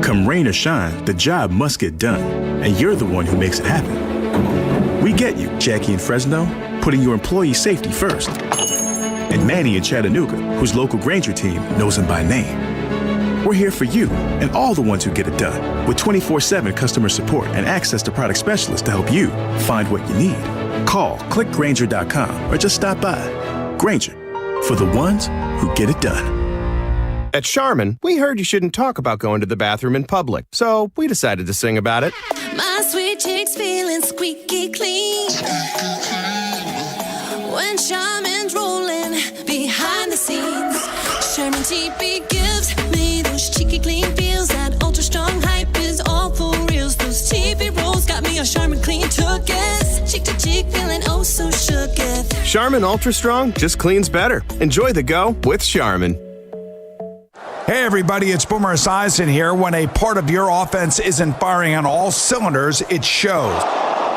Come rain or shine, the job must get done, and you're the one who makes it happen. We get you, Jackie in Fresno, putting your employee safety first. And Manny in Chattanooga, whose local Grainger team knows him by name. We're here for you and all the ones who get it done, with 24/7 customer support and access to product specialists to help you find what you need. Call, click Grainger.com, or just stop by. Grainger, for the ones who get it done. At Charmin, we heard you shouldn't talk about going to the bathroom in public, so we decided to sing about it. My sweet cheeks feeling squeaky clean when Charmin's rolling behind the scenes. Charmin TP gives me those cheeky clean feels. That ultra strong hype is all for reals. Those TP rolls got me a Charmin clean took-es. Cheek to cheek feeling oh so shooketh. Charmin Ultra Strong just cleans better. Enjoy the go with Charmin. Hey everybody, it's Boomer Esiason here. When a part of your offense isn't firing on all cylinders, it shows.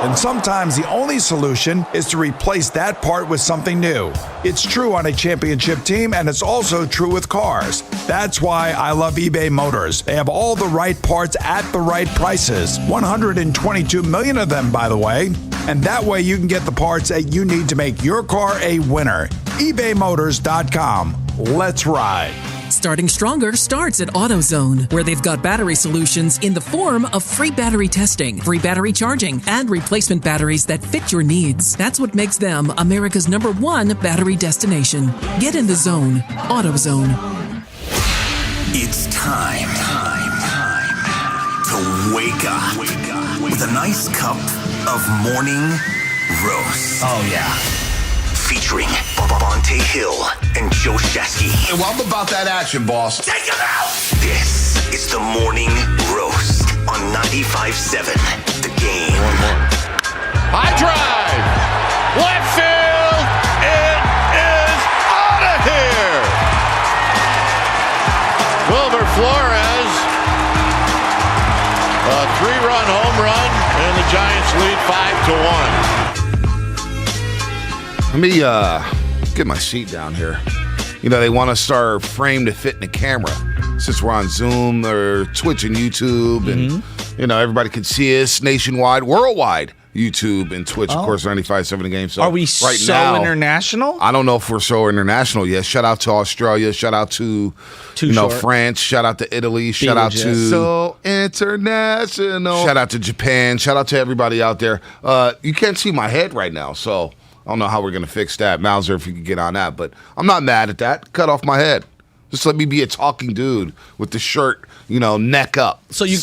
And sometimes the only solution is to replace that part with something new. It's true on a championship team, and it's also true with cars. That's why I love eBay Motors. They have all the right parts at the right prices. 122 million of them, by the way. And that way you can get the parts that you need to make your car a winner. ebaymotors.com. Let's ride. Starting Stronger starts at AutoZone, where they've got battery solutions in the form of free battery testing, free battery charging, and replacement batteries that fit your needs. That's what makes them America's #1 battery destination. Get in the zone. AutoZone. It's time to wake up with a nice cup of morning roast. Oh, yeah. Featuring Bonte Hill and Joe Shasky. Well, I'm about that action, boss. Take him out! This is the Morning Roast on 95.7 The Game. High drive! Left field! It is out of here! Wilber Flores, a 3-run home run, and the Giants lead 5-1. Let me get my seat down here. You know, they want to start frame to fit in the camera. Since we're on Zoom or Twitch and YouTube, and, you know, everybody can see us nationwide, worldwide, YouTube and Twitch, of course, 95.7 The Game. So are we so international? I don't know if we're so international yet. Shout out to Australia. Shout out to France. Shout out to Italy. Shout out to so international. Shout out to Japan. Shout out to everybody out there. You can't see my head right now, so I don't know how we're going to fix that. Mauser, if you could get on that. But I'm not mad at that. Cut off my head. Just let me be a talking dude with the shirt, you know, neck up. So you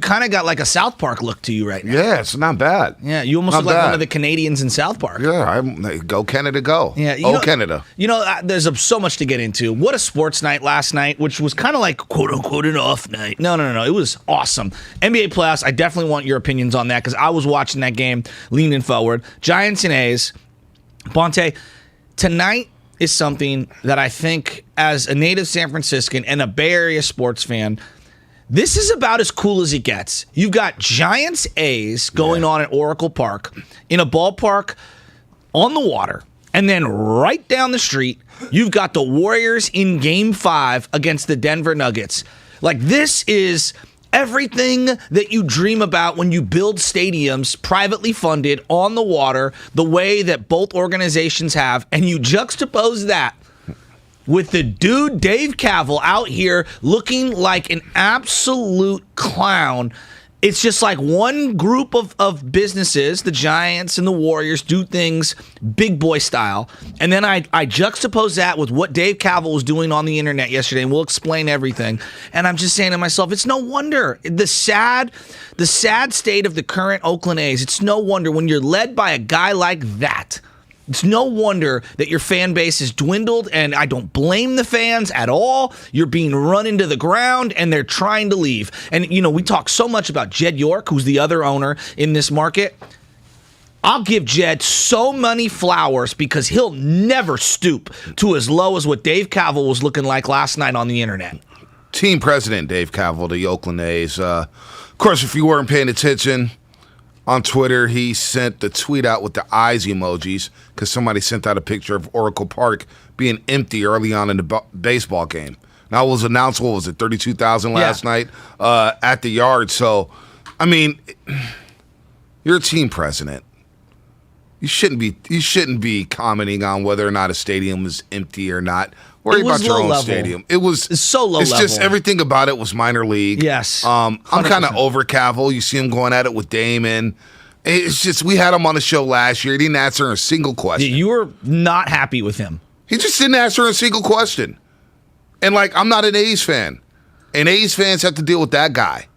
kind of got like a South Park look to you right now. Yeah, it's not bad. Yeah, you almost look like one of the Canadians in South Park. Yeah, go Canada, go. Yeah, Canada. You know, there's so much to get into. What a sports night last night, which was kind of like, quote-unquote, an off night. No. It was awesome. NBA playoffs, I definitely want your opinions on that because I was watching that game leaning forward. Giants and A's. Bonte, tonight is something that I think, as a native San Franciscan and a Bay Area sports fan, this is about as cool as it gets. You've got Giants A's going on at Oracle Park in a ballpark on the water. And then right down the street, you've got the Warriors in Game 5 against the Denver Nuggets. Like, this is everything that you dream about when you build stadiums privately funded on the water, the way that both organizations have, and you juxtapose that with the dude Dave Kaval out here looking like an absolute clown. It's just like one group of businesses, the Giants and the Warriors, do things big boy style. And then I juxtapose that with what Dave Kaval was doing on the internet yesterday, and we'll explain everything. And I'm just saying to myself, it's no wonder. The sad state of the current Oakland A's, it's no wonder when you're led by a guy like that. It's no wonder that your fan base has dwindled, and I don't blame the fans at all. You're being run into the ground, and they're trying to leave. And, you know, we talk so much about Jed York, who's the other owner in this market. I'll give Jed so many flowers because he'll never stoop to as low as what Dave Kaval was looking like last night on the internet. Team president Dave Kaval, the Oakland A's. Of course, if you weren't paying attention, on Twitter, he sent the tweet out with the eyes emojis because somebody sent out a picture of Oracle Park being empty early on in the baseball game. Now it was announced, what was it, 32,000 last night at the Yard. So, I mean, you're a team president. You shouldn't be commenting on whether or not a stadium is empty or not. Worry about your own stadium. It's so low level. It's just everything about it was minor league. Yes. I'm kind of over Cavill. You see him going at it with Damon. It's just, we had him on the show last year. He didn't answer a single question. You were not happy with him. He just didn't answer a single question. And, I'm not an A's fan. And A's fans have to deal with that guy.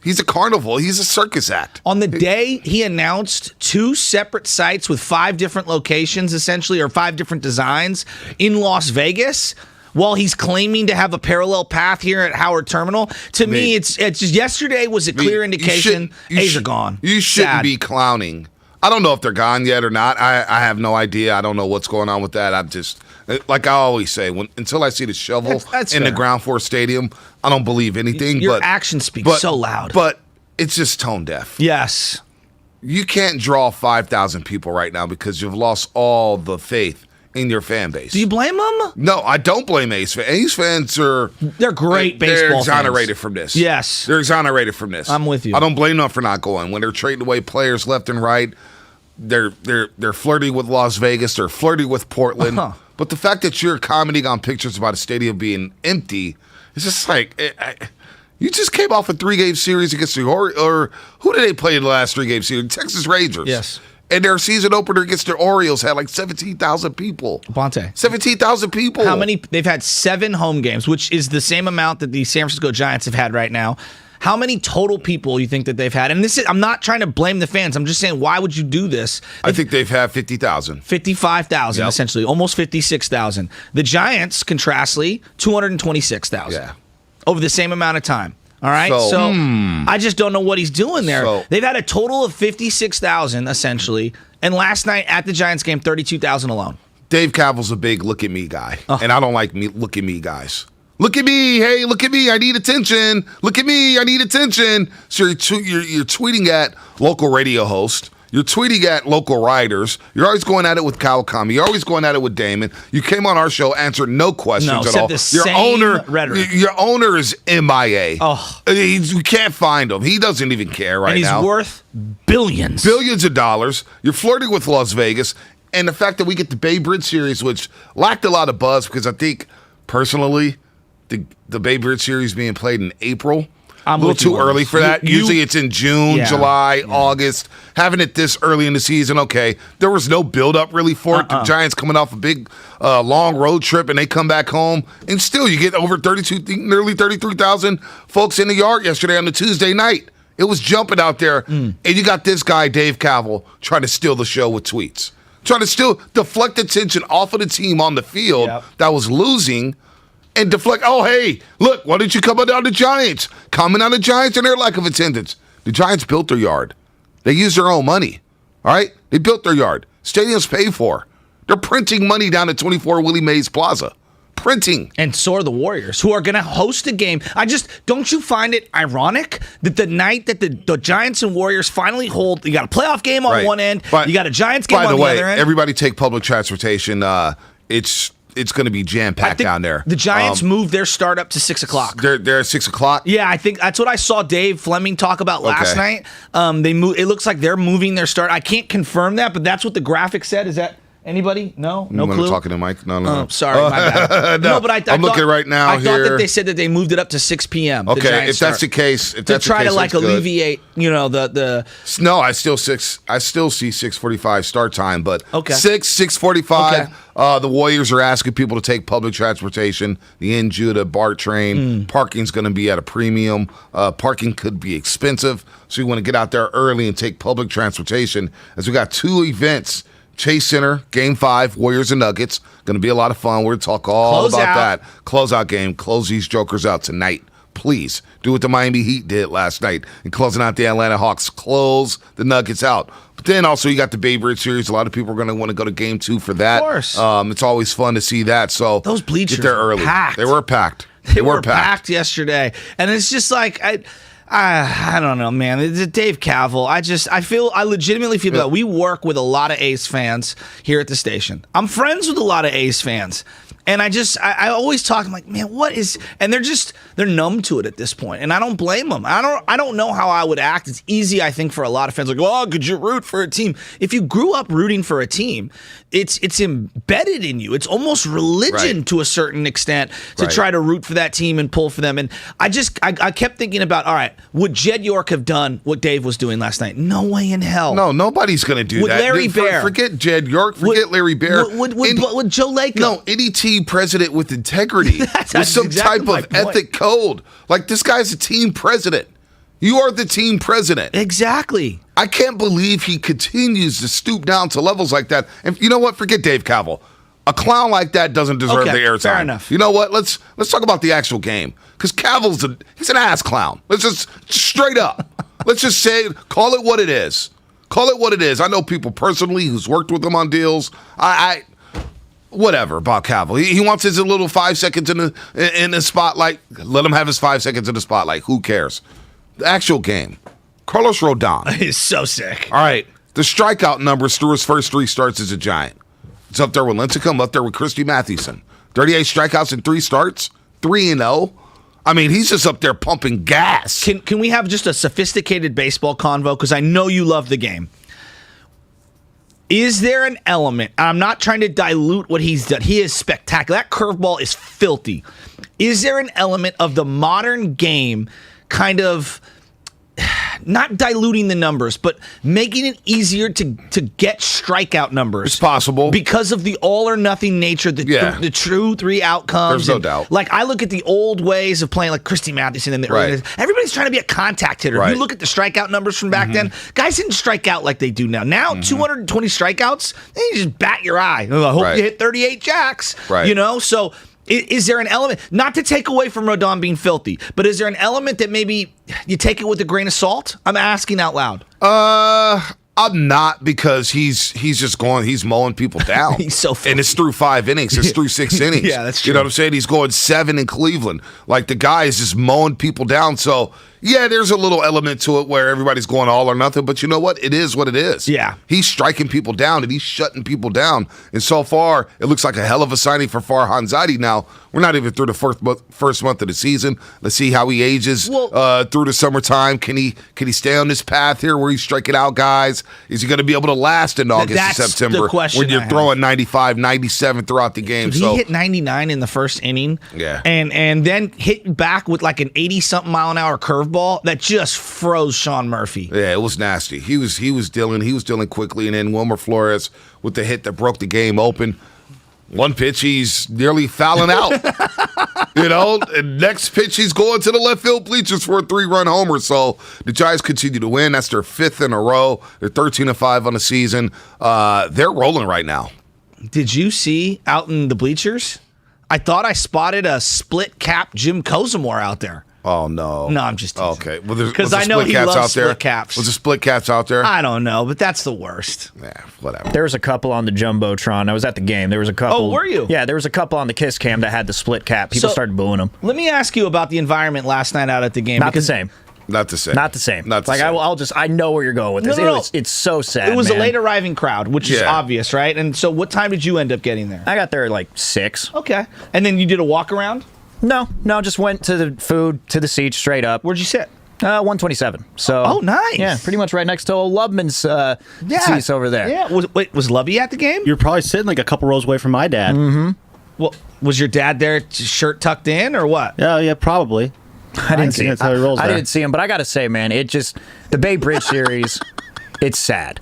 He's a carnival. He's a circus act. On the day he announced 2 separate sites with 5 different locations, essentially, or 5 different designs in Las Vegas, while he's claiming to have a parallel path here at Howard Terminal. To me, it's just yesterday was a clear indication A's are gone. You shouldn't be clowning. I don't know if they're gone yet or not. I have no idea. I don't know what's going on with that. I'm just, like I always say, until I see the shovel that's in fair. the Ground Force Stadium, I don't believe anything. Your actions speak so loud. But it's just tone deaf. Yes. You can't draw 5,000 people right now because you've lost all the faith in your fan base. Do you blame them? No, I don't blame A's fans. A's fans they're great baseball They're exonerated fans. from this. Yes. They're exonerated from this. I'm with you. I don't blame them for not going. When they're trading away players left and right, they're flirting with Las Vegas, they're flirting with Portland. But the fact that you're commenting on pictures about a stadium being empty, it's just like you just came off a 3-game series against the or who did they play in the last 3-game series? Texas Rangers. Yes. And their season opener against the Orioles had 17,000 people. Bonte. 17,000 people. How many? They've had 7 home games, which is the same amount that the San Francisco Giants have had right now. How many total people you think that they've had? And I'm not trying to blame the fans. I'm just saying, why would you do this? I think they've had 50,000. 55,000, essentially. Almost 56,000. The Giants, contrastly, 226,000. Yeah. Over the same amount of time. All right? So I just don't know what he's doing there. So, they've had a total of 56,000, essentially. And last night at the Giants game, 32,000 alone. Dave Cavill's a big look-at-me guy. And I don't like look-at-me guys. Look at me. Hey, look at me. I need attention. Look at me. I need attention. So you're tweeting at local radio hosts. You're tweeting at local writers. You're always going at it with Kawakami. You're always going at it with Damon. You came on our show, answered no questions at all. Your owner is MIA. Oh. You can't find him. He doesn't even care right now. And he's worth billions. Billions of dollars. You're flirting with Las Vegas. And the fact that we get the Bay Bridge series, which lacked a lot of buzz because I think, personally, the Bay Bridge series being played in April. I'm a little too early for that. Usually it's in June, July, August. Having it this early in the season, okay. There was no build-up really for it. The Giants coming off a big, long road trip, and they come back home. And still, you get over nearly 33,000 folks in the Yard yesterday on the Tuesday night. It was jumping out there. And you got this guy, Dave Cavill, trying to steal the show with tweets. Trying to still deflect attention off of the team on the field that was losing. And deflect, oh, hey, look, why didn't you come on the Giants? Comment on the Giants and their lack of attendance. The Giants built their yard. They used their own money, all right? They built their yard. Stadium's paid for. They're printing money down at 24 Willie Mays Plaza. Printing. And so are the Warriors, who are going to host a game. Don't you find it ironic that the night that the Giants and Warriors finally hold, you got a playoff game on one end, you got a Giants game on the other end. Everybody take public transportation. It's going to be jam-packed down there. The Giants moved their start up to 6 o'clock. They're at 6 o'clock? Yeah, I think that's what I saw Dave Fleming talk about last night. It looks like they're moving their start. I can't confirm that, but that's what the graphic said. Is that anybody? No clue? I'm talking to Mike. No. Sorry, my bad. No, but I'm looking right now I here. thought that they said that they moved it up to 6 p.m. Okay, if that's the case, to try to alleviate, the. No, I still see 6:45 start time, but 6:45. Okay. The Warriors are asking people to take public transportation. The Judah BART train. Parking's going to be at a premium. Parking could be expensive, so you want to get out there early and take public transportation. As we got 2 events. Chase Center, Game 5, Warriors and Nuggets. Going to be a lot of fun. We're going to talk all about that. Closeout game. Close these jokers out tonight. Please do what the Miami Heat did last night and closing out the Atlanta Hawks. Close the Nuggets out. But then also you got the Bay Bridge series. A lot of people are going to want to go to Game 2 for that. Of course. It's always fun to see that. So those bleachers get there early. Packed. They were packed. They were packed yesterday. And it's just like I don't know, man. It's Dave Cavill. I legitimately feel that we work with a lot of A's fans here at the station. I'm friends with a lot of A's fans. And I always talk, I'm like, man, what is, and they're numb to it at this point. And I don't blame them. I don't know how I would act. It's easy, I think, for a lot of fans, like, oh, could you root for a team? If you grew up rooting for a team, it's embedded in you. It's almost religion to a certain extent to try to root for that team and pull for them. And I kept thinking about, all right, would Jed York have done what Dave was doing last night? No way in hell. No, nobody's going to do Would that. Larry Bear. Forget Jed York. Forget Larry Bear. Would Joe Lacob. No, any team president with integrity, with some exactly type of ethic code. Like, this guy's a team president. You are the team president. Exactly. I can't believe he continues to stoop down to levels like that. And you know what? Forget Dave Cavell. A clown like that doesn't deserve the airtime. Fair enough. You know what? Let's talk about the actual game. Because Cavell's he's an ass clown. Let's just straight up. Let's just call it what it is. Call it what it is. I know people personally who's worked with him on deals. Whatever about Cavell. He wants his little 5 seconds in the spotlight. Let him have his 5 seconds in the spotlight. Who cares? The actual game. Carlos Rodon. He's so sick. All right. The strikeout numbers through his first 3 starts as a Giant. It's up there with Lincecum, up there with Christy Mathewson. 38 strikeouts in 3 starts. 3-0. I mean, he's just up there pumping gas. Can we have just a sophisticated baseball convo? Because I know you love the game. Is there an element, I'm not trying to dilute what he's done. He is spectacular. That curveball is filthy. Is there an element of the modern game kind of not diluting the numbers, but making it easier to get strikeout numbers? It's possible. Because of the all or nothing nature, the true 3 outcomes. There's no doubt. Like, I look at the old ways of playing, like Christy Mathewson in the early days. Everybody's trying to be a contact hitter. Right. You look at the strikeout numbers from back then, guys didn't strike out like they do now. Now, 220 strikeouts, then you just bat your eye. I hope you hit 38 jacks. Right. You know, so is there an element, not to take away from Rodon being filthy, but is there an element that maybe you take it with a grain of salt? I'm asking out loud. I'm not, because he's just going, he's mowing people down. He's so filthy. And it's through 5 innings. It's through 6 innings. Yeah, that's true. You know what I'm saying? He's going 7 in Cleveland. Like, the guy is just mowing people down. So, yeah, there's a little element to it where everybody's going all or nothing. But you know what? It is what it is. Yeah. He's striking people down, and he's shutting people down. And so far, it looks like a hell of a signing for Farhan Zaidi. Now, we're not even through the first month of the season. Let's see how he ages through the summertime. Can he stay on this path here where he's striking out guys? Is he going to be able to last in August and September the question when you're throwing 95, 97 throughout the game? He hit 99 in the first inning. Yeah. And then hit back with like an 80-something mile an hour curveball that just froze Sean Murphy. Yeah, it was nasty. He was dealing quickly, and then Wilmer Flores with the hit that broke the game open. One pitch, he's nearly fouling out. You know, and next pitch, he's going to the left field bleachers for a 3-run homer. So the Giants continue to win. That's their 5th in a row. They're 13-5 on the season. They're rolling right now. Did you see out in the bleachers? I thought I spotted a split cap Jim Kozimor out there. Oh, no. No, I'm just teasing. Okay. Because I know he loves split caps. Was there split caps out there? I don't know, but that's the worst. Yeah, whatever. There was a couple on the Jumbotron. I was at the game. There was a couple. Oh, were you? Yeah, there was a couple on the Kiss Cam that had the split cap. People started booing them. Let me ask you about the environment last night out at the game. Not the same. Not the same. Not the same. Not the like same. I know where you're going with this. No. It's so sad. It was man. a late arriving crowd, which is Yeah. obvious, right? And so what time did you end up getting there? I got there at like 6. Okay. And then you did a walk around? No, just went to the food, to the seats, straight up. Where'd you sit? 127. So. Oh, nice. Yeah, pretty much right next to old Lubman's seats over there. Yeah. Was Lubby at the game? You're probably sitting like a couple rows away from my dad. Mm-hmm. Well, was your dad there, shirt tucked in, or what? Yeah, probably. I didn't see him. That's how he rolls I there. didn't see him, but I got to say, man, the Bay Bridge series, it's sad.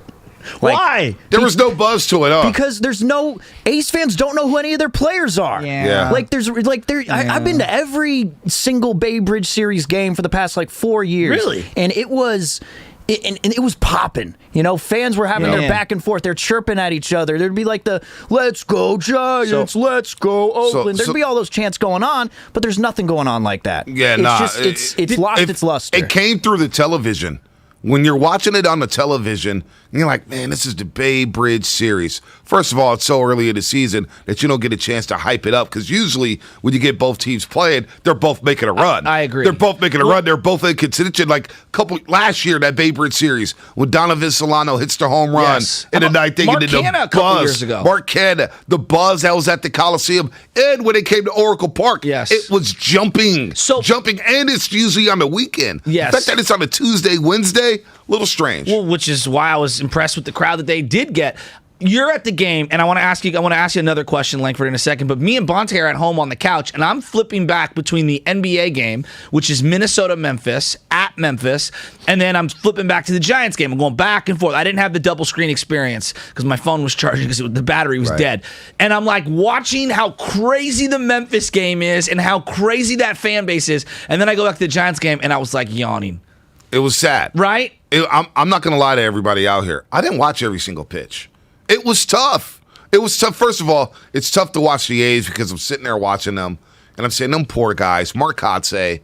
Why? There was no buzz to it, huh? Because there's no Ace fans don't know who any of their players are. Yeah. I've been to every single Bay Bridge series game for the past 4 years. Really? And it was popping. You know, fans were having their back and forth. They're chirping at each other. There'd be the "Let's go Giants, let's go Oakland." There'd be all those chants going on, but there's nothing going on like that. Yeah, it's lost its luster. It came through the television. When you're watching it on the television, And you're like, man, this is the Bay Bridge series. First of all, it's so early in the season that you don't get a chance to hype it up because usually when you get both teams playing, they're both making a run. I agree. They're both making a run. They're both in contention. Like last year, that Bay Bridge series when Donovan Solano hits the home run in the ninth inning. Mark Canha a couple years ago. Mark Canha, the buzz that was at the Coliseum, and when it came to Oracle Park, it was jumping. And it's usually on the weekend. Yes. The fact that it's on a Tuesday, Wednesday, a little strange. Well, which is why I was impressed with the crowd that they did get. You're at the game, and I want to ask you another question, Langford, in a second. But me and Bonte are at home on the couch, and I'm flipping back between the NBA game, which is Minnesota-Memphis, at Memphis, and then I'm flipping back to the Giants game. I'm going back and forth. I didn't have the double screen experience because my phone was charging because the battery was dead. And I'm like watching how crazy the Memphis game is and how crazy that fan base is. And then I go back to the Giants game, and I was like yawning. It was sad. Right? I'm not going to lie to everybody out here. I didn't watch every single pitch. It was tough. It was tough. First of all, it's tough to watch the A's because I'm sitting there watching them, and I'm saying, them poor guys, Mark Kotze,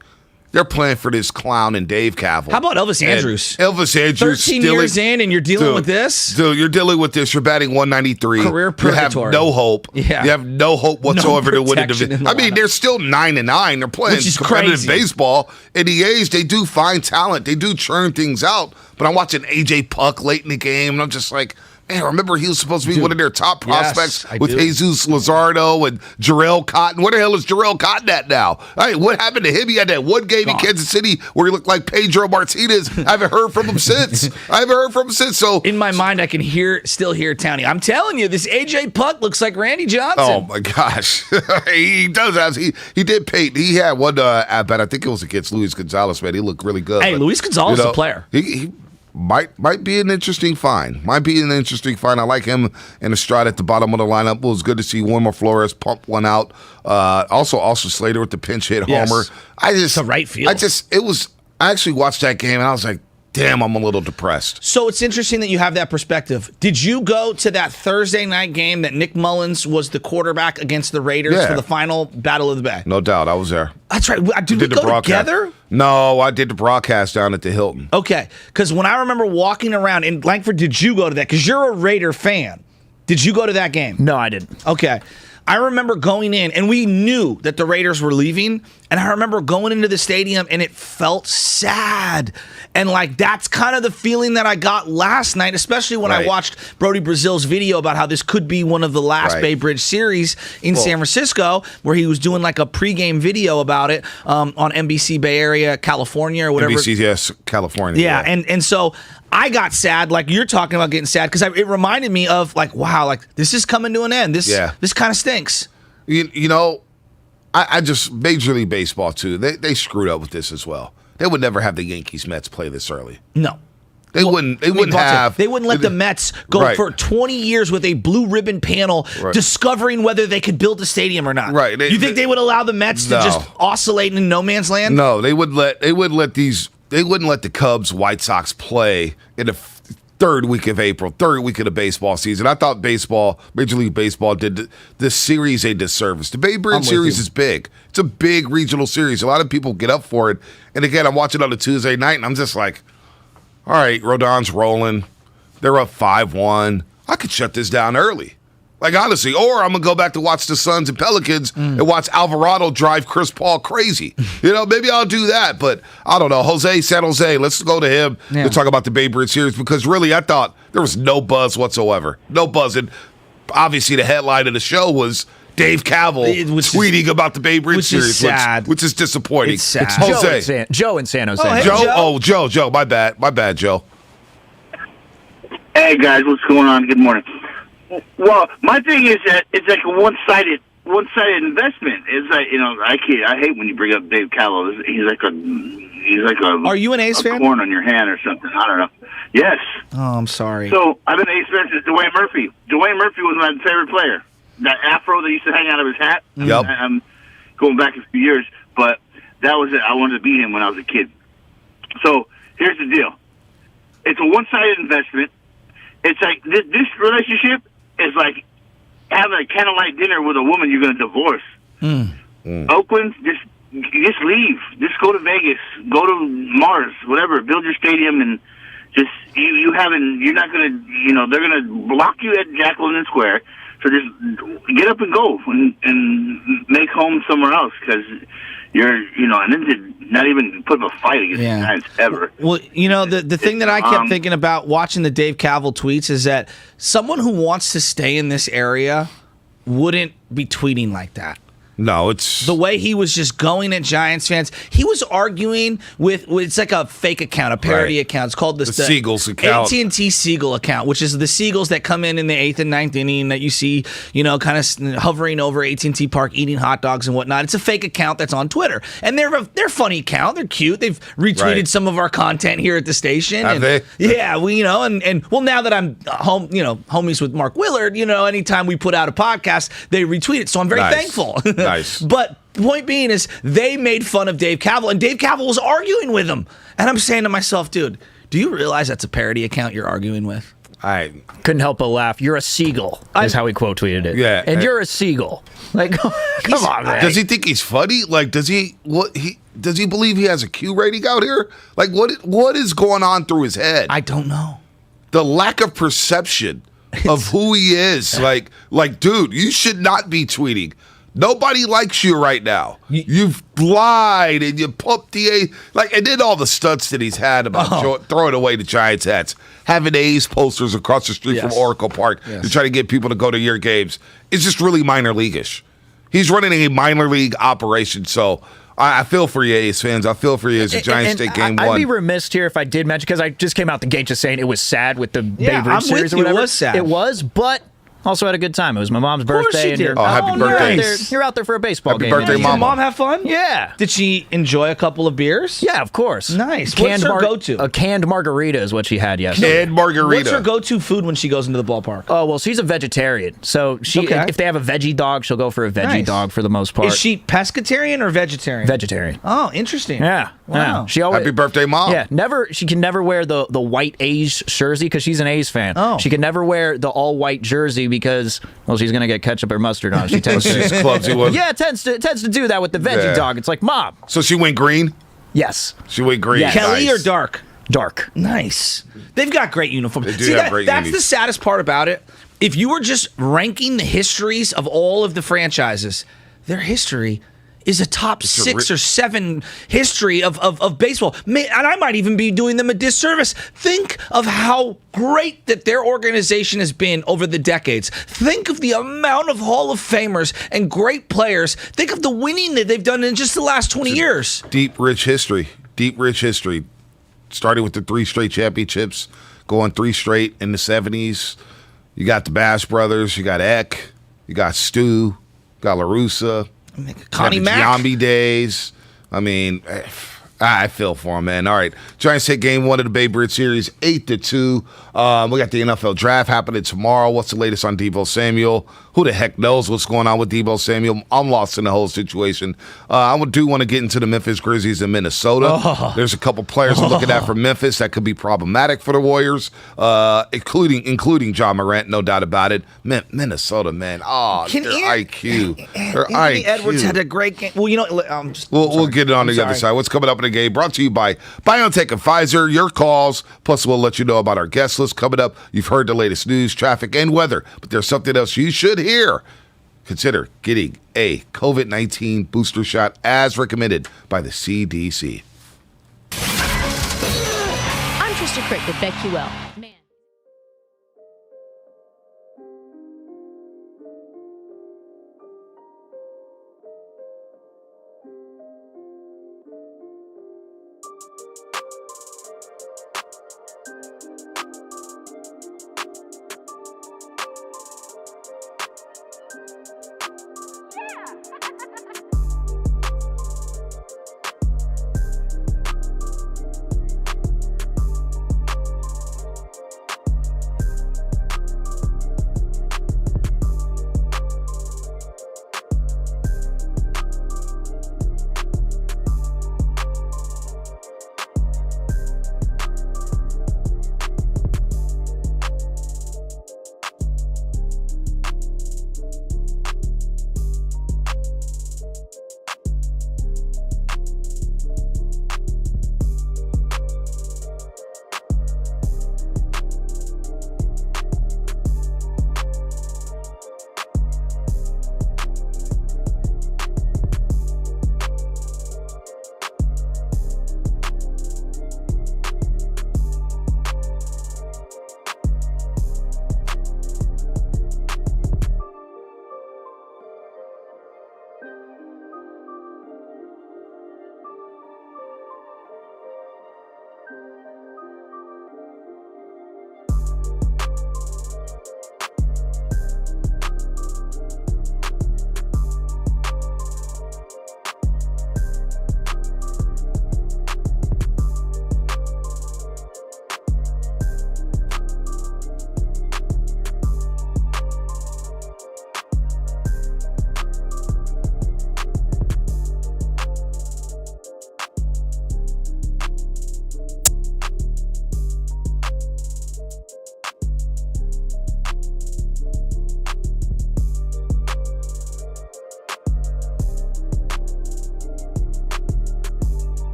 they're playing for this clown and Dave Kaval. How about Elvis Andrews? Elvis Andrews. 13 years in, and you're dealing with this? Dude, you're dealing with this. You're batting 193. Career purgatory. You have no hope. Yeah. You have no hope whatsoever to win a protection division. in the lineup. They're still 9-9. They're playing Which is competitive crazy. baseball. And the A's, they do find talent. They do churn things out. But I'm watching A.J. Puck late in the game, and I'm just like, man, remember he was supposed to be one of their top prospects with Jesus Luzardo and Jarrell Cotton. Where the hell is Jarrell Cotton at now? What happened to him? He had that one game in Kansas City where he looked like Pedro Martinez. I haven't heard from him since. So in my mind, I can still hear Townie. I'm telling you, this AJ Puck looks like Randy Johnson. Oh my gosh, he does. He did paint. He had one at bat. I think it was against Luis Gonzalez. Man, he looked really good. Hey, Luis Gonzalez is a player. He might be an interesting find. I like him in a stride at the bottom of the lineup. It was good to see Wilmer Flores pump one out. Also Slater with the pinch hit homer. It's a right field. I actually watched that game and I was like, damn, I'm a little depressed. So it's interesting that you have that perspective. Did you go to that Thursday night game that Nick Mullins was the quarterback against the Raiders for the final Battle of the Bay? No doubt. I was there. That's right. Did we go together? No, I did the broadcast down at the Hilton. Okay. Because when I remember walking around, and Langford, did you go to that? Because you're a Raider fan. Did you go to that game? No, I didn't. Okay. I remember going in, and we knew that the Raiders were leaving, and I remember going into the stadium, and it felt sad. And, that's kind of the feeling that I got last night, especially when I watched Brody Brazil's video about how this could be one of the last Bay Bridge series in San Francisco, where he was doing, a pregame video about it on NBC Bay Area, California, or whatever. NBC, yes, California. Yeah, and so I got sad, like you're talking about getting sad, because it reminded me of, wow, this is coming to an end. This kind of stinks. You know, I just Major League Baseball too. They screwed up with this as well. They would never have the Yankees Mets play this early. No. They wouldn't have. They wouldn't let the Mets go for 20 years with a blue ribbon panel discovering whether they could build a stadium or not. Right. You think they would allow the Mets to just oscillate in no man's land? No, they wouldn't let the Cubs, White Sox play in the third week of April, third week of the baseball season. I thought Major League Baseball did this series a disservice. The Bay Bridge series is big. It's a big regional series. A lot of people get up for it. And again, I'm watching on a Tuesday night, and I'm just like, all right, Rodon's rolling. They're up 5-1. I could shut this down early. Honestly, or I'm going to go back to watch the Suns and Pelicans and watch Alvarado drive Chris Paul crazy. Maybe I'll do that, but I don't know. San Jose, let's go to him to talk about the Bay Bridge series because really I thought there was no buzz whatsoever. No buzz. And obviously the headline of the show was Dave Kaval tweeting about the Bay Bridge series, which is disappointing. It's sad. Jose. Joe in San Jose. Oh, hey, Joe. My bad, Joe. Hey, guys, what's going on? Good morning. Well, my thing is that it's like a one-sided investment. It's like, I hate when you bring up Dave Kaval. He's like a. Are you an A's fan? Corn on your hand or something. I don't know. Yes. Oh, I'm sorry. So I've been an A's fan since Dwayne Murphy. Dwayne Murphy was my favorite player. That afro that used to hang out of his hat. Yep. I'm going back a few years, but that was it. I wanted to beat him when I was a kid. So here's the deal. It's a one-sided investment. It's like this relationship is like having a candlelight dinner with a woman you're going to divorce. Oakland, just leave. Just go to Vegas. Go to Mars, whatever. Build your stadium and Just you're not gonna, they're gonna block you at Jack London Square. So just get up and go and make home somewhere else because and then to not even put up a fight against the Giants ever. Well, the thing that I kept thinking about watching the Dave Cavill tweets is that someone who wants to stay in this area wouldn't be tweeting like that. No, it's the way he was just going at Giants fans. He was arguing with it's like a fake account, a parody account. It's called the Seagulls account, AT&T Seagull account, which is the Seagulls that come in the 8th and 9th inning that you see, kind of hovering over AT&T Park, eating hot dogs and whatnot. It's a fake account that's on Twitter, and they're a funny account. They're cute. They've retweeted some of our content here at the station. Have they? Yeah, well, now that I'm home, homies with Mark Willard, anytime we put out a podcast, they retweet it. So I'm very thankful. Nice. But the point being is they made fun of Dave Cavill, and Dave Cavill was arguing with him. And I'm saying to myself, dude, do you realize that's a parody account you're arguing with? I couldn't help but laugh. You're a seagull, is how he quote tweeted it. Yeah. And you're a seagull. Like, come on, man. Does he think he's funny? Like, does he believe he has a Q rating out here? Like, what is going on through his head? I don't know. The lack of perception of who he is. Like, dude, you should not be tweeting. Nobody likes you right now. You've lied and you pumped and then all the stunts that he's had about throwing away the Giants hats, having A's posters across the street from Oracle Park to try to get people to go to your games. It's just really minor leaguish. He's running a minor league operation, so I feel for you, A's fans. I feel for you as the Giants take game one. I'd be remiss here if I did mention, because I just came out the gate just saying it was sad with the Babe Ruth series or whatever. It was sad. It was, but also had a good time. It was my mom's birthday. She did. Happy birthday. You're out there for a baseball game. Happy birthday, Did your mom have fun? Yeah. Did she enjoy a couple of beers? Yeah, of course. Nice. What's her go-to? A canned margarita is what she had yesterday. Canned margarita. What's her go-to food when she goes into the ballpark? Oh, well, she's a vegetarian. So if they have a veggie dog, she'll go for a veggie dog for the most part. Is she pescatarian or vegetarian? Vegetarian. Oh, interesting. Yeah. Wow. Yeah. She always, Happy birthday, Mom. Yeah. She can never wear the white A's jersey because she's an A's fan. Oh. She can never wear the all-white jersey because, well, she's going to get ketchup or mustard on it. She tends to. She's clumsy with. Yeah, it tends to do that with the veggie dog. It's like, Mom. So she went green? Yes. She went green. Yes. Kelly Nice. or dark? Dark. Nice. They've got great uniforms. They do have great That's unis. the saddest part about it. If you were just ranking the histories of all of the franchises, their history is a top 6 or 7 history of baseball. And I might even be doing them a disservice. Think of how great that their organization has been over the decades. Think of the amount of Hall of Famers and great players. Think of the winning that they've done in just the last 20 years. Deep, rich history. Starting with the 3 straight championships, going 3 straight in the 70s. You got the Bash Brothers. You got Eck. You got Stu. You got La Russa. Connie Mack. Giambi days. I mean, I feel for him, man. All right. Giants take game 1 of the Babe Ruth series, 8-2. We got the NFL draft happening tomorrow. What's the latest on Deebo Samuel? Who the heck knows what's going on with Deebo Samuel? I'm lost in the whole situation. I do want to get into the Memphis Grizzlies in Minnesota. There's a couple players I'm looking at from Memphis that could be problematic for the Warriors, including John Morant, no doubt about it. Minnesota, man. Their IQ. Anthony Edwards had a great game. Well, we'll get it on the other side. What's coming up in the game? Brought to you by BioNTech and Pfizer. Your calls. Plus, we'll let you know about our guest list coming up. You've heard the latest news, traffic, and weather, but there's something else you should hear. Consider getting a COVID-19 booster shot as recommended by the CDC. I'm Trisha Crick with BetQL. Man.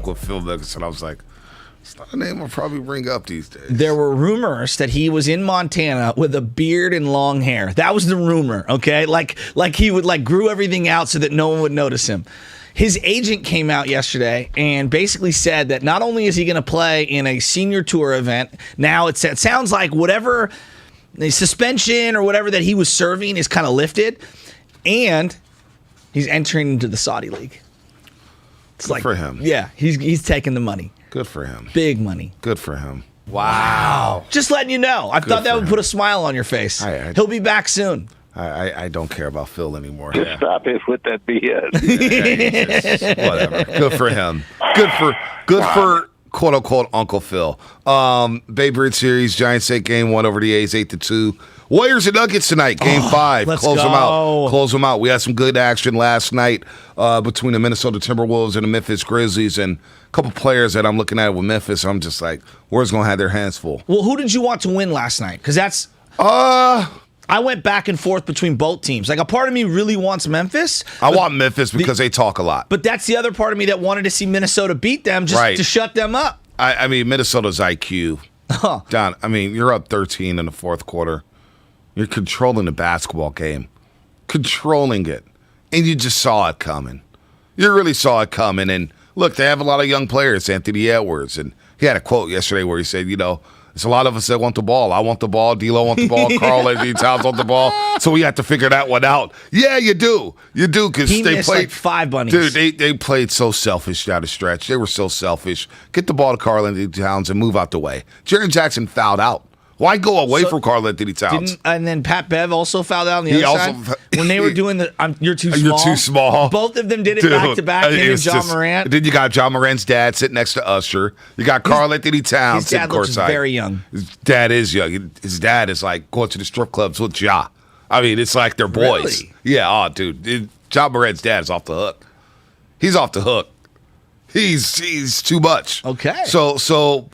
With Phil Mickelson, I was like, it's not a name I'll probably bring up these days. There were rumors that he was in Montana with a beard and long hair. That was the rumor, okay? Like he would grew everything out so that no one would notice him. His agent came out yesterday and basically said that not only is he going to play in a senior tour event, now it sounds like whatever the suspension or whatever that he was serving is kind of lifted, and he's entering into the Saudi League. It's Good for him. Yeah, he's taking the money. Good for him. Big money. Good for him. Wow. Just letting you know. I thought that would put a smile on your face. He'll be back soon. I don't care about Phil anymore. Just stop it with that BS. Whatever. Good for him. Good for quote unquote Uncle Phil. Babe Ruth series, Giants take game 1 over the A's 8-2. Warriors and Nuggets tonight, game 5. Close them out. We had some good action last night between the Minnesota Timberwolves and the Memphis Grizzlies, and a couple players that I'm looking at with Memphis. I'm just like, Warriors going to have their hands full. Well, who did you want to win last night? Because that's... I went back and forth between both teams. Like, a part of me really wants Memphis. I want Memphis because they talk a lot. But that's the other part of me that wanted to see Minnesota beat them just to shut them up. I mean, Minnesota's IQ. Don, I mean, you're up 13 in the fourth quarter. You're controlling the basketball game. Controlling it. And you just saw it coming. You really saw it coming. And, look, they have a lot of young players, Anthony Edwards. And he had a quote yesterday where he said, you know, there's a lot of us that want the ball. I want the ball. D'Lo want the ball. Carl Anthony Towns want the ball. So we have to figure that one out. Yeah, you do. You do, because they missed played like 5 bunnies. Dude, they played so selfish down the stretch. They were so selfish. Get the ball to Carl Anthony Towns and move out the way. Jaren Jackson fouled out. Why go away from Carl Anthony Towns? And then Pat Bev also fouled out on the other side. When they were doing the you're too small. You're too small. Both of them did it back to back, him and John Morant. Then you got John Morant's dad sitting next to Usher. You got Carl Anthony Towns sitting courtside. His dad looks very young. His dad is young. His dad is like going to the strip clubs with Ja. I mean, it's like they're boys. Really? Yeah, dude. John Morant's dad is off the hook. He's off the hook. He's too much. Okay. So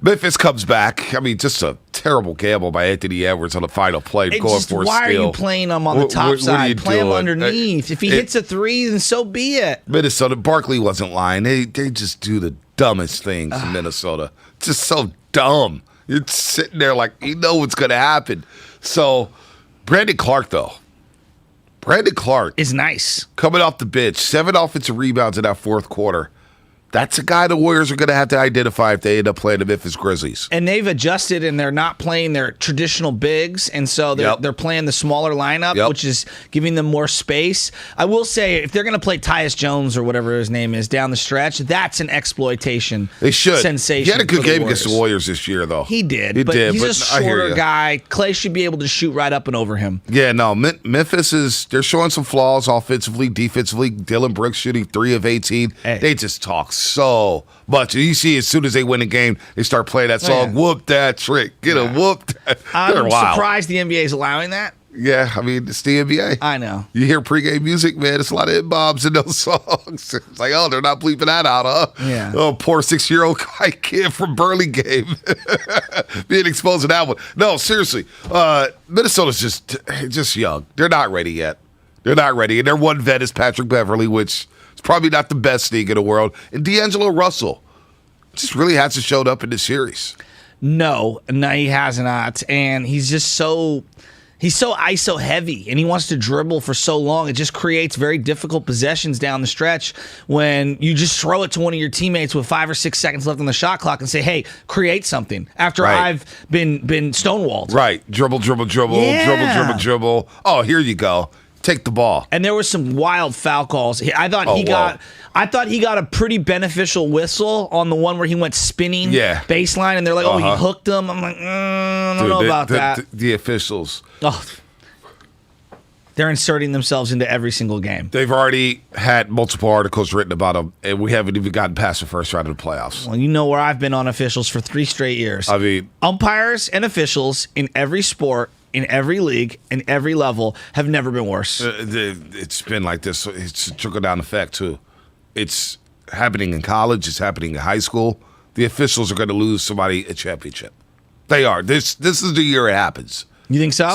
Memphis comes back. I mean, just a terrible gamble by Anthony Edwards on the final play. Why are you playing him on the top side? Play him underneath. If he hits a 3, then so be it. Minnesota, Barkley wasn't lying. They just do the dumbest things in Minnesota. Just so dumb. You're sitting there like, you know what's going to happen. So, Brandon Clark, though. Brandon Clark is nice. Coming off the bench, 7 offensive rebounds in that fourth quarter. That's a guy the Warriors are going to have to identify if they end up playing the Memphis Grizzlies. And they've adjusted, and they're not playing their traditional bigs, and so they're playing the smaller lineup, which is giving them more space. I will say, if they're going to play Tyus Jones or whatever his name is down the stretch, that's an exploitation sensation. He had a good game against the Warriors this year, though. He did. He's a shorter guy. Clay should be able to shoot right up and over him. Yeah, no, Memphis they're showing some flaws offensively, defensively. Dylan Brooks shooting 3 of 18. Hey. They just talk so much. You see, as soon as they win a game, they start playing that song, Whoop That Trick. Get a whoop that. I'm surprised the NBA is allowing that. Yeah, I mean, it's the NBA. I know. You hear pregame music, man, it's a lot of M-bombs in those songs. It's like, oh, they're not bleeping that out, huh? Yeah. Oh, poor 6-year-old kid from Burlingame being exposed to that one. No, seriously, Minnesota's just young. They're not ready yet. They're not ready. And their one vet is Patrick Beverly, which is probably not the best league in the world. And D'Angelo Russell just really hasn't showed up in this series. No, he has not. And he's just so ISO heavy, and he wants to dribble for so long. It just creates very difficult possessions down the stretch when you just throw it to one of your teammates with 5 or 6 seconds left on the shot clock and say, hey, create something after I've been stonewalled. Right. Dribble. Oh, here you go. Take the ball. And there was some wild foul calls. I thought he got a pretty beneficial whistle on the one where he went spinning baseline, and they're like, oh, he hooked him. I'm like, I don't know about that. The officials. Oh, they're inserting themselves into every single game. They've already had multiple articles written about them, and we haven't even gotten past the first round of the playoffs. Well, you know where I've been on officials for 3 straight years. I mean, umpires and officials in every sport, in every league, in every level, have never been worse. It's been like this. It's a trickle-down effect, too. It's happening in college. It's happening in high school. The officials are going to lose somebody a championship. They are. This is the year it happens. You think so?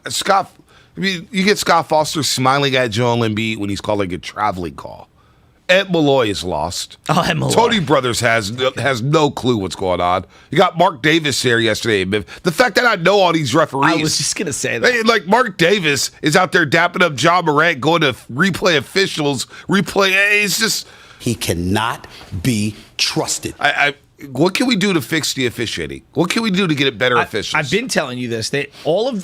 Scott, I mean, you get Scott Foster smiling at Joel Embiid when he's calling a traveling call. Ed Malloy is lost. Oh, Ed Malloy. Tony Brothers has no clue what's going on. You got Mark Davis here yesterday. The fact that I know all these referees. I was just going to say that. Like, Mark Davis is out there dapping up John Morant, going to replay officials. It's just. He cannot be trusted. What can we do to fix the officiating? What can we do to get it better officials? I've been telling you this, that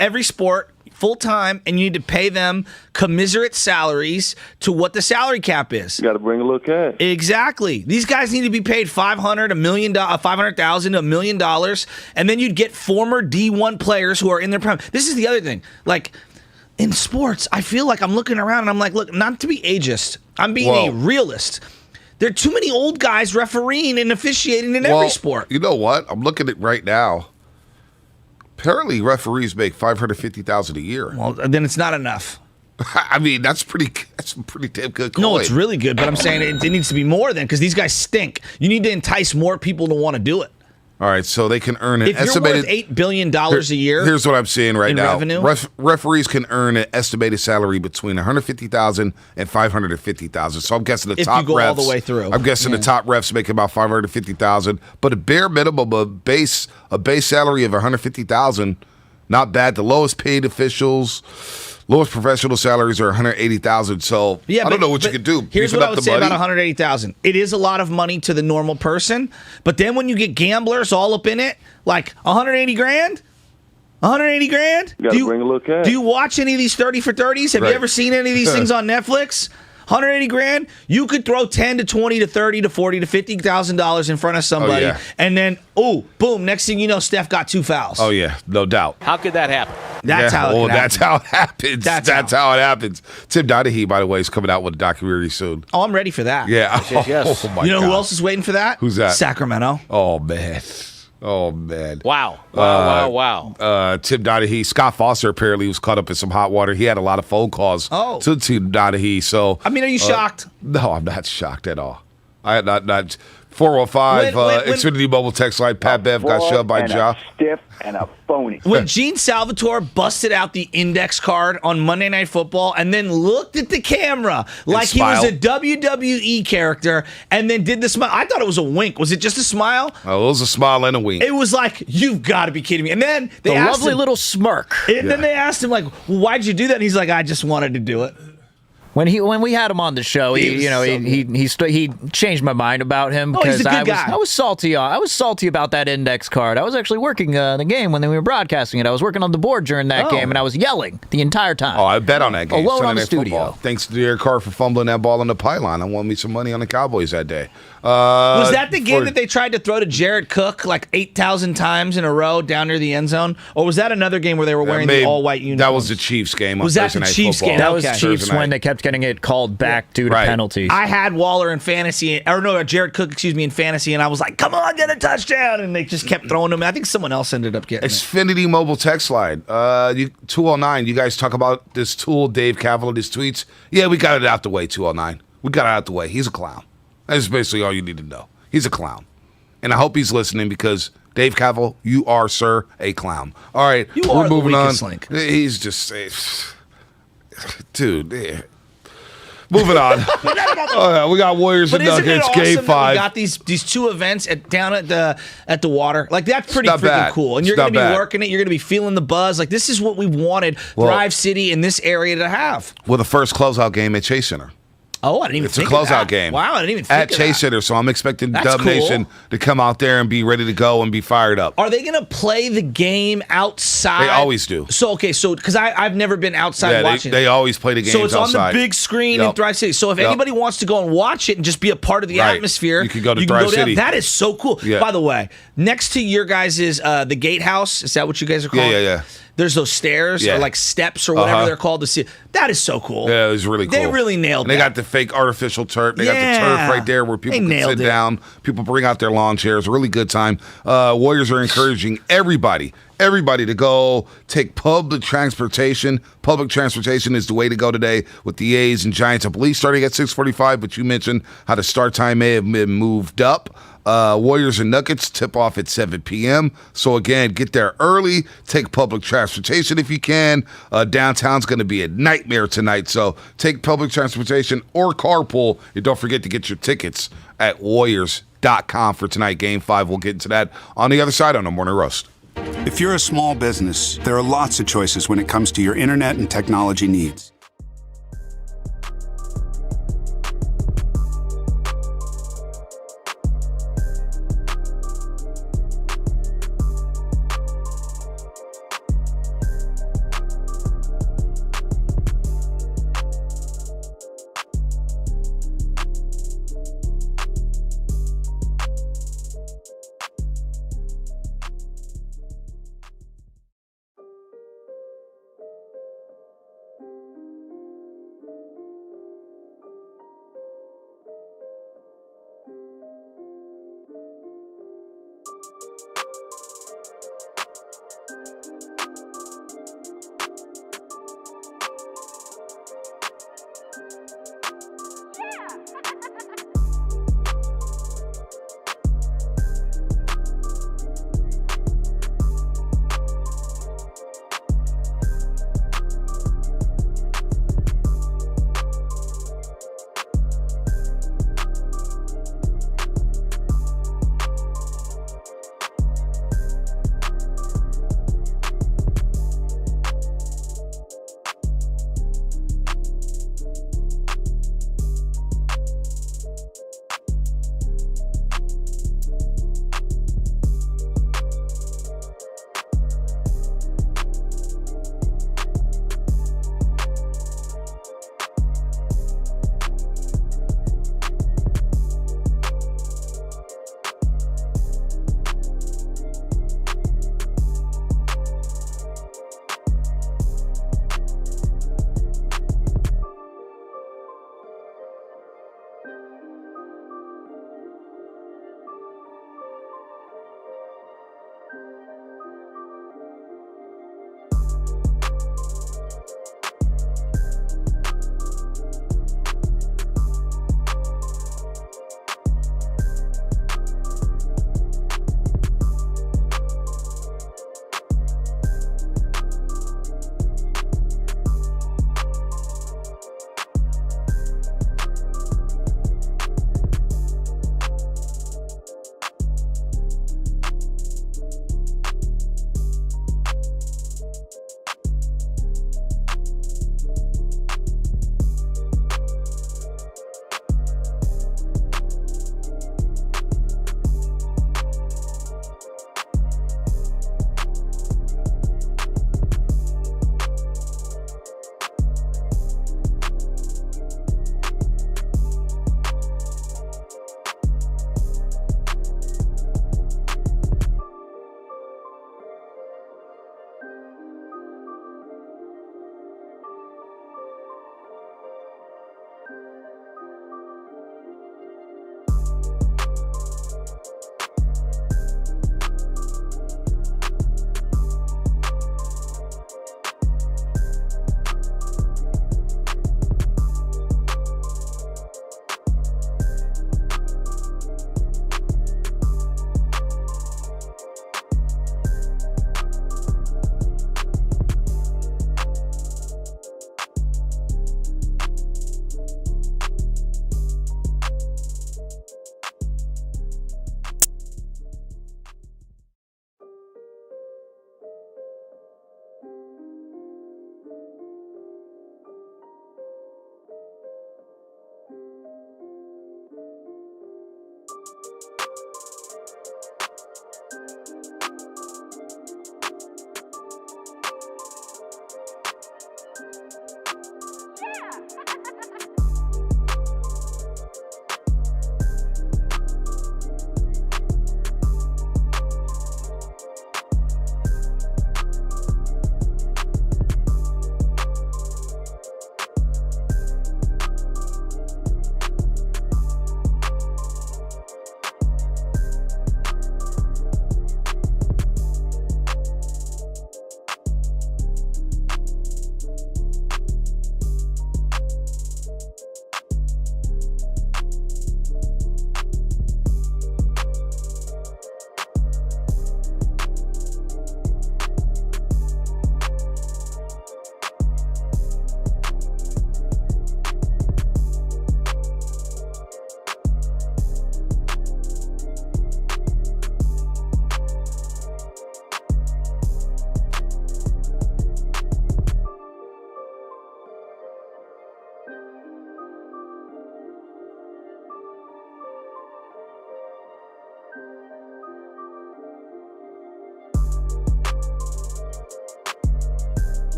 every sport, full-time, and you need to pay them commiserate salaries to what the salary cap is. You got to bring a little cash. Exactly. These guys need to be paid $500,000 to $1 million, and then you'd get former D1 players who are in their prime. This is the other thing. Like, in sports, I feel like I'm looking around and I'm like, look, not to be ageist. I'm being a realist. There are too many old guys refereeing and officiating in every sport. You know what? I'm looking at it right now. Apparently, referees make $550,000 a year. Well, then it's not enough. I mean, that's pretty damn good coin. No, it's really good, but I'm saying it needs to be more then because these guys stink. You need to entice more people to want to do it. All right, so they can earn an if estimated you're worth $8 billion a year. Here's what I'm seeing right now. Revenue? Referees can earn an estimated salary between $150,000 and $550,000. So I'm guessing the top refs. If you go all the way through. I'm guessing the top refs make about $550,000, but a bare minimum, a base salary of $150,000, not bad. The lowest paid officials. Lowest professional salaries are $180,000. So I don't know what you could do. Here's what I would say about $180,000. It is a lot of money to the normal person, but then when you get gamblers all up in it, like $180 grand. $180 grand. You got to bring a little cash. Do you watch any of these 30 for 30s? Have you ever seen any of these things on Netflix? 180 grand, you could throw 10 to 20 to 30 to 40 to $50,000 in front of somebody, and then boom! Next thing you know, Steph got 2 fouls. Oh yeah, no doubt. How could that happen? That's how it happens. That's how it happens. Tim Donaghy, by the way, is coming out with a documentary soon. Oh, I'm ready for that. Yeah. Yes. Oh my you know God. who else is waiting for that? Who's that? Sacramento. Oh man. Wow. Tim Donaghy. Scott Foster apparently was caught up in some hot water. He had a lot of phone calls to Tim Donaghy. So I mean, are you shocked? No, I'm not shocked at all. I am not 405 Xfinity Mobile text line. Pat Bev got shoved by Ja. Stiff and a phony. When Gene Salvatore busted out the index card on Monday Night Football and then looked at the camera like he was a WWE character and then did the smile. I thought it was a wink. Was it just a smile? Oh, it was a smile and a wink. It was like, you've got to be kidding me. And then they asked lovely him, little smirk. And then they asked him, like, well, why'd you do that? And he's like, I just wanted to do it. When we had him on the show, he changed my mind about him because he's a good guy. I was salty. I was salty about that index card. I was actually working the game when we were broadcasting it. I was working on the board during that game, and I was yelling the entire time. Oh, I bet on that game. Alone on the studio. Football. Thanks to Derek Carr for fumbling that ball in the pylon. I won me some money on the Cowboys that day. Was that the game that they tried to throw to Jared Cook like 8,000 times in a row down near the end zone? Or was that another game where they were wearing the all-white uniforms? That was the Chiefs game. Was that the Chiefs game? That was Chiefs when they kept getting it called back due to penalties. I had Waller in fantasy, or no, Jared Cook, in fantasy, and I was like, come on, get a touchdown. And they just kept throwing them. I think someone else ended up getting Xfinity Mobile text line. 209, you guys talk about this tool, Dave Cavill, and his tweets. Yeah, we got it out the way, 209. We got it out the way. He's a clown. That's basically all you need to know. He's a clown. And I hope he's listening because, Dave Cavill, you are, sir, a clown. All right, we're moving on. Link. He's just... Dude, moving on. We got Warriors and Nuggets, Game 5. We got these 2 events down at the water. Like, that's pretty freaking cool. And you're going to be working it. You're going to be feeling the buzz. Like, this is what we wanted Thrive City in this area to have. Well, the first closeout game at Chase Center. Oh, I didn't even think of that. It's a closeout game. Wow, I didn't even think at of Chase Center, so I'm expecting Dub Nation to come out there and be ready to go and be fired up. Are they going to play the game outside? They always do. So, because I've never been outside watching they always play the games outside. So it's on the big screen in Thrive City. So if anybody wants to go and watch it and just be a part of the atmosphere, you can go to Thrive City. That is so cool. Yeah. By the way, next to your guys' the Gatehouse, is that what you guys are called? Yeah. There's those stairs or like steps or whatever they're called to see. That is so cool. Yeah, it was really cool. They really nailed it. They got the fake artificial turf. They got the turf right there where people can sit down. People bring out their lawn chairs. Really good time. Warriors are encouraging everybody to go take public transportation. Public transportation is the way to go today with the A's and Giants. I believe starting at 6:45, but you mentioned how the start time may have been moved up. Warriors and Nuggets tip off at 7 p.m. So again, get there early. Take public transportation if you can. Downtown's going to be a nightmare tonight, so take public transportation or carpool. And don't forget to get your tickets at Warriors.com for tonight, Game 5. We'll get into that on the other side on the Morning Roast. If you're a small business, there are lots of choices when it comes to your internet and technology needs.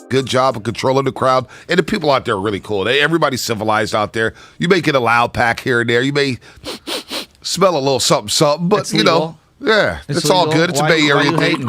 Good job of controlling the crowd. And the people out there are really cool. Everybody's civilized out there. You may get a loud pack here and there. You may smell a little something, but, yeah, it's all good. It's a Bay Area thing.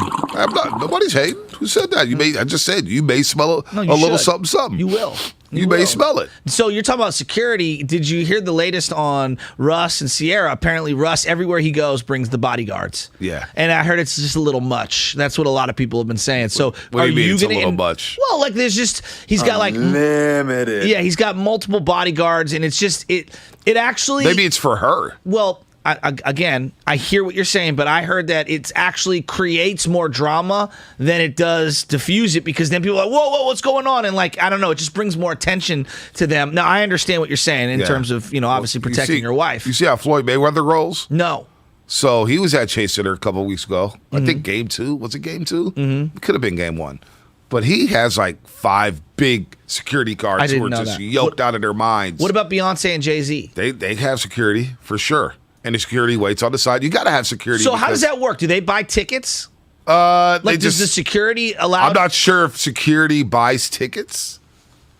Nobody's hating. Who said that? I just said you may smell a little something. You will. You may smell it. So you're talking about security. Did you hear the latest on Russ and Sierra? Apparently, Russ, everywhere he goes, brings the bodyguards. Yeah. And I heard it's just a little much. That's what a lot of people have been saying. So what do you mean it's a little much? Well, like he's got like limited. Yeah, he's got multiple bodyguards, and it's just it actually. Maybe it's for her. Well, I hear what you're saying, but I heard that it actually creates more drama than it does diffuse it, because then people are like, whoa, what's going on? And I don't know, it just brings more attention to them. Now, I understand what you're saying in terms of, obviously protecting your wife. You see how Floyd Mayweather rolls? No. So he was at Chase Center a couple of weeks ago. I think game 2. Was it game 2? Mm-hmm. It could have been game 1. But he has 5 big security guards who are just yoked out of their minds. What about Beyonce and Jay-Z? They have security, for sure. And the security waits on the side. You got to have security. So how does that work? Do they buy tickets? Does the security allow? I'm not sure if security buys tickets.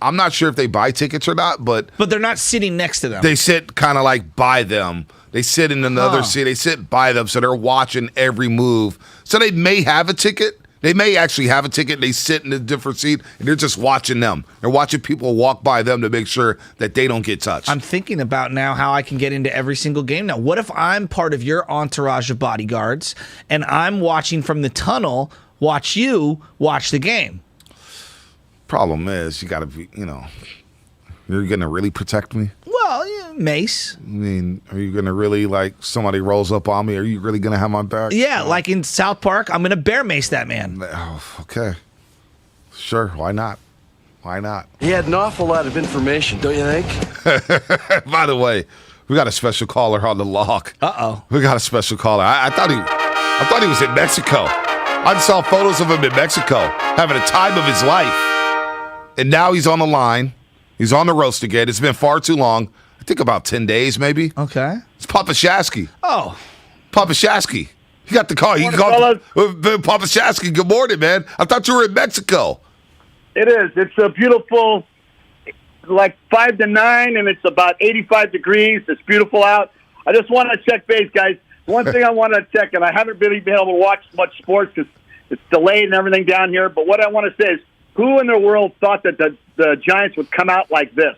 I'm not sure if they buy tickets or not, but they're not sitting next to them. They sit kind of by them. They sit in another seat. They sit by them, so they're watching every move. So they may have a ticket. They may actually have a ticket. They sit in a different seat, and they're just watching them. They're watching people walk by them to make sure that they don't get touched. I'm thinking about now how I can get into every single game. Now, what if I'm part of your entourage of bodyguards, and I'm watching from the tunnel, watch you watch the game? Problem is, you got to be, you're going to really protect me? Well, yeah, mace. I mean, are you going to really, somebody rolls up on me? Are you really going to have my back? Yeah, like in South Park, I'm going to bear mace that man. Oh, okay. Sure, why not? Why not? He had an awful lot of information, don't you think? By the way, we got a special caller on the log. Uh-oh. We got a special caller. I thought he was in Mexico. I saw photos of him in Mexico having a time of his life. And now he's on the line. He's on the roast again. It's been far too long. I think about 10 days, maybe. Okay. It's Papa Shasky. Oh. Papa Shasky. He got the call. He called Papa Shasky. Good morning, man. I thought you were in Mexico. It is. It's a beautiful, 5 to 9, and it's about 85 degrees. It's beautiful out. I just want to check base, guys. One thing I want to check, and I haven't really been able to watch much sports because it's delayed and everything down here, but what I want to say is, who in the world thought that the Giants would come out like this?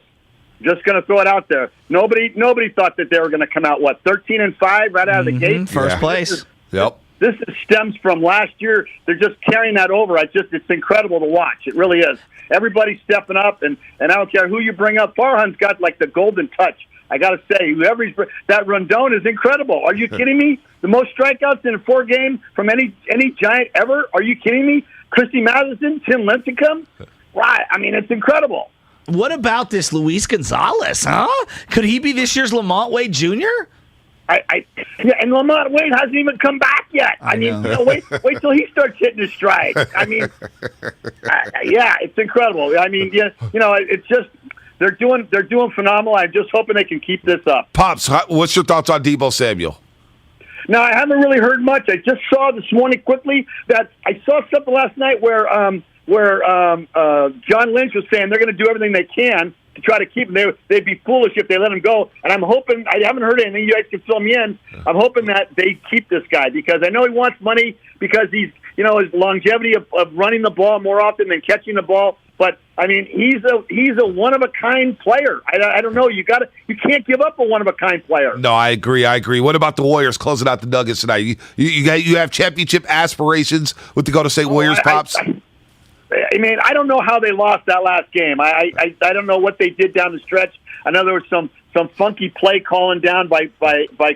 Just going to throw it out there. Nobody thought that they were going to come out, 13-5 right out of the gate? First place. This stems from last year. They're just carrying that over. It's incredible to watch. It really is. Everybody's stepping up, and I don't care who you bring up. Farhan's got the golden touch. I got to say, that Rondon is incredible. Are you kidding me? The most strikeouts in a 4 game from any Giant ever? Are you kidding me? Christy Matheson, Tim Lincecum? Right. I mean, it's incredible. What about this Luis Gonzalez, huh? Could he be this year's Lamont Wade Jr.? And Lamont Wade hasn't even come back yet. I mean, wait till he starts hitting his stride. I mean, yeah, it's incredible. I mean, it's just they're doing phenomenal. I'm just hoping they can keep this up. Pops, what's your thoughts on Deebo Samuel? No, I haven't really heard much. I just saw this morning quickly that I saw something last night where John Lynch was saying they're going to do everything they can to try to keep him. They'd be foolish if they let him go. And I'm hoping, I haven't heard anything. You guys can fill me in. I'm hoping that they keep this guy because I know he wants money because he's, his longevity of running the ball more often than catching the ball. But I mean, he's a one of a kind player. I don't know. You can't give up a one of a kind player. No, I agree. What about the Warriors closing out the Nuggets tonight? You have championship aspirations with the Golden State Warriors, Pops. I mean, I don't know how they lost that last game. I don't know what they did down the stretch. I know there was some funky play calling down by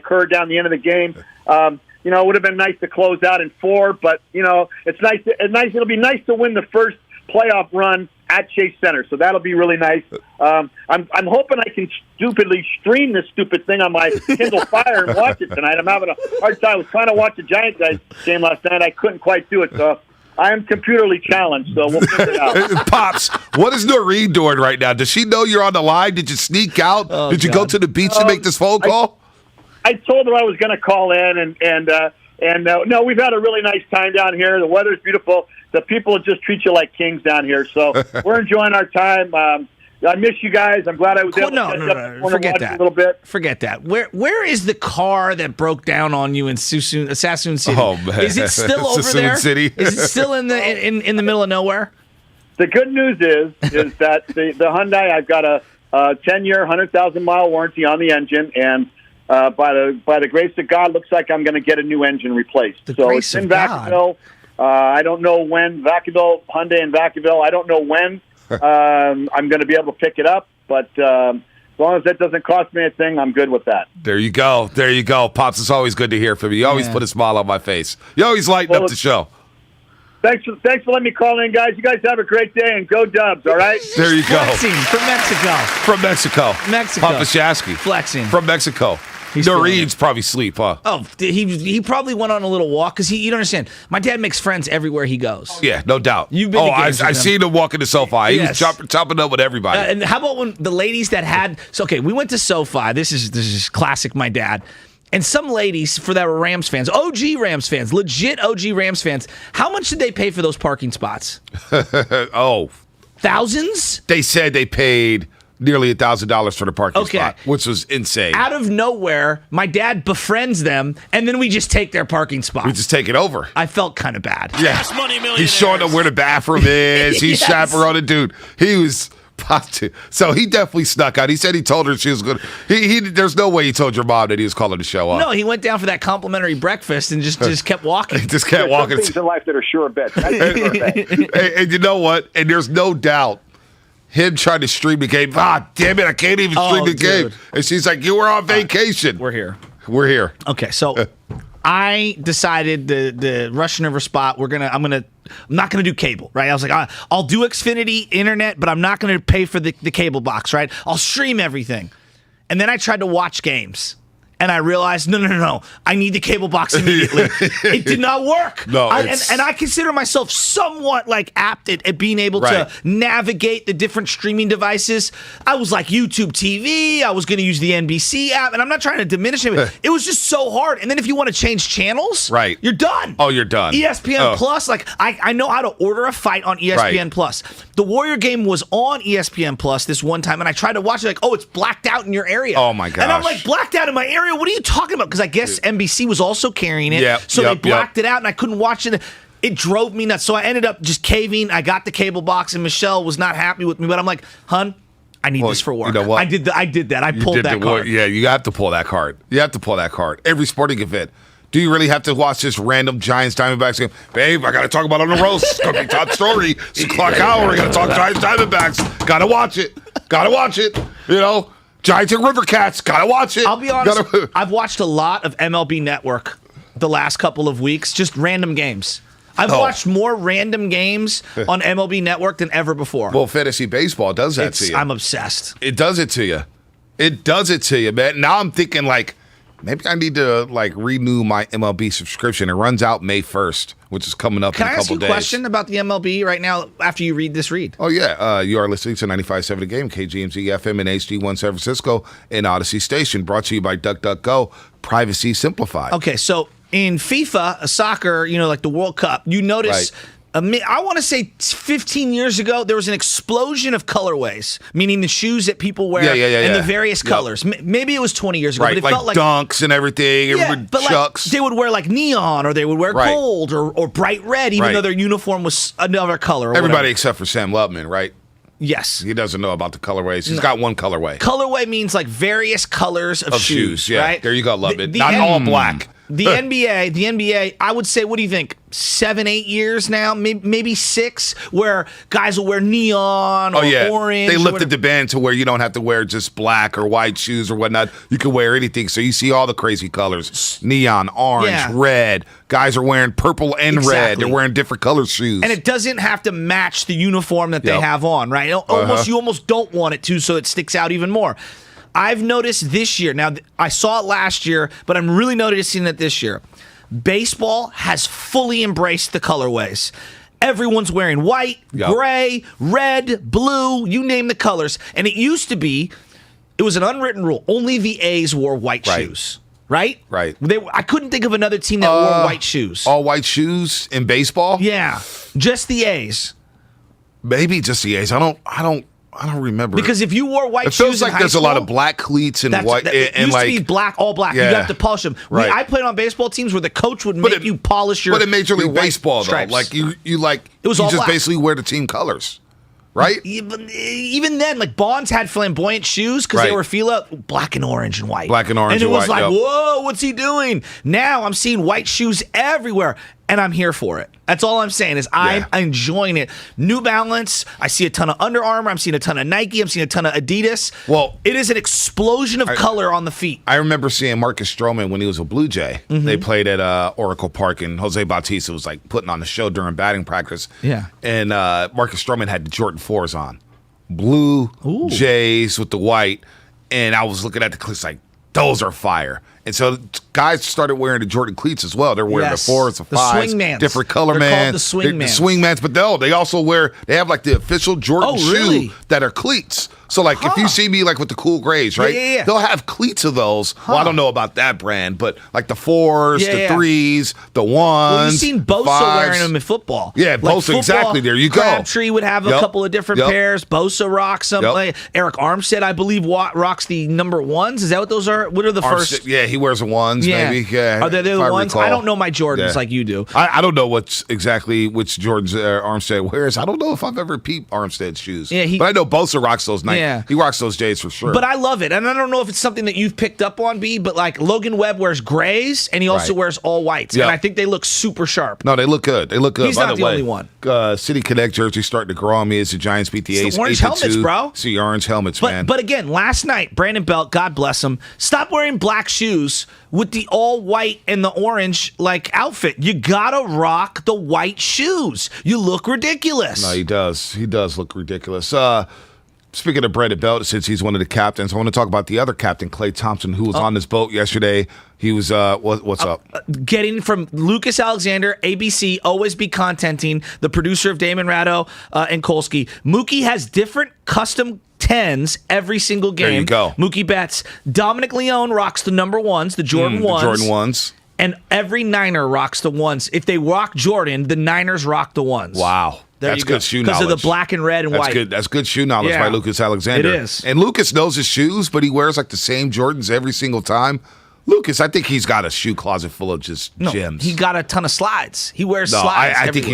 Kerr down the end of the game. It would have been nice to close out in 4, but it's nice. It'll be nice to win the first playoff run at Chase Center, so that'll be really nice. I'm hoping I can stupidly stream this stupid thing on my Kindle Fire and watch it tonight. I'm having a hard time. I was trying to watch the Giants guys game last night. I couldn't quite do it, so I am computerly challenged, so we'll figure it out. Pops, what is Noreen doing right now? Does she know you're on the line? Did you sneak out? Did you go to the beach to make this phone call? I told her I was going to call in, and And no, we've had a really nice time down here. The weather's beautiful. The people just treat you like kings down here. So we're enjoying our time. I miss you guys. I'm glad I was able to catch up. Forget that. A little bit. Forget that. Where is the car that broke down on you in Sassoon City? Oh man, is it still over Sassoon there? City? Is it still in the middle of nowhere? The good news is that the Hyundai, I've got a 10-year, 100,000-mile warranty on the engine, and by the grace of God, looks like I'm going to get a new engine replaced. So it's in Vacaville. I don't know when Hyundai in Vacaville. I don't know when I'm going to be able to pick it up, but as long as that doesn't cost me a thing, I'm good with that. There you go. Pops, it's always good to hear from you. You always put a smile on my face. You always lighten up the show. Thanks for letting me call in, guys. You guys have a great day, and go Dubs, all right? There you go. Flexing from Mexico. Papa Shasky. Flexing. From Mexico. Noreen's probably sleep, huh? Oh, he probably went on a little walk because you don't understand. My dad makes friends everywhere he goes. Yeah, no doubt. You've been to games with I've seen him walking to SoFi. He was chopping up with everybody. And how about when the ladies that had? So okay, we went to SoFi. This is classic. My dad. And some ladies that were Rams fans, OG Rams fans, legit OG Rams fans, how much did they pay for those parking spots? Thousands? They said they paid nearly $1,000 for the parking spot, which was insane. Out of nowhere, my dad befriends them, and then we just take their parking spot. We just take it over. I felt kind of bad. Yeah. He's showing them where the bathroom is. He's chaperoning, dude. He was... So he definitely snuck out. He said he told her she was good. There's no way he told your mom that he was calling to show up. No, he went down for that complimentary breakfast and just kept walking. He just kept walking. Things in life that are sure bets. And you know what? And there's no doubt him trying to stream the game. Damn it, I can't even stream the game. And she's like, you were on vacation. We're here. Okay, so I decided the Russian River spot. I'm not gonna do cable, right? I was like, I'll do Xfinity internet, but I'm not gonna pay for the cable box, right? I'll stream everything. And then I tried to watch games. And I realized, no. I need the cable box immediately. It did not work. No, and I consider myself somewhat like apt at being able to navigate the different streaming devices. I was like YouTube TV. I was going to use the NBC app, and I'm not trying to diminish it. It was just so hard. And then if you want to change channels, you're done. Oh, you're done. ESPN Plus, like I know how to order a fight on ESPN Plus. The Warrior game was on ESPN Plus this one time, and I tried to watch it. Like, it's blacked out in your area. Oh my gosh! And I'm like, blacked out in my area. What are you talking about? Because I guess NBC was also carrying it, so they blocked it out, and I couldn't watch it. It drove me nuts. So I ended up just caving. I got the cable box, and Michelle was not happy with me. But I'm like, hun, I need this for work. You know what? I did that. I pulled that card. Yeah, you have to pull that card. Every sporting event. Do you really have to watch this random Giants Diamondbacks game? Babe, I got to talk about it on the roast. It's going to be top story. It's o'clock hour. We got to talk Giants Diamondbacks. Got to watch it. You know? Giants and River Cats, gotta watch it. I'll be honest, I've watched a lot of MLB Network the last couple of weeks, just random games. I've watched more random games on MLB Network than ever before. Well, fantasy baseball does that to you. I'm obsessed. It does it to you. Man. Now I'm thinking maybe I need to renew my MLB subscription. It runs out May 1st, which is coming up in a couple days. Can I ask you a question about the MLB right now after you read this read? Oh, yeah. You are listening to 95.7 The Game, KGMZ FM and HD1 San Francisco and Odyssey Station, brought to you by DuckDuckGo, Privacy Simplified. Okay, so in FIFA, soccer, like the World Cup, you notice... I want to say 15 years ago, there was an explosion of colorways, meaning the shoes that people wear in the various colors. Maybe it was 20 years ago, but it felt like dunks and everything, chucks. They would wear neon, or they would wear gold, or bright red, even though their uniform was another color. Everybody except for Sam Lubman, right? Yes. He doesn't know about the colorways. He's got one colorway. Colorway means various colors of shoes, right? There you go, Lubman. Not all black. The NBA, I would say, what do you think? 7-8 years now, maybe 6, where guys will wear neon or orange. They lifted the ban to where you don't have to wear just black or white shoes or whatnot. You can wear anything. So you see all the crazy colors: neon, orange, red. Guys are wearing purple and red. They're wearing different color shoes, and it doesn't have to match the uniform that they have on. Right? You almost don't want it to, so it sticks out even more. I've noticed this year, now I saw it last year, but I'm really noticing it this year. Baseball has fully embraced the colorways. Everyone's wearing white, gray, red, blue, you name the colors. And it used to be, it was an unwritten rule. Only the A's wore white shoes. right? Right. I couldn't think of another team that wore white shoes. All white shoes in baseball? Yeah, just the A's. Maybe just the A's. I don't remember. Because if you wore white it shoes feels like in high there's school, a lot of black cleats and white. It and used like, to be black, all black. Yeah. You have to polish them. Right. I played on baseball teams where the coach would make you polish your. But in Major League Baseball, stripes. though, like you like it was you all just black. basically wear the team colors, right? Even then, like Bonds had flamboyant shoes because they Right. were fila black and orange and white. Black and orange and it and was white, like, yep. whoa, what's he doing? Now I'm seeing white shoes everywhere. And I'm here for it. That's all I'm saying is I'm enjoying it. New Balance. I see a ton of Under Armour. I'm seeing a ton of Nike. I'm seeing a ton of Adidas. Well, it is an explosion of color on the feet. I remember seeing Marcus Stroman when he was a Blue Jay. Mm-hmm. They played at Oracle Park, and Jose Bautista was like putting on the show during batting practice. Yeah. And Marcus Stroman had the Jordan 4s on, blue Jays with the white, and I was looking at the cleats like, those are fire. And so guys started wearing the Jordan cleats as well. They're wearing the 4s, the 5s, swingmans. different color They're man. called the swingmans. The swingmans, but no, they also they have like the official Jordan really? shoe that are cleats. So like if you see me like with the cool grays, right? Yeah. They'll have cleats of those. Well, I don't know about that brand, but like the 4s, the 3s, the 1s. Well, you've seen Bosa 5s. wearing them in football. Yeah, Like Bosa, exactly. There you go. Crabtree would have a couple of different pairs. Bosa rocks them. Yep. Like Eric Armstead, I believe, rocks the number 1s. Is that what those are? What are the first? Yeah, he wears the 1s, maybe. Yeah. Are they the if ones? recall. I don't know my Jordans like you do. I don't know which Jordans Armstead wears. I don't know if I've ever peeped Armstead's shoes. Yeah, but I know Bosa rocks those Nike. Yeah. He rocks those J's for sure. But I love it. And I don't know if it's something that you've picked up on, B, but like Logan Webb wears grays and he also wears all whites. Yep. And I think they look super sharp. No, they look good. They look good. He's By not the way, only one. City Connect jersey starting to grow on me as the Giants beat the A's. The orange 8-2. helmets, bro. See orange helmets, man. But again, last night, Brandon Belt, God bless him, stopped wearing black shoes with the all white and the orange like outfit. You gotta rock the white shoes. You look ridiculous. No, he does. He does look ridiculous. Speaking of Brandon Belt, since he's one of the captains, I want to talk about the other captain, Klay Thompson, who was on this boat yesterday. He was, what's up? Getting from Lucas Alexander, ABC, always be contenting, the producer of Damon Ratto and Kolsky. Mookie has different custom 10s every single game. There you go. Mookie Betts. Dominic Leone rocks the number 1s, the Jordan 1s. The Jordan 1s. And every Niner rocks the 1s. If they rock Jordan, the Niners rock the 1s. Wow. That's good shoe knowledge. Because of the black and red and white. That's good shoe knowledge by Lucas Alexander. It is. And Lucas knows his shoes, but he wears like the same Jordans every single time. Lucas, I think he's got a shoe closet full of just gems. He got a ton of slides. He wears slides. I think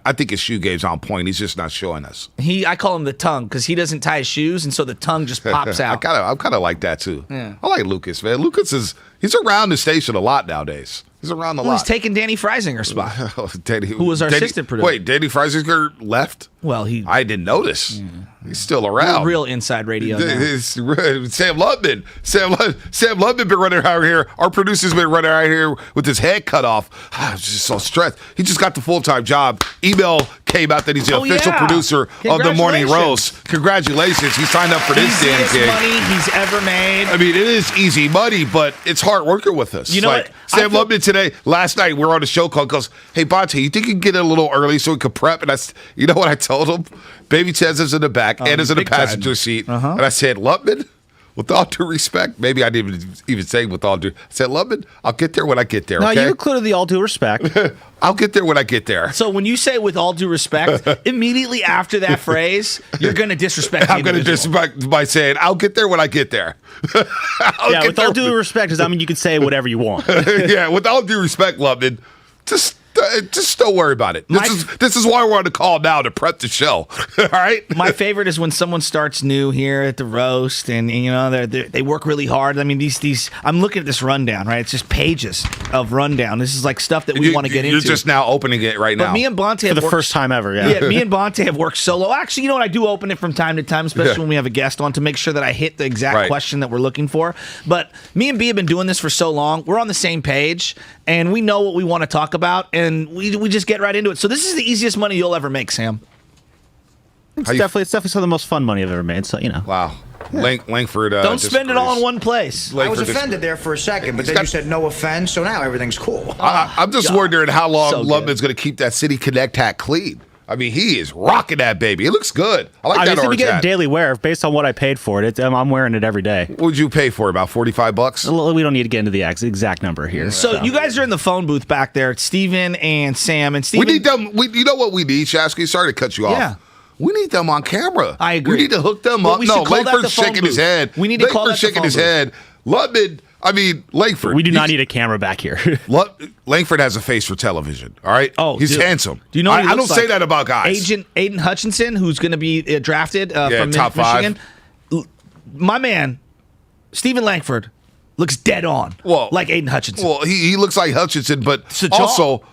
I think his shoe game's on point. He's just not showing us. I call him the tongue because he doesn't tie his shoes, and so the tongue just pops out. I kind of like that too. Yeah. I like Lucas, man. Lucas he's around the station a lot nowadays. He's around a lot. He's taking Danny Freisinger's spot, who was our assistant producer. Wait, Danny Freisinger left? Well, I didn't notice. Yeah. He's still around. Real inside radio now. Sam Lubman. Sam Lubman been running around here. Our producer's been running around here with his head cut off. I was just so stressed. He just got the full-time job. Email came out that he's the official producer of the Morning Roast. Congratulations. He signed up for this damn gig. Easiest money he's ever made. I mean, it is easy money, but it's hard working with us. You know what? Sam Lubman today, last night, we were on a show called, goes, hey, Bonte, you think you can get in a little early so we could prep? And you know what I told him? Baby Chaz is in the back, Anna's in the passenger seat. And I said, Lubman, with all due respect, maybe I didn't even say with all due. I said, Lubman, I'll get there when I get there. No, okay? you included the all due respect. I'll get there when I get there. So when you say with all due respect, immediately after that phrase, you're going to disrespect the I'm going to disrespect by saying, I'll get there when I get there. Yeah, with all due respect, you can say whatever you want. Yeah, with all due respect, Lubman, just don't worry about it. This is why we're on the call now to prep the show. All right. My favorite is when someone starts new here at the roast, and you know they work really hard. I mean, these. I'm looking at this rundown, right? It's just pages of rundown. This is like stuff that we want to get into. You're just now opening it right now. But me and Bonte for the first time ever. Yeah. Me and Bonte have worked solo. Actually, you know what? I do open it from time to time, especially when we have a guest on, to make sure that I hit the exact question that we're looking for. But me and B have been doing this for so long. We're on the same page, and we know what we want to talk about, and we just get right into it. So this is the easiest money you'll ever make, Sam. It's definitely some of the most fun money I've ever made. So Wow. Yeah. Langford. Don't spend it all in one place. I was offended there for a second, but then you said no offense, so now everything's cool. I'm just wondering how long Lubman's going to keep that City Connect hat clean. I mean, he is rocking that baby. It looks good. I like that orange orange hat. hat. Daily wear based on what I paid for it. I'm wearing it every day. What would you pay for it? About $45? We don't need to get into the exact number here. So you guys are in the phone booth back there. It's Steven and Sam. And Steven, we need them. You know what we need, Shasky? Sorry to cut you off. Yeah. We need them on camera. I agree. We need to hook them up. No, Langford's shaking his head. We need to call that the shaking phone his head. Langford. We do not need a camera back here. Langford has a face for television. All right. Oh, he's handsome. Do you know? What I don't say that about guys. Agent Aiden Hutchinson, who's going to be drafted from top Michigan. My man, Stephen Langford, looks dead on. Well, like Aiden Hutchinson. Well, he looks like Hutchinson, but also.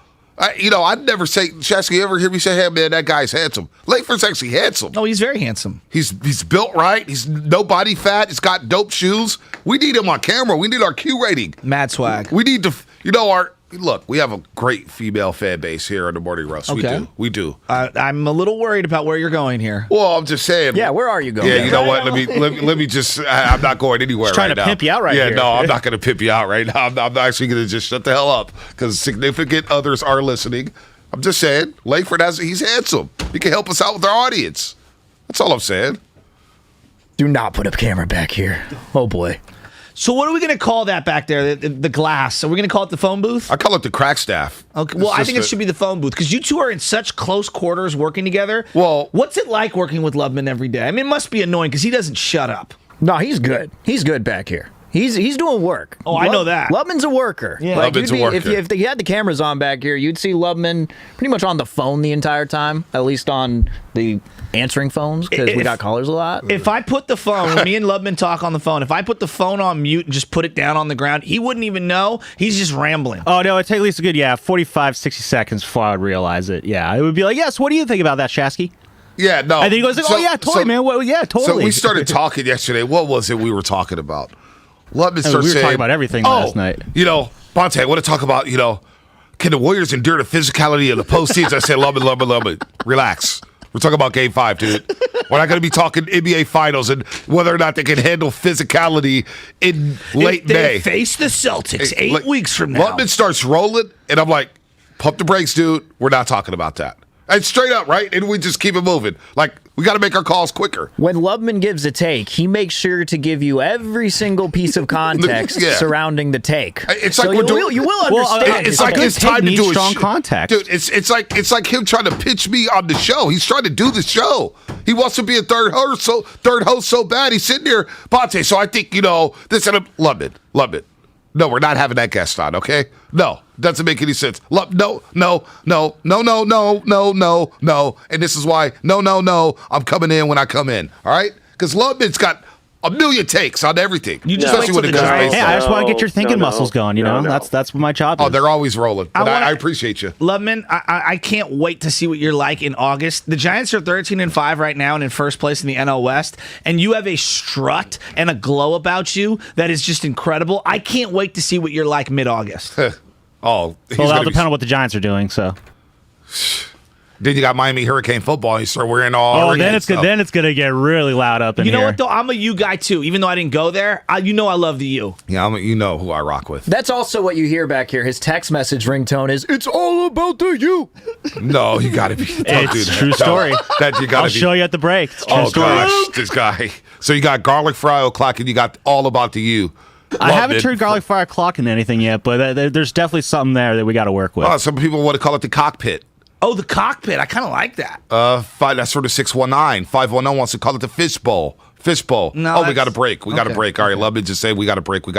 I'd never say, Shasky, you ever hear me say, hey, man, that guy's handsome? Langford's actually handsome. Oh, he's very handsome. He's built right. He's no body fat. He's got dope shoes. We need him on camera. We need our Q rating. Mad swag. We need to, we have a great female fan base here on the Morning Roast. Okay. We do. I'm a little worried about where you're going here. Well, I'm just saying. Yeah, where are you going? Yeah, you know what? Let me just. I'm not going anywhere right now. Trying to pimp you out here. Yeah, no, I'm not going to pimp you out right now. I'm actually going to just shut the hell up because significant others are listening. I'm just saying, Langford he's handsome. He can help us out with our audience. That's all I'm saying. Do not put a camera back here. Oh boy. So what are we going to call that back there? The glass. Are we going to call it the phone booth? I call it the crack staff. Okay. Well, I think it should be the phone booth because you two are in such close quarters working together. Well, what's it like working with Lubman every day? I mean, it must be annoying because he doesn't shut up. No, he's good. He's good back here. He's doing work. Oh, I know that. Lubman's a worker. Yeah. Lubman's a worker. If you had the cameras on back here, you'd see Lubman pretty much on the phone the entire time, at least on the answering phones because we got callers a lot. If I put the phone, when me and Lubman talk on the phone, if I put the phone on mute and just put it down on the ground, he wouldn't even know. He's just rambling. Oh, no, it'd take at least a good, 45, 60 seconds before I would realize it. Yeah, it would be like, yes, what do you think about that, Shasky? Yeah, no. And then he goes, totally, man. Well, yeah, totally. So we started talking yesterday. What was it we were talking about? Lubman starts we were saying, talking about everything last night. Bonte, I want to talk about, can the Warriors endure the physicality of the postseason? I said, Lubman, relax. We're talking about Game 5, dude. We're not going to be talking NBA Finals and whether or not they can handle physicality in late May. They face the Celtics 8 weeks from now. Lubman starts rolling, and I'm like, pump the brakes, dude. We're not talking about that. And straight up, right? And we just keep it moving. Like, we got to make our calls quicker. When Lubman gives a take, he makes sure to give you every single piece of context surrounding the take. It's like you will understand. It's like it's time to do strong context, dude. It's like him trying to pitch me on the show. He's trying to do the show. He wants to be a third host so bad. He's sitting there, Bonte. So I think this and Lubman. No, we're not having that guest on, okay? No, doesn't make any sense. No. And this is why, no, I'm coming in when I come in, all right? Because Lubman's got a million takes on everything. You just especially when it comes to Hey, I just want to get your thinking muscles going, That's what my job is. Oh, they're always rolling. But I appreciate you. Lubman, I can't wait to see what you're like in August. The Giants are 13-5 right now and in first place in the NL West, and you have a strut and a glow about you that is just incredible. I can't wait to see what you're like mid-August. Well, that'll depend on what the Giants are doing, so. Then you got Miami Hurricane football. And you start wearing all. Oh, then it's good. Then it's gonna get really loud up in here. You know what though? I'm a U guy too. Even though I didn't go there, I love the U. Yeah, you know who I rock with. That's also what you hear back here. His text message ringtone is "It's all about the U." No, you got to be. It's a true story. That you got to. I'll show you at the break. It's a true story. Gosh, this guy. So you got garlic fry o'clock, and you got all about the U. I haven't turned garlic fry o'clock into anything yet, but there's definitely something there that we got to work with. Oh, some people want to call it the cockpit. Oh, the cockpit. I kind of like that. That's sort of 619. 510 wants to call it the fishbowl. No, we got a break. We got a break. All right, let me just say we got a break. He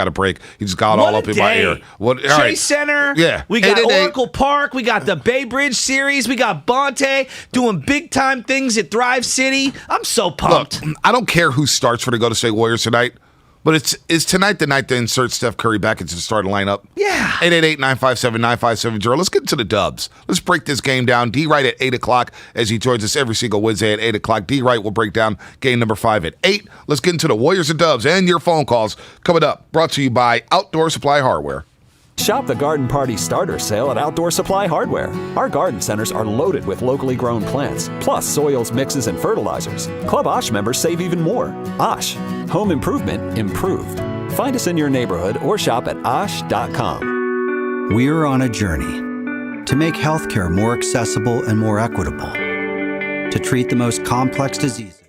just got all up in my ear. Chase Center. Yeah. We got Oracle Park. We got the Bay Bridge Series. We got Bonte doing big time things at Thrive City. I'm so pumped. Look, I don't care who starts for the Golden State Warriors tonight. But is tonight the night to insert Steph Curry back into the starting lineup? Yeah. 888-957-9570. Let's get into the dubs. Let's break this game down. D-Wright at 8 o'clock as he joins us every single Wednesday at 8 o'clock. D-Wright will break down game number 5 at 8. Let's get into the Warriors and Dubs and your phone calls coming up. Brought to you by Outdoor Supply Hardware. Shop the Garden Party Starter Sale at Outdoor Supply Hardware. Our garden centers are loaded with locally grown plants, plus soils, mixes, and fertilizers. Club Osh members save even more. Osh, home improvement improved. Find us in your neighborhood or shop at osh.com. We're on a journey to make healthcare more accessible and more equitable. to treat the most complex diseases.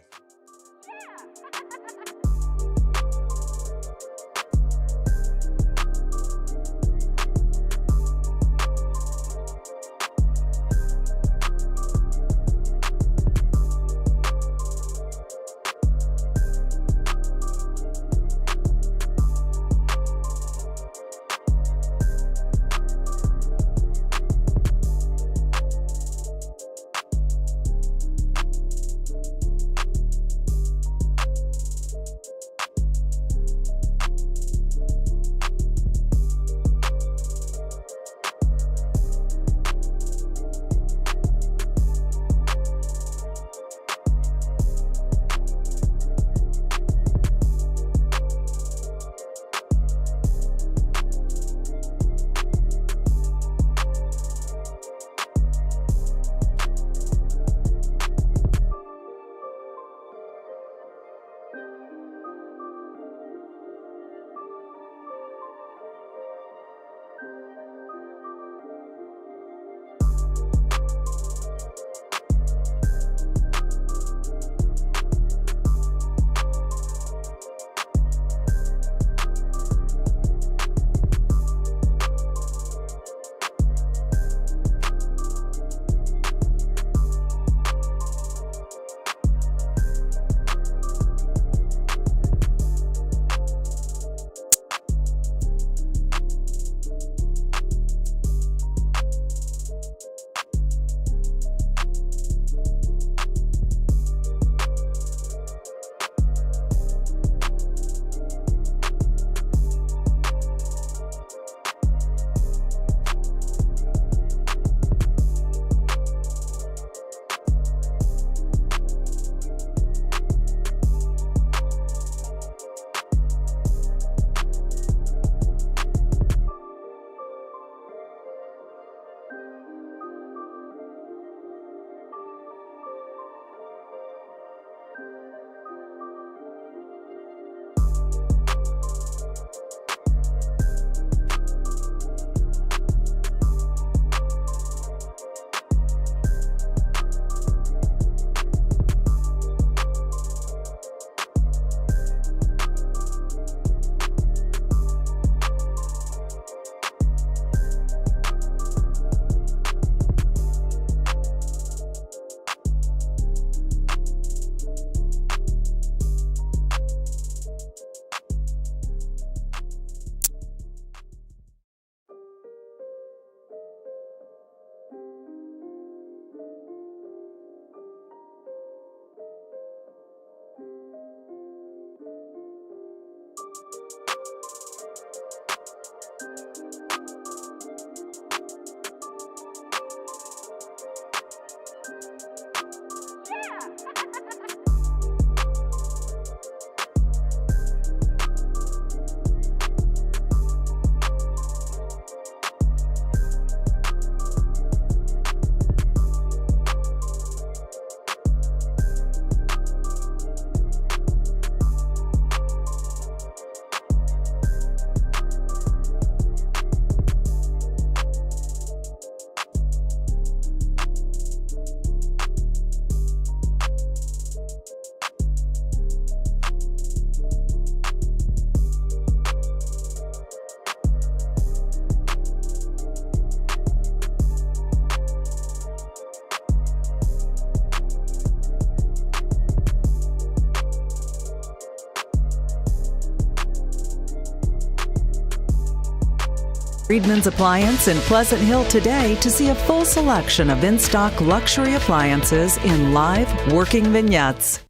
Friedman's Appliance in Pleasant Hill today to see a full selection of in-stock luxury appliances in live working vignettes.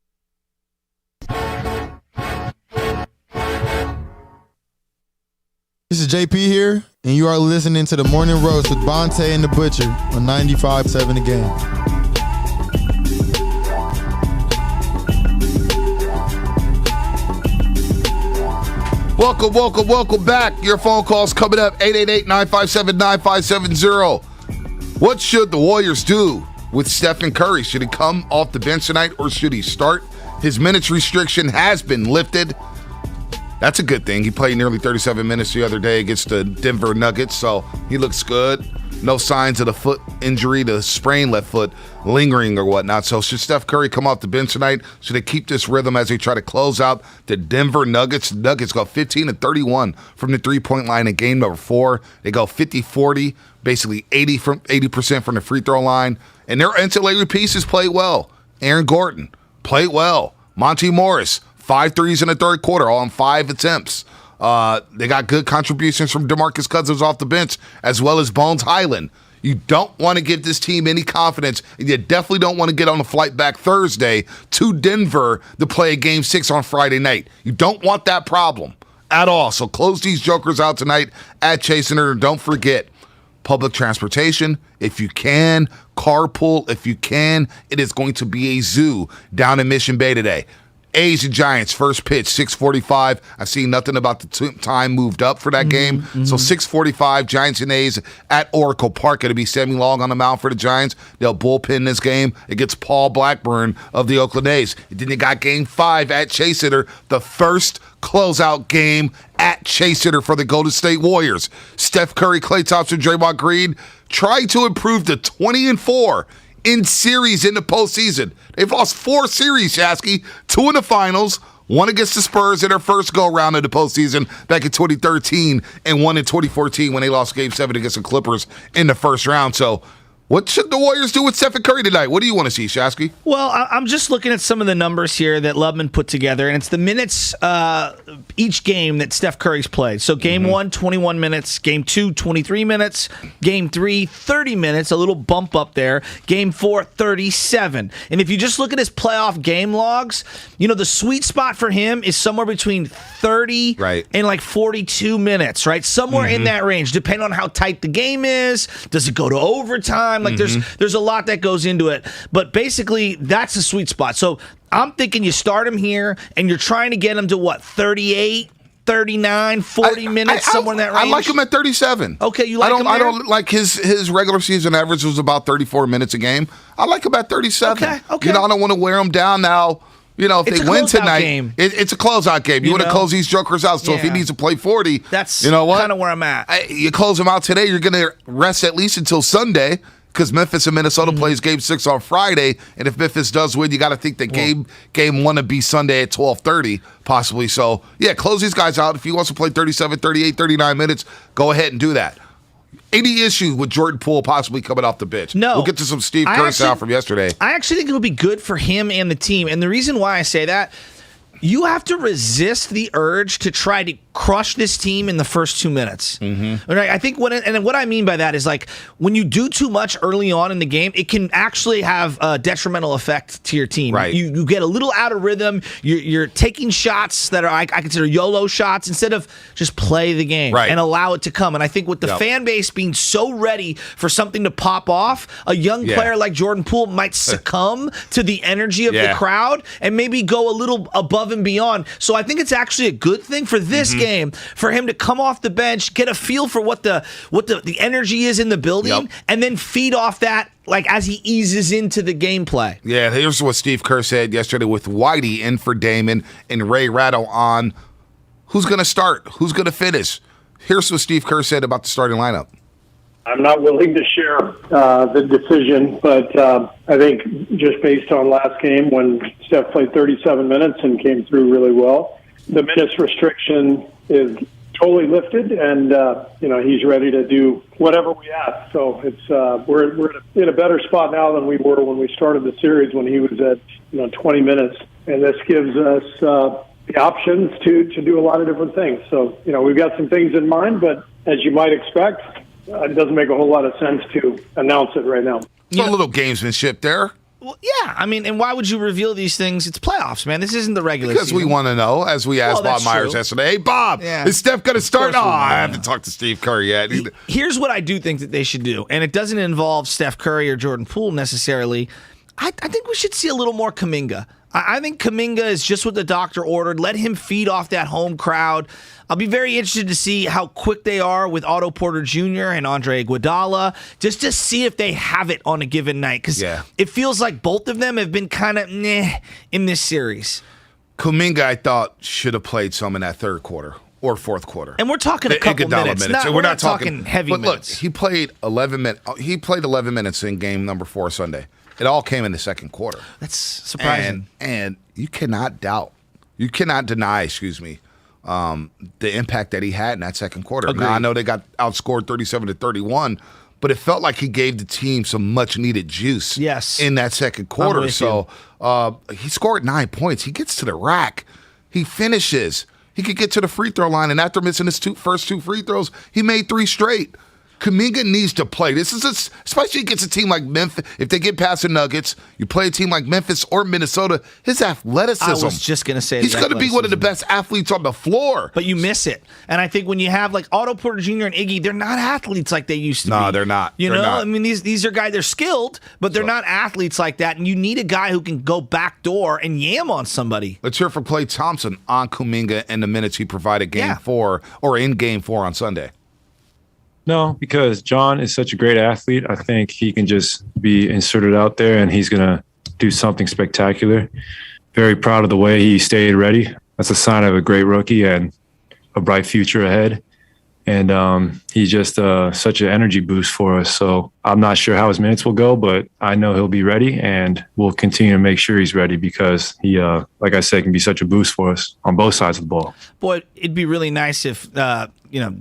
This is JP here, and you are listening to the Morning Roast with Bonte and the Butcher on 95.7 The Game. Welcome back. Your phone calls coming up, 888-957-9570. What should the Warriors do with Stephen Curry? Should he come off the bench tonight or should he start? His minutes restriction has been lifted. That's a good thing. He played nearly 37 minutes the other day against the Denver Nuggets, so he looks good. no signs of the foot injury, the sprained left foot lingering or whatnot. So should Steph Curry come off the bench tonight? Should they keep this rhythm as they try to close out the Denver Nuggets? The Nuggets go 15-31 from the three-point line in game number 4. They go 50-40, basically 80% from the free throw line. And their insulated pieces played well. Aaron Gordon played well. Monty Morris, 5 threes in the third quarter, all on 5 attempts. They got good contributions from DeMarcus Cousins off the bench, as well as Bones Highland. You don't want to give this team any confidence, and you definitely don't want to get on the flight back Thursday to Denver to play Game 6 on Friday night. You don't want that problem at all. So close these jokers out tonight at Chase Center. Don't forget, public transportation, if you can, carpool, if you can. It is going to be a zoo down in Mission Bay today. A's and Giants, first pitch, 6:45. I see nothing about the time moved up for that game. So 6:45, Giants and A's at Oracle Park. It'll be Sammy Long on the mound for the Giants. They'll bullpen this game against Paul Blackburn of the Oakland A's. And then you got Game 5 at Chase Center, the first closeout game at Chase Center for the Golden State Warriors. Steph Curry, Klay Thompson, Draymond Green trying to improve to 20-4 in series in the postseason. They've lost 4 series, Shasky. 2 in the finals, 1 against the Spurs in their first go-round of the postseason back in 2013, and 1 in 2014 when they lost Game 7 against the Clippers in the first round. So what should the Warriors do with Stephen Curry tonight? What do you want to see, Shasky? Well, I'm just looking at some of the numbers here that Lubman put together, and it's the minutes each game that Steph Curry's played. So Game 1, 21 minutes. Game 2, 23 minutes. Game 3, 30 minutes, a little bump up there. Game 4, 37. And if you just look at his playoff game logs, you know, the sweet spot for him is somewhere between 30 and like 42 minutes, right? Somewhere in that range, depending on how tight the game is. Does it go to overtime? Like there's a lot that goes into it. But basically, that's the sweet spot. So I'm thinking you start him here, and you're trying to get him to what, 38, 39, 40 minutes, somewhere in that range? I like him at 37. Okay, you like him there? I don't like his regular season average was about 34 minutes a game. I like him at 37. Okay. You know, I don't want to wear him down now. You know, if It's they a win closeout tonight, game. It's a closeout game. You want to close these jokers out. So if he needs to play 40, that's you know what? kind of where I'm at. You close him out today, you're going to rest at least until Sunday, because Memphis and Minnesota plays Game 6 on Friday, and if Memphis does win, you got to think that game 1 to be Sunday at 12:30, possibly. So, yeah, close these guys out. If he wants to play 37, 38, 39 minutes, go ahead and do that. Any issue with Jordan Poole possibly coming off the bench? No. We'll get to some Steve Kerr sound from yesterday. I actually think it'll be good for him and the team. And the reason why I say that, you have to resist the urge to try to crush this team in the first 2 minutes. Right? I think what I mean by that is, like, when you do too much early on in the game, it can actually have a detrimental effect to your team. Right. You get a little out of rhythm. You're taking shots that are I consider YOLO shots instead of just play the game and allow it to come. And I think with the fan base being so ready for something to pop off, a young player like Jordan Poole might succumb to the energy of the crowd and maybe go a little above and beyond. So I think it's actually a good thing for this game for him to come off the bench, get a feel for what the energy is in the building, and then feed off that like as he eases into the gameplay. Yeah, here's what Steve Kerr said yesterday with Whitey in for Damon and Ray Ratto on who's going to start, who's going to finish. Here's what Steve Kerr said about the starting lineup. I'm not willing to share the decision, but I think just based on last game when Steph played 37 minutes and came through really well, the minutes restriction is totally lifted, and he's ready to do whatever we ask. So it's we're in a better spot now than we were when we started the series when he was at 20 minutes, and this gives us the options to do a lot of different things. So we've got some things in mind, but as you might expect, it doesn't make a whole lot of sense to announce it right now. A little gamesmanship there. Well, yeah, I mean, and why would you reveal these things? It's playoffs, man. This isn't the regular season. Because we want to know, as we asked Bob Myers yesterday. Hey, Bob, is Steph going to start? I haven't talked to Steve Kerr yet. Here's what I do think that they should do, and it doesn't involve Steph Curry or Jordan Poole necessarily. I think we should see a little more Kuminga. I think Kuminga is just what the doctor ordered. Let him feed off that home crowd. I'll be very interested to see how quick they are with Otto Porter Jr. and Andre Iguodala, just to see if they have it on a given night. Because it feels like both of them have been kind of in this series. Kuminga, I thought, should have played some in that third quarter. or fourth quarter. And we're talking a couple minutes. And we're not talking heavy Look, minutes. he played 11 minutes. He played 11 minutes in game number 4 Sunday. It all came in the second quarter. That's surprising. And you cannot deny, the impact that he had in that second quarter. Agreed. Now, I know they got outscored 37-31, but it felt like he gave the team some much-needed juice in that second quarter. So he scored 9 points. He gets to the rack. He finishes. He could get to the free throw line, and after missing his first 2 free throws, he made 3 straight. Kuminga needs to play. This is especially against a team like Memphis. If they get past the Nuggets, you play a team like Memphis or Minnesota, his athleticism. I was just going to say he's going to be one of the best athletes on the floor. But you miss it. And I think when you have like Otto Porter Jr. and Iggy, they're not athletes like they used to be. No, they're not. You they're know, not. I mean, these are guys, they're skilled, but they're not athletes like that. And you need a guy who can go backdoor and yam on somebody. Let's hear from Klay Thompson on Kuminga and the minutes he provided game 4 or in game 4 on Sunday. No, because John is such a great athlete. I think he can just be inserted out there and he's going to do something spectacular. Very proud of the way he stayed ready. That's a sign of a great rookie and a bright future ahead. And he's just such an energy boost for us. So I'm not sure how his minutes will go, but I know he'll be ready and we'll continue to make sure he's ready because he, like I said, can be such a boost for us on both sides of the ball. Boy, it'd be really nice if,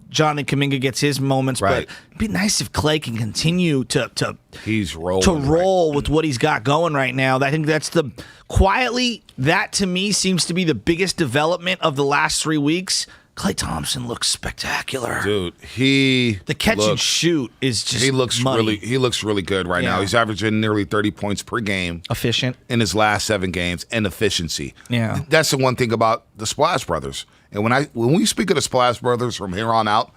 Jonathan Kuminga gets his moments, right. But it'd be nice if Klay can continue to he's rolling to roll with what he's got going right now. I think that's that to me seems to be the biggest development of the last 3 weeks. Klay Thompson looks spectacular, dude. The catch and shoot is just he looks money. really good right now. He's averaging nearly 30 points per game, efficient in his last 7 games, and efficiency. Yeah, that's the one thing about the Splash Brothers. And when we speak of the Splash Brothers from here on out,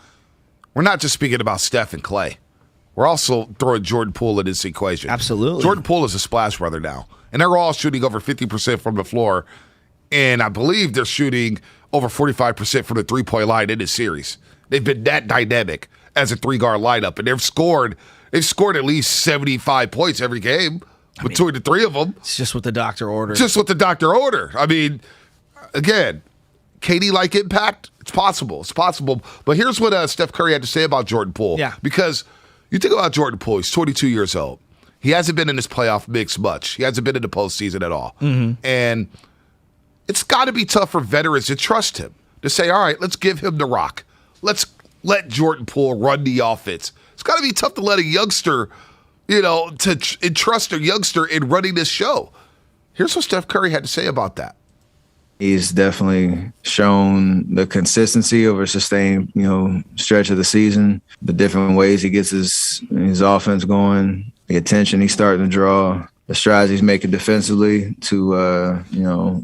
we're not just speaking about Steph and Klay. We're also throwing Jordan Poole in this equation. Absolutely, Jordan Poole is a Splash Brother now, and they're all shooting over 50% from the floor, and I believe they're shooting over 45% from the 3-point line in this series. They've been that dynamic as a 3-guard lineup, and they've scored at least 75 points every game between the 3 of them. It's just what the doctor ordered. I mean, again, KD-like impact, it's possible. But here's what Steph Curry had to say about Jordan Poole. Yeah. Because you think about Jordan Poole, he's 22 years old. He hasn't been in this playoff mix much. He hasn't been in the postseason at all. Mm-hmm. And it's got to be tough for veterans to trust him, to say, all right, let's give him the rock. Let's let Jordan Poole run the offense. It's got to be tough to let a youngster, to entrust a youngster in running this show. Here's what Steph Curry had to say about that. He's definitely shown the consistency over a sustained, stretch of the season, the different ways he gets his offense going, the attention he's starting to draw, the strides he's making defensively to,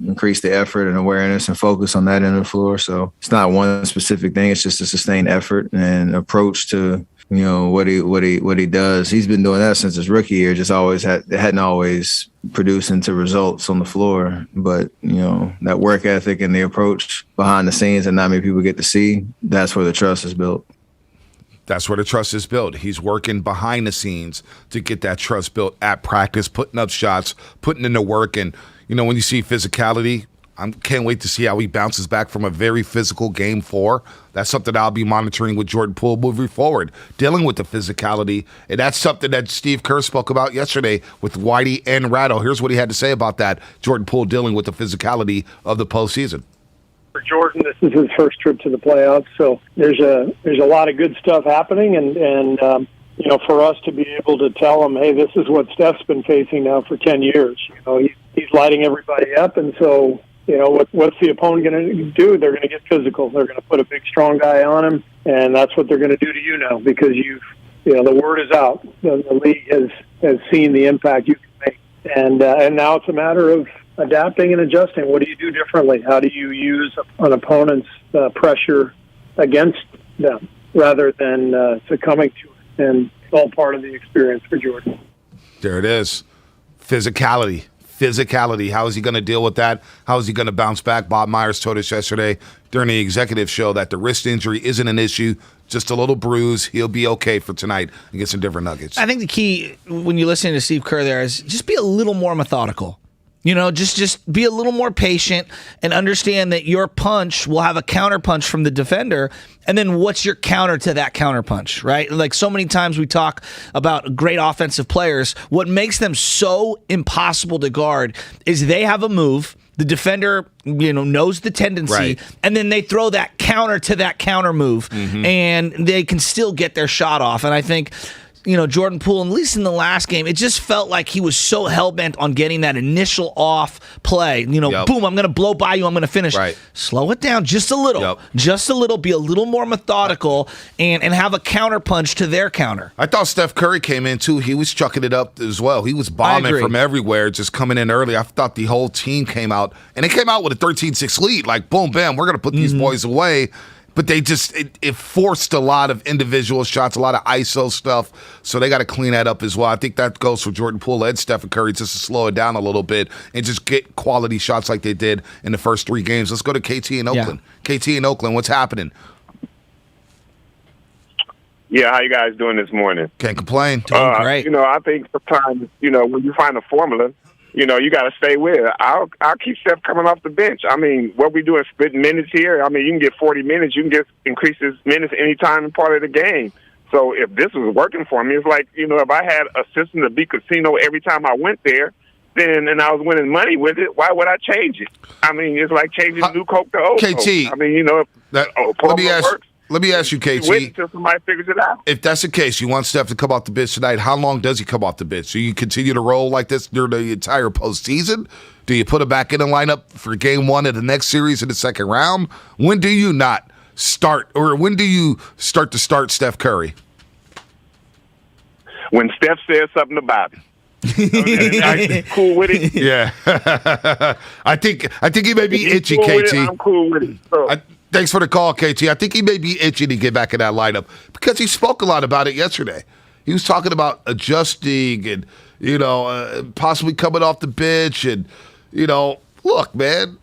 increase the effort and awareness and focus on that end of the floor. So it's not one specific thing. It's just a sustained effort and approach to, what he does. He's been doing that since his rookie year. Just hadn't always produced into results on the floor. But, that work ethic and the approach behind the scenes that not many people get to see, that's where the trust is built. That's where the trust is built. He's working behind the scenes to get that trust built at practice, putting up shots, putting in the work. And, when you see physicality, I can't wait to see how he bounces back from a very physical game 4. That's something I'll be monitoring with Jordan Poole moving forward, dealing with the physicality. And that's something that Steve Kerr spoke about yesterday with Whitey and Ratto. Here's what he had to say about that, Jordan Poole dealing with the physicality of the postseason. For Jordan, this is his first trip to the playoffs, so there's a lot of good stuff happening, and for us to be able to tell him, hey, this is what Steph's been facing now for 10 years. He's lighting everybody up, and so what's the opponent going to do? They're going to get physical. They're going to put a big, strong guy on him, and that's what they're going to do to you now because the word is out. The league has seen the impact you can make, and now it's a matter of adapting and adjusting. What do you do differently? How do you use an opponent's pressure against them rather than succumbing to it? And it's all part of the experience for Jordan. There it is. Physicality. How is he going to deal with that? How is he going to bounce back? Bob Myers told us yesterday during the executive show that the wrist injury isn't an issue, just a little bruise. He'll be okay for tonight and get some different nuggets. I think the key when you listen to Steve Kerr there is just be a little more methodical. Just be a little more patient and understand that your punch will have a counter punch from the defender. And then what's your counter to that counter punch, right? Like so many times we talk about great offensive players. What makes them so impossible to guard is they have a move. The defender, knows the tendency, right, and then they throw that counter to that counter move, and they can still get their shot off. And I think, Jordan Poole, at least in the last game, it just felt like he was so hell-bent on getting that initial off play. Boom, I'm going to blow by you, I'm going to finish. Right. Slow it down just a little. Just a little. Be a little more methodical and have a counter punch to their counter. I thought Steph Curry came in, too. He was chucking it up as well. He was bombing from everywhere, just coming in early. I thought the whole team came out, and they came out with a 13-6 lead. Like, boom, bam, we're going to put these boys away. But they just, it forced a lot of individual shots, a lot of ISO stuff. So they got to clean that up as well. I think that goes for Jordan Poole and Stephen Curry just to slow it down a little bit and just get quality shots like they did in the first 3 games. Let's go to KT in Oakland. Yeah. KT in Oakland, what's happening? Yeah, how you guys doing this morning? Can't complain. Doing great. I think sometimes, when you find a formula, you got to stay with it. I'll keep Steph coming off the bench. I mean, what we do is splitting minutes here. I mean, you can get 40 minutes. You can increase his minutes any time in part of the game. So if this was working for me, it's like, if I had a system to beat casino every time I went there, and I was winning money with it, why would I change it? I mean, it's like changing new Coke to old Coke. KT, I mean, let me ask you, KT. Wait until somebody figures it out. If that's the case, you want Steph to come off the bench tonight. How long does he come off the bench? Do you continue to roll like this during the entire postseason? Do you put him back in the lineup for game 1 of the next series in the second round? When do you not start, or when do you start to start Steph Curry? When Steph says something about it. I'm cool with it. Yeah. I think he may be itchy, KT. I'm cool with it. So. Thanks for the call, KT. I think he may be itchy to get back in that lineup because he spoke a lot about it yesterday. He was talking about adjusting and, possibly coming off the bench. And, look, man,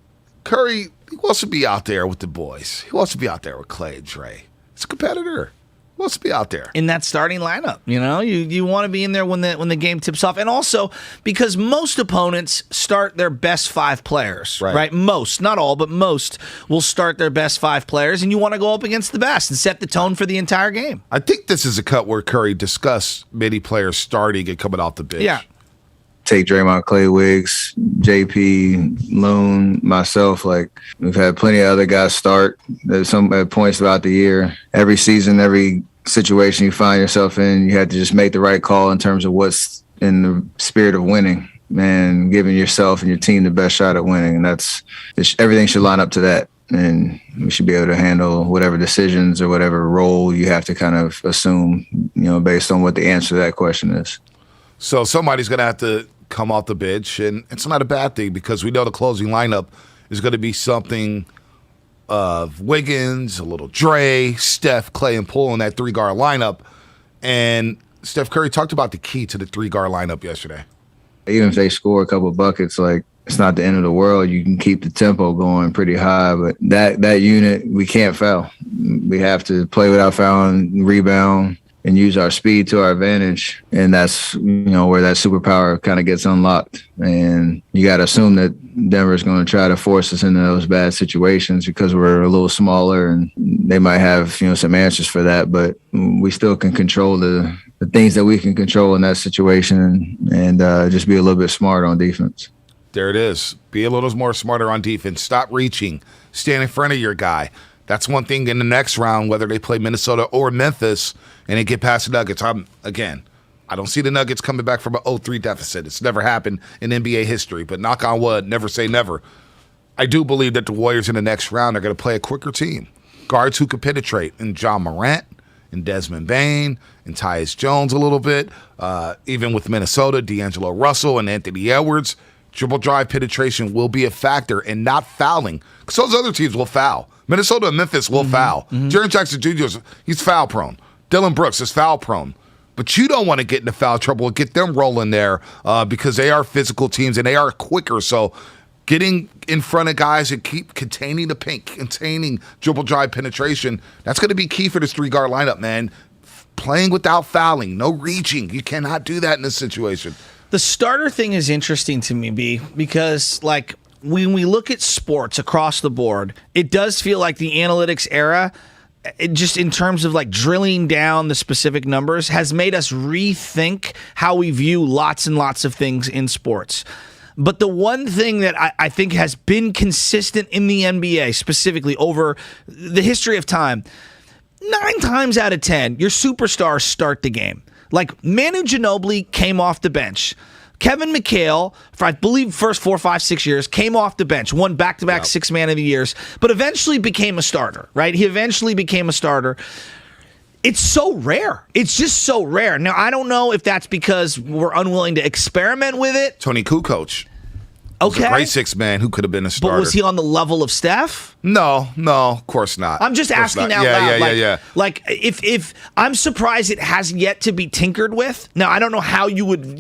Curry, he wants to be out there with the boys. He wants to be out there with Clay and Dre. He's a competitor. He wants to be out there in that starting lineup. You want to be in there when the game tips off, and also because most opponents start their best 5 players, right? Most, not all, but most will start their best 5 players, and you want to go up against the best and set the tone for the entire game. I think this is a cut where Curry discussed many players starting and coming off the bench. Yeah. Take Draymond, Clay, Wiggs, JP, Loon, myself. Like, we've had plenty of other guys start at points throughout the year. Every season, every situation you find yourself in, you have to just make the right call in terms of what's in the spirit of winning and giving yourself and your team the best shot at winning. And everything should line up to that. And we should be able to handle whatever decisions or whatever role you have to kind of assume, based on what the answer to that question is. So somebody's going to have to come off the bench, and it's not a bad thing because we know the closing lineup is going to be something of Wiggins, a little Dre, Steph, Clay, and Poole in that 3-guard lineup. And Steph Curry talked about the key to the 3-guard lineup yesterday. Even if they score a couple of buckets, like, it's not the end of the world. You can keep the tempo going pretty high, but that unit, we can't foul. We have to play without fouling, rebound, and use our speed to our advantage. And that's, where that superpower kind of gets unlocked. And you got to assume that Denver's going to try to force us into those bad situations because we're a little smaller and they might have, some answers for that. But we still can control the things that we can control in that situation and just be a little bit smarter on defense. There it is. Be a little more smarter on defense. Stop reaching. Stand in front of your guy. That's one thing in the next round, whether they play Minnesota or Memphis, and they get past the Nuggets. I don't see the Nuggets coming back from an 0-3 deficit. It's never happened in NBA history, but knock on wood, never say never. I do believe that the Warriors in the next round are going to play a quicker team. Guards who can penetrate, and John Morant, and Desmond Bane, and Tyus Jones a little bit. Even with Minnesota, D'Angelo Russell and Anthony Edwards, dribble drive penetration will be a factor, and not fouling, because those other teams will foul. Minnesota and Memphis will foul. Jaren Jackson Jr., he's foul prone. Dylan Brooks is foul prone. But you don't want to get into foul trouble and get them rolling there because they are physical teams and they are quicker. So getting in front of guys and keep containing the paint, containing dribble drive penetration, that's going to be key for this 3-guard lineup, man. Playing without fouling, no reaching. You cannot do that in this situation. The starter thing is interesting to me, B, because like when we look at sports across the board, it does feel like the analytics era, it just in terms of like drilling down the specific numbers, has made us rethink how we view lots and lots of things in sports. But the one thing that I think has been consistent in the NBA, specifically over the history of time, 9 times out of 10, your superstars start the game. Like Manu Ginobili came off the bench. Kevin McHale, for I believe first 4, 5, 6 years, came off the bench, won back-to-back Sixth Man of the Years, but eventually became a starter, right? He eventually became a starter. It's so rare. It's just so rare. Now, I don't know if that's because we're unwilling to experiment with it. Tony Kukoc. Okay. Was a great 6 man who could have been a starter. But was he on the level of Steph? No, of course not. I'm just asking out loud. Like, if I'm surprised it has yet to be tinkered with. Now, I don't know how you would,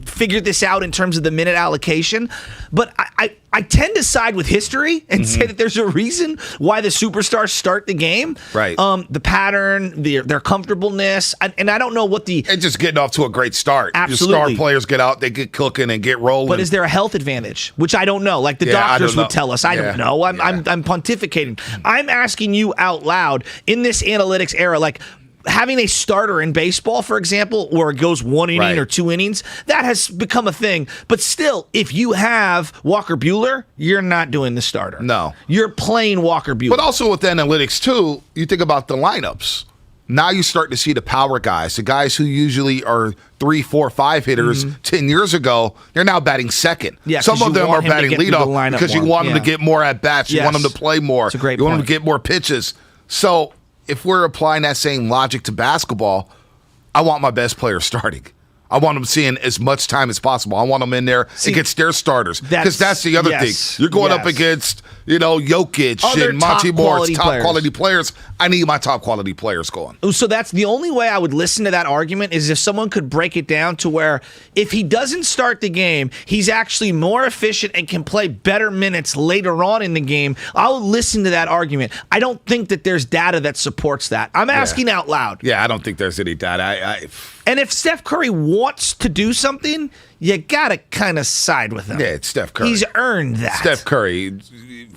figure this out in terms of the minute allocation, but I tend to side with history and say that there's a reason why the superstars start the game. Right. The pattern, their comfortableness, and I don't know what and just getting off to a great start. Absolutely. Your star players get out, they get cooking and get rolling. But is there a health advantage? Which I don't know. Like the doctors would tell us. I don't know. I'm pontificating. I'm asking you out loud in this analytics era, like having a starter in baseball, for example, where it goes 1 inning or 2 innings, that has become a thing. But still, if you have Walker Buehler, you're not doing the starter. No. You're playing Walker Buehler. But also with analytics, too, you think about the lineups. Now you start to see the power guys, the guys who usually are 3, 4, 5 hitters 10 years ago, they're now batting second. Yeah, some of them are batting leadoff because you want them to get more at-bats. You want them to play more. It's a great you want point. them to get more pitches. So if we're applying that same logic to basketball, I want my best player starting. I want them seeing as much time as possible. I want them in there against their starters. Because that's the other thing. You're going up against, Jokic other and Monty Morris, top players. quality players. I need my top quality players going. So that's the only way I would listen to that argument is if someone could break it down to where if he doesn't start the game, he's actually more efficient and can play better minutes later on in the game. I'll listen to that argument. I don't think that there's data that supports that. I'm asking out loud. Yeah, I don't think there's any data. And if Steph Curry wants to do something, you got to kind of side with him. Yeah, it's Steph Curry. He's earned that. Steph Curry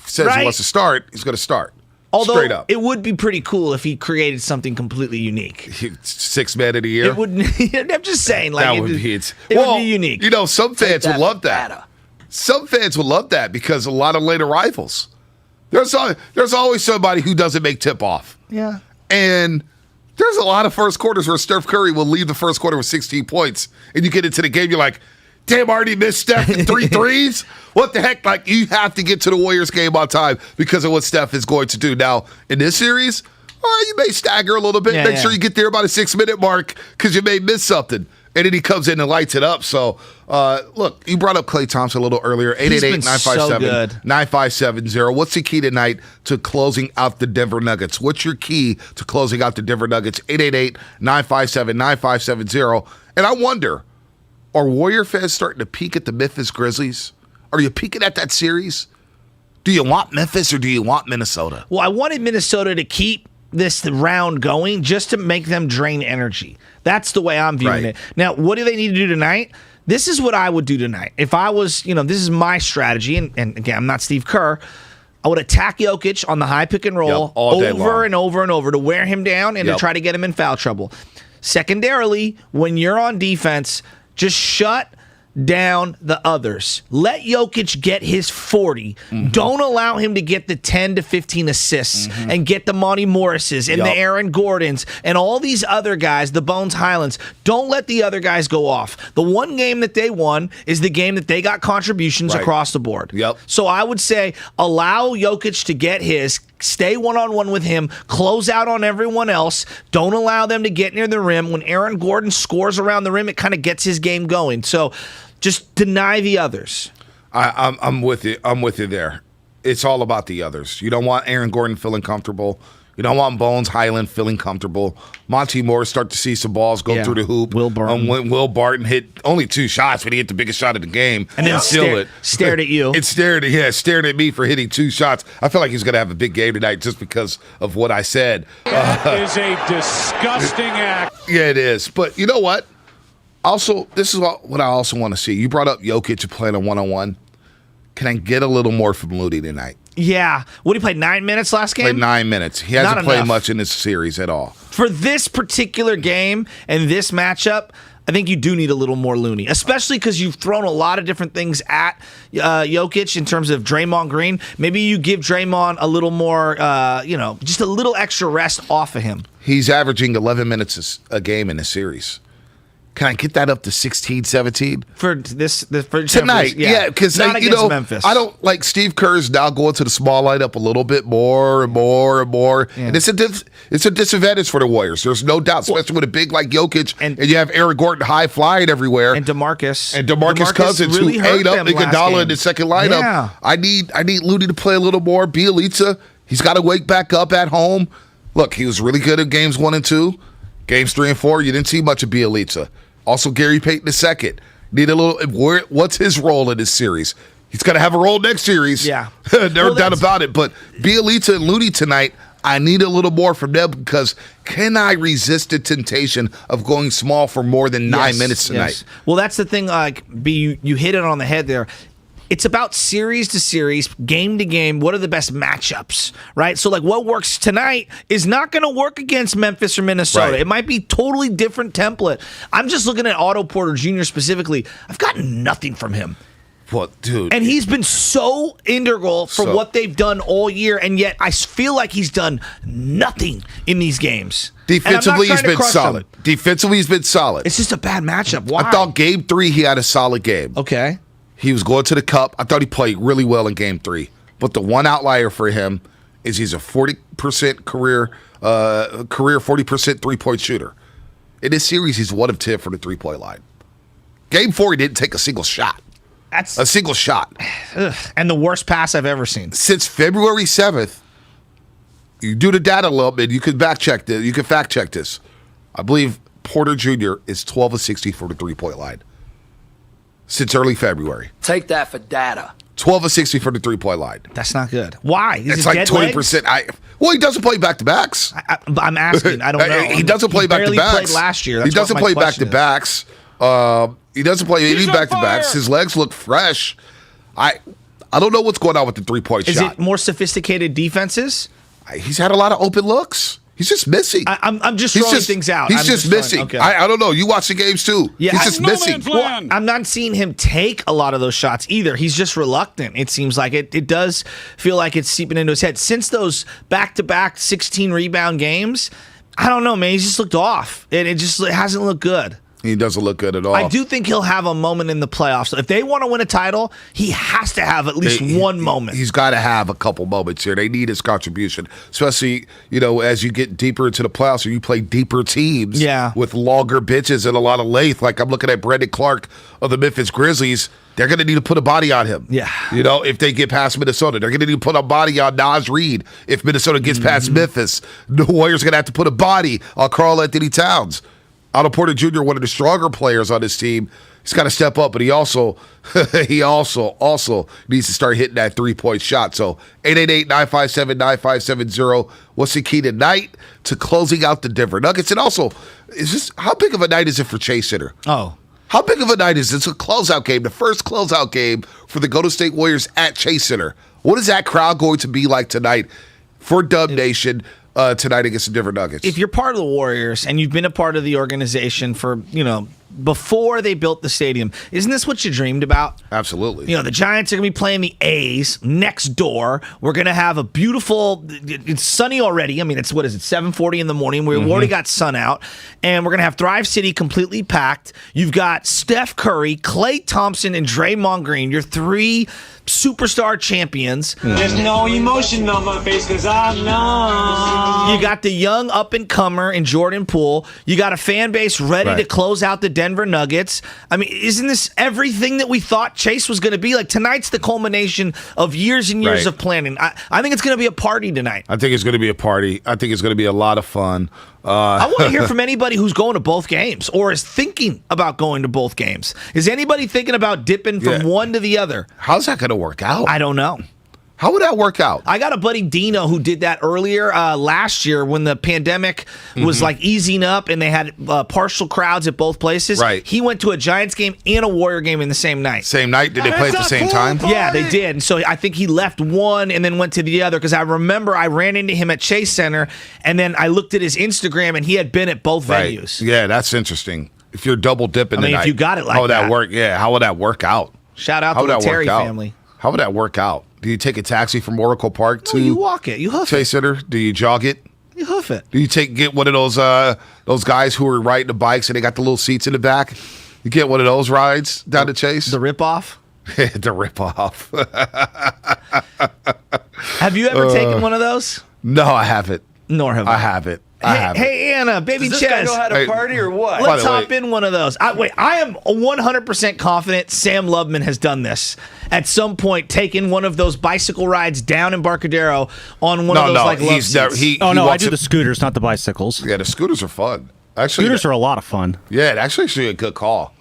says he wants to start, he's going to start. Although straight up. It would be pretty cool if he created something completely unique. 6 man of the year? It would. I'm just saying. Like, that would be it would be unique. Some fans would love that. Some fans would love that because a lot of later rivals. There's always somebody who doesn't make tip-off. Yeah. And there's a lot of first quarters where Steph Curry will leave the first quarter with 16 points. And you get into the game, you're like, damn, I already missed Steph in 3 threes? What the heck? Like, you have to get to the Warriors game on time because of what Steph is going to do. Now, in this series, you may stagger a little bit. Make sure you get there by the 6-minute mark because you may miss something. And then he comes in and lights it up. So, look, you brought up Klay Thompson a little earlier. 888-957-9570. What's the key tonight to closing out the Denver Nuggets? What's your key to closing out the Denver Nuggets? 888-957-9570. And I wonder, are Warrior fans starting to peek at the Memphis Grizzlies? Are you peeking at that series? Do you want Memphis or do you want Minnesota? Well, I wanted Minnesota to keep this round going just to make them drain energy. That's the way I'm viewing it. Now, what do they need to do tonight? This is what I would do tonight. If I was, this is my strategy, and again, I'm not Steve Kerr. I would attack Jokic on the high pick and roll over and over and over to wear him down and to try to get him in foul trouble. Secondarily, when you're on defense, just shut down the others. Let Jokic get his 40. Don't allow him to get the 10 to 15 assists and get the Monty Morrises and the Aaron Gordons and all these other guys, the Bones Highlands. Don't let the other guys go off. The one game that they won is the game that they got contributions across the board. So I would say allow Jokic to get his, stay one-on-one with him, close out on everyone else. Don't allow them to get near the rim. When Aaron Gordon scores around the rim, it kind of gets his game going. So just deny the others. I'm with you. I'm with you there. It's all about the others. You don't want Aaron Gordon feeling comfortable. You don't want Bones Highland feeling comfortable. Monty Morris start to see some balls go through the hoop. Will Barton. Will Barton hit only 2 shots, but he hit the biggest shot of the game. And then stared at you. Stared at me for hitting 2 shots. I feel like he's going to have a big game tonight just because of what I said. That is a disgusting act. Yeah, it is. But you know what? Also, this is what I also want to see. You brought up Jokic playing a one-on-one. Can I get a little more from Looney tonight? Yeah. What, he played 9 minutes last game? Played 9 minutes. He hasn't played much in this series at all. For this particular game and this matchup, I think you do need a little more Looney, especially because you've thrown a lot of different things at Jokic in terms of Draymond Green. Maybe you give Draymond a little more, just a little extra rest off of him. He's averaging 11 minutes a game in this series. Can I get that up to 16, 17? For tonight? Yeah, because Memphis. I don't like Steve Kerr's now going to the small lineup a little bit more and more and more. Yeah. And it's a disadvantage for the Warriors. There's no doubt, especially with a big like Jokic and you have Aaron Gordon high flying everywhere. And DeMarcus Cousins really who ate up Iguodala in the second lineup. Yeah. I need Looney to play a little more. Bielitsa, he's got to wake back up at home. Look, he was really good at games 1 and 2. Games 3 and 4, you didn't see much of Bielitsa. Also, Gary Payton II. Need a little. What's his role in this series? He's going to have a role next series. Yeah, no doubt about it. But Bielitsa and Looney tonight, I need a little more from them because can I resist the temptation of going small for more than 9 minutes tonight? Yes. Well, that's the thing. You hit it on the head there. It's about series to series, game to game. What are the best matchups, right? So, what works tonight is not going to work against Memphis or Minnesota. Right. It might be totally different template. I'm just looking at Otto Porter Jr. specifically. I've gotten nothing from him. What, dude? And he's been so integral for what they've done all year, and yet I feel like he's done nothing in these games. Defensively, he's been solid. Defensively, he's been solid. It's just a bad matchup. Why? I thought Game 3 he had a solid game. Okay. He was going to the cup. I thought he played really well in Game 3. But the one outlier for him is he's a 40% career 40% three-point shooter. In this series, he's 1 of 10 for the three-point line. Game 4, he didn't take a single shot. That's a single shot. And the worst pass I've ever seen. Since February 7th, you do the data a little bit. You can fact check this. I believe Porter Jr. is 12 of 60 for the three-point line. Since early February. Take that for data. 12 of 60 for the three-point line. That's not good. Why? It's like 20%. Well, he doesn't play back-to-backs. I'm asking. I don't know. He doesn't play back-to-backs. He barely played last year. He doesn't play back-to-backs. He doesn't play any back-to-backs. His legs look fresh. I don't know what's going on with the three-point shot. Is it more sophisticated defenses? He's had a lot of open looks. He's just missing. I'm just throwing things out. He's just missing. Okay. I don't know. You watch the games too. Yeah, he's just missing. Well, I'm not seeing him take a lot of those shots either. He's just reluctant. It seems like it does feel like it's seeping into his head. Since those back-to-back 16 rebound games, I don't know, man. He's just looked off. It hasn't looked good. He doesn't look good at all. I do think he'll have a moment in the playoffs. If they want to win a title, he has to have at least one moment. He's got to have a couple moments here. They need his contribution, especially as you get deeper into the playoffs or you play deeper teams with longer benches and a lot of length. Like I'm looking at Brandon Clark of the Memphis Grizzlies. They're going to need to put a body on him. Yeah. If they get past Minnesota. They're going to need to put a body on Naz Reid if Minnesota gets past Memphis. The Warriors are going to have to put a body on Karl Anthony Towns. Otto Porter Jr., one of the stronger players on this team, he's got to step up, but he also needs to start hitting that three-point shot. So 888-957-9570. What's the key tonight to closing out the Denver Nuggets? And also, how big of a night is it for Chase Center? Oh. How big of a night is this? It's a closeout game, the first closeout game for the Golden State Warriors at Chase Center. What is that crowd going to be like tonight for Dub Nation? Tonight against the Denver Nuggets. If you're part of the Warriors and you've been a part of the organization for, before they built the stadium, isn't this what you dreamed about? Absolutely. The Giants are going to be playing the A's next door. We're going to have a beautiful, it's sunny already. I mean, it's 7:40 in the morning. We've already got sun out. And we're going to have Thrive City completely packed. You've got Steph Curry, Klay Thompson, and Draymond Green, your three superstar champions. There's no emotion on my face because I'm numb. You got the young up-and-comer in Jordan Poole. You got a fan base ready to close out the Denver Nuggets. I mean, isn't this everything that we thought Chase was going to be? Like, tonight's the culmination of years and years of planning. I think it's going to be a party tonight. I think it's going to be a party. I think it's going to be a lot of fun. I want to hear from anybody who's going to both games or is thinking about going to both games. Is anybody thinking about dipping from one to the other? How's that going to work out? I don't know. How would that work out? I got a buddy, Dino, who did that earlier last year when the pandemic was like easing up and they had partial crowds at both places. Right. He went to a Giants game and a Warrior game in the same night. Same night? Did they play at the same time? Yeah, they did. And so I think he left one and then went to the other because I remember I ran into him at Chase Center and then I looked at his Instagram and he had been at both venues. Yeah, that's interesting. If you're double dipping if you got it like how would that that. work? Yeah, how would that work out? Shout out to the Terry family. How would that work out? Do you take a taxi from Oracle Park to you walk it. You hoof Chase Center? Do you jog it? You hoof it. Do you get one of those guys who are riding the bikes and they got the little seats in the back? You get one of those rides down to Chase? The rip-off? The rip-off. Have you ever taken one of those? No, I haven't. Nor have I. I haven't. Hey, Anna, baby Does Chess. this guy know how to party or what? Let's hop in one of those. I am 100% confident Sam Loveman has done this at some point, taken one of those bicycle rides down in Embarcadero on one of those like love seats. I do the scooters, not the bicycles. Yeah, the scooters are fun. Actually, scooters are a lot of fun. Yeah, it's actually a good call.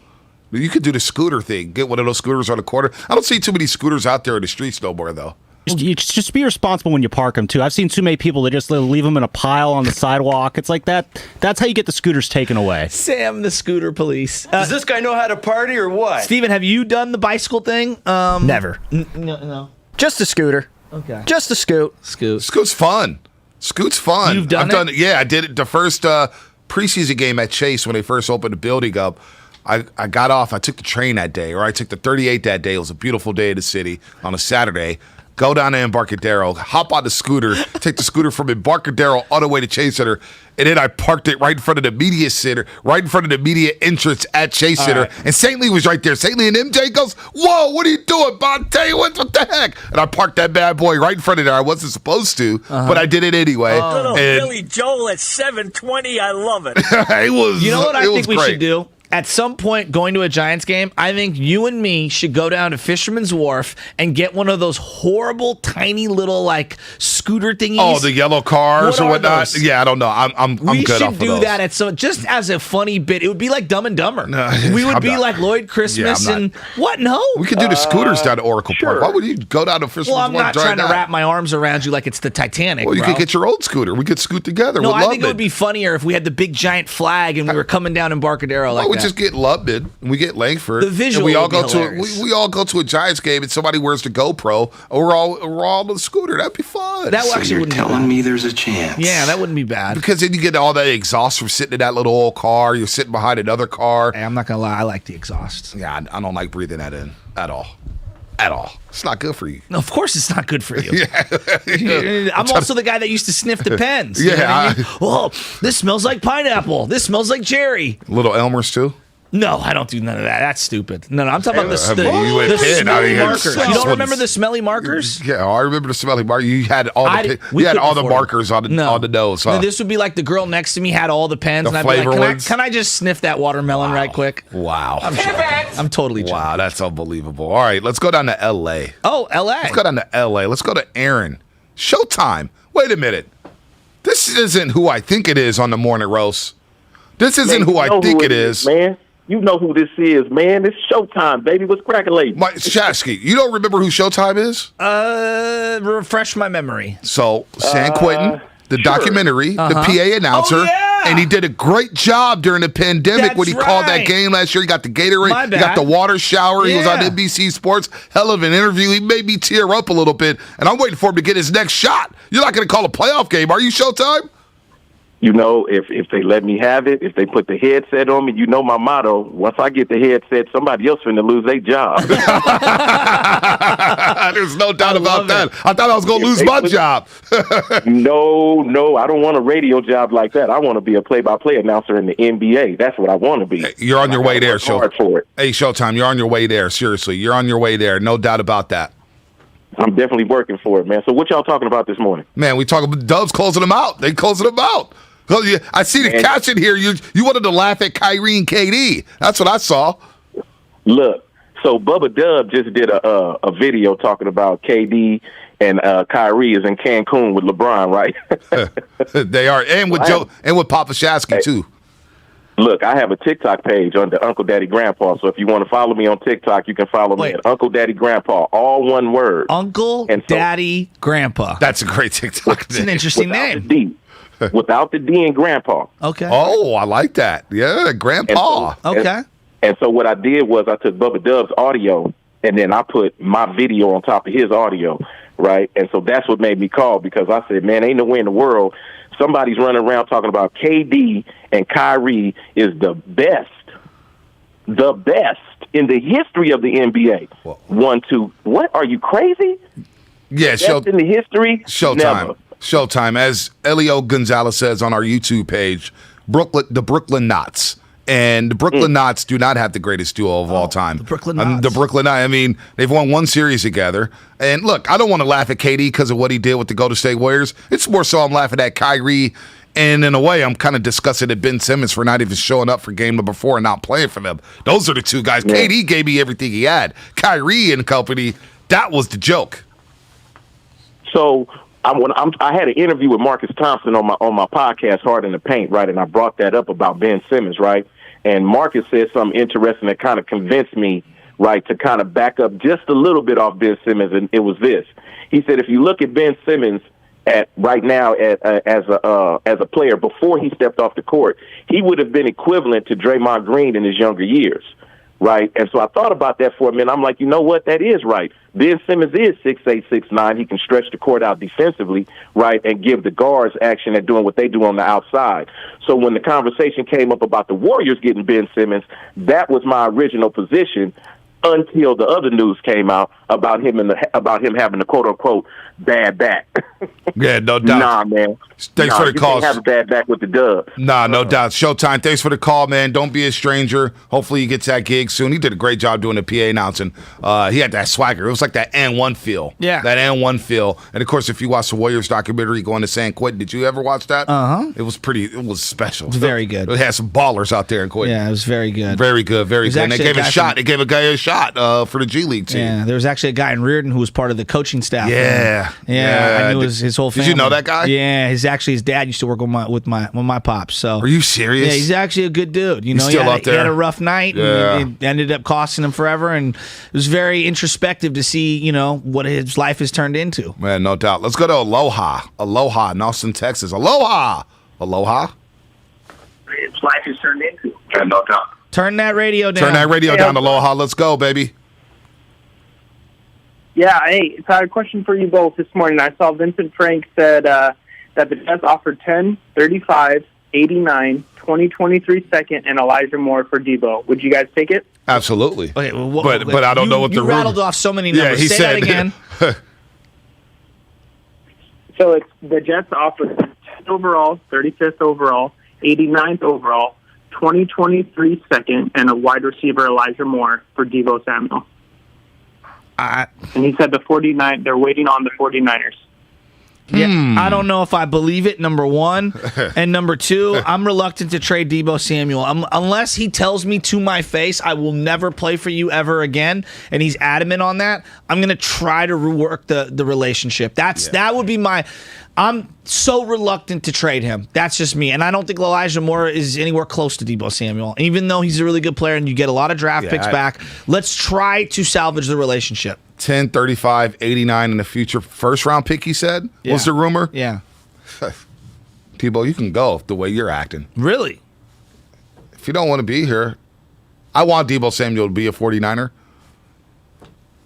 You could do the scooter thing. Get one of those scooters on the corner. I don't see too many scooters out there in the streets no more, though. Just be responsible when you park them, too. I've seen too many people that just leave them in a pile on the sidewalk. It's like that. That's how you get the scooters taken away. Sam, the scooter police. Does this guy know how to party or what? Steven, have you done the bicycle thing? Never. No. Just a scooter. Okay. Just a scoot. Scoot's fun. Scoot's fun. You've done it? Yeah, I did it the first preseason game at Chase when they first opened the building up. I got off. I took the train that day, or I took the 38 that day. It was a beautiful day in the city on a Saturday. Go down to Embarcadero, hop on the scooter, take the scooter from Embarcadero all the way to Chase Center, and then I parked it right in front of the media center, right in front of the media entrance at Chase Center. Right. And St. Lee was right there. St. Lee and MJ goes, "Whoa, what are you doing, Bonte? What the heck?" And I parked that bad boy right in front of there. I wasn't supposed to, but I did it anyway. Little And Billy Joel at 7:20. I love it. it was. You know what I think we great. should do? At some point, going to a Giants game, I think you and me should go down to Fisherman's Wharf and get one of those horrible, tiny little like scooter thingies. Oh, the yellow cars or whatnot. Those? Yeah, I don't know. I'm We good off should of do those. that at some, just as a funny bit. It would be like Dumb and Dumber. No, we would I'm be not. like Lloyd Christmas Yeah, I'm and what? No, We could do the scooters down to Oracle Park. Why would you go down to Fisherman's Well, I'm Wharf not and drive trying to that? wrap my arms around you like it's the Titanic. Well, you bro. could get your own scooter. We could scoot together. No, with I think it Lubman. would be funnier if we had the big giant flag and we were coming down Embarcadero like Why would that. just get Lubman and we get Langford. The visual and we all would be go to hilarious. we all go to a Giants game and somebody wears the GoPro and we're all on the scooter. That'd be fun. That actually wouldn't be bad. me there's a chance. Yeah, that wouldn't be bad. Because then you get all that exhaust from sitting in that little old car. You're sitting behind another car. Hey, I'm not gonna lie, I like the exhaust. Yeah, I don't like breathing that in at all. At all. It's not good for you. No, of course it's not good for you. Yeah. I'm also the guy that used to sniff the pens. You know Yeah, what I mean? Oh, this smells like pineapple. This smells like cherry. Little Elmer's too. No, I don't do none of that. That's stupid. No, I'm talking about the you went pen. smelly I mean, markers. You don't remember the smelly markers? Yeah, I remember the smelly marker. You had all the We you had couldn't all the afford markers on the nose. Huh? No, this would be like the girl next to me had all the pens, The and I'd be flavor like, ones? can I just sniff that watermelon right quick? Wow. I'm totally joking. Wow, that's unbelievable. All right, let's go down to L.A. Oh, L.A. Let's go down to L.A. Let's go to Aaron. Showtime. Wait a minute. This isn't who I think it is on the morning roast. This isn't who I think it is. Man, you know who this is, man. It's Showtime, baby. What's cracking, Mike Shasky, you don't remember who Showtime is? Refresh my memory. So, San Quentin, the documentary, the PA announcer, Oh, yeah. and he did a great job during the pandemic when he That's called that right. game last year. He got the Gatorade, My he got the bad. water shower. He was on Yeah. NBC Sports. Hell of an interview. He made me tear up a little bit, and I'm waiting for him to get his next shot. You're not going to call a playoff game, are you, Showtime? You know, if they let me have it, if they put the headset on me, you know my motto, once I get the headset, somebody else finna lose their job. There's no doubt about that. I thought I was going to lose my job. No, I don't want a radio job like that. I want to be a play-by-play announcer in the NBA. That's what I want to be. You're on your way there, hard for it. Hey, Showtime, you're on your way there. Seriously, you're on your way there. No doubt about that. I'm definitely working for it, man. So what y'all talking about this morning? Man, we talk about Dubs closing them out. They closing them out. I see the caption here. You wanted to laugh at Kyrie and KD. That's what I saw. Look, so Bubba Dub just did a video talking about KD and Kyrie is in Cancun with LeBron, right? They are, and with Joe and with Papa Shasky too. Look, I have a TikTok page under Uncle Daddy Grandpa. So if you want to follow me on TikTok, you can follow me at Uncle Daddy Grandpa, all one word. Uncle Daddy Grandpa. That's a great TikTok. It's an interesting name. Without the D in Grandpa. Okay. Oh, I like that. Yeah, Grandpa. Okay. And so what I did was I took Bubba Dub's audio and then I put my video on top of his audio, right? And so that's what made me call, because I said, man, ain't nowhere in the world somebody's running around talking about KD and Kyrie is the best in the history of the NBA. Whoa. 1, 2. What? Are you crazy? Yeah, in the history? Showtime. Never. Showtime. As Elio Gonzalez says on our YouTube page, the Brooklyn Knots. And the Brooklyn Knots do not have the greatest duo of all time. The Brooklyn Knots. The Brooklyn Knots. I mean, they've won one series together. And look, I don't want to laugh at KD because of what he did with the Golden State Warriors. It's more so I'm laughing at Kyrie. And in a way, I'm kind of disgusted at Ben Simmons for not even showing up for game number 4 and not playing for them. Those are the two guys. Yeah. KD gave me everything he had. Kyrie and company, that was the joke. So I had an interview with Marcus Thompson on my podcast, Hard in the Paint, right? And I brought that up about Ben Simmons, right? And Marcus said something interesting that kind of convinced me, right, to kind of back up just a little bit off Ben Simmons, and it was this. He said, if you look at Ben Simmons right now as a player before he stepped off the court, he would have been equivalent to Draymond Green in his younger years, right? And so I thought about that for a minute. I'm like, you know what? That is right. Ben Simmons is 6'8", 6'9". He can stretch the court out defensively, right, and give the guards action at doing what they do on the outside. So when the conversation came up about the Warriors getting Ben Simmons, that was my original position until the other news came out about him having a quote-unquote bad back. Yeah, no doubt. Nah, man. Thanks for the call. You can't have a bad back with the dub. Nah, no doubt. Showtime. Thanks for the call, man. Don't be a stranger. Hopefully he gets that gig soon. He did a great job doing the PA announcing. He had that swagger. It was like that and-one feel. Yeah. That and-one feel. And, of course, if you watch the Warriors documentary going to San Quentin, did you ever watch that? Uh-huh. It was special. It was very good. It had some ballers out there in Quentin. Yeah, it was very good. Very good, very good. And they gave a shot. They gave a guy a shot for the G League team. Yeah, there was actually a guy in Reardon who was part of the coaching staff. Yeah. I knew his whole family. Did you know that guy? Yeah, his dad used to work with my pops. So are you serious? Yeah, he's actually a good dude. You know, he's still up there. He had a rough night. Yeah. And it ended up costing him forever, and it was very introspective to see, what his life has turned into. Man, no doubt. Let's go to Aloha in Austin, Texas. Aloha. His life has turned into. No doubt. Turn that radio down. Turn that radio down, Aloha. Let's go, baby. Yeah, hey, so I had a question for you both this morning. I saw Vincent Frank said that the Jets offered 10, 35, 89, 20, 23 second, and Elijah Moore for Debo. Would you guys take it? Absolutely. Okay, well, but I don't know what the you rattled off so many numbers. Yeah, he Say said that again. So it's the Jets offered 10th overall, 35th overall, 89th overall, 2023 second, and a wide receiver Elijah Moore for Debo Samuel. And he said they're waiting on the 49ers. Yeah, I don't know if I believe it, number one. And number two, I'm reluctant to trade Debo Samuel. Unless he tells me to my face, I will never play for you ever again, and he's adamant on that, I'm going to try to rework the relationship. That would be I'm so reluctant to trade him. That's just me. And I don't think Elijah Moore is anywhere close to Debo Samuel. Even though he's a really good player and you get a lot of draft picks back, let's try to salvage the relationship. 10, 35, 89 in the future. First round pick, he said? Yeah. Was the rumor? Yeah. Tebow, you can go the way you're acting. Really? If you don't want to be here, I want Debo Samuel to be a 49er.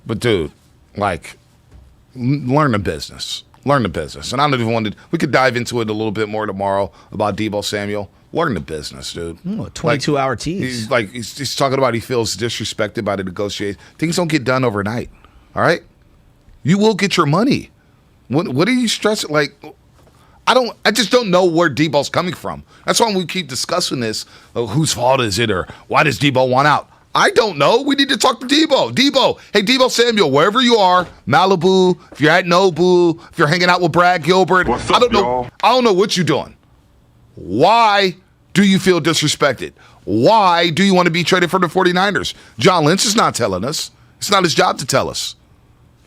But, dude, learn the business. Learn the business. And I don't even want to – we could dive into it a little bit more tomorrow about Debo Samuel. Learn the business, dude. Ooh, a 22-hour tease. He's talking about he feels disrespected by the negotiation. Things don't get done overnight. All right? You will get your money. What are you stressing? I just don't know where Debo's coming from. That's why we keep discussing this. Whose fault is it, or why does Debo want out? I don't know. We need to talk to Debo. Hey, Debo Samuel, wherever you are, Malibu, if you're at Nobu, if you're hanging out with Brad Gilbert, I don't know what you're doing. Why do you feel disrespected? Why do you want to be traded for the 49ers? John Lynch is not telling us. It's not his job to tell us.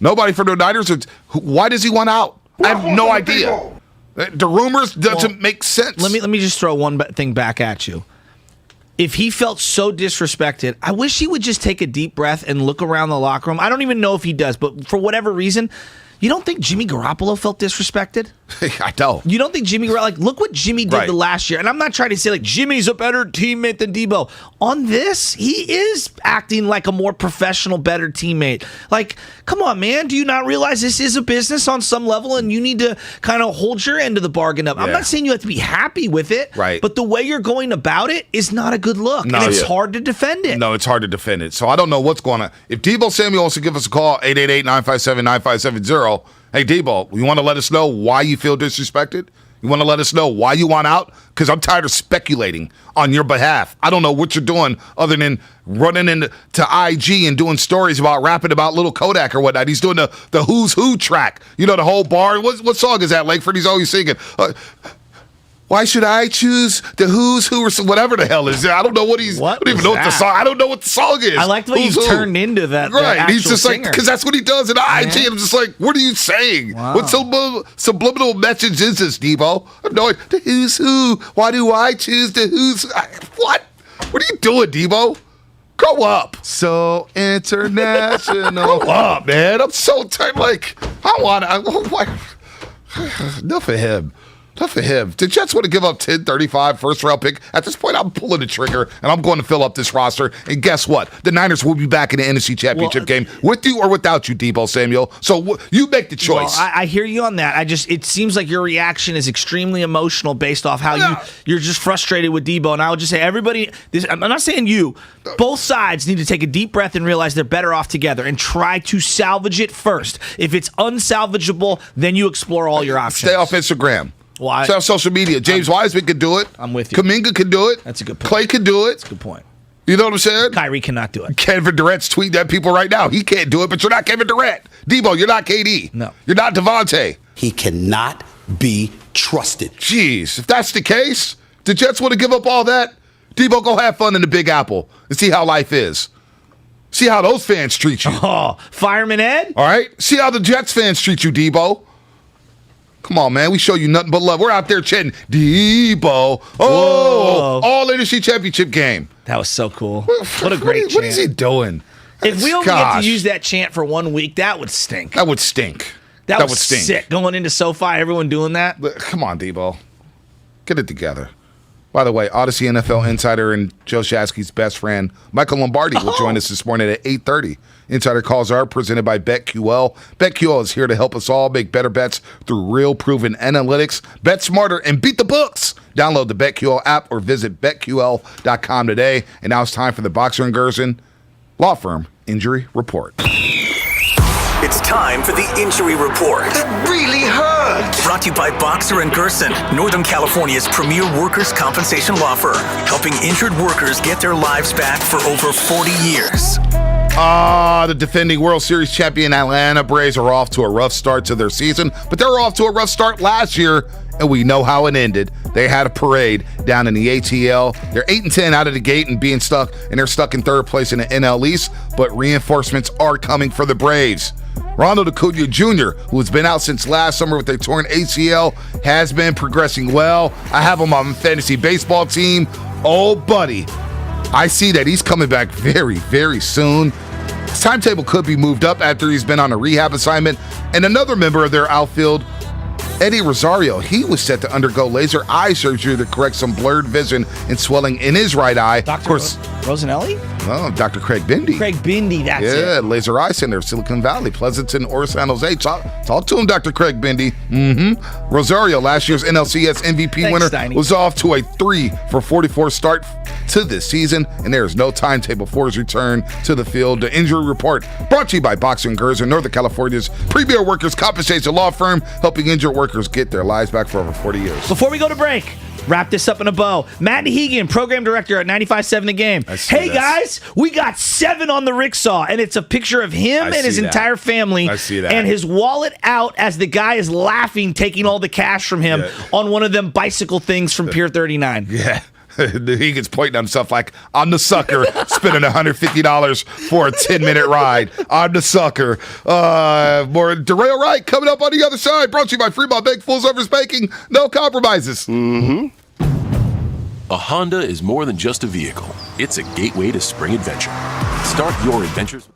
Nobody from the Niners. Why does he want out? I have no idea. The rumors doesn't make sense. Let me just throw one thing back at you. if he felt so disrespected, I wish he would just take a deep breath and look around the locker room. I don't even know if he does, but for whatever reason, you don't think Jimmy Garoppolo felt disrespected? I don't. You don't think Jimmy Garoppolo, look what Jimmy did the last year. And I'm not trying to say Jimmy's a better teammate than Debo. On this, he is acting like a more professional, better teammate. Come on, man. Do you not realize this is a business on some level and you need to kind of hold your end of the bargain up? Yeah. I'm not saying you have to be happy with it, but the way you're going about it is not a good look. No, and it's hard to defend it. No, it's hard to defend it. So I don't know what's going on. If Debo Samuel wants to give us a call, 888-957-9570. Hey, Debo, you want to let us know why you feel disrespected? You want to let us know why you want out? Because I'm tired of speculating on your behalf. I don't know what you're doing other than running into IG and doing stories about rapping about Little Kodak or whatnot. He's doing the Who's Who track. You know, the whole bar. What song is that, Lakeford? He's always singing. Why should I choose the Who's Who or whatever the hell is it? I don't know what he's. I don't even know what the song. I don't know what the song is. I like the way you turned into that. Right, he's just singer. Because that's what he does in IG. And I'm just like, what are you saying? Wow. What subliminal message is this, Debo? I'm knowing the Who's Who. Why do I choose the Who's Who? What? What are you doing, Debo? Grow up. So international. Grow up, man. I'm so tired. Enough of him. Tough for him. The Jets want to give up 10-35 first-round pick. At this point, I'm pulling the trigger, and I'm going to fill up this roster. And guess what? The Niners will be back in the NFC Championship game with you or without you, Debo Samuel. So you make the choice. Well, I hear you on that. It seems like your reaction is extremely emotional based off how you're just frustrated with Debo. And I would just say everybody, I'm not saying you, both sides need to take a deep breath and realize they're better off together and try to salvage it first. If it's unsalvageable, then you explore all your options. Stay off Instagram. Well, Stay on social media. James Wiseman could do it. I'm with you. Kuminga could do it. That's a good point. Clay could do it. That's a good point. You know what I'm saying? Kyrie cannot do it. Kevin Durant's tweeting at people right now. He can't do it, but you're not Kevin Durant. Debo, you're not KD. No. You're not Devontae. He cannot be trusted. Jeez, if that's the case, the Jets want to give up all that? Debo, go have fun in the Big Apple and see how life is. See how those fans treat you. Oh, Fireman Ed? All right? See how the Jets fans treat you, Debo. Come on, man. We show you nothing but love. We're out there chanting, Debo. Oh, all NFC Championship game. That was so cool. What a great chant. What is he doing? If we only get to use that chant for 1 week, that would stink. That would stink. That would stink. Sick. Going into SoFi, everyone doing that. Come on, Debo. Get it together. By the way, Odyssey NFL insider and Joe Shasky's best friend, Michael Lombardi, will join us this morning at 8:30. Insider calls are presented by BetQL. BetQL is here to help us all make better bets through real proven analytics. Bet smarter and beat the books. Download the BetQL app or visit BetQL.com today. And now it's time for the Boxer and Gerson Law Firm Injury Report. It's time for the Injury Report. It really hurt. Brought to you by Boxer and Gerson, Northern California's premier workers' compensation law firm, helping injured workers get their lives back for over 40 years. The defending World Series champion Atlanta Braves are off to a rough start to their season, but they were off to a rough start last year, and we know how it ended. They had a parade down in the ATL. They're 8-10 out of the gate and they're stuck in third place in the NL East, but reinforcements are coming for the Braves. Ronald Acuna Jr., who has been out since last summer with a torn ACL, has been progressing well. I have him on my fantasy baseball team. Oh, buddy. I see that he's coming back very, very soon. His timetable could be moved up after he's been on a rehab assignment. And another member of their outfield, Eddie Rosario, he was set to undergo laser eye surgery to correct some blurred vision and swelling in his right eye. Of course, Rosanelli? Oh, Dr. Craig Bindi. Craig Bindi, that's it. Yeah, Laser Eye Center, Silicon Valley, Pleasanton, or San Jose. Talk to him, Dr. Craig Bindi. Mm-hmm. Rosario, last year's NLCS MVP winner, Steiny. was off to a 3-for-44 start to this season, and there is no timetable for his return to the field. The Injury Report brought to you by Boxer and Gerson, Northern California's premier workers' compensation law firm, helping injured workers get their lives back for over 40 years. Before we go to break, wrap this up in a bow. Matt Nahigian, program director at 95.7 The Game. Hey, guys, we got 7 on the Ricksaw, and it's a picture of him and his entire family. I see that. And his wallet out as the guy is laughing, taking all the cash from him on one of them bicycle things from Pier 39. Yeah. Higgins pointing at himself like, I'm the sucker spending $150 for a 10-minute ride. I'm the sucker. More Derail Right coming up on the other side. Brought to you by Fremont Bank, full service banking, no compromises. Mm-hmm. A Honda is more than just a vehicle. It's a gateway to spring adventure. Start your adventures.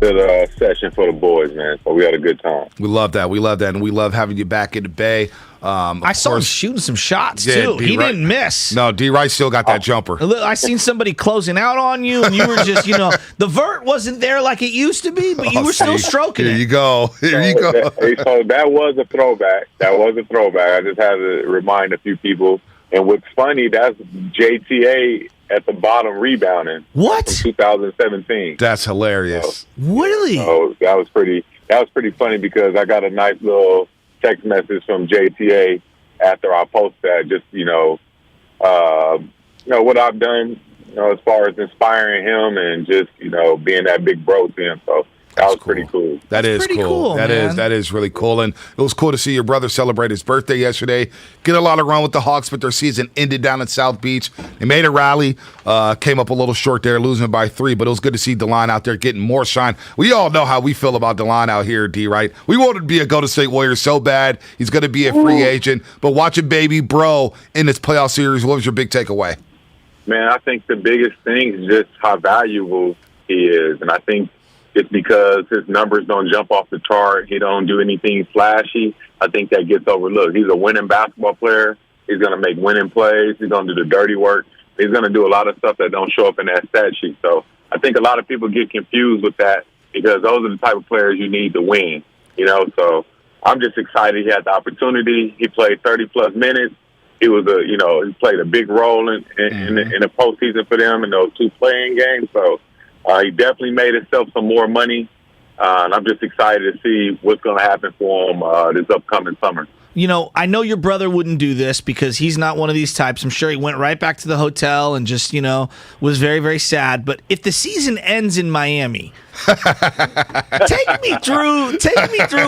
Good session for the boys, man. So we had a good time. We love that. We love that. And we love having you back in the Bay. I saw him shooting some shots, too. He didn't miss. No, D. Wright still got that jumper. I seen somebody closing out on you, and you were just, the vert wasn't there like it used to be, but you were still stroking it. Here you go. Here you go. So that was a throwback. I just had to remind a few people. And what's funny, that's JTA at the bottom rebounding. What? 2017. That's hilarious. So, really? So that was pretty funny because I got a nice little text message from JTA after I posted that, just what I've done, as far as inspiring him and just being that big bro to him. So that was pretty cool. That is cool. That is really cool. And it was cool to see your brother celebrate his birthday yesterday. Get a lot of run with the Hawks, but their season ended down in South Beach. They made a rally, came up a little short there, losing by 3, but it was good to see DeLon out there getting more shine. We all know how we feel about DeLon out here, D, right? We wanted to be a Golden State Warrior so bad. He's going to be a free agent. But watching baby bro in this playoff series, what was your big takeaway? Man, I think the biggest thing is just how valuable he is. And I think it's because his numbers don't jump off the chart. He don't do anything flashy. I think that gets overlooked. He's a winning basketball player. He's going to make winning plays. He's going to do the dirty work. He's going to do a lot of stuff that don't show up in that stat sheet. So I think a lot of people get confused with that because those are the type of players you need to win. So I'm just excited he had the opportunity. He played 30-plus minutes. He was he played a big role in the postseason for them in those 2 playing games. So he definitely made himself some more money, and I'm just excited to see what's going to happen for him this upcoming summer. I know your brother wouldn't do this because he's not one of these types. I'm sure he went right back to the hotel and just, was very, very sad. But if the season ends in Miami, take me through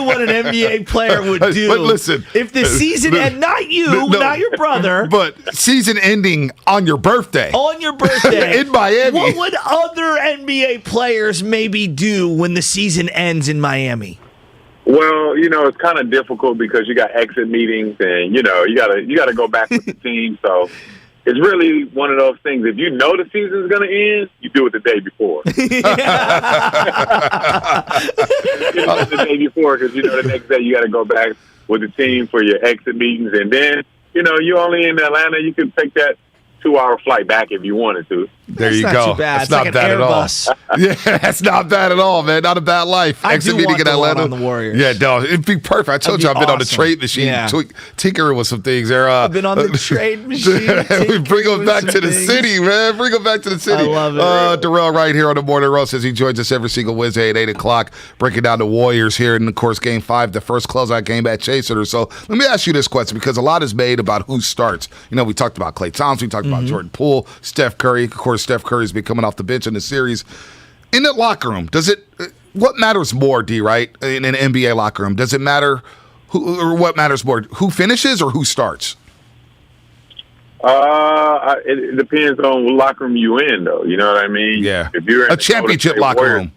what an NBA player would do. But listen, if the season not your brother, but season ending on your birthday, in Miami, what would other NBA players maybe do when the season ends in Miami? Well, it's kind of difficult because you got exit meetings and, you got to go back with the team. So it's really one of those things. If you know the season's going to end, you do it the day before. You do it the day before because, the next day you got to go back with the team for your exit meetings. And then, you only in Atlanta, you can take that 2-hour flight back if you wanted to. There you go. That's not like bad at all. Yeah, that's not bad at all, man. Not a bad life. Exit meeting in Atlanta. On the Warriors. Yeah, no, it'd be perfect. I told you I've been on the trade machine, tinkering with some things there. I've been on the trade machine. Bring them back to the city, man. Bring them back to the city. I love it. Darrell right here on the Morning Roast says he joins us every single Wednesday at 8 o'clock, breaking down the Warriors here in, of course, Game 5, the first closeout game at Chaser. So let me ask you this question because a lot is made about who starts. We talked about Klay Thompson, we talked about Jordan Poole, Steph Curry. Of course, Steph Curry's been coming off the bench in the series. In the locker room, what matters more, D, right? In an NBA locker room, does it matter what matters more, who finishes or who starts? It depends on what locker room you in, though. You know what I mean? Yeah. If you're in a championship locker room.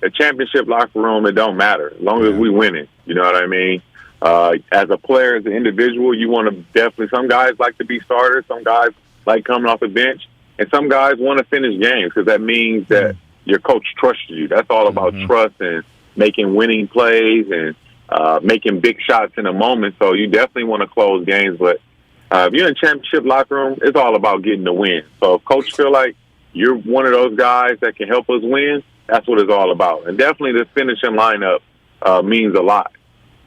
A championship locker room, it don't matter as long as we winning. You know what I mean? As a player, as an individual, you want to definitely. Some guys like to be starters. Some guys like coming off the bench. And some guys want to finish games because that means that your coach trusts you. That's all about trust and making winning plays and making big shots in a moment. So you definitely want to close games. But if you're in a championship locker room, it's all about getting the win. So if coach feel like you're one of those guys that can help us win, that's what it's all about. And definitely the finishing lineup means a lot.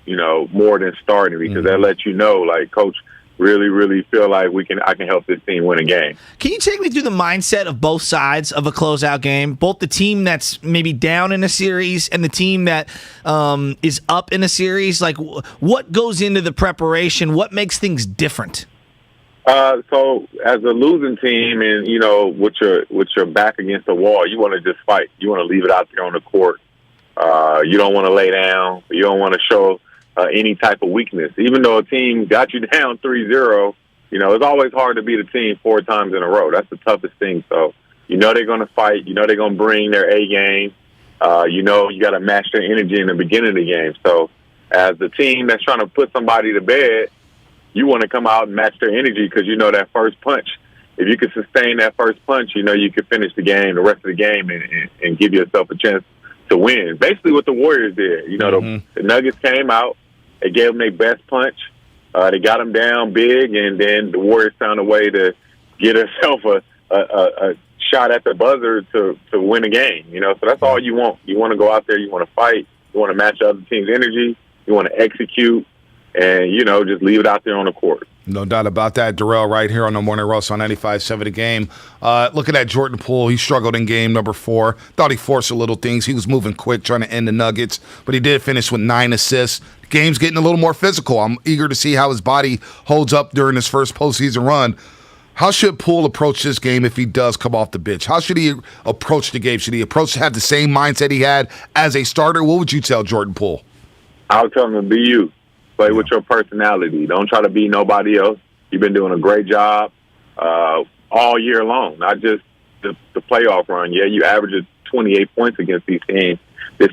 more than starting, because that lets you know, like, coach really feel like I can help this team win a game. Can you take me through the mindset of both sides of a closeout game, both the team that's maybe down in a series and the team that is up in a series? Like, what goes into the preparation? What makes things different? So as a losing team, and with your back against the wall, you want to just fight. You want to leave it out there on the court. You don't want to lay down. You don't want to show any type of weakness. Even though a team got you down 3-0, it's always hard to beat a team 4 times in a row. That's the toughest thing. So they're going to fight. They're going to bring their A game. You got to match their energy in the beginning of the game. So as the team that's trying to put somebody to bed, you want to come out and match their energy, because that first punch, if you can sustain that first punch, you can finish the game, the rest of the game, and give yourself a chance to win. Basically what the Warriors did. The Nuggets came out, they gave them their best punch, they got them down big, and then the Warriors found a way to get herself a shot at the buzzer to win a game. So that's all you want. You want to go out there, you want to fight, you want to match other team's energy, you want to execute, and, just leave it out there on the court. No doubt about that. Darrell right here on the Morning Roast on 95.7 The Game. Looking at Jordan Poole, he struggled in game number 4. Thought he forced a little things. He was moving quick, trying to end the Nuggets, but he did finish with 9 assists. The game's getting a little more physical. I'm eager to see how his body holds up during his first postseason run. How should Poole approach this game if he does come off the bench? How should he approach the game? Should he have the same mindset he had as a starter? What would you tell Jordan Poole? I would tell him to be you. Play with your personality. Don't try to be nobody else. You've been doing a great job all year long, not just the playoff run. Yeah, you averaged 28 points against this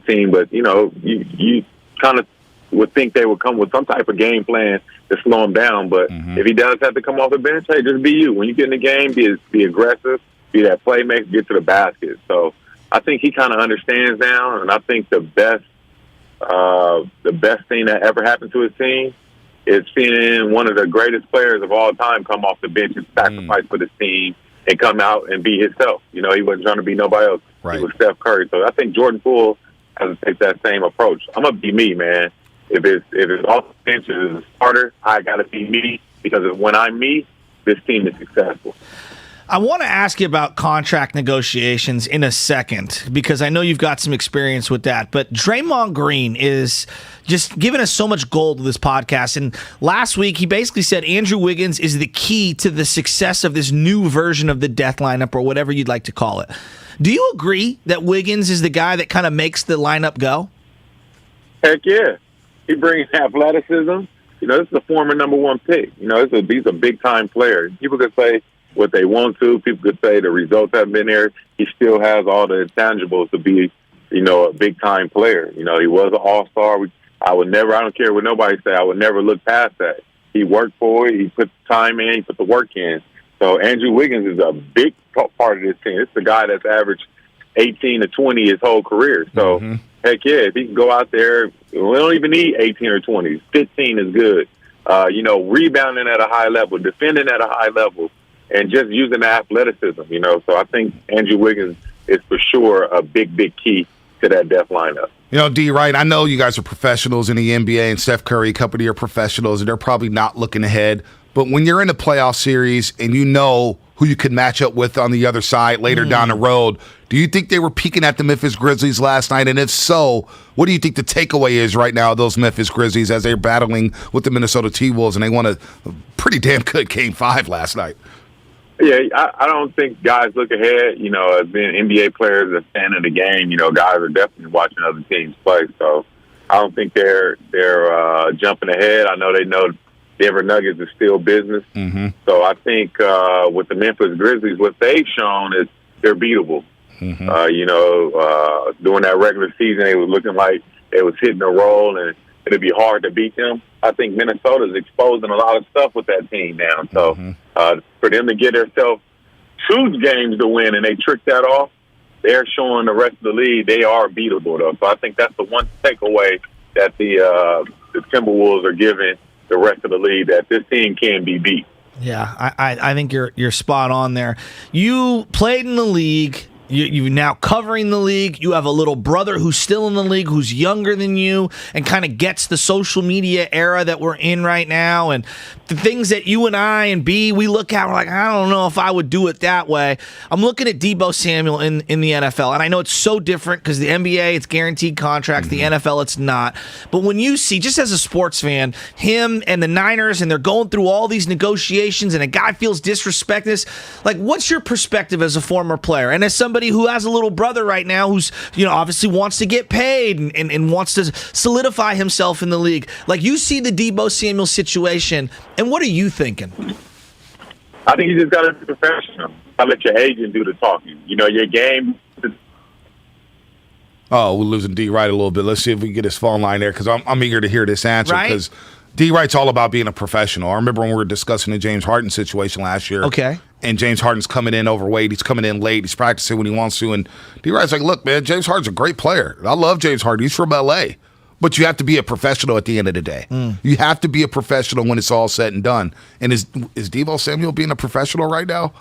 team, but, you kind of would think they would come with some type of game plan to slow him down. But if he does have to come off the bench, hey, just be you. When you get in the game, be aggressive, be that playmaker, get to the basket. So I think he kind of understands now, and I think the best thing that ever happened to his team is seeing one of the greatest players of all time come off the bench and sacrifice for the team and come out and be himself. He wasn't trying to be nobody else. Right. He was Steph Curry. So I think Jordan Poole has to take that same approach. I'm going to be me, man. If it's off the bench as a starter, I got to be me, because when I'm me, this team is successful. I want to ask you about contract negotiations in a second, because I know you've got some experience with that. But Draymond Green is just giving us so much gold with this podcast. And last week, he basically said Andrew Wiggins is the key to the success of this new version of the death lineup, or whatever you'd like to call it. Do you agree that Wiggins is the guy that kind of makes the lineup go? Heck yeah. He brings athleticism. This is a former number 1 pick. He's a big-time player. People could say what they want to. People could say the results haven't been there. He still has all the intangibles to be, a big-time player. He was an all-star. I don't care what nobody say, I would never look past that. He worked for it. He put the time in. He put the work in. So Andrew Wiggins is a big part of this team. It's the guy that's averaged 18 to 20 his whole career. So, heck yeah, if he can go out there, we don't even need 18 or 20. 15 is good. Rebounding at a high level, defending at a high level, and just using the athleticism, So I think Andrew Wiggins is for sure a big key to that death lineup. D, right, I know you guys are professionals in the NBA, and Steph Curry, company are professionals, and they're probably not looking ahead. But when you're in a playoff series and you know who you could match up with on the other side later down the road, do you think they were peeking at the Memphis Grizzlies last night? And if so, what do you think the takeaway is right now of those Memphis Grizzlies as they're battling with the Minnesota T-Wolves, and they won a pretty damn good Game 5 last night? Yeah, I don't think guys look ahead. As being NBA players, as fan of the game, guys are definitely watching other teams play. So I don't think they're jumping ahead. I know they know Denver Nuggets is still business. So I think with the Memphis Grizzlies, what they've shown is they're beatable. During that regular season, it was looking like they was hitting a roll and it'd be hard to beat them. I think Minnesota's exposing a lot of stuff with that team now. So for them to get themselves 2 games to win and they trick that off, they're showing the rest of the league they are beatable, though. So I think that's the one takeaway that the Timberwolves are giving the rest of the league, that this team can be beat. Yeah, I think you're spot on there. You played in the league You're now covering the league. You have a little brother who's still in the league, who's younger than you, and kind of gets the social media era that we're in right now. And the things that you and I and B, we look at, we're like, I don't know if I would do it that way. I'm looking at Deebo Samuel in the NFL, and I know it's so different because the NBA, it's guaranteed contracts. The NFL, it's not. But when you see, just as a sports fan, him and the Niners, and they're going through all these negotiations, and a guy feels disrespected, like, what's your perspective as a former player? And as somebody who has a little brother right now who's, obviously wants to get paid and wants to solidify himself in the league. Like, you see the Deebo Samuel situation, and what are you thinking? I think you just got to be professional. I let your agent do the talking. Your game. Oh, we're losing D. Wright a little bit. Let's see if we can get his phone line there because I'm eager to hear this answer because D. Wright's all about being a professional. I remember when we were discussing the James Harden situation last year. Okay. And James Harden's coming in overweight. He's coming in late. He's practicing when he wants to. And D. Wright's like, look, man, James Harden's a great player. I love James Harden. He's from L.A. But you have to be a professional at the end of the day. You have to be a professional when it's all said and done. And is Deebo Samuel being a professional right now?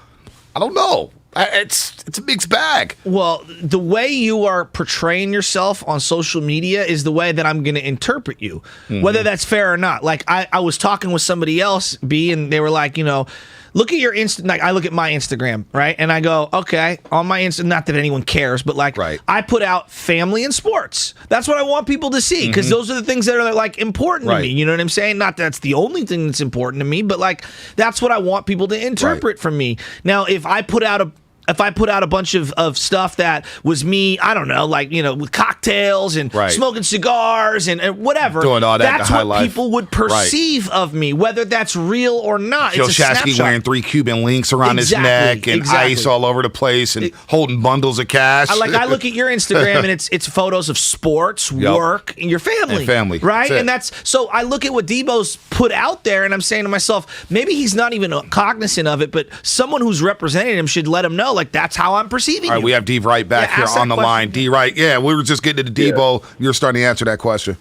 I don't know. It's a mixed bag. Well, the way you are portraying yourself on social media is the way that I'm going to interpret you, whether that's fair or not. Like, I was talking with somebody else, B, and they were like, look at your like, I look at my Instagram, right? And I go, okay, on my Instagram, not that anyone cares, but like, I put out family and sports. That's what I want people to see because those are the things that are like important to me. You know what I'm saying? Not that's the only thing that's important to me, but like, that's what I want people to interpret from me. Now, if I put out a bunch of stuff that was me, I don't know, like, with cocktails and smoking cigars and whatever, doing all that's what people would perceive of me, whether that's real or not. Joe It's a Shasky snapshot. wearing 3 Cuban links around his neck and ice all over the place and holding bundles of cash. I look at your Instagram and it's photos of sports, work, and your family. And family. Right? And so I look at what Deebo's put out there and I'm saying to myself, maybe he's not even cognizant of it, but someone who's representing him should let him know, like, that's how I'm perceiving All right, you. we have D. Wright back here on the line. D. Wright, we were just getting to the Deebo. You're starting to answer that question.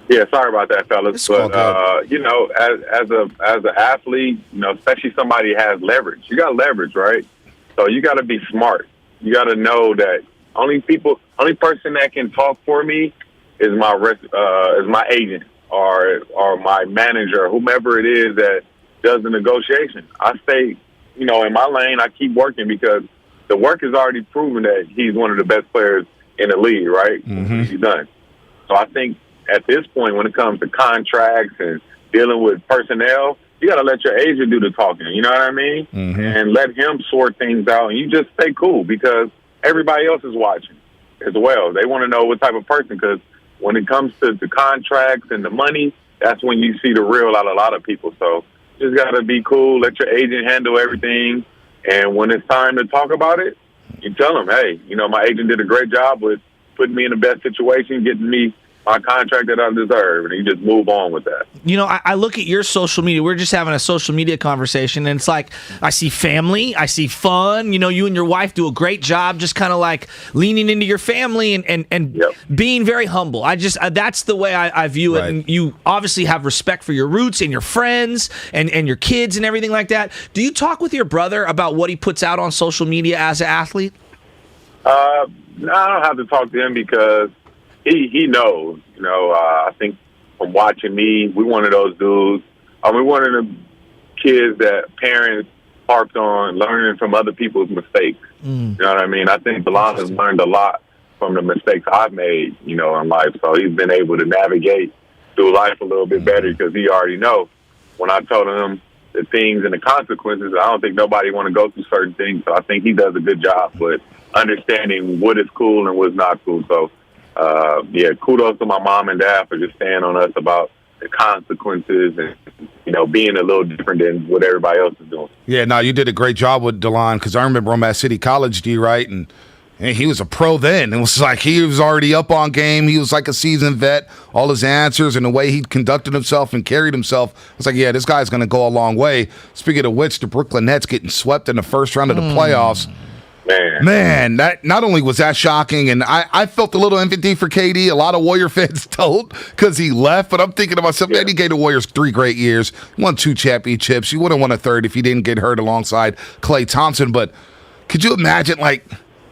Yeah, sorry about that, fellas. But as an athlete, especially somebody who has leverage, you got leverage, right? So you got to be smart. You got to know that only person that can talk for me is my agent or my manager, whomever it is that does the negotiation. I stay, in my lane. I keep working because the work has already proven that he's one of the best players in the league, right? He's done. So I think at this point, when it comes to contracts and dealing with personnel, you got to let your agent do the talking. You know what I mean? And let him sort things out. And you just stay cool because everybody else is watching as well. They want to know what type of person because when it comes to the contracts and the money, that's when you see the real out of a lot of people. So just got to be cool. Let your agent handle everything. And when it's time to talk about it, you tell them, hey, my agent did a great job with putting me in the best situation, getting me my contract that I deserve, and you just move on with that. I look at your social media. We're just having a social media conversation, and it's like I see family, I see fun. You and your wife do a great job just kind of like leaning into your family and being very humble. That's the way I view it. And you obviously have respect for your roots and your friends and your kids and everything like that. Do you talk with your brother about what he puts out on social media as an athlete? No, I don't have to talk to him because he knows. I think from watching me, we're one of those dudes. We're one of the kids that parents harped on learning from other people's mistakes. You know what I mean? I think Delon has learned a lot from the mistakes I've made, in life. So he's been able to navigate through life a little bit better because he already knows. When I told him the things and the consequences, I don't think nobody want to go through certain things. So I think he does a good job with understanding what is cool and what's not cool. So, kudos to my mom and dad for just staying on us about the consequences and, being a little different than what everybody else is doing. Yeah, no, you did a great job with Delon because I remember him at City College, D. Wright, and he was a pro then. It was like he was already up on game. He was like a seasoned vet. All his answers and the way he conducted himself and carried himself, I was like, yeah, this guy's going to go a long way. Speaking of which, the Brooklyn Nets getting swept in the first round of the playoffs. Man, that not only was that shocking, and I felt a little empathy for KD. A lot of Warrior fans don't because he left, but I'm thinking to myself, man, he gave the Warriors 3 great years, won 2 championships. You would have won a third if he didn't get hurt alongside Klay Thompson. But could you imagine, like,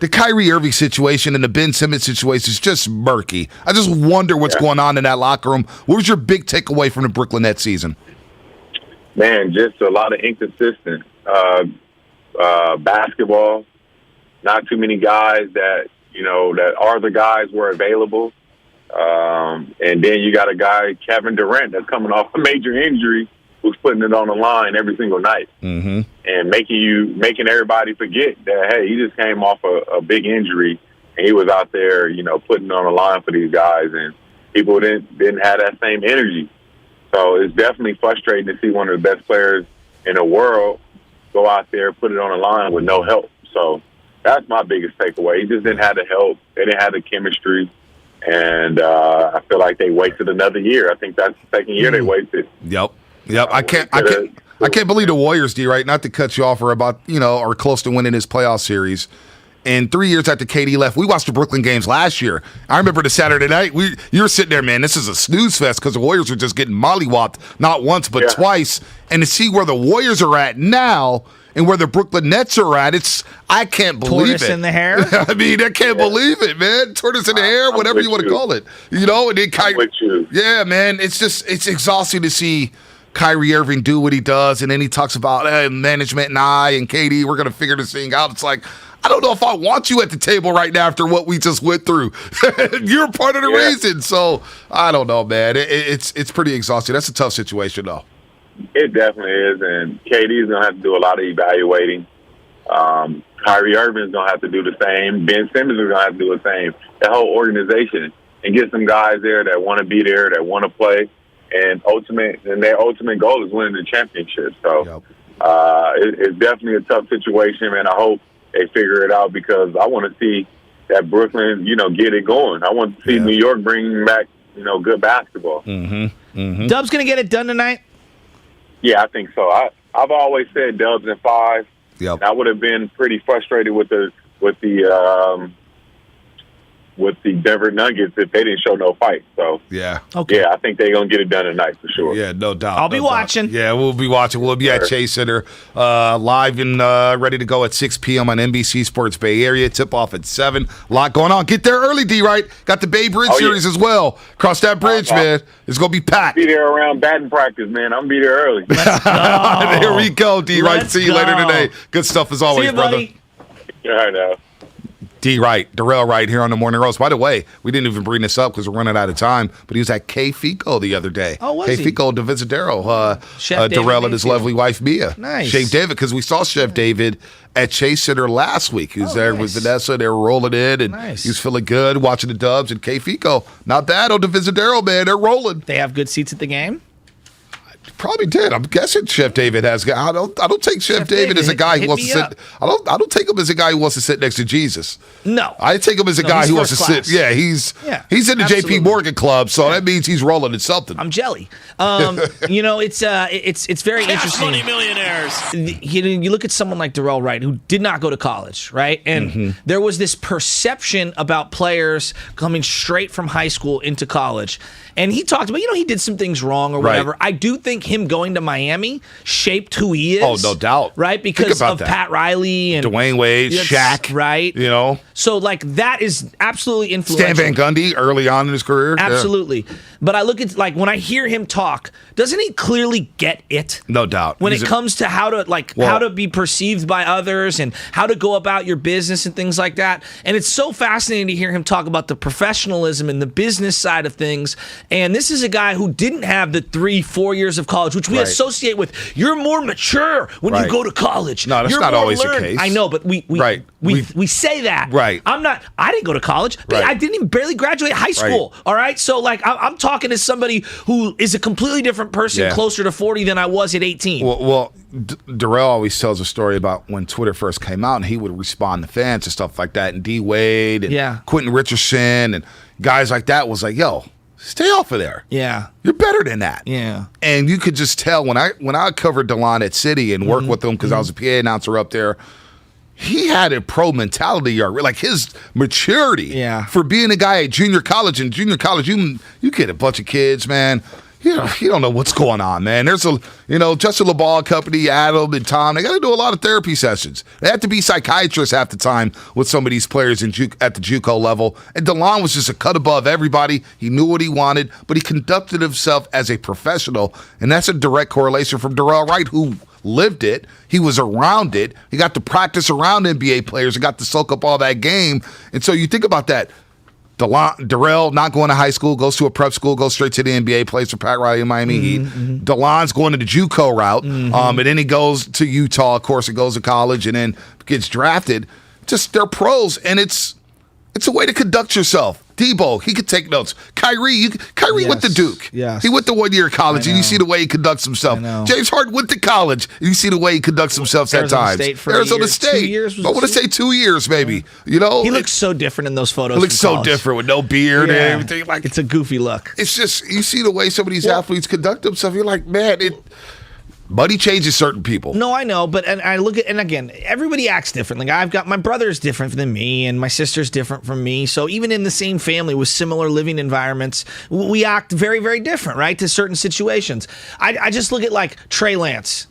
the Kyrie Irving situation and the Ben Simmons situation is just murky. I just wonder what's going on in that locker room. What was your big takeaway from the Brooklyn Nets season? Man, just a lot of inconsistent basketball. Not too many guys that are the guys were available. And then you got a guy, Kevin Durant, that's coming off a major injury, who's putting it on the line every single night, and making everybody forget that, hey, he just came off a big injury and he was out there, putting it on the line for these guys, and people didn't have that same energy. So it's definitely frustrating to see one of the best players in the world go out there, put it on the line with no help. So that's my biggest takeaway. He just didn't have the help. They didn't have the chemistry. And I feel like they wasted another year. I think that's the second year they wasted. Yep. I can't believe the Warriors, D, right? Not to cut you off, are close to winning this playoff series. And 3 years after KD left, we watched the Brooklyn games last year. I remember the Saturday night. You're sitting there, man, this is a snooze fest because the Warriors are just getting mollywopped, not once but twice. And to see where the Warriors are at now and where the Brooklyn Nets are at, I can't believe Tortoise it. in the hair? I mean, I can't believe it, man. Tortoise in the hair, whatever you want to call it. And then Kyrie. Yeah, man, it's exhausting to see Kyrie Irving do what he does, and then he talks about management and KD, we're going to figure this thing out. It's like, I don't know if I want you at the table right now after what we just went through. You're part of the reason. So, I don't know, man. It's pretty exhausting. That's a tough situation, though. It definitely is, and KD's going to have to do a lot of evaluating. Kyrie Irving's going to have to do the same. Ben Simmons is going to have to do the same. The whole organization, and get some guys there that want to be there, that want to play, and their ultimate goal is winning the championship. So it's definitely a tough situation, man. I hope they figure it out because I want to see that Brooklyn, get it going. I want to see New York bring back, good basketball. Dub's going to get it done tonight? Yeah, I think so. I've always said Dubs in 5. Yep. I would have been pretty frustrated with the Denver Nuggets if they didn't show no fight. So I think they're gonna get it done tonight for sure. Yeah, no doubt. I'll be watching. Yeah, we'll be watching. We'll be at Chase Center live and ready to go at 6 p.m. on NBC Sports Bay Area. Tip off at 7. A lot going on. Get there early, D. Right? Got the Bay Bridge series as well. Cross that bridge, man. It's gonna be packed. Be there around batting practice, man. I'm gonna be there early. There we go, D. Right. See you later today. Good stuff as always, brother. Buddy. Yeah, I know. D. Wright, Darrell Wright here on the Morning Roast. By the way, we didn't even bring this up because we're running out of time, but he was at K Fico the other day. Oh, was K he? Fico Divisadero, Chef Darrell and his lovely wife Mia. Nice. Chef David, because we saw Chef David at Chase Center last week. He was there with Vanessa. They were rolling in, and he was feeling good watching the Dubs. And K Fico, not bad on Divisadero, man. They're rolling. They have good seats at the game? Probably did. I'm guessing Chef David has. I don't take Chef David as a guy who wants to sit. I don't take him as a guy who wants to sit next to Jesus. No, I take him as a guy who wants to sit. Yeah, he's in the absolutely. JP Morgan Club, so that means he's rolling in something. I'm jelly. It's very interesting. Money millionaires. You look at someone like Darrell Wright, who did not go to college, right? And there was this perception about players coming straight from high school into college. And he talked about, he did some things wrong or whatever. Right. I do think him going to Miami shaped who he is. Oh, no doubt. Right? Because of that. Pat Riley and Dwayne Wade, Shaq. Right. So, that is absolutely influential. Stan Van Gundy early on in his career. Absolutely. Yeah. But I look at, when I hear him talk, doesn't he clearly get it? No doubt. When it comes to how to be perceived by others and how to go about your business and things like that. And it's so fascinating to hear him talk about the professionalism and the business side of things. And this is a guy who didn't have the 3-4 years of college, which we associate with. You're more mature when you go to college. No, that's You're not more always learned. the case. I know, but we say that. Right. I didn't go to college. Right. I didn't even barely graduate high school. Right. All right. So I'm talking to somebody who is a completely different person, closer to 40 than I was at 18. Well, Darrell always tells a story about when Twitter first came out, and he would respond to fans and stuff like that, and D Wade and Quentin Richardson and guys like that was like, yo, stay off of there. Yeah. You're better than that. Yeah. And you could just tell when I covered DeLon at City and worked with him because I was a PA announcer up there, he had a pro mentality, like his maturity for being a guy at junior college. And junior college, you get a bunch of kids, man. you don't know what's going on, man. There's Justin LeBall Company, Adam and Tom, they got to do a lot of therapy sessions. They have to be psychiatrists half the time with some of these players at the JUCO level. And DeLon was just a cut above everybody. He knew what he wanted, but he conducted himself as a professional. And that's a direct correlation from Darrell Wright, who lived it. He was around it. He got to practice around NBA players and got to soak up all that game. And so you think about that. Darrell not going to high school, goes to a prep school, goes straight to the NBA, plays for Pat Riley in Miami Heat. DeLon's going to the JUCO route, and then he goes to Utah. Of course, he goes to college and then gets drafted. Just they're pros, and it's a way to conduct yourself. Debo, he could take notes. Kyrie went to Duke. Yes. He went to 1 year of college, and you see the way he conducts himself. James Harden went to college, and you see the way he conducts himself at times. Arizona State. 2 years. I want to say 2 years, maybe. You know, he looks so different in those photos. He looks so different with no beard and everything. Like, it's a goofy look. It's just you see the way some of these athletes conduct themselves. You're like, man, money changes certain people. No, I know, but I look at, and again, everybody acts differently. I've got my brother's different than me, and my sister's different from me. So even in the same family with similar living environments, we act very, very different, right, to certain situations. I just look at like Trey Lance,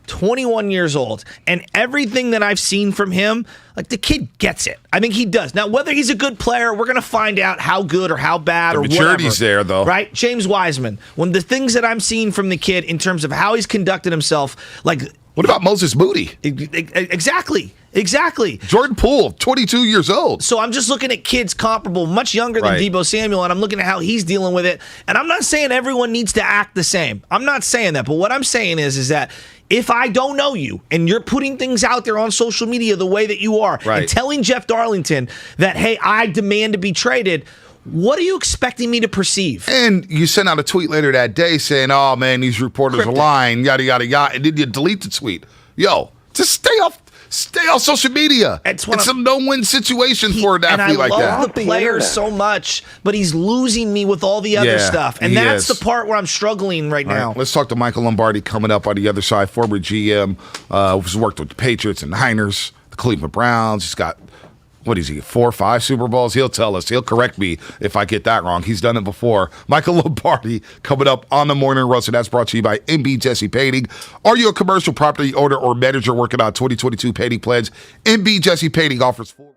21 years old, and everything that I've seen from him, like the kid gets it. I think he does. Now, whether he's a good player, we're going to find out how good or how bad or whatever. Maturity's there, though. Right? James Wiseman, when the things that I'm seeing from the kid in terms of how he's conducted himself, like... What about Moses Moody? Exactly. Jordan Poole, 22 years old. So I'm just looking at kids comparable, much younger than Debo Samuel, and I'm looking at how he's dealing with it. And I'm not saying everyone needs to act the same. I'm not saying that. But what I'm saying is that if I don't know you and you're putting things out there on social media the way that you are and telling Jeff Darlington that, hey, I demand to be traded, what are you expecting me to perceive? And you sent out a tweet later that day saying, oh, man, these reporters are lying, yada, yada, yada. And then you delete the tweet. Yo, just stay off social media. It's a no-win situation for an athlete like that. And I love the player so much, but he's losing me with all the other stuff. And that's the part where I'm struggling right now. Let's talk to Michael Lombardi coming up on the other side, former GM, who's worked with the Patriots and Niners, the Cleveland Browns. He's got, 4 or 5 Super Bowls? He'll tell us. He'll correct me if I get that wrong. He's done it before. Michael Lombardi coming up on the Morning Roast, and that's brought to you by MB Jesse Painting. Are you a commercial property owner or manager working on 2022 painting plans? MB Jesse Painting offers full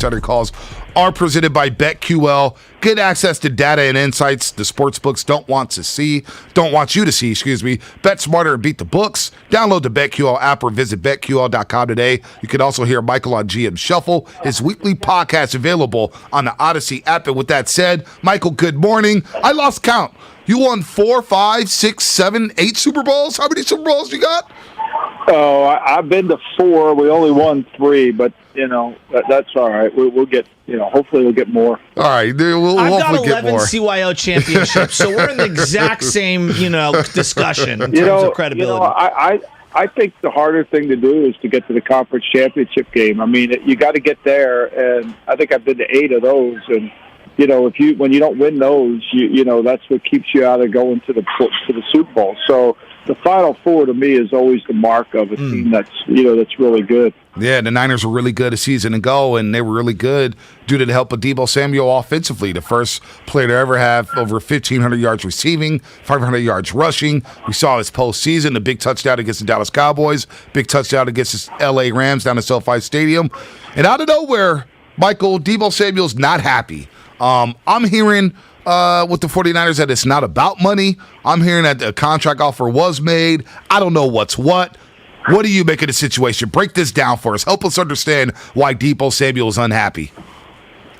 Other calls are presented by BetQL. Get access to data and insights the sportsbooks don't want you to see, Bet smarter and beat the books. Download the BetQL app or visit BetQL.com today. You can also hear Michael on GM Shuffle, his weekly podcast available on the Odyssey app. And with that said, Michael, good morning. I lost count. You won 4, 5, 6, 7, 8 Super Bowls? How many Super Bowls you got? Oh, I've been to 4. We only won 3, but that's all right. We'll get, hopefully we'll get more. All right, we'll I've got hopefully 11 get more. CYO championships, so we're in the exact same, discussion in terms of credibility. I think the harder thing to do is to get to the conference championship game. I mean, you got to get there, and I think I've been to 8 of those, and when you don't win those, that's what keeps you out of going to the Super Bowl. So the Final Four to me is always the mark of a team that's really good. Yeah, the Niners were really good a season ago, and they were really good due to the help of Deebo Samuel offensively, the first player to ever have over 1,500 yards receiving, 500 yards rushing. We saw his postseason, the big touchdown against the Dallas Cowboys, big touchdown against the L.A. Rams down at SoFi Stadium. And out of nowhere, Michael, Deebo Samuel's not happy. I'm hearing with the 49ers that it's not about money. I'm hearing that a contract offer was made. I don't know what's what. What do you make of the situation? Break this down for us. Help us understand why Deebo Samuel is unhappy.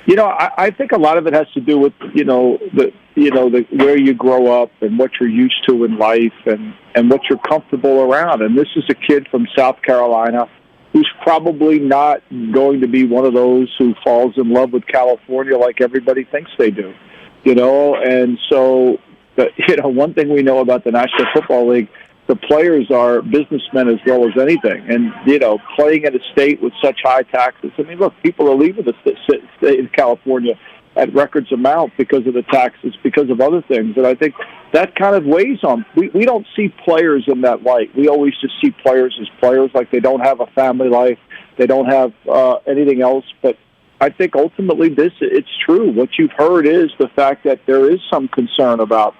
I think a lot of it has to do with where you grow up and what you're used to in life and what you're comfortable around. And this is a kid from South Carolina who's probably not going to be one of those who falls in love with California like everybody thinks they do. And so, one thing we know about the National Football League, the players are businessmen as well as anything. And, playing in a state with such high taxes. I mean, look, people are leaving the state of California at records amount because of the taxes, because of other things. And I think that kind of weighs on. We don't see players in that light. We always just see players as players, like they don't have a family life. They don't have anything else. But I think ultimately it's true. What you've heard is the fact that there is some concern about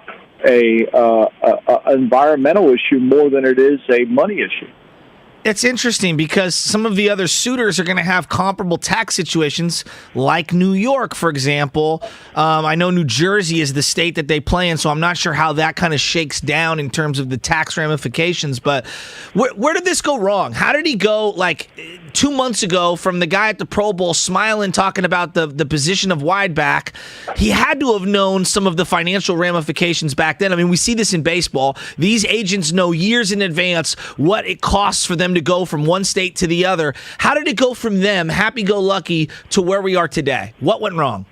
a environmental issue more than it is a money issue. It's interesting because some of the other suitors are going to have comparable tax situations, like New York, for example. I know New Jersey is the state that they play in, so I'm not sure how that kind of shakes down in terms of the tax ramifications. But where did this go wrong? How did he go, 2 months ago, from the guy at the Pro Bowl smiling, talking about the position of wide back? He had to have known some of the financial ramifications back then. I mean, we see this in baseball. These agents know years in advance what it costs for them to to go from one state to the other. How did it go from them, happy-go-lucky, to where we are today? What went wrong?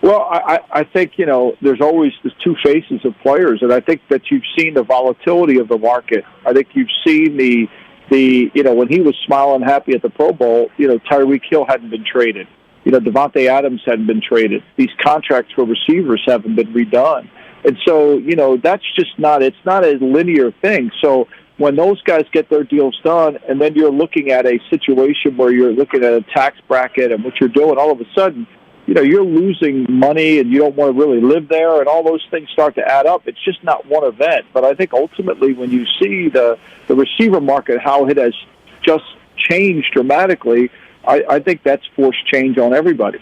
Well, I think, there's always the two faces of players, and I think that you've seen the volatility of the market. I think you've seen the when he was smiling happy at the Pro Bowl, Tyreek Hill hadn't been traded. Devontae Adams hadn't been traded. These contracts for receivers haven't been redone. And so, that's just it's not a linear thing. So when those guys get their deals done, and then you're looking at a situation where you're looking at a tax bracket and what you're doing, all of a sudden, you're losing money and you don't want to really live there, and all those things start to add up. It's just not one event. But I think ultimately when you see the receiver market, how it has just changed dramatically, I think that's forced change on everybody.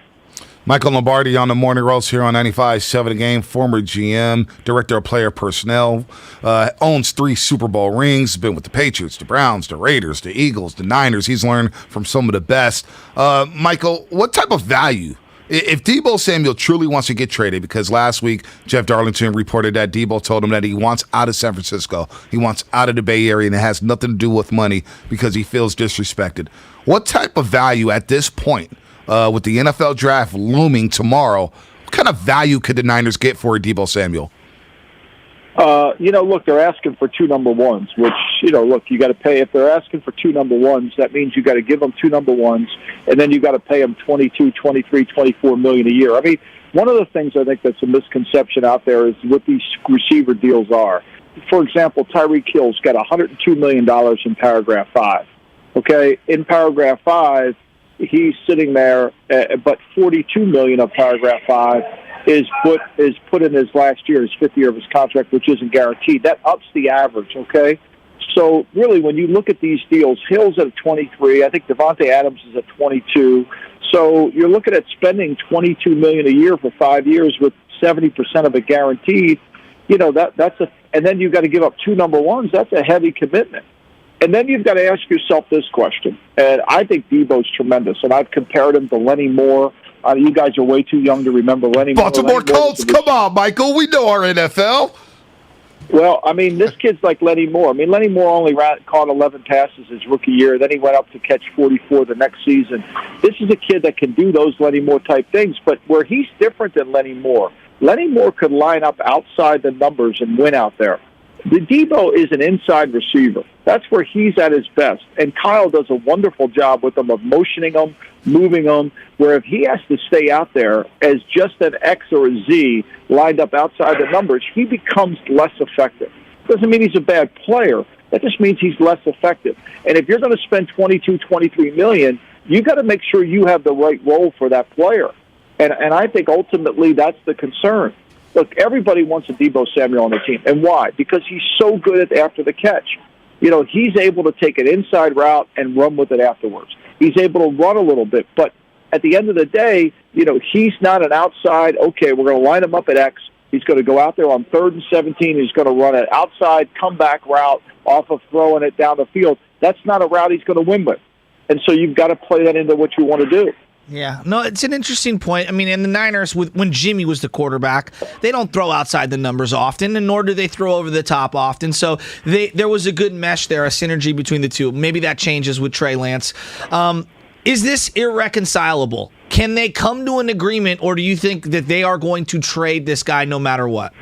Michael Lombardi on the Morning Roast here on 95.7 The Game, former GM, director of player personnel, owns 3 Super Bowl rings, been with the Patriots, the Browns, the Raiders, the Eagles, the Niners. He's learned from some of the best. Michael, what type of value, if Deebo Samuel truly wants to get traded, because last week Jeff Darlington reported that Deebo told him that he wants out of San Francisco, he wants out of the Bay Area, and it has nothing to do with money because he feels disrespected. What type of value at this point, with the NFL draft looming tomorrow, what kind of value could the Niners get for Deebo Samuel? Look, they're asking for 2 number ones, which, you got to pay. If they're asking for 2 number ones, that means you got to give them 2 number ones, and then you got to pay them $22, $23, $24 million a year. I mean, one of the things I think that's a misconception out there is what these receiver deals are. For example, Tyreek Hill's got $102 million in paragraph 5. Okay, in paragraph 5, he's sitting there, but $42 million of paragraph 5 is put in his last year, his 5th year of his contract, which isn't guaranteed. That ups the average, okay? So really, when you look at these deals, Hill's at 23. I think Devontae Adams is at 22. So you're looking at spending $22 million a year for 5 years with 70% of it guaranteed. And then you've got to give up 2 number ones. That's a heavy commitment. And then you've got to ask yourself this question. And I think Deebo's tremendous, and I've compared him to Lenny Moore. You guys are way too young to remember Lenny Moore. Baltimore Colts, come on, Michael. We know our NFL. Well, I mean, this kid's like Lenny Moore. I mean, Lenny Moore only caught 11 passes his rookie year. Then he went up to catch 44 the next season. This is a kid that can do those Lenny Moore-type things. But where he's different than Lenny Moore could line up outside the numbers and win out there. The Deebo is an inside receiver. That's where he's at his best. And Kyle does a wonderful job with him of motioning him, moving him, where if he has to stay out there as just an X or a Z lined up outside the numbers, he becomes less effective. Doesn't mean he's a bad player. That just means he's less effective. And if you're going to spend $22, $23 million, you got to make sure you have the right role for that player. And I think ultimately that's the concern. Look, everybody wants a Deebo Samuel on the team. And why? Because he's so good at after the catch. He's able to take an inside route and run with it afterwards. He's able to run a little bit. But at the end of the day, he's not an outside, okay, we're going to line him up at X. He's going to go out there on 3rd and 17. He's going to run an outside comeback route off of throwing it down the field. That's not a route he's going to win with. And so you've got to play that into what you want to do. Yeah, no, it's an interesting point. I mean, in the Niners, when Jimmy was the quarterback, they don't throw outside the numbers often, and nor do they throw over the top often. So there was a good mesh there, a synergy between the two. Maybe that changes with Trey Lance. Is this irreconcilable? Can they come to an agreement, or do you think that they are going to trade this guy no matter what?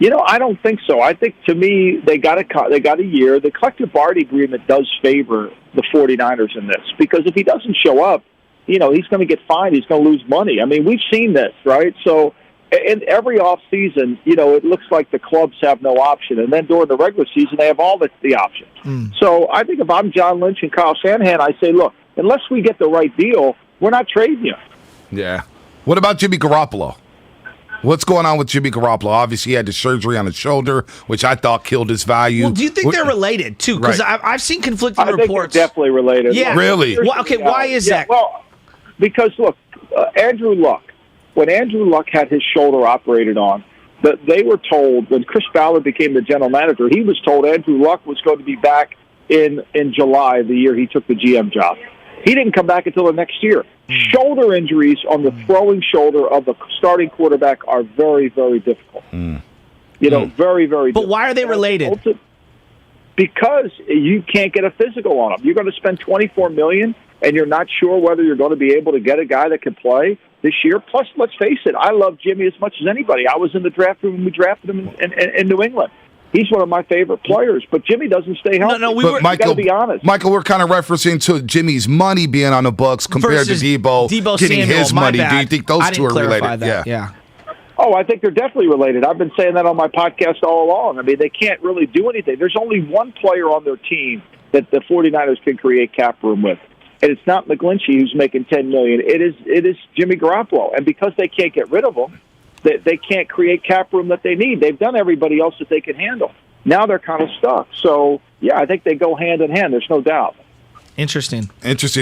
I don't think so. I think, to me, they got a year. The collective bargaining agreement does favor the 49ers in this, because if he doesn't show up, he's going to get fined. He's going to lose money. I mean, we've seen this, right? So in every offseason, it looks like the clubs have no option. And then during the regular season, they have all the options. So I think if I'm John Lynch and Kyle Shanahan, I say, look, unless we get the right deal, we're not trading you. Yeah. What about Jimmy Garoppolo? What's going on with Jimmy Garoppolo? Obviously, he had the surgery on his shoulder, which I thought killed his value. Well, do you think they're related, too? Because Right. I've seen conflicting reports. I think they're definitely related. Yeah. Really? Okay, why is that? Well, because, look, Andrew Luck, when Andrew Luck had his shoulder operated on, they were told, when Chris Ballard became the general manager, he was told Andrew Luck was going to be back in July, the year he took the GM job. He didn't come back until the next year. Shoulder injuries on the throwing shoulder of the starting quarterback are very, very difficult. Very, very difficult. But why are they related? because you can't get a physical on them. You're going to spend $24 million, and you're not sure whether you're going to be able to get a guy that can play this year. Plus, let's face it, I love Jimmy as much as anybody. I was in the draft room when we drafted him in New England. He's one of my favorite players, but Jimmy doesn't stay healthy. No, you got to be honest. Michael, we're kind of referencing to Jimmy's money being on the Bucks compared to Debo getting Samuel, his money. bad. Do you think those two are related? Yeah. Oh, I think they're definitely related. I've been saying that on my podcast all along. I mean, they can't really do anything. There's only one player on their team that the 49ers can create cap room with, and it's not McGlinchey who's making $10 million. It is Jimmy Garoppolo, and because they can't get rid of him, they can't create cap room that they need. They've done everybody else that they can handle. Now they're kind of stuck. So, yeah, I think they go hand in hand. There's no doubt. Interesting.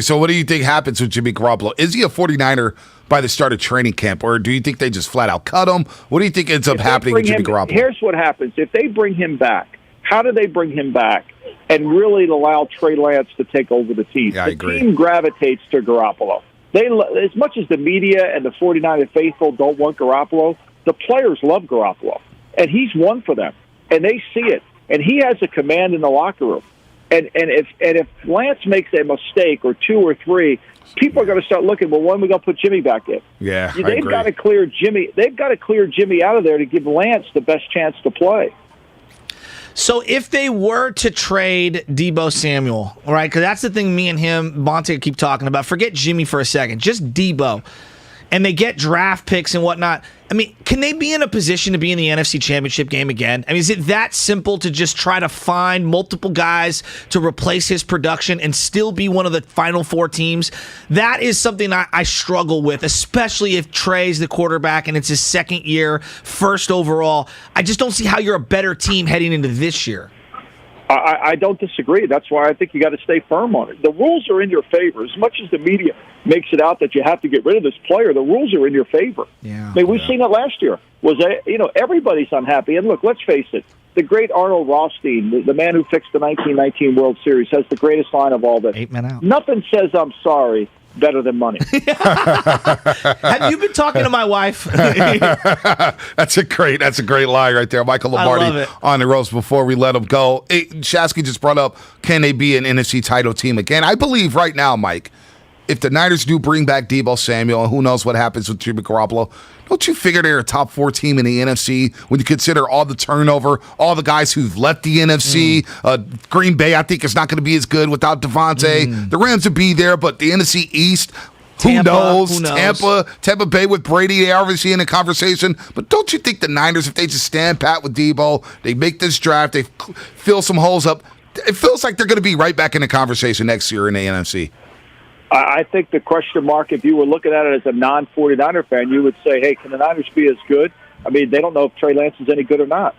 So what do you think happens with Jimmy Garoppolo? Is he a 49er by the start of training camp, or do you think they just flat out cut him? What do you think ends up happening with Jimmy Garoppolo? Here's what happens. If they bring him back, how do they bring him back and really allow Trey Lance to take over the team? Yeah, I agree. The team gravitates to Garoppolo. As much as the media and the 49er faithful don't want Garoppolo, the players love Garoppolo, and he's one for them. And they see it, and he has a command in the locker room. And if Lance makes a mistake or two or three, people are going to start looking. Well, when are we going to put Jimmy back in? Yeah, they've got to clear Jimmy. They've got to clear Jimmy out of there to give Lance the best chance to play. So if they were to trade Debo Samuel, all right, because that's the thing me and him, Monte, keep talking about. Forget Jimmy for a second, just Debo. And they get draft picks and whatnot. I mean, can they be in a position to be in the NFC Championship game again? I mean, is it that simple to just try to find multiple guys to replace his production and still be one of the final four teams? That is something I struggle with, especially if Trey's the quarterback and it's his second year, first overall. I just don't see how you're a better team heading into this year. I don't disagree. That's why I think you got to stay firm on it. The rules are in your favor. As much as the media makes it out that you have to get rid of this player, the rules are in your favor. Yeah, I mean, we've seen it last year. Everybody's unhappy. And look, let's face it. The great Arnold Rothstein, the man who fixed the 1919 World Series, has the greatest line of all this. 8 men out. Nothing says I'm sorry better than money. Have you been talking to my wife? That's a great line right there. Michael Lombardi on the ropes before we let him go. Hey, Shasky just brought up, can they be an NFC title team again? I believe right now, Mike, if the Niners do bring back Debo Samuel, and who knows what happens with Jimmy Garoppolo, don't you figure they're a top 4 team in the NFC when you consider all the turnover, all the guys who've left the NFC? Green Bay, I think, is not going to be as good without Devontae. The Rams would be there, but the NFC East, who knows? Tampa Bay with Brady, they are obviously in a conversation. But don't you think the Niners, if they just stand pat with Debo, they make this draft, they fill some holes up, it feels like they're going to be right back in the conversation next year in the NFC. I think the question mark, if you were looking at it as a non-49er fan, you would say, hey, can the Niners be as good? I mean, they don't know if Trey Lance is any good or not.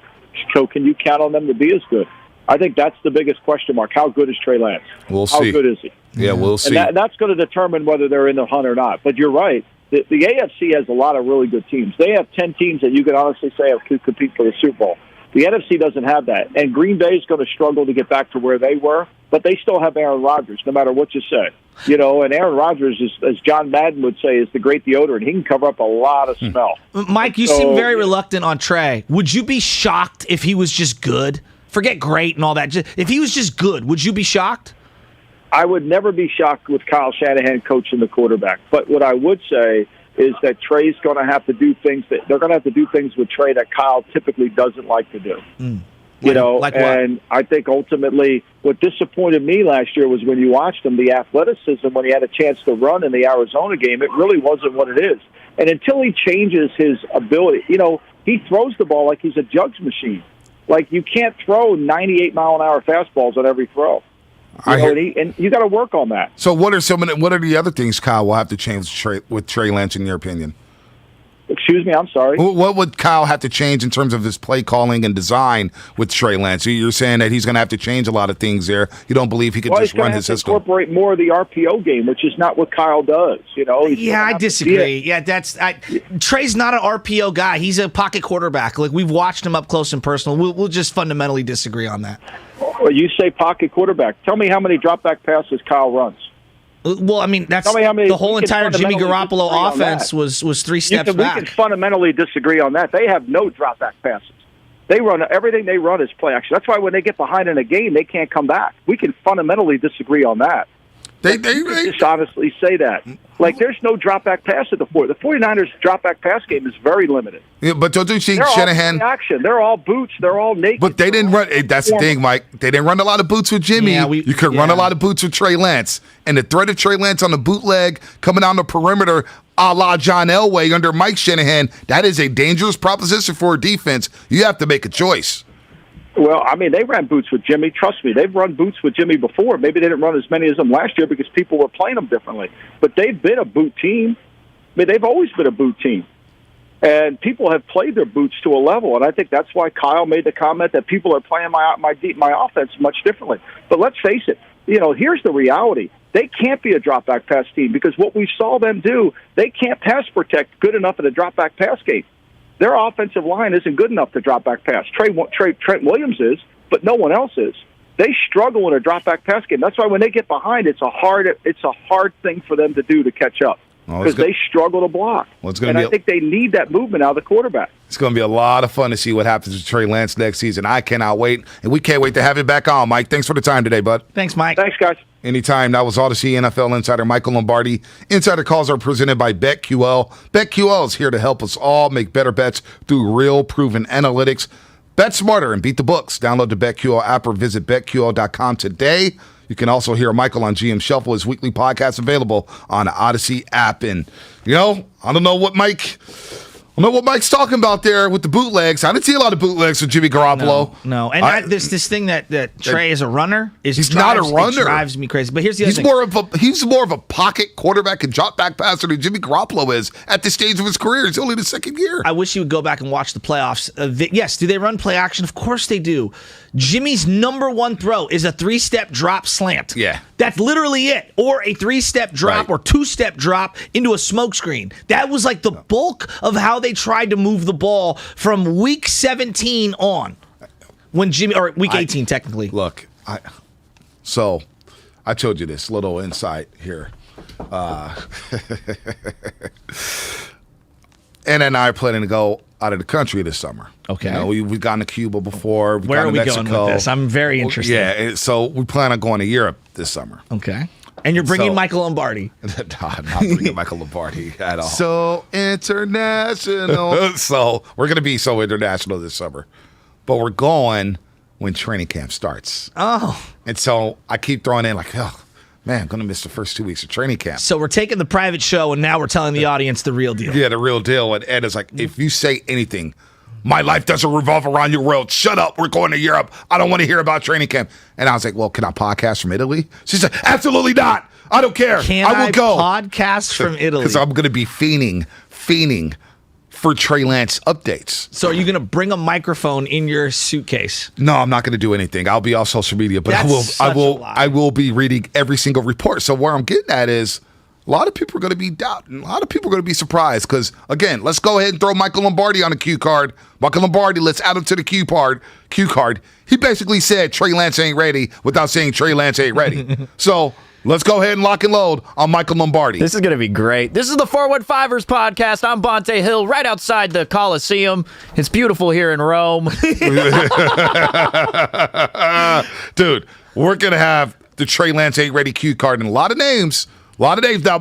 So can you count on them to be as good? I think that's the biggest question mark. How good is Trey Lance? We'll see. How good is he? Yeah, we'll see. And that's going to determine whether they're in the hunt or not. But you're right. The AFC has a lot of really good teams. They have 10 teams that you can honestly say could compete for the Super Bowl. The NFC doesn't have that. And Green Bay is going to struggle to get back to where they were, but they still have Aaron Rodgers, no matter what you say. And Aaron Rodgers, as John Madden would say, is the great deodorant. He can cover up a lot of smell. Mike, you seem very reluctant on Trey. Would you be shocked if he was just good? Forget great and all that. If he was just good, would you be shocked? I would never be shocked with Kyle Shanahan coaching the quarterback. But what I would say is that Trey's going to have to do things with Trey that Kyle typically doesn't like to do. Like and I think ultimately what disappointed me last year was when you watched him, the athleticism when he had a chance to run in the Arizona game, it really wasn't what it is. And until he changes his ability, he throws the ball like he's a jugs machine. Like you can't throw 98-mile-an-hour fastballs on every throw. And you got to work on that. So what are the other things Kyle will have to change with Trey Lance, in your opinion? Excuse me, I'm sorry. What would Kyle have to change in terms of his play calling and design with Trey Lance? You're saying that he's going to have to change a lot of things there. You don't believe he could just run his system? Incorporate more of the RPO game, which is not what Kyle does. I disagree. Yeah, Trey's not an RPO guy. He's a pocket quarterback. Like we've watched him up close and personal. We'll just fundamentally disagree on that. Well, you say pocket quarterback. Tell me how many drop back passes Kyle runs. Well, I mean, the whole entire Jimmy Garoppolo offense was 3 steps back. We can fundamentally disagree on that. They have no drop-back passes. They run everything they run is play action. That's why when they get behind in a game, they can't come back. We can fundamentally disagree on that. They just honestly say that. Like, there's no drop-back pass at the 49ers' drop-back pass game is very limited. Yeah, but don't you think They're Shanahan? all play action. They're all boots. They're all naked. But they didn't run. That's the thing, Mike. They didn't run a lot of boots with Jimmy. Yeah, you could run a lot of boots with Trey Lance. And the threat of Trey Lance on the bootleg coming down the perimeter a la John Elway under Mike Shanahan, that is a dangerous proposition for a defense. You have to make a choice. Well, I mean, they ran boots with Jimmy. Trust me, they've run boots with Jimmy before. Maybe they didn't run as many as them last year because people were playing them differently. But they've been a boot team. I mean, they've always been a boot team. And people have played their boots to a level. And I think that's why Kyle made the comment that people are playing my offense much differently. But let's face it, here's the reality. They can't be a drop-back pass team because what we saw them do, they can't pass protect good enough in a drop-back pass game. Their offensive line isn't good enough to drop back pass. Trent Williams is, but no one else is. They struggle in a drop back pass game. That's why when they get behind, it's a hard thing for them to do to catch up because they struggle to block. Well, I think they need that movement out of the quarterback. It's going to be a lot of fun to see what happens with Trey Lance next season. I cannot wait, and we can't wait to have him back on, Mike. Thanks for the time today, bud. Thanks, Mike. Thanks, guys. Anytime. That was Odyssey NFL insider Michael Lombardi. Insider calls are presented by BetQL. BetQL is here to help us all make better bets through real proven analytics. Bet smarter and beat the books. Download the BetQL app or visit BetQL.com today. You can also hear Michael on GM Shuffle, his weekly podcast available on the Odyssey app. And, I don't know what Mike's talking about there with the bootlegs. I didn't see a lot of bootlegs with Jimmy Garoppolo. No. And this thing that Trey is a runner he's not a runner. It drives me crazy. But here's the other thing. He's more of a pocket quarterback and drop back passer than Jimmy Garoppolo is at this stage of his career. It's only the second year. I wish you would go back and watch the playoffs. Yes, do they run play action? Of course they do. Jimmy's number one throw is a 3-step drop slant. Yeah. That's literally it. Or a 3-step drop or 2-step drop into a smoke screen. That was like the bulk of how they tried to move the ball from week 17 on. When Jimmy, or week 18 technically. Look, I told you this little insight here. Anna and I are planning to go out of the country this summer. Okay. We've gone to Cuba before. Where are we going with this? I'm very interested. Yeah, so we plan on going to Europe this summer. Okay. And you're bringing Michael Lombardi. I'm not bringing Michael Lombardi at all. So international. So we're going to be so international this summer. But we're going when training camp starts. Oh. And so I keep throwing in man, I'm going to miss the first 2 weeks of training camp. So we're taking the private show, and now we're telling the audience the real deal. Yeah, the real deal. And Ed is like, if you say anything, my life doesn't revolve around your world. Shut up. We're going to Europe. I don't want to hear about training camp. And I was like, well, can I podcast from Italy? She said, absolutely not. I don't care. I will go. Podcast from Italy? Because I'm going to be fiending for Trey Lance updates. So are you going to bring a microphone in your suitcase? No, I'm not going to do anything. I'll be off social media, but I will be reading every single report. So where I'm getting at is a lot of people are going to be doubting. A lot of people are going to be surprised because, again, let's go ahead and throw Michael Lombardi on the cue card. Michael Lombardi, let's add him to the cue card. He basically said Trey Lance ain't ready without saying Trey Lance ain't ready. So let's go ahead and lock and load on Michael Lombardi. This is going to be great. This is the 415ers podcast. I'm Bonte Hill, right outside the Coliseum. It's beautiful here in Rome. Dude, we're going to have the Trey Lance ain't ready cue card and a lot of names. Now.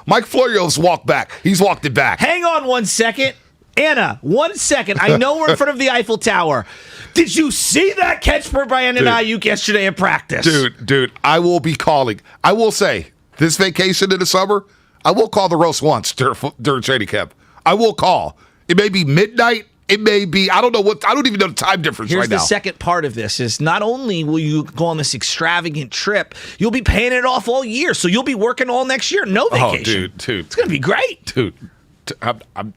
Mike Florio's walked back. He's walked it back. Hang on 1 second. Anna, 1 second. I know we're in front of the Eiffel Tower. Did you see that catch for Brandon Ayuk yesterday in practice? Dude, I will be calling. I will say, this vacation in the summer, I will call the roast once during training camp. I will call. It may be midnight. It may be, I don't even know the time difference right now. Here's the second part of this is not only will you go on this extravagant trip, you'll be paying it off all year. So you'll be working all next year. No vacation. Oh, dude. It's going to be great. Dude, I'm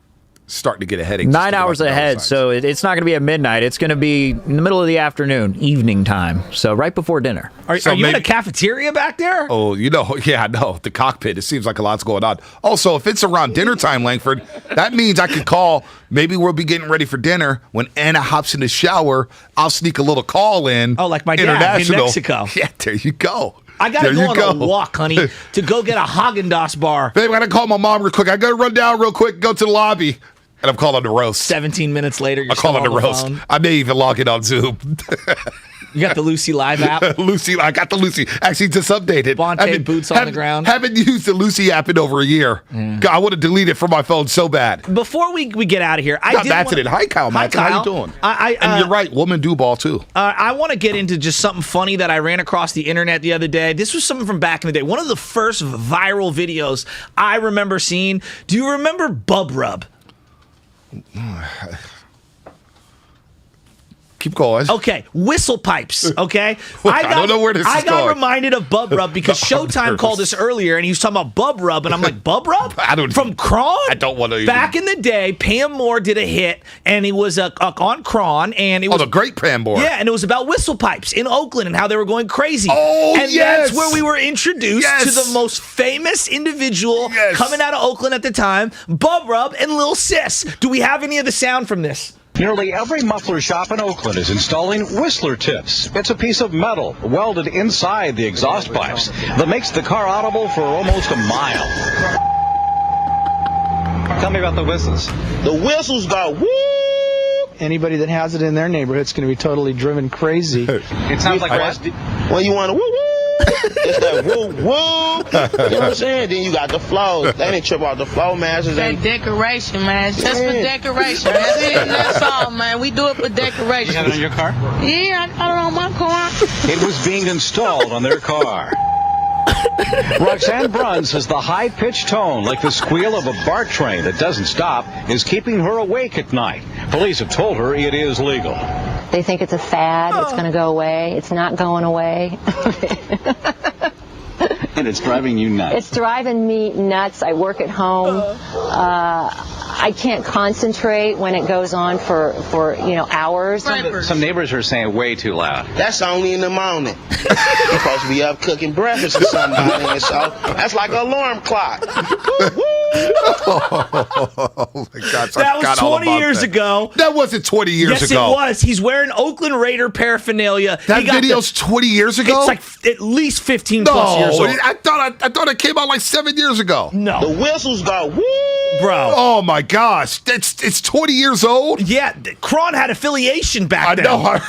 starting to get a headache. 9 hours ahead, so it's not going to be at midnight. It's going to be in the middle of the afternoon, evening time, so right before dinner. Are you in a cafeteria back there? Oh, yeah, no, the cockpit. It seems like a lot's going on. Also, if it's around dinner time, Langford, that means I could call. Maybe we'll be getting ready for dinner. When Anna hops in the shower, I'll sneak a little call in. Oh, like my dad in Mexico. Yeah, there you go. I got to go on a walk, honey, to go get a Haagen-Dazs bar. Babe, I got to call my mom real quick. I got to run down real quick, go to the lobby. and I'm calling the roast. 17 minutes later, you're I'm calling the roast. phone. I may even log in on Zoom. You got the Lucy Live app? Lucy, I got the Lucy. Actually, just updated. Bonte boots on the ground. Haven't used the Lucy app in over a year. God, I want to delete it from my phone so bad. Before we get out of here, Hi, Kyle. Matson, how you doing? And you're right, women do ball too. I want to get into just something funny that I ran across the internet the other day. This was something from back in the day. One of the first viral videos I remember seeing. Do you remember Bub Rub? Keep going. Okay, whistle pipes. Okay, I don't know where this is I got going. reminded of Bub Rub because Showtime called us earlier, and he was talking about Bub Rub, and I'm like, Bub Rub? From Kron? I don't want to. Back in the day, Pam Moore did a hit, and it was on Kron, and it was the great Pam Moore. Yeah, and it was about whistle pipes in Oakland and how they were going crazy. Oh, and yes. that's where we were introduced to the most famous individual coming out of Oakland at the time, Bub Rub and Lil Sis. Do we have any of the sound from this? Nearly every muffler shop in Oakland is installing Whistler tips. It's a piece of metal welded inside the exhaust pipes that makes the car audible for almost a mile. Tell me about the whistles. The whistles go woo! Anybody that has it in their neighborhood's going to be totally driven crazy. It sounds like what? Well, you want to woo woo? It's that woo woo. You know what I'm saying? Then you got the flows. They didn't trip off the flow masters. That decoration, man. Just for decoration. That's it. That's all, man. We do it for decoration. You have it on your car? Yeah, I got it on my car. It was being installed on their car. Roxanne Brunn says the high-pitched tone, like the squeal of a BART train that doesn't stop, is keeping her awake at night. Police have told her it is legal. They think it's a fad. It's going to go away. It's not going away. And it's driving you nuts. It's driving me nuts. I work at home. I can't concentrate when it goes on for hours. Some neighbors are saying way too loud. That's only in the morning. You're supposed to be up cooking breakfast for somebody, so that's like an alarm clock. Oh my God! That was 20 years ago. That wasn't 20 years ago. Yes, it was. He's wearing Oakland Raider paraphernalia. That video's 20 years ago. It's like at least 15 plus years old. I thought it came out like 7 years ago. No, the whistles go woo, bro. Oh my gosh, it's 20 years old. Yeah, Kron had affiliation back then. I know.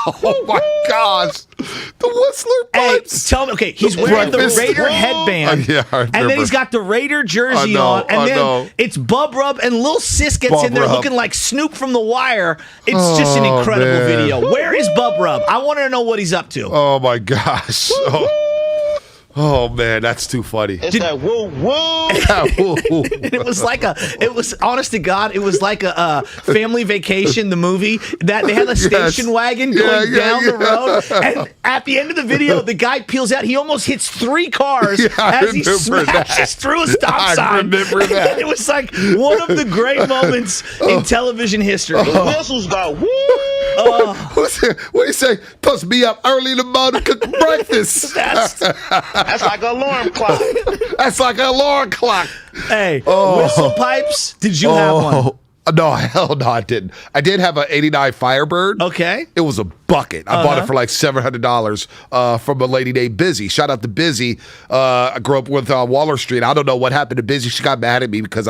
Oh my gosh, the Whistler pipes. Hey, tell me, okay, he's wearing the Raider headband, and then he's got the Raider jersey on, and then it's Bub Rub, and Lil Sis gets in there looking like Snoop from The Wire. It's just an incredible video. Where is Bub Rub? I want to know what he's up to. Oh my gosh. Oh man, that's too funny. It's that woo woo. It was honest to God, it was like a family vacation, the movie, that they had a station wagon going down the road. And at the end of the video, the guy peels out. He almost hits 3 cars as he smashes through a stop sign. I remember that. It was like one of the great moments in television history. The whistles go woo. What do you say? Supposed to be up early in the morning cooking breakfast. That's like an alarm clock. That's like an alarm clock. Hey, whistle pipes? Did you have one? No, hell no, I didn't. I did have an 89 Firebird. Okay. It was a bucket. I bought it for like $700 from a lady named Busy. Shout out to Busy. I grew up with Waller Street. I don't know what happened to Busy. She got mad at me because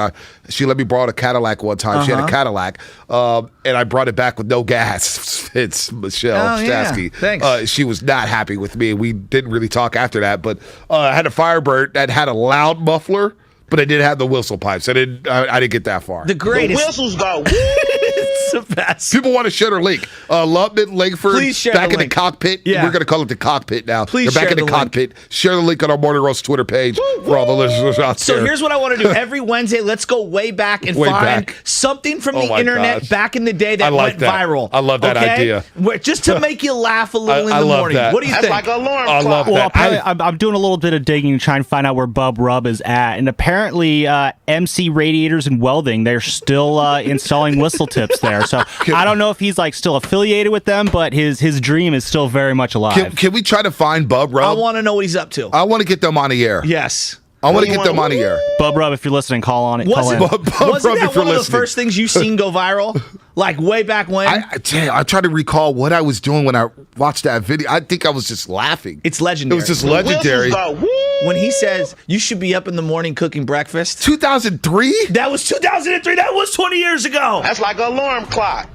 she let me borrow a Cadillac one time. She had a Cadillac, and I brought it back with no gas. It's Michelle Stasky. Thanks. She was not happy with me. We didn't really talk after that, but I had a Firebird that had a loud muffler, but I didn't have the whistle pipes. I didn't get that far. The greatest. The whistles go woo. It's the best. People want to share their link. Lubman, Langford, Please share back the in link. the cockpit. Yeah. We're going to call it the cockpit now. Please They're back share in the the link. cockpit. Share the link on our Morning Roast Twitter page for all the listeners out there. So here's what I want to do. Every Wednesday, let's go way back and find something from the internet back in the day that went viral. I love that idea. Just to make you laugh a little in I the love morning. that. What do you That's think? like an alarm I clock. love that. I'm doing a little bit of digging to try and find out where Bub Rub is at. And apparently, MC Radiators and Welding, they're still installing whistle tips there. So I don't know if he's like still affiliated with them, but his dream is still very much alive. Can we try to find Bub Rub? I want to know what he's up to. I want to get them on the air. Yes. I want to get them on the air. Bub Rub, if you're listening, call on it. Wasn't Bub that Rub, one if you're of the listening. first things you've seen go viral? Like way back when? I try to recall what I was doing when I watched that video. I think I was just laughing. It's legendary. It was just legendary. The whistles go woo. when he says you should be up in the morning cooking breakfast. 2003? That was 2003. That was 20 years ago. That's like an alarm clock.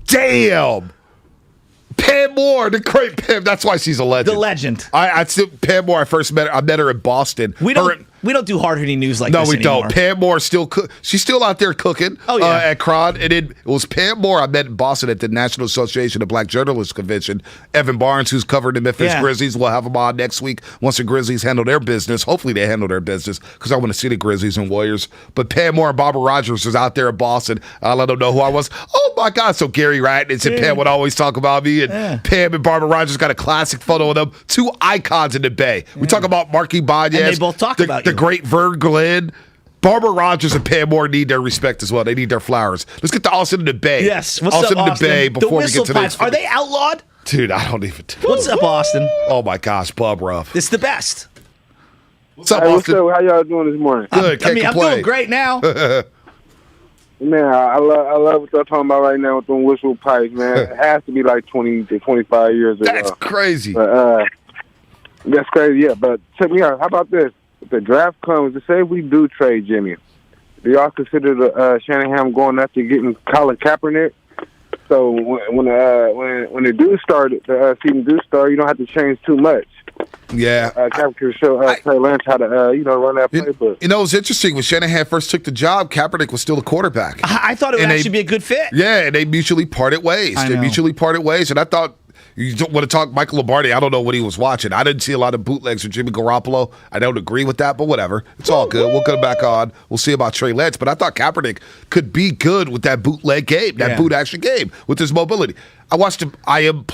Damn. Pam Moore, the great Pam. That's why she's a legend. The legend. I still Pam Moore. I met her in Boston. We don't do hard-hitting news like no, this we anymore. don't. Pam Moore she's still out there cooking. Oh yeah, at Cron. And it was Pam Moore I met in Boston at the National Association of Black Journalists Convention. Evan Barnes, who's covered the Memphis Grizzlies, we'll have him on next week once the Grizzlies handle their business. Hopefully they handle their business because I want to see the Grizzlies and Warriors. But Pam Moore and Barbara Rogers was out there in Boston. I let them know who I was. Oh my God! So Gary Ratnitz and Pam would always talk about me, and Pam and Barbara Rogers got a classic photo of them. Two icons in the Bay. We talk about Marky Banez. And they both talk about the you. great Vern Glenn. Barbara Rogers and Pam Moore need their respect as well. They need their flowers. Let's get to Austin in the Bay. Yes. What's Austin up, in Austin? the Bay before the we get to pipes, are they outlawed? Dude, I don't even. What's up, Austin? Oh my gosh, Bub Ruff. It's the best. What's up, Hey, Austin? what's up? How y'all doing this morning? Good. Can't I'm complain. doing great now. Man, I love what y'all talking about right now with them whistle pipes, man. It has to be like 20 to 25 years ago. That's crazy. But, that's crazy, yeah. But check me out. How about this? If the draft comes, to say we do trade Jimmy, do y'all consider the Shanahan going after getting Colin Kaepernick? So when the do start, the season do start, you don't have to change too much. Yeah. Kaepernick can show Trey Lance how to run that playbook. You know, it was interesting. When Shanahan first took the job, Kaepernick was still a quarterback. I thought it would actually be a good fit. Yeah, and they mutually parted ways. And I thought, you don't want to talk Michael Lombardi. I don't know what he was watching. I didn't see a lot of bootlegs of Jimmy Garoppolo. I don't agree with that, but whatever. It's all good. We'll come back on. We'll see about Trey Lance. But I thought Kaepernick could be good with that bootleg game, that boot action game, with his mobility. I watched I Am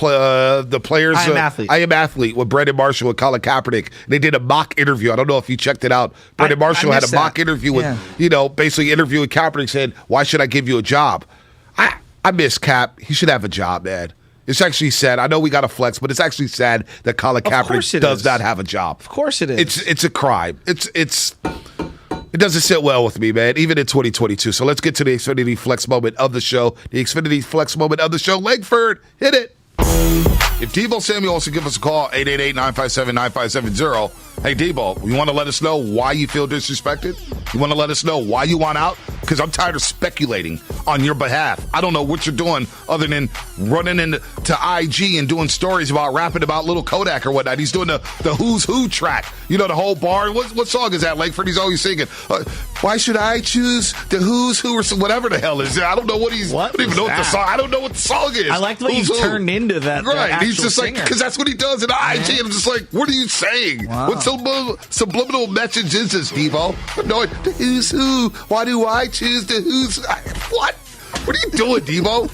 Athlete with Brandon Marshall and Colin Kaepernick. They did a mock interview. I don't know if you checked it out. Brandon Marshall had a mock interview with, basically interviewing Kaepernick saying, why should I give you a job? I miss Cap. He should have a job, man. It's actually sad. I know we got to flex, but it's actually sad that Colin Kaepernick does not have a job. Of course it is. It's a crime. It doesn't sit well with me, man, even in 2022. So let's get to the Xfinity Flex moment of the show. The Xfinity Flex moment of the show. Langford, hit it. If Debo Samuel wants to give us a call, 888-957-9570. Hey, Debo, you want to let us know why you feel disrespected? You want to let us know why you want out? Because I'm tired of speculating on your behalf. I don't know what you're doing other than running into IG and doing stories about rapping about Little Kodak or whatnot. He's doing the Who's Who track. You know, the whole bar. What song is that, Langford? He's always singing. Why should I choose the Who's Who or whatever the hell is it? I don't know what he's. I don't even know what the song. I don't know what the song is. I like the way you turned into that. Right. He's just singer. like, because that's what he does in IG. And I'm just like, what are you saying? Wow. What subliminal message is this, Devo? No, the Who's Who. Why do I choose the Who's? What? What are you doing, Devo?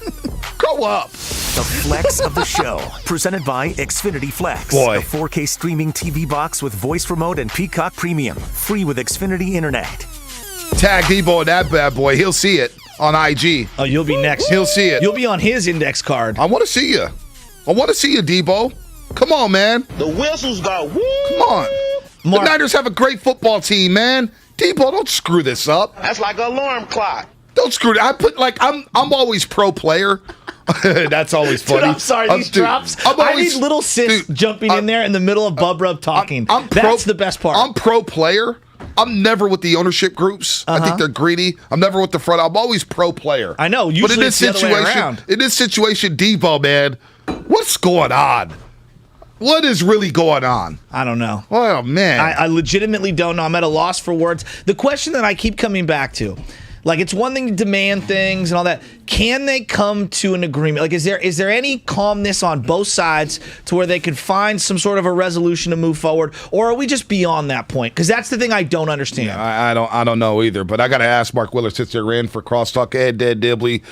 Grow up. The Flex of the Show, presented by Xfinity Flex. Boy. A 4K streaming TV box with voice remote and Peacock Premium. Free with Xfinity Internet. Tag Debo on that bad boy. He'll see it on IG. Oh, you'll be next. He'll see it. You'll be on his index card. I want to see you. Debo. Come on, man. The whistles go woo. Come on. The Niners have a great football team, man. Debo, don't screw this up. That's like an alarm clock. Don't screw it. I'm always pro player. That's always funny. Dude, I'm sorry, these drops. I need little sis jumping in there in the middle of Bub Rub talking. That's the best part. I'm pro player. I'm never with the ownership groups. I think they're greedy. I'm never with the front. I'm always pro player. I know. Usually but in this it's the other way around. In this situation, Debo, man, what's going on? What is really going on? I don't know. Oh, man. I legitimately don't know. I'm at a loss for words. The question that I keep coming back to, like, it's one thing to demand things and all that. Can they come to an agreement? Like, is there any calmness on both sides to where they could find some sort of a resolution to move forward? Or are we just beyond that point? Because that's the thing I don't understand. Yeah, I don't know either. But I got to ask Mark Willard, since they're in for Crosstalk, Ed Dibley.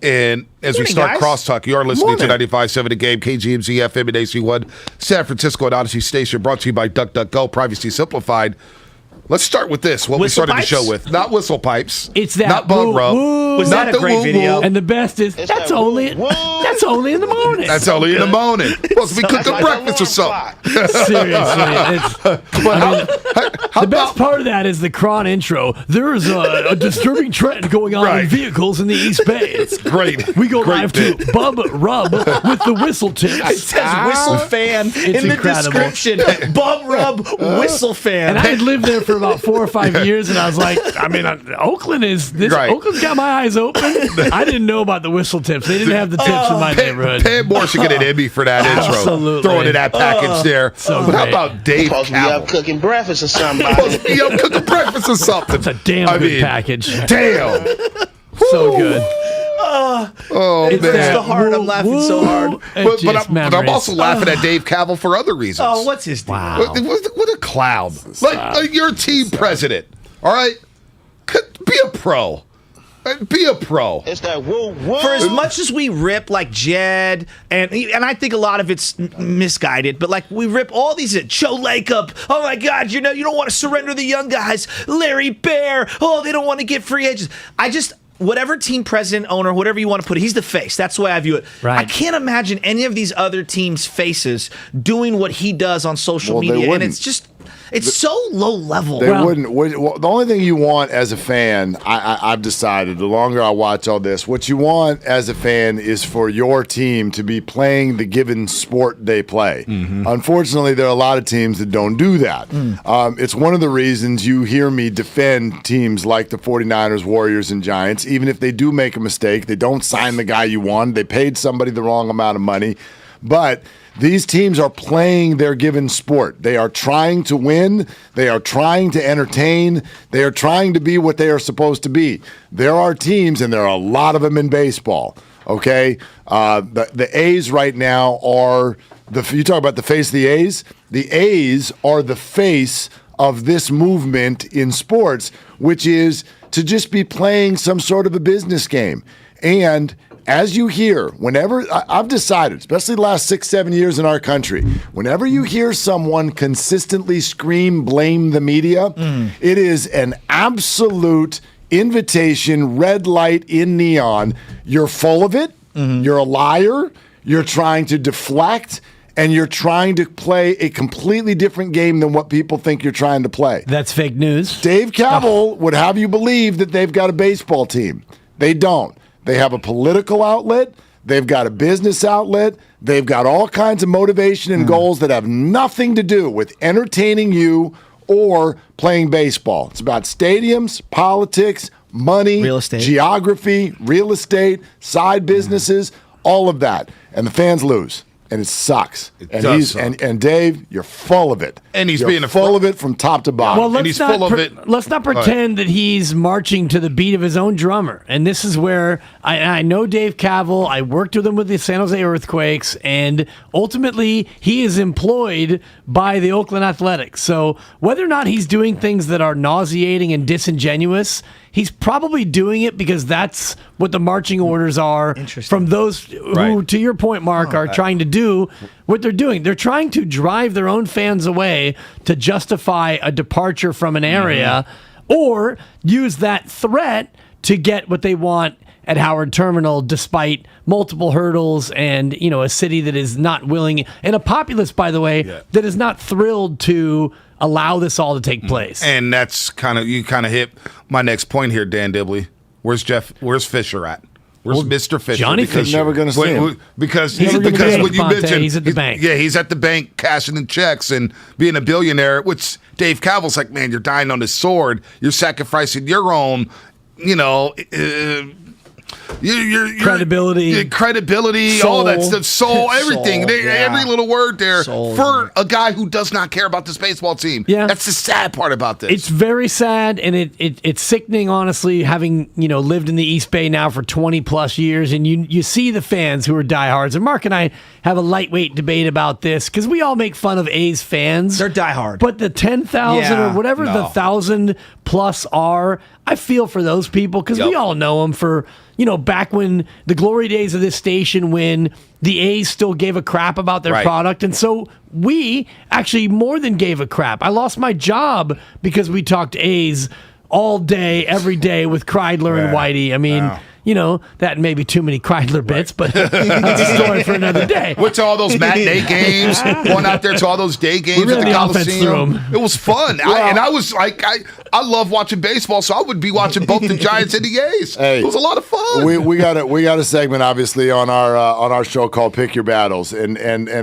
And as we start Crosstalk, you are listening to 95.7 The Game, KGMZ FM and AC1, San Francisco and Odyssey Station, brought to you by DuckDuckGo, Privacy Simplified. Let's start with this, what we started the show with. Not whistle pipes. It's that not bug rub. Was not that a great video? And the best is, that's only in the morning. That's only in the morning. Supposed to be cooking breakfast or something. Seriously. The best part of that is the Cron intro. There is a disturbing trend going on in vehicles in the East Bay. It's great. We go live to Bub Rub with the whistle tips. It says whistle fan in the description. Bub Rub whistle fan. And I had lived there for about 4 or 5 years, and I was like, Oakland's got my eyes open. I didn't know about the whistle tips. They didn't have the tips in my neighborhood. Pam Moore should get an Emmy for that intro. Absolutely. Throwing in that package there. So but how about Dave Supposed to be up cooking breakfast or something. cooking breakfast or something. It's a damn good package. Damn. So good. Oh, it's man. so hard. I'm laughing so hard. But I'm also laughing at Dave Cavill for other reasons. Oh, what's his deal? Wow. What a clown. Like, you're a team president. All right? Be a pro. Be a pro. It's that woo woo. For as much as we rip like Jed, and I think a lot of it's misguided, but like we rip all these Joe Lacob. Oh my God, you don't want to surrender the young guys. Larry Bear. Oh, they don't want to get free agents. Whatever team president, owner, whatever you want to put it, he's the face. That's the way I view it. Right. I can't imagine any of these other teams' faces doing what he does on social media, and it's just. It's so low level. They wouldn't. The only thing you want as a fan, I've decided, the longer I watch all this, what you want as a fan is for your team to be playing the given sport they play. Mm-hmm. Unfortunately, there are a lot of teams that don't do that. It's one of the reasons you hear me defend teams like the 49ers, Warriors, and Giants. Even if they do make a mistake, they don't sign the guy you want. They paid somebody the wrong amount of money. But these teams are playing their given sport. They are trying to win. They are trying to entertain. They are trying to be what they are supposed to be. There are teams, and there are a lot of them in baseball, okay? The A's right now are you talk about the face of the A's? The A's are the face of this movement in sports, which is to just be playing some sort of a business game. And as you hear, whenever I've decided, especially the last 6-7 years in our country, whenever you hear someone consistently scream, blame the media, it is an absolute invitation, red light in neon. You're full of it. You're a liar. You're trying to deflect. And you're trying to play a completely different game than what people think you're trying to play. That's fake news. Dave Cavill would have you believe that they've got a baseball team. They don't. They have a political outlet. They've got a business outlet. They've got all kinds of motivation and goals that have nothing to do with entertaining you or playing baseball. It's about stadiums, politics, money, real estate, geography, real estate, side businesses, all of that. And the fans lose. And it sucks. And Dave, you're full of it. And he's being full of it from top to bottom. Well, and he's full of it. Let's not pretend that he's marching to the beat of his own drummer. And this is where I know Dave Cavill. I worked with him with the San Jose Earthquakes, and ultimately he is employed by the Oakland Athletics. So whether or not he's doing things that are nauseating and disingenuous, he's probably doing it because that's what the marching orders are from those who, to your point, Mark, are trying to do what they're doing. They're trying to drive their own fans away to justify a departure from an area or use that threat to get what they want at Howard Terminal, despite multiple hurdles and, a city that is not willing, and a populace, by the way, that is not thrilled to allow this all to take place. And that's you hit my next point here, Dan Dibley. Where's Fisher at? Where's Mr. Fisher? Johnny Fisher. Never going to see him. Because he's what you mentioned, he's at the bank. Yeah, he's at the bank cashing in checks and being a billionaire, which Dave Cavill's like, man, you're dying on this sword. You're sacrificing your own, your credibility, soul. all that stuff, soul, everything. Every little word there soul, for a guy who does not care about this baseball team. Yeah, that's the sad part about this. It's very sad, and it's sickening, honestly, having lived in the East Bay now for 20 plus years, and you see the fans who are diehards. And Mark and I have a lightweight debate about this because we all make fun of A's fans. They're diehard, but the 10,000 or whatever the 1,000 plus are, I feel for those people because we all know them for. Back when the glory days of this station, when the A's still gave a crap about their product. And so we actually more than gave a crap. I lost my job because we talked A's all day, every day with Kreidler and Whitey. I mean, that and maybe too many Kreidler bits, but that's a story for another day. Went to all those matinee games, going out there to all those day games at the Coliseum. It was fun. I was like, I love watching baseball, so I would be watching both the Giants and the A's. Hey, it was a lot of fun. We got a segment obviously on our show called Pick Your Battles, and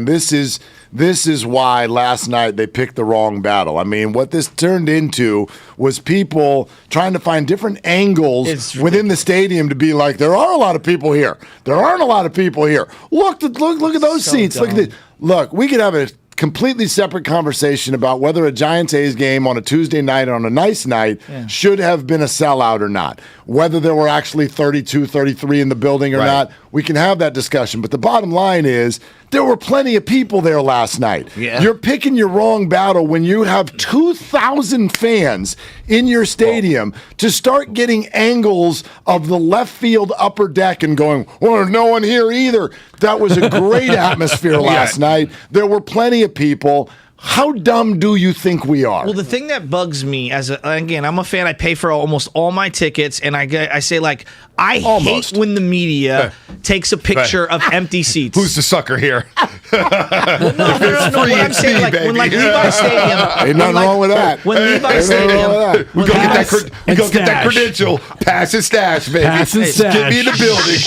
this is why last night they picked the wrong battle. I mean, what this turned into was people trying to find different angles within the stadium to be like, there are a lot of people here. There aren't a lot of people here. Look at those seats. Dumb. Look at this. Look, we could have a completely separate conversation about whether a Giants-A's game on a Tuesday night on a nice night should have been a sellout or not. Whether there were actually 32, 33 in the building or not, we can have that discussion. But the bottom line is there were plenty of people there last night. Yeah. You're picking your wrong battle when you have 2,000 fans in your stadium to start getting angles of the left field upper deck and going, well, there's no one here either. That was a great atmosphere last night. There were plenty of people. How dumb do you think we are? Well, the thing that bugs me, again, I'm a fan. I pay for almost all my tickets, and I say, like, I hate when the media takes a picture of empty seats. Who's the sucker here? No. What I'm saying, like, when Levi Stadium, ain't nothing wrong with that. When Levi Stadium, we go get that credential. Pass and stash, baby. Pass and stash. Get me in the building.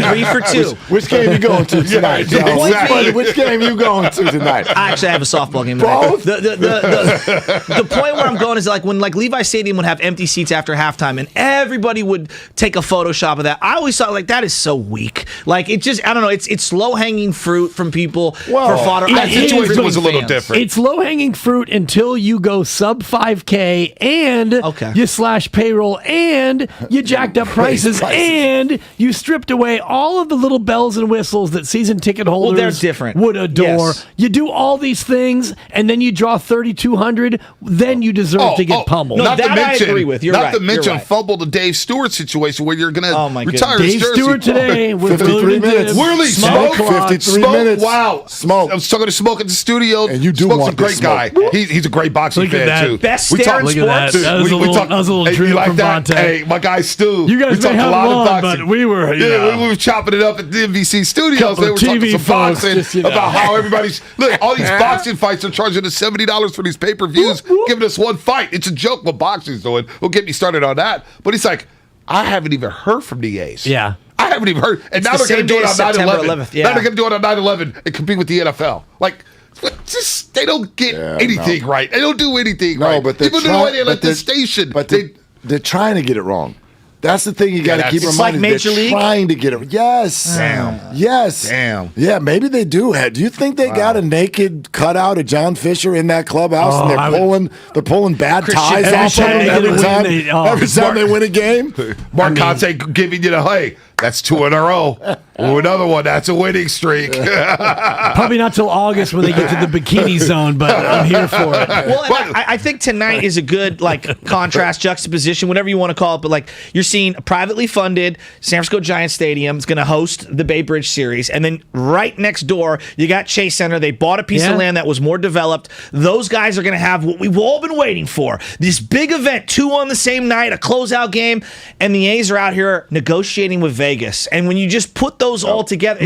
3 for 2. Which game you going to tonight? Exactly. Which game you going to tonight? I actually have a softball game. Both? The point where I'm going is like when Levi Stadium would have empty seats after halftime, and everybody would take a Photoshop of that. I always thought, like, that is so weak. Like, it just, I don't know. It's low hanging fruit from people for fodder. That situation was a little different. It's low hanging fruit until you go sub 5K and you slash payroll and you jacked up prices and you stripped away all of the little bells and whistles that season ticket holders would adore. Yes. You do all these things and then you draw 3,200. Then you deserve to get pummeled. No, that I agree with. You're right. Not to mention fumble the Dave Stewart situation where you're going to retire his Dave jersey. Stewart today with 53 minutes. Really? Smoke. 53 minutes. Wow. Smoke. I was talking to Smoke at the studio. And you do Smoke's want a great guy. He's a great boxing fan, too. Best stare in sports. That was a little dream from Vontae. Hey, my guy Stu. You guys may have of one, boxing. but we were, we were chopping it up at the NBC studios. They were talking some boxing about how everybody's look. All these boxing fights are charging us $70 for these pay-per-views, giving us one fight. It's a joke what boxing's doing. We'll get me started on that. But he's like, I haven't even heard from the A's. Yeah. I haven't even heard. And now they're going to do it on 9/11. Yeah. Now they're going to do it on 9/11 and compete with the NFL. Like, just they don't get anything right. They don't do anything right. But even the way they let the station. But they're trying to get it wrong. That's the thing you got to keep in mind. Like Major League? Trying to get it. Yes. Damn. Yes. Damn. Yeah, maybe they do. Do you think they got a naked cutout of John Fisher in that clubhouse and they're pulling bad ties off of him every time they win a game? Mark Conte giving you the hey. That's 2 in a row. Ooh, another one. That's a winning streak. Probably not till August when they get to the bikini zone, but I'm here for it. Well, I think tonight is a good contrast, juxtaposition, whatever you want to call it. But you're seeing a privately funded San Francisco Giants Stadium is going to host the Bay Bridge Series, and then right next door you got Chase Center. They bought a piece of land that was more developed. Those guys are going to have what we've all been waiting for: this big event, 2 on the same night, a closeout game, and the A's are out here negotiating with Vegas. And when you just put those all together,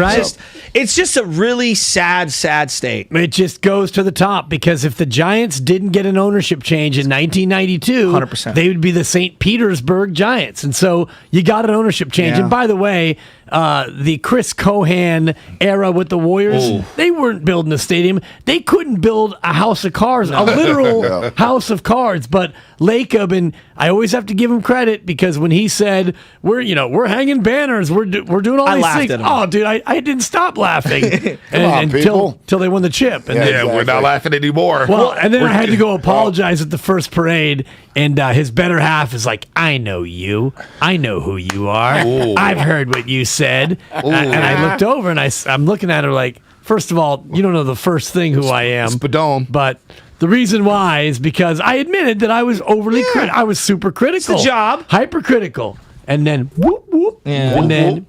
it's just a really sad state. It just goes to the top because if the Giants didn't get an ownership change in 1992, 100%. They would be the St. Petersburg Giants. And so you got an ownership change. And by the way, the Chris Cohan era with the Warriors, they weren't building a stadium. They couldn't build a house of cards, a literal house of cards. But Lacob, and I always have to give him credit because when he said we're hanging banners, we're doing all these things. Oh, dude, I didn't stop laughing until they won the chip. And we're not laughing anymore. Well, and then I had to go apologize at the first parade, and his better half is like, I know you. I know who you are. I've heard what you said. And I looked over, and I'm looking at her like, first of all, you don't know the first thing who I am. Spadone. But the reason why is because I admitted that I was overly critical. I was super critical. It's the job. Hypercritical. And then, whoop, whoop. Yeah. And then,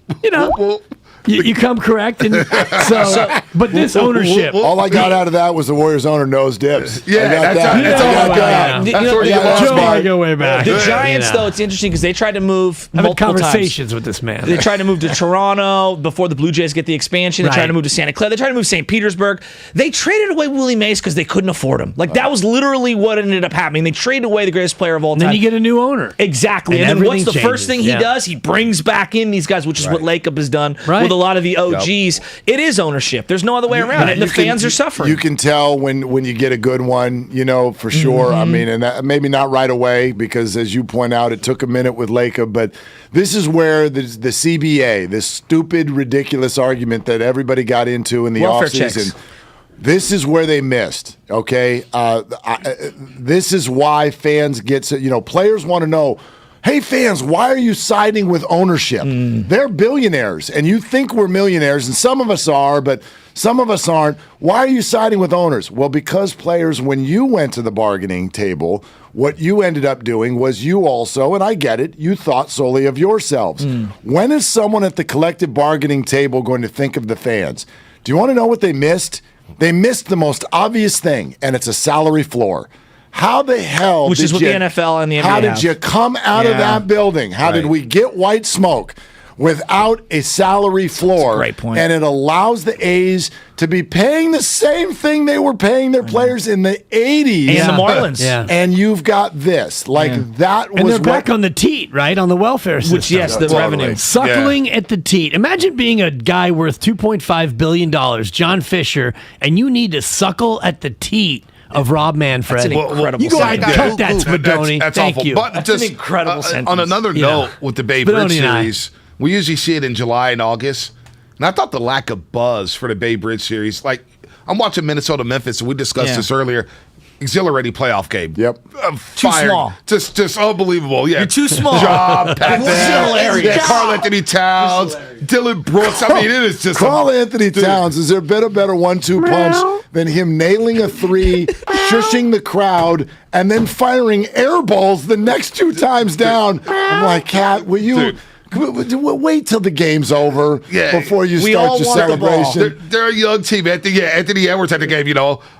you come correct. And but this ownership. All I got out of that was the Warriors owner knows Dibs. Yeah, that's all I got. That's where you lost, Joe, I go way back. The Giants, though, it's interesting because they tried to move I've had multiple conversations times. with this man. They tried to move to Toronto before the Blue Jays get the expansion. They tried to move to Santa Clara. They tried to move to St. Petersburg. They traded away Willie Mays because they couldn't afford him. Like, that was literally what ended up happening. They traded away the greatest player of all time. Then you get a new owner. Exactly. And then what's the first thing he does? He brings back in these guys, which is what Lacob has done with a lot of the OGs. It is ownership. There's no other way around it. And the fans are suffering. You can tell when you get a good one, for sure. I mean, and that, maybe not right away because, as you point out, it took a minute with Lacob. But this is where the CBA, this stupid, ridiculous argument that everybody got into in the offseason, this is where they missed, okay? This is why fans get players want to know, hey, fans, why are you siding with ownership? They're billionaires, and you think we're millionaires, and some of us are, but some of us aren't. Why are you siding with owners? Well, because players, when you went to the bargaining table, what you ended up doing was you also, and I get it, you thought solely of yourselves. When is someone at the collective bargaining table going to think of the fans? Do you want to know what they missed? They missed the most obvious thing, and it's a salary floor. How the hell Which is what the NFL and the NBA How did have. you come out of that building? How did we get white smoke without a salary floor? Great point. And it allows the A's to be paying the same thing they were paying their players in the 80s. And the Marlins. Yeah. And you've got this. That was And they're back on the teat, right? On the welfare system. Which, yes, the revenue. Suckling at the teat. Imagine being a guy worth $2.5 billion, John Fisher, and you need to suckle at the teat of Rob Manfred. That's an incredible You go ahead and sentence. cut that, Spadoni. That's Thank awful. you. But That's just an incredible sentence. on another note, with the Babe Ruth Spadoni and I. series, we usually see it in July and August. And I thought the lack of buzz for the Babe Ruth series, like I'm watching Minnesota-Memphis, and we discussed this earlier. Exhilarating playoff game. Yep. Too small. Just unbelievable. Yeah. You're too small. Job, Pat It's Bev, hilarious. Carl Anthony Towns, Dylan Brooks. I mean, it is just Carl Anthony Towns. Is there been a better 1-2 punch than him nailing a three, shushing the crowd, and then firing air balls the next two times down? I'm like, Cat, will you wait till the game's over before you start your celebration? They're a young team. Anthony Edwards had the game.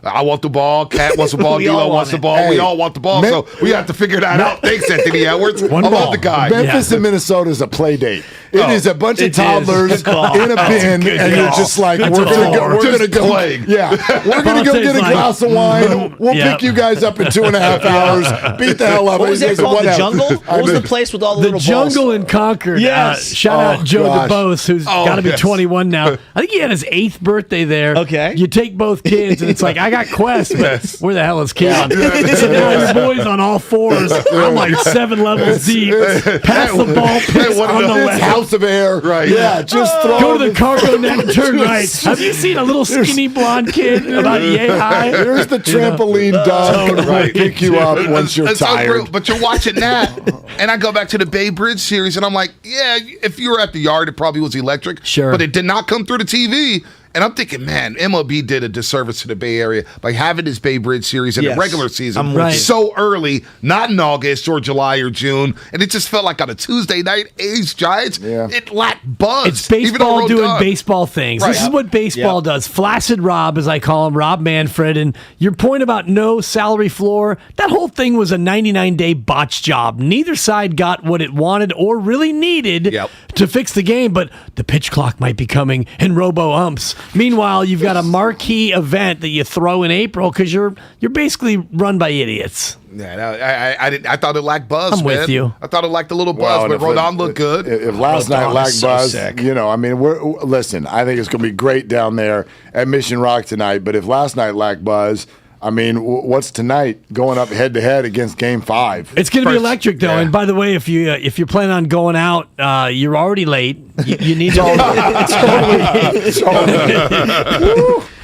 I want the ball. Cat wants the ball. D'Lo wants the ball. We all want the ball. So we have to figure that out. Thanks, Anthony Edwards. I love the guy. Memphis and Minnesota is a play date. It is a bunch of toddlers in a bin, and you're just like, we're gonna go. Yeah, we're gonna go get a glass of wine. We'll pick you guys up in 2.5 hours. Beat the hell out of What was that called? The Jungle? What was the place with all the little Jungle balls? in Concord. Yes. Shout out Joe gosh. DeBose, who's got to be 21 now. I think he had his 8th birthday there. Okay. You take both kids, and it's like, I got Quest, but where the hell is Keon? So now your boy's on all fours. I'm like 7 levels deep. Pass the ball, piss on the left. House of air. Right. Yeah, just throw Go to the cargo net and turn right. Have you seen a little skinny blonde kid about yay high? There's the trampoline dog. Right. Pick you up once you're It's so tired. great, but you're watching that, and I go back to the Bay Bridge series, and I'm like, yeah, if you were at the yard, it probably was electric. Sure. But it did not come through the TV. And I'm thinking, man, MLB did a disservice to the Bay Area by having this Bay Bridge series in the regular season so early, not in August or July or June. And it just felt like on a Tuesday night, A's Giants, it lacked buzz. It's baseball doing done. baseball things. Right. This is what baseball does. Flaccid Rob, as I call him, Rob Manfred. And your point about no salary floor, that whole thing was a 99-day botch job. Neither side got what it wanted or really needed to fix the game, but the pitch clock might be coming and robo-umps. Meanwhile, you've got a marquee event that you throw in April because you're basically run by idiots. Yeah, I thought it lacked buzz. I'm with you. I thought it lacked a little buzz, but Rodon looked good. If last night lacked buzz, I mean, listen, I think it's going to be great down there at Mission Rock tonight. But if last night lacked buzz, I mean, what's tonight going up head to head against Game 5? It's going to be electric, though. And by the way, if you're planning on going out, you're already late. You need to.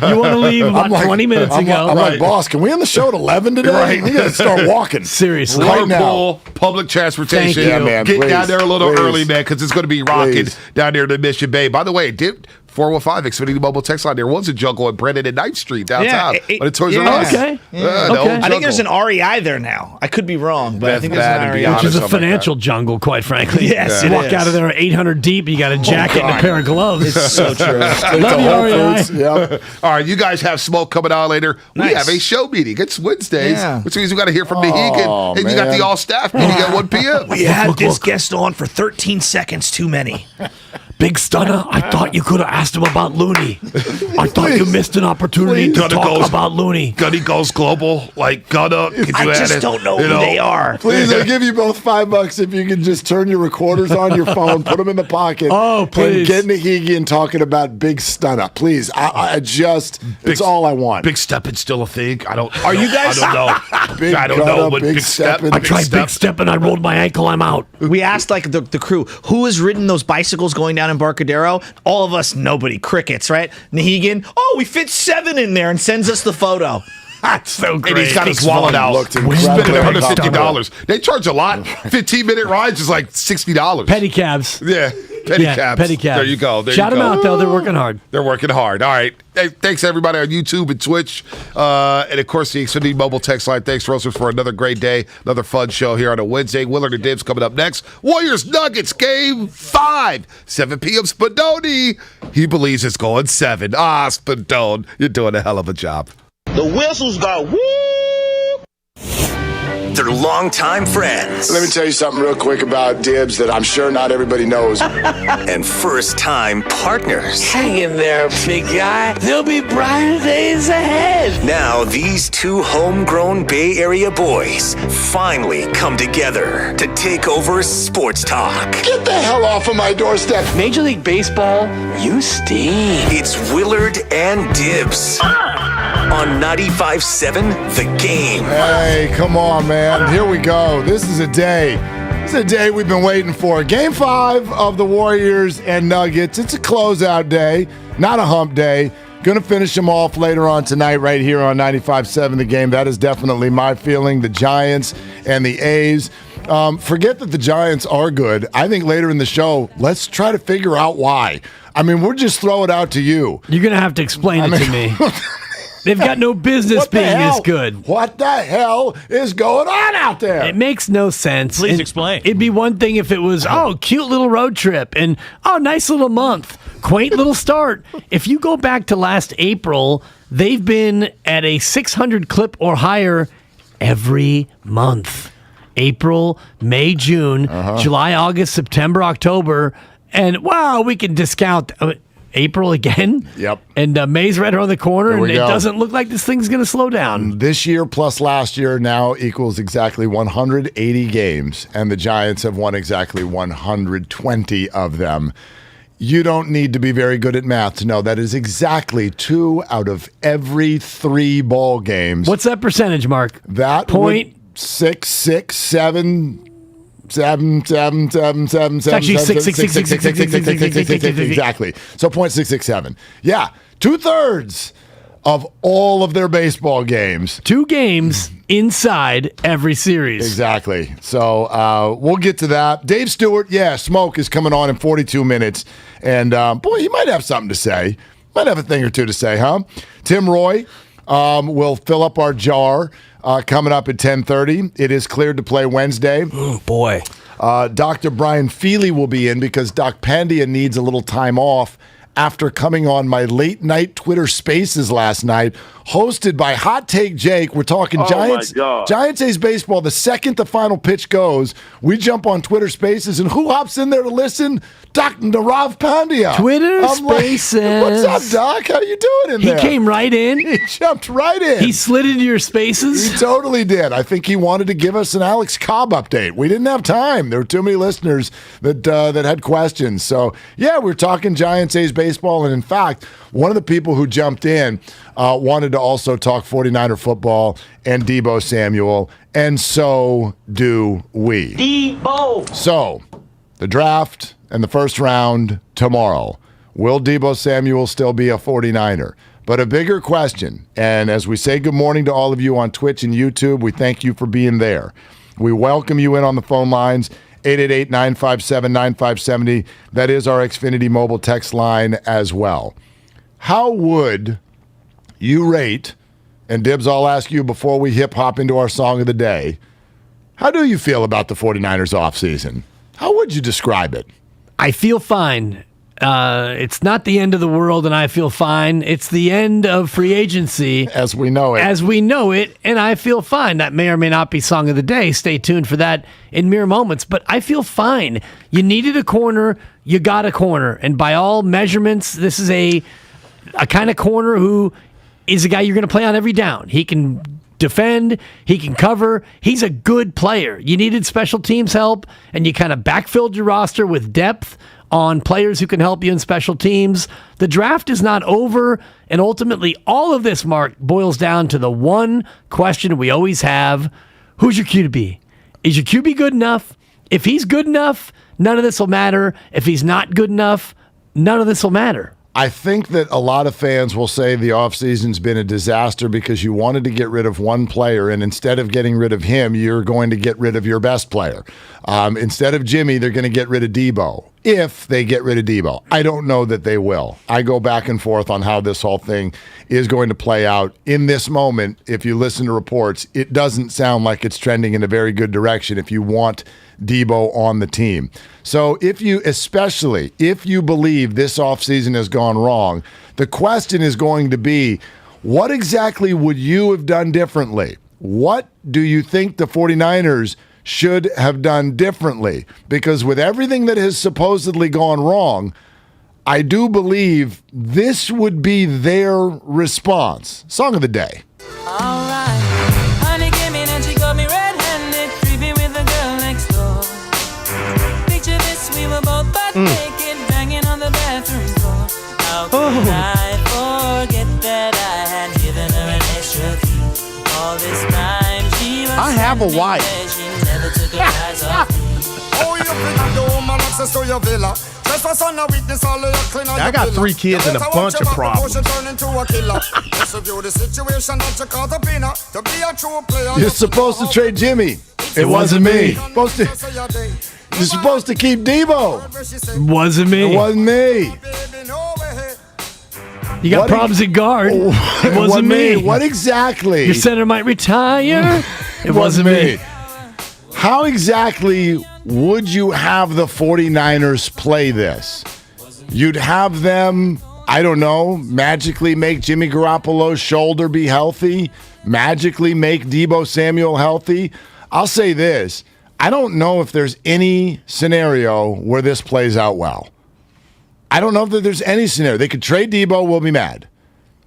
You want to leave about 20 minutes ago. I'm like, boss, can we end the show at 11 today? Right. We got to start walking. Seriously. Right now. Carpool, public transportation. Thank you. Yeah, man, Get please, down there a little please. early, man, because it's going to be rocking down there in the Mission Bay. By the way, 415 Xfinity Mobile text line. There was a jungle at Brennan and 9th Street downtown. But it Toys R Us. Okay. I think there's an REI there now. I think there's an REI. Which is a financial jungle, quite frankly. Yes, you it walk is. out of there 800 deep, you got a jacket and a pair of gloves. It's so true. Love you, REI. All right, you guys have smoke coming on later. We Nice. have a show meeting. It's Wednesdays, Yeah. which means we got to hear from Nahegan. And you got the all-staff meeting at 1 p.m. We had this guest on for 13 seconds too many. Big Stunner, I thought you could have asked him about Looney. I thought you missed an opportunity to talk about Looney. Gunny goes global. Like, Gunna, could you I add just it? don't know who they are. Please, I'll give you both $5 if you can just turn your recorders on your phone, put them in the pocket. Oh, please. And get Nahegan talking about Big Stunner. Please, it's all I want. Big Steppin' still a thing? I don't. Are you guys? I don't know. Big I don't know. Gunna, But Big Big Step. Steppin'. I tried Big Step and I rolled my ankle. I'm out. We asked like the crew who has ridden those bicycles going down in Barcadero. All of us, nobody. Crickets, right? Nahegan, we fit 7 in there, and sends us the photo. That's so great. And he's got his wallet out. Looked We're spending incredibly $150. They charge a lot. 15-minute rides is like $60. Pedicabs. Yeah. Pedicabs. Pedicabs. There you go. Shout them out, though. They're working hard. They're working hard. All right. Hey, thanks, everybody, on YouTube and Twitch. And, of course, the Xfinity Mobile text line. Thanks, Roasters, for another great day, another fun show here on a Wednesday. Willard and Dibs coming up next. Warriors-Nuggets, Game 5, 7 p.m. Spadoni. He believes it's going 7. Spadone, you're doing a hell of a job. The whistles got woo. They're longtime friends. Let me tell you something real quick about Dibs that I'm sure not everybody knows. And first-time partners. Hang in there, big guy. There'll be brighter days ahead. Now, these two homegrown Bay Area boys finally come together to take over sports talk. Get the hell off of my doorstep. Major League Baseball, you stink. It's Willard and Dibs on 95.7 The Game. Hey, come on, man. Here we go. This is a day we've been waiting for. Game 5 of the Warriors and Nuggets. It's a closeout day, not a hump day. Going to finish them off later on tonight right here on 95.7 The Game. That is definitely my feeling. The Giants and the A's. Forget that the Giants are good. I think later in the show, let's try to figure out why. I mean, we'll just throw it out to you. You're going to have to explain it to me. They've got no business being this good. What the hell is going on out there? It makes no sense. Please explain. It'd be one thing if it was, cute little road trip and, nice little month, quaint little start. If you go back to last April, they've been at a 600 clip or higher every month. April, May, June, July, August, September, October. And, wow, we can discount April again. Yep. And May's right around the corner, and it go. doesn't look like this thing's going to slow down. This year plus last year now equals exactly 180 games, and the Giants have won exactly 120 of them. You don't need to be very good at math to know that is exactly 2 out of every 3 ball games. What's that percentage, Mark? That Point 667. Exactly. So 0.667. Yeah. 2/3 of all of their baseball games. 2 games inside every series. Exactly. So we'll get to that. Dave Stewart, Smoke is coming on in 42 minutes. And boy, he might have something to say. Might have a thing or two to say, huh? Tim Roy will fill up our jar coming up at 10:30. It is cleared to play Wednesday. Oh, boy. Dr. Brian Feely will be in because Doc Pandia needs a little time off after coming on my late night Twitter Spaces last night, hosted by Hot Take Jake. We're talking Giants A's baseball. The second the final pitch goes, we jump on Twitter Spaces, and who hops in there to listen? Dr. Narav Pandya. Twitter Spaces. What's up, Doc? How you doing in there? He came right in. He jumped right in. He slid into your Spaces. He totally did. I think he wanted to give us an Alex Cobb update. We didn't have time. There were too many listeners that had questions. So, we're talking Giants A's baseball. And in fact, one of the people who jumped in wanted to also talk 49er football and Deebo Samuel. And so do we. Deebo. So, the draft and the first round tomorrow. Will Deebo Samuel still be a 49er? But a bigger question, and as we say good morning to all of you on Twitch and YouTube, we thank you for being there. We welcome you in on the phone lines, 888-957-9570. That is our Xfinity mobile text line as well. How would you rate, and Dibs, I'll ask you before we hip-hop into our song of the day, how do you feel about the 49ers offseason? How would you describe it? I feel fine. It's not the end of the world, and I feel fine. It's the end of free agency. As we know it. As we know it, and I feel fine. That may or may not be Song of the Day. Stay tuned for that in mere moments. But I feel fine. You needed a corner. You got a corner. And by all measurements, this is a kind of corner who is a guy you're going to play on every down. He can defend. He can cover. He's a good player. You needed special teams help, and you kind of backfilled your roster with depth on players who can help you in special teams. The draft is not over, and ultimately all of this, Mark, boils down to the one question we always have: who's your QB? Is your QB good enough? If he's good enough, none of this will matter. If he's not good enough, none of this will matter. I think that a lot of fans will say the offseason's been a disaster because you wanted to get rid of one player, and instead of getting rid of him, you're going to get rid of your best player. Instead of Jimmy, they're going to get rid of Debo. If they get rid of Debo. I don't know that they will. I go back and forth on how this whole thing is going to play out. In this moment, if you listen to reports, it doesn't sound like it's trending in a very good direction if you want Debo on the team. So especially if you believe this offseason has gone wrong, the question is going to be, what exactly would you have done differently? What do you think the 49ers should have done differently? Because with everything that has supposedly gone wrong, I do believe this would be their response. Song of the day. All right. Honey came in and she got me red-handed, creepy with the girl next door. Picture this, we were both butt naked, banging on the bathroom floor. How could I forget that I had given her an extra key? All this time she was I have a wife. She never took her eyes off me. Oh, you finna do woman access to your villa. I got 3 kids and a bunch of problems. You're supposed to trade Jimmy. It wasn't me. You're supposed to keep Debo. Wasn't me. It wasn't me. You got problems at guard. It wasn't me. What exactly? Your center might retire. It wasn't me. How exactly would you have the 49ers play this? You'd have them, I don't know, magically make Jimmy Garoppolo's shoulder be healthy, magically make Deebo Samuel healthy. I'll say this, I don't know if there's any scenario where this plays out well. I don't know if there's any scenario. They could trade Deebo, we'll be mad.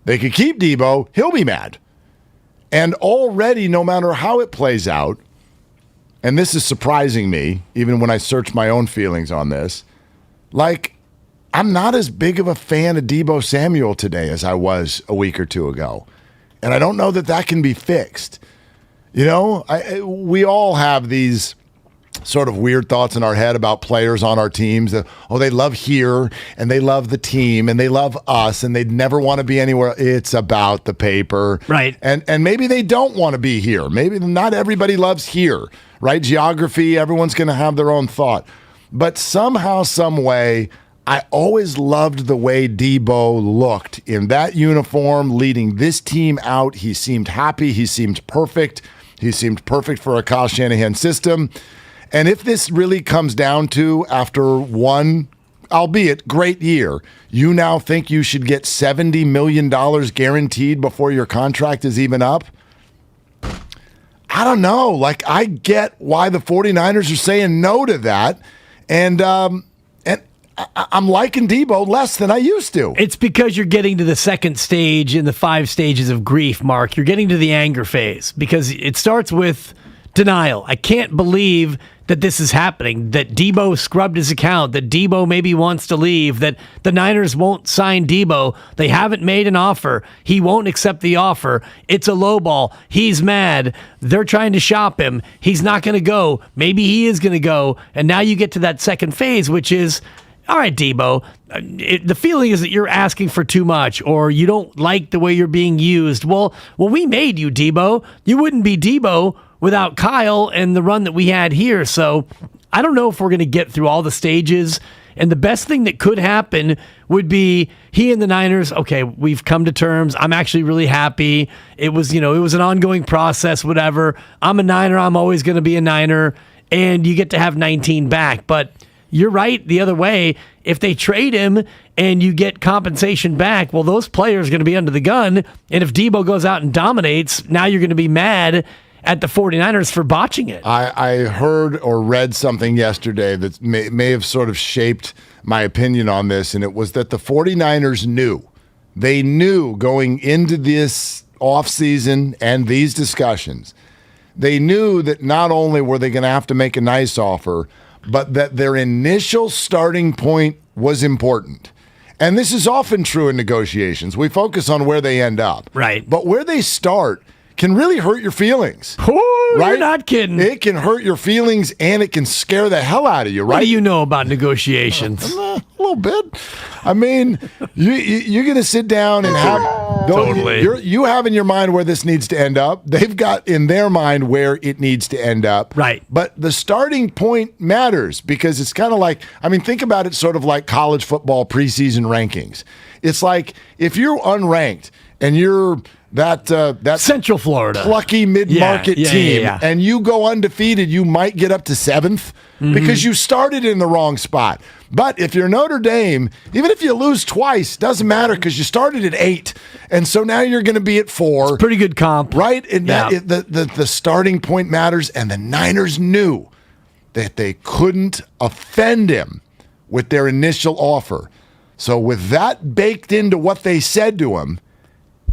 They could keep Deebo, he'll be mad. And already, no matter how it plays out, and this is surprising me, even when I search my own feelings on this, like, I'm not as big of a fan of Deebo Samuel today as I was a week or two ago. And I don't know that that can be fixed. You know, we all have these sort of weird thoughts in our head about players on our teams that, they love here and they love the team and they love us and they'd never want to be anywhere. It's about the paper. Right. And maybe they don't want to be here. Maybe not everybody loves here, right? Geography, everyone's going to have their own thought. But somehow, some way, I always loved the way Deebo looked in that uniform, leading this team out. He seemed happy. He seemed perfect. He seemed perfect for a Kyle Shanahan system. And if this really comes down to, after one, albeit great year, you now think you should get $70 million guaranteed before your contract is even up? I don't know. Like, I get why the 49ers are saying no to that. And I'm liking Deebo less than I used to. It's because you're getting to the second stage in the 5 stages of grief, Mark. You're getting to the anger phase because it starts with denial. I can't believe that this is happening, that Deebo scrubbed his account, that Deebo maybe wants to leave, that the Niners won't sign Deebo. They haven't made an offer. He won't accept the offer. It's a low ball. He's mad. They're trying to shop him. He's not going to go. Maybe he is going to go. And now you get to that second phase, which is, all right, Deebo, the feeling is that you're asking for too much or you don't like the way you're being used. Well, we made you, Deebo. You wouldn't be Deebo without Kyle and the run that we had here. So I don't know if we're going to get through all the stages. And the best thing that could happen would be he and the Niners, okay, we've come to terms. I'm actually really happy. It was an ongoing process, whatever. I'm a Niner. I'm always going to be a Niner. And you get to have 19 back. But you're right the other way. If they trade him and you get compensation back, well, those players are going to be under the gun. And if Debo goes out and dominates, now you're going to be mad at the 49ers for botching it. I heard or read something yesterday that may have sort of shaped my opinion on this, and it was that the 49ers knew. They knew going into this offseason and these discussions, they knew that not only were they going to have to make a nice offer, but that their initial starting point was important. And this is often true in negotiations. We focus on where they end up. Right. But where they start can really hurt your feelings. Ooh, right? You're not kidding. It can hurt your feelings and it can scare the hell out of you, right? What do you know about negotiations? A little bit. I mean, you're going to sit down and have Totally. You have in your mind where this needs to end up. They've got in their mind where it needs to end up. Right. But the starting point matters because it's kind of like, I mean, think about it sort of like college football preseason rankings. It's like if you're unranked and you're that Central Florida plucky mid-market team, yeah. and you go undefeated, you might get up to 7th because you started in the wrong spot. But if you're Notre Dame, even if you lose twice, doesn't matter because you started at 8, and so now you're going to be at 4. Pretty good comp, right? And the starting point matters, and the Niners knew that they couldn't offend him with their initial offer. So with that baked into what they said to him,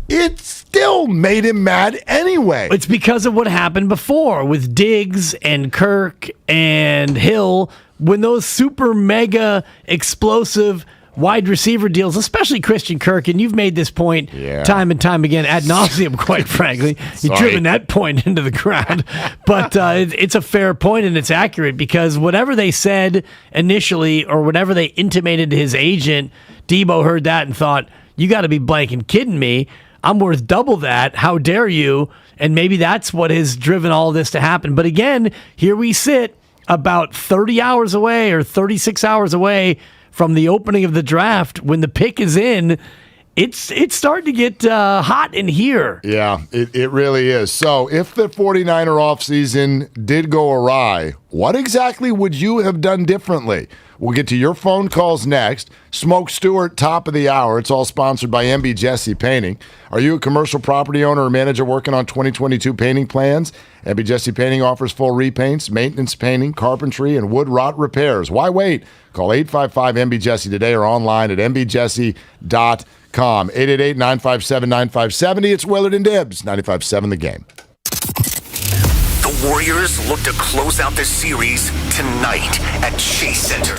it still made him mad anyway. It's because of what happened before with Diggs and Kirk and Hill when those super mega explosive wide receiver deals, especially Christian Kirk, and you've made this point time and time again ad nauseum, quite frankly. You've driven that point into the ground. But it's a fair point and it's accurate because whatever they said initially or whatever they intimated to his agent, Debo heard that and thought, you got to be blanking kidding me. I'm worth double that. How dare you? And maybe that's what has driven all this to happen. But again, here we sit about 30 hours away or 36 hours away from the opening of the draft. When the pick is in, it's starting to get hot in here. Yeah, it really is. So if the 49er offseason did go awry, what exactly would you have done differently? We'll get to your phone calls next. Smoke Stewart, top of the hour. It's all sponsored by MB Jesse Painting. Are you a commercial property owner or manager working on 2022 painting plans? MB Jesse Painting offers full repaints, maintenance painting, carpentry, and wood rot repairs. Why wait? Call 855-MB-JESSE today or online at mbjesse.com. 888-957-9570. It's Willard and Dibs, 95.7 The Game. The Warriors look to close out the series tonight at Chase Center.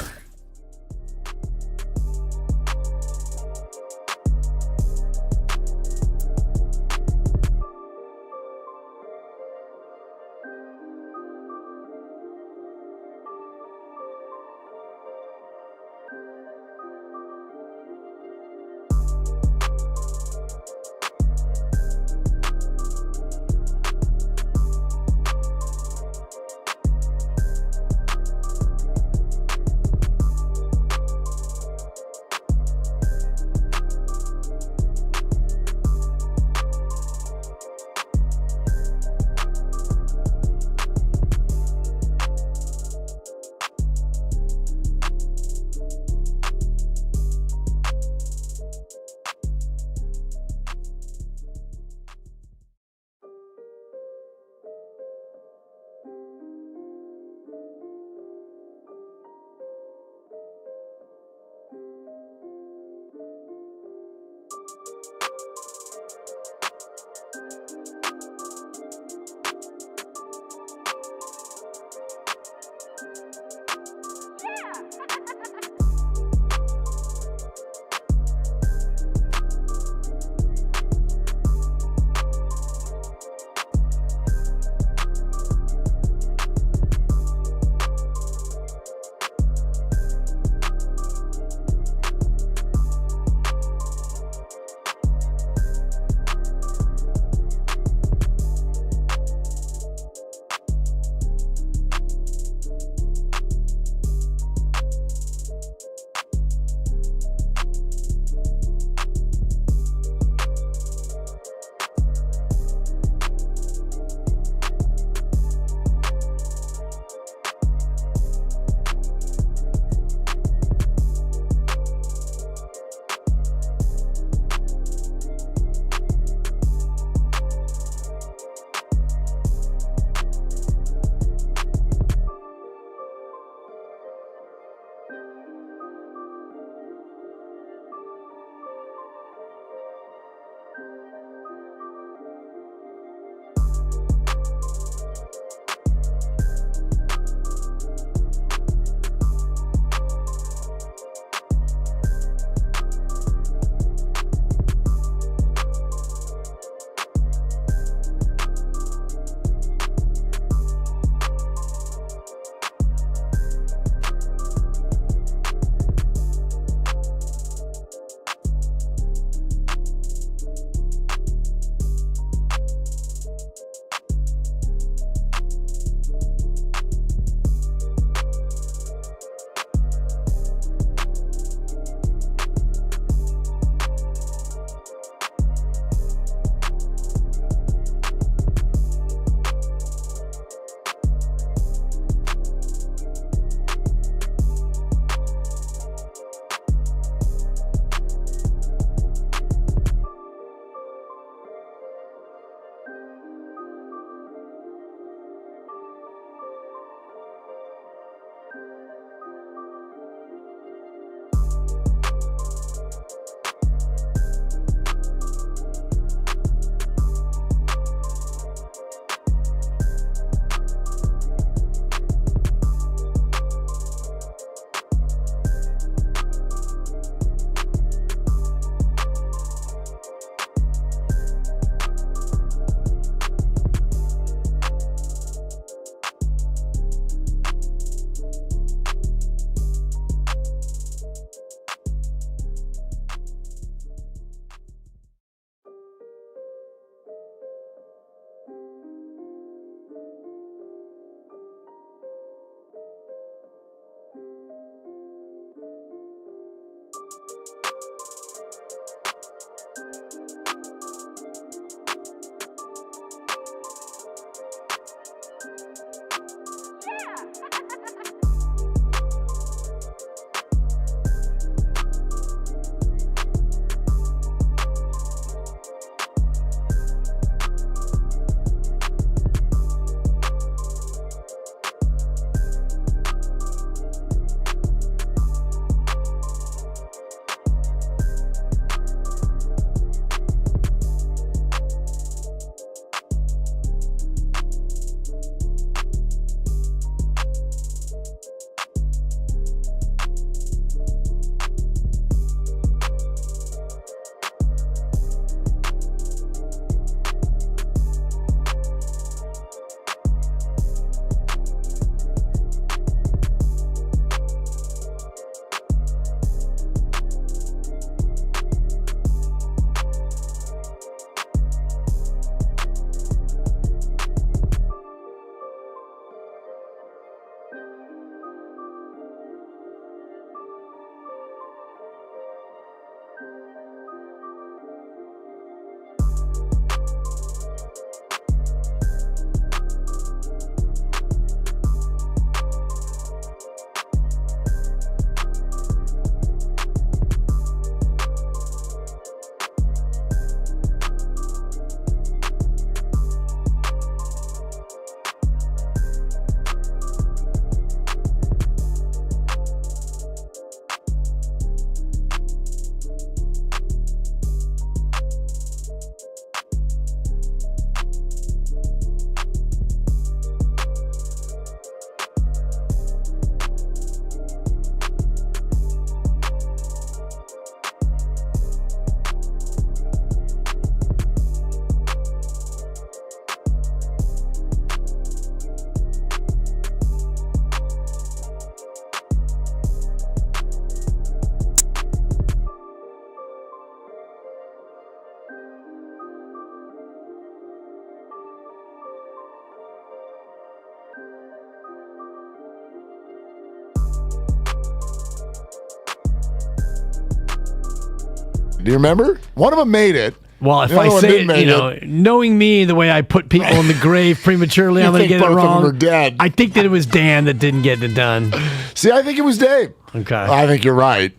Do you remember? One of them made it. Well, if I say it, knowing me, the way I put people in the grave prematurely, I'm going to get it wrong. Both of them are dead. I think that it was Dan that didn't get it done. See, I think it was Dave. Okay. I think you're right,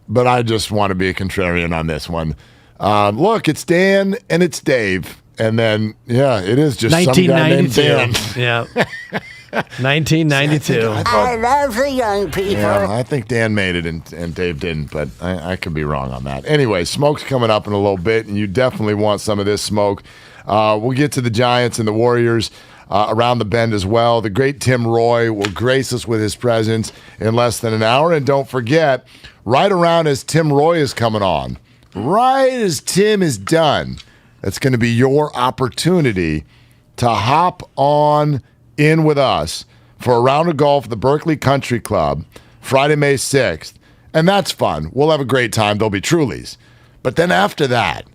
but I just want to be a contrarian on this one. Look, it's Dan and it's Dave. And then, yeah, it is just some guy named Dan. Yeah. 1992. I love the young people. Yeah, I think Dan made it and Dave didn't, but I could be wrong on that. Anyway, smoke's coming up in a little bit, and you definitely want some of this smoke. We'll get to the Giants and the Warriors around the bend as well. The great Tim Roy will grace us with his presence in less than an hour. And don't forget, right around as Tim Roy is coming on, right as Tim is done, that's going to be your opportunity to hop on in with us for a round of golf at the Berkeley Country Club, Friday, May 6th. And that's fun. We'll have a great time. There'll be Trulies. But then after that,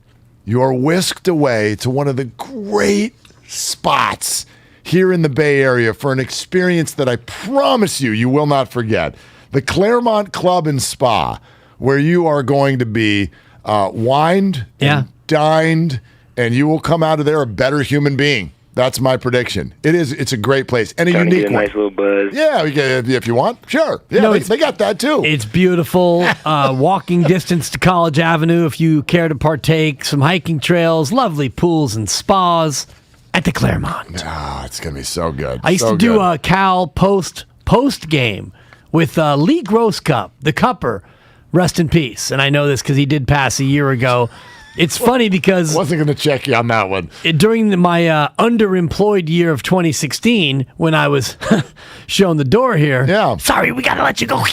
you are whisked away to one of the great spots here in the Bay Area for an experience that I promise you will not forget. The Claremont Club and Spa, where you are going to be wined and dined, and you will come out of there a better human being. That's my prediction. It's a great place and a unique one. Nice little buzz. Yeah, if you want, sure. Yeah, they got that too. It's beautiful. Walking distance to College Avenue if you care to partake. Some hiking trails, lovely pools and spas at the Claremont. It's gonna be so good. I used to do a Cal post game with Lee Grosscup, the Cupper. Rest in peace. And I know this because he did pass a year ago. It's funny because... Wasn't going to check you on that one. During my underemployed year of 2016, when I was shown the door here, sorry, we got to let you go.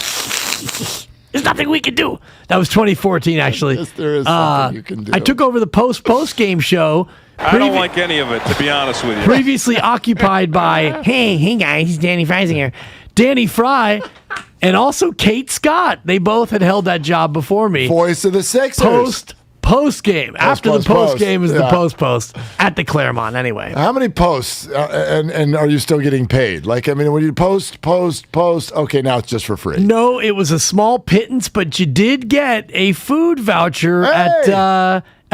There's nothing we can do. That was 2014, actually. Yes, there is something you can do. I took over the post-game show. I don't like any of it, to be honest with you. Previously occupied by, hey guys, Danny Fry's here. Danny Fry and also Kate Scott. They both had held that job before me. Voice of the Sixers. Post game. After the post game is the post at the Claremont anyway. How many posts and are you still getting paid? Like, I mean, when you post, okay, now it's just for free. No, it was a small pittance, but you did get a food voucher at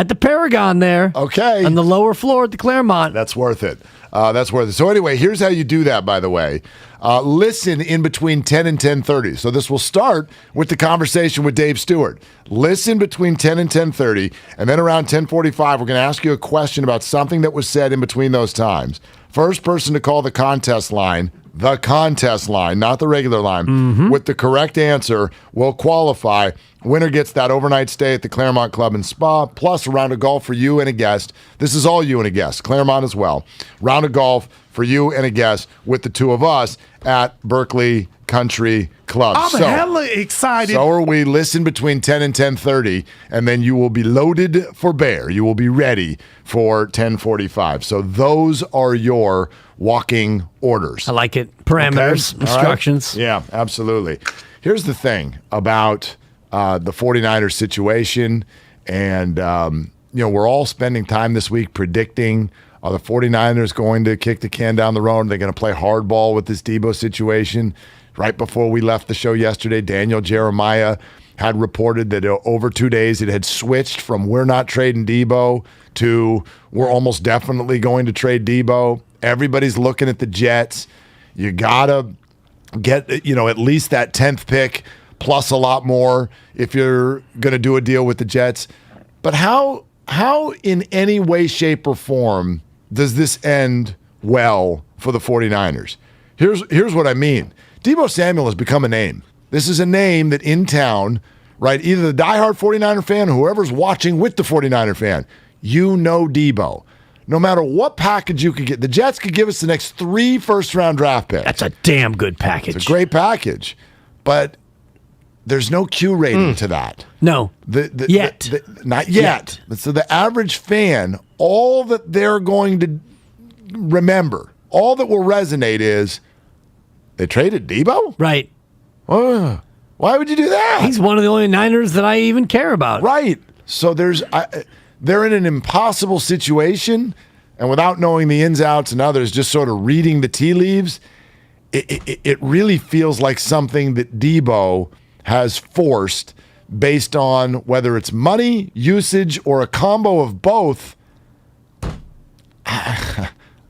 the Paragon there. Okay. On the lower floor at the Claremont. That's worth it. So anyway, here's how you do that, by the way. Listen in between 10 and 10:30. So this will start with the conversation with Dave Stewart. Listen between 10 and 10:30, and then around 10:45, we're going to ask you a question about something that was said in between those times. First person to call the contest line, not the regular line, with the correct answer will qualify. Winner gets that overnight stay at the Claremont Club and Spa, plus a round of golf for you and a guest. This is all you and a guest, Claremont as well. Round of golf for you and a guest with the two of us at Berkeley Country Club. I'm hella excited. So are we. Listen between 10 and 10:30, and then you will be loaded for bear. You will be ready for 10:45. So those are your walking orders. I like it. Parameters, instructions. Right? Yeah, absolutely. Here's the thing about the 49ers situation, and we're all spending time this week predicting, are the 49ers going to kick the can down the road? Are they going to play hardball with this Debo situation? Right before we left the show yesterday, Daniel Jeremiah had reported that over 2 days it had switched from we're not trading Debo to we're almost definitely going to trade Debo. Everybody's looking at the Jets. You got to get at least that 10th pick plus a lot more if you're going to do a deal with the Jets. But how in any way, shape, or form does this end well for the 49ers? Here's what I mean. Debo Samuel has become a name. This is a name that in town, right, either the diehard 49er fan or whoever's watching with the 49er fan, you know Debo. No matter what package you could get, the Jets could give us the next 3 first-round draft picks. That's a damn good package. It's a great package. But there's no Q rating to that. No. Not yet. So the average fan, all that they're going to remember, all that will resonate is they traded Debo? Right. Why would you do that? He's one of the only Niners that I even care about. Right. So they're in an impossible situation, and without knowing the ins, outs, and others, just sort of reading the tea leaves, it really feels like something that Debo has forced based on whether it's money, usage, or a combo of both.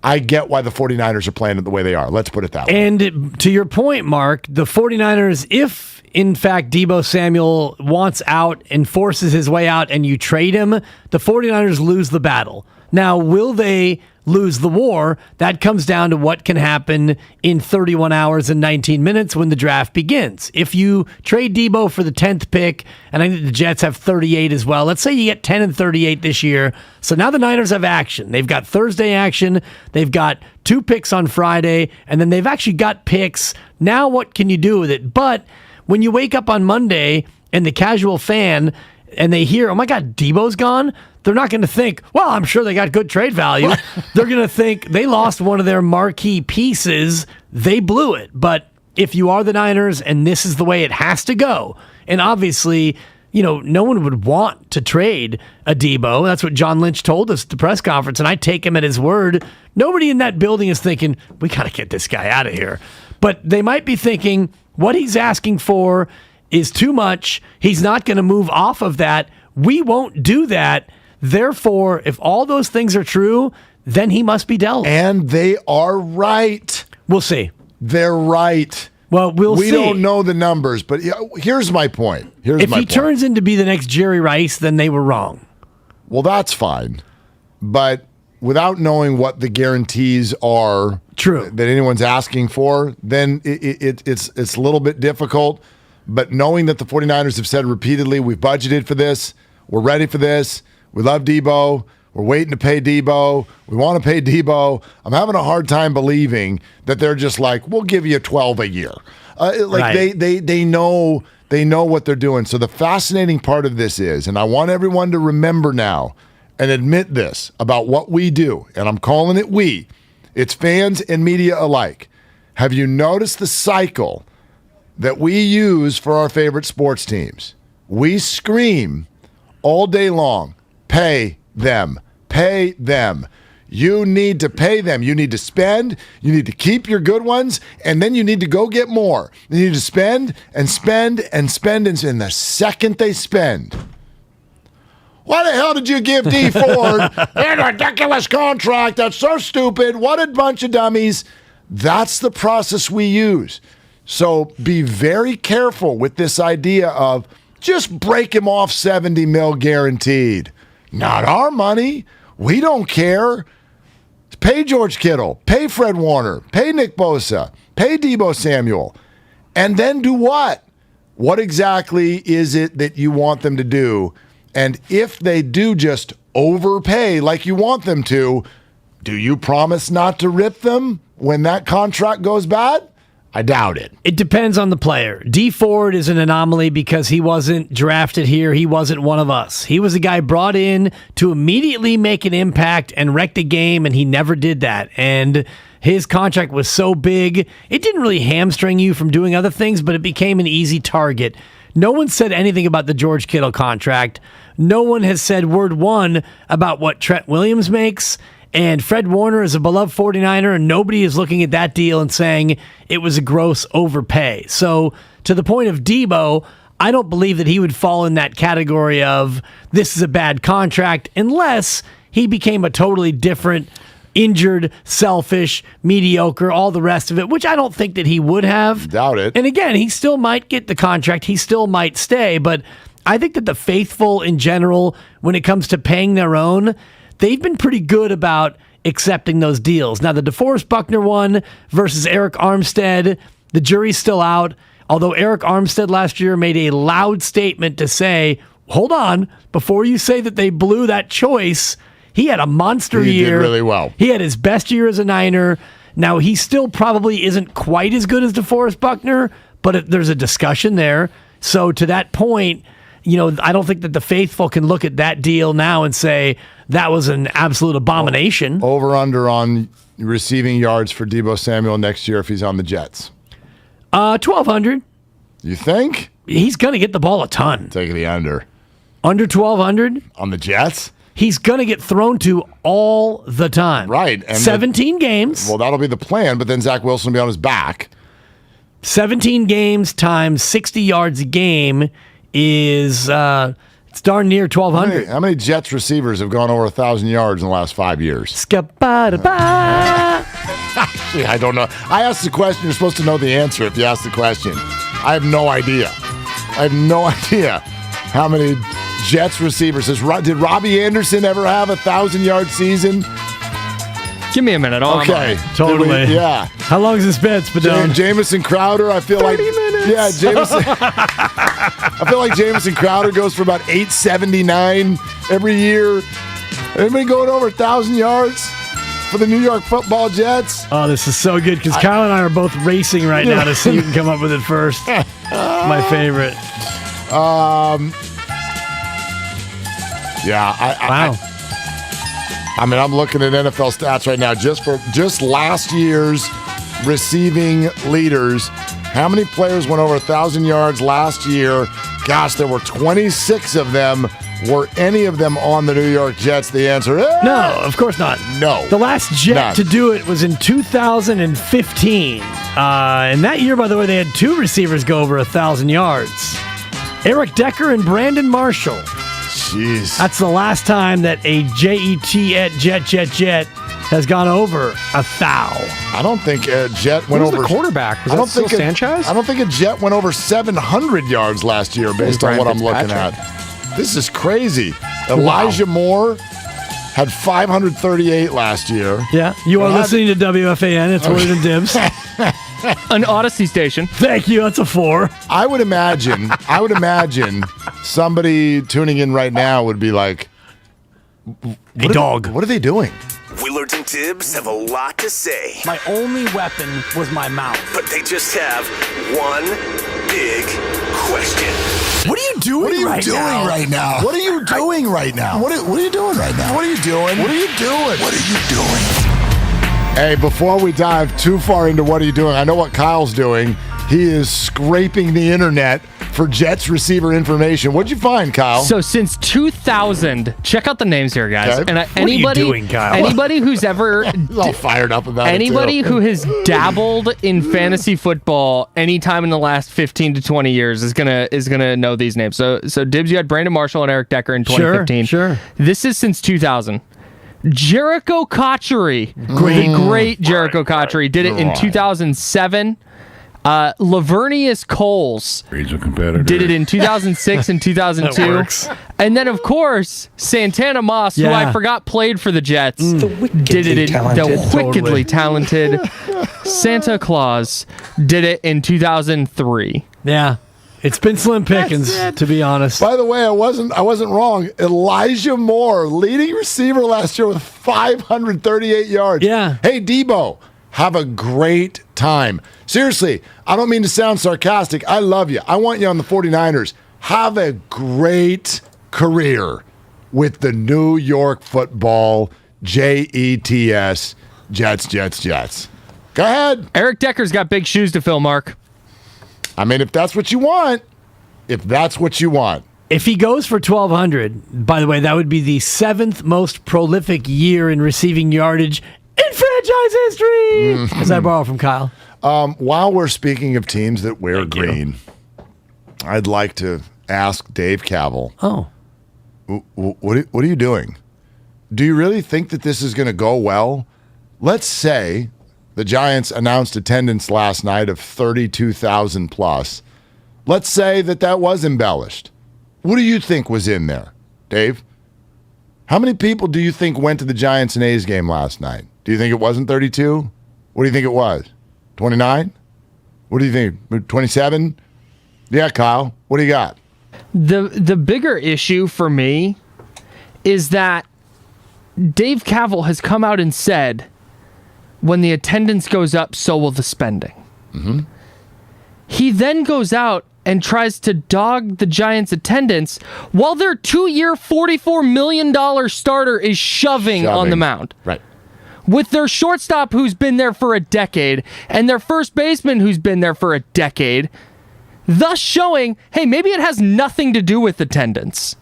I get why the 49ers are playing it the way they are. Let's put it that way. And to your point, Mark, the 49ers, if in fact Debo Samuel wants out and forces his way out and you trade him, the 49ers lose the battle. Now, will they lose the war? That comes down to what can happen in 31 hours and 19 minutes when the draft begins. If you trade Debo for the 10th pick, and I think the Jets have 38 as well, let's say you get 10 and 38 this year. So now the Niners have action. They've got Thursday action. They've got 2 picks on Friday, and then they've actually got picks. Now what can you do with it? But when you wake up on Monday and the casual fan and they hear, oh my God, Debo's gone, they're not going to think, well, I'm sure they got good trade value. They're going to think they lost one of their marquee pieces. They blew it. But if you are the Niners and this is the way it has to go, and obviously, no one would want to trade a Debo. That's what John Lynch told us at the press conference, and I take him at his word. Nobody in that building is thinking, we got to get this guy out of here. But they might be thinking, what he's asking for is too much. He's not going to move off of that. We won't do that. Therefore, if all those things are true, then he must be dealt. And they are right. We'll see. They're right. Well, we see. Don't know the numbers, but here's my point. If he turns into be the next Jerry Rice, then they were wrong. Well, that's fine. But without knowing what the guarantees are True. that anyone's asking for, then it's a little bit difficult. But knowing that the 49ers have said repeatedly, we've budgeted for this, we're ready for this, we love Debo, we're waiting to pay Debo, we want to pay Debo, I'm having a hard time believing that they're just like, we'll give you 12 a year. Right. They know what they're doing. So the fascinating part of this is, and I want everyone to remember now and admit this about what we do, and I'm calling it we, it's fans and media alike. Have you noticed the cycle that we use for our favorite sports teams? We scream all day long, pay them, pay them. You need to pay them. You need to spend. You need to keep your good ones, and then you need to go get more. You need to spend and spend and spend, and the second they spend, why the hell did you give D Ford a ridiculous contract? That's so stupid. What a bunch of dummies. That's the process we use. So be very careful with this idea of just break him off $70 million guaranteed. Not our money. We don't care. Pay George Kittle. Pay Fred Warner. Pay Nick Bosa. Pay Deebo Samuel. And then do what? What exactly is it that you want them to do? And if they do just overpay like you want them to, do you promise not to rip them when that contract goes bad? I doubt it. It depends on the player. D Ford is an anomaly because he wasn't drafted here. He wasn't one of us. He was a guy brought in to immediately make an impact and wreck the game, and he never did that. And his contract was so big, it didn't really hamstring you from doing other things, but it became an easy target. No one said anything about the George Kittle contract. No one has said word one about what Trent Williams makes. And Fred Warner is a beloved 49er, and nobody is looking at that deal and saying it was a gross overpay. So to the point of Debo, I don't believe that he would fall in that category of this is a bad contract unless he became a totally different, injured, selfish, mediocre, all the rest of it, which I don't think that he would have. Doubt it. And again, he still might get the contract. He still might stay. But I think that the faithful in general, when it comes to paying their own, they've been pretty good about accepting those deals. Now, the DeForest Buckner one versus Eric Armstead, the jury's still out. Although Eric Armstead last year made a loud statement to say, hold on, before you say that they blew that choice, he had a monster year. He did really well. He had his best year as a Niner. Now, he still probably isn't quite as good as DeForest Buckner, but there's a discussion there. So to that point, I don't think that the faithful can look at that deal now and say that was an absolute abomination. Over under on receiving yards for Deebo Samuel next year if he's on the Jets. 1,200. You think? He's going to get the ball a ton. Taking the under. Under 1,200? On the Jets? He's going to get thrown to all the time. Right. And 17 games. Well, that'll be the plan, but then Zach Wilson will be on his back. 17 games times 60 yards a game is it's darn near 1,200. How many Jets receivers have gone over 1,000 yards in the last 5 years? Actually, I don't know. I asked the question. You're supposed to know the answer if you ask the question. I have no idea. How many Jets receivers. Did Robbie Anderson ever have a 1,000-yard season? Give me a minute. Okay. Totally. Yeah. How long is this bed, Spadone? Jamison Crowder, I feel 30 minutes. Yeah, Jamison. I feel like Jamison Crowder goes for about 879 every year. Anybody going over 1,000 yards for the New York Football Jets? Oh, this is so good because Kyle and I are both racing right now to see who can come up with it first. My favorite. Yeah. I mean, I'm looking at NFL stats right now just last year's receiving leaders. How many players went over 1,000 yards last year? Gosh, there were 26 of them. Were any of them on the New York Jets? The answer is no, of course not. No. The last Jet to do it was in 2015. And that year, by the way, they had two receivers go over 1,000 yards. Eric Decker and Brandon Marshall. Jeez. That's the last time that a Jet has gone over 1,000. I don't think a Jet went over. Who's the quarterback? Was that still Sanchez? I don't think a Jet went over 700 yards last year based on what I'm looking at. This is crazy. Elijah Moore had 538 last year. Yeah, you are listening to WFAN. It's Willard Dibs. An Odyssey station. Thank you. That's a 4. I would imagine somebody tuning in right now would be like, "Hey, dog, what are they doing?" Willard and Dibs have a lot to say. My only weapon was my mouth. But they just have one big question. What are you doing right now? What are you doing right now? What are you doing right now? What are you doing? What are you doing? What are you doing? Hey, before we dive too far into what are you doing, I know what Kyle's doing. He is scraping the internet for Jets receiver information. What'd you find, Kyle? So since 2000, check out the names here, guys. Okay. And What are you doing, Kyle? Anybody who's ever He's all fired up about anybody it, too. who has dabbled in fantasy football anytime in the last 15 to 20 years is gonna know these names. So Dibs, you had Brandon Marshall and Eric Decker in 2015. Sure. This is since 2000. Jericho Cotchery, great Jericho Cotchery, did it in 2007. Lavernius Coles He's a competitor. did it in 2006 and 2002. And then, of course, Santana Moss, who I forgot played for the Jets, did it in the wickedly talented Santa Claus did it in 2003. Yeah. It's been slim pickings, to be honest. By the way, I wasn't wrong. Elijah Moore, leading receiver last year with 538 yards. Yeah. Hey, Debo, have a great time. Seriously, I don't mean to sound sarcastic. I love you. I want you on the 49ers. Have a great career with the New York Football Jets. Jets. Go ahead. Eric Decker's got big shoes to fill, Mark. I mean, if that's what you want. If he goes for 1,200, by the way, that would be the 7th most prolific year in receiving yardage in franchise history. As I borrow from Kyle. While we're speaking of teams that wear green, I'd like to ask Dave Cavell. Oh. What are you doing? Do you really think that this is going to go well? Let's say the Giants announced attendance last night of 32,000 plus. Let's say that was embellished. What do you think was in there, Dave? How many people do you think went to the Giants and A's game last night? Do you think it wasn't 32? What do you think it was? 29? What do you think? 27? Yeah, Kyle. What do you got? The bigger issue for me is that Dave Cavell has come out and said, when the attendance goes up, so will the spending. Mm-hmm. He then goes out and tries to dog the Giants' attendance while their 2-year, $44 million starter is shoving on the mound. Right. With their shortstop who's been there for a decade and their first baseman who's been there for a decade, thus showing, hey, maybe it has nothing to do with attendance.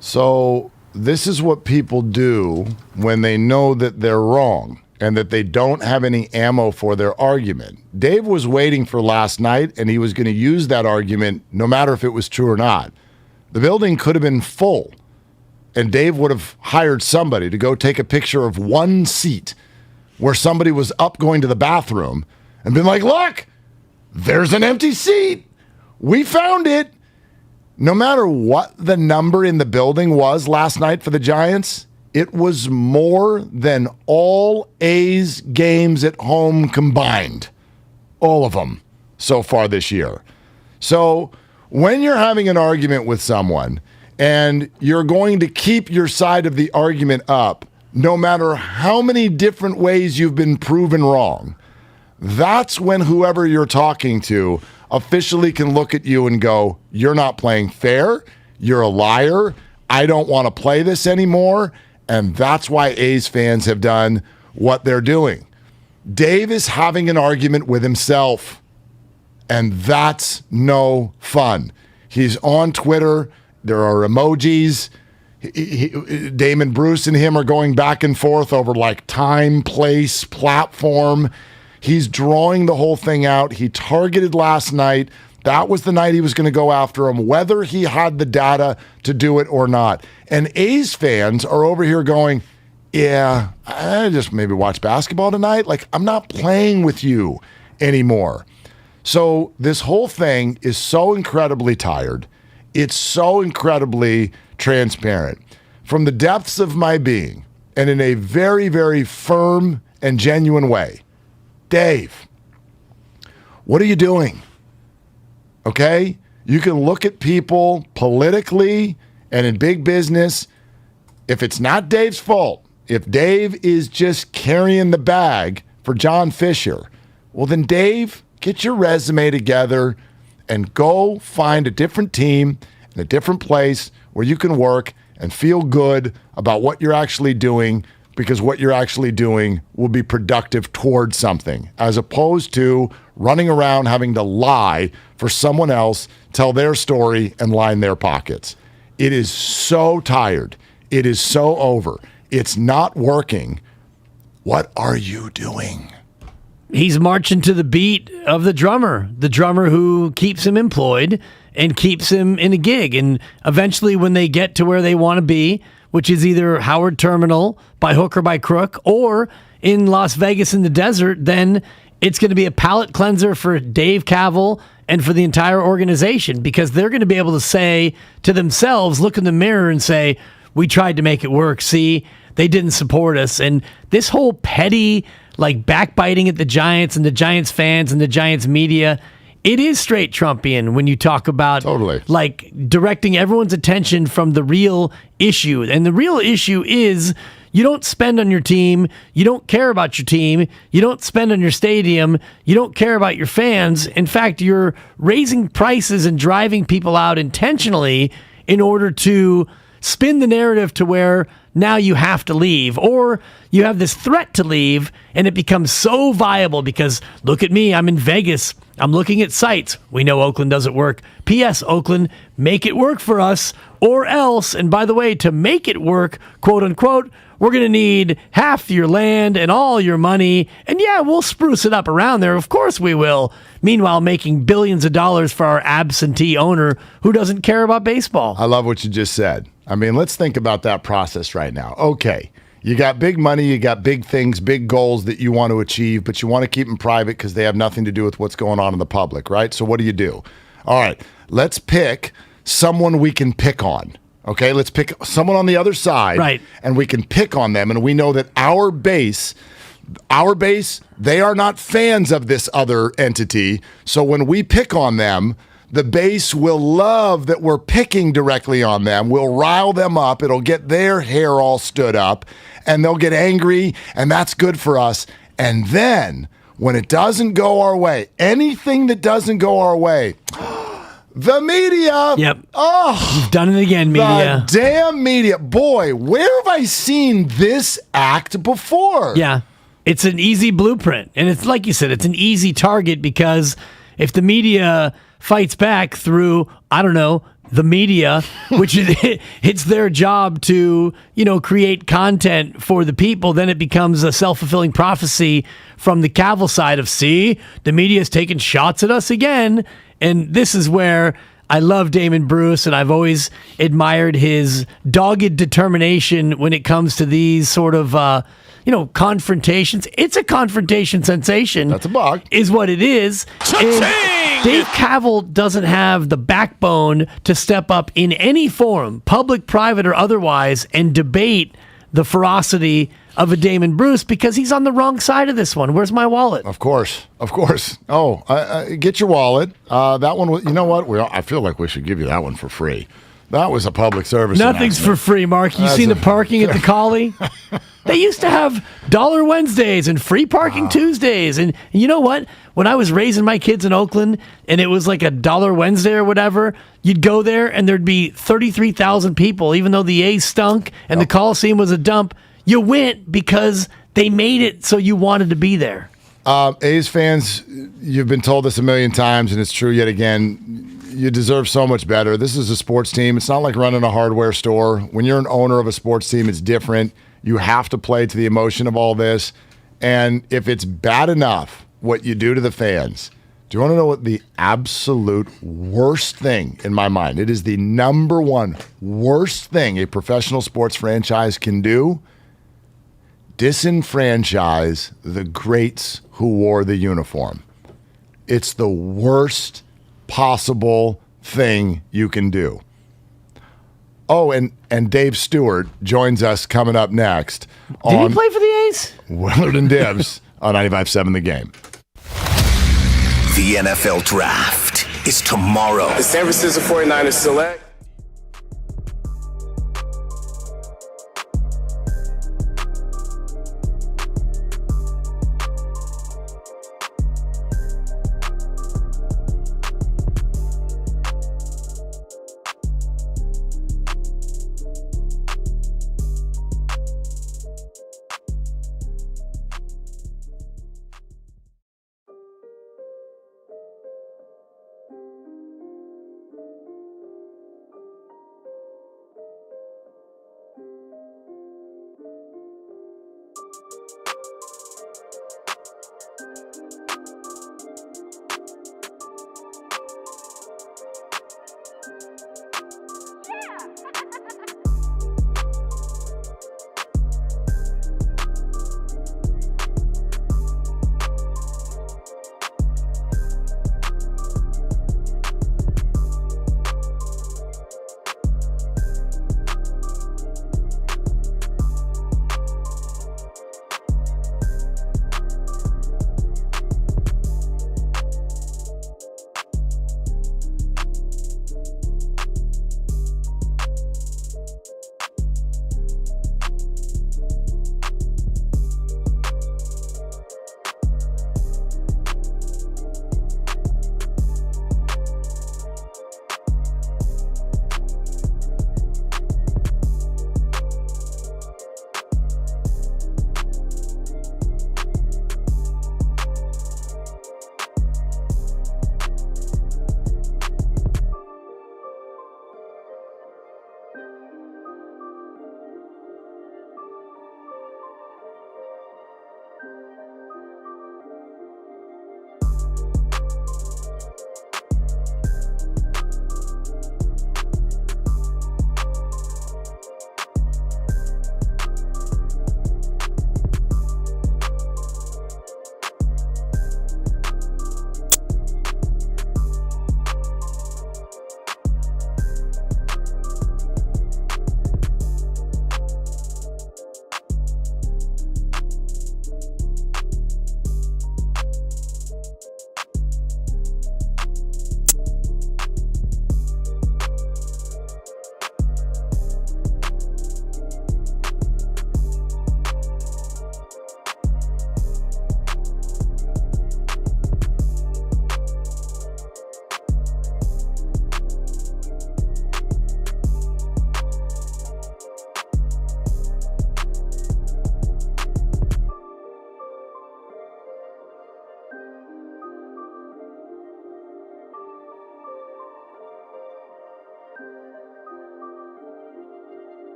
So this is what people do when they know that they're wrong and that they don't have any ammo for their argument. Dave was waiting for last night, and he was going to use that argument no matter if it was true or not. The building could have been full, and Dave would have hired somebody to go take a picture of one seat where somebody was up going to the bathroom and been like, look, there's an empty seat. We found it. No matter what the number in the building was last night for the Giants, it was more than all A's games at home combined. All of them so far this year. So when you're having an argument with someone and you're going to keep your side of the argument up, no matter how many different ways you've been proven wrong, that's when whoever you're talking to officially can look at you and go, you're not playing fair, you're a liar, I don't want to play this anymore. And that's why A's fans have done what they're doing. Dave is having an argument with himself, and that's no fun. He's on Twitter. There are emojis. Damon Bruce and him are going back and forth over like time, place, platform. He's drawing the whole thing out. He targeted last night. That was the night he was going to go after him, whether he had the data to do it or not. And A's fans are over here going, yeah, I just maybe watch basketball tonight. Like, I'm not playing with you anymore. So this whole thing is so incredibly tired. It's so incredibly transparent. From the depths of my being, and in a very, very firm and genuine way, Dave, what are you doing? Okay? You can look at people politically and in big business. If it's not Dave's fault, if Dave is just carrying the bag for John Fisher, well, then Dave, get your resume together and go find a different team in a different place where you can work and feel good about what you're actually doing, because what you're actually doing will be productive towards something, as opposed to running around having to lie for someone else, tell their story, and line their pockets. It is so tired. It is so over. It's not working. What are you doing? He's marching to the beat of the drummer who keeps him employed and keeps him in a gig. And eventually when they get to where they want to be, which is either Howard Terminal by hook or by crook, or in Las Vegas in the desert, then it's going to be a palate cleanser for Dave Kaval and for the entire organization, because they're going to be able to say to themselves, look in the mirror and say, we tried to make it work. See, they didn't support us. And this whole petty, like, backbiting at the Giants and the Giants fans and the Giants media, it is straight Trumpian when you talk about like directing everyone's attention from the real issue. And the real issue is you don't spend on your team. You don't care about your team. You don't spend on your stadium. You don't care about your fans. In fact, you're raising prices and driving people out intentionally in order to spin the narrative to where now you have to leave, or you have this threat to leave, and it becomes so viable because, look at me, I'm in Vegas. I'm looking at sites. We know Oakland doesn't work. P.S. Oakland, make it work for us, or else, and by the way, to make it work, quote unquote, we're going to need half your land and all your money, and yeah, we'll spruce it up around there. Of course we will. Meanwhile, making billions of dollars for our absentee owner who doesn't care about baseball. I love what you just said. I mean, let's think about that process right now. Okay, you got big money, you got big things, big goals that you want to achieve, but you want to keep them private because they have nothing to do with what's going on in the public, right? So what do? All right, let's pick someone we can pick on. Okay, let's pick someone on the other side, right? And we can pick on them, and we know that our base, they are not fans of this other entity. So when we pick on them, the base will love that we're picking directly on them. We'll rile them up. It'll get their hair all stood up, and they'll get angry, and that's good for us. And then when it doesn't go our way, anything that doesn't go our way, the media. Yep. Oh, you've done it again, media. The damn media. Boy, where have I seen this act before? Yeah. It's an easy blueprint. And it's like you said, it's an easy target, because if the media fights back through, I don't know, the media, which is, it's their job to, create content for the people, then it becomes a self-fulfilling prophecy from the Kaval side of, see, the media's taking shots at us again. And this is where I love Damon Bruce, and I've always admired his dogged determination when it comes to these sort of, confrontations. It's a confrontation sensation. That's a bug. Is what it is. And Dave Kaval doesn't have the backbone to step up in any forum, public, private, or otherwise, and debate the ferocity of a Damon Bruce, because he's on the wrong side of this one. Where's my wallet? Of course. Oh, get your wallet. That one, you know what? I feel like we should give you that one for free. That was a public service Nothing's for free, Mark. You seen the parking at the Collie? They used to have $1 Wednesdays and free parking Tuesdays. And you know what? When I was raising my kids in Oakland and it was like $1 Wednesday or whatever, you'd go there and there'd be 33,000 people, even though the A's stunk and the Coliseum was a dump. You went because they made it so you wanted to be there. A's fans, you've been told this a million times, and it's true yet again. You deserve so much better. This is a sports team. It's not like running a hardware store. When you're an owner of a sports team, it's different. You have to play to the emotion of all this. And if it's bad enough what you do to the fans, do you want to know what the absolute worst thing in my mind? It is the number one worst thing a professional sports franchise can do. Disenfranchise the greats who wore the uniform. It's the worst possible thing you can do. Oh, and Dave Stewart joins us coming up next. Did he play for the A's? Willard and Dibs on 95.7 The Game. The NFL Draft is tomorrow. The San Francisco 49ers select.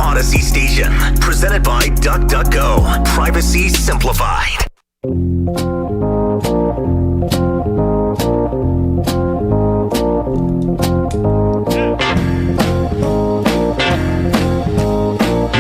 Odyssey station. Presented by DuckDuckGo. Privacy simplified.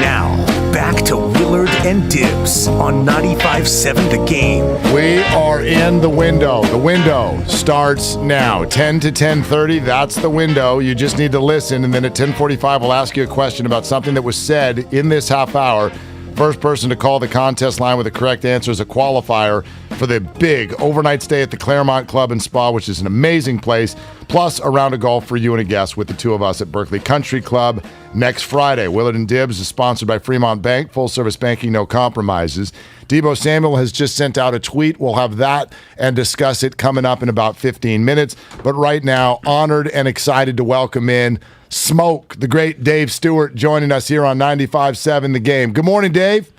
Now, back to Willard and Dibs on 95.7 The Game. We are in the window. The window starts now. 10 to 10:30, that's the window. You just need to listen, and then at 10:45, we'll ask you a question about something that was said in this half hour. First person to call the contest line with the correct answer is a qualifier for the big overnight stay at the Claremont Club and Spa, which is an amazing place, plus a round of golf for you and a guest with the two of us at Berkeley Country Club next Friday. Willard and Dibs is sponsored by Fremont Bank, full-service banking, no compromises. Debo Samuel has just sent out a tweet. We'll have that and discuss it coming up in about 15 minutes. But right now, honored and excited to welcome in Smoke, the great Dave Stewart, joining us here on 95.7 The Game. Good morning, Dave.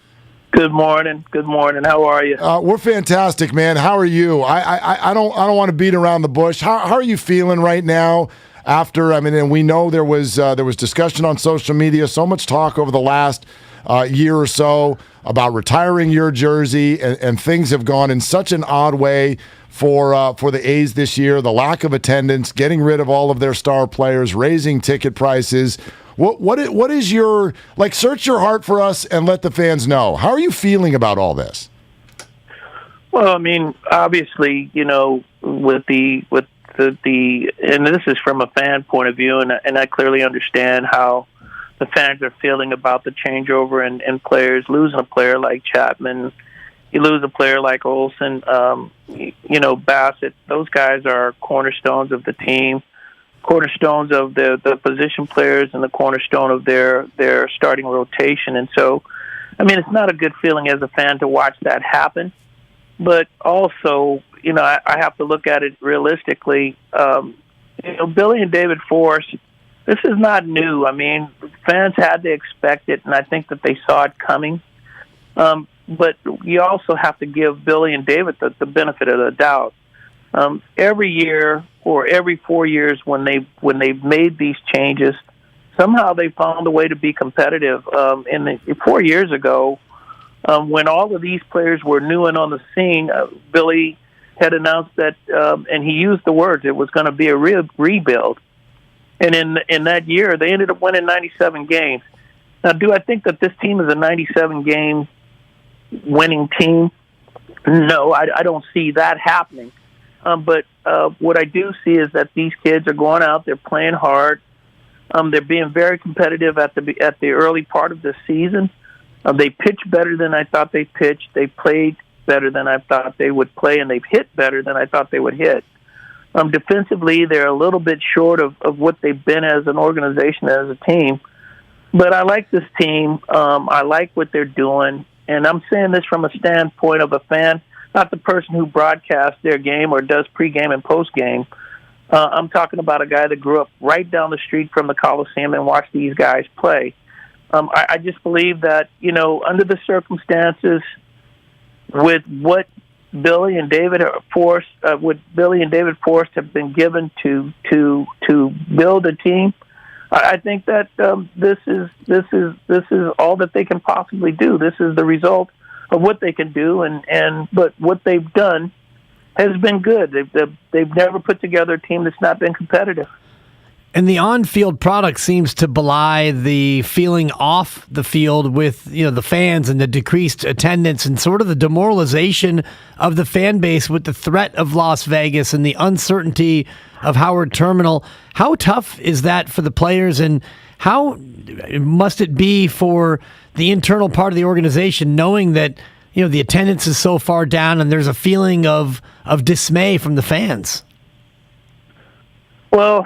Good morning. Good morning. How are you? We're fantastic, man. How are you? I don't want to beat around the bush. How are you feeling right now? After, and we know there was discussion on social media, so much talk over the last year or so about retiring your jersey, and things have gone in such an odd way for the A's this year. The lack of attendance, getting rid of all of their star players, raising ticket prices. What is your, search your heart for us and let the fans know. How are you feeling about all this? Well, obviously, with the and this is from a fan point of view, and I clearly understand how the fans are feeling about the changeover and players, losing a player like Chapman, you lose a player like Olsen, Bassett. Those guys are cornerstones of the team, cornerstones of the position players, and the cornerstone of their starting rotation. And so, it's not a good feeling as a fan to watch that happen. But also, I have to look at it realistically. Billy and David Force, this is not new. Fans had to expect it, and I think that they saw it coming. But you also have to give Billy and David the benefit of the doubt. Every year or every 4 years when they've made these changes, somehow they found a way to be competitive. 4 years ago, when all of these players were new and on the scene, Billy had announced that, and he used the words, it was going to be a rebuild. And in that year, they ended up winning 97 games. Now, do I think that this team is a 97-game winning team? No, I don't see that happening. But what I do see is that these kids are going out, they're playing hard. They're being very competitive at the early part of the season. They pitched better than I thought they pitched. They played better than I thought they would play, and they've hit better than I thought they would hit. Defensively, they're a little bit short of what they've been as an organization, as a team. But I like this team. I like what they're doing. And I'm saying this from a standpoint of a fan, not the person who broadcasts their game or does pregame and postgame. I'm talking about a guy that grew up right down the street from the Coliseum and watched these guys play. I just believe that, under the circumstances, with what Billy and David Force have been given to build a team, I think that this is all that they can possibly do. This is the result of what they can do, but what they've done has been good. They've never put together a team that's not been competitive. And the on-field product seems to belie the feeling off the field with, the fans and the decreased attendance and sort of the demoralization of the fan base with the threat of Las Vegas and the uncertainty of Howard Terminal. How tough is that for the players, and how must it be for the internal part of the organization, knowing that, the attendance is so far down and there's a feeling of dismay from the fans? Well,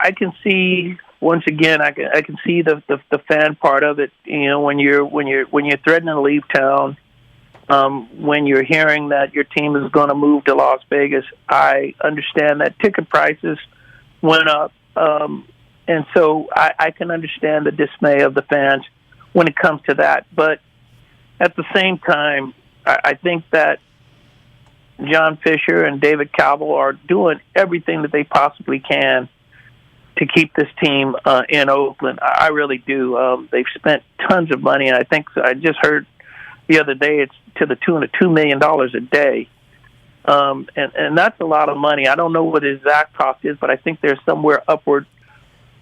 I can see, once again, I can see the fan part of it. When you're threatening to leave town, when you're hearing that your team is going to move to Las Vegas, I understand that ticket prices went up, and so I can understand the dismay of the fans when it comes to that. But at the same time, I think that John Fisher and David Cavil are doing everything that they possibly can keep this team in Oakland. I really do. They've spent tons of money, and I think I just heard the other day it's to the tune of $2 million a day. And that's a lot of money. I don't know what the exact cost is, but I think there's somewhere upward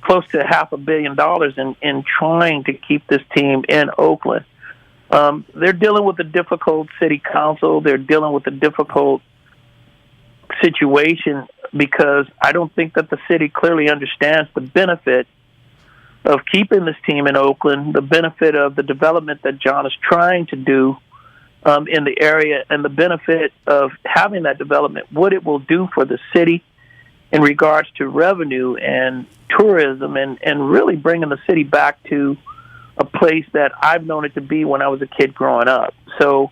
close to $500 million in trying to keep this team in Oakland. They're dealing with a difficult city council. They're dealing with a difficult situation because I don't think that the city clearly understands the benefit of keeping this team in Oakland, the benefit of the development that John is trying to do in the area, and the benefit of having that development, what it will do for the city in regards to revenue and tourism, and really bringing the city back to a place that I've known it to be when I was a kid growing up. So,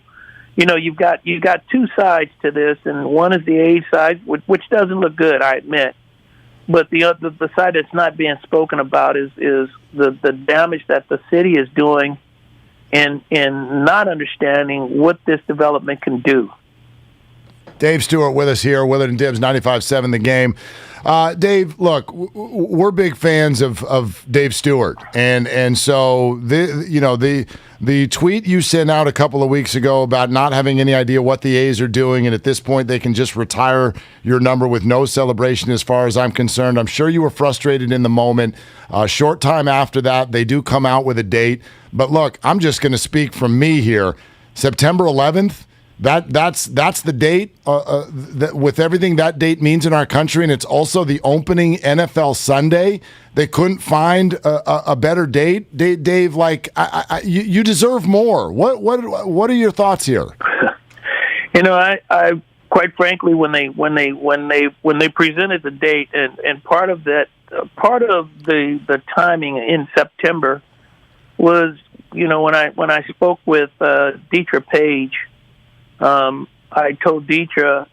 you know, you've got two sides to this, and one is the A's side, which doesn't look good, I admit. But the side that's not being spoken about is the damage that the city is doing in not understanding what this development can do. Dave Stewart with us here, Willard and Dibs, 95.7 The Game. Dave, look, we're big fans of Dave Stewart, and so the tweet you sent out a couple of weeks ago about not having any idea what the A's are doing, and at this point they can just retire your number with no celebration as far as I'm concerned. I'm sure you were frustrated in the moment. Short time after that, they do come out with a date. But look, I'm just going to speak from me here. September 11th, that's the date with everything that date means in our country, and it's also the opening NFL Sunday. They couldn't find a better date. Dave, like you deserve more. What are your thoughts here? You know, I quite frankly, when they presented the date, and part of the timing in September was, you know, when I spoke with Deetra Page. I told Deetra,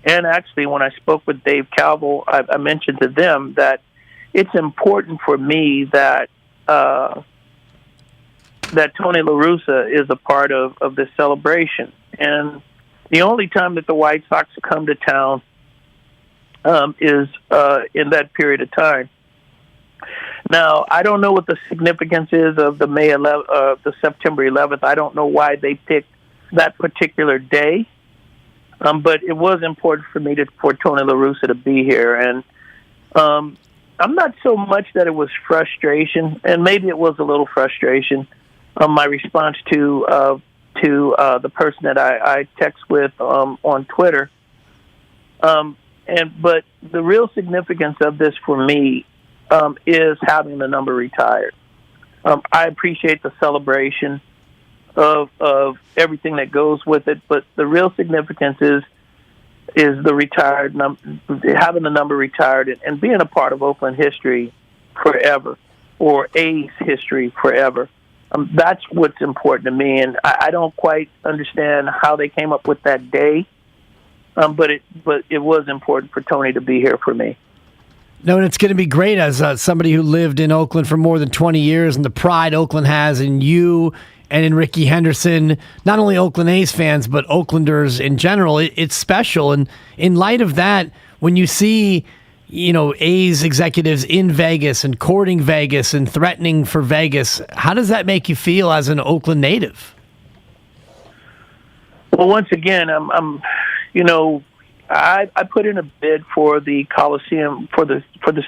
and actually when I spoke with Dave Calvo, I mentioned to them that it's important for me that Tony La Russa is a part of this celebration. And the only time that the White Sox come to town is in that period of time. Now, I don't know what the significance is of the September 11th. I don't know why they picked that particular day, but it was important for me for Tony La Russa to be here, and I'm not so much that it was frustration, and maybe it was a little frustration. My response to the person that I text with on Twitter, but the real significance of this for me is having the number retired. I appreciate the celebration of everything that goes with it, but the real significance is the retired having the number retired and being a part of Oakland history forever, or A's history forever. That's what's important to me, and I don't quite understand how they came up with that day, but it was important for Tony to be here for me. No, and it's going to be great as somebody who lived in Oakland for more than 20 years, and the pride Oakland has in you and in Ricky Henderson, not only Oakland A's fans, but Oaklanders in general. It's special. And in light of that, when you see, you know, A's executives in Vegas and courting Vegas and threatening for Vegas, how does that make you feel as an Oakland native? Well, once again, I put in a bid for the Coliseum, for the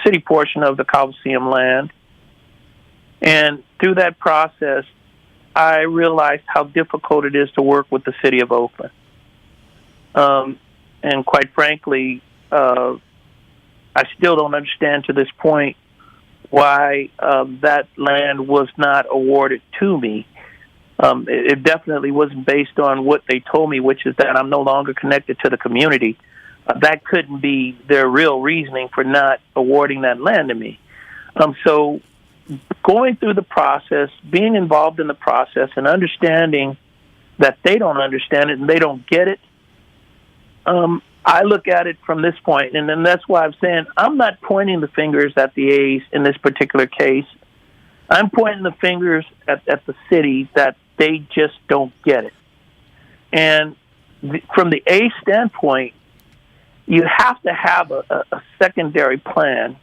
city portion of the Coliseum land. And through that process, I realized how difficult it is to work with the city of Oakland. And quite frankly, I still don't understand to this point why that land was not awarded to me. It definitely wasn't based on what they told me, which is that I'm no longer connected to the community. That couldn't be their real reasoning for not awarding that land to me. So going through the process, being involved in the process, and understanding that they don't understand it and they don't get it, I look at it from this point, and then that's why I'm saying I'm not pointing the fingers at the A's in this particular case. I'm pointing the fingers at the city that they just don't get it. And from the A standpoint, you have to have a secondary plan.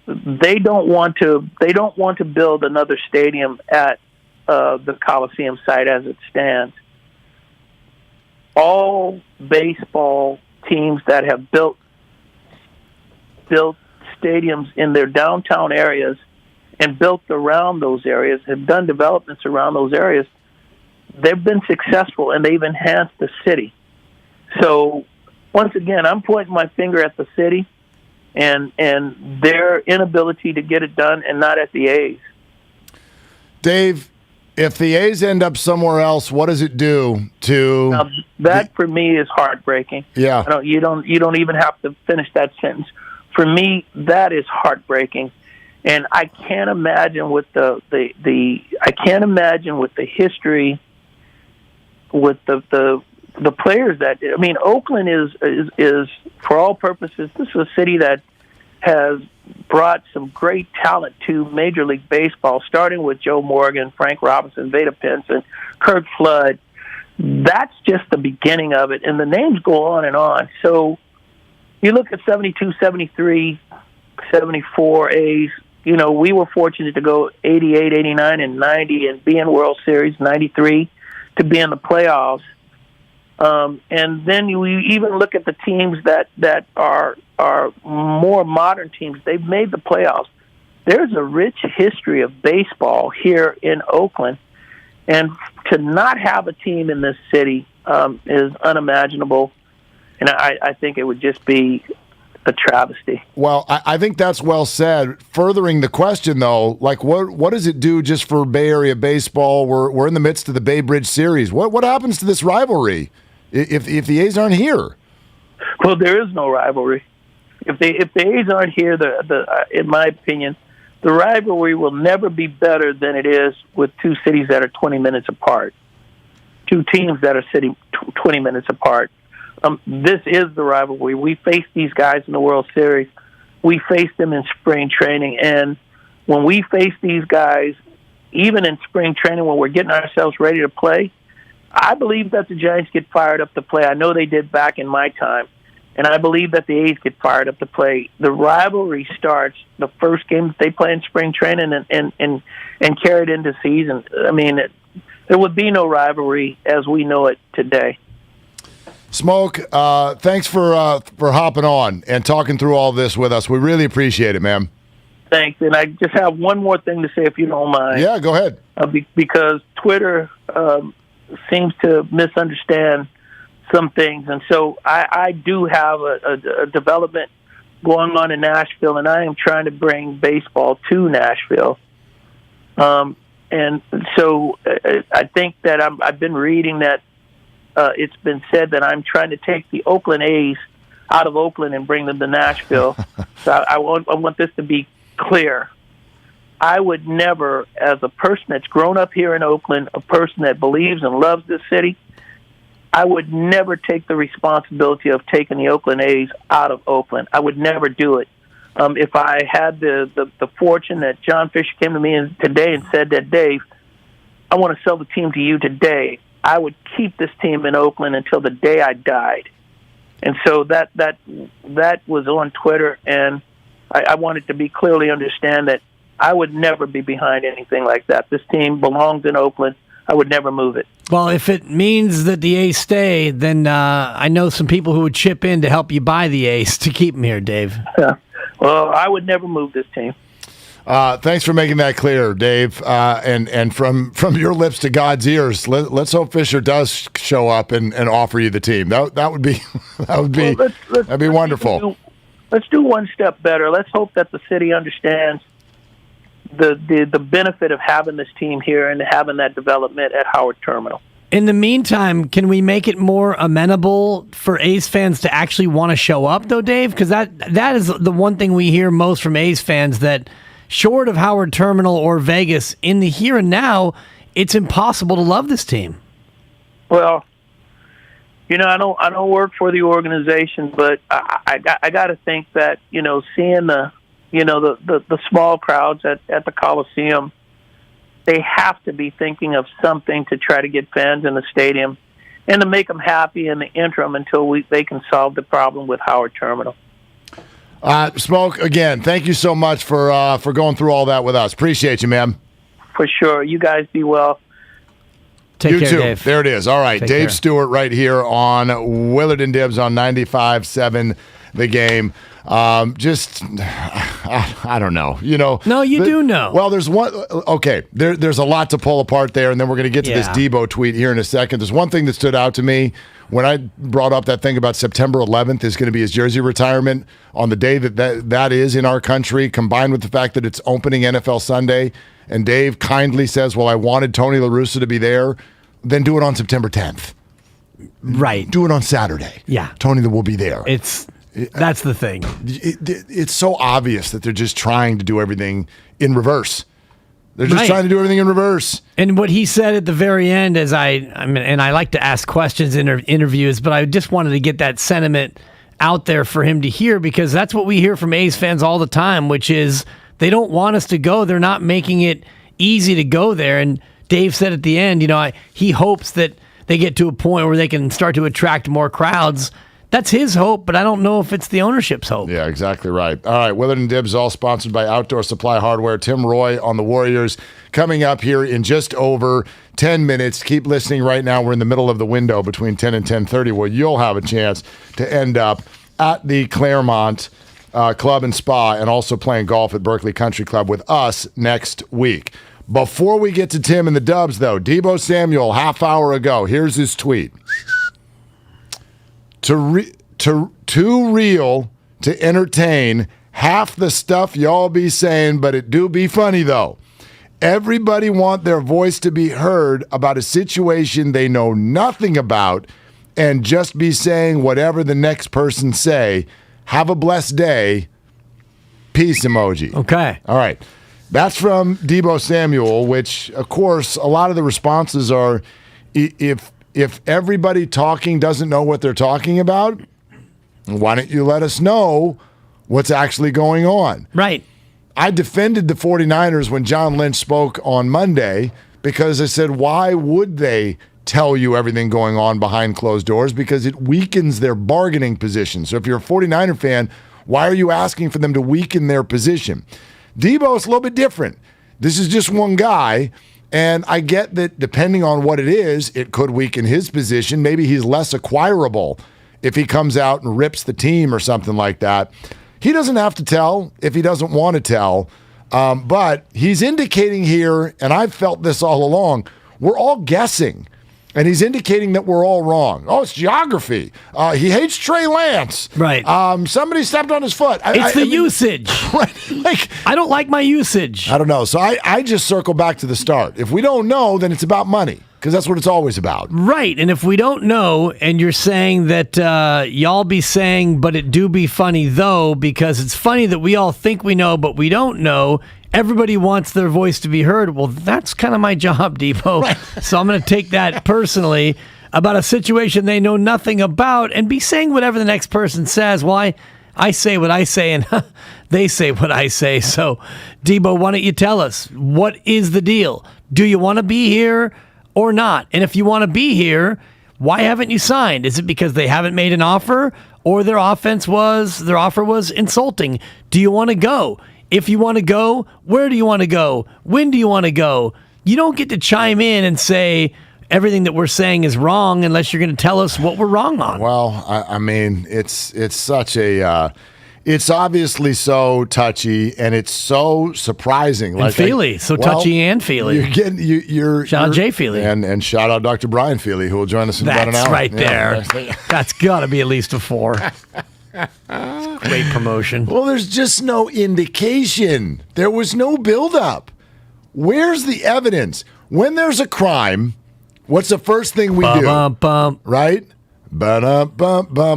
they don't want to build another stadium at the Coliseum site as it stands. All baseball teams that have built stadiums in their downtown areas and built around those areas, have done developments around those areas, they've been successful and they've enhanced the city. So once again, I'm pointing my finger at the city and their inability to get it done, and not at the A's. Dave, if the A's end up somewhere else, what does it do to that? For me, is heartbreaking. Yeah, you don't even have to finish that sentence. For me, that is heartbreaking, and I can't imagine with the history, with the players that, I mean, Oakland is for all purposes, this is a city that has brought some great talent to Major League Baseball, starting with Joe Morgan, Frank Robinson, Vada Pinson, Kurt Flood. That's just the beginning of it, and the names go on and on. So you look at 72, 73, 74 A's, you know, we were fortunate to go 88, 89, and 90 and be in World Series, 93, to be in the playoffs. And then you even look at the teams that are more modern teams. They've made the playoffs. There's a rich history of baseball here in Oakland, and to not have a team in this city is unimaginable. And I think it would just be a travesty. Well, I think that's well said. Furthering the question, though, like what does it do just for Bay Area baseball? We're in the midst of the Bay Bridge Series. What happens to this rivalry if the A's aren't here? Well, there is no rivalry. If the A's aren't here, in my opinion, the rivalry will never be better than it is with two cities that are 20 minutes apart, two teams that are sitting 20 minutes apart. This is the rivalry. We faced these guys in the World Series. We faced them in spring training. And when we face these guys, even in spring training when we're getting ourselves ready to play, I believe that the Giants get fired up to play. I know they did back in my time. And I believe that the A's get fired up to play. The rivalry starts the first game that they play in spring training and carried into season. I mean, there would be no rivalry as we know it today. Smoke, thanks for hopping on and talking through all this with us. We really appreciate it, man. Thanks. And I just have one more thing to say, if you don't mind. Yeah, go ahead. Because Twitter seems to misunderstand some things. And so I do have a development going on in Nashville, and I am trying to bring baseball to Nashville. And so I think that I've been reading that it's been said that I'm trying to take the Oakland A's out of Oakland and bring them to Nashville. So I want this to be clear. I would never, as a person that's grown up here in Oakland, a person that believes and loves this city, I would never take the responsibility of taking the Oakland A's out of Oakland. I would never do it. If I had the fortune that John Fisher came to me today and said that, Dave, I want to sell the team to you today, I would keep this team in Oakland until the day I died. And so that was on Twitter, and I wanted to be clearly understand that I would never be behind anything like that. This team belongs in Oakland. I would never move it. Well, if it means that the A's stay, then I know some people who would chip in to help you buy the A's to keep them here, Dave. Yeah. Well, I would never move this team. Thanks for making that clear, Dave. And from your lips to God's ears, let's hope Fisher does show up and offer you the team. That would be that'd be wonderful. Let's do one step better. Let's hope that the city understands the benefit of having this team here and having that development at Howard Terminal. In the meantime, can we make it more amenable for A's fans to actually want to show up, though, Dave? Because that is the one thing we hear most from A's fans, that short of Howard Terminal or Vegas, in the here and now, it's impossible to love this team. Well, you know, I don't work for the organization, but I got to think that, you know, seeing the small crowds at the Coliseum, they have to be thinking of something to try to get fans in the stadium and to make them happy in the interim until they can solve the problem with Howard Terminal. Smoke, again, thank you so much for going through all that with us. Appreciate you, man. For sure. You guys be well. Take care, too. Dave. There it is. All right, Take Dave care. Stewart right here on Willard and Dibs on 95.7 The Game. I don't know. No, you do know. Well, there's one. Okay, there's a lot to pull apart there, and then we're going to get to this Debo tweet here in a second. There's one thing that stood out to me when I brought up that thing about September 11th is going to be his jersey retirement on the day that is in our country, combined with the fact that it's opening NFL Sunday. And Dave kindly says, well, I wanted Tony La Russa to be there. Then do it on September 10th. Right. Do it on Saturday. Yeah. Tony will be there. That's the thing. It's so obvious that they're just trying to do everything in reverse. They're just Right. trying to do everything in reverse. And what he said at the very end, and I like to ask questions in interviews, but I just wanted to get that sentiment out there for him to hear, because that's what we hear from A's fans all the time, which is they don't want us to go. They're not making it easy to go there. And Dave said at the end, he hopes that they get to a point where they can start to attract more crowds. That's his hope, but I don't know if it's the ownership's hope. Yeah, exactly right. All right, Willard and Dibs, all sponsored by Outdoor Supply Hardware. Tim Roy on the Warriors coming up here in just over 10 minutes. Keep listening right now. We're in the middle of the window between 10 and 10:30 where you'll have a chance to end up at the Claremont Club and Spa and also playing golf at Berkeley Country Club with us next week. Before we get to Tim and the Dubs, though, Deebo Samuel, half hour ago, here's his tweet. Too real to entertain half the stuff y'all be saying, but it do be funny, though. Everybody want their voice to be heard about a situation they know nothing about and just be saying whatever the next person say. Have a blessed day. Peace emoji. Okay. All right. That's from Deebo Samuel, which, of course, a lot of the responses are if everybody talking doesn't know what they're talking about, why don't you let us know what's actually going on? Right. I defended the 49ers when John Lynch spoke on Monday because I said, why would they tell you everything going on behind closed doors? Because it weakens their bargaining position. So if you're a 49er fan, why are you asking for them to weaken their position? Deebo is a little bit different. This is just one guy, and I get that depending on what it is, it could weaken his position. Maybe he's less acquirable if he comes out and rips the team or something like that. He doesn't have to tell if he doesn't want to tell, but he's indicating here, and I've felt this all along, we're all guessing. And he's indicating that we're all wrong. Oh, it's geography. He hates Trey Lance. Right. Somebody stepped on his foot. It's the usage. Right. I don't like my usage. I don't know. So I just circle back to the start. If we don't know, then it's about money, because that's what it's always about. Right. And if we don't know, and you're saying that y'all be saying, but it do be funny, though, because it's funny that we all think we know, but we don't know. Everybody wants their voice to be heard. Well, that's kind of my job, Deebo. Right. So I'm going to take that personally about a situation they know nothing about and be saying whatever the next person says. Well, I say what I say, and they say what I say. So, Deebo, why don't you tell us, what is the deal? Do you want to be here or not? And if you want to be here, why haven't you signed? Is it because they haven't made an offer, or their offer was insulting? Do you want to go? If you want to go, where do you want to go? When do you want to go? You don't get to chime in and say everything that we're saying is wrong unless you're going to tell us what we're wrong on. Well, I mean, it's such a it's obviously so touchy, and it's so surprising. And Feely, touchy and Feely. Shout out Jay Feely. And shout out Dr. Brian Feely, who will join us in about an hour. That's right there. That's got to be at least a 4. Great promotion. Well, there's just no indication. There was no buildup. Where's the evidence? When there's a crime, what's the first thing we do? Right?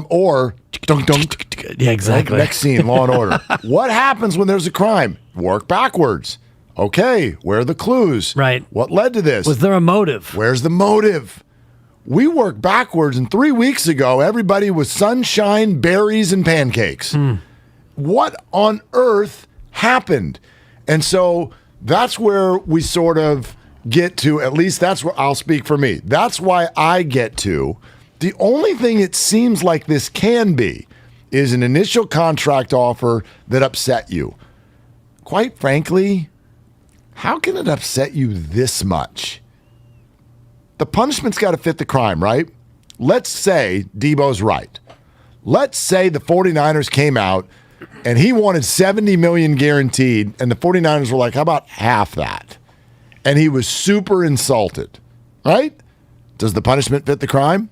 Or dunk. Yeah, exactly. Next scene, Law and Order. What happens when there's a crime? Work backwards. Okay, where are the clues? Right. What led to this? Was there a motive? Where's the motive? We work backwards, and 3 weeks ago, everybody was sunshine, berries, and pancakes. What on earth happened? And so that's where we sort of get to, at least that's where I'll speak for me. That's why I get to. The only thing it seems like this can be is an initial contract offer that upset you. Quite frankly, how can it upset you this much? The punishment's got to fit the crime, right? Let's say Debo's right. Let's say the 49ers came out and he wanted $70 million guaranteed, and the 49ers were like, how about half that? And he was super insulted, right? Does the punishment fit the crime?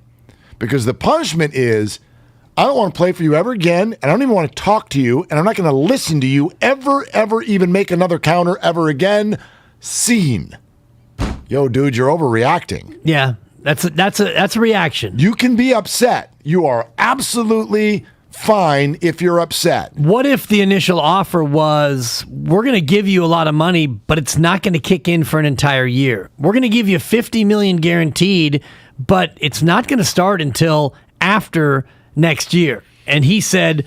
Because the punishment is, I don't want to play for you ever again, and I don't even want to talk to you, and I'm not going to listen to you ever even make another counter ever again. Scene. Yo, dude, you're overreacting. Yeah, that's a reaction. You can be upset. You are absolutely fine if you're upset. What if the initial offer was, we're going to give you a lot of money, but it's not going to kick in for an entire year. We're going to give you $50 million guaranteed, but it's not going to start until after next year. And he said,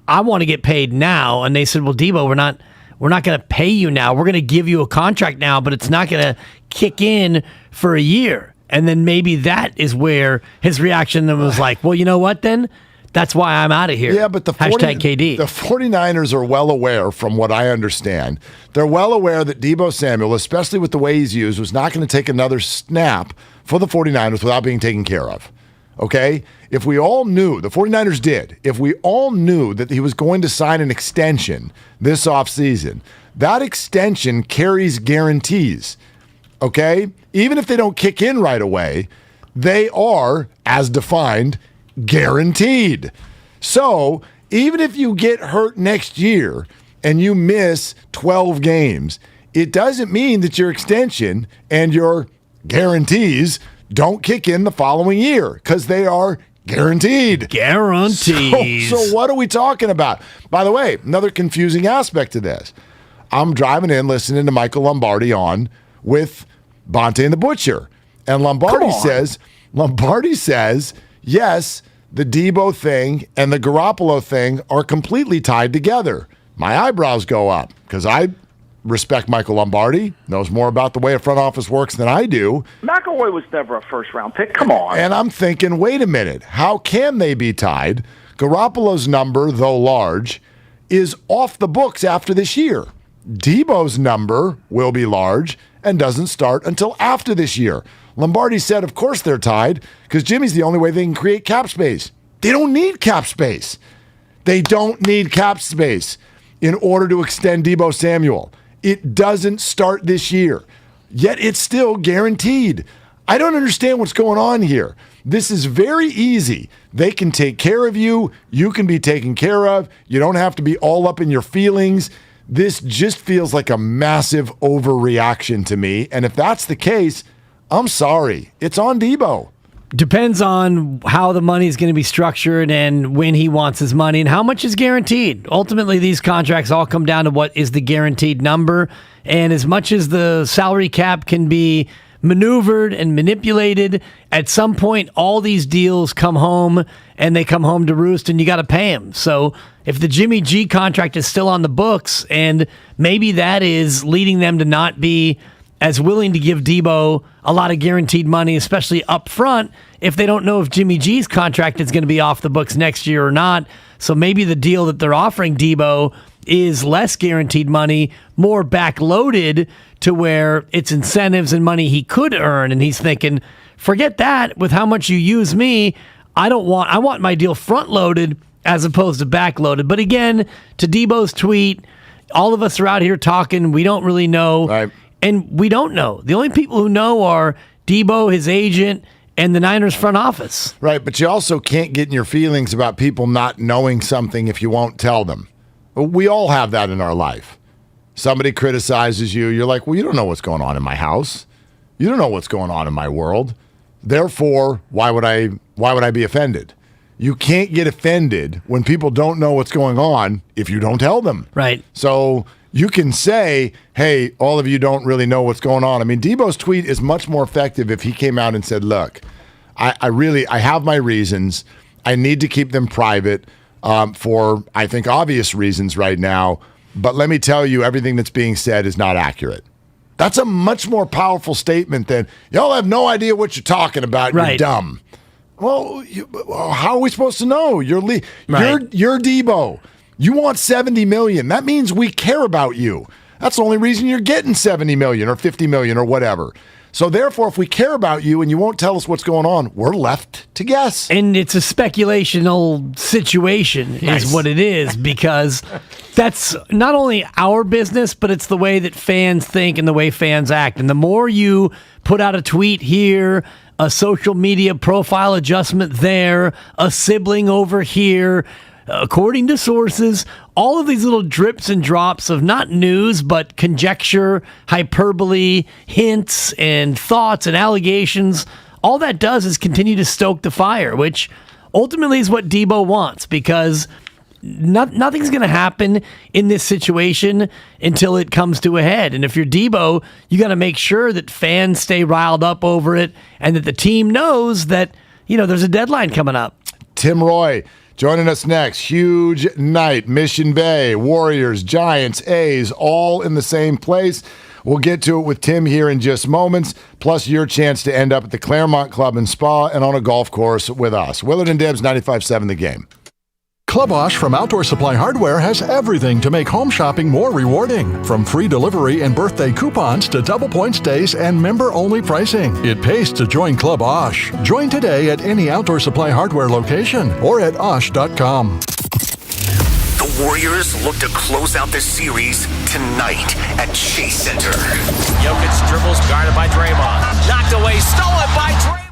I want to get paid now. And they said, well, Debo, we're not going to pay you now. We're going to give you a contract now, but it's not going to kick in for a year. And then maybe that is where his reaction was like, well, you know what then? That's why I'm out of here. Yeah, but hashtag KD. The 49ers are well aware, from what I understand, they're well aware that Debo Samuel, especially with the way he's used, was not going to take another snap for the 49ers without being taken care of. Okay? If we all knew, the 49ers did, if we all knew that he was going to sign an extension this offseason, that extension carries guarantees. Okay? Even if they don't kick in right away, they are, as defined, guaranteed. So even if you get hurt next year and you miss 12 games, it doesn't mean that your extension and your guarantees don't kick in the following year, because they are guaranteed. Guarantees. So what are we talking about? By the way, another confusing aspect to this. I'm driving in listening to Michael Lombardi on with Bonte and the Butcher. And Lombardi says, yes, the Debo thing and the Garoppolo thing are completely tied together. My eyebrows go up because I respect Michael Lombardi, knows more about the way a front office works than I do. McElroy was never a first-round pick. Come on. And I'm thinking, wait a minute. How can they be tied? Garoppolo's number, though large, is off the books after this year. Debo's number will be large and doesn't start until after this year. Lombardi said, of course they're tied, because Jimmy's the only way they can create cap space. They don't need cap space. They don't need cap space in order to extend Debo Samuel. It doesn't start this year, yet it's still guaranteed. I don't understand what's going on here. This is very easy. They can take care of you. You can be taken care of. You don't have to be all up in your feelings. This just feels like a massive overreaction to me. And if that's the case, I'm sorry. It's on Debo. Depends on how the money is going to be structured and when he wants his money and how much is guaranteed. Ultimately, these contracts all come down to what is the guaranteed number. And as much as the salary cap can be maneuvered and manipulated, at some point, all these deals come home and they come home to roost and you got to pay them. So if the Jimmy G contract is still on the books and maybe that is leading them to not be as willing to give Debo a lot of guaranteed money, especially up front, if they don't know if Jimmy G's contract is going to be off the books next year or not. So maybe the deal that they're offering Debo is less guaranteed money, more backloaded to where it's incentives and money he could earn. And he's thinking, forget that. With how much you use me, I want my deal front loaded as opposed to backloaded. But again, to Debo's tweet, all of us are out here talking. We don't really know. Right. And we don't know. The only people who know are Debo, his agent, and the Niners front office. Right, but you also can't get in your feelings about people not knowing something if you won't tell them. We all have that in our life. Somebody criticizes you. You're like, well, you don't know what's going on in my house. You don't know what's going on in my world. Therefore, why would I be offended? You can't get offended when people don't know what's going on if you don't tell them. Right. So you can say, hey, all of you don't really know what's going on. I mean, Debo's tweet is much more effective if he came out and said, look, I have my reasons. I need to keep them private for, I think, obvious reasons right now. But let me tell you, everything that's being said is not accurate. That's a much more powerful statement than, y'all have no idea what you're talking about. Right. You're dumb. Well, how are we supposed to know? You're Debo. You want $70 million. That means we care about you. That's the only reason you're getting $70 million or $50 million or whatever. So therefore, if we care about you and you won't tell us what's going on, we're left to guess. And it's a speculational situation is what it is, because that's not only our business, but it's the way that fans think and the way fans act. And the more you put out a tweet here, a social media profile adjustment there, a sibling over here, according to sources, all of these little drips and drops of not news, but conjecture, hyperbole, hints, and thoughts and allegations, all that does is continue to stoke the fire, which ultimately is what Debo wants, because nothing's going to happen in this situation until it comes to a head. And if you're Debo, you got to make sure that fans stay riled up over it and that the team knows that, there's a deadline coming up. Tim Roy joining us next. Huge night. Mission Bay, Warriors, Giants, A's, all in the same place. We'll get to it with Tim here in just moments, plus your chance to end up at the Claremont Club and Spa and on a golf course with us. Willard and Dibs, 95.7 The Game. Club Osh from Outdoor Supply Hardware has everything to make home shopping more rewarding. From free delivery and birthday coupons to double points days and member-only pricing. It pays to join Club Osh. Join today at any Outdoor Supply Hardware location or at osh.com. The Warriors look to close out this series tonight at Chase Center. Jokic dribbles, guarded by Draymond. Knocked away, stolen by Draymond.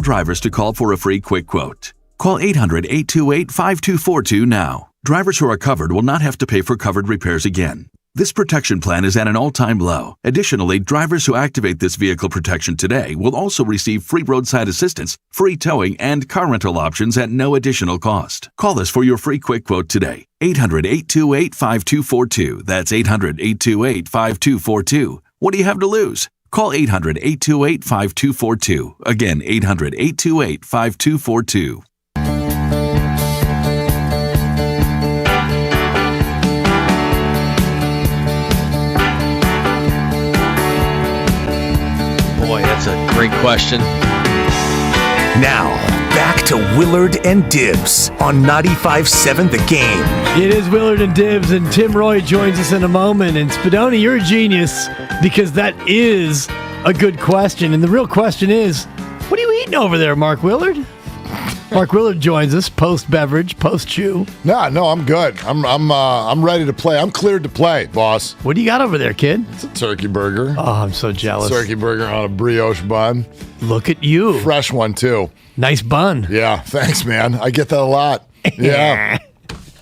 drivers to call for a free quick quote. Call 800-828-5242 now. Drivers who are covered will not have to pay for covered repairs again. This protection plan is at an all-time low. Additionally, drivers who activate this vehicle protection today will also receive free roadside assistance, free towing, and car rental options at no additional cost. Call us for your free quick quote today. 800-828-5242. That's 800-828-5242. What do you have to lose? Call 800-828-5242. Again, 800-828-5242. Boy, that's a great question. Now, back to Willard and Dibs on 95.7 The Game. It is Willard and Dibs, and Tim Roy joins us in a moment. And Spadoni, you're a genius because that is a good question. And the real question is, what are you eating over there, Mark Willard? Mark Willard joins us post-beverage, post-chew. No, I'm good. I'm ready to play. I'm cleared to play, boss. What do you got over there, kid? It's a turkey burger. Oh, I'm so jealous. Turkey burger on a brioche bun. Look at you. Fresh one, too. Nice bun. Yeah, thanks, man. I get that a lot. Yeah.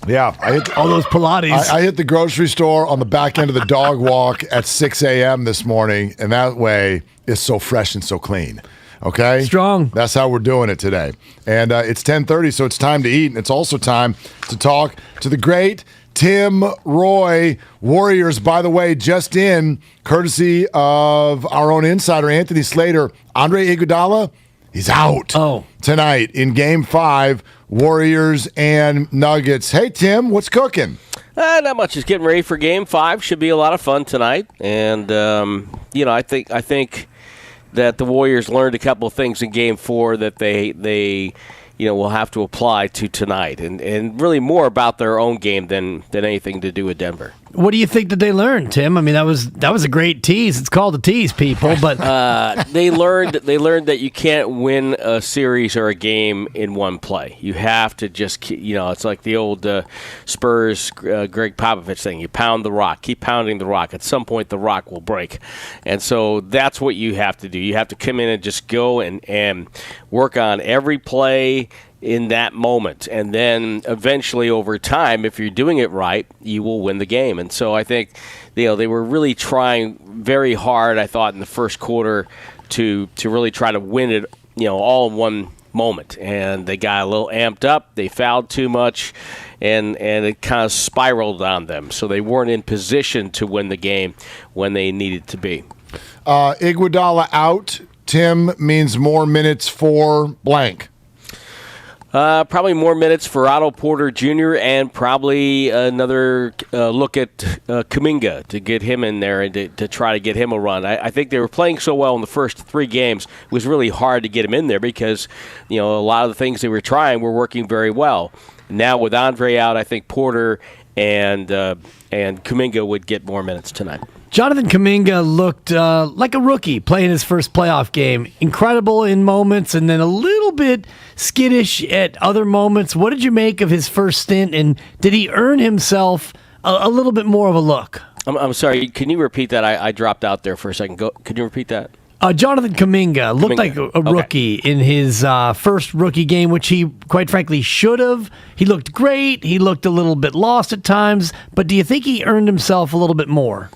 Yeah. I hit all those Pilates. I hit the grocery store on the back end of the dog walk at 6 a.m. this morning, and that way it's so fresh and so clean. Okay? Strong. That's how we're doing it today. And it's 10:30, so it's time to eat, and it's also time to talk to the great Tim Roy. Warriors, by the way, just in, courtesy of our own insider, Anthony Slater. Andre Iguodala, he's out tonight in Game 5, Warriors and Nuggets. Hey, Tim, what's cooking? Not much. Just getting ready for Game 5. Should be a lot of fun tonight. And, I think that the Warriors learned a couple of things in Game 4 that they will have to apply to tonight, and really more about their own game than anything to do with Denver. What do you think that they learned, Tim? I mean, that was a great tease. It's called a tease, people. But they learned that you can't win a series or a game in one play. You have to just it's like the old Spurs Greg Popovich thing. You pound the rock, keep pounding the rock. At some point, the rock will break, and so that's what you have to do. You have to come in and just go and work on every play in that moment, and then eventually over time, if you're doing it right, you will win the game. And so I think they were really trying very hard, I thought, in the first quarter to really try to win it all in one moment, and they got a little amped up. They fouled too much, and it kind of spiraled on them, so they weren't in position to win the game when they needed to be. Iguodala out, Tim, means more minutes for blank. Probably more minutes for Otto Porter Jr. and probably another look at Kuminga to get him in there and to try to get him a run. I think they were playing so well in the first 3 games. It was really hard to get him in there because a lot of the things they were trying were working very well. Now with Andre out, I think Porter and Kuminga would get more minutes tonight. Jonathan Kuminga looked like a rookie playing his first playoff game. Incredible in moments and then a little bit skittish at other moments. What did you make of his first stint, and did he earn himself a little bit more of a look? I'm sorry, can you repeat that? I dropped out there for a second. Could you repeat that? Jonathan Kuminga looked like a rookie in his first rookie game, which he, quite frankly, should have. He looked great. He looked a little bit lost at times. But do you think he earned himself a little bit more?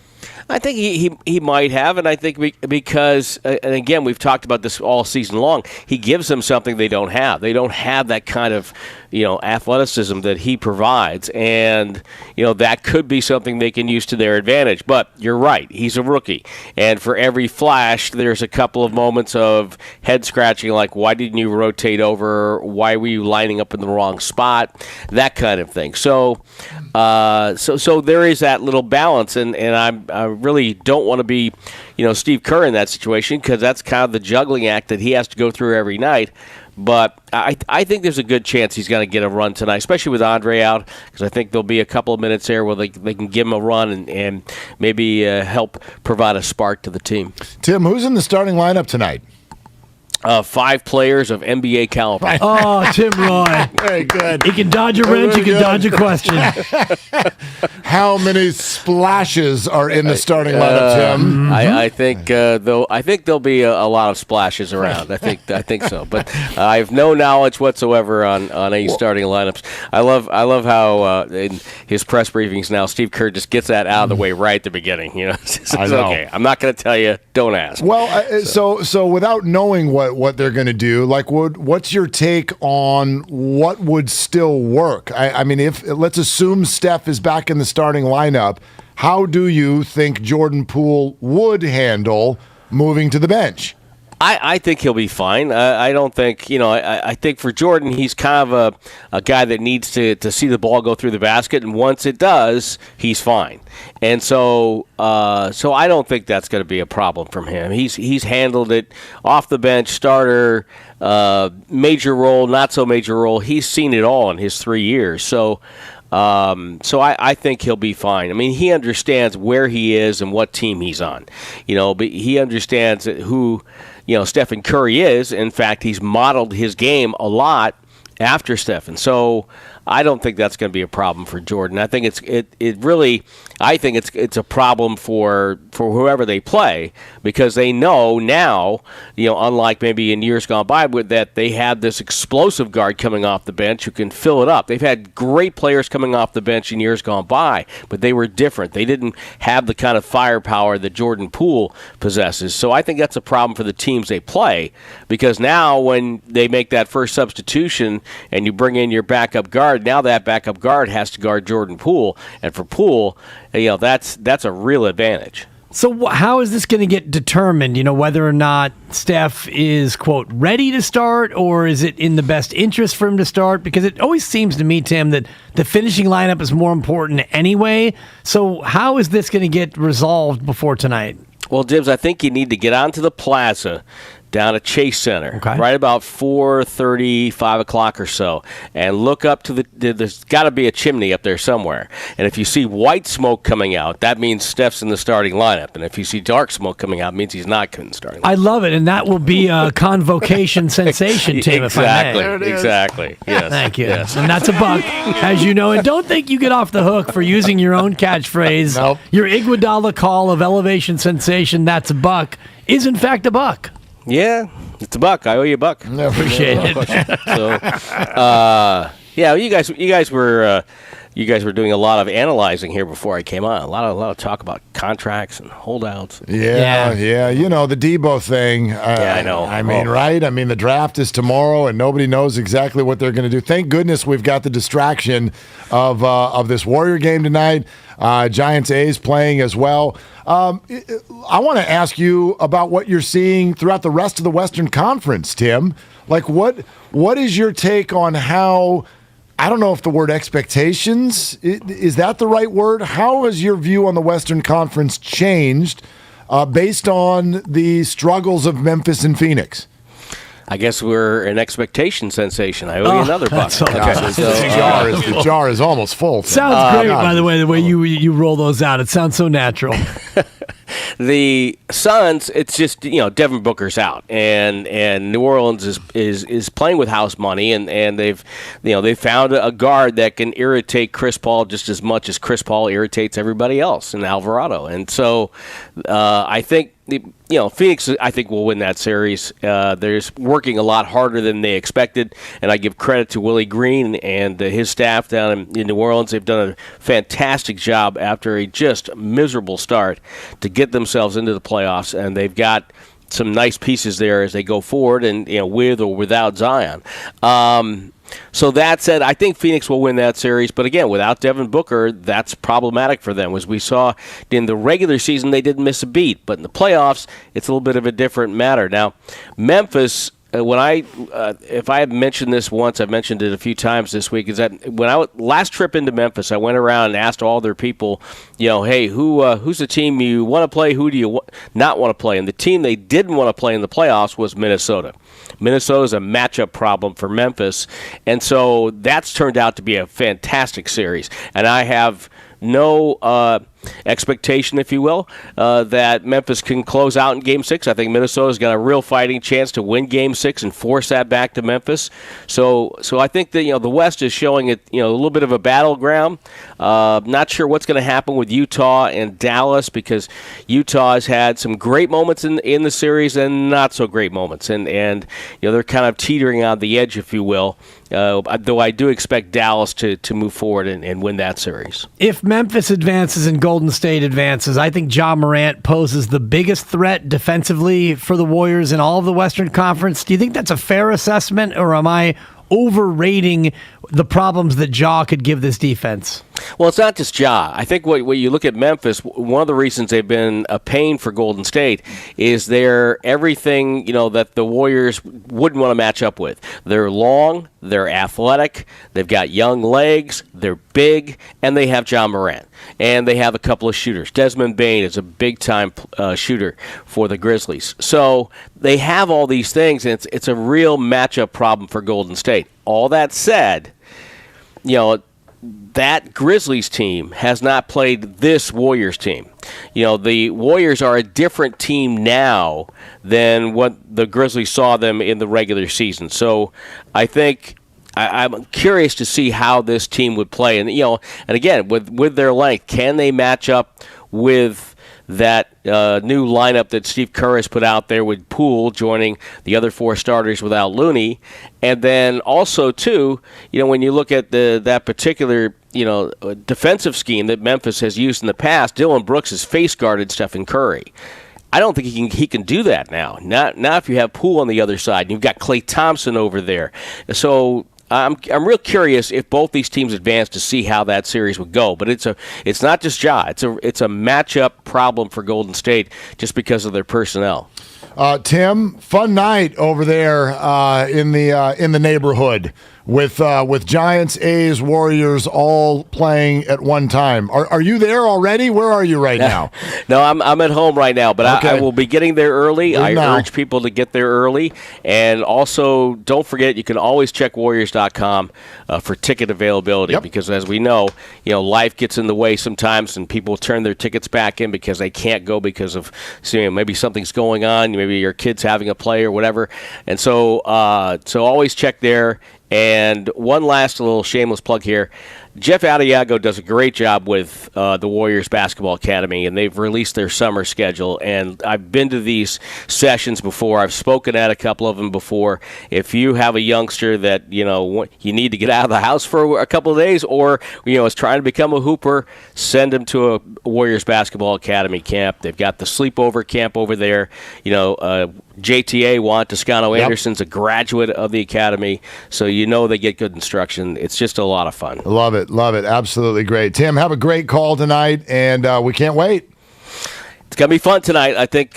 I think he might have, and I think because, and again, we've talked about this all season long, he gives them something they don't have. They don't have that kind of, athleticism that he provides, and, that could be something they can use to their advantage. But you're right, he's a rookie, and for every flash, there's a couple of moments of head-scratching, like, why didn't you rotate over? Why were you lining up in the wrong spot? That kind of thing. So there is that little balance, and I really don't want to be, Steve Kerr in that situation, because that's kind of the juggling act that he has to go through every night. But I think there's a good chance he's going to get a run tonight, especially with Andre out, because I think there'll be a couple of minutes there where they can give him a run and maybe help provide a spark to the team. Tim, who's in the starting lineup tonight? 5 players of NBA caliber. Oh, Tim Roy. Very good. He can dodge a wrench, he can dodge a question. How many splashes are in the starting lineup, Tim? I think there'll be a lot of splashes around. I think so. But I have no knowledge whatsoever on any starting lineups. I love how in his press briefings now Steve Kerr just gets that out of the way right at the beginning. You know, it's okay. I'm not going to tell you. Don't ask. Well, so without knowing what they're going to do, like, what's your take on what would still work? I mean, if let's assume Steph is back in the starting lineup, how do you think Jordan Poole would handle moving to the bench? I think he'll be fine. I don't think, I think for Jordan, he's kind of a guy that needs to see the ball go through the basket, and once it does, he's fine. And so I don't think that's going to be a problem from him. He's handled it off the bench, starter, major role, not so major role. He's seen it all in his 3 years. So I think he'll be fine. I mean, he understands where he is and what team he's on. But he understands who Stephen Curry is. In fact, he's modeled his game a lot after Stephen. So I don't think that's going to be a problem for Jordan. I think it's a problem for whoever they play, because they know now, unlike maybe in years gone by, that they had this explosive guard coming off the bench who can fill it up. They've had great players coming off the bench in years gone by, but they were different. They didn't have the kind of firepower that Jordan Poole possesses. So I think that's a problem for the teams they play, because now when they make that first substitution and you bring in your backup guard, now that backup guard has to guard Jordan Poole, and for Poole, that's a real advantage. So how is this going to get determined, whether or not Steph is, quote, ready to start, or is it in the best interest for him to start? Because it always seems to me, Tim, that the finishing lineup is more important anyway. So how is this going to get resolved before tonight? Well, Dibs, I think you need to get onto the plaza down at Chase Center, right about 4:30, 5 o'clock or so, and look up to there's got to be a chimney up there somewhere. And if you see white smoke coming out, that means Steph's in the starting lineup. And if you see dark smoke coming out, it means he's not in the starting lineup. I love it, and that will be a convocation sensation, Tim, if I may. Exactly. Yes. Thank you. Yes. And that's a buck, as you know. And don't think you get off the hook for using your own catchphrase. Nope. Your Iguodala call of elevation sensation, that's a buck, is in fact a buck. Yeah, it's a buck. I owe you a buck. I appreciate it. So, you guys were doing a lot of analyzing here before I came on. A lot of talk about contracts and holdouts. Yeah. The Debo thing. I know. Right? I mean, the draft is tomorrow, and nobody knows exactly what they're going to do. Thank goodness we've got the distraction of this Warrior game tonight. Giants A's playing as well. I want to ask you about what you're seeing throughout the rest of the Western Conference, Tim. Like, what is your take on how, I don't know if the word expectations, is that the right word? How has your view on the Western Conference changed based on the struggles of Memphis and Phoenix? I guess we're an expectation sensation. I owe you another buck. The jar is almost full. Sounds great, by the way you roll those out. It sounds so natural. The Suns, it's just Devin Booker's out, and New Orleans is playing with house money, and they've found a guard that can irritate Chris Paul just as much as Chris Paul irritates everybody else in Alvarado, and so I think. Phoenix, I think, will win that series. They're working a lot harder than they expected, and I give credit to Willie Green and his staff down in New Orleans. They've done a fantastic job after a just miserable start to get themselves into the playoffs, and they've got some nice pieces there as they go forward, and with or without Zion. So that said, I think Phoenix will win that series. But again, without Devin Booker, that's problematic for them. As we saw in the regular season, they didn't miss a beat. But in the playoffs, it's a little bit of a different matter. Now, Memphis, if I have mentioned this once, I've mentioned it a few times this week, is that when last trip into Memphis, I went around and asked all their people, hey, who's the team you want to play? Who do you not want to play? And the team they didn't want to play in the playoffs was Minnesota. Minnesota's a matchup problem for Memphis, and so that's turned out to be a fantastic series. And I have no expectation, if you will, that Memphis can close out in Game 6. I think Minnesota's got a real fighting chance to win Game 6 and force that back to Memphis. So I think that the West is showing it a little bit of a battleground. Not sure what's going to happen with Utah and Dallas, because Utah has had some great moments in the series and not so great moments, and they're kind of teetering on the edge, if you will. Though I do expect Dallas to move forward and win that series. If Memphis advances and Golden State advances, I think Ja Morant poses the biggest threat defensively for the Warriors in all of the Western Conference. Do you think that's a fair assessment, or am I overrating the problems that Ja could give this defense? Well, it's not just Ja. I think what you look at Memphis, one of the reasons they've been a pain for Golden State is they're everything that the Warriors wouldn't want to match up with. They're long, they're athletic, they've got young legs, they're big, and they have Ja Morant. And they have a couple of shooters. Desmond Bane is a big-time shooter for the Grizzlies. So they have all these things, and it's a real matchup problem for Golden State. All that said, that Grizzlies team has not played this Warriors team. The Warriors are a different team now than what the Grizzlies saw them in the regular season. So I think I'm curious to see how this team would play. And again, with their length, can they match up with that new lineup that Steve Kerr has put out there, with Poole joining the other four starters without Looney? And then also, too, when you look at that particular defensive scheme that Memphis has used in the past, Dylan Brooks has face guarded Stephen Curry. I don't think he can do that now. Not if you have Poole on the other side and you've got Klay Thompson over there. So I'm real curious if both these teams advance to see how that series would go. But it's not just Ja. It's a matchup problem for Golden State just because of their personnel. Tim, fun night over there in the neighborhood with Giants, A's, Warriors all playing at one time. Are you there already? Where are you right now? No, I'm at home right now, but okay. I will be getting there early. I now. urge people to get there early. And also, don't forget, you can always check Warriors.com for ticket availability, because as we know, life gets in the way sometimes, and people turn their tickets back in because they can't go because of maybe something's going on, maybe your kid's having a play or whatever. And so always check there. And one last little shameless plug here. Jeff Adiago does a great job with the Warriors Basketball Academy, and they've released their summer schedule. And I've been to these sessions before. I've spoken at a couple of them before. If you have a youngster that you need to get out of the house for a couple of days, or is trying to become a hooper, send them to a Warriors Basketball Academy camp. They've got the sleepover camp over there. JTA, Juan Toscano Anderson's a graduate of the academy, so they get good instruction. It's just a lot of fun. Love it. Absolutely great. Tim, have a great call tonight, and we can't wait. It's gonna be fun tonight. I think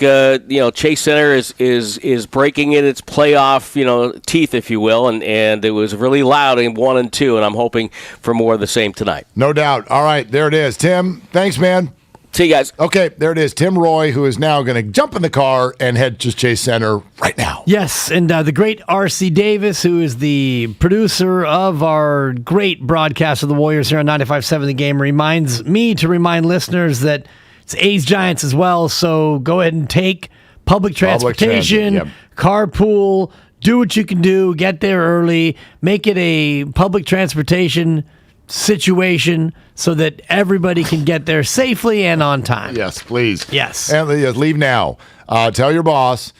Chase Center is breaking in its playoff teeth, if you will, and it was really loud in 1 and 2, and I'm hoping for more of the same tonight. No doubt. All right, there it is. Tim, thanks, man. See you guys. Okay, there it is. Tim Roy, who is now going to jump in the car and head to Chase Center right now. Yes, and the great R.C. Davis, who is the producer of our great broadcast of the Warriors here on 95.7 The Game, reminds me to remind listeners that it's A's Giants as well, so go ahead and take public transportation, carpool, do what you can do, get there early, make it a public transportation situation so that everybody can get there safely and on time. Yes, please. Yes. And leave now. Tell your boss,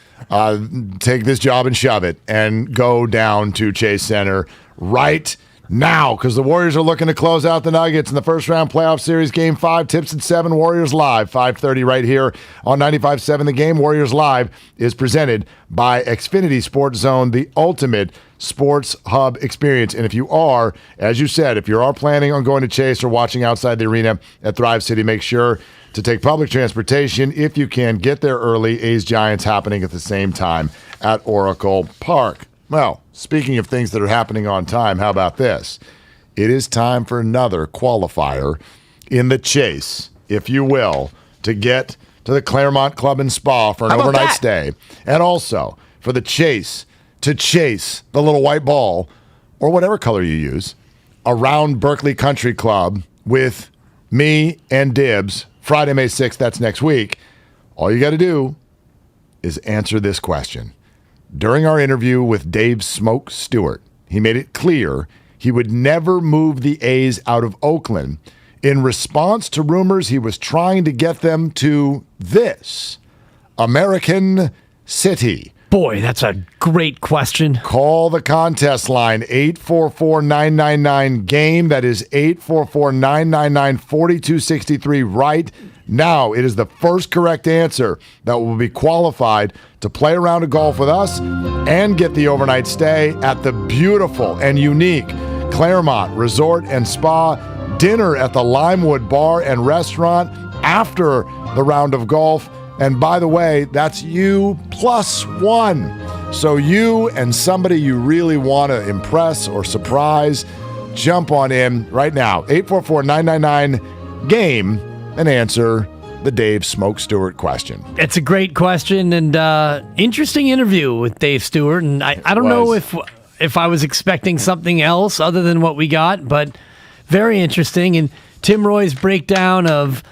take this job and shove it, and go down to Chase Center right now, because the Warriors are looking to close out the Nuggets in the first-round playoff series. Game 5, tips at 7, Warriors Live, 5:30 right here on 95.7 The Game. Warriors Live is presented by Xfinity Sports Zone, the ultimate sports hub experience. And if you are, as you said, if you are planning on going to Chase or watching outside the arena at Thrive City, make sure to take public transportation. If you can, get there early. A's Giants happening at the same time at Oracle Park. Well, speaking of things that are happening on time, how about this? It is time for another qualifier in the chase, if you will, to get to the Claremont Club and Spa for an overnight stay. And also for the chase to chase the little white ball, or whatever color you use, around Berkeley Country Club with me and Dibs Friday, May 6th, that's next week. All you got to do is answer this question. During our interview with Dave Smoke Stewart, he made it clear he would never move the A's out of Oakland in response to rumors he was trying to get them to this American City. Boy, that's a great question. Call the contest line, 844-999-GAME. That is 844-999-4263 right now. It is the first correct answer that will be qualified to play a round of golf with us and get the overnight stay at the beautiful and unique Claremont Resort and Spa, dinner at the Limewood Bar and Restaurant after the round of golf. And by the way, that's you plus one. So you and somebody you really want to impress or surprise, jump on in right now. 844-999-GAME and answer the Dave Smoke Stewart question. It's a great question and interesting interview with Dave Stewart. And I don't know if I was expecting something else other than what we got, but very interesting. And Tim Roy's breakdown of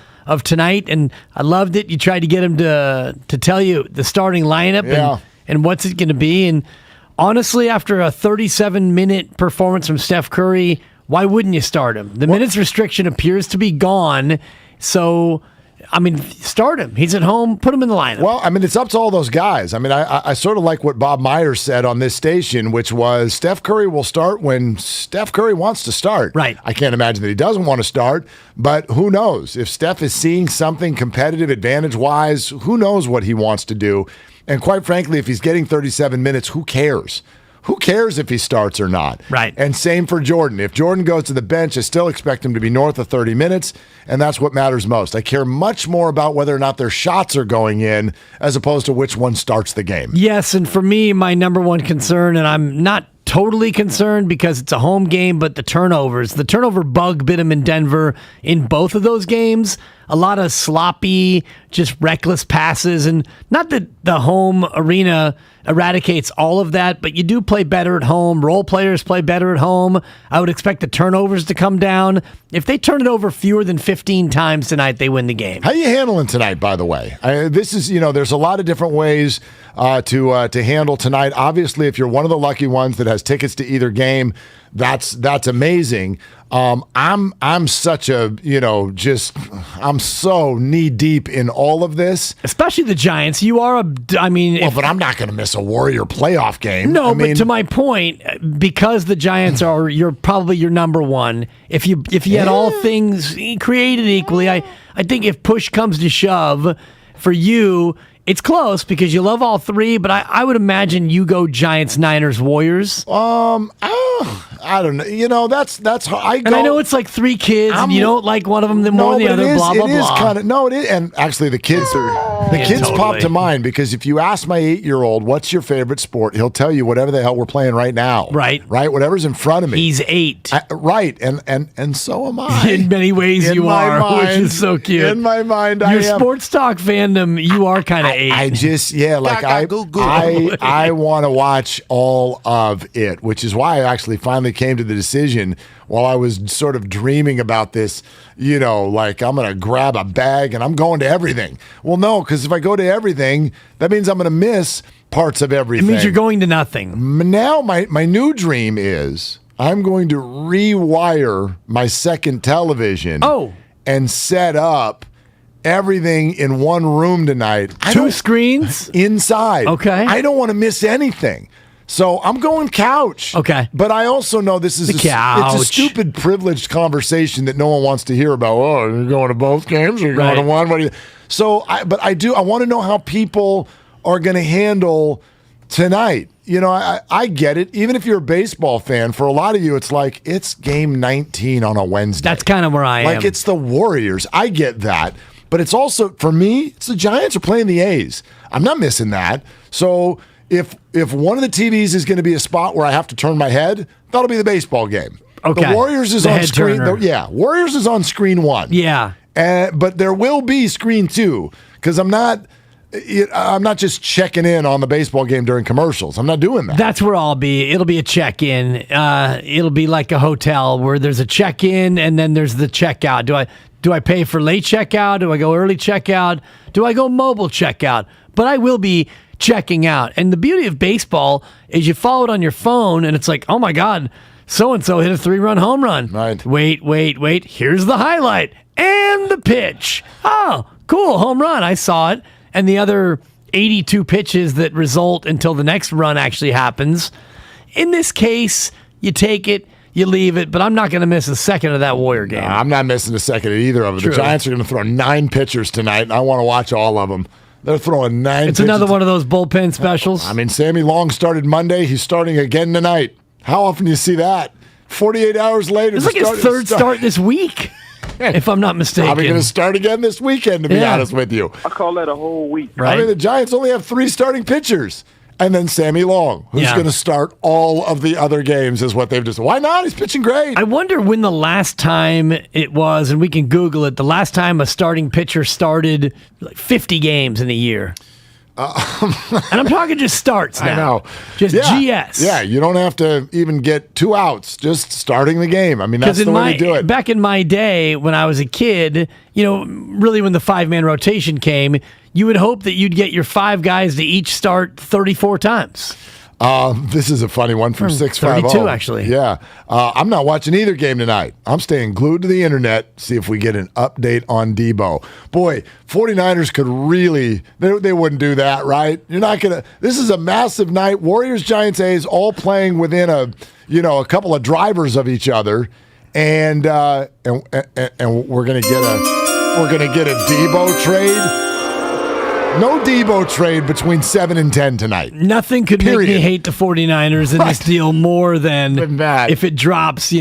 tonight, and I loved it. You tried to get him to tell you the starting lineup and what's it going to be. And honestly, after a 37-minute performance from Steph Curry, why wouldn't you start him? The minutes restriction appears to be gone. So, I mean, start him. He's at home. Put him in the lineup. Well, I mean, it's up to all those guys. I mean, I sort of like what Bob Myers said on this station, which was Steph Curry will start when Steph Curry wants to start. Right. I can't imagine that he doesn't want to start, but who knows? If Steph is seeing something competitive advantage-wise, who knows what he wants to do? And quite frankly, if he's getting 37 minutes, who cares? Who cares if he starts or not? Right. And same for Jordan. If Jordan goes to the bench, I still expect him to be north of 30 minutes, and that's what matters most. I care much more about whether or not their shots are going in as opposed to which one starts the game. Yes, and for me, my number one concern, and I'm not totally concerned because it's a home game, but the turnovers. The turnover bug bit him in Denver in both of those games. A lot of sloppy, just reckless passes, and not that the home arena eradicates all of that, but you do play better at home. Role players play better at home. I would expect the turnovers to come down. If they turn it over fewer than 15 times tonight, they win the game. How are you handling tonight, by the way? This is, there's a lot of different ways to handle tonight. Obviously, if you're one of the lucky ones that has tickets to either game, that's amazing. I'm such a, I'm so knee deep in all of this. Especially the Giants. You are but I'm not going to miss a Warrior playoff game. No, but to my point, because the Giants are probably your number one, if you had all things created equally, I think if push comes to shove for you, it's close because you love all three, but I would imagine you go Giants, Niners, Warriors. I don't know. That's hard. And I know it's like three kids, and you don't like one of them more than the other. Blah blah blah. It is. And actually, the kids totally pop to mind because if you ask my 8-year-old what's your favorite sport, he'll tell you whatever the hell we're playing right now. Right. Whatever's in front of me. He's 8. Right. And so am I. In many ways, you are, which is so cute. In my mind, your sports talk fandom, you are kind of 8. I want to watch all of it, which is why I actually finally came to the decision while I was sort of dreaming about this, like I'm going to grab a bag and I'm going to everything. Well, no, because if I go to everything, that means I'm going to miss parts of everything. It means you're going to nothing. Now my new dream is I'm going to rewire my second television and set up everything in one room tonight. 2 screens? Inside. Okay. I don't want to miss anything. So I'm going couch. Okay. But I also know this is it's a stupid, privileged conversation that no one wants to hear about. Oh, you're going to both games? Or you're going to one? What do you? So, I want to know how people are going to handle tonight. I get it. Even if you're a baseball fan, for a lot of you, it's like it's game 19 on a Wednesday. That's kind of where I am. Like it's the Warriors. I get that. But it's also, for me, it's the Giants are playing the A's. I'm not missing that. So if one of the TVs is going to be a spot where I have to turn my head, that'll be the baseball game. Okay. The Warriors is on screen. Warriors is on screen 1. Yeah. But there will be screen 2 because I'm not. I'm not just checking in on the baseball game during commercials. I'm not doing that. That's where I'll be. It'll be a check-in. It'll be like a hotel where there's a check-in and then there's the checkout. Do I pay for late checkout? Do I go early checkout? Do I go mobile checkout? But I will be checking out. And the beauty of baseball is you follow it on your phone and it's like, oh my God, so-and-so hit a 3-run home run. Right. Wait. Here's the highlight and the pitch. Oh, cool, home run. I saw it. And the other 82 pitches that result until the next run actually happens. In this case, you take it, you leave it, but I'm not going to miss a second of that Warrior game. No, I'm not missing a second of either of them. True. The Giants are going to throw 9 pitchers tonight, and I want to watch all of them. They're throwing 9 It's pitches. another one of those bullpen specials. I mean, Sammy Long started Monday. He's starting again tonight. How often do you see that? 48 hours later. It's like his third start this week, if I'm not mistaken. Probably going to start again this weekend, to be honest with you. I call that a whole week. Right. I mean, the Giants only have 3 starting pitchers. And then Sammy Long, who's going to start all of the other games, is what they've just. Why not? He's pitching great. I wonder when the last time it was, and we can Google it, the last time a starting pitcher started like 50 games in a year. And I'm talking just starts now. I know. Just GS. Yeah, you don't have to even get 2 outs, just starting the game. I mean, that's the way to do it. Back in my day, when I was a kid, really when the 5-man rotation came, you would hope that you'd get your 5 guys to each start 34 times. This is a funny one from 650. 32, actually. Yeah. I'm not watching either game tonight. I'm staying glued to the internet, see if we get an update on Debo. Boy, 49ers could really, they wouldn't do that, right? You're not going to, this is a massive night. Warriors, Giants, A's all playing within a couple of drivers of each other. And we're going to get a Debo trade. No Debo trade between 7 and 10 tonight. Nothing could make me hate the 49ers in this deal more than if it drops,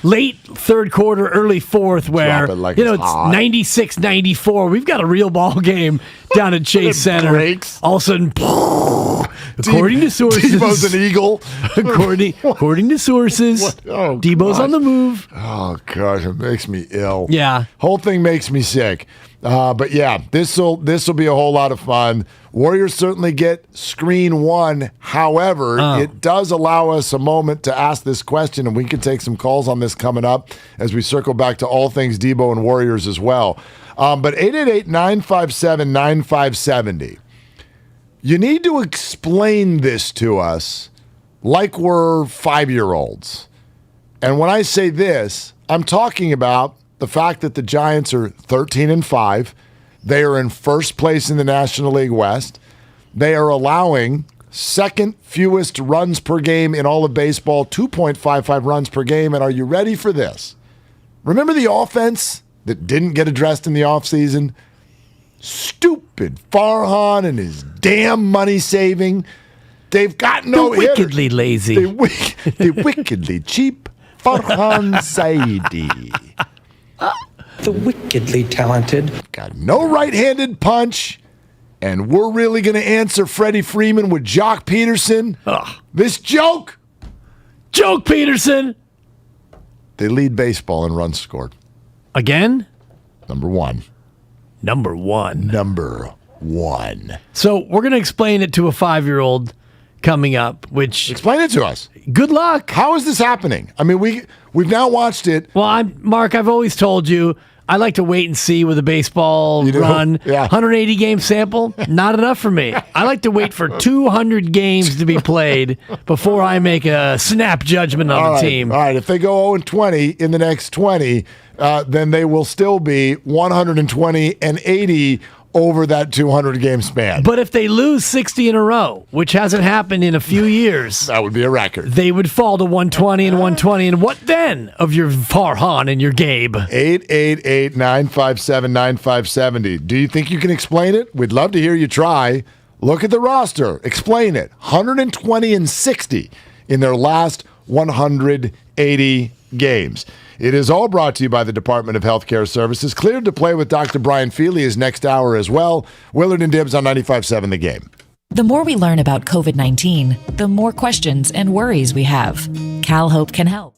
late third quarter, early fourth, where it's 96-94. We've got a real ball game down at Chase Center. All of a sudden, according to sources, Debo's an eagle. according to sources, Debo's on the move. Oh gosh, it makes me ill. Yeah, whole thing makes me sick. But yeah, this will be a whole lot of fun. Warriors certainly get screen 1. However, it does allow us a moment to ask this question, and we can take some calls on this coming up as we circle back to all things Debo and Warriors as well. But 888-957-9570. You need to explain this to us like we're 5-year-olds. And when I say this, I'm talking about the fact that the Giants are 13-5. They are in first place in the National League West. They are allowing second fewest runs per game in all of baseball, 2.55 runs per game. And are you ready for this? Remember the offense that didn't get addressed in the offseason? Stupid Farhan and his damn money saving. They've got no hitters. Wickedly lazy. They wickedly cheap Farhan Saidi. The wickedly talented. Got no right-handed punch, and we're really going to answer Freddie Freeman with Jock Peterson. This joke. Joke Peterson. They lead baseball in runs scored. Again? Number one. So we're going to explain it to a 5-year-old coming up, which... Explain it to us. Good luck. How is this happening? I mean, we've now watched it. Well, Mark, I've always told you, I like to wait and see with a baseball run. Yeah. 180 game sample, not enough for me. I like to wait for 200 games to be played before I make a snap judgment on the team. All right, if they go 0-20 in the next 20, then they will still be 120 and 80 over that 200-game span. But if they lose 60 in a row, which hasn't happened in a few years... that would be a record. They would fall to 120 and 120. And what then of your Farhan and your Gabe? 888-957-9570. Do you think you can explain it? We'd love to hear you try. Look at the roster. Explain it. 120 and 60 in their last 180 games. It is all brought to you by the Department of Healthcare Services. Cleared to play with Dr. Brian Feely is next hour as well. Willard and Dibs on 95.7 The Game. The more we learn about COVID-19, the more questions and worries we have. CalHope can help.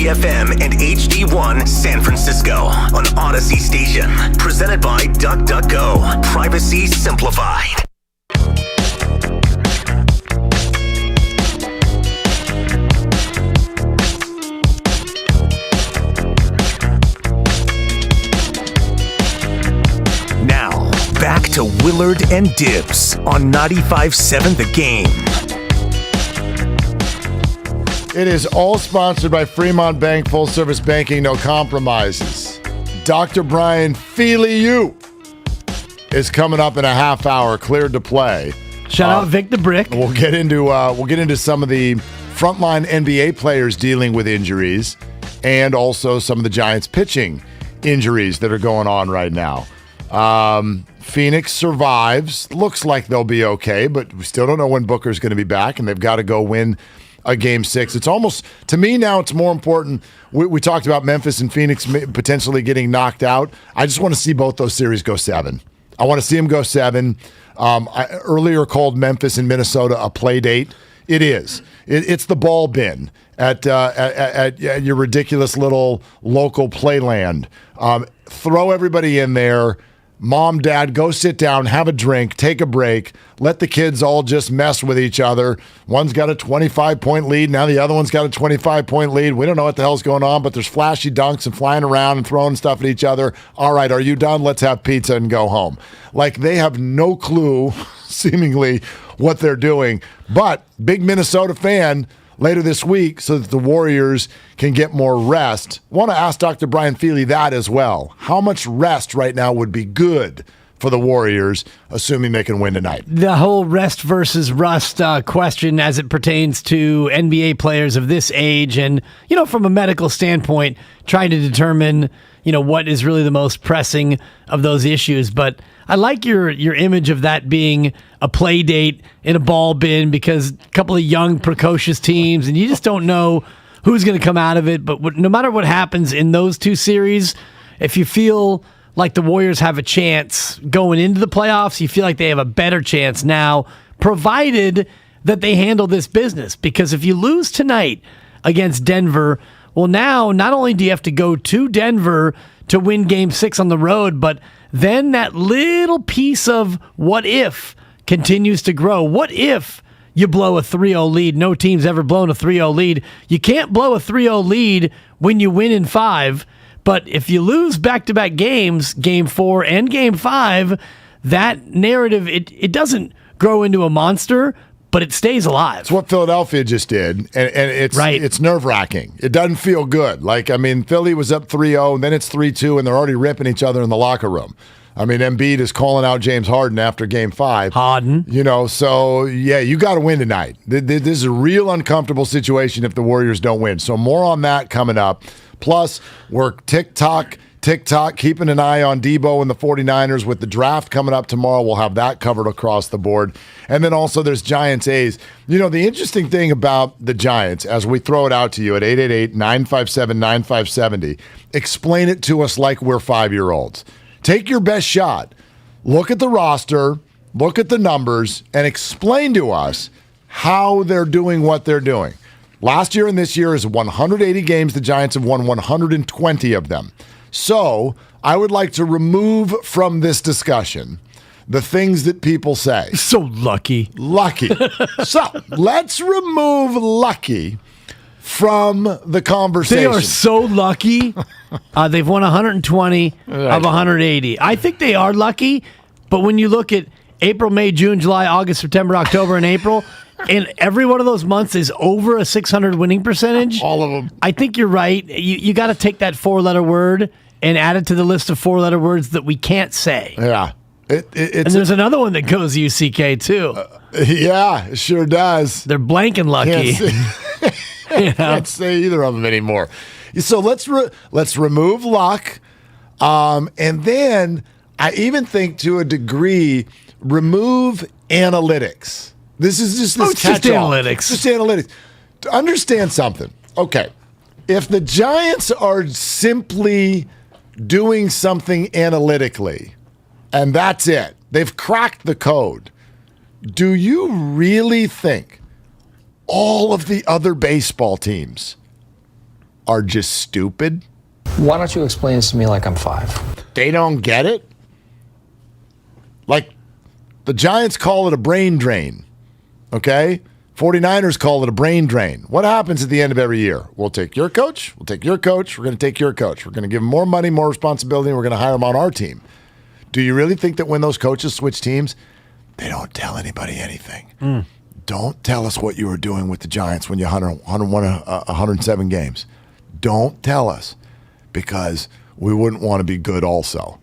FM and HD1 San Francisco on Odyssey Station. Presented by DuckDuckGo. Privacy simplified. Now, back to Willard and Dibs on 95.7 The Game. It is all sponsored by Fremont Bank, full service banking, no compromises. Dr. Brian Feely is coming up in a half hour, cleared to play. Shout out Vic the Brick. We'll get into some of the frontline NBA players dealing with injuries, and also some of the Giants pitching injuries that are going on right now. Phoenix survives. Looks like they'll be okay, but we still don't know when Booker's going to be back, and they've got to go win a Game 6. It's almost, to me now, it's more important. We talked about Memphis and Phoenix potentially getting knocked out. I just want to see both those series go 7. I want to see them go 7. I earlier called Memphis and Minnesota a play date. It is. It's the ball bin at your ridiculous little local playland. Throw everybody in there. Mom, dad, go sit down, have a drink, take a break, let the kids all just mess with each other. One's got a 25-point lead. Now the other one's got a 25-point lead. We don't know what the hell's going on, but there's flashy dunks and flying around and throwing stuff at each other. All right, are you done? Let's have pizza and go home. Like, they have no clue, seemingly, what they're doing. But big Minnesota fan later this week so that the Warriors can get more rest. I want to ask Dr. Brian Feely that as well. How much rest right now would be good for the Warriors, assuming they can win tonight? The whole rest versus rust question as it pertains to NBA players of this age and, from a medical standpoint, trying to determine, what is really the most pressing of those issues. But I like your image of that being a play date in a ball bin, because a couple of young, precocious teams, and you just don't know who's going to come out of it. But no matter what happens in those two series, if you feel like the Warriors have a chance going into the playoffs, you feel like they have a better chance now, provided that they handle this business. Because if you lose tonight against Denver, well, now not only do you have to go to Denver to win Game 6 on the road, but then that little piece of what if continues to grow. What if you blow a 3-0 lead? No team's ever blown a 3-0 lead. You can't blow a 3-0 lead when you win in 5. But if you lose back-to-back games, Game 4 and Game 5, that narrative, it doesn't grow into a monster, but it stays alive. It's what Philadelphia just did, and it's nerve-wracking. It doesn't feel good. Philly was up 3-0, and then it's 3-2, and they're already ripping each other in the locker room. Embiid is calling out James Harden after Game 5. Harden. So, yeah, you got to win tonight. This is a real uncomfortable situation if the Warriors don't win. So more on that coming up. Plus, we're TikTok, keeping an eye on Debo and the 49ers with the draft coming up tomorrow. We'll have that covered across the board. And then also there's Giants A's. The interesting thing about the Giants, as we throw it out to you at 888-957-9570, explain it to us like we're 5-year-olds. Take your best shot. Look at the roster, look at the numbers, and explain to us how they're doing what they're doing. Last year and this year is 180 games. The Giants have won 120 of them. So I would like to remove from this discussion the things that people say. So lucky. Lucky. So let's remove lucky from the conversation. They are so lucky. They've won 120 of 180. I think they are lucky, but when you look at April, May, June, July, August, September, October, and April, and every one of those months is over a 600 winning percentage. All of them. I think you're right. You got to take that 4-letter word and add it to the list of 4-letter words that we can't say. Yeah. And there's another one that goes UCK too. Yeah, it sure does. They're blanking lucky. Can't say either of them anymore. So let's remove luck, and then I even think to a degree remove analytics. This is just this catch-all. Analytics. Just analytics. To understand something. Okay, if the Giants are simply doing something analytically, and that's it, they've cracked the code. Do you really think all of the other baseball teams are just stupid? Why don't you explain this to me like I'm 5? They don't get it? Like, the Giants call it a brain drain, okay? 49ers call it a brain drain. What happens at the end of every year? We'll take your coach, we'll take your coach, we're going to take your coach. We're going to give him more money, more responsibility, and we're going to hire him on our team. Do you really think that when those coaches switch teams, they don't tell anybody anything? Don't tell us what you were doing with the Giants when you won 107 games. Don't tell us, because we wouldn't want to be good also.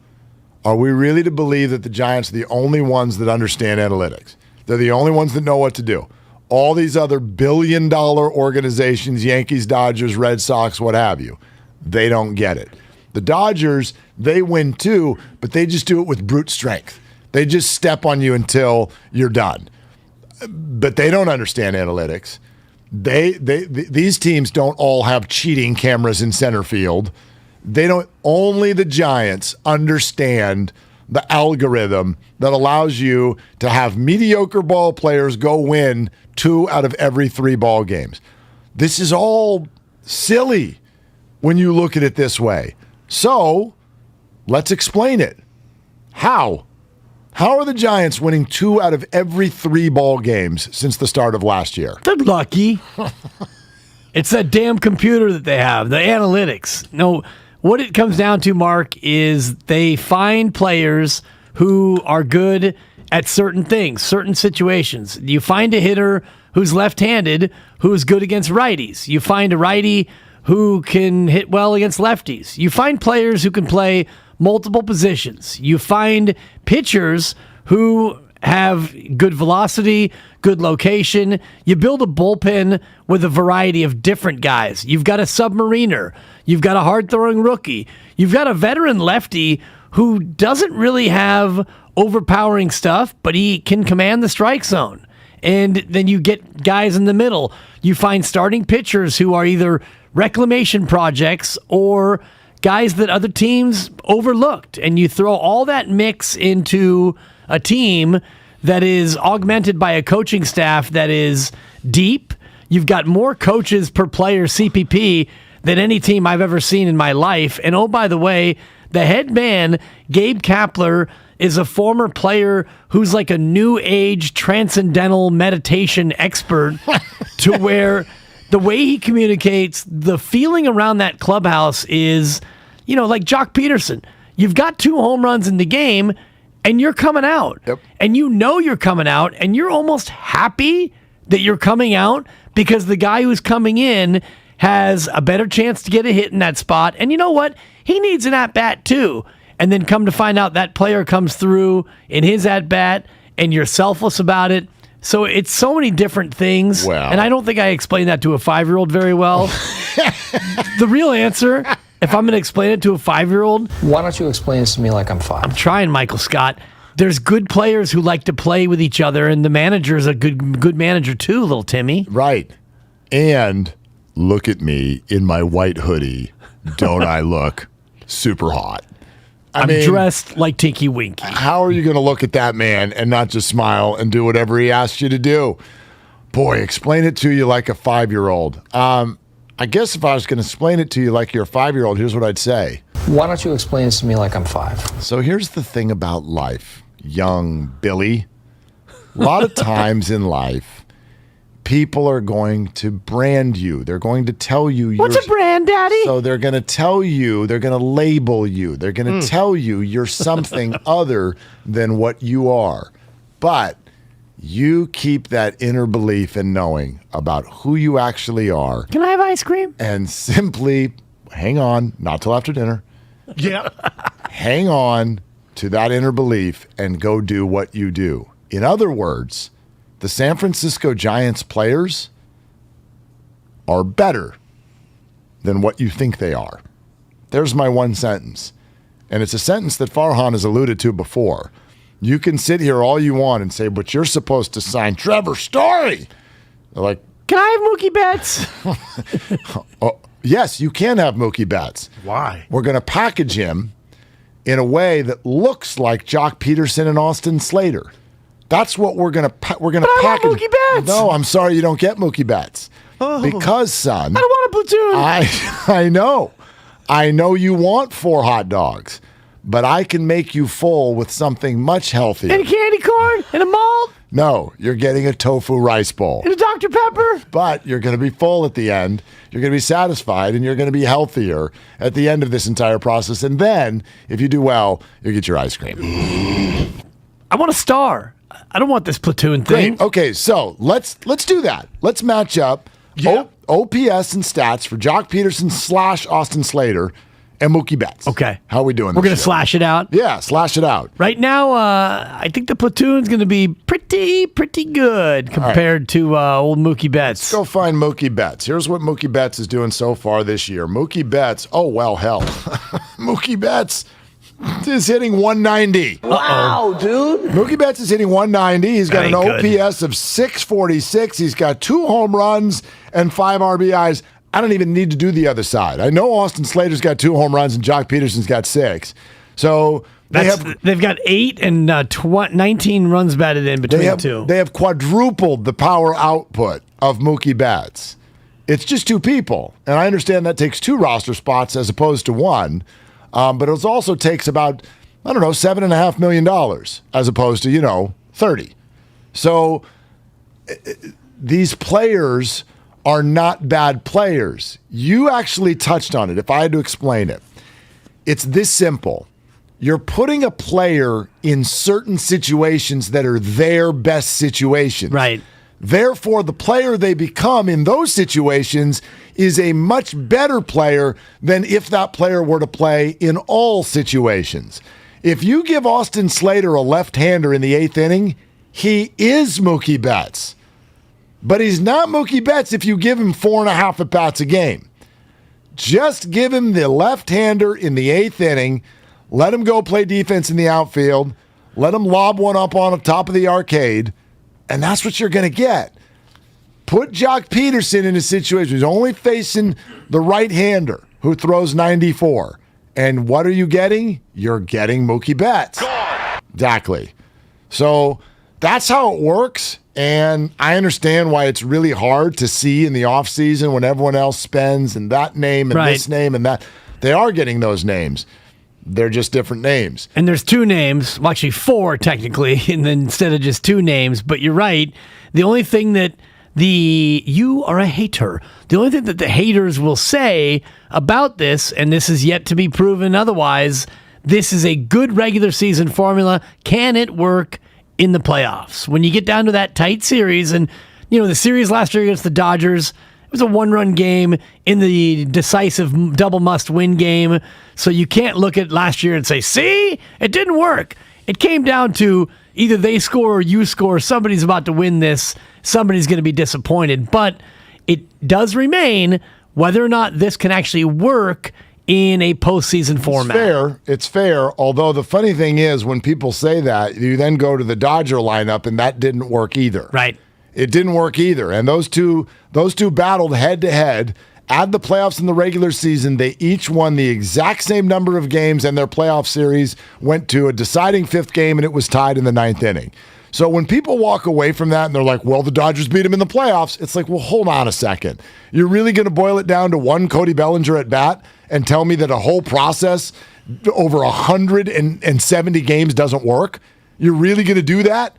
Are we really to believe that the Giants are the only ones that understand analytics? They're the only ones that know what to do. All these other billion-dollar organizations, Yankees, Dodgers, Red Sox, what have you, they don't get it. The Dodgers, they win too, but they just do it with brute strength. They just step on you until you're done. But they don't understand analytics. These teams don't all have cheating cameras in center field. They don't. Only the Giants understand the algorithm that allows you to have mediocre ball players go win 2 out of every 3 ball games. This is all silly when you look at it this way. So let's explain it. How? How are the Giants winning 2 out of every 3 ball games since the start of last year? They're lucky. It's that damn computer that they have, the analytics. No, what it comes down to, Mark, is they find players who are good at certain things, certain situations. You find a hitter who's left-handed who's good against righties. You find a righty who can hit well against lefties. You find players who can play multiple positions. You find pitchers who have good velocity, good location. You build a bullpen with a variety of different guys. You've got a submariner. You've got a hard-throwing rookie. You've got a veteran lefty who doesn't really have overpowering stuff, but he can command the strike zone. And then you get guys in the middle. You find starting pitchers who are either reclamation projects or guys that other teams overlooked. And you throw all that mix into a team that is augmented by a coaching staff that is deep. You've got more coaches per player CPP than any team I've ever seen in my life. And oh, by the way, the head man, Gabe Kapler, is a former player who's like a new age transcendental meditation expert to where the way he communicates, the feeling around that clubhouse is, you know, like Jock Peterson. You've got 2 home runs in the game and you're coming out. Yep. And you know you're coming out and you're almost happy that you're coming out because the guy who's coming in has a better chance to get a hit in that spot. And you know what? He needs an at-bat too. And then come to find out that player comes through in his at-bat and you're selfless about it. So it's so many different things. Wow. And I don't think I explained that to a 5-year-old very well. The real answer, if I'm going to explain it to a 5-year-old. Why don't you explain this to me like I'm 5? I'm trying, Michael Scott. There's good players who like to play with each other, and the manager's a good manager too, little Timmy. Right. And look at me in my white hoodie. Don't I look super hot? I'm dressed like Tinky Winky. How are you going to look at that man and not just smile and do whatever he asks you to do? Boy, explain it to you like a 5-year-old. I guess if I was going to explain it to you like you're a 5-year-old, here's what I'd say. Why don't you explain this to me like I'm 5? So here's the thing about life, young Billy. A lot of times in life, people are going to brand you. They're going to tell you What's a brand, Daddy? So they're going to tell you, they're going to label you. They're going to tell you you're something other than what you are. But you keep that inner belief in knowing about who you actually are. Can I have ice cream? And simply hang on, not till after dinner. Yeah. Hang on to that inner belief and go do what you do. In other words, the San Francisco Giants players are better than what you think they are. There's my one sentence. And it's a sentence that Farhan has alluded to before. You can sit here all you want and say, but you're supposed to sign Trevor Story. They're like, can I have Mookie Betts? Oh, yes, you can have Mookie Betts. Why? We're going to package him in a way that looks like Jock Peterson and Austin Slater. That's what we're going to package. I want Mookie Betts. No, I'm sorry you don't get Mookie Betts. Oh. Because, son. I don't want a platoon. I know. I know you want 4 hot dogs, but I can make you full with something much healthier. And a candy corn? And a malt? No, you're getting a tofu rice bowl. And a Dr. Pepper? But you're going to be full at the end. You're going to be satisfied, and you're going to be healthier at the end of this entire process. And then, if you do well, you'll get your ice cream. I want a star. I don't want this platoon thing. Great. Okay, so let's do that. Let's match up OPS and stats for Jock Peterson / Austin Slater and Mookie Betts. Okay. How are we doing? We're going to slash it out? Yeah, slash it out. Right now, I think the platoon's going to be pretty good compared to old Mookie Betts. Let's go find Mookie Betts. Here's what Mookie Betts is doing so far this year. Mookie Betts, oh, well, hell. Mookie Betts is hitting 190. Wow, dude. Mookie Betts is hitting 190. He's got an OPS of 646. He's got 2 home runs and 5 RBIs. I don't even need to do the other side. I know Austin Slater's got 2 home runs and Jock Peterson's got 6. So they've got 8 and 19 runs batted in between the two. They have quadrupled the power output of Mookie Betts. It's just 2 people. And I understand that takes 2 roster spots as opposed to 1. But it also takes about, I don't know, $7.5 million as opposed to, 30. So these players are not bad players. You actually touched on it, if I had to explain it. It's this simple. You're putting a player in certain situations that are their best situations. Right. Therefore, the player they become in those situations is a much better player than if that player were to play in all situations. If you give Austin Slater a left-hander in the 8th inning, he is Mookie Betts. But he's not Mookie Betts if you give him 4.5 at-bats a game. Just give him the left-hander in the 8th inning, let him go play defense in the outfield, let him lob one up on the top of the arcade, and that's what you're going to get. Put Jock Peterson in a situation he's only facing the right-hander who throws 94. And what are you getting? You're getting Mookie Betts. Exactly. So that's how it works. And I understand why it's really hard to see in the offseason when everyone else spends and that name and this name and that. They are getting those names. They're just different names. And there's 2 names, well, actually 4 technically, and then instead of just 2 names. But you're right. The only thing that you are a hater. The only thing that the haters will say about this, and this is yet to be proven otherwise, this is a good regular season formula. Can it work in the playoffs? When you get down to that tight series, and the series last year against the Dodgers, it was a 1-run game in the decisive double must-win game. So you can't look at last year and say, see, it didn't work. It came down to either they score or you score. Somebody's about to win this. Somebody's going to be disappointed. But it does remain whether or not this can actually work in a postseason format. It's fair. Although the funny thing is, when people say that, you then go to the Dodger lineup, and that didn't work either. Right. It didn't work either. And those two battled head-to-head. Add the playoffs in the regular season, they each won the exact same number of games, and their playoff series went to a deciding 5th game, and it was tied in the 9th inning. So when people walk away from that and they're like, well, the Dodgers beat them in the playoffs, it's like, well, hold on a second. You're really going to boil it down to one Cody Bellinger at bat and tell me that a whole process over 170 games doesn't work? You're really going to do that?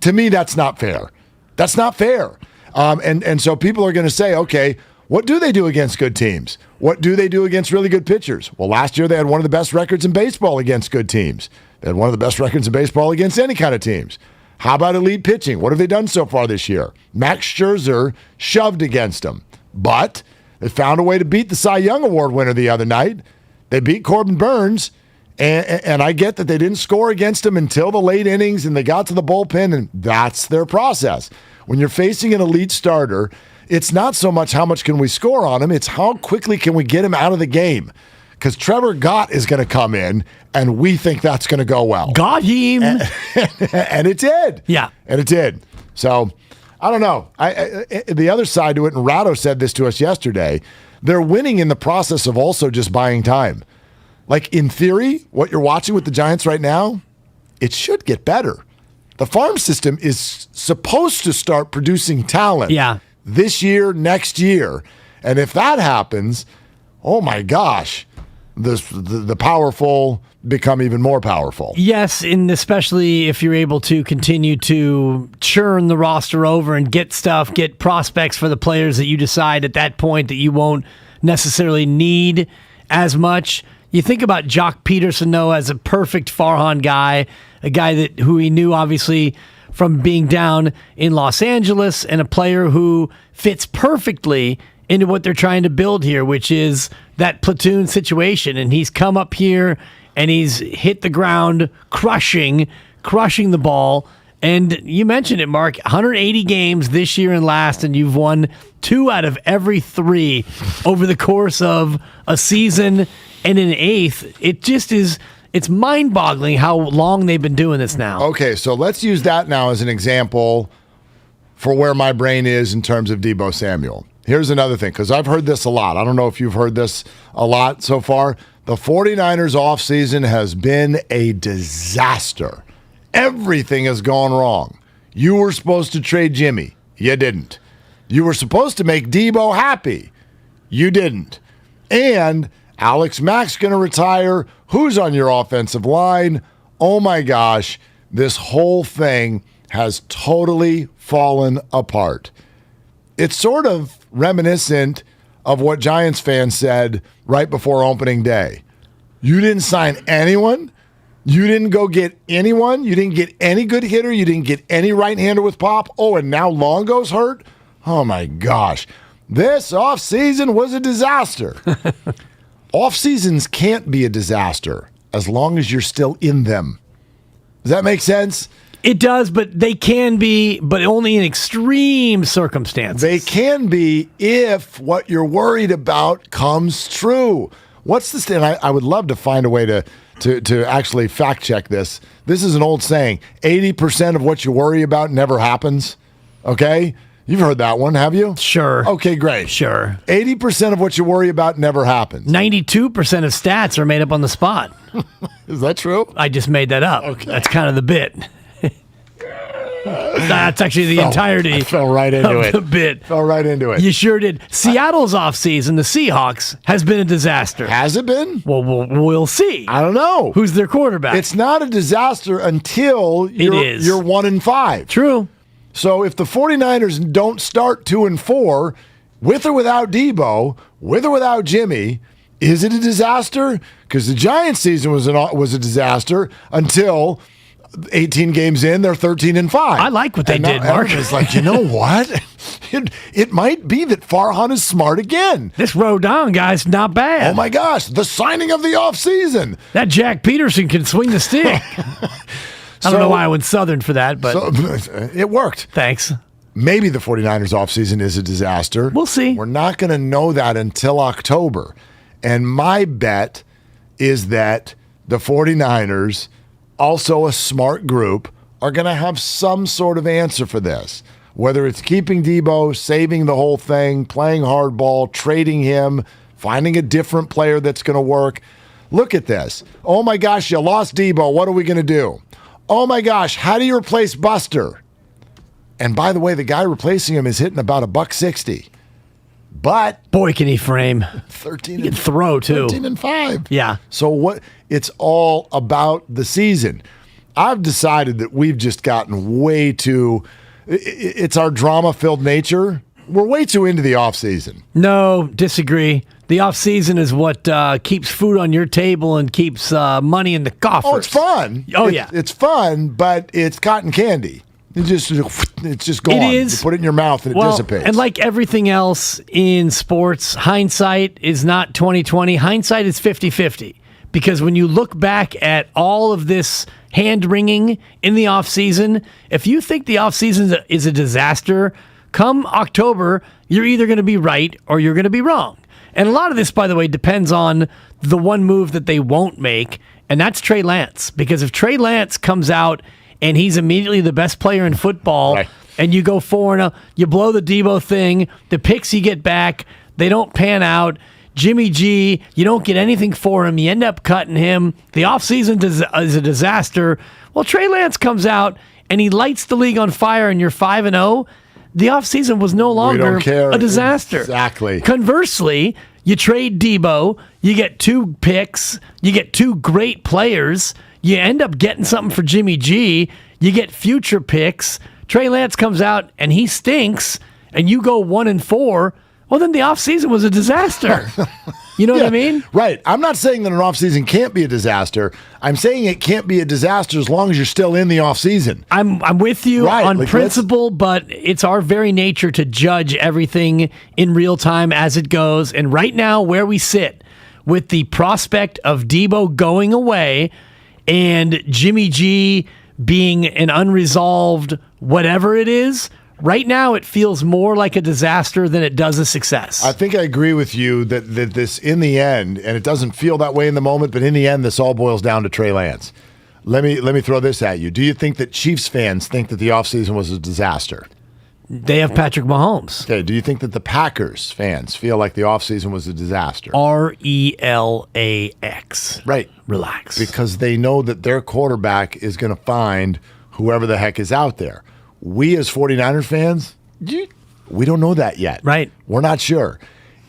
To me, that's not fair. That's not fair. And so people are going to say, okay, what do they do against good teams? What do they do against really good pitchers? Well, last year they had one of the best records in baseball against good teams. They had one of the best records in baseball against any kind of teams. How about elite pitching? What have they done so far this year? Max Scherzer shoved against them. But they found a way to beat the Cy Young Award winner the other night. They beat Corbin Burns. And I get that they didn't score against him until the late innings and they got to the bullpen, and that's their process. When you're facing an elite starter, it's not so much how much can we score on him, it's how quickly can we get him out of the game. Because Trevor Gott is going to come in, and we think that's going to go well. Got him. And it did. Yeah. And it did. So, I don't know. The other side to it, and Ratto said this to us yesterday, they're winning in the process of also just buying time. Like, in theory, what you're watching with the Giants right now, it should get better. The farm system is supposed to start producing talent this year, next year. And if that happens, oh my gosh, the powerful become even more powerful. Yes, and especially if you're able to continue to churn the roster over and get prospects for the players that you decide at that point that you won't necessarily need as much. You think about Jock Peterson, though, as a perfect Farhan guy, a guy who he knew, obviously, from being down in Los Angeles, and a player who fits perfectly into what they're trying to build here, which is that platoon situation. And he's come up here, and he's hit the ground crushing the ball. And you mentioned it, Mark, 180 games this year and last, and you've won 2 out of every 3 over the course of a season and an eighth. It just is, it's mind-boggling how long they've been doing this now. Okay, so let's use that now as an example for where my brain is in terms of Deebo Samuel. Here's another thing, because I've heard this a lot. I don't know if you've heard this a lot so far. The 49ers offseason has been a disaster. Everything has gone wrong. You were supposed to trade Jimmy. You didn't. You were supposed to make Deebo happy. You didn't. And Alex Mack's going to retire. Who's on your offensive line? Oh my gosh, this whole thing has totally fallen apart. It's sort of reminiscent of what Giants fans said right before opening day. You didn't sign anyone. You didn't go get anyone. You didn't get any good hitter. You didn't get any right-hander with pop. Oh, and now Longo's hurt? Oh my gosh. This offseason was a disaster. Off-seasons can't be a disaster as long as you're still in them. Does that make sense? It does, but they can be, but only in extreme circumstances. They can be if what you're worried about comes true. What's the stand? I would love to find a way to actually fact check this. This is an old saying. 80% of what you worry about never happens. Okay? You've heard that one, have you? Sure. Okay, great. Sure. 80% of what you worry about never happens. 92% of stats are made up on the spot. Is that true? I just made that up. Okay. That's kind of the bit. That's actually the entirety. I fell right into it. The bit. Fell right into it. You sure did. Seattle's offseason, the Seahawks, has been a disaster. Has it been? Well, we'll see. I don't know. Who's their quarterback? It's not a disaster until you're 1-5. True. So if the 49ers don't start 2-4, with or without Deebo, with or without Jimmy, is it a disaster? Because the Giants season was a disaster until 18 games in, they're 13-5. I like what they did, Mark. It's like, you know what? It might be that Farhan is smart again. This Rodon guy's not bad. Oh my gosh, the signing of the offseason. That Jack Peterson can swing the stick. I don't know why I went Southern for that, but it worked. Thanks. Maybe the 49ers offseason is a disaster. We'll see. We're not going to know that until October. And my bet is that the 49ers, also a smart group, are going to have some sort of answer for this. Whether it's keeping Deebo, saving the whole thing, playing hardball, trading him, finding a different player that's going to work. Look at this. Oh my gosh, you lost Deebo. What are we going to do? oh my gosh, how do you replace Buster? And by the way, the guy replacing him is hitting about $160. But boy, can he frame. 13 he can throw too. 13-5. Yeah. So what? It's all about the season. I've decided that we've just gotten way too. It's our drama-filled nature. We're way too into the offseason. No, disagree. The offseason is what keeps food on your table and keeps money in the coffers. Oh, it's fun. Yeah. It's fun, but it's cotton candy. It's just gone. It is. You put it in your mouth and it dissipates. And like everything else in sports, hindsight is not 20/20. Hindsight is 50/50. Because when you look back at all of this hand-wringing in the offseason, if you think the offseason is a disaster, come October, you're either going to be right or you're going to be wrong. And a lot of this, by the way, depends on the one move that they won't make, and that's Trey Lance. Because if Trey Lance comes out and he's immediately the best player in football, right, and you go 4-0, you blow the Debo thing, the picks you get back, they don't pan out, Jimmy G, you don't get anything for him, you end up cutting him, the offseason is a disaster. Well, Trey Lance comes out and he lights the league on fire and you're 5-0, the offseason was no longer a disaster. Exactly. Conversely, you trade Debo, you get 2 picks, you get 2 great players, you end up getting something for Jimmy G, you get future picks, Trey Lance comes out and he stinks, and you go 1-4, well, then the offseason was a disaster. You know what I mean? Right. I'm not saying that an offseason can't be a disaster. I'm saying it can't be a disaster as long as you're still in the offseason. I'm with you on principle, but it's our very nature to judge everything in real time as it goes. And right now, where we sit with the prospect of Debo going away and Jimmy G being an unresolved whatever it is, right now, it feels more like a disaster than it does a success. I think I agree with you that this, in the end, and it doesn't feel that way in the moment, but in the end, this all boils down to Trey Lance. Let me throw this at you. Do you think that Chiefs fans think that the offseason was a disaster? They have Patrick Mahomes. Okay. Do you think that the Packers fans feel like the offseason was a disaster? RELAX. Right. Relax. Because they know that their quarterback is going to find whoever the heck is out there. We as 49ers fans, we don't know that yet. Right. We're not sure.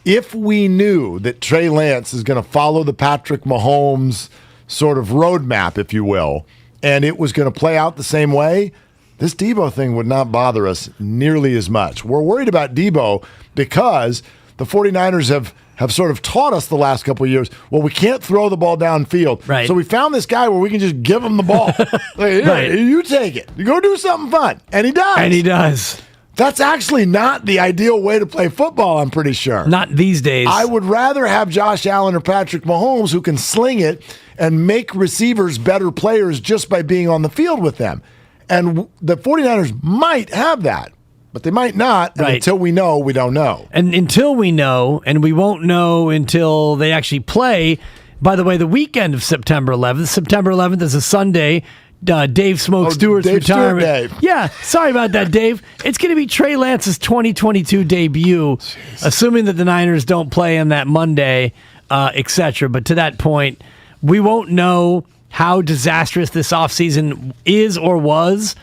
If we knew that Trey Lance is going to follow the Patrick Mahomes sort of roadmap, if you will, and it was going to play out the same way, this Debo thing would not bother us nearly as much. We're worried about Debo because the 49ers have sort of taught us the last couple of years, well, we can't throw the ball downfield. Right. So we found this guy where we can just give him the ball. Like, here, you take it. You go do something fun. And he does. And he does. That's actually not the ideal way to play football, I'm pretty sure. Not these days. I would rather have Josh Allen or Patrick Mahomes who can sling it and make receivers better players just by being on the field with them. And the 49ers might have that. But they might not, and until we know, we don't know. And until we know, and we won't know until they actually play, by the way, the weekend of September 11th. September 11th is a Sunday. Dave Smoke Stewart's retirement. Dave. Yeah, sorry about that, Dave. It's going to be Trey Lance's 2022 debut, assuming that the Niners don't play on that Monday, etc. But to that point, we won't know how disastrous this offseason is or was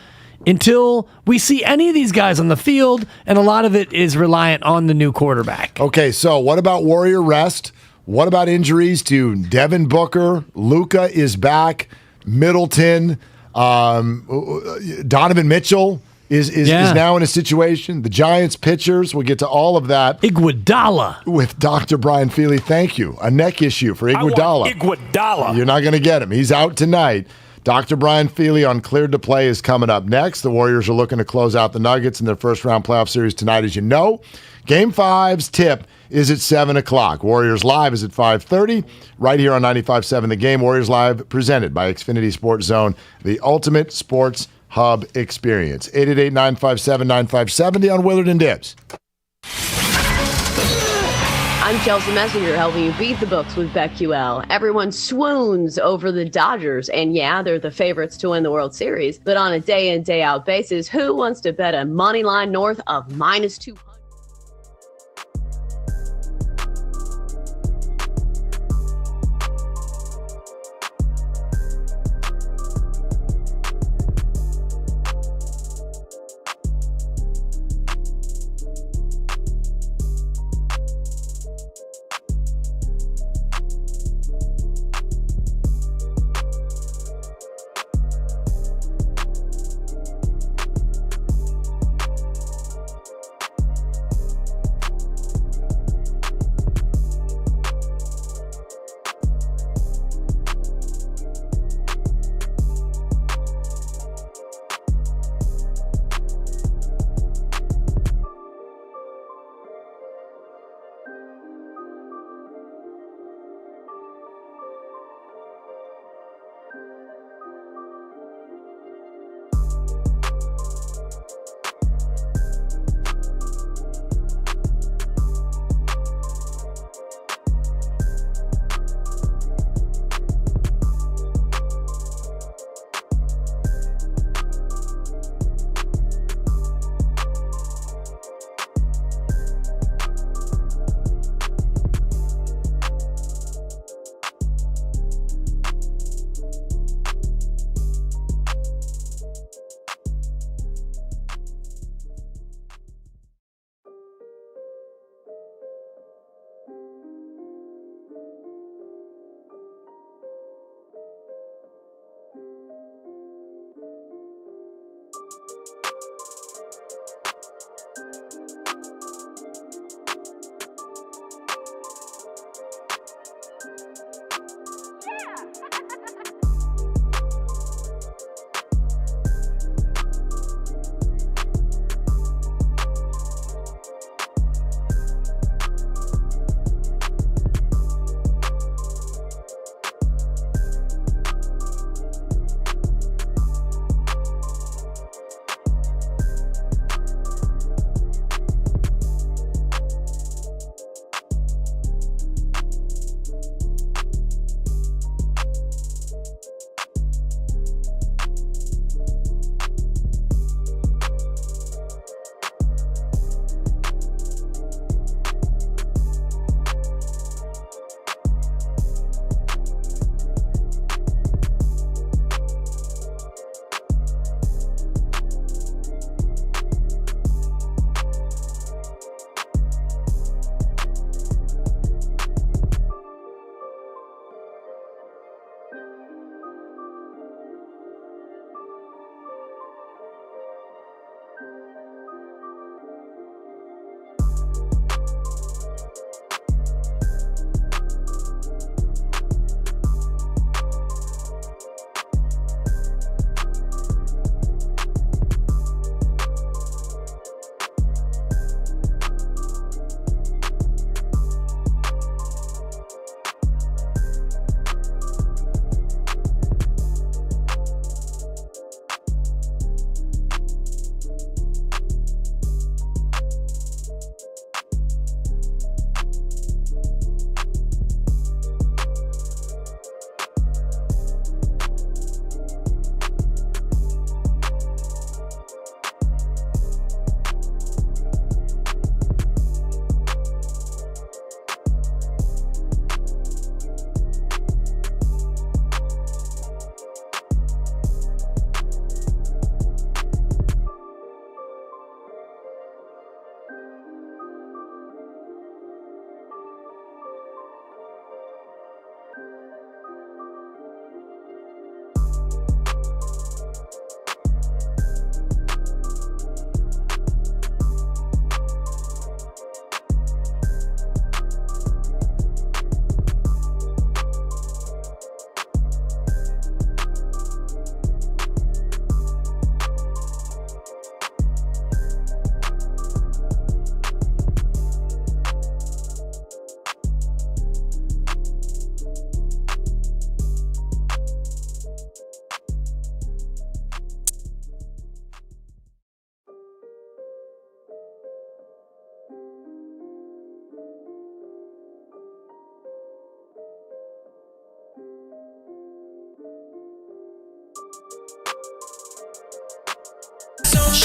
until we see any of these guys on the field, and a lot of it is reliant on the new quarterback. Okay, so what about Warrior rest? What about injuries to Devin Booker? Luka is back. Middleton. Donovan Mitchell is now in a situation. The Giants pitchers, we'll get to all of that. Iguodala. With Dr. Brian Feely, thank you. A neck issue for Iguodala. Iguodala. You're not going to get him. He's out tonight. Dr. Brian Feely on Cleared to Play is coming up next. The Warriors are looking to close out the Nuggets in their first-round playoff series tonight, as you know. Game 5's tip is at 7 o'clock. Warriors Live is at 5:30, right here on 95.7 The Game. Warriors Live presented by Xfinity Sports Zone, the ultimate sports hub experience. 888-957-9570 on Willard and Dibs. I'm Chelsea Messenger, helping you beat the books with BetQL. Everyone swoons over the Dodgers, and yeah, they're the favorites to win the World Series. But on a day-in, day-out basis, who wants to bet a money line north of -200?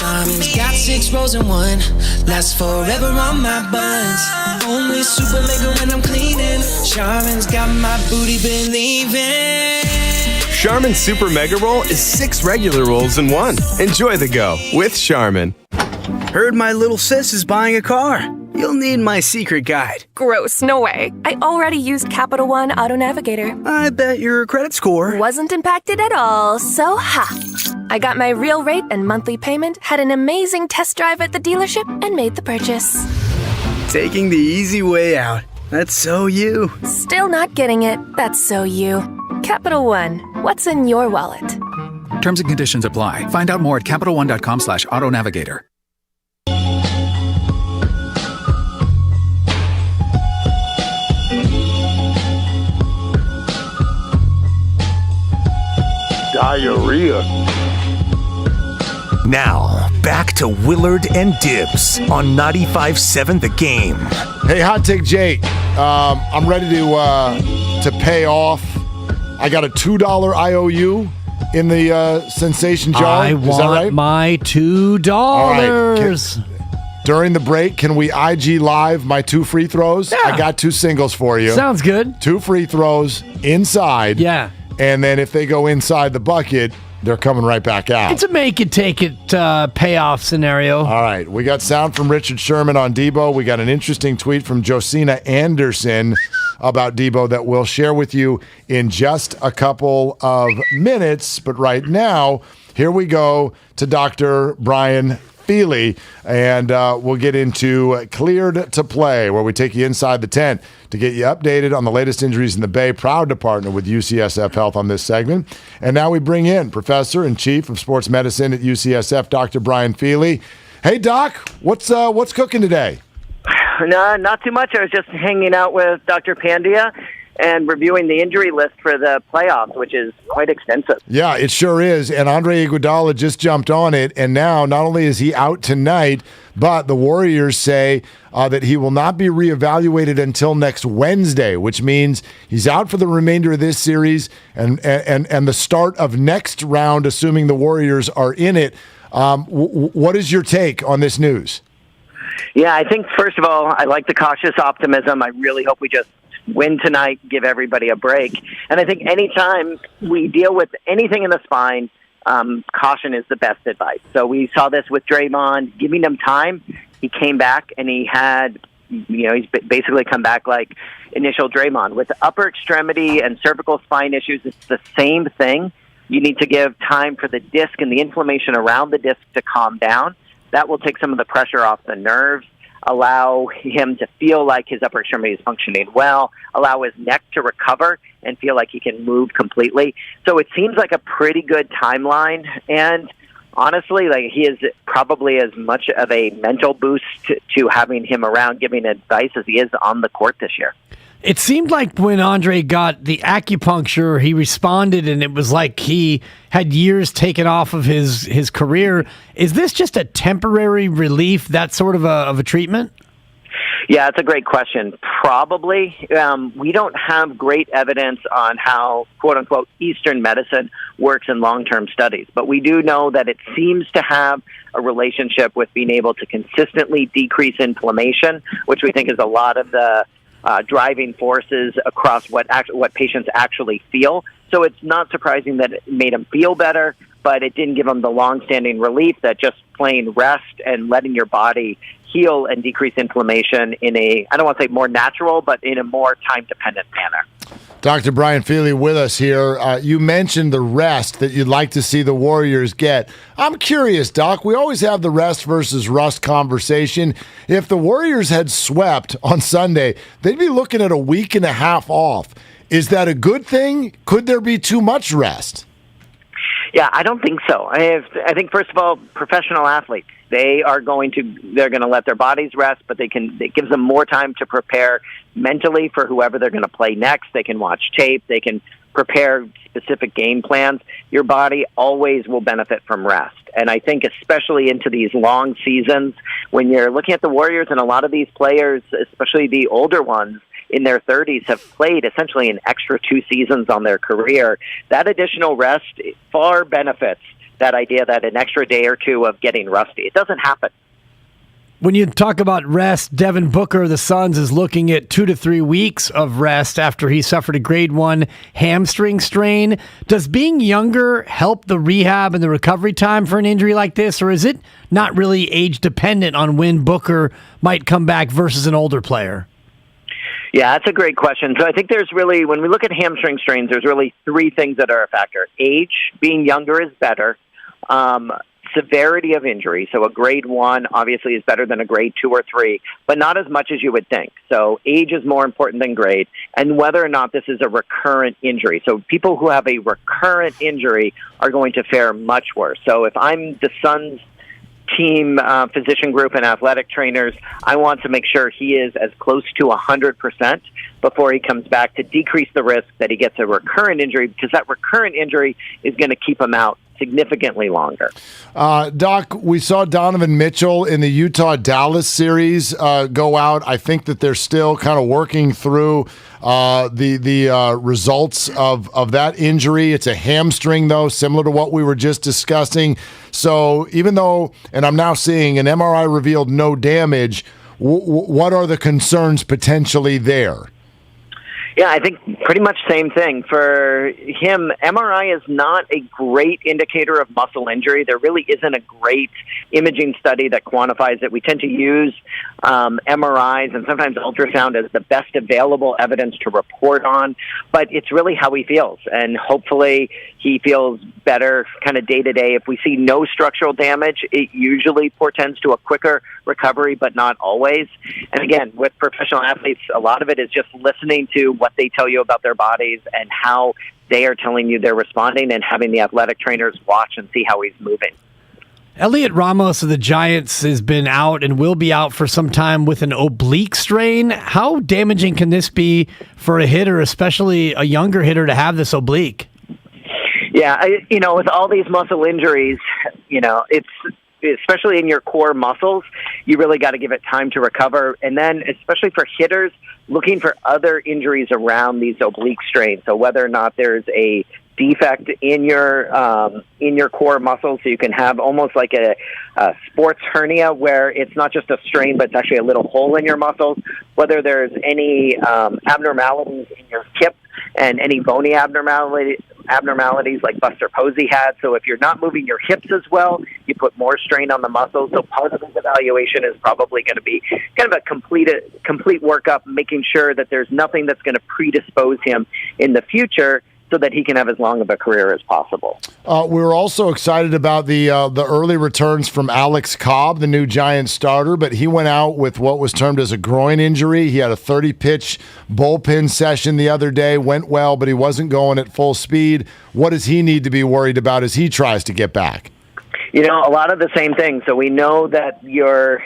Charmin's got 6 rows in one, lasts forever on my buns. Only super mega when I'm cleaning. Charmin's got my booty believing. Charmin Super Mega Roll is 6 regular rolls in one. Enjoy the go with Charmin. Heard my little sis is buying a car. You'll need my secret guide. Gross, no way. I already used Capital One Auto Navigator. I bet your credit score wasn't impacted at all, so ha. I got my real rate and monthly payment, had an amazing test drive at the dealership, and made the purchase. Taking the easy way out. That's so you. Still not getting it. That's so you. Capital One, what's in your wallet? Terms and conditions apply. Find out more at CapitalOne.com/autonavigator. Diarrhea. Now, back to Willard and Dibs on 95.7 The Game. Hey, Hot Take Jake. I'm ready to pay off. I got a $2 IOU in the sensation jar. I want right? my $2. All right. During the break, can we IG live my 2 free throws? Yeah. I got 2 singles for you. Sounds good. 2 free throws inside. Yeah. And then if they go inside the bucket, they're coming right back out. It's a make-it-take-it payoff scenario. All right. We got sound from Richard Sherman on Debo. We got an interesting tweet from Josina Anderson about Debo that we'll share with you in just a couple of minutes. But right now, here we go to Dr. Brian Feely, and we'll get into Cleared to Play, where we take you inside the tent to get you updated on the latest injuries in the Bay. Proud to partner with UCSF Health on this segment. And now we bring in Professor and Chief of Sports Medicine at UCSF, Dr. Brian Feely. Hey, Doc, what's cooking today? No, not too much. I was just hanging out with Dr. Pandya and reviewing the injury list for the playoffs, which is quite extensive. Yeah, it sure is. And Andre Iguodala just jumped on it. And now not only is he out tonight, but the Warriors say that he will not be reevaluated until next Wednesday, which means he's out for the remainder of this series and the start of next round, assuming the Warriors are in it. What is your take on this news? Yeah, I think, first of all, I like the cautious optimism. I really hope we just win tonight, give everybody a break. And I think anytime we deal with anything in the spine, caution is the best advice. So we saw this with Draymond, giving him time. He came back and he had, he's basically come back like initial Draymond. With upper extremity and cervical spine issues, it's the same thing. You need to give time for the disc and the inflammation around the disc to calm down. That will take some of the pressure off the nerves, allow him to feel like his upper extremity is functioning well, allow his neck to recover and feel like he can move completely. So it seems like a pretty good timeline. And honestly, like, he is probably as much of a mental boost to having him around giving advice as he is on the court this year. It seemed like when Andre got the acupuncture, he responded, and it was like he had years taken off of his career. Is this just a temporary relief, that sort of a treatment? Yeah, it's a great question. Probably. We don't have great evidence on how, quote-unquote, Eastern medicine works in long-term studies, but we do know that it seems to have a relationship with being able to consistently decrease inflammation, which we think is a lot of the driving forces across what patients actually feel. So it's not surprising that it made them feel better, but it didn't give them the long-standing relief that just plain rest and letting your body heal and decrease inflammation in a, I don't want to say more natural, but in a more time-dependent manner. Dr. Brian Feely with us here. You mentioned the rest that you'd like to see the Warriors get. I'm curious, Doc. We always have the rest versus rust conversation. If the Warriors had swept on Sunday, they'd be looking at a week and a half off. Is that a good thing? Could there be too much rest? Yeah, I don't think so. I think, first of all, professional athletes, they're going to let their bodies rest, but it gives them more time to prepare mentally for whoever they're going to play next. They can watch tape. They can prepare specific game plans. Your body always will benefit from rest. And I think especially into these long seasons, when you're looking at the Warriors and a lot of these players, especially the older ones, in their 30s have played essentially an extra 2 seasons on their career, that additional rest far benefits that idea that an extra day or two of getting rusty. It doesn't happen. When you talk about rest, Devin Booker of the Suns is looking at 2 to 3 weeks of rest after he suffered a grade 1 hamstring strain. Does being younger help the rehab and the recovery time for an injury like this, or is it not really age dependent on when Booker might come back versus an older player? Yeah, that's a great question. So I think there's really, when we look at hamstring strains, there's really 3 things that are a factor. Age, being younger is better. Severity of injury. So a grade 1 obviously is better than a grade 2 or 3, but not as much as you would think. So age is more important than grade, and whether or not this is a recurrent injury. So people who have a recurrent injury are going to fare much worse. So if I'm the Suns team physician group and athletic trainers, I want to make sure he is as close to 100% before he comes back to decrease the risk that he gets a recurrent injury, because that recurrent injury is going to keep him out significantly longer. Doc, we saw Donovan Mitchell in the Utah-Dallas series go out. I think that they're still kind of working through the results of that injury. It's a hamstring, though, similar to what we were just discussing. So even though, and I'm now seeing an MRI revealed no damage, what are the concerns potentially there? Yeah, I think pretty much same thing. For him, MRI is not a great indicator of muscle injury. There really isn't a great imaging study that quantifies it. We tend to use MRIs and sometimes ultrasound as the best available evidence to report on, but it's really how he feels. And hopefully he feels better kind of day to day. If we see no structural damage, it usually portends to a quicker recovery, but not always. And again, with professional athletes, a lot of it is just listening to what they tell you about their bodies and how they are telling you they're responding, and having the athletic trainers watch and see how he's moving. Elliot Ramos of the Giants has been out and will be out for some time with an oblique strain. How damaging can this be for a hitter, especially a younger hitter, to have this oblique? Yeah, with all these muscle injuries, it's especially in your core muscles, you really got to give it time to recover. And then, especially for hitters, looking for other injuries around these oblique strains. So whether or not there's a defect in your core muscles, so you can have almost like a sports hernia where it's not just a strain, but it's actually a little hole in your muscles. Whether there's any abnormalities in your hip and any bony abnormalities like Buster Posey had. So if you're not moving your hips as well, you put more strain on the muscles. So part of his evaluation is probably going to be kind of a complete workup, making sure that there's nothing that's going to predispose him in the future, so that he can have as long of a career as possible. We were also excited about the early returns from Alex Cobb, the new Giants starter, but he went out with what was termed as a groin injury. He had a 30-pitch bullpen session the other day, went well, but he wasn't going at full speed. What does he need to be worried about as he tries to get back? A lot of the same things. So we know that your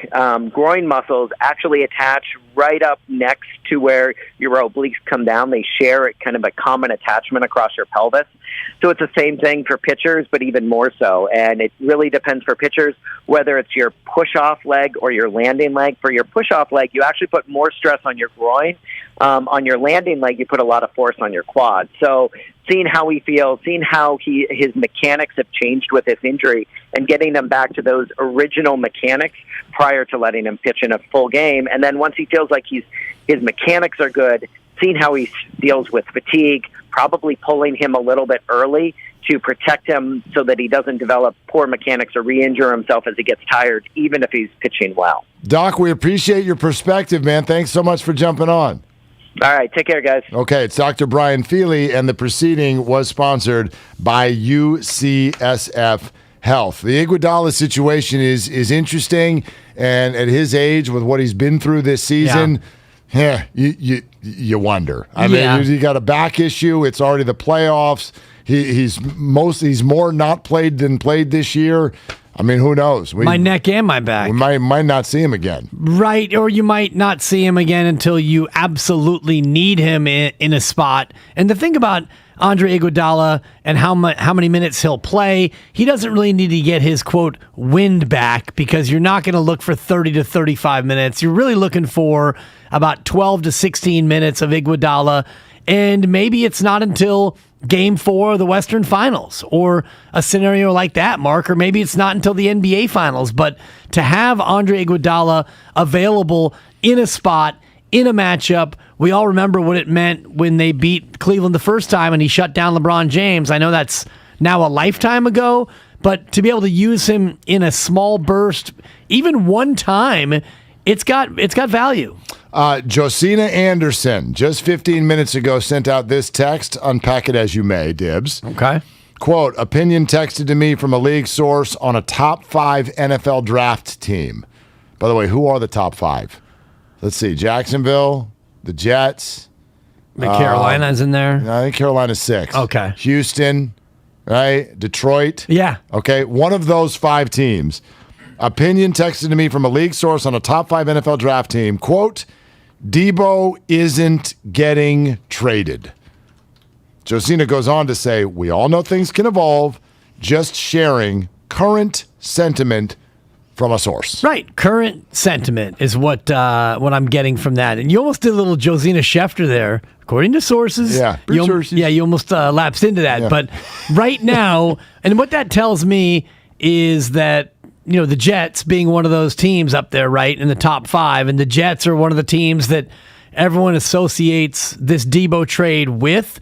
groin muscles actually attach right up next to where your obliques come down. They share kind of a common attachment across your pelvis. So it's the same thing for pitchers, but even more so. And it really depends for pitchers whether it's your push-off leg or your landing leg. For your push-off leg, you actually put more stress on your groin. On your landing leg, you put a lot of force on your quad. So seeing how he feels, seeing how his mechanics have changed with this injury, and getting him back to those original mechanics prior to letting him pitch in a full game. And then once he feels like his mechanics are good, seeing how he deals with fatigue, probably pulling him a little bit early to protect him so that he doesn't develop poor mechanics or re-injure himself as he gets tired, even if he's pitching well. Doc, we appreciate your perspective, man. Thanks so much for jumping on. All right, take care, guys. Okay, it's Dr. Brian Feely, and the proceeding was sponsored by UCSF Health. The Iguodala situation is interesting, and at his age, with what he's been through this season, you wonder. I mean, he got a back issue. It's already the playoffs. He's more not played than played this year. I mean, who knows? My neck and my back. We might not see him again. Right, or you might not see him again until you absolutely need him in a spot. And the thing about Andre Iguodala and how many minutes he'll play, he doesn't really need to get his, quote, wind back, because you're not going to look for 30 to 35 minutes. You're really looking for about 12 to 16 minutes of Iguodala. And maybe it's not until Game 4 of the Western Finals or a scenario like that, Mark, or maybe it's not until the NBA Finals, but to have Andre Iguodala available in a spot, in a matchup, we all remember what it meant when they beat Cleveland the first time and he shut down LeBron James. I know that's now a lifetime ago, but to be able to use him in a small burst, even one time, it's got value. Josina Anderson, just 15 minutes ago, sent out this text. Unpack it as you may, Dibs. Okay. Quote, opinion texted to me from a league source on a top 5 NFL draft team. By the way, who are the top 5? Let's see. Jacksonville, the Jets. The Carolina's in there. I think Carolina's 6. Okay. Houston, right? Detroit. Yeah. Okay. One of those 5 teams. Opinion texted to me from a league source on a top 5 NFL draft team. Quote, Debo isn't getting traded. Josina goes on to say, we all know things can evolve, just sharing current sentiment from a source. Right. Current sentiment is what I'm getting from that. And you almost did a little Josina Schefter there, according to sources. Yeah. You almost lapsed into that. Yeah. But right now, and what that tells me is that, the Jets being one of those teams up there, right, in the top 5, and the Jets are one of the teams that everyone associates this Debo trade with.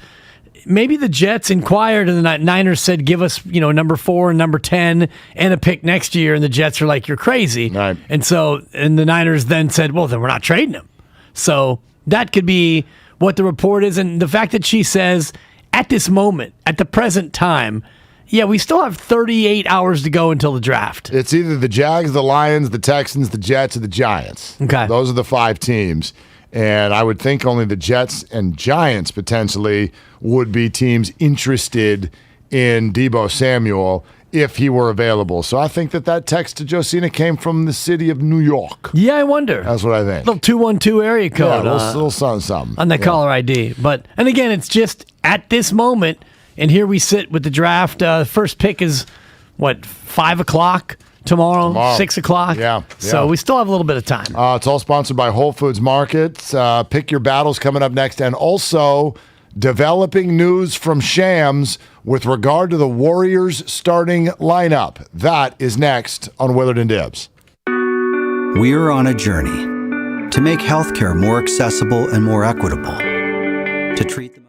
Maybe the Jets inquired and the Niners said, give us, number 4 and number 10 and a pick next year. And the Jets are like, you're crazy. Right. And the Niners then said, well, then we're not trading him. So that could be what the report is. And the fact that she says at this moment, at the present time, yeah, we still have 38 hours to go until the draft. It's either the Jags, the Lions, the Texans, the Jets, or the Giants. Okay. Those are the 5 teams. And I would think only the Jets and Giants potentially would be teams interested in Debo Samuel if he were available. So I think that text to Josina came from the city of New York. Yeah, I wonder. That's what I think. Little 212 area code. Yeah, little something. On that caller ID. And again, it's just at this moment, and here we sit with the draft. First pick is, 5 o'clock? Tomorrow, 6 o'clock. Yeah. So we still have a little bit of time. It's all sponsored by Whole Foods Markets. Pick your battles coming up next. And also developing news from Shams with regard to the Warriors starting lineup. That is next on Willard and Dibs. We're on a journey to make healthcare more accessible and more equitable. To treat the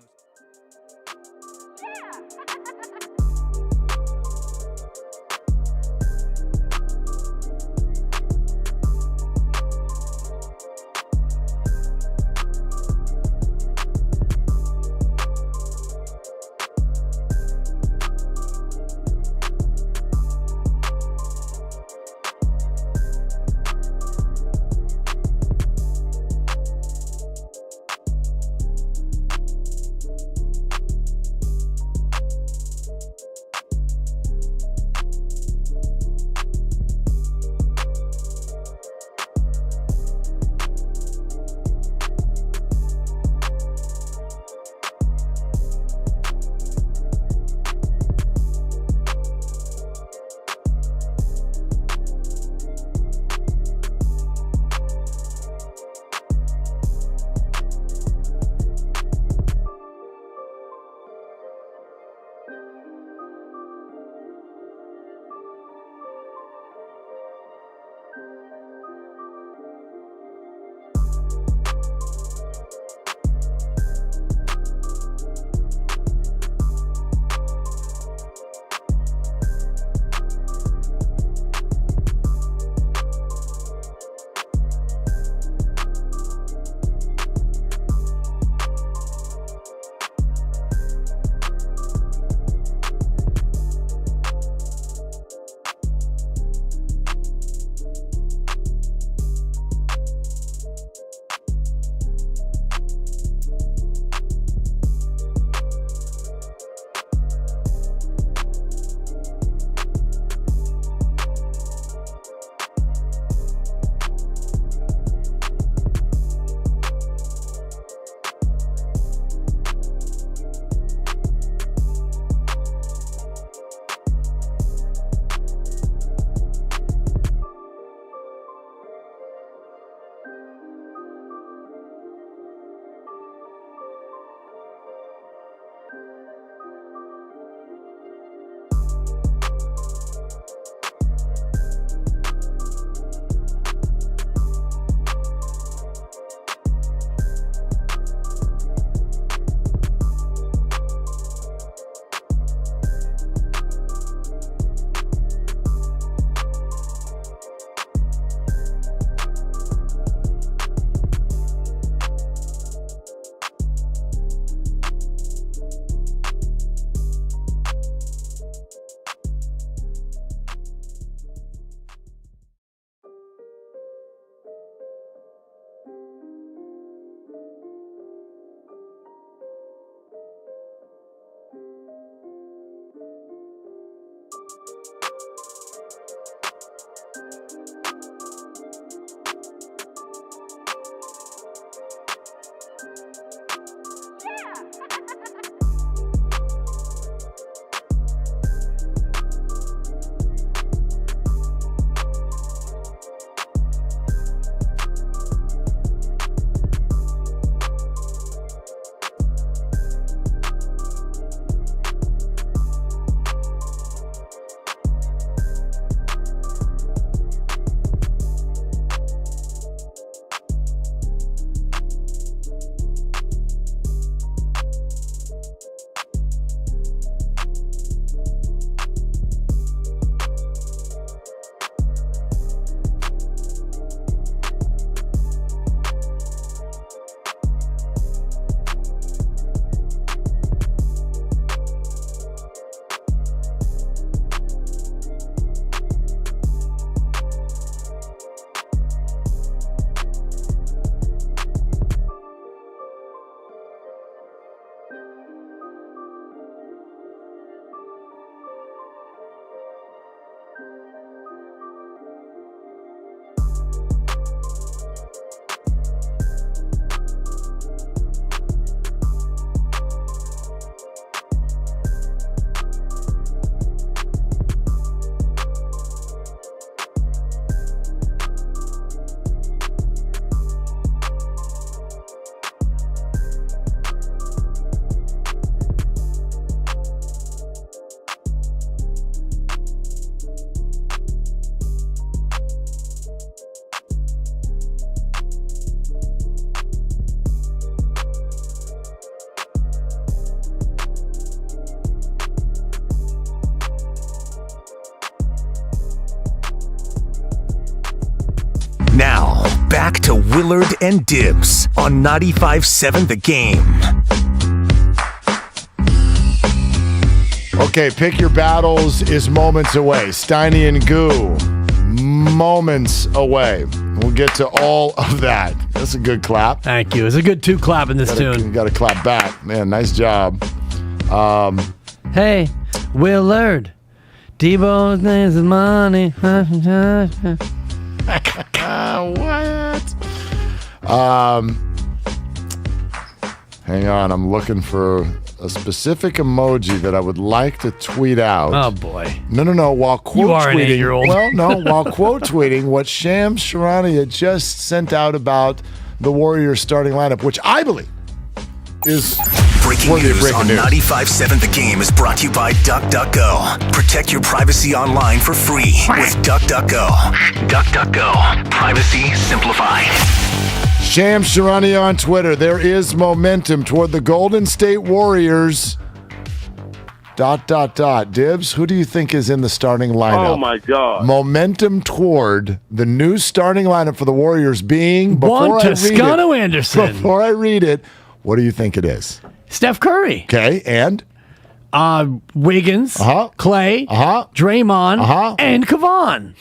Willard and Dibs on 95.7 The Game. Okay, pick your battles is moments away. Steiny and Goo, moments away. We'll get to all of that. That's a good clap. Thank you. It's a good 2 clap in this tune. You got to clap back. Man, nice job. Hey, Willard. Debo's name's money. What? Hang on. I'm looking for a specific emoji that I would like to tweet out. Oh, boy. No. While quote You are an tweeting, 8-year-old. Well, no. While quote tweeting what Shams Charania just sent out about the Warriors starting lineup, which I believe is Breaking news on 95.7 The Game is brought to you by DuckDuckGo. Protect your privacy online for free with DuckDuckGo. DuckDuckGo. Privacy simplified. Shams Charania on Twitter. There is momentum toward the Golden State Warriors. ... Dibs, who do you think is in the starting lineup? Oh, my God. Momentum toward the new starting lineup for the Warriors being... One Toscano Anderson. Before I read it, what do you think it is? Steph Curry. Okay, and? Wiggins, Clay, Draymond, and Kevon.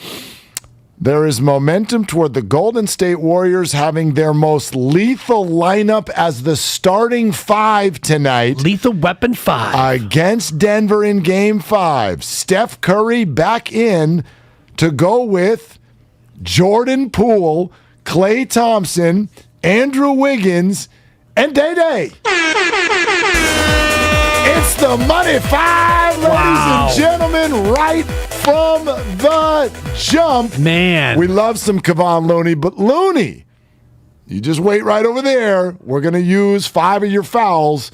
There is momentum toward the Golden State Warriors having their most lethal lineup as the starting 5 tonight. Lethal Weapon 5. Against Denver in Game 5. Steph Curry back in to go with Jordan Poole, Klay Thompson, Andrew Wiggins, and Day-Day. It's the Money 5, ladies and gentlemen, right from the jump. Man. We love some Kevon Looney, but Looney, you just wait right over there. We're going to use 5 of your fouls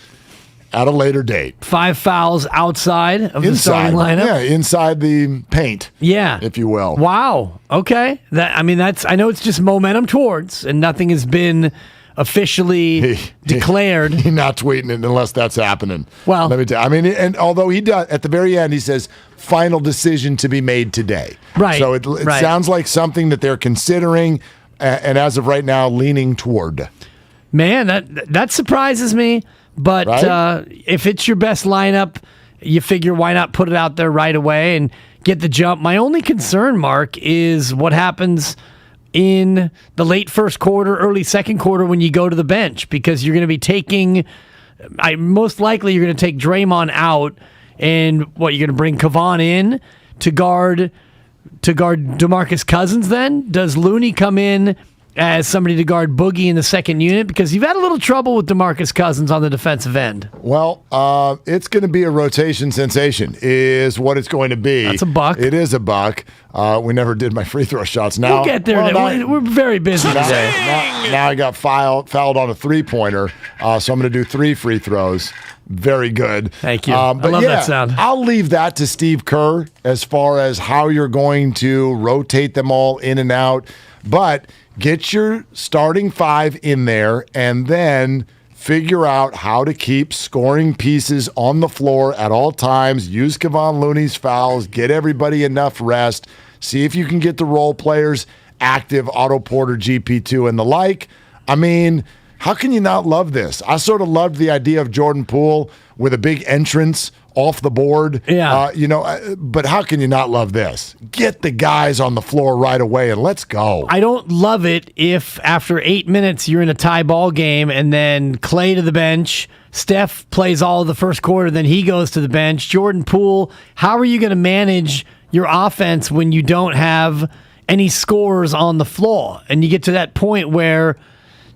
at a later date. 5 fouls outside of the starting lineup? Yeah, inside the paint. Yeah. If you will. Wow. Okay. I know it's just momentum towards, and nothing has been officially declared. He's not tweeting it unless that's happening. Well, let me tell you. I mean, and although he does, at the very end, he says, final decision to be made today. Right. So it sounds like something that they're considering, and as of right now, leaning toward. Man, that surprises me. But if it's your best lineup, you figure why not put it out there right away and get the jump. My only concern, Mark, is what happens in the late first quarter, early second quarter when you go to the bench, because you're going to be taking, most likely you're going to take Draymond out, and you're going to bring Kevon in to guard DeMarcus Cousins then? Does Looney come in as somebody to guard Boogie in the second unit? Because you've had a little trouble with DeMarcus Cousins on the defensive end. Well, it's going to be a rotation sensation is what it's going to be. That's a buck. It is a buck. We never did my free throw shots. Now we'll get there. We're very busy today. Now I got fouled on a three-pointer, so I'm going to do 3 free throws. Very good. Thank you. I love that sound. I'll leave that to Steve Kerr as far as how you're going to rotate them all in and out. But get your starting 5 in there and then figure out how to keep scoring pieces on the floor at all times. Use Kevon Looney's fouls. Get everybody enough rest. See if you can get the role players active, Otto Porter, GP2, and the like. I mean, how can you not love this? I sort of loved the idea of Jordan Poole with a big entrance off the board. Yeah. But how can you not love this? Get the guys on the floor right away and let's go. I don't love it if after 8 minutes you're in a tie ball game and then Clay to the bench, Steph plays all of the first quarter, then he goes to the bench. Jordan Poole, how are you going to manage your offense when you don't have any scorers on the floor? And you get to that point where,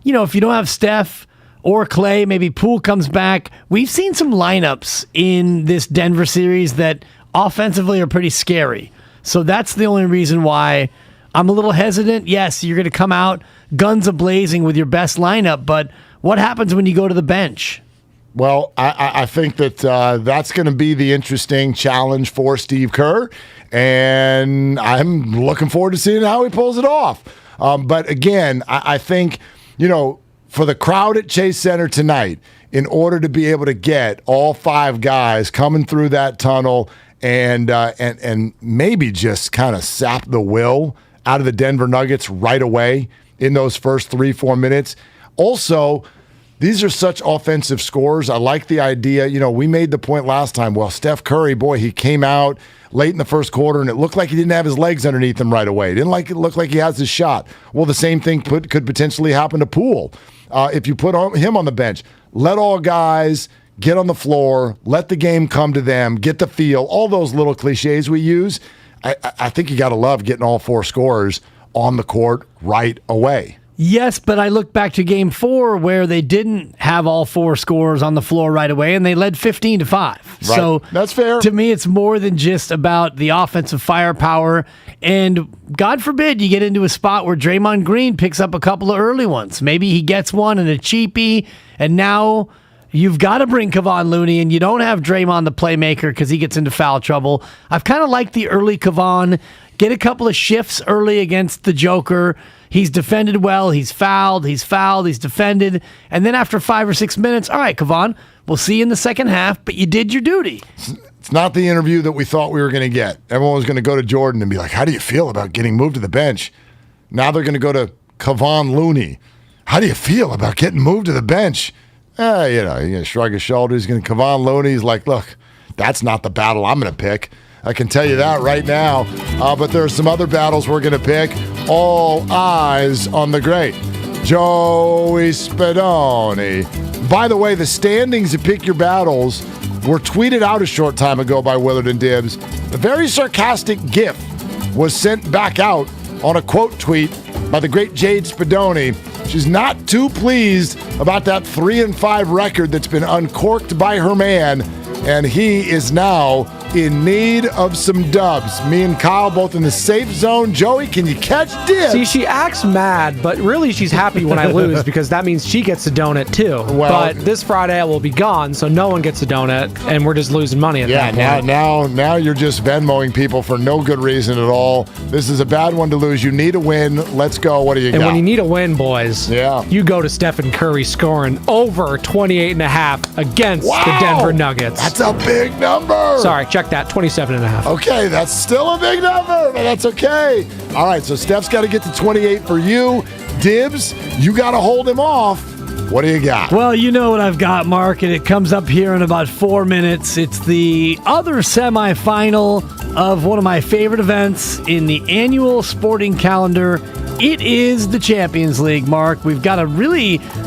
if you don't have Steph or Clay, maybe Poole comes back. We've seen some lineups in this Denver series that offensively are pretty scary. So that's the only reason why I'm a little hesitant. Yes, you're going to come out guns a-blazing with your best lineup, but what happens when you go to the bench? Well, I think that that's going to be the interesting challenge for Steve Kerr, and I'm looking forward to seeing how he pulls it off. But again, I think, for the crowd at Chase Center tonight, in order to be able to get all 5 guys coming through that tunnel and maybe just kind of sap the will out of the Denver Nuggets right away in those first 3-4 minutes. Also, these are such offensive scores. I like the idea. We made the point last time. Well, Steph Curry, boy, he came out late in the first quarter, and it looked like he didn't have his legs underneath him right away. It didn't look like he has his shot. Well, the same thing could potentially happen to Poole. If you put him on the bench, let all guys get on the floor, let the game come to them, get the feel, all those little cliches we use. I think you got to love getting all 4 scorers on the court right away. Yes, but I look back to Game 4 where they didn't have all 4 scorers on the floor right away, and they led 15-5. Right. So that's fair. To me, it's more than just about the offensive firepower. And God forbid you get into a spot where Draymond Green picks up a couple of early ones. Maybe he gets one in a cheapie, and now you've got to bring Kevon Looney, and you don't have Draymond the playmaker because he gets into foul trouble. I've kind of liked the early Kevon. Get a couple of shifts early against the Joker. He's defended well. He's fouled. He's defended. And then after 5 or 6 minutes, all right, Kevon, we'll see you in the second half, but you did your duty. It's not the interview that we thought we were going to get. Everyone was going to go to Jordan and be like, how do you feel about getting moved to the bench? Now they're going to go to Kevon Looney. How do you feel about getting moved to the bench? He's going to shrug his shoulders. He's going to Kevon Looney. He's like, look, that's not the battle I'm going to pick. I can tell you that right now. But there are some other battles we're going to pick. All eyes on the great Joey Spadoni. By the way, the standings to pick your battles were tweeted out a short time ago by Willard and Dibs. A very sarcastic GIF was sent back out on a quote tweet by the great Jade Spadoni. She's not too pleased about that 3-5 record that's been uncorked by her man, and he is now in need of some dubs. Me and Kyle both in the safe zone. Joey, can you catch Dibs? See, she acts mad, but really she's happy when I lose because that means she gets a donut too. Well, but this Friday I will be gone, so no one gets a donut, and we're just losing money at that point. Now you're just Venmoing people for no good reason at all. This is a bad one to lose. You need a win. Let's go. What do you got? And when you need a win, boys, you go to Stephen Curry scoring over 28.5 against the Denver Nuggets. That's a big number. Sorry, check that, 27.5. Okay, that's still a big number, but that's okay. All right, so Steph's got to get to 28 for you. Dibs, you got to hold him off. What do you got? Well, you know what I've got, Mark, and it comes up here in about 4 minutes. It's the other semifinal of one of my favorite events in the annual sporting calendar. It is the Champions League, Mark. We've got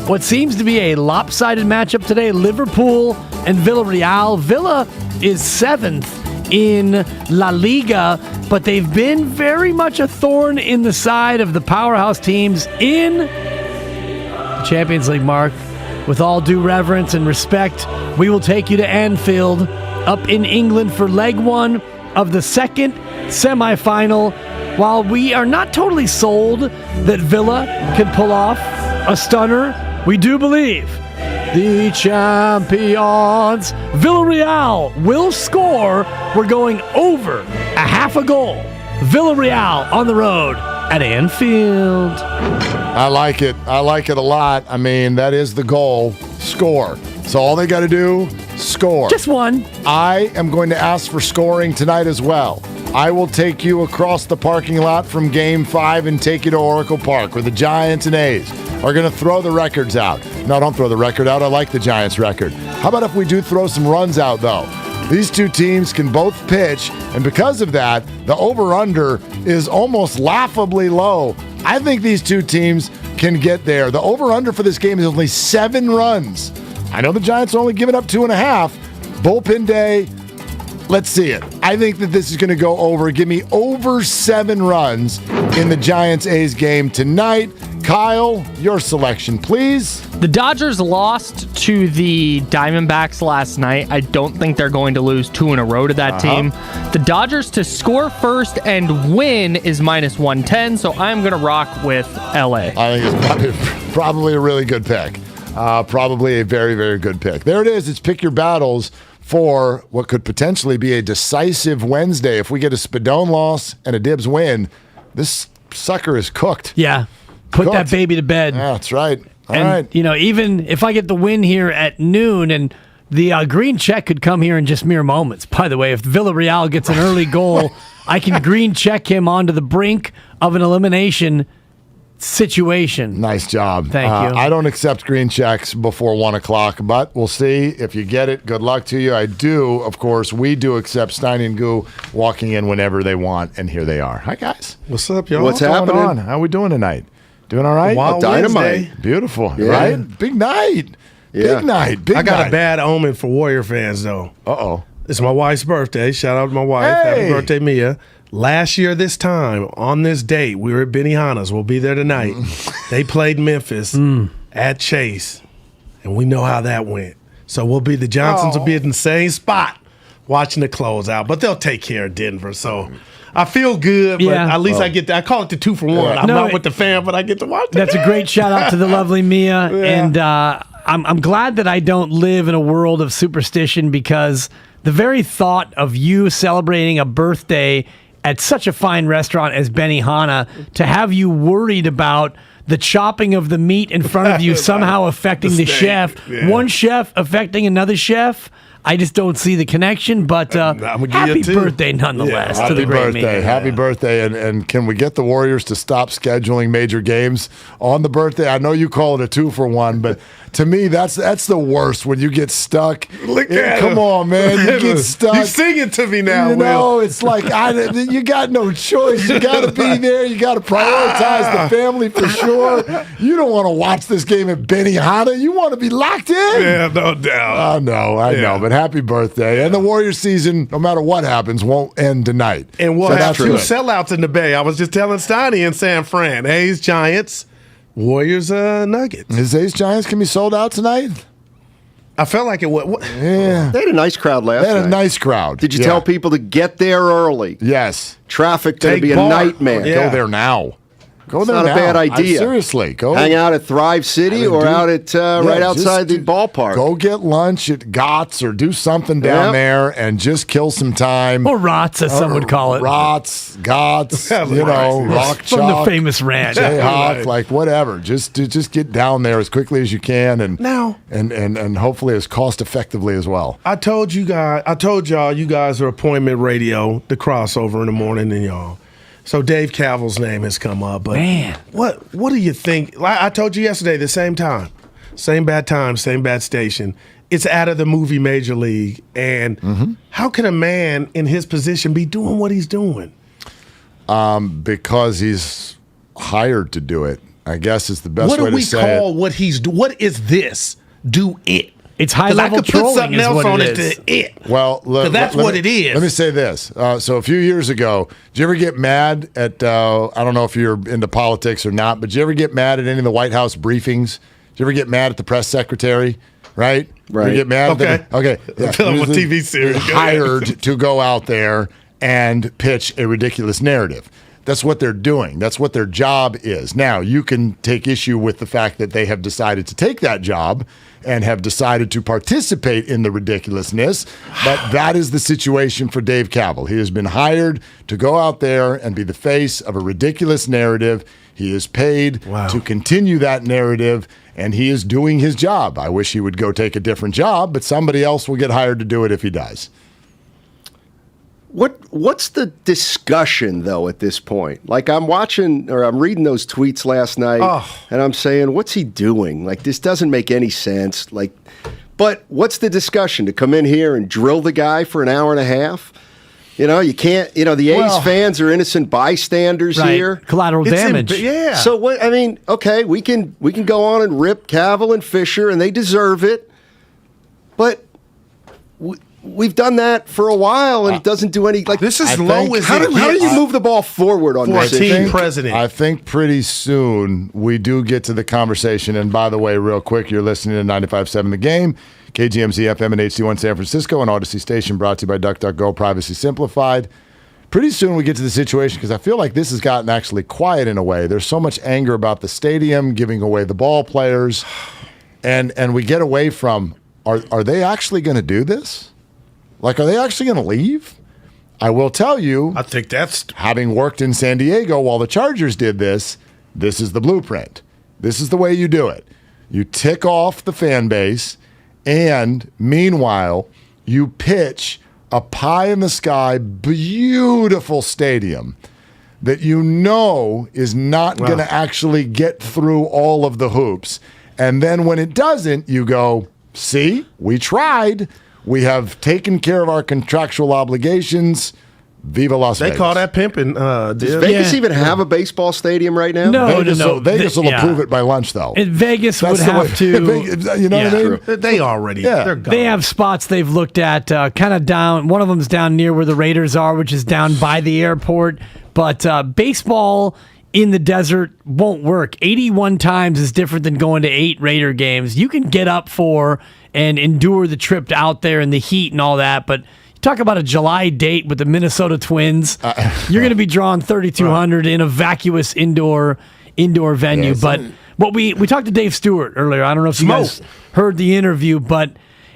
what seems to be a lopsided matchup today, Liverpool and Villarreal. Villa is 7th in La Liga, but they've been very much a thorn in the side of the powerhouse teams in the Champions League, Mark. With all due reverence and respect, we will take you to Anfield up in England for leg 1 of the second semifinal. While we are not totally sold that Villa can pull off a stunner, we do believe the champions, Villarreal, will score. We're going over a half a goal. Villarreal on the road at Anfield. I like it. I like it a lot. I mean, that is the goal. Score. So all they got to do, score. Just one. I am going to ask for scoring tonight as well. I will take you across the parking lot from Game 5 and take you to Oracle Park, where the Giants and A's are going to throw the records out. No, don't throw the record out. I like the Giants record. How about if we do throw some runs out, though? These two teams can both pitch, and because of that, the over-under is almost laughably low. I think these two teams can get there. The over-under for this game is only 7 runs. I know the Giants are only giving up 2.5. Bullpen day. Let's see it. I think that this is going to go over. Give me over 7 runs in the Giants-A's game tonight. Kyle, your selection, please. The Dodgers lost to the Diamondbacks last night. I don't think they're going to lose 2 in a row to that team. The Dodgers to score first and win is -110, so I'm going to rock with LA. I think it's probably a really good pick. Probably a very, very good pick. There it is. It's Pick Your Battles for what could potentially be a decisive Wednesday. If we get a Spadone loss and a Dibs win, this sucker is cooked. Yeah. Put that baby to bed. Yeah, that's right. All and, right. You know, even if I get the win here at noon, and the green check could come here in just mere moments. By the way, if Villarreal gets an early goal, I can green check him onto the brink of an elimination situation. Nice job. Thank you. I don't accept green checks before 1 o'clock, but we'll see. If you get it, good luck to you. I do, of course, we do accept Steiny and Guru walking in whenever they want, and here they are. Hi, guys. What's up, y'all? What's happening? going on? How we doing tonight? Doing all right? Wild Dynamite. Wednesday. Beautiful, Yeah. right? Big night. Yeah. Big night. Big I got night. a bad omen for Warrior fans, though. Uh-oh. It's my wife's birthday. Shout out to my wife. Hey. Happy birthday, Mia. Last year, this time, on this date, we were at Benihana's. We'll be there tonight. They played Memphis at Chase, and we know how that went. So the Johnsons will be in the same spot watching the closeout, but they'll take care of Denver. So I feel good, but at least I call it the 2-for-1. I'm not with the fan, but I get to watch it. That's a great shout out to the lovely Mia. Yeah. And I'm glad that I don't live in a world of superstition, because the very thought of you celebrating a birthday at such a fine restaurant as Benihana, to have you worried about the chopping of the meat in front of you somehow affecting the chef, one chef affecting another chef, I just don't see the connection, but happy birthday nonetheless to the great Mia. Happy birthday. And can we get the Warriors to stop scheduling major games on the birthday? I know you call it a 2-for-1, but to me, that's the worst when you get stuck. Come on, man. You get stuck. You sing it to me now, You know, Will. it's like you got no choice. You got to be there. You got to prioritize the family for sure. You don't want to watch this game at Benihana. You want to be locked in. Yeah, no doubt. I know. But happy birthday. And the Warriors season, no matter what happens, won't end tonight. And we'll So have that's 2 good. sellouts in the Bay. I was just telling Steiny in San Fran. A's, Giants, Warriors, Nuggets. His A's Giants can be sold out tonight? I felt like it was. Yeah. They had a nice crowd last night. They had a nice crowd. Did you tell people to get there early? Yes. Traffic going to Take be a bar. nightmare. Yeah. Go there now. Go It's there not now. a bad idea. Seriously, go hang out at Thrive City or out at right outside the ballpark. Go get lunch at Gott's or do something down there and just kill some time. Or Rots, as some would call it. Rots, Gott's, Rock From the Chalk, famous ranch. Jayhawk, like whatever. Just get down there as quickly as you can and hopefully as cost effectively as well. I told y'all, you guys are appointment radio, the crossover in the morning, and y'all. So Dave Cavill's name has come up, but what do you think? I told you yesterday, the same time, same bad time, same bad station. It's out of the movie Major League, and how can a man in his position be doing what he's doing? Because he's hired to do it, I guess is the best way to say it. What do we call what he's doing? What is this? Do it. It's high-level I could put trolling something is else what on it it is. to it. Well, that's what it is. Let me say this. So a few years ago, did you ever get mad at, I don't know if you're into politics or not, but did you ever get mad at any of the White House briefings? Did you ever get mad at the press secretary? Right? You get mad at them? Okay. Yeah. Tell him what TV series. Hired to go out there and pitch a ridiculous narrative. That's what they're doing. That's what their job is. Now, you can take issue with the fact that they have decided to take that job and have decided to participate in the ridiculousness, but that is the situation for Dave Cavill. He has been hired to go out there and be the face of a ridiculous narrative. He is paid to continue that narrative, and he is doing his job. I wish he would go take a different job, but somebody else will get hired to do it if he does. What's the discussion, though, at this point? Like, I'm reading those tweets last night, and I'm saying, what's he doing? Like, this doesn't make any sense. Like, but what's the discussion? To come in here and drill the guy for an hour and a half? You know, you can't, the A's fans are innocent bystanders here. Collateral damage. So, what? I mean, okay, we can go on and rip Cavill and Fisher, and they deserve it. But we've done that for a while, and it doesn't do any. Like, this is low as how do you move the ball forward on this? President. I think pretty soon we do get to the conversation. And by the way, real quick, you're listening to 95.7 The Game, KGMZ FM and HD1 San Francisco, and Odyssey Station, brought to you by DuckDuckGo, Privacy Simplified. Pretty soon we get to the situation, because I feel like this has gotten actually quiet in a way. There's so much anger about the stadium, giving away the ball players, and we get away from, are they actually going to do this? Like, are they actually going to leave? I will tell you, I think that's... having worked in San Diego while the Chargers did this, this is the blueprint. This is the way you do it. You tick off the fan base, and meanwhile, you pitch a pie-in-the-sky, beautiful stadium that you know is not going to actually get through all of the hoops. And then when it doesn't, you go, see, we tried. We have taken care of our contractual obligations. Viva Las Vegas. They call that pimping. Does Vegas even have a baseball stadium right now? No, Vegas will approve it by lunch, though. Vegas would have to. Vegas, you know what I mean? They already. They're gone. They have spots they've looked at kind of down. One of them's down near where the Raiders are, which is down by the airport. But baseball in the desert won't work. 81 times is different than going to 8 Raider games. You can get up for and endure the trip out there and the heat and all that, but talk about a July date with the Minnesota Twins. You're going to be drawing 3,200 in a vacuous indoor venue. But what we talked to Dave Stewart earlier. I don't know if you guys heard the interview,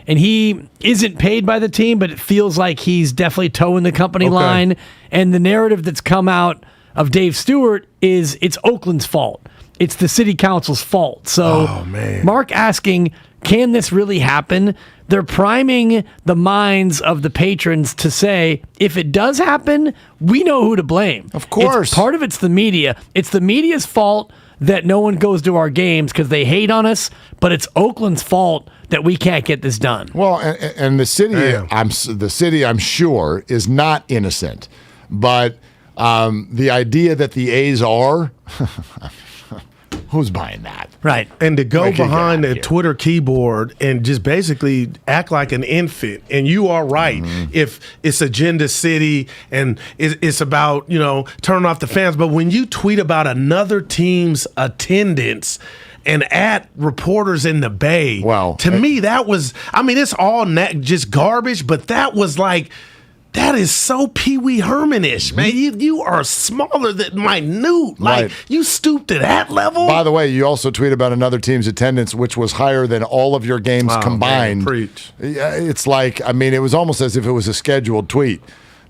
and he isn't paid by the team, but it feels like he's definitely towing the company line. And the narrative that's come out of Dave Stewart is it's Oakland's fault. It's the city council's fault. So Mark asking, can this really happen? They're priming the minds of the patrons to say, if it does happen, we know who to blame. Of course. Part of it's the media. It's the media's fault that no one goes to our games because they hate on us, but it's Oakland's fault that we can't get this done. Well, and the city, I'm sure, is not innocent. But the idea that the A's are... Who's buying that? Right. And to go behind the Twitter keyboard and just basically act like an infant. And you are right. If it's Agenda City and it's about, turning off the fans. But when you tweet about another team's attendance and at reporters in the Bay, to me, that was, it's all just garbage, but that was like, that is so Pee Wee Herman-ish, man. You are smaller than minute. Like, you stooped to that level. By the way, you also tweet about another team's attendance, which was higher than all of your games combined. Man, preach. It's like, it was almost as if it was a scheduled tweet,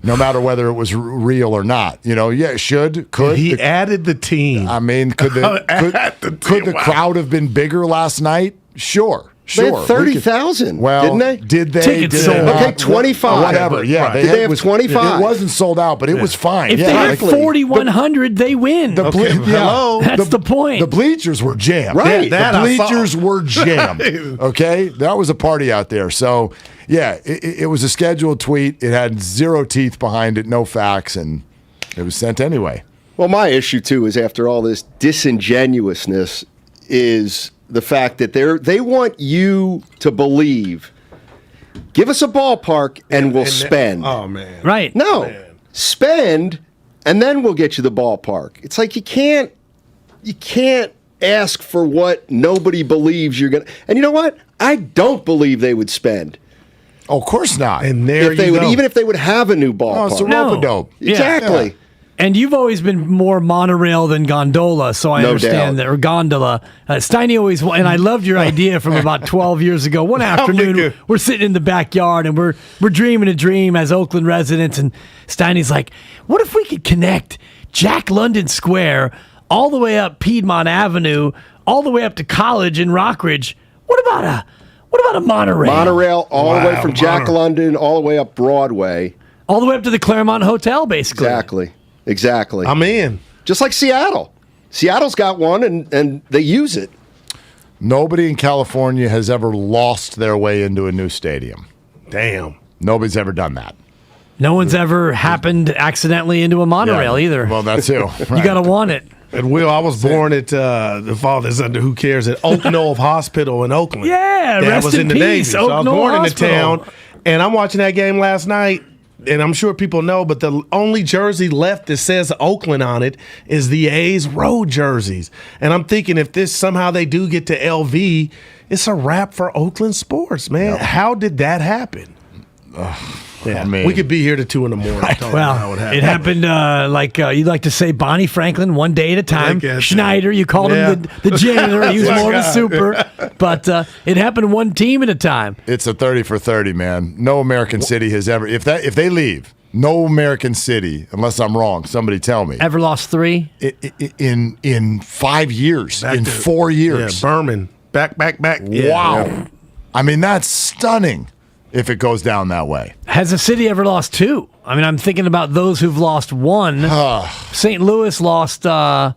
no matter whether it was real or not. Could. He added the team. Could the crowd have been bigger last night? Sure. They had 30,000, didn't they? Did they? Tickets sold out. Okay, 25. Whatever, yeah. Did they have 25? It wasn't sold out, but it was fine. If they had 4,100, they win. Hello? That's the point. The bleachers were jammed. Right. The bleachers were jammed. Okay? That was a party out there. So, yeah, it was a scheduled tweet. It had zero teeth behind it, no facts, and it was sent anyway. Well, my issue, too, is after all this disingenuousness is the fact that they want you to believe, give us a ballpark and we'll spend. Oh, man. Right. No. Spend and then we'll get you the ballpark. It's like you can't ask for what nobody believes you're going to. And you know what? I don't believe they would spend. Oh, of course not. And there if they you would, go. even if they would have a new ballpark. Oh, it's a rope-a-dope. Exactly. Yeah. And you've always been more monorail than gondola, so I understand that. Or gondola. Steiny always, and I loved your idea from about 12 years ago. One afternoon, we're sitting in the backyard and we're dreaming a dream as Oakland residents. And Steiny's like, what if we could connect Jack London Square all the way up Piedmont Avenue, all the way up to College in Rockridge? What about a monorail? Monorail all the way from Jack London all the way up Broadway. All the way up to the Claremont Hotel, basically. Exactly. I'm in. Just like Seattle. Seattle's got one, and they use it. Nobody in California has ever lost their way into a new stadium. Damn. Nobody's ever done that. No one's ever happened accidentally into a monorail either. Well, that's too. Right. You got to want it. And Will, I was born at the father's under Who Cares at Oak Knoll Hospital in Oakland. Yeah, Dad rest was in the peace, Navy. So I was Oak Knoll born in the Hospital. town, and I'm watching that game last night. And I'm sure people know, but the only jersey left that says Oakland on it is the A's road jerseys. And I'm thinking if this somehow they do get to LV, it's a wrap for Oakland sports, man. Yep. How did that happen? We could be here to 2 a.m. Well, it happened like you'd like to say Bonnie Franklin, one day at a time. Schneider, you called him the janitor. He was more of a super. But it happened one team at a time. It's a 30 for 30, man. No American city has ever, if they leave, no American city, unless I'm wrong, somebody tell me. Ever lost 3? In 5 years, in 4 years. Yeah, Berman. Back. Yeah. Wow. I mean, that's stunning. if it goes down that way. Has the city ever lost 2? I mean, I'm thinking about those who've lost 1. St. Louis lost the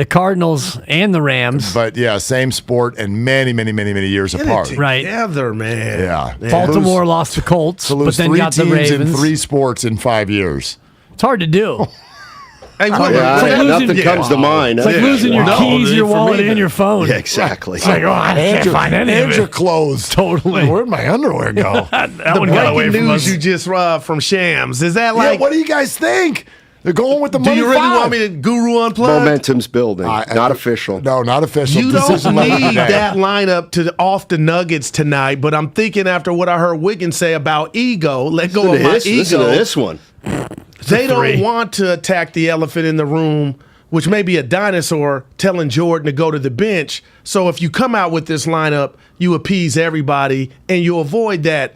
Cardinals and the Rams. But yeah, same sport and many years apart. Right. Together, man. Yeah. Baltimore lost the Colts, to but lose then 3 got the teams Ravens. in 3 sports in 5 years. It's hard to do. Hey, nothing comes to mind. It's like losing your keys, your wallet, and your phone. Yeah, exactly. It's like, I can't find any of And it. your clothes. Totally. Where'd my underwear go? that one got away Breaking from news us. you just from Shams. Is that Yeah, like? what do you guys think? They're going with the do money. you really 5. want me to Guru unplug? Momentum's building. Not official. No, not official. You don't Decision level need today. that lineup to off the Nuggets tonight, but I'm thinking after what I heard Wiggins say about ego, let go of my ego. Listen to this one. They don't want to attack the elephant in the room, which may be a dinosaur telling Jordan to go to the bench. So if you come out with this lineup, you appease everybody and you avoid that.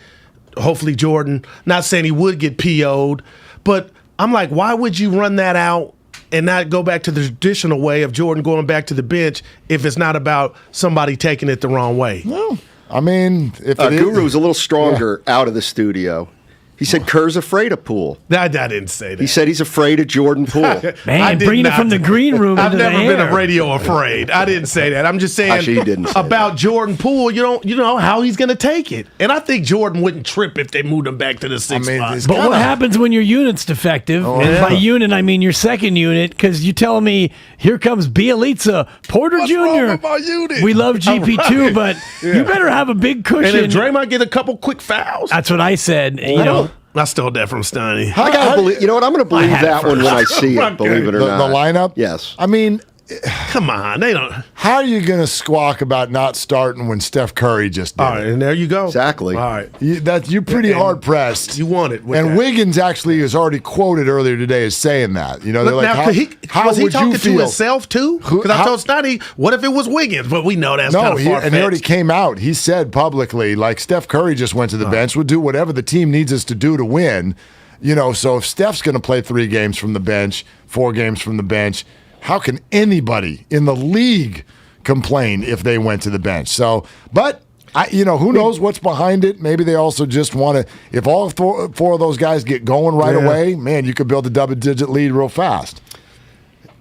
Hopefully Jordan, not saying he would get PO'd, but I'm like, why would you run that out and not go back to the traditional way of Jordan going back to the bench if it's not about somebody taking it the wrong way? No. I mean, if Guru's a little stronger out of the studio. He said Kerr's afraid of Poole. I didn't say that. He said he's afraid of Jordan Poole. Man, bringing it from the green room I've into the never been air. a radio afraid. I didn't say that. I'm just saying Actually, he didn't say about Jordan Poole. You know how he's going to take it, and I think Jordan wouldn't trip if they moved him back to the 6th spot. But what happens when your unit's defective? And by unit, I mean your second unit, because you tell me, here comes Bielitsa, Porter What's Jr. wrong with my unit? We love GP2, but you better have a big cushion. And if Draymond get a couple quick fouls, that's what I said. You know. I stole that from Steiny. I gotta believe. You know what? I'm going to believe that one when I see it. Okay. Believe it or the not. lineup? Yes. I mean, come on, they don't. How are you going to squawk about not starting when Steph Curry just did All right, it? and there you go. Exactly. All right. You're pretty hard pressed. You want it. And Wiggins actually is already quoted earlier today as saying that. You know, they're Look, like, now, how was he would talking you to feel? himself too? Because I told Steiny, what if it was Wiggins? But we know that's kind of far-fetched. And he already came out. He said publicly, like Steph Curry just went to the bench. We'll do whatever the team needs us to do to win. You know, so if Steph's going to play 3 games from the bench, 4 games from the bench, how can anybody in the league complain if they went to the bench? So, but who knows what's behind it? Maybe they also just want to. If all 4 of those guys get going right away, man, you could build a double-digit lead real fast.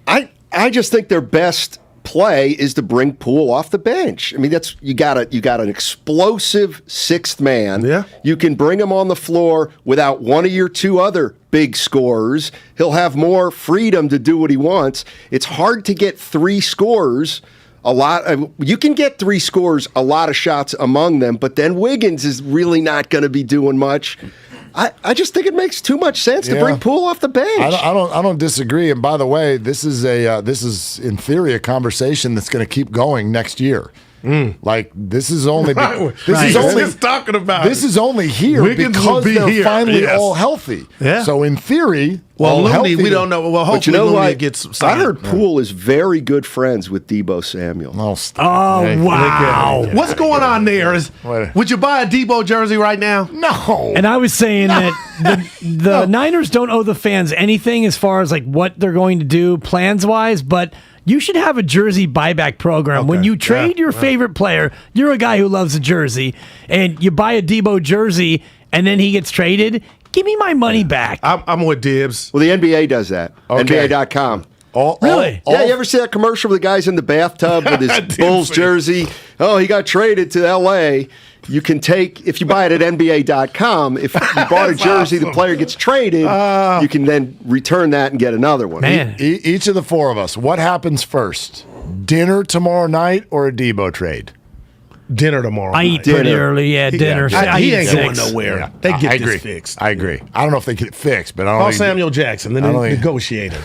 I just think their best play is to bring Poole off the bench. I mean, you got an explosive 6th man. Yeah. You can bring him on the floor without one of your 2 other big scorers. He'll have more freedom to do what he wants. It's hard to get 3 scorers. You can get 3 scores, a lot of shots among them, but then Wiggins is really not going to be doing much. I just think it makes too much sense to bring Poole off the bench. I don't disagree. And by the way, this is in theory a conversation that's going to keep going next year. Like this is only talking about this is only here Wiggins because they're here. finally all healthy. Yeah. So in theory, well, all Looney, healthy, we don't know. Well, but you hopefully know Looney what? gets I signed. heard Poole is very good friends with Debo Samuel. Wow. What's going on there? Would you buy a Debo jersey right now? No. And I was saying that the Niners don't owe the fans anything as far as like what they're going to do plans-wise, but you should have a jersey buyback program. When you trade your favorite player, you're a guy who loves a jersey, and you buy a Debo jersey, and then he gets traded, give me my money back. I'm with Dibs. Well, the NBA does that. Okay. NBA.com. Really? Yeah, you ever see that commercial with the guys in the bathtub with his Bulls jersey? Oh, he got traded to L.A. You can take, if you buy it at NBA.com, if you bought a jersey, the player gets traded, you can then return that and get another one. Man. Each of the 4 of us, what happens first? Dinner tomorrow night or a Debo trade? Dinner tomorrow. I eat pretty early, dinner. He ain't going 6. nowhere. Yeah. They get I this agree. fixed. I agree. I don't know if they get it fixed, but I don't Call think Samuel Jackson, then negotiate it.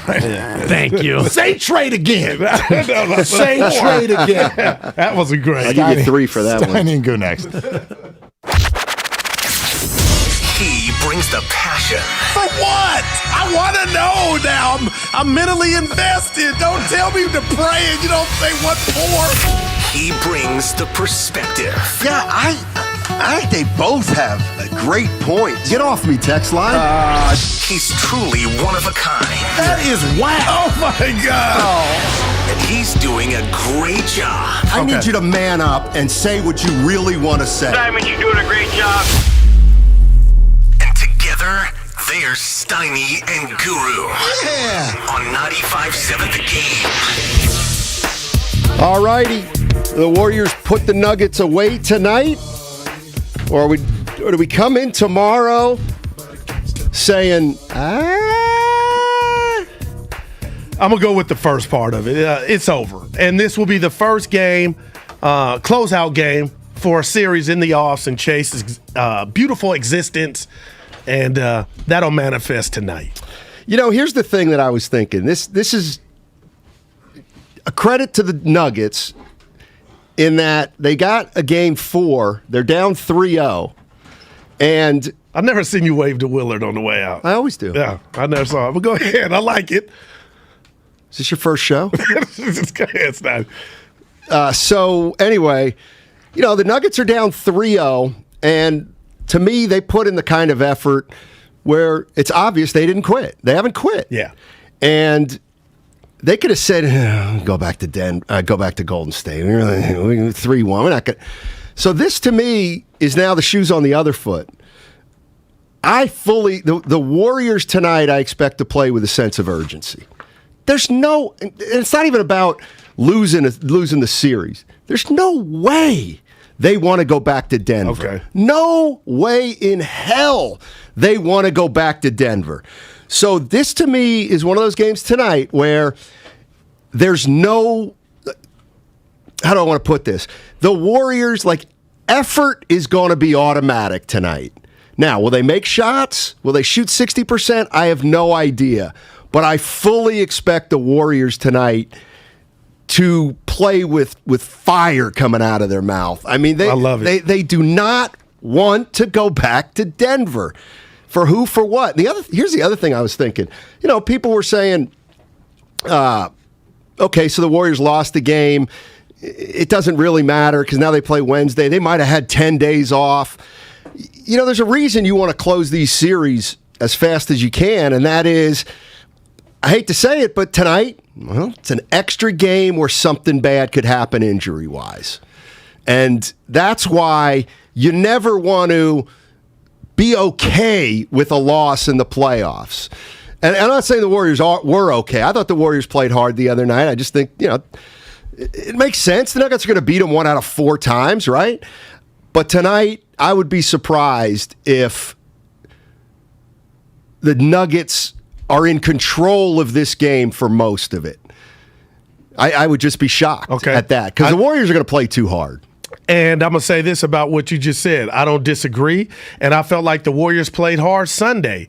Thank you. Say trade again. Say trade again. That was great. I'll give you 3 for that one. I didn't go next. He brings the passion. For what? I want to know now. I'm mentally invested. Don't tell me to pray and you don't say what for. He brings the perspective. Yeah, I think they both have a great point. Get off me, text line. He's truly one of a kind. That is wow. Oh, my God. And he's doing a great job. I need you to man up and say what you really want to say. Diamond, you're doing a great job. There's Steiny and Guru. Yeah. On 95.7 The Game. All righty. The Warriors put the Nuggets away tonight? Or do we come in tomorrow saying, I'm going to go with the first part of it. It's over. And this will be the first game, closeout game for a series in the Austin Chase's beautiful existence. And that'll manifest tonight. You know, here's the thing that I was thinking. This is a credit to the Nuggets in that they got a game 4. They're down 3-0. And I've never seen you wave to Willard on the way out. I always do. Yeah, I never saw it. But go ahead. I like it. Is this your first show? Go ahead, it's not. So, anyway, you know, the Nuggets are down 3-0. And to me, they put in the kind of effort where it's obvious they didn't quit. They haven't quit. Yeah. And they could have said, go back to Golden State. We're 3-1. We're not going. So this, to me, is now the shoes on the other foot. The Warriors tonight, I expect to play with a sense of urgency. It's not even about losing the series. There's no way they want to go back to Denver. Okay. No way in hell they want to go back to Denver. So this, to me, is one of those games tonight where there's no, how do I want to put this? The Warriors, effort is going to be automatic tonight. Now, will they make shots? Will they shoot 60%? I have no idea. But I fully expect the Warriors tonight to play with fire coming out of their mouth. I mean, I love it. They do not want to go back to Denver. For who, for what? Here's the other thing I was thinking. You know, people were saying, okay, so the Warriors lost the game. It doesn't really matter because now they play Wednesday. They might have had 10 days off. You know, there's a reason you want to close these series as fast as you can, and that is, I hate to say it, but tonight, well, it's an extra game where something bad could happen injury-wise. And that's why you never want to be okay with a loss in the playoffs. And I'm not saying the Warriors were okay. I thought the Warriors played hard the other night. I just think, you know, it makes sense. The Nuggets are going to beat them 1 out of 4 times, right? But tonight, I would be surprised if the Nuggets are in control of this game for most of it. I would just be shocked at that because the Warriors are going to play too hard. And I'm going to say this about what you just said. I don't disagree. And I felt like the Warriors played hard Sunday.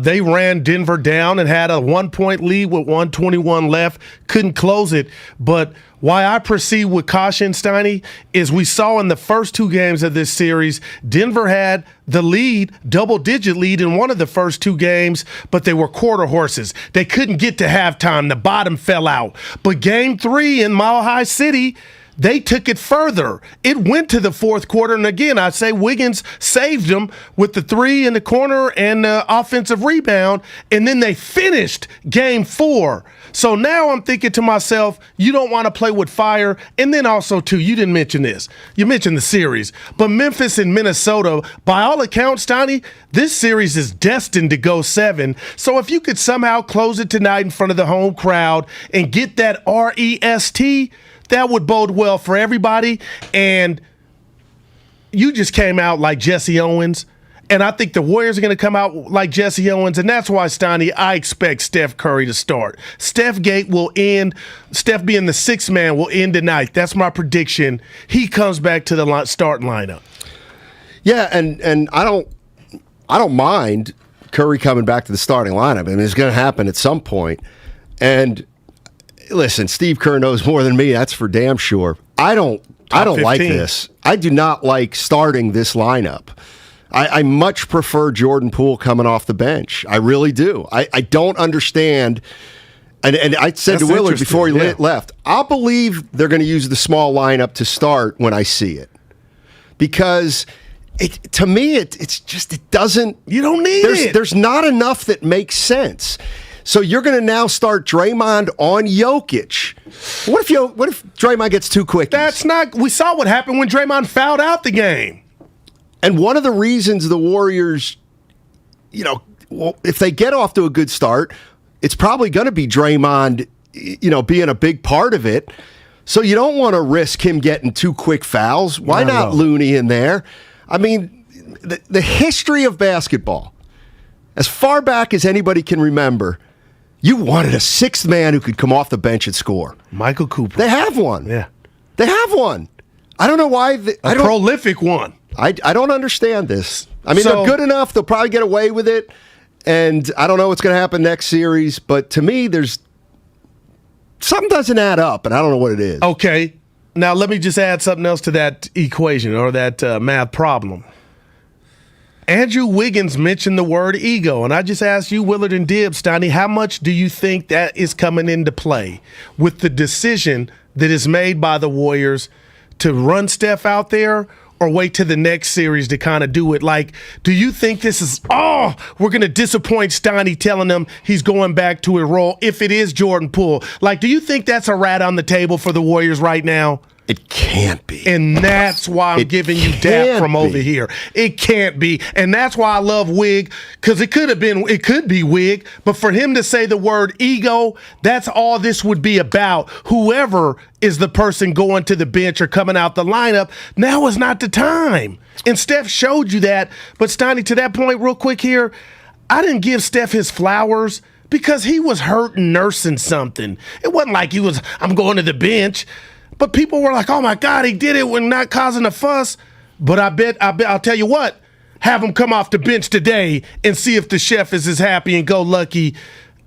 They ran Denver down and had a 1-point lead with 1:21 left. Couldn't close it. But why I proceed with caution, Steiny, is we saw in the first 2 games of this series, Denver had the lead, double-digit lead in one of the first 2 games, but they were quarter horses. They couldn't get to halftime. The bottom fell out. But Game 3 in Mile High City, they took it further. It went to the fourth quarter, and again, I say Wiggins saved them with the 3 in the corner and offensive rebound, and then they finished Game 4. So now I'm thinking to myself, you don't want to play with fire. And then also, too, you didn't mention this. You mentioned the series. But Memphis and Minnesota, by all accounts, Steiny, this series is destined to go 7. So if you could somehow close it tonight in front of the home crowd and get that REST, that would bode well for everybody. And you just came out like Jesse Owens. And I think the Warriors are going to come out like Jesse Owens. And that's why, Steiny, I expect Steph Curry to start. Steph being the 6th man, will end tonight. That's my prediction. He comes back to the starting lineup. Yeah, and I don't mind Curry coming back to the starting lineup. I mean, it's going to happen at some point. And listen, Steve Kerr knows more than me. That's for damn sure. I don't like this. I do not like starting this lineup. I much prefer Jordan Poole coming off the bench. I really do. I don't understand. And I said to Willard before he left, I'll believe they're going to use the small lineup to start when I see it. Because to me, it doesn't. You don't need it. There's not enough that makes sense. So you're going to now start Draymond on Jokic. What if Draymond gets too quick? We saw what happened when Draymond fouled out the game. And one of the reasons the Warriors, well, if they get off to a good start, it's probably going to be Draymond, being a big part of it. So you don't want to risk him getting 2 quick fouls. Why not Looney in there? I mean, the history of basketball, as far back as anybody can remember, you wanted a 6th man who could come off the bench and score. Michael Cooper. They have one. Yeah. They have one. I don't know why. A prolific one. I don't understand this. I mean, they're good enough. They'll probably get away with it. And I don't know what's going to happen next series. But to me, something doesn't add up, and I don't know what it is. Okay. Now, let me just add something else to that equation or that math problem. Andrew Wiggins mentioned the word ego, and I just asked you, Willard and Dibs, Steiny, how much do you think that is coming into play with the decision that is made by the Warriors to run Steph out there or wait to the next series to kind of do it? Like, do you think this is, we're going to disappoint Steiny telling him he's going back to a role if it is Jordan Poole? Like, do you think that's a rat on the table for the Warriors right now? It can't be. And that's why I'm giving you that from over here. It can't be. And that's why I love Wig, because it could be Wig, but for him to say the word ego, that's all this would be about. Whoever is the person going to the bench or coming out the lineup, now is not the time. And Steph showed you that. But Steiny, to that point real quick here, I didn't give Steph his flowers because he was hurt and nursing something. It wasn't like I'm going to the bench. But people were like, oh, my God, he did it when not causing a fuss. But I bet, I'll tell you what, have him come off the bench today and see if the chef is as happy and go lucky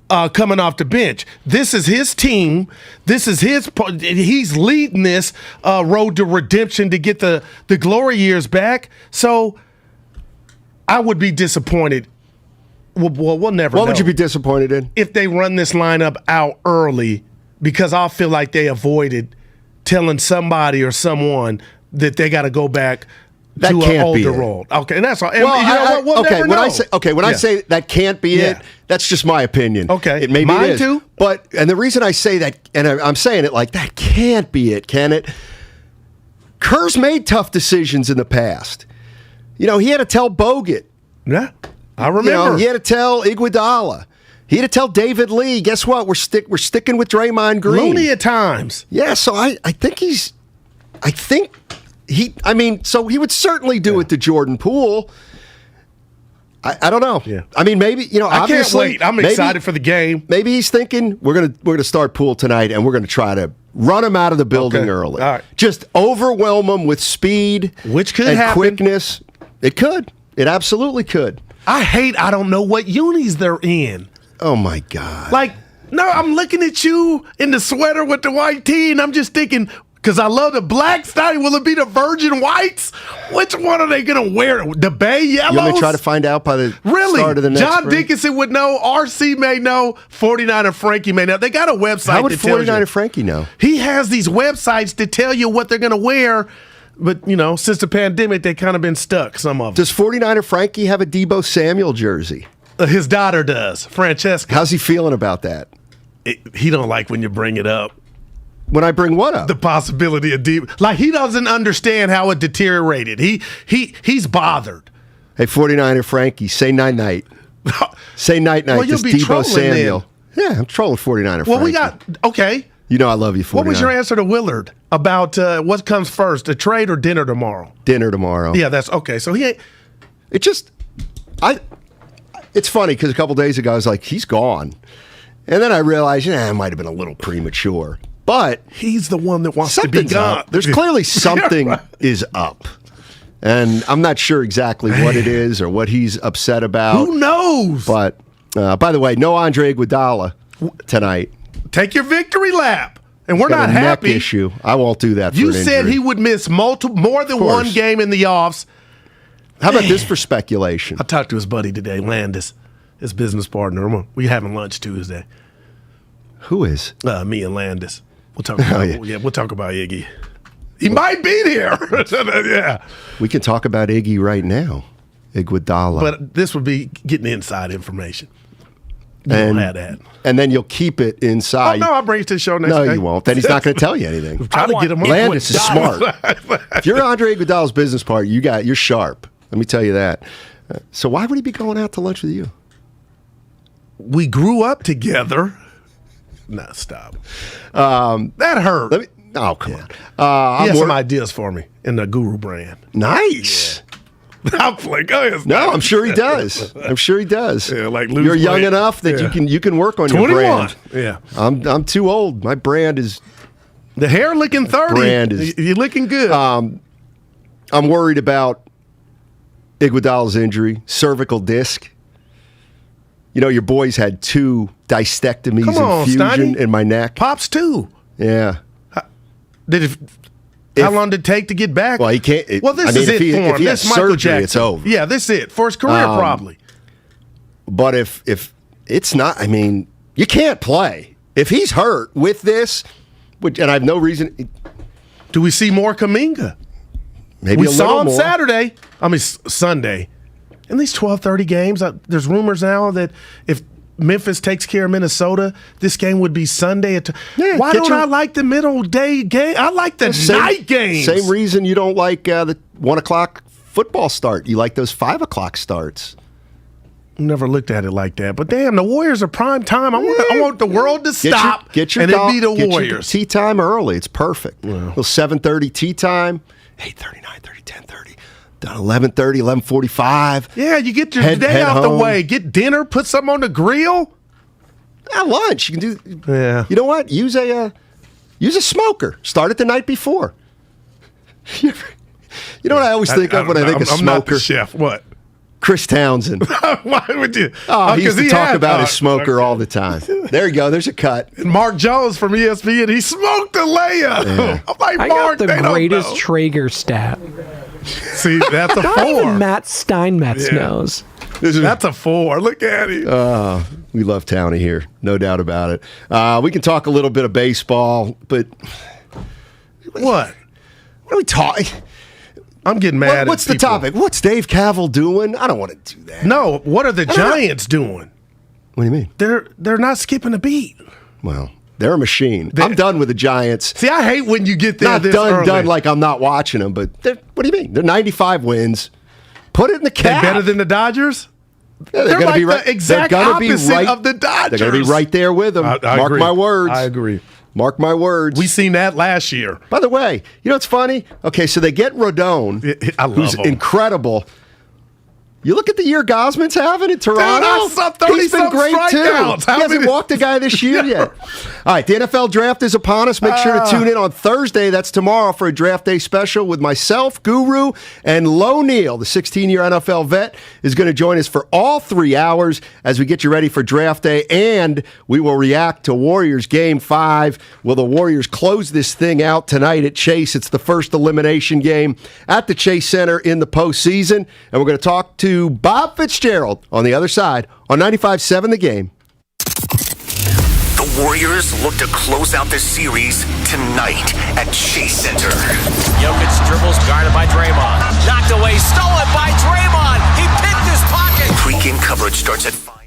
coming off the bench. This is his team. This is he's leading this road to redemption to get the glory years back. So I would be disappointed. Well, we'll never know. What would you be disappointed in? If they run this lineup out early, because I'll feel like they avoided telling somebody or someone that they got to go back to an older role. Okay, and that's all. And we'll never know. When I say that can't be it, that's just my opinion. Okay, maybe mine it is. too. And the reason I say that, and I'm saying it like that can't be it, can it? Kerr's made tough decisions in the past. He had to tell Bogut. Yeah, I remember. He had to tell Iguodala. He had to tell David Lee, guess what? We're sticking with Draymond Green. Looney at times. Yeah, so I think so he would certainly do it to Jordan Poole. I don't know. Yeah. I mean, maybe, obviously. I can't wait. I'm excited for the game. Maybe he's thinking we're gonna start Poole tonight and we're gonna try to run him out of the building early. All right. Just overwhelm him with speed, which could and happen. Quickness. It could. It absolutely could. I don't know what unis they're in. Oh, my God. Like, no, I'm looking at you in the sweater with the white tee, and I'm just thinking, because I love the black style, will it be the virgin whites? Which one are they going to wear? The Bay Yellows? You want me to try to find out by the start of the next John spring? Dickinson would know. RC may know. 49er Frankie may know. They got a website How would that tells 49er you. Frankie know? He has these websites to tell you what they're going to wear. But, since the pandemic, they kind of been stuck, some of them. Does 49er Frankie have a Debo Samuel jersey? His daughter does, Francesca. How's he feeling about that? He don't like when you bring it up. When I bring what up? The possibility of deep. Like, he doesn't understand how it deteriorated. He's bothered. Hey, 49er Frankie, say night-night. Say night-night. Well, you'll be Debo Samuel. then. Yeah, I'm trolling 49er Frankie. Well, okay. I love you, 49er. What was your answer to Willard about what comes first, a trade or dinner tomorrow? Dinner tomorrow. Yeah, that's okay. So he ain't. It's funny because a couple days ago I was like, he's gone. And then I realized, it might have been a little premature. But he's the one that wants to be gone. Up. There's clearly something is up. And I'm not sure exactly what it is or what he's upset about. Who knows? But, by the way, no Andre Iguodala tonight. Take your victory lap. And we're not happy. Neck issue. I won't do that for You an said injury. he would miss more than one game in the offs. How about this for speculation? I talked to his buddy today, Landis, his business partner. We having lunch Tuesday. Who is? Me and Landis. We'll talk about we'll talk about Iggy. He might be there. Yeah. We can talk about Iggy right now. Iguodala. But this would be getting inside information. You don't have that. And then you'll keep it inside. Oh, no, I'll bring it to the show next day. No, you won't. Then he's not going to tell you anything. I'm trying to get him on. Landis is smart. If you're Andre Iguodala's business partner, you're sharp. Let me tell you that. So why would he be going out to lunch with you? we grew up together. Nah, stop. That hurt. Oh, come on. He has some ideas for me in the Guru brand. Nice. I'm like, go ahead. No, I'm sure he does. I'm sure he does. Yeah, like you're young enough that you can work on 21. your brand. Yeah. I'm too old. My brand is the hair looking 30. Brand is you're looking good. I'm worried about Iguodala's injury, cervical disc. You know, your boys had 2 discectomies and fusion in my neck. Pops too. Yeah. How long did it take to get back? Well, he can't. This is it for him. If he has This Michael surgery, Jackson. it's over. Yeah, this is it for his career, probably. But if it's not, I mean, you can't play if he's hurt with this. And I have no reason. Do we see more Kuminga? Maybe we a saw little him more. Sunday. In these 12:30 games, there's rumors now that if Memphis takes care of Minnesota, this game would be Sunday. Why don't I like the middle day game? I like the night games. Same reason you don't like the 1 o'clock football start. You like those 5 o'clock starts. Never looked at it like that. But damn, the Warriors are prime time. I want the world to stop get your and it be the Warriors. Your tea time early. It's perfect. Yeah. Little 7:30 tea time, 8:30, 9:30, 10:30. Done 11:30, 11:45. Yeah, you get your day out the way. Get dinner, put something on the grill. At lunch, you can do. Yeah. You know what? Use a smoker. Start it the night before. You know what I always think of when I think of smoker? I'm not the chef. What? Chris Townsend. Why would you? Oh, he used to talk about his smoker all the time. There you go. There's a cut. And Mark Jones from ESPN, he smoked a layup. Yeah. I'm like, I Mark, got the greatest Traeger stat. See, that's a 4. Not even Matt Steinmetz knows. That's a 4. Look at him. We love Townie here. No doubt about it. We can talk a little bit of baseball, but... What are we talking... I'm getting mad. What's the topic? What's Dave Cavill doing? I don't want to do that. No, what are the Giants doing? What do you mean? They're not skipping a beat. Well, they're a machine. I'm done with the Giants. See, I hate when you get there. Not done like I'm not watching them, but what do you mean? They're 95 wins. Put it in the cap. They're better than the Dodgers? Yeah, they're like the exact opposite of the Dodgers. They're going to be right there with them. I Mark agree. my words. I agree. Mark my words. We seen that last year. By the way, you know what's funny? Okay, so they get Rodon, I love who's him. Incredible. You look at the year Gosman's having in Toronto. I saw 30 He's been great strikeouts. too. He hasn't walked a guy this year yet. All right, the NFL draft is upon us. Make sure to tune in on Thursday. That's tomorrow for a draft day special with myself, Guru, and Lo Neal, the 16-year NFL vet, is going to join us for all 3 hours as we get you ready for draft day. And we will react to Warriors Game 5. Will the Warriors close this thing out tonight at Chase? It's the first elimination game at the Chase Center in the postseason. And we're going to talk to Bob Fitzgerald on the other side on 95.7 The Game. The Warriors look to close out this series tonight at Chase Center. Jokic dribbles, guarded by Draymond. Knocked away, stolen by Draymond. He picked his pocket. Pre-game coverage starts at 5.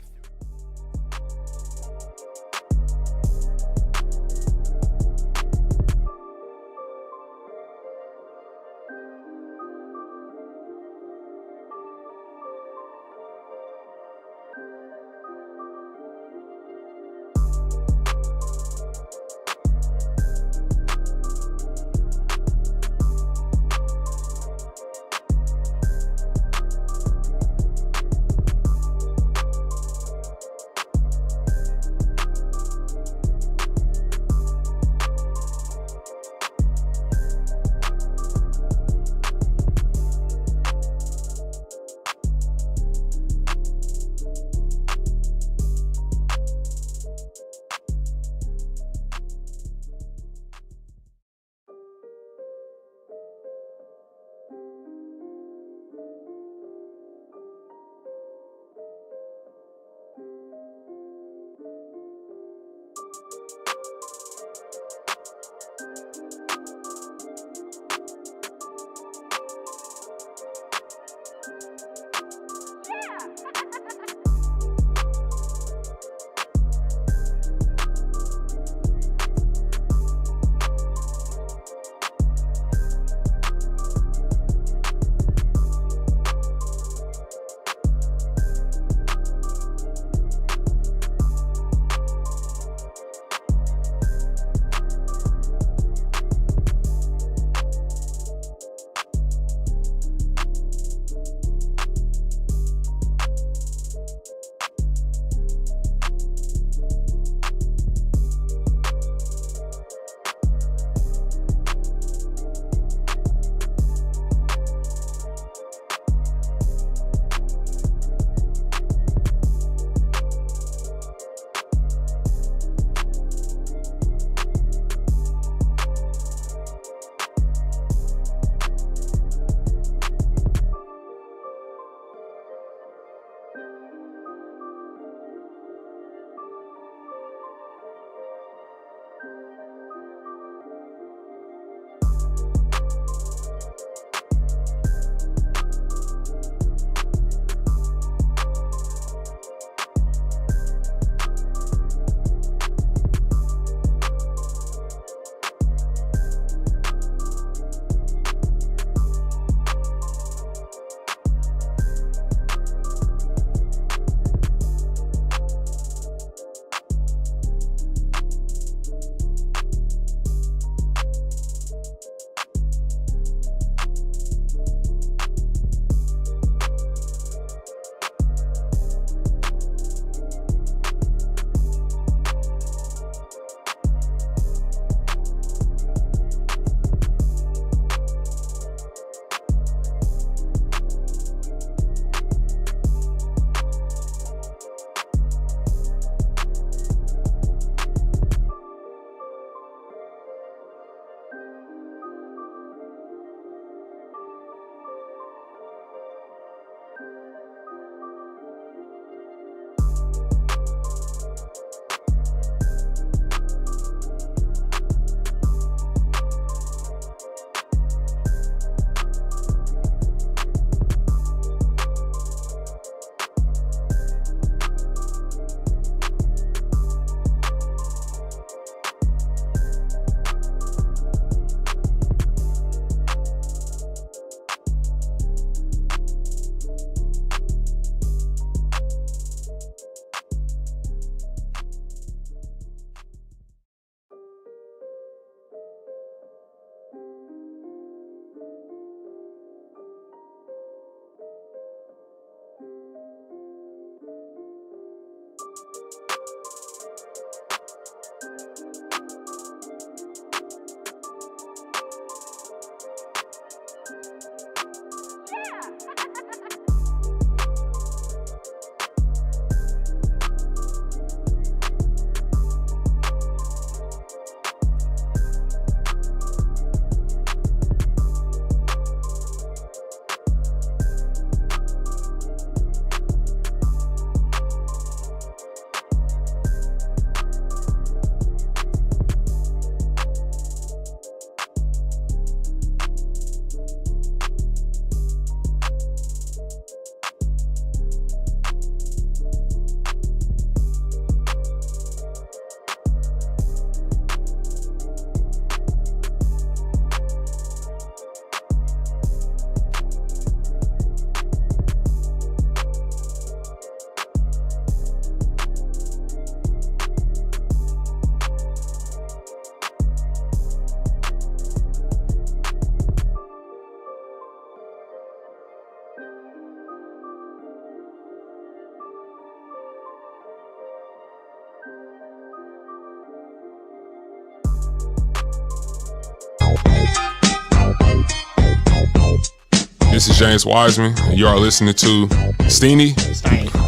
This is James Wiseman, and you are listening to Steiny.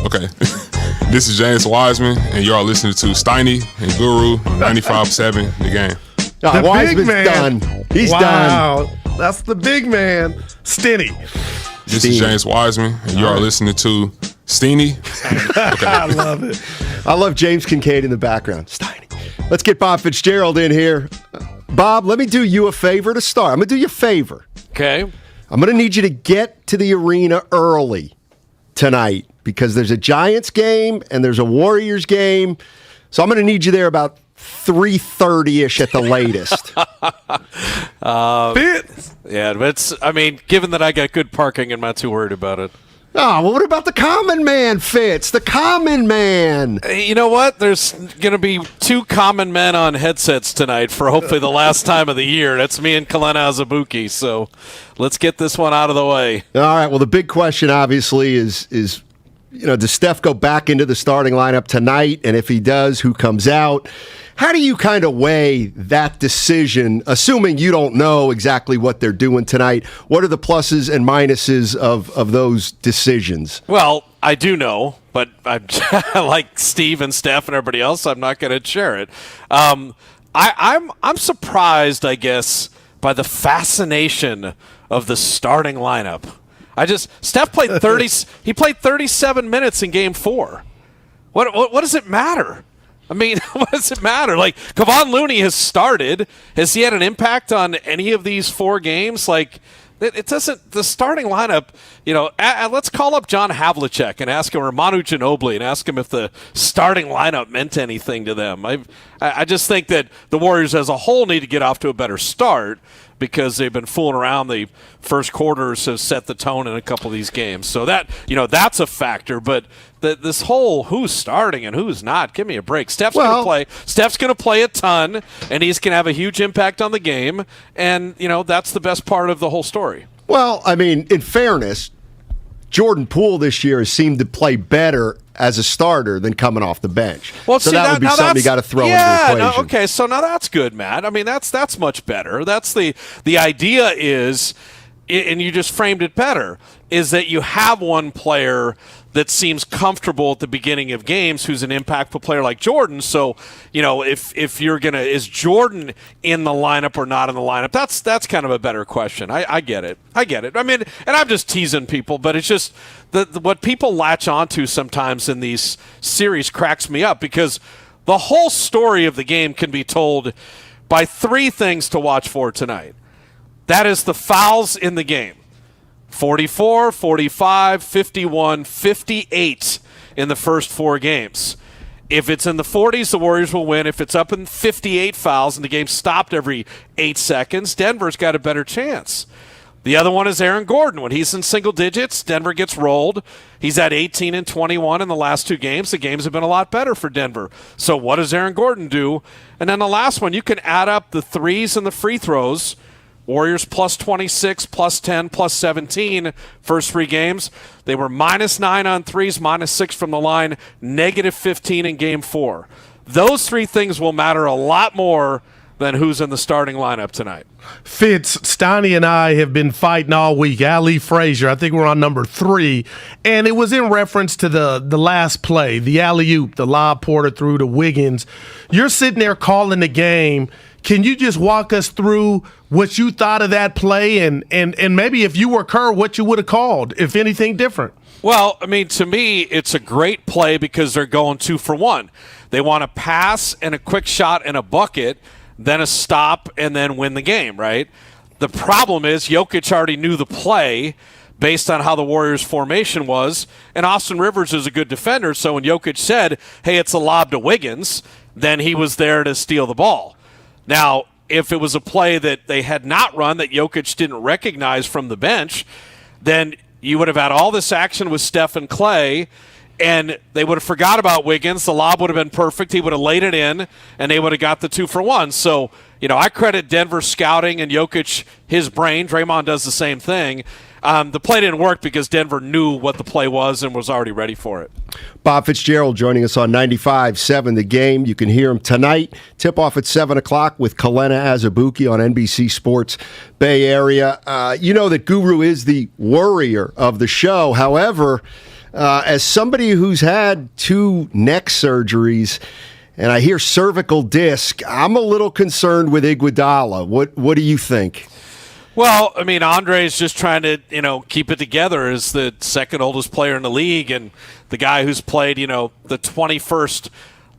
Okay. This is James Wiseman, and you are listening to Steiny and Guru 95.7 The Game. The Wiseman's big man. done. He's done. Wow. That's the big man, Steiny. This is James Wiseman, and you are listening to Steiny. Okay. I love it. I love James Kincaid in the background. Steiny. Let's get Bob Fitzgerald in here. Bob, let me do you a favor to start. I'm going to do you a favor. Okay. I'm going to need you to get to the arena early tonight because there's a Giants game and there's a Warriors game. So I'm going to need you there about 3:30-ish at the latest. Yeah, but given that I got good parking, I'm not too worried about it. Oh, well, what about the common man, Fitz? The common man. You know what? There's going to be two common men on headsets tonight for hopefully the last time of the year. That's me and Kalena Azubuike. So let's get this one out of the way. All right. Well, the big question, obviously, is does Steph go back into the starting lineup tonight? And if he does, who comes out? How do you kind of weigh that decision, assuming you don't know exactly what they're doing tonight? What are the pluses and minuses of those decisions? Well, I do know, but I'm like Steve and Steph and everybody else, I'm not going to share it. I'm surprised, I guess, by the fascination of the starting lineup. Steph played 30. He played 37 minutes in Game 4. What does it matter? I mean, what does it matter? Like, Kevon Looney has started. Has he had an impact on any of these 4 games? Like, it doesn't. The starting lineup, let's call up John Havlicek and ask him, or Manu Ginobili, and ask him if the starting lineup meant anything to them. I just think that the Warriors as a whole need to get off to a better start because they've been fooling around. The first quarters have set the tone in a couple of these games. So that's a factor. But this whole who's starting and who's not, give me a break. Steph's going to play. Steph's going to play a ton, and he's going to have a huge impact on the game. And, that's the best part of the whole story. Well, I mean, in fairness, Jordan Poole this year has seemed to play better as a starter than coming off the bench. Well, so that would be something you got to throw into the equation. Okay, so now that's good, Matt. I mean, that's much better. That's the idea is, and you just framed it better. is that you have one player that seems comfortable at the beginning of games who's an impactful player like Jordan. So, if you're going to – is Jordan in the lineup or not in the lineup? That's kind of a better question. I get it. I mean, and I'm just teasing people, but it's just what people latch onto sometimes in these series cracks me up because the whole story of the game can be told by 3 things to watch for tonight. That is the fouls in the game. 44, 45, 51, 58 in the first 4 games. If it's in the 40s, the Warriors will win. If it's up in 58 fouls and the game stopped every 8 seconds, Denver's got a better chance. The other one is Aaron Gordon. When he's in single digits, Denver gets rolled. He's at 18 and 21 in the last 2 games. The games have been a lot better for Denver. So what does Aaron Gordon do? And then the last one, you can add up the threes and the free throws. Warriors plus 26, plus 10, plus 17 first 3 games. They were -9 on threes, -6 from the line, -15 in game 4. Those 3 things will matter a lot more than who's in the starting lineup tonight. Fitz, Steiny and I have been fighting all week. Ali Frazier, I think we're on number 3, and it was in reference to the last play, the alley-oop, the lob Porter through to Wiggins. You're sitting there calling the game. Can you just walk us through what you thought of that play and maybe if you were Kerr, what you would have called, if anything different? Well, I mean, to me, it's a great play because they're going 2 for 1. They want a pass and a quick shot and a bucket, then a stop, and then win the game, right? The problem is Jokic already knew the play based on how the Warriors' formation was, and Austin Rivers is a good defender, so when Jokic said, hey, it's a lob to Wiggins, then he was there to steal the ball. Now, if it was a play that they had not run that Jokic didn't recognize from the bench, then you would have had all this action with Steph and Clay, and they would have forgot about Wiggins. The lob would have been perfect. He would have laid it in, and they would have got the 2 for 1. So, I credit Denver scouting and Jokic his brain. Draymond does the same thing. The play didn't work because Denver knew what the play was and was already ready for it. Bob Fitzgerald joining us on 95.7 The Game. You can hear him tonight. Tip-off at 7 o'clock with Kalena Azubuike on NBC Sports Bay Area. You know that Guru is the worrier of the show. However, as somebody who's had 2 neck surgeries, and I hear cervical disc, I'm a little concerned with Iguodala. What do you think? Well, I mean, Andre's just trying to, keep it together as the second oldest player in the league and the guy who's played, the 21st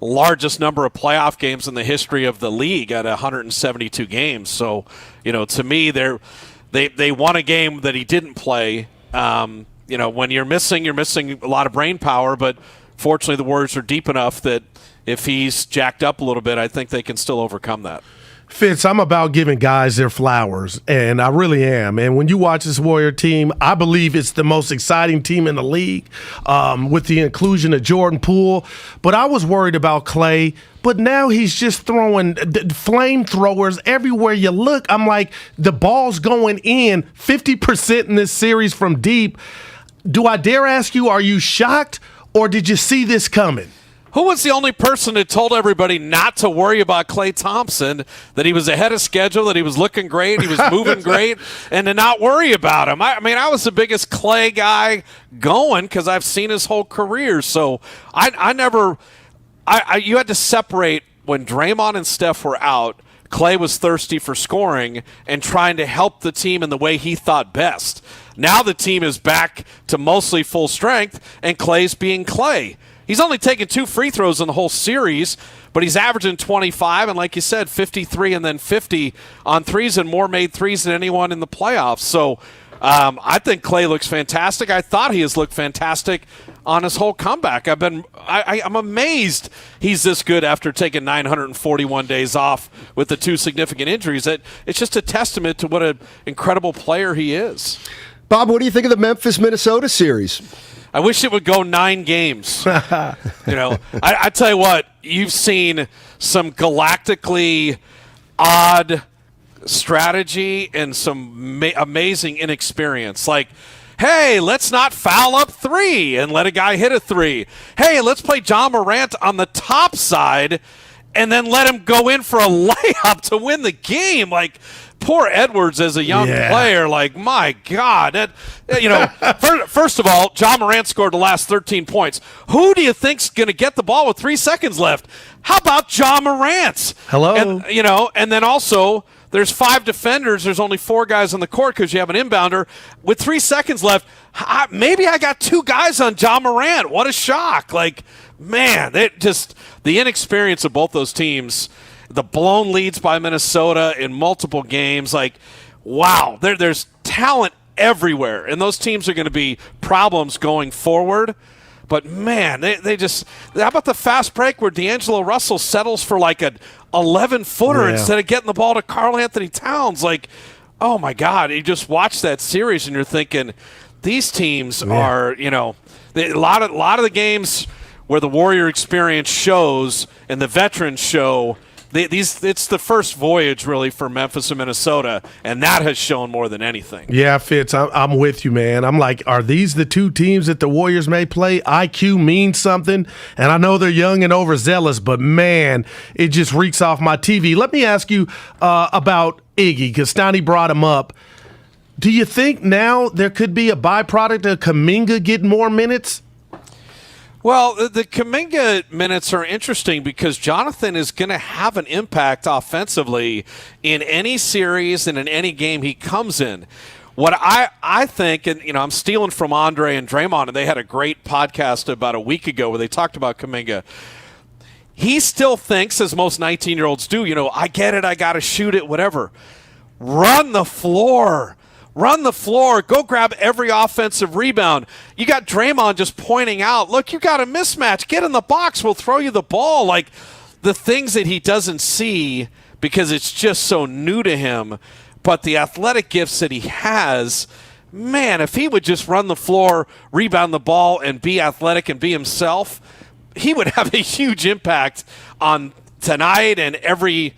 largest number of playoff games in the history of the league at 172 games. So, to me, they won a game that he didn't play. When you're missing a lot of brain power, but fortunately the Warriors are deep enough that if he's jacked up a little bit, I think they can still overcome that. Fitz, I'm about giving guys their flowers, and I really am. And when you watch this Warrior team, I believe it's the most exciting team in the league with the inclusion of Jordan Poole. But I was worried about Clay, but now he's just throwing flamethrowers everywhere you look. I'm like, the ball's going in 50% in this series from deep. Do I dare ask you, are you shocked, or did you see this coming? Who was the only person that told everybody not to worry about Klay Thompson, that he was ahead of schedule, that he was looking great, he was moving great, and to not worry about him? I was the biggest Klay guy going because I've seen his whole career. So you had to separate when Draymond and Steph were out. Klay was thirsty for scoring and trying to help the team in the way he thought best. Now the team is back to mostly full strength, and Klay's being Klay. He's only taken 2 free throws in the whole series, but he's averaging 25, and like you said, 53 and then 50 on threes, and more made threes than anyone in the playoffs. So I think Klay looks fantastic. I thought he has looked fantastic on his whole comeback. I'm amazed he's this good after taking 941 days off with the 2 significant injuries. It's just a testament to what an incredible player he is. Bob, what do you think of the Memphis-Minnesota series? I wish it would go 9 games. I tell you what, you've seen some galactically odd strategy and some amazing inexperience. Like, hey, let's not foul up 3 and let a guy hit a 3. Hey, let's play John Morant on the top side and then let him go in for a layup to win the game. Like, poor Edwards as a young player, like, my God. First of all, John Morant scored the last 13 points. Who do you think's going to get the ball with 3 seconds left? How about John Morant? Hello. And then also there's 5 defenders. There's only 4 guys on the court because you have an inbounder. With 3 seconds left, maybe I got 2 guys on John Morant. What a shock. Like, man, the inexperience of both those teams, the blown leads by Minnesota in multiple games, like, wow, there's talent everywhere, and those teams are going to be problems going forward. But, man, they just – how about the fast break where D'Angelo Russell settles for like an 11-footer instead of getting the ball to Karl Anthony Towns? Like, oh, my God, you just watch that series and you're thinking these teams are, a lot of the games where the Warrior experience shows and the veterans show – it's the first voyage, really, for Memphis and Minnesota, and that has shown more than anything. Yeah, Fitz, I'm with you, man. I'm like, are these the 2 teams that the Warriors may play? IQ means something, and I know they're young and overzealous, but, man, it just reeks off my TV. Let me ask you about Iggy, because Steiny brought him up. Do you think now there could be a byproduct of Kuminga getting more minutes? Well, the Kuminga minutes are interesting because Jonathan is going to have an impact offensively in any series and in any game he comes in. What I think, and I'm stealing from Andre and Draymond, and they had a great podcast about a week ago where they talked about Kuminga. He still thinks, as most 19-year-olds do, I get it, I got to shoot it, whatever. Run the floor. Run the floor. Go grab every offensive rebound. You got Draymond just pointing out, look, you got a mismatch. Get in the box. We'll throw you the ball. Like, the things that he doesn't see because it's just so new to him, but the athletic gifts that he has, man, if he would just run the floor, rebound the ball, and be athletic and be himself, he would have a huge impact on tonight and every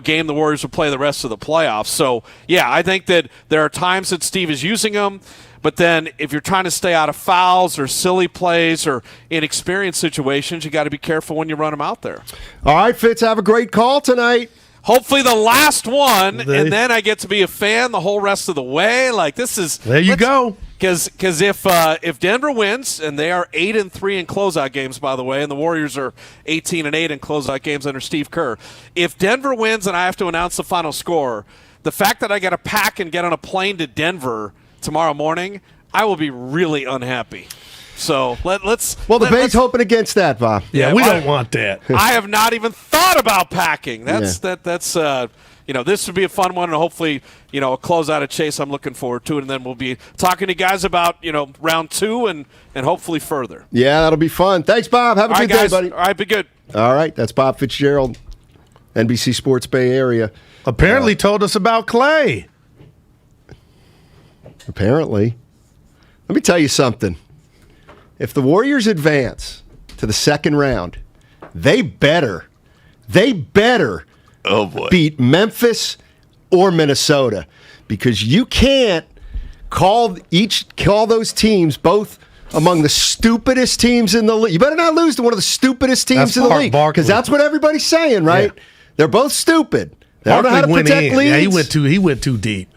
game the Warriors will play the rest of the playoffs. So, yeah, I think that there are times that Steve is using them, but then if you're trying to stay out of fouls or silly plays or inexperienced situations, you got to be careful when you run them out there. All right, Fitz, have a great call tonight. Hopefully the last one, and then I get to be a fan the whole rest of the way. Like, this is – there you go. Because if Denver wins, and they are 8-3 in closeout games, by the way, and the Warriors are 18-8 in closeout games under Steve Kerr. If Denver wins and I have to announce the final score, the fact that I got to pack and get on a plane to Denver tomorrow morning, I will be really unhappy. So let's. Well, the Bay's hoping against that, Bob. Yeah, we don't want that. I have not even thought about packing. That's this would be a fun one, and hopefully, a closeout at Chase I'm looking forward to, and then we'll be talking to guys about, round 2 and hopefully further. Yeah, that'll be fun. Thanks, Bob. Have a good day, buddy. All right, be good. All right, that's Bob Fitzgerald, NBC Sports Bay Area. Apparently told us about Clay. Apparently. Let me tell you something. If the Warriors advance to the second round, they better beat Memphis or Minnesota, because you can't call those teams both among the stupidest teams in the league. You better not lose to one of the stupidest teams in the league, because that's what everybody's saying, right? Yeah. They're both stupid. They don't know how to protect leads. Yeah, he went too deep.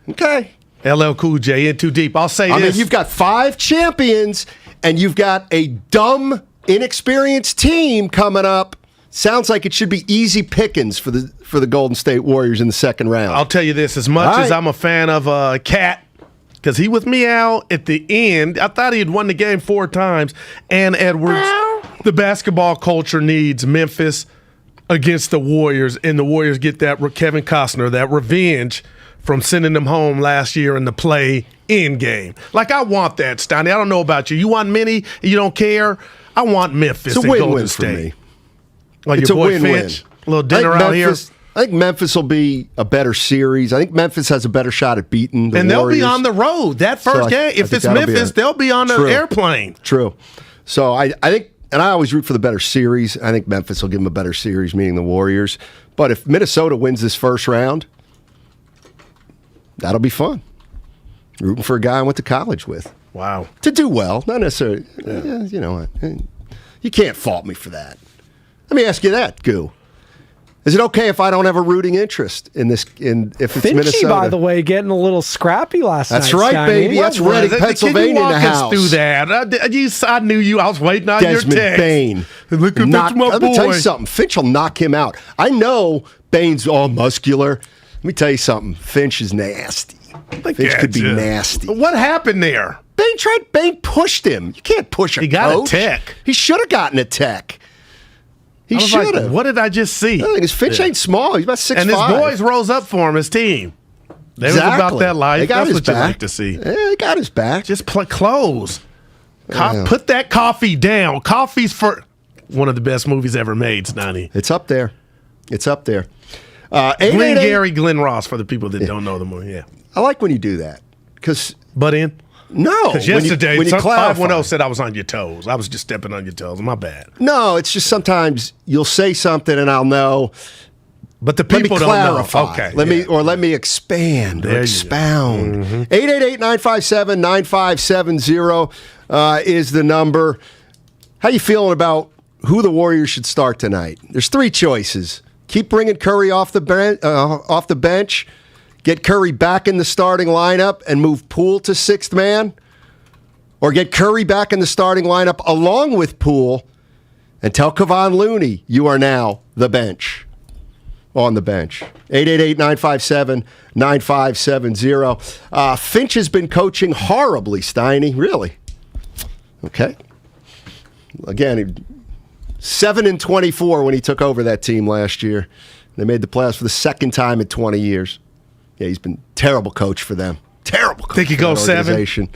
Okay. LL Cool J in too deep. I'll say this. I mean, you've got 5 champions, and you've got a dumb, inexperienced team coming up. Sounds like it should be easy pickings for the Golden State Warriors in the second round. I'll tell you this. As much as I'm a fan of Cat, because he was meow at the end, I thought he had won the game 4 times, and Edwards, the basketball culture needs Memphis against the Warriors, and the Warriors get that Kevin Costner, that revenge from sending them home last year in the play-in game. Like, I want that, Steiny. I don't know about you. You want many? You don't care? I want Memphis and Golden State. For me. Like it's your boy a win-win. Finch, a little dinner out here. I think Memphis will be a better series. I think Memphis has a better shot at beating the Warriors. And they'll be on the road. That first game, if it's Memphis, they'll be on an airplane. True. So I think, and I always root for the better series. I think Memphis will give them a better series, meaning the Warriors. But if Minnesota wins this first round, that'll be fun. Rooting for a guy I went to college with. Wow. To do well, not necessarily. You know what? You can't fault me for that. Let me ask you that, Goo. Is it okay if I don't have a rooting interest in this? If it's Finchy, Minnesota, by the way, getting a little scrappy last night. That's right, Steiny. baby. That's Reading, Pennsylvania Can you walk in the us house. through that? I knew you. I was waiting on Desmond your text. Bain. Look at Let my me tell boy. you something. Finch will knock him out. I know Bain's all muscular. Let me tell you something. Finch is nasty. Finch could be nasty. What happened there? Bain pushed him. You can't push a He got coach. a tech. He should have gotten a tech. He I was should have. like, what did I just see? His Finch ain't small. He's about 6'5". And his boys rose up for him, his team. They was about that life. They got That's his what you back. like to see. Yeah, they got his back. Just close. Yeah. Put that coffee down. Coffee's for one of the best movies ever made, Steiny. It's up there. It's up there. Glenn Ross, for the people that don't know the movie. Yeah. I like when you do that. Butt in? No. Because yesterday, when you clarify. 510 said I was on your toes. I was just stepping on your toes. My bad. No, it's just sometimes you'll say something and I'll know. But the people let me don't clarify. know. Okay. Let me expand or expound. Mm-hmm. 888-957-9570 is the number. How you feeling about who the Warriors should start tonight? There's three choices. Keep bringing Curry off the bench, get Curry back in the starting lineup and move Poole to sixth man, or get Curry back in the starting lineup along with Poole and tell Kevon Looney you are now the bench. On the bench. 888-957-9570. Finch has been coaching horribly, Steiny. Really? Okay. Again, 7-24 when he took over that team last year. They made the playoffs for the second time in 20 years. Yeah, he's been terrible coach for them. Terrible coach. Think he for that goes 7? organization.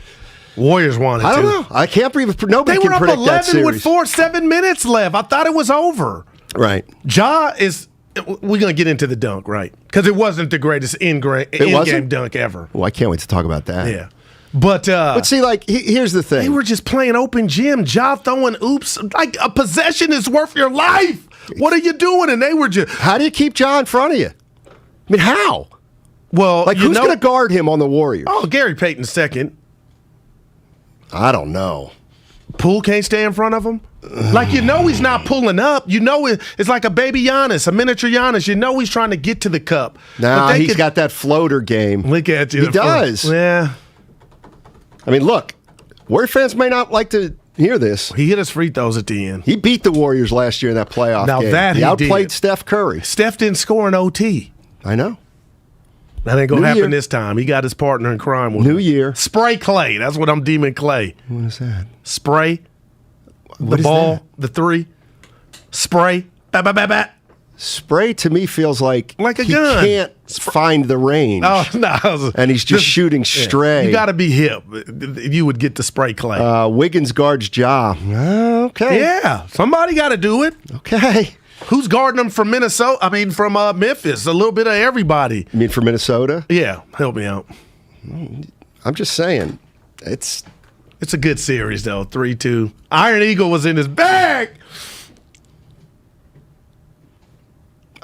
Warriors wanted I don't to. know. I can't believe nobody They can were up predict that 11 with series. 7 minutes left. I thought it was over. Right. Ja is. We're going to get into the dunk, right? Because it wasn't the greatest in-game dunk ever. Oh, I can't wait to talk about that. Yeah. But see, like, here's the thing. They were just playing open gym. Ja throwing oops. Like, a possession is worth your life. What are you doing? And they were just... How do you keep Ja in front of you? I mean, how? Well, like, who's going to guard him on the Warriors? Oh, Gary Payton second. I don't know. Poole can't stay in front of him? Like, he's not pulling up. It's like a baby Giannis, a miniature Giannis. He's trying to get to the cup. Nah, he's got that floater game. Look at you. He does. Yeah. I mean, look, Warrior fans may not like to hear this. He hit his free throws at the end. He beat the Warriors last year in that playoff Now game. that he outplayed did. Steph Curry. Steph didn't score in OT. I know. That ain't going to New happen year. this time. He got his partner in crime with New him. year. Spray Clay. That's what I'm deeming Clay. What is that? Spray. What the is ball. that? The three. Spray. Bat, bat, bat, bat. Spray to me feels like a he gun. can't find the range. Oh, no. And he's just shooting stray. You got to be hip. You would get the Spray Clay. Wiggins guards Ja. Okay. Yeah. Somebody got to do it. Okay. Who's guarding them from Minnesota? I mean, from Memphis. A little bit of everybody. You mean for Minnesota? Yeah. Help me out. I'm just saying. It's a good series, though. 3-2. Iron Eagle was in his bag.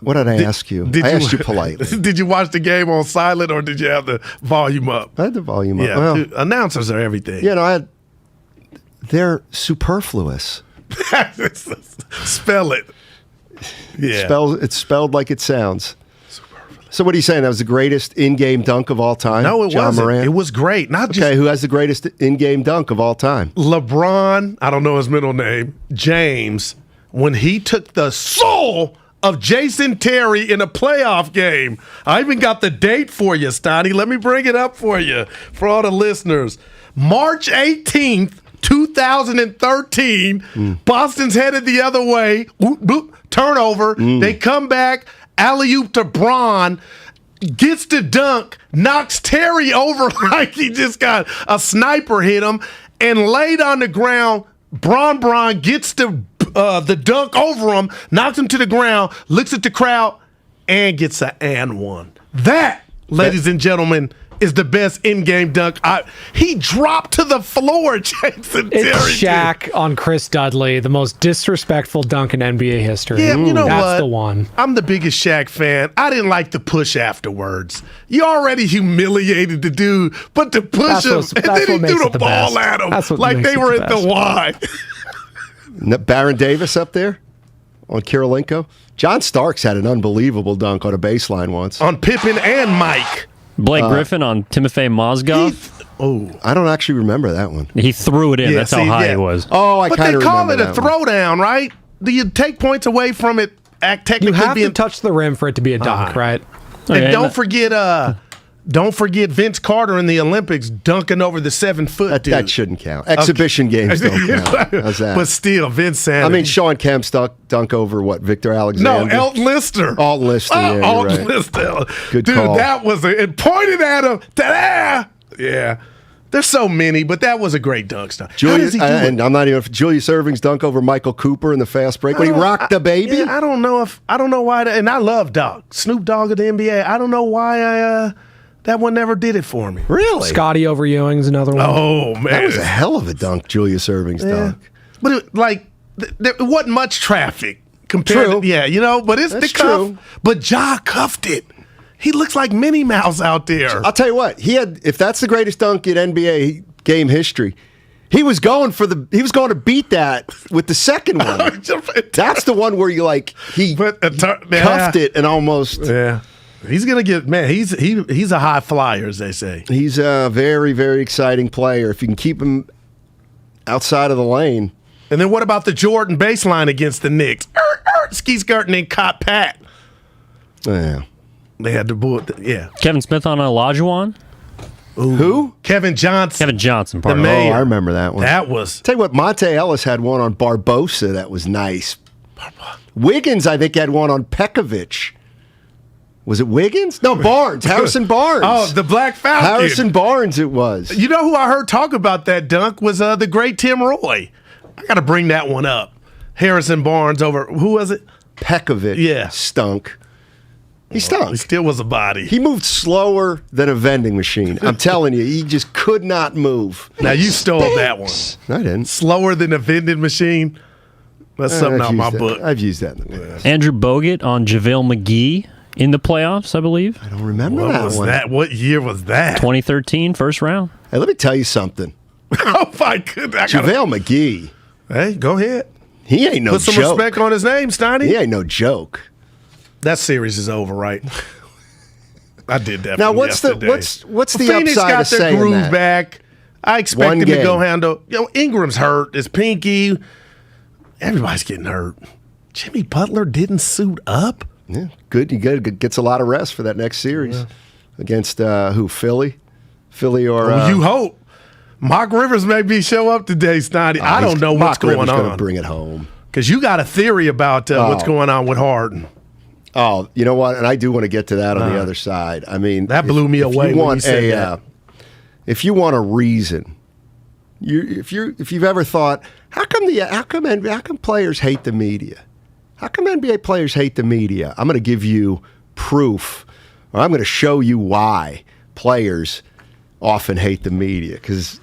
What did I ask you? I asked you politely. Did you watch the game on silent or did you have the volume up? I had the volume up. Yeah. Well, Announcers are everything. you know, they're superfluous. Spell it. Yeah. It's spelled like it sounds. So what are you saying? That was the greatest in-game dunk of all time? No, it John wasn't. Morant? It was great. Not just who has the greatest in-game dunk of all time? LeBron, I don't know his middle name, James, when he took the soul of Jason Terry in a playoff game. I even got the date for you, Steiny. Let me bring it up for you, for all the listeners. March 18th, 2013, Boston's headed the other way. Whoop, whoop, turnover. They come back, alley-oop to Bron, gets the dunk, knocks Terry over like he just got a sniper hit him, and laid on the ground. Bron gets the dunk over him, knocks him to the ground, looks at the crowd, and gets an and one. That, ladies and gentlemen, is the best in-game dunk. He dropped to the floor, Jason Terry. It's Shaq on Chris Dudley, the most disrespectful dunk in NBA history. Yeah, you know That's what? the one. I'm the biggest Shaq fan. I didn't like the push afterwards. You already humiliated the dude, but to push him, and then he threw the ball at him like they were at the Y. Baron Davis up there on Kirilenko. John Starks had an unbelievable dunk on a baseline once. On Pippen and Mike. Blake Griffin on Timofey Mozgov. I don't actually remember that one. He threw it in. That's how high it was. Oh, But they call it a throwdown, right? Do you take points away from it? Technically, You have to touch the rim for it to be a dunk, right? And don't forget Vince Carter in the Olympics dunking over the 7-foot dude. That shouldn't count. Exhibition games don't count. How's that? But still, Vince Sanders. I mean, Sean Kemp's dunk over what? Victor Alexander? No, Elton Lister. Alton Lister. Yeah, Alton right. Lister. Good Dude, call. that was it pointed at him. Ta-da! Yeah. There's so many, but that was a great dunk stuff. How does he do it? And I'm not even Julius Erving's dunk over Michael Cooper in the fast break when he rocked the baby. Yeah, I don't know why. And I love Dog, Snoop Dogg of the NBA. I don't know why that one never did it for me. Really? Scotty over Ewing's another one. Oh man, That was a hell of a dunk, Julius Erving's dunk. But there wasn't much traffic compared. True. To, but it's That's the cuff. true. But Ja cuffed it. He looks like Minnie Mouse out there. I'll tell you what, if that's the greatest dunk in NBA game history, he was going to beat that with the second one. That's the one where he cuffed it and almost. Yeah. He's gonna get he's a high flyer, as they say. He's a very, very exciting player. If you can keep him outside of the lane. And then what about the Jordan baseline against the Knicks? Ski skirt and then caught Pat. Yeah. They had to bullet. Kevin Smith on Olajuwon. Who? Kevin Johnson. Pardon. Oh, I remember that one. That was. Tell you what, Monte Ellis had one on Barbosa that was nice. Wiggins, I think, had one on Pekovic. Was it Wiggins? No, Barnes. Harrison Barnes. Oh, the Black Falcon. Harrison Barnes it was. You know who I heard talk about that dunk was the great Tim Roy. I got to bring that one up. Harrison Barnes over, who was it? Pekovic. Yeah. Stunk. He stunk. He still was a body. He moved slower than a vending machine. I'm telling you, he just could not move. Now, you stole that one. I didn't. Slower than a vending machine. That's something out my book. I've used that in the past. Andrew Bogut on JaVale McGee in the playoffs, I believe. I don't remember What that was one. that? What year was that? 2013, first round. Hey, let me tell you something. Oh, my goodness. JaVale McGee. Hey, go ahead. He ain't no Put some joke. respect on his name, Steiny. He ain't no joke. That series is over, right? I did that. Now, from what's yesterday. the Phoenix upside got of their saying groove that? back. I expect One him to game. go handle. Ingram's hurt. It's Pinky. Everybody's getting hurt. Jimmy Butler didn't suit up. Yeah, good. He gets a lot of rest for that next series against who? Philly or You hope. Mark Rivers maybe show up today, Steiny. I don't know what's going Rivers on. Gonna bring it home because you got a theory about what's going on with Harden. Oh, you know what? And I do want to get to that on the other side. I mean, that blew me away when you said that. If you want a reason, if you've ever thought, how come players hate the media? How come NBA players hate the media? I'm going to give you proof, or I'm going to show you why players often hate the media. Because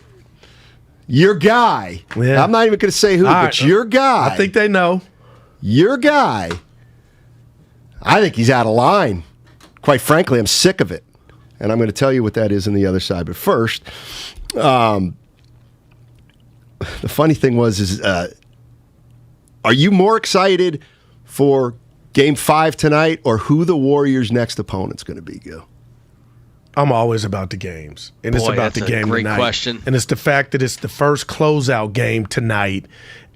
your guy, I'm not even going to say who, but your guy. I think they know. Your guy, I think he's out of line. Quite frankly, I'm sick of it. And I'm going to tell you what that is on the other side. But first, the funny thing is, are you more excited for Game 5 tonight or who the Warriors' next opponent's going to be, Gil? I'm always about the games. And it's about the game great tonight. Question. And it's the fact that it's the first closeout game tonight.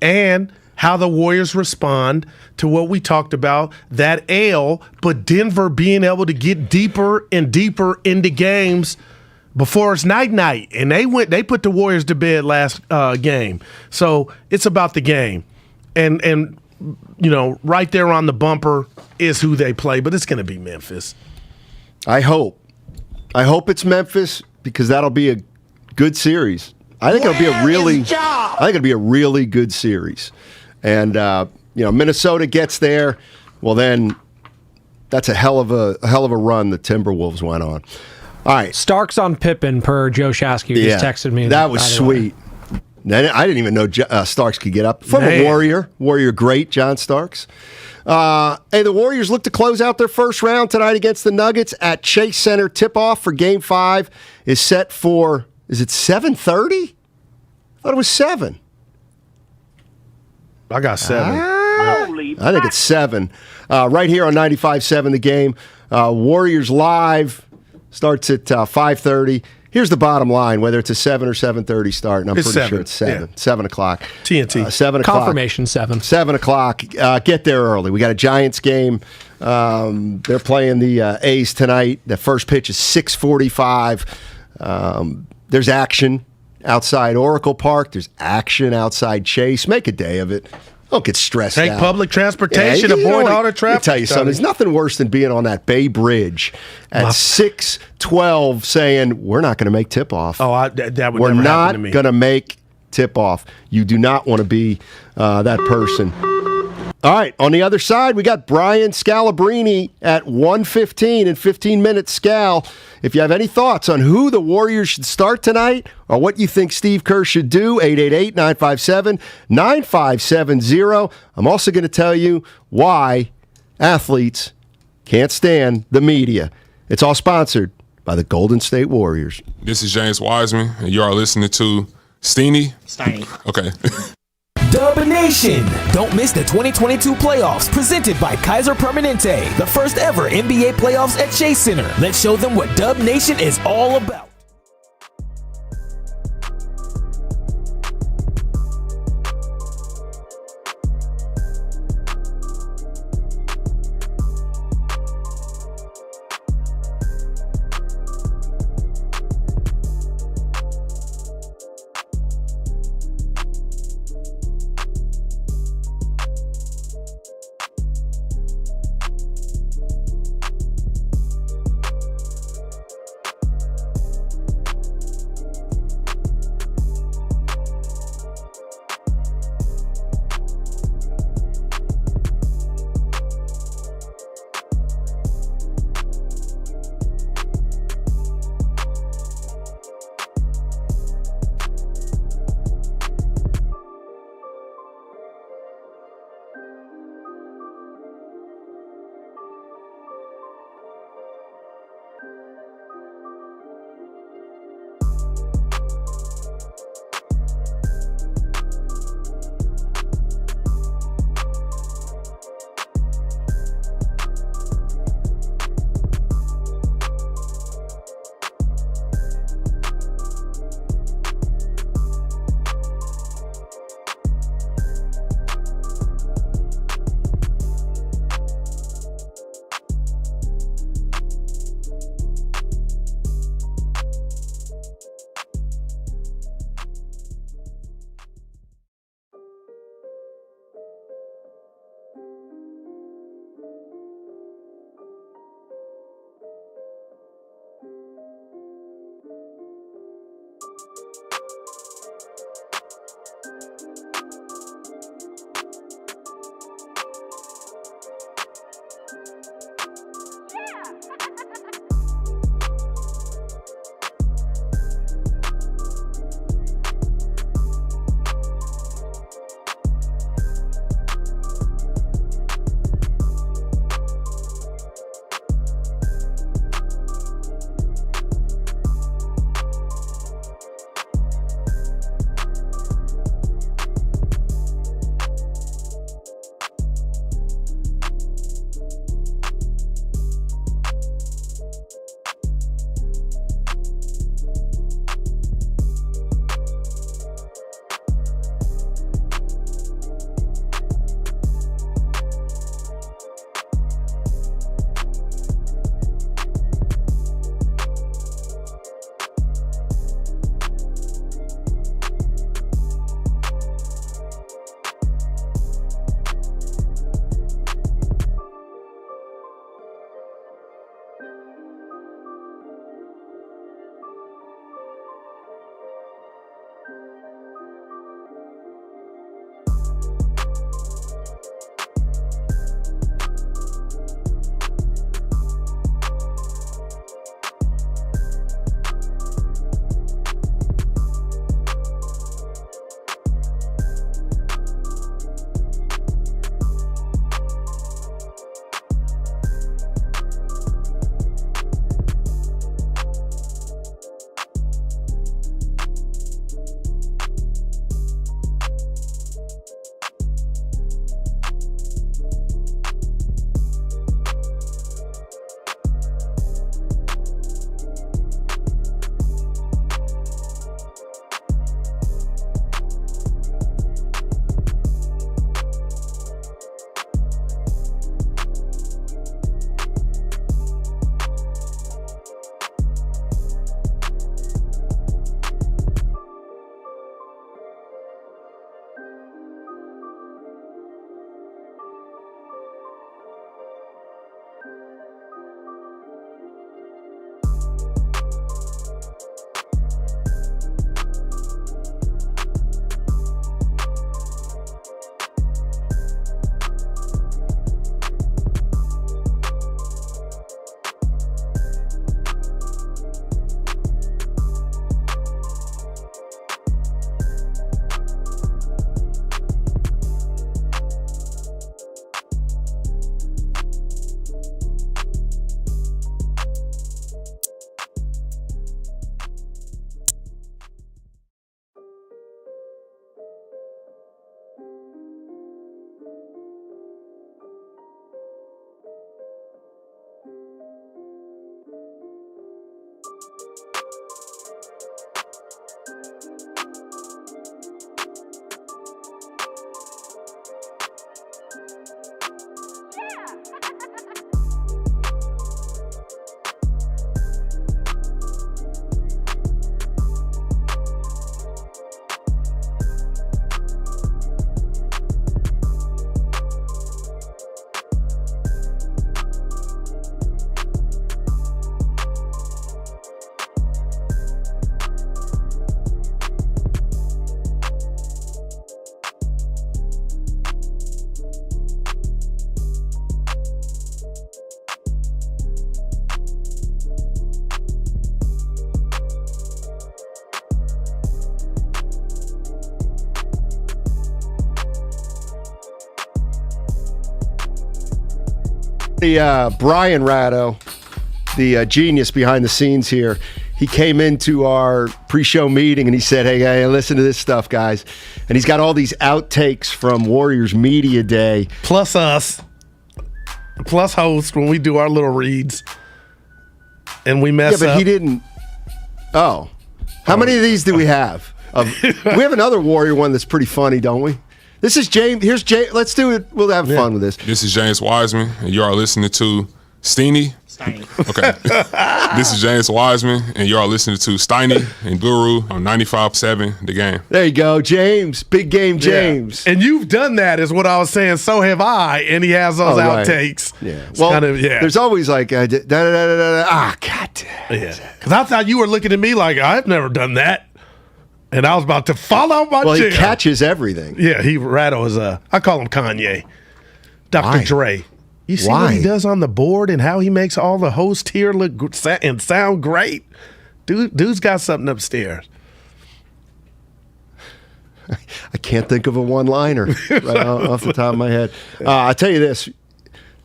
And how the Warriors respond to what we talked about, that L, but Denver being able to get deeper and deeper into games before it's night-night. And they put the Warriors to bed last game. So it's about the game. And right there on the bumper is who they play, but it's going to be Memphis. I hope it's Memphis because that'll be a good series. I think it'll be a really good series. And Minnesota gets there, well then that's a hell of a run the Timberwolves went on. All right, Starks on Pippen per Joe Shasky who just texted me. That was sweet. I didn't even know Starks could get up. From a Warrior great, John Starks. Hey, the Warriors look to close out their first round tonight against the Nuggets at Chase Center. Tip-off for Game 5 is set for, is it 7:30? I thought it was 7. I got 7. I think it's 7. Right here on 95.7 The Game. Warriors Live starts at 5:30. Here's the bottom line, whether it's a 7 or 7:30 start, and I'm pretty sure it's 7. Yeah. 7 o'clock. TNT. 7 o'clock. Confirmation 7. 7 o'clock. Get there early. We got a Giants game. They're playing the A's tonight. The first pitch is 6:45. There's action outside Oracle Park. There's action outside Chase. Make a day of it. Don't get stressed out. Take public transportation. Yeah, Avoid all the Let traffic. me tell you something. There's nothing worse than being on that Bay Bridge at 6:12 saying, we're not going to make tip-off. Oh, that would We're never happen not to me. going to make tip-off. You do not want to be that person. All right, on the other side, we got Brian Scalabrine at 1:15 in 15 minutes. Scal, if you have any thoughts on who the Warriors should start tonight or what you think Steve Kerr should do, 888-957-9570. I'm also going to tell you why athletes can't stand the media. It's all sponsored by the Golden State Warriors. This is James Wiseman, and you are listening to Steiny. Okay. Dub Nation! Don't miss the 2022 playoffs presented by Kaiser Permanente, the first ever NBA playoffs at Chase Center. Let's show them what Dub Nation is all about. The Brian Ratto, the genius behind the scenes here, he came into our pre-show meeting and he said, hey, listen to this stuff, guys. And he's got all these outtakes from Warriors Media Day. Plus us. Plus host when we do our little reads. And we mess up. Yeah, but he didn't. Oh. How many of these do we have? We have another Warrior one that's pretty funny, don't we? This is James. Here's James. Let's do it. We'll have fun with this. This is James Wiseman, and you are listening to Steiny. Okay. This is James Wiseman, and you are listening to Steiny and Guru on 95.7 The Game. There you go, James. Big game, James. Yeah. And you've done that, is what I was saying. So have I. And he has those outtakes. Yeah. It's Well, kind of, there's always like, God damn. Yeah. Because I thought you were looking at me like, I've never done that. And I was about to fall out my chair. He catches everything. Yeah, Ratto is I call him Kanye. Dr. Why? Dre. You see what he does on the board and how he makes all the hosts here look and sound great? Dude's got something upstairs. I can't think of a one-liner right off the top of my head. I'll tell you this.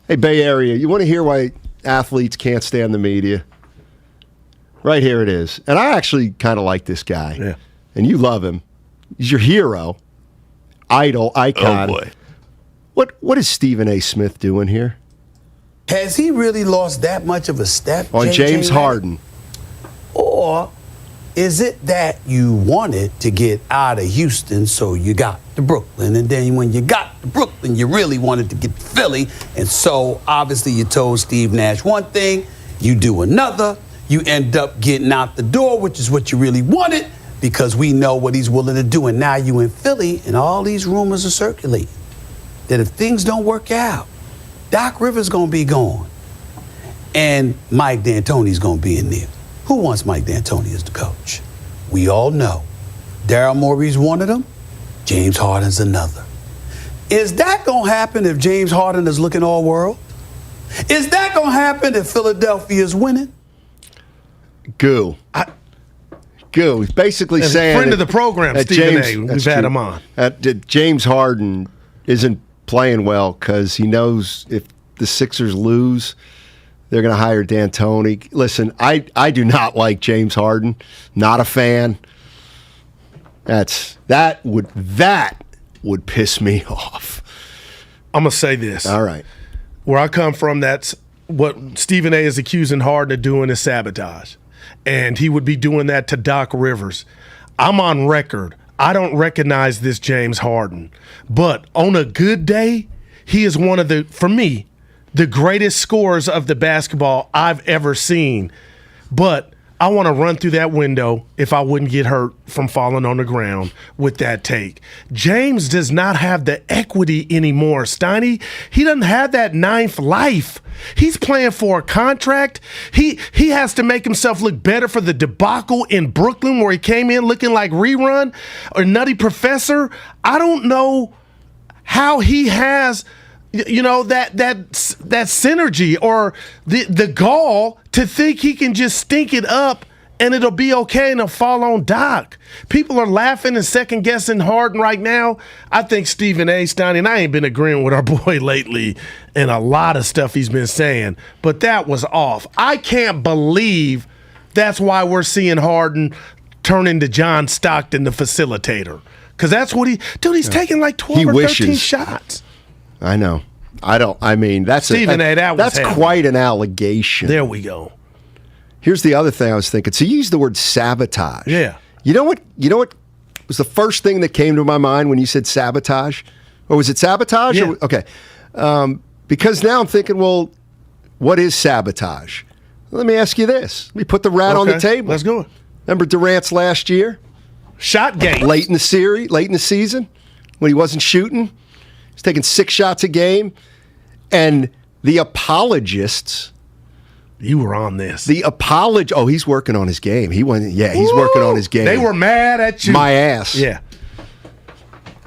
Hey, Bay Area, you want to hear why athletes can't stand the media? Right here it is. And I actually kind of like this guy. Yeah. And you love him. He's your hero, idol, icon. Oh, boy. What is Stephen A. Smith doing here? Has he really lost that much of a step On James Ratto? Harden. Or is it that you wanted to get out of Houston, so you got to Brooklyn, and then when you got to Brooklyn, you really wanted to get to Philly, and so obviously you told Steve Nash one thing, you do another, you end up getting out the door, which is what you really wanted, because we know what he's willing to do, and now you in Philly, and all these rumors are circulating that if things don't work out, Doc Rivers gonna be gone, and Mike D'Antoni's gonna be in there. Who wants Mike D'Antoni as the coach? We all know. Daryl Morey's one of them. James Harden's another. Is that gonna happen if James Harden is looking all world? Is that gonna happen if Philadelphia is winning? Goo. He's basically saying friend of the program, Stephen A. We've had him on. James Harden isn't playing well because he knows if the Sixers lose, they're going to hire D'Antoni. Listen, I do not like James Harden. Not a fan. That would piss me off. I'm going to say this. All right. Where I come from, that's what Stephen A. is accusing Harden of doing is sabotage. And he would be doing that to Doc Rivers. I'm on record. I don't recognize this James Harden. But on a good day, he is one of for me, the greatest scorers of the basketball I've ever seen. But I want to run through that window if I wouldn't get hurt from falling on the ground with that take. James does not have the equity anymore, Steiny. He doesn't have that ninth life. He's playing for a contract. He has to make himself look better for the debacle in Brooklyn where he came in looking like Rerun or Nutty Professor. I don't know how he has that synergy or the gall to think he can just stink it up and it'll be okay and it'll fall on Doc. People are laughing and second guessing Harden right now. I think Stephen A. Steiny, and I ain't been agreeing with our boy lately and a lot of stuff he's been saying, but that was off. I can't believe that's why we're seeing Harden turn into John Stockton, the facilitator. Because that's what he's taking like 12 or 13 shots. I know. That's Stephen A. That's quite an allegation. There we go. Here's the other thing I was thinking. So you used the word sabotage. Yeah. You know what was the first thing that came to my mind when you said sabotage? Or was it sabotage? Yeah. Okay. Because now I'm thinking, well, what is sabotage? Let me ask you this. Let me put the rat on the table. Let's go. Remember Durant's last year? Shot game. Late in the season, when he wasn't shooting. He's taking 6 shots a game. And the apologists. You were on this. He's working on his game. He's working on his game. They were mad at you. My ass. Yeah.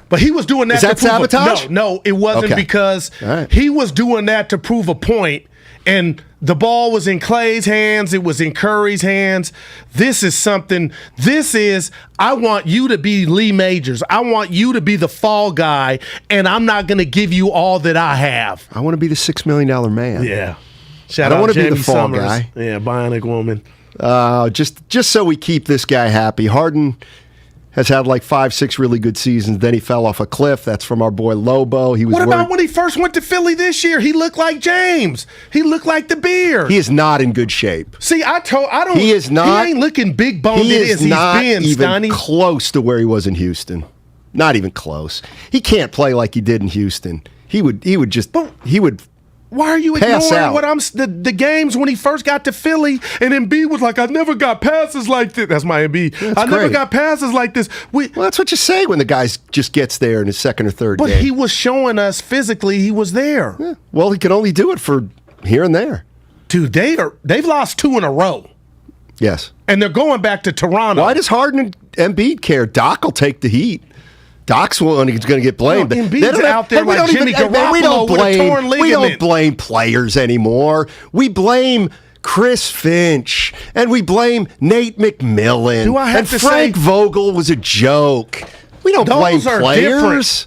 But he was doing that to prove sabotage? No, it wasn't because he was doing that to prove a point. And the ball was in Clay's hands. It was in Curry's hands. This is something. I want you to be Lee Majors. I want you to be the fall guy, and I'm not going to give you all that I have. I want to be the $6 million man. Yeah. I don't want to be the fall Summers. guy. Yeah, Bionic Woman. Just so we keep this guy happy. Harden has had like 5-6 really good seasons. Then he fell off a cliff. That's from our boy Lobo. What about when he first went to Philly this year? He looked like James. He looked like the beard. He is not in good shape. See, I don't. He is not. He ain't looking big boned He is not he's been, even Steiny. close to where he was in Houston. Not even close. He can't play like he did in Houston. He would. Why are you pass ignoring out. what the games when he first got to Philly and Embiid was like, I never got passes like this. That's my Embiid. I never got passes like this. Well, that's what you say when the guy just gets there in his second or third But game. he was showing us physically he was there. Yeah. Well, he can only do it for here and there. Dude, they've lost 2 in a row. Yes. And they're going back to Toronto. Why does Harden and Embiid care? Doc will take the heat. Doc's one who's going to get blamed. Embiid's out there like Jimmy Garoppolo with a torn ligament. We don't blame players anymore. We blame Chris Finch, and we blame Nate McMillan. Do I have to Frank Vogel was a joke. We don't blame players. Different.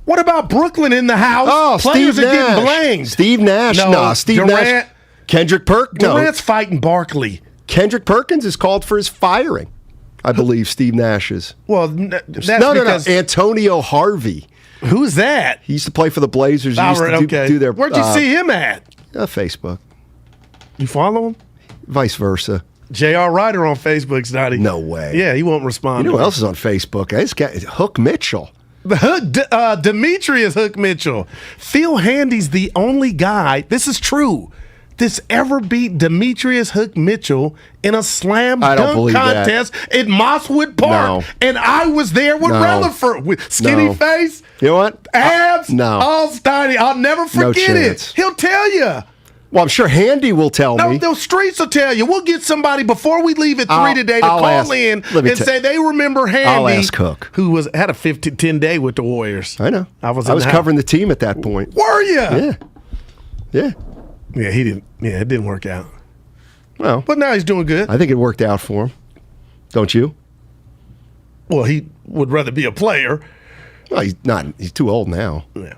What about Brooklyn in the house? Oh, players Steve are Nash. getting blamed. Steve Nash. No, Steve Durant, Nash. Kendrick Perkins. Durant's fighting Barkley. Kendrick Perkins is called for his firing. I believe Steve Nash is. Well, that's no. Antonio Harvey. Who's that? He used to play for the Blazers. He used to do their. Where'd you see him at? Facebook. You follow him? Vice versa. J.R. Ryder on Facebook's not. No way. Yeah, he won't respond. You know who else is on Facebook? This guy, Hook Mitchell. Demetrius Hook Mitchell. Phil Handy's the only guy. This is true. This ever beat Demetrius Hook Mitchell in a slam dunk contest at Mosswood Park. No. And I was there with Rutherford with skinny face. You know what? Abs. No. All Steiny. I'll never forget it. He'll tell you. Well, I'm sure Handy will tell me. No, the streets will tell you. We'll get somebody before we leave at 3 today to call in and say they remember Handy. I'll ask Hook. Who had a 10-day with the Warriors. I know. I was covering the team at that point. Were you? Yeah. Yeah. Yeah, he didn't. Yeah, it didn't work out. Well, but now he's doing good. I think it worked out for him. Don't you? Well, he would rather be a player. Well, he's not. He's too old now. Yeah.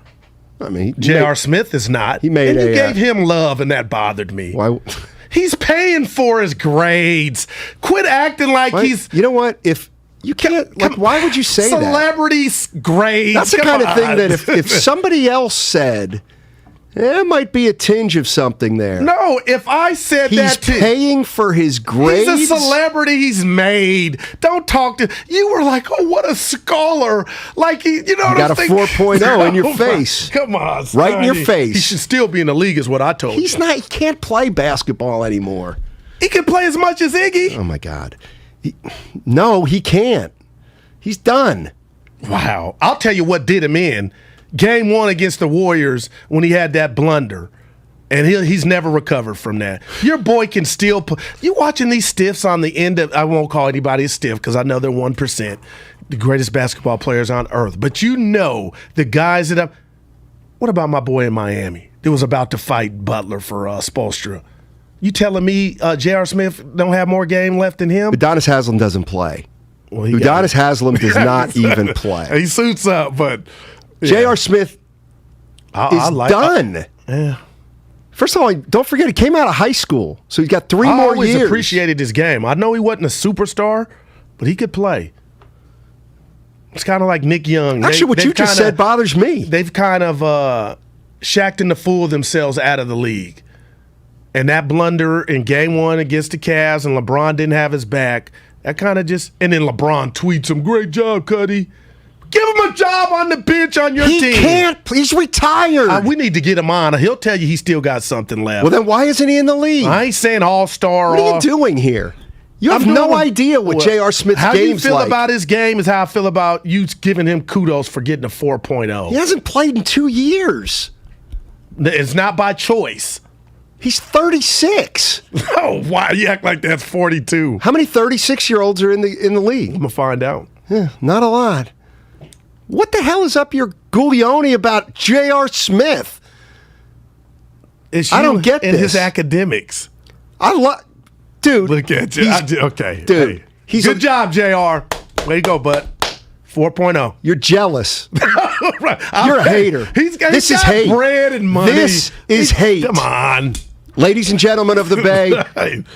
I mean, J.R. Smith is not. He made and you gave him love, and that bothered me. Why? He's paying for his grades. Quit acting like he's. You know what? If you can't, why would you say that? Celebrities' grades. That's the kind of thing that if somebody else said. There might be a tinge of something there. No, if I said he's paying for his grades. He's a celebrity. He's made. Don't talk to. You were like, oh, what a scholar. Like, you know what I'm saying? Got a 4.0 in your face. Come on. Right in your face. He should still be in the league is what I told you. He's not. He can't play basketball anymore. He can play as much as Iggy. Oh, my God. No, he can't. He's done. Wow. I'll tell you what did him in. Game 1 against the Warriors when he had that blunder, and he's never recovered from that. Your boy can still put. You watching these stiffs on the end of. I won't call anybody a stiff because I know they're 1%, the greatest basketball players on earth. But you know the guys that have. What about my boy in Miami that was about to fight Butler for Spoelstra? You telling me J.R. Smith don't have more game left than him? Udonis Haslem doesn't play. Well, Udonis Haslem does not even play. He suits up, but. J.R. Smith is done. Yeah. First of all, don't forget, he came out of high school, so he's got 3 more years. I always appreciated his game. I know he wasn't a superstar, but he could play. It's kind of like Nick Young. Actually, what you just said bothers me. They've kind of shacked and fooled themselves out of the league. And that blunder in Game 1 against the Cavs, and LeBron didn't have his back, that kind of just – and then LeBron tweets him, great job, Cuddy. Give him a job on the bench on your team. He can't. He's retired. We need to get him on. He'll tell you he's still got something left. Well, then why isn't he in the league? I ain't saying all-star. What are you doing here? You have no idea what J.R. Smith's game's like. How you feel about his game is how I feel about you giving him kudos for getting a 4.0. He hasn't played in 2 years. It's not by choice. He's 36. Oh, why you act like that's 42? How many 36-year-olds are in the league? I'm gonna find out. Yeah, not a lot. What the hell is up your Guglioni about J.R. Smith? It's I don't get and this. his academics. Dude. Look at you. Okay. Dude. Hey. He's Good job, JR. Way to go, bud. 4.0. You're jealous. Right. You're a hater. This is hate. Bread and money. This is hate. Come on. Ladies and gentlemen of the Bay,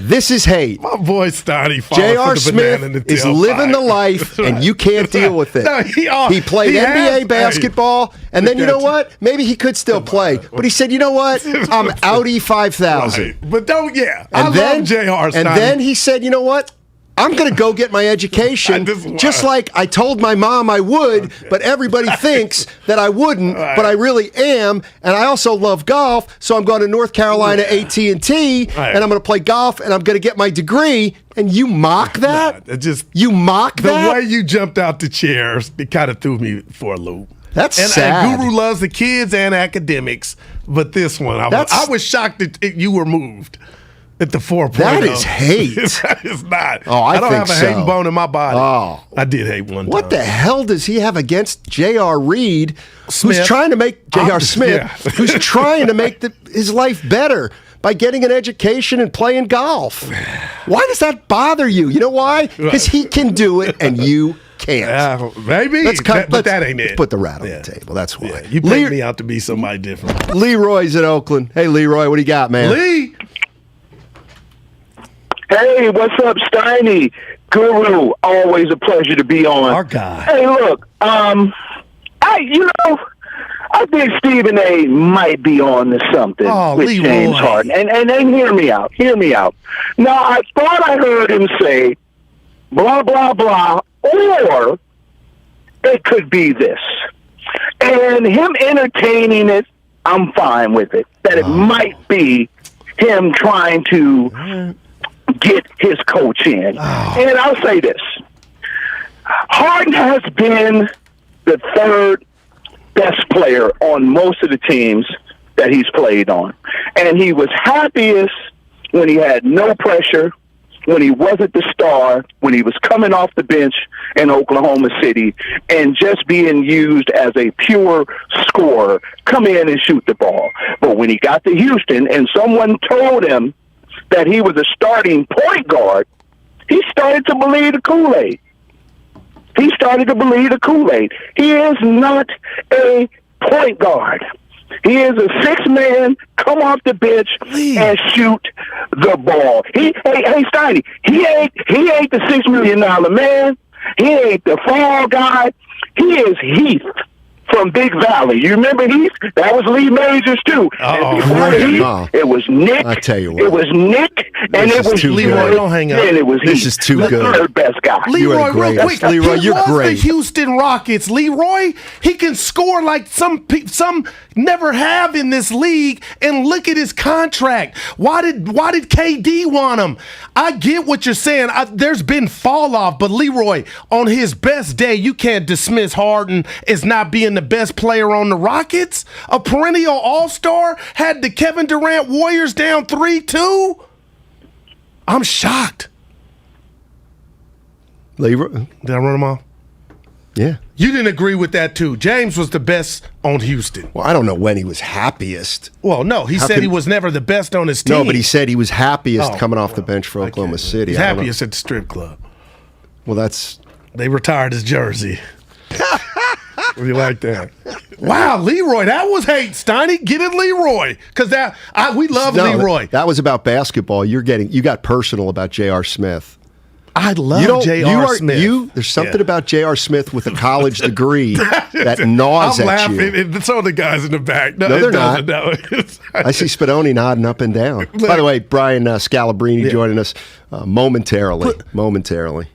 this is hate. My boy Steiny J.R. Smith is living the life, and you can't deal with it. No, he played NBA basketball, and then you know what? Maybe he could still play. But he said, you know what? I'm outie 5,000. Right. But I love J.R. And then he said, you know what? I'm going to go get my education, just like I told my mom I would, but everybody thinks that I wouldn't, but I really am. And I also love golf, so I'm going to North Carolina A&T, and I'm going to play golf, and I'm going to get my degree. And you mock that? You mock that? The way you jumped out the chairs, it kind of threw me for a loop. That's sad. sad. Guru loves the kids and academics, but this one, I was shocked that you were moved. At the 4.0. That is hate. That is not. Oh, I don't think have a hating bone in my body. Oh. I did hate one time. What the hell does he have against J.R. Reed, Smith. who's trying to make J.R. Smith, Yeah. who's trying to make his life better by getting an education and playing golf? Why does that bother you? You know why? Because he can do it and you can't. Maybe. But that ain't it. Let's put the rat on the table. That's why. You paint me out to be somebody different. Leroy's at Oakland. Hey, Leroy, what do you got, man? Lee. Hey, what's up, Steiny? Guru, always a pleasure to be on. Our guy. Hey, look, I think Stephen A. might be on to something with Leroy. James Harden. And hear me out. Now, I thought I heard him say, blah, blah, blah, or it could be this. And him entertaining it, I'm fine with it. That it might be him trying to get his coach in. And I'll say this. Harden has been the third best player on most of the teams that he's played on. And he was happiest when he had no pressure, when he wasn't the star, when he was coming off the bench in Oklahoma City and just being used as a pure scorer, come in and shoot the ball. But when he got to Houston and someone told him that he was a starting point guard, he started to believe the Kool-Aid. He is not a point guard. He is a six-man, come off the bench and shoot the ball. Hey, Steiny, he ain't the $6 million man. He ain't the fall guy. He is Heath from Big Valley. You remember Heath? That was Lee Majors, too. And before Heath, it was Nick. I tell you what. It was Nick, and it was Leroy. Don't hang up. And it was This Heath, is too the good. third best guy. Leroy, real quick. Leroy, he you're was great. the Houston Rockets. Leroy, he can score like some never have in this league. And look at his contract. Why did KD want him? I get what you're saying. There's been fall off, but Leroy, on his best day, you can't dismiss Harden as not being the best player on the Rockets. A perennial all-star had the Kevin Durant Warriors down 3-2. I'm shocked. Leroy, did I run him off? Yeah. You didn't agree with that, too. James was the best on Houston. Well, I don't know when he was happiest. Well, no, he said he was never the best on his team. No, but he said he was happiest coming off the bench for Oklahoma City. He's happiest at the strip club. Well, that's... They retired his jersey. We like that. Wow, Leroy, that was hate, Steiny. Get it, Leroy. Because we love Leroy. That was about basketball. You got personal about J.R. Smith. I love J.R. Smith. There's something about J.R. Smith with a college degree that gnaws I'm at laughing. you. So are the guys in the back. No, they're not. No. I see Spadoni nodding up and down. By the way, Brian Scalabrine joining us momentarily.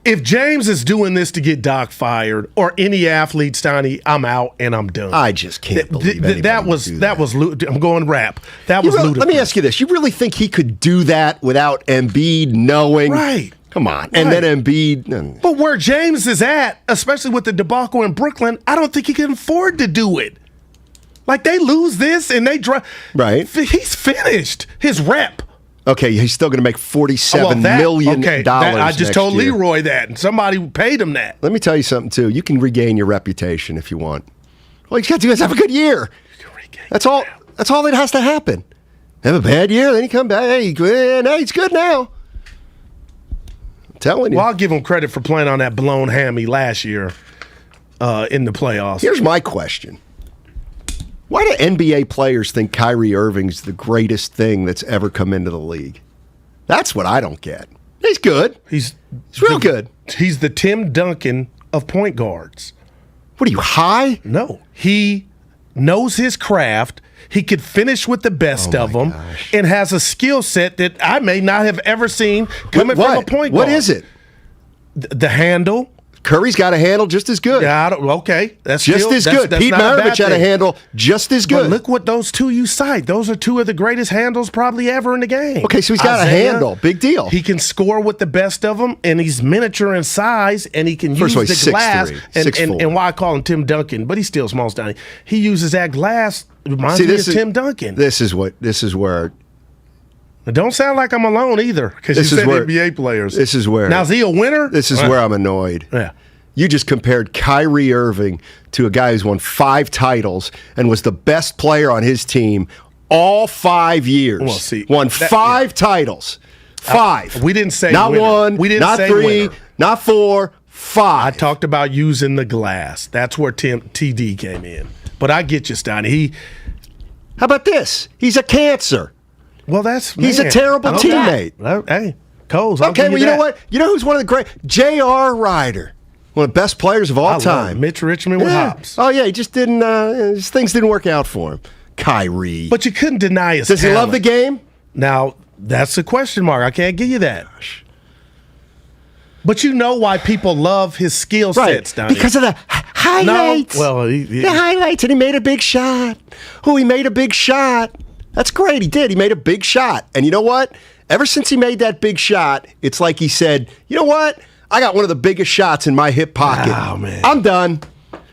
If James is doing this to get Doc fired or any athlete, Steiny, I'm out and I'm done. I just can't believe that was. I'm going rap. That was ludicrous. Let me ask you this: you really think he could do that without Embiid knowing? Right. Come on. And then Embiid. But where James is at, especially with the debacle in Brooklyn, I don't think he can afford to do it. Like, they lose this and they drop. Right. He's finished his rep. Okay, he's still going to make $47 million. I just told year. Leroy that, and somebody paid him that. Let me tell you something, too. You can regain your reputation if you want. All you got to do is have a good year. That's all that has to happen. Have a bad year, then he come back. Hey, he's good now. I'm telling you. Well, I'll give him credit for playing on that blown hammy last year in the playoffs. Here's my question. Why do NBA players think Kyrie Irving's the greatest thing that's ever come into the league? That's what I don't get. He's good. He's real good. He's the Tim Duncan of point guards. What are you, high? No. He knows his craft. He could finish with the best of them and has a skill set that I may not have ever seen coming from a point guard. What is it? The handle. Curry's got a handle just as good. Yeah, okay. That's just as good. Pete Maravich had a handle just as good. But look what those two you cite. Those are two of the greatest handles probably ever in the game. Okay, so he's got a handle. Big deal. He can score with the best of them, and he's miniature in size, and he can use the glass. And why I call him Tim Duncan, but he's still small, Steiny. He uses that glass. Reminds me of Tim Duncan. This is where. It don't sound like I'm alone either, because you said NBA players. This is where. Now, is he a winner? This is where I'm annoyed. Yeah. You just compared Kyrie Irving to a guy who's won 5 titles and was the best player on his team all 5 years. Well, see, won 5 titles. 5. We didn't say not winner. 1, we didn't not say 3, winner. not 4, 5. I talked about using the glass. That's where TD came in. But I get you, Steiny. How about this? He's a cancer. Well, he's a terrible teammate. Hey, Coles. Okay, well, you know what? You know who's one of the great? J.R. Ryder. One of the best players of all time. Mitch Richmond with hops. Oh, yeah, he just didn't, things didn't work out for him. Kyrie. But you couldn't deny his Does talent. he love the game? Now, that's a question mark. I can't give you that. But you know why people love his skill sets, Donnie. Because of the highlights. No, well, the highlights, and he made a big shot. He made a big shot. That's great. He did. He made a big shot. And you know what? Ever since he made that big shot, it's like he said, you know what? I got one of the biggest shots in my hip pocket. Oh, man. I'm done.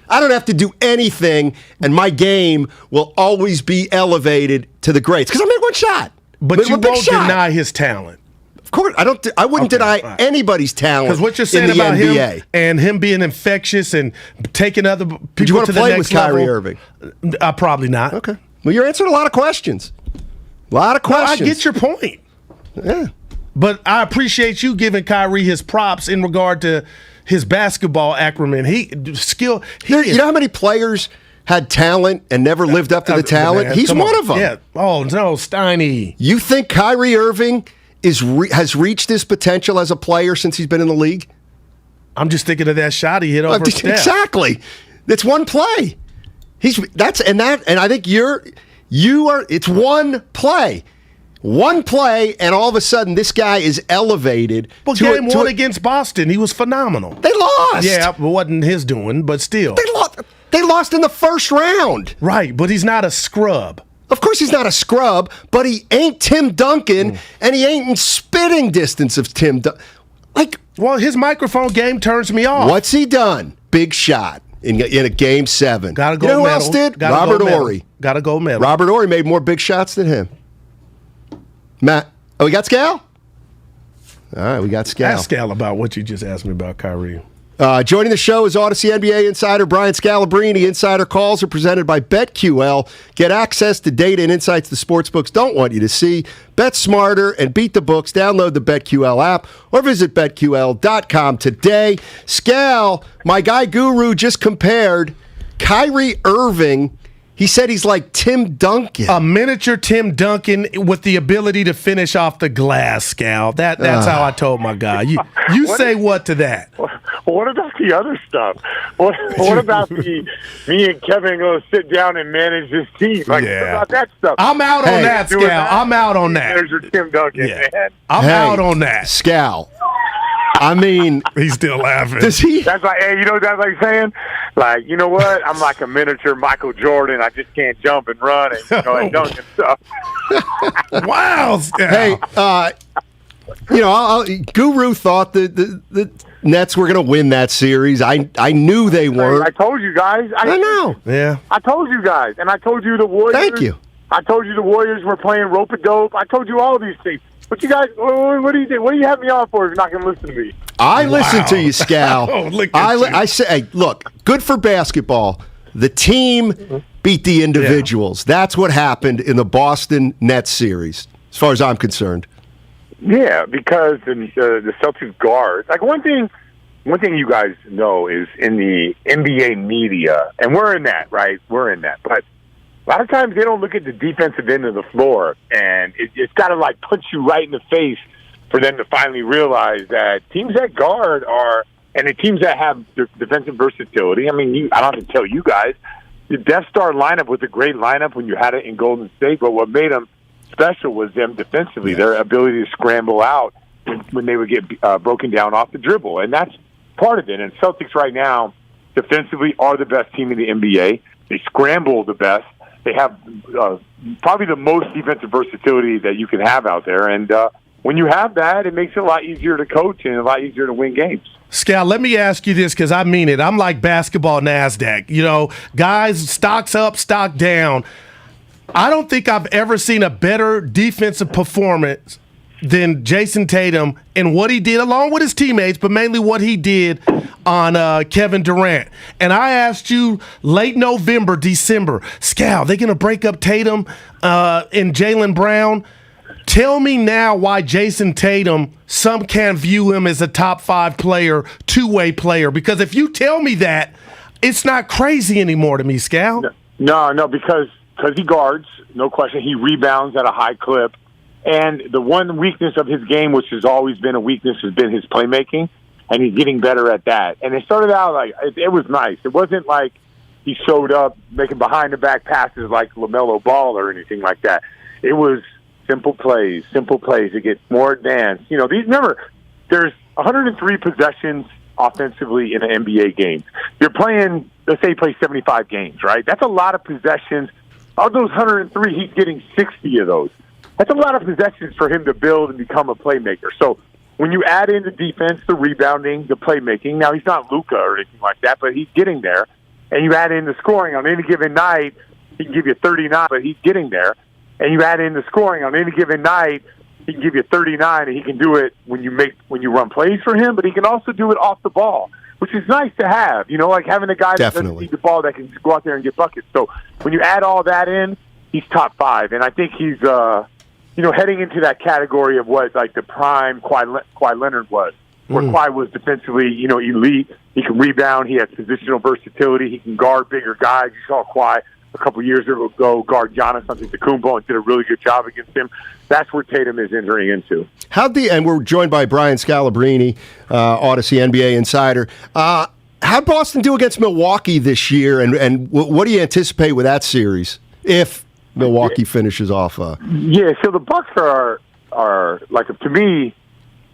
I don't have to do anything, and my game will always be elevated to the greats because I made one shot. But you won't deny his talent. Of course, I wouldn't deny anybody's talent. Because what you're saying in the about NBA. him and him being infectious and taking other people Would you want to to the play next with Kyrie level, Irving? Probably not. Okay. Well, you're answering a lot of questions. No, I get your point. Yeah. But I appreciate you giving Kyrie his props in regard to his basketball acumen. You know how many players had talent and never lived up to the talent? Man, He's one of them. Yeah. Oh, no, Steiny. You think Kyrie Irving has reached his potential as a player since he's been in the league? I'm just thinking of that shot he hit over Steph. Exactly. It's one play. And I think it's one play. One play, and all of a sudden, this guy is elevated. Well, game 1 against Boston, he was phenomenal. They lost. Yeah, it wasn't his doing, but still. They lost in the first round. Right, but he's not a scrub. Of course he's not a scrub, but he ain't Tim Duncan, and he ain't in spitting distance of Tim Duncan. Well, his microphone game turns me off. What's he done? Big shot in a game 7. Got to go. You know who else did? Robert Horry. Got to go medal. Robert Horry made more big shots than him. Matt, we got Scal? All right, we got Scal. Ask Scal about what you just asked me about Kyrie. Joining the show is Odyssey NBA insider Brian Scalabrine. Insider calls are presented by BetQL. Get access to data and insights the sportsbooks don't want you to see. Bet smarter and beat the books. Download the BetQL app or visit BetQL.com today. Scal, my guy Guru just compared Kyrie Irving. He said he's like Tim Duncan. A miniature Tim Duncan with the ability to finish off the glass, Scal. That's how I told my guy. You say what to that? What about the other stuff? What about me and Kevin going to sit down and manage this team? What about that stuff? I'm out on that, Scal. I'm out on that. There's your Tim Duncan, man. I'm out on that. Scal. I mean, he's still laughing. Does he? That's like, hey, you know what that's like saying? Like, you know what? I'm like a miniature Michael Jordan. I just can't jump and run and dunk and stuff. Wow. Hey, Guru thought the Nets were going to win that series. I knew they were. I told you guys. I know. Yeah. I told you guys, and I told you the Warriors. Thank you. I told you the Warriors were playing rope-a-dope. I told you all these things. But you guys, what do you think? What do you have me on for if you're not going to listen to me? I listen to you, Scal. Oh, look at you. I say, hey, look, good for basketball The team beat the individuals. That's what happened in the Boston Nets series, as far as I'm concerned. Yeah, because the Celtics guards, like one thing you guys know is in the NBA media, and we're in that, right? We're in that. But a lot of times they don't look at the defensive end of the floor, and it's got to like punch you right in the face for them to finally realize that teams that guard and the teams that have defensive versatility. I mean, I don't have to tell you guys, the Death Star lineup was a great lineup when you had it in Golden State, but what made them special was them defensively, their ability to scramble out when they would get broken down off the dribble, and that's part of it. And Celtics right now, defensively, are the best team in the NBA. They scramble the best. They have probably the most defensive versatility that you can have out there. And when you have that, it makes it a lot easier to coach and a lot easier to win games. Scal, let me ask you this because I mean it. I'm like basketball NASDAQ. You know, guys, stocks up, stock down. I don't think I've ever seen a better defensive performance than Jason Tatum and what he did along with his teammates, but mainly what he did on Kevin Durant. And I asked you late November, December, Scal, they going to break up Tatum and Jaylen Brown? Tell me now why Jason Tatum, some can't view him as a top 5 player, two-way player. Because if you tell me that, it's not crazy anymore to me, Scal. No, because he guards, no question. He rebounds at a high clip. And the one weakness of his game, which has always been a weakness, has been his playmaking, and he's getting better at that. And it started out like it was nice. It wasn't like he showed up making behind-the-back passes like LaMelo Ball or anything like that. It was simple plays. It gets more advanced. You know, remember, there's 103 possessions offensively in an NBA game. You're playing, let's say he plays 75 games, right? That's a lot of possessions. Of those 103, he's getting 60 of those. That's a lot of possessions for him to build and become a playmaker. So when you add in the defense, the rebounding, the playmaking, now he's not Luka or anything like that, but he's getting there. And you add in the scoring on any given night, he can give you 39, but he's getting there. And you add in the scoring on any given night, he can give you 39, and he can do it when you run plays for him, but he can also do it off the ball, which is nice to have. You know, like having a guy that doesn't need the ball that can go out there and get buckets. So when you add all that in, he's top 5, and I think he's heading into that category of what like the prime Kawhi Leonard was, where Kawhi was defensively, elite. He can rebound. He has positional versatility. He can guard bigger guys. You saw Kawhi a couple years ago guard Giannis Antetokounmpo and did a really good job against him. That's where Tatum is entering into. And we're joined by Brian Scalabrine, Odyssey NBA insider. How'd Boston do against Milwaukee this year, and what do you anticipate with that series if Milwaukee finishes off? Yeah, so the Bucks are like, to me,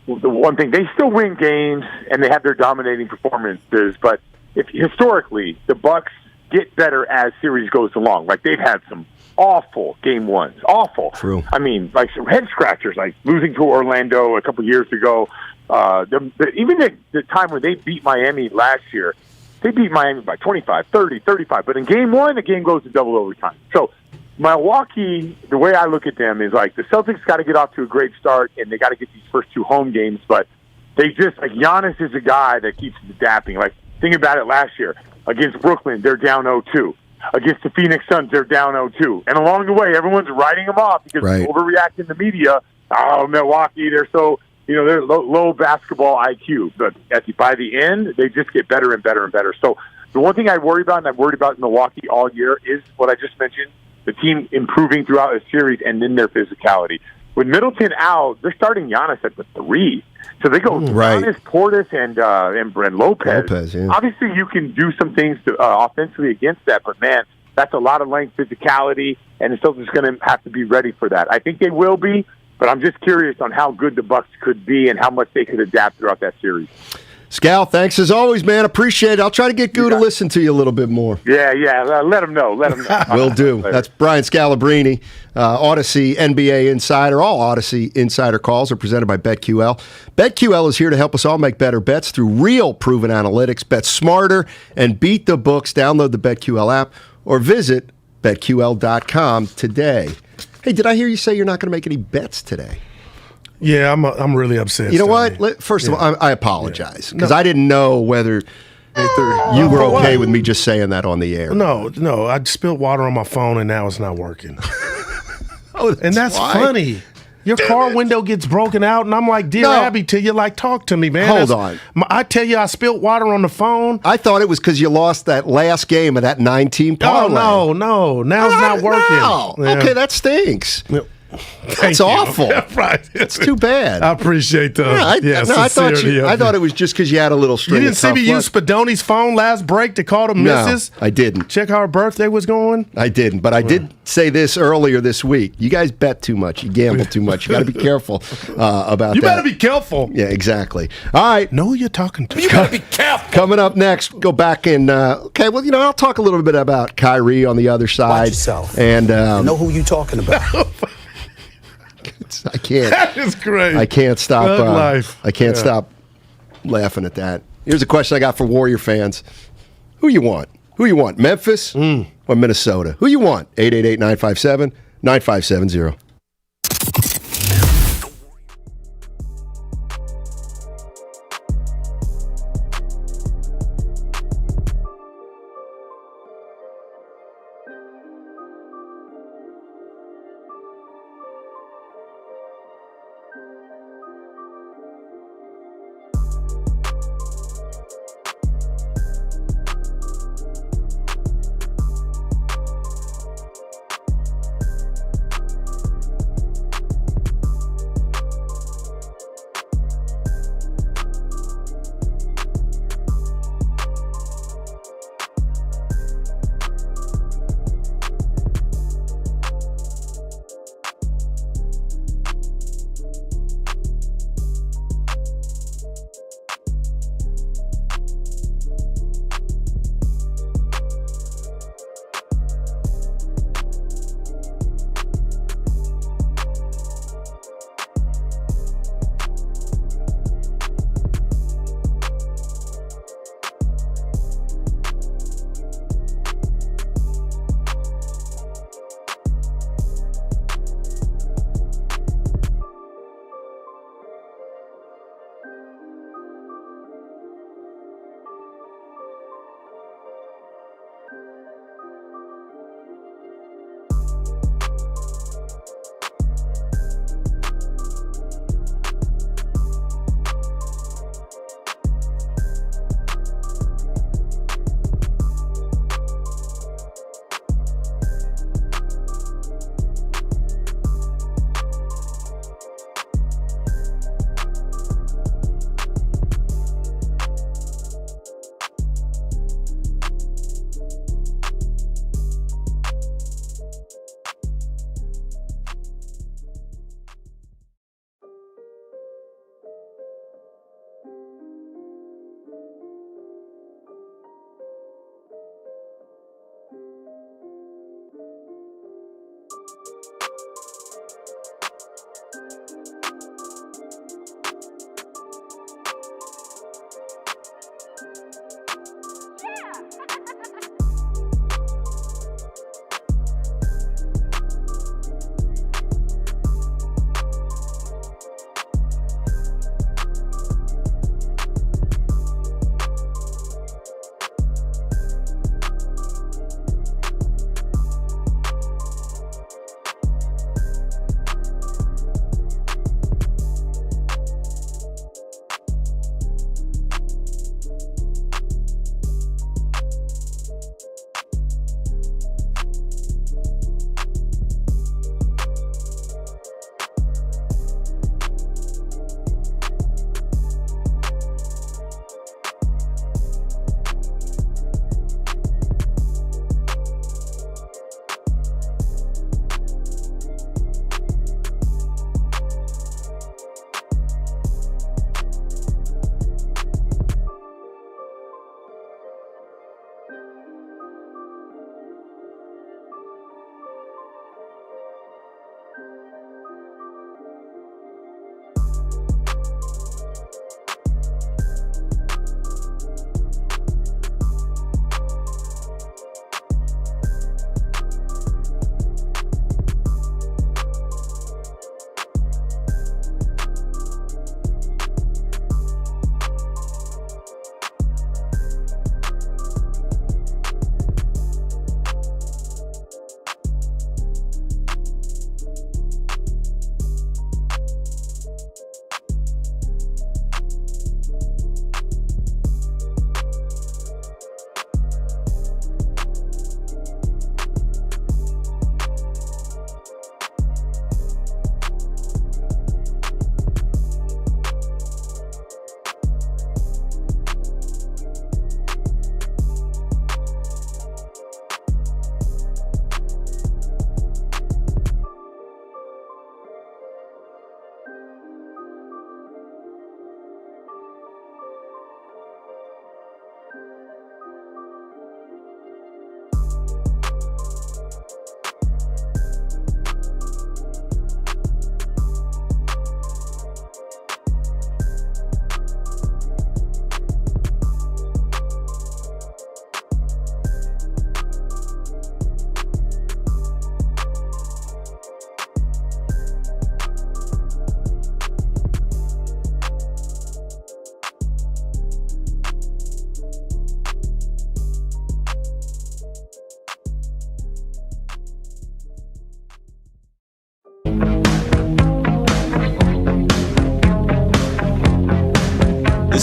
the one thing, they still win games and they have their dominating performances, but historically the Bucks get better as series goes along. Like, they've had some awful game ones. Awful. True. I mean, like some head scratchers, like losing to Orlando a couple years ago. Even the time when they beat Miami last year, they beat Miami by 25, 30, 35. But in game one, the game goes to double overtime. So Milwaukee, the way I look at them is like the Celtics got to get off to a great start, and they got to get these first 2 home games. But they just, like, Giannis is a guy that keeps adapting. Like, think about it last year. Against Brooklyn, they're down 0-2. Against the Phoenix Suns, they're down 0-2. And along the way, everyone's writing them off because they overreact in the media. Oh, Milwaukee, they're so, they're low basketball IQ. But by the end, they just get better and better and better. So the one thing I worry about, and I've worried about in Milwaukee all year, is what I just mentioned, the team improving throughout the series and then their physicality. With Middleton out, they're starting Giannis at the 3. So they go Giannis, Portis, and Brent Lopez. Yeah. Obviously, you can do some things offensively against that, but, man, that's a lot of length, physicality, and the Celtics are going to have to be ready for that. I think they will be, but I'm just curious on how good the Bucks could be and how much they could adapt throughout that series. Scal, thanks as always, man. Appreciate it. I'll try to get Goo to listen to you a little bit more. Yeah. Let him know. Will do. That's Brian Scalabrine, Odyssey NBA Insider. All Odyssey Insider calls are presented by BetQL. BetQL is here to help us all make better bets through real proven analytics. Bet smarter and beat the books. Download the BetQL app or visit BetQL.com today. Hey, did I hear you say you're not going to make any bets today? Yeah, I'm really upset. You know what? First of all, I apologize because I didn't know whether You were okay with me just saying that on the air. No, I spilled water on my phone and now it's not working. Oh, and that's why? funny. Your car window gets broken out, and I'm like, Dear Abby, till you talk to me, man. Hold on. I tell you, I spilled water on the phone. I thought it was because you lost that last game of that 9-team parlay. Oh, no. Now it's not working. No. Yeah. Okay, that stinks. That's you. awful. Right. It's too bad. I appreciate the I thought it was just because you had a little string. You didn't see me use Spadoni's phone last break to call the missus? No, I didn't. Check how her birthday was going? I didn't, but I did say this earlier this week. You guys bet too much. You gamble too much. You got to be careful about that. You better be careful. Yeah, exactly. All right. Know who you're talking to. You better be careful. Coming up next, go back and, I'll talk a little bit about Kyrie on the other side. Watch yourself. And know who you talking about. I can't. That is great. I can't stop. Life. I can't stop laughing at that. Here's a question I got for Warrior fans. Who you want? Memphis or Minnesota? Who you want? 888-957-9570.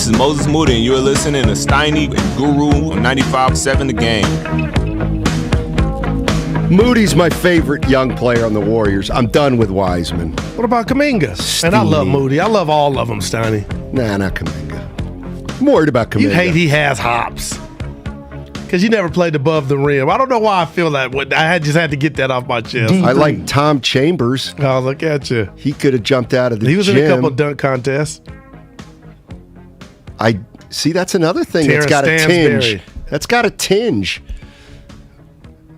is Moses Moody, and you're listening to Steiny Guru on 95.7 The Game. Moody's my favorite young player on the Warriors. I'm done with Wiseman. What about Kuminga? And I love Moody. I love all of them, Steiny. Nah, not Kuminga. I'm worried about Kuminga. You hate he has hops. Because you never played above the rim. I don't know why I feel that way. I just had to get that off my chest. I like Tom Chambers. Oh, look at you. He could have jumped out of the gym. He was in a couple of dunk contests. I see. That's another thing Terrence that's got a Stansberry. tinge. That's got a tinge.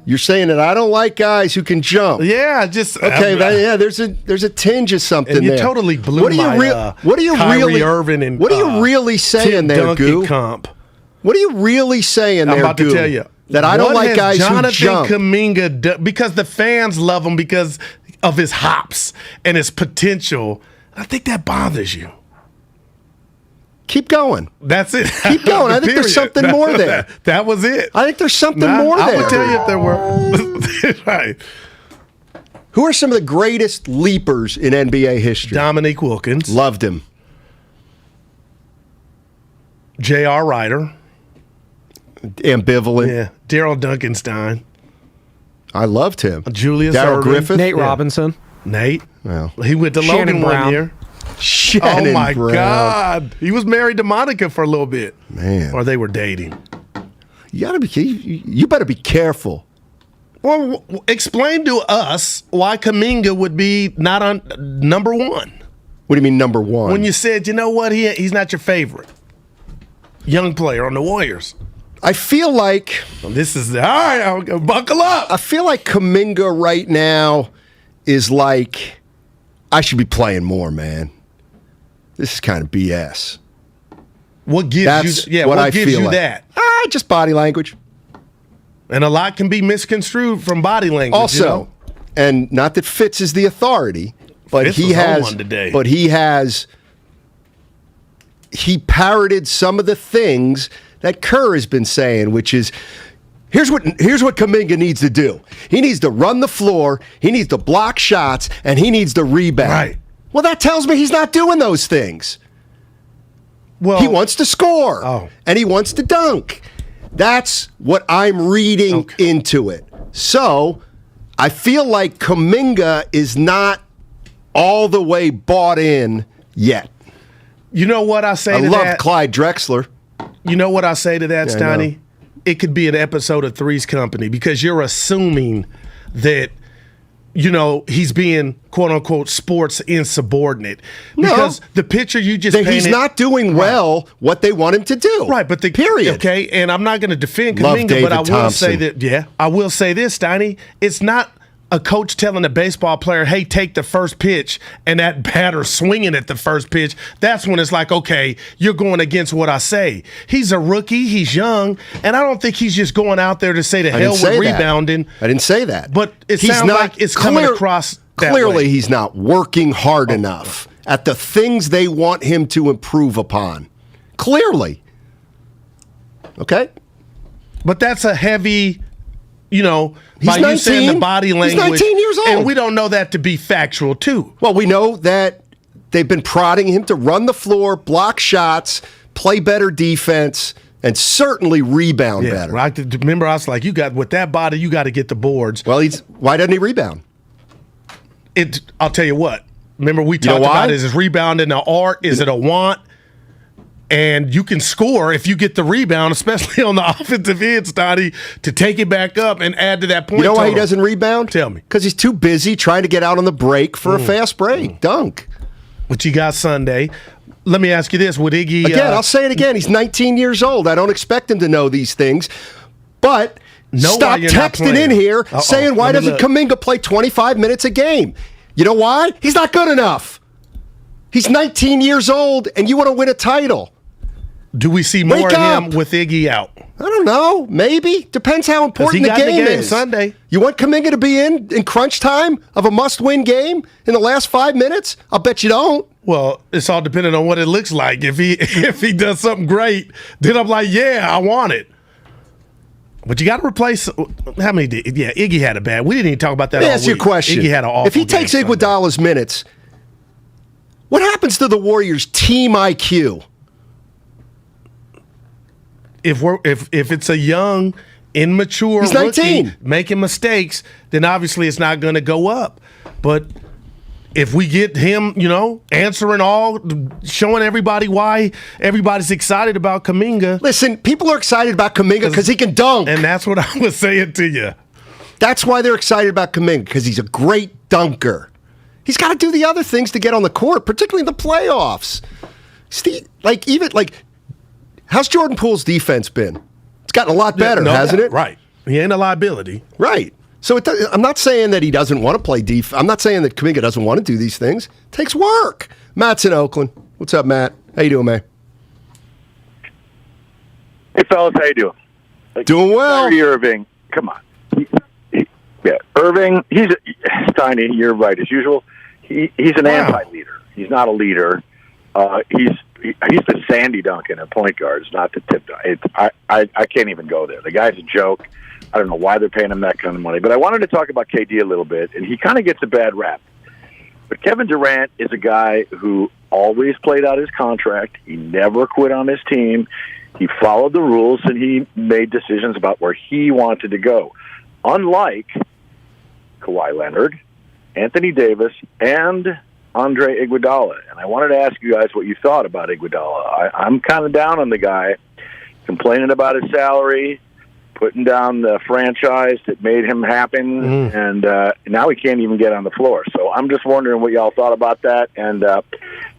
You're saying that I don't like guys who can jump. Yeah, just okay. There's a tinge of something and you there. Totally blew what are you my what are you Kyrie really Irving and what are you really saying Tim there, Duncan Goo? comp. What are you really saying there, I'm about Goo? to tell you that I don't like guys Jonathan who jump. Kuminga because the fans love him because of his hops and his potential. I think that bothers you. Keep going. That's it. Keep going. I think there's something more there. That was it. I think there's something more there. I would tell you if there were. Right. Who are some of the greatest leapers in NBA history? Dominique Wilkins. Loved him. J.R. Ryder. Ambivalent. Yeah. Daryl Duncanstein. I loved him. Julius Darryl Erving. Griffith. Nate Robinson. Nate. Well, he went to Shannon Logan Brown. one year. Shannon oh my Brown. God. He was married to Monica for a little bit. Man. Or they were dating. You better be careful. Well, explain to us why Kuminga would be not on number one. What do you mean number one? When you said, you know what, he's not your favorite young player on the Warriors. I feel like this is all right. I'll buckle up. I feel like Kuminga right now is like I should be playing more, man. This is kind of BS. What gives That's you? Yeah, what what I gives feel you like. that? Just body language. And a lot can be misconstrued from body language. Also, you know? and not that Fitz is the authority, but Fitz he was on has. one today. But he parroted some of the things that Kerr has been saying, which is. Here's what Kuminga needs to do. He needs to run the floor, he needs to block shots, and he needs to rebound. Right. Well, that tells me he's not doing those things. Well, he wants to score, and he wants to dunk. That's what I'm reading into it. So, I feel like Kuminga is not all the way bought in yet. You know what I say I to love that? Clyde Drexler. You know what I say to that, Yeah, I Steiny? know. It could be an episode of Three's Company because you're assuming that, you know, he's being quote unquote sports insubordinate. Because the picture you just That painted. he's not doing well what they want him to do. Right, but the period. Okay, and I'm not going to defend Love Kuminga, David but I will Thompson. say that, I will say this, Steiny. It's not a coach telling a baseball player, hey, take the first pitch, and that batter swinging at the first pitch. That's when it's like, okay, you're going against what I say. He's a rookie, he's young, and I don't think he's just going out there to say to I hell didn't say with that. rebounding. I didn't say that. But it He's sounds not like it's coming across that Clearly, way. he's not working hard enough at the things they want him to improve upon. Clearly. Okay? But that's a heavy, you know, He's by you saying 19. the body He's language. 19 years old. And we don't know that to be factual, too. Well, we know that they've been prodding him to run the floor, block shots, play better defense, and certainly rebound better. Right. Remember, I was like, you got with that body, you got to get the boards. Well, why doesn't he rebound? I'll tell you what. Remember, we You know talked why? about is rebounding an art? Is it a want? And you can score if you get the rebound, especially on the offensive end, Stoddy, to take it back up and add to that point. You know why he total. doesn't rebound? Tell me. Because he's too busy trying to get out on the break for a fast break. Dunk. What you got Sunday? Let me ask you this: would Iggy Again, I'll say it again. He's 19 years old. I don't expect him to know these things. But Know why stop you're not texting in playing. here Uh-oh. saying, why Let me doesn't Kuminga play 25 minutes a game? You know why? He's not good enough. He's 19 years old, and you want to win a title. Do we see more Wake of him up. with Iggy out? I don't know. Maybe. Depends how important he got the in game the game is. Sunday. You want Kuminga to be in crunch time of a must-win game in the last 5 minutes? I'll bet you don't. Well, it's all dependent on what it looks like. If he does something great, then I'm like, yeah, I want it. But you got to replace. How many did? Yeah, Iggy had a bad. We didn't even talk about that. Let me all ask you a week. question. Iggy had an awful If he takes game Sunday. Iguodala's minutes, what happens to the Warriors' team IQ? if it's a young, immature He's rookie 19. making mistakes, then obviously it's not going to go up. But if we get him, answering showing everybody why everybody's excited about Kuminga. Listen, people are excited about Kuminga because he can dunk. And that's what I was saying to you. That's why they're excited about Kuminga, because he's a great dunker. He's got to do the other things to get on the court, particularly in the playoffs. Steve, how's Jordan Poole's defense been? It's gotten a lot better, hasn't it? Right. He ain't a liability. Right. So I'm not saying that he doesn't want to play defense. I'm not saying that Kuminga doesn't want to do these things. It takes work. Matt's in Oakland. What's up, Matt? How you doing, man? Hey, fellas, how you doing? Doing well. Kyrie Irving, come on. Yeah, Irving, Steiny, you're right, as usual. He's an anti-leader. He's not a leader. He's the Sandy Duncan at point guard. It's not the tip. I can't even go there. The guy's a joke. I don't know why they're paying him that kind of money. But I wanted to talk about KD a little bit, and he kind of gets a bad rap. But Kevin Durant is a guy who always played out his contract. He never quit on his team. He followed the rules, and he made decisions about where he wanted to go. Unlike Kawhi Leonard, Anthony Davis, and Andre Iguodala. And I wanted to ask you guys what you thought about Iguodala. I'm kind of down on the guy, complaining about his salary, putting down the franchise that made him happen, and now he can't even get on the floor. So I'm just wondering what y'all thought about that. And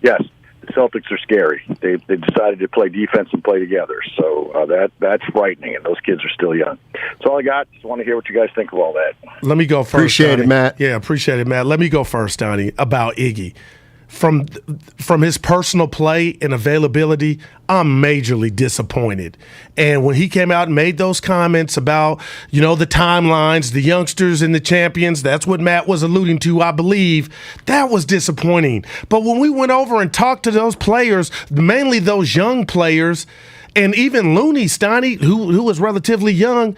yes, the Celtics are scary. They decided to play defense and play together. So that's frightening, and those kids are still young. That's all I got. Just want to hear what you guys think of all that. Let me go first. Appreciate it, Matt. Yeah, appreciate it, Matt. Let me go first, Donnie, about Iggy. From his personal play and availability, I'm majorly disappointed. And when he came out and made those comments about, the timelines, the youngsters and the champions, that's what Matt was alluding to, I believe, that was disappointing. But when we went over and talked to those players, mainly those young players, and even Looney, Steiny, who was relatively young,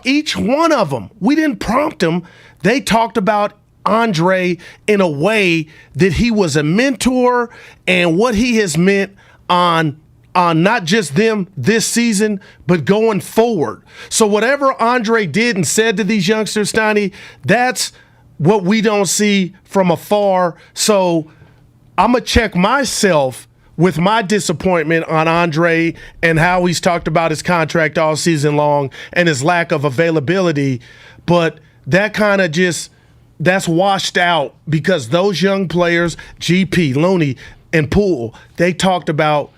each one of them, we didn't prompt them, they talked about Andre in a way that he was a mentor and what he has meant on not just them this season, but going forward. So whatever Andre did and said to these youngsters, Steiny, that's what we don't see from afar. So I'm going to check myself with my disappointment on Andre and how he's talked about his contract all season long and his lack of availability. But that kind of that's washed out because those young players, GP, Looney, and Poole, they talked about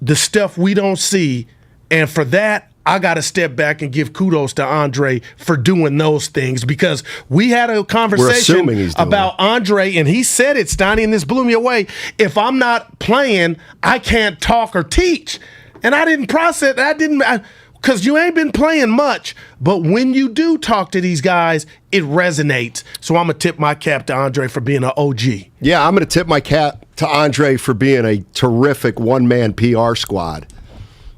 the stuff we don't see. And for that, I got to step back and give kudos to Andre for doing those things, because we had a conversation about Andre, and he said it, Steiny, and this blew me away. If I'm not playing, I can't talk or teach. And I didn't process that. Because you ain't been playing much, but when you do talk to these guys, it resonates. So I'm going to tip my cap to Andre for being an OG. Yeah, I'm going to tip my cap to Andre for being a terrific one-man PR squad.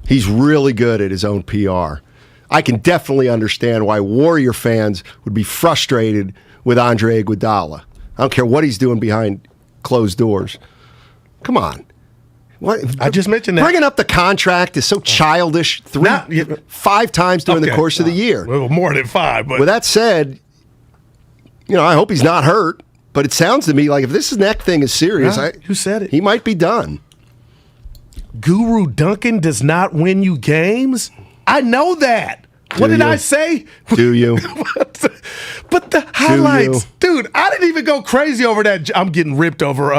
He's really good at his own PR. I can definitely understand why Warrior fans would be frustrated with Andre Iguodala. I don't care what he's doing behind closed doors. Come on. What? I just mentioned that. Bringing up the contract is so childish. 5 times during the course of the year. Well, more than 5. But with that said, I hope he's not hurt. But it sounds to me like if this neck thing is serious, who said it? He might be done. Guru Duncan does not win you games? I know that. What did I say? Do you? But the highlights, dude, I didn't even go crazy over that. I'm getting ripped over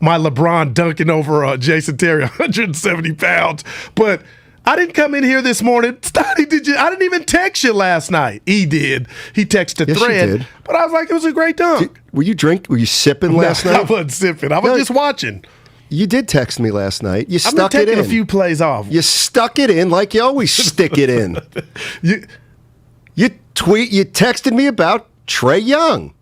my LeBron dunking over Jason Terry, 170 pounds. But I didn't come in here this morning. Steiny, did you? I didn't even text you last night. He did. He texted Thread. You did. But I was like, it was a great dunk. Were you sipping last night? I wasn't sipping. I was just watching. You did text me last night. You I've stuck been it taking in. a few plays off. You stuck it in like you always stick it in. You texted me about Trae Young.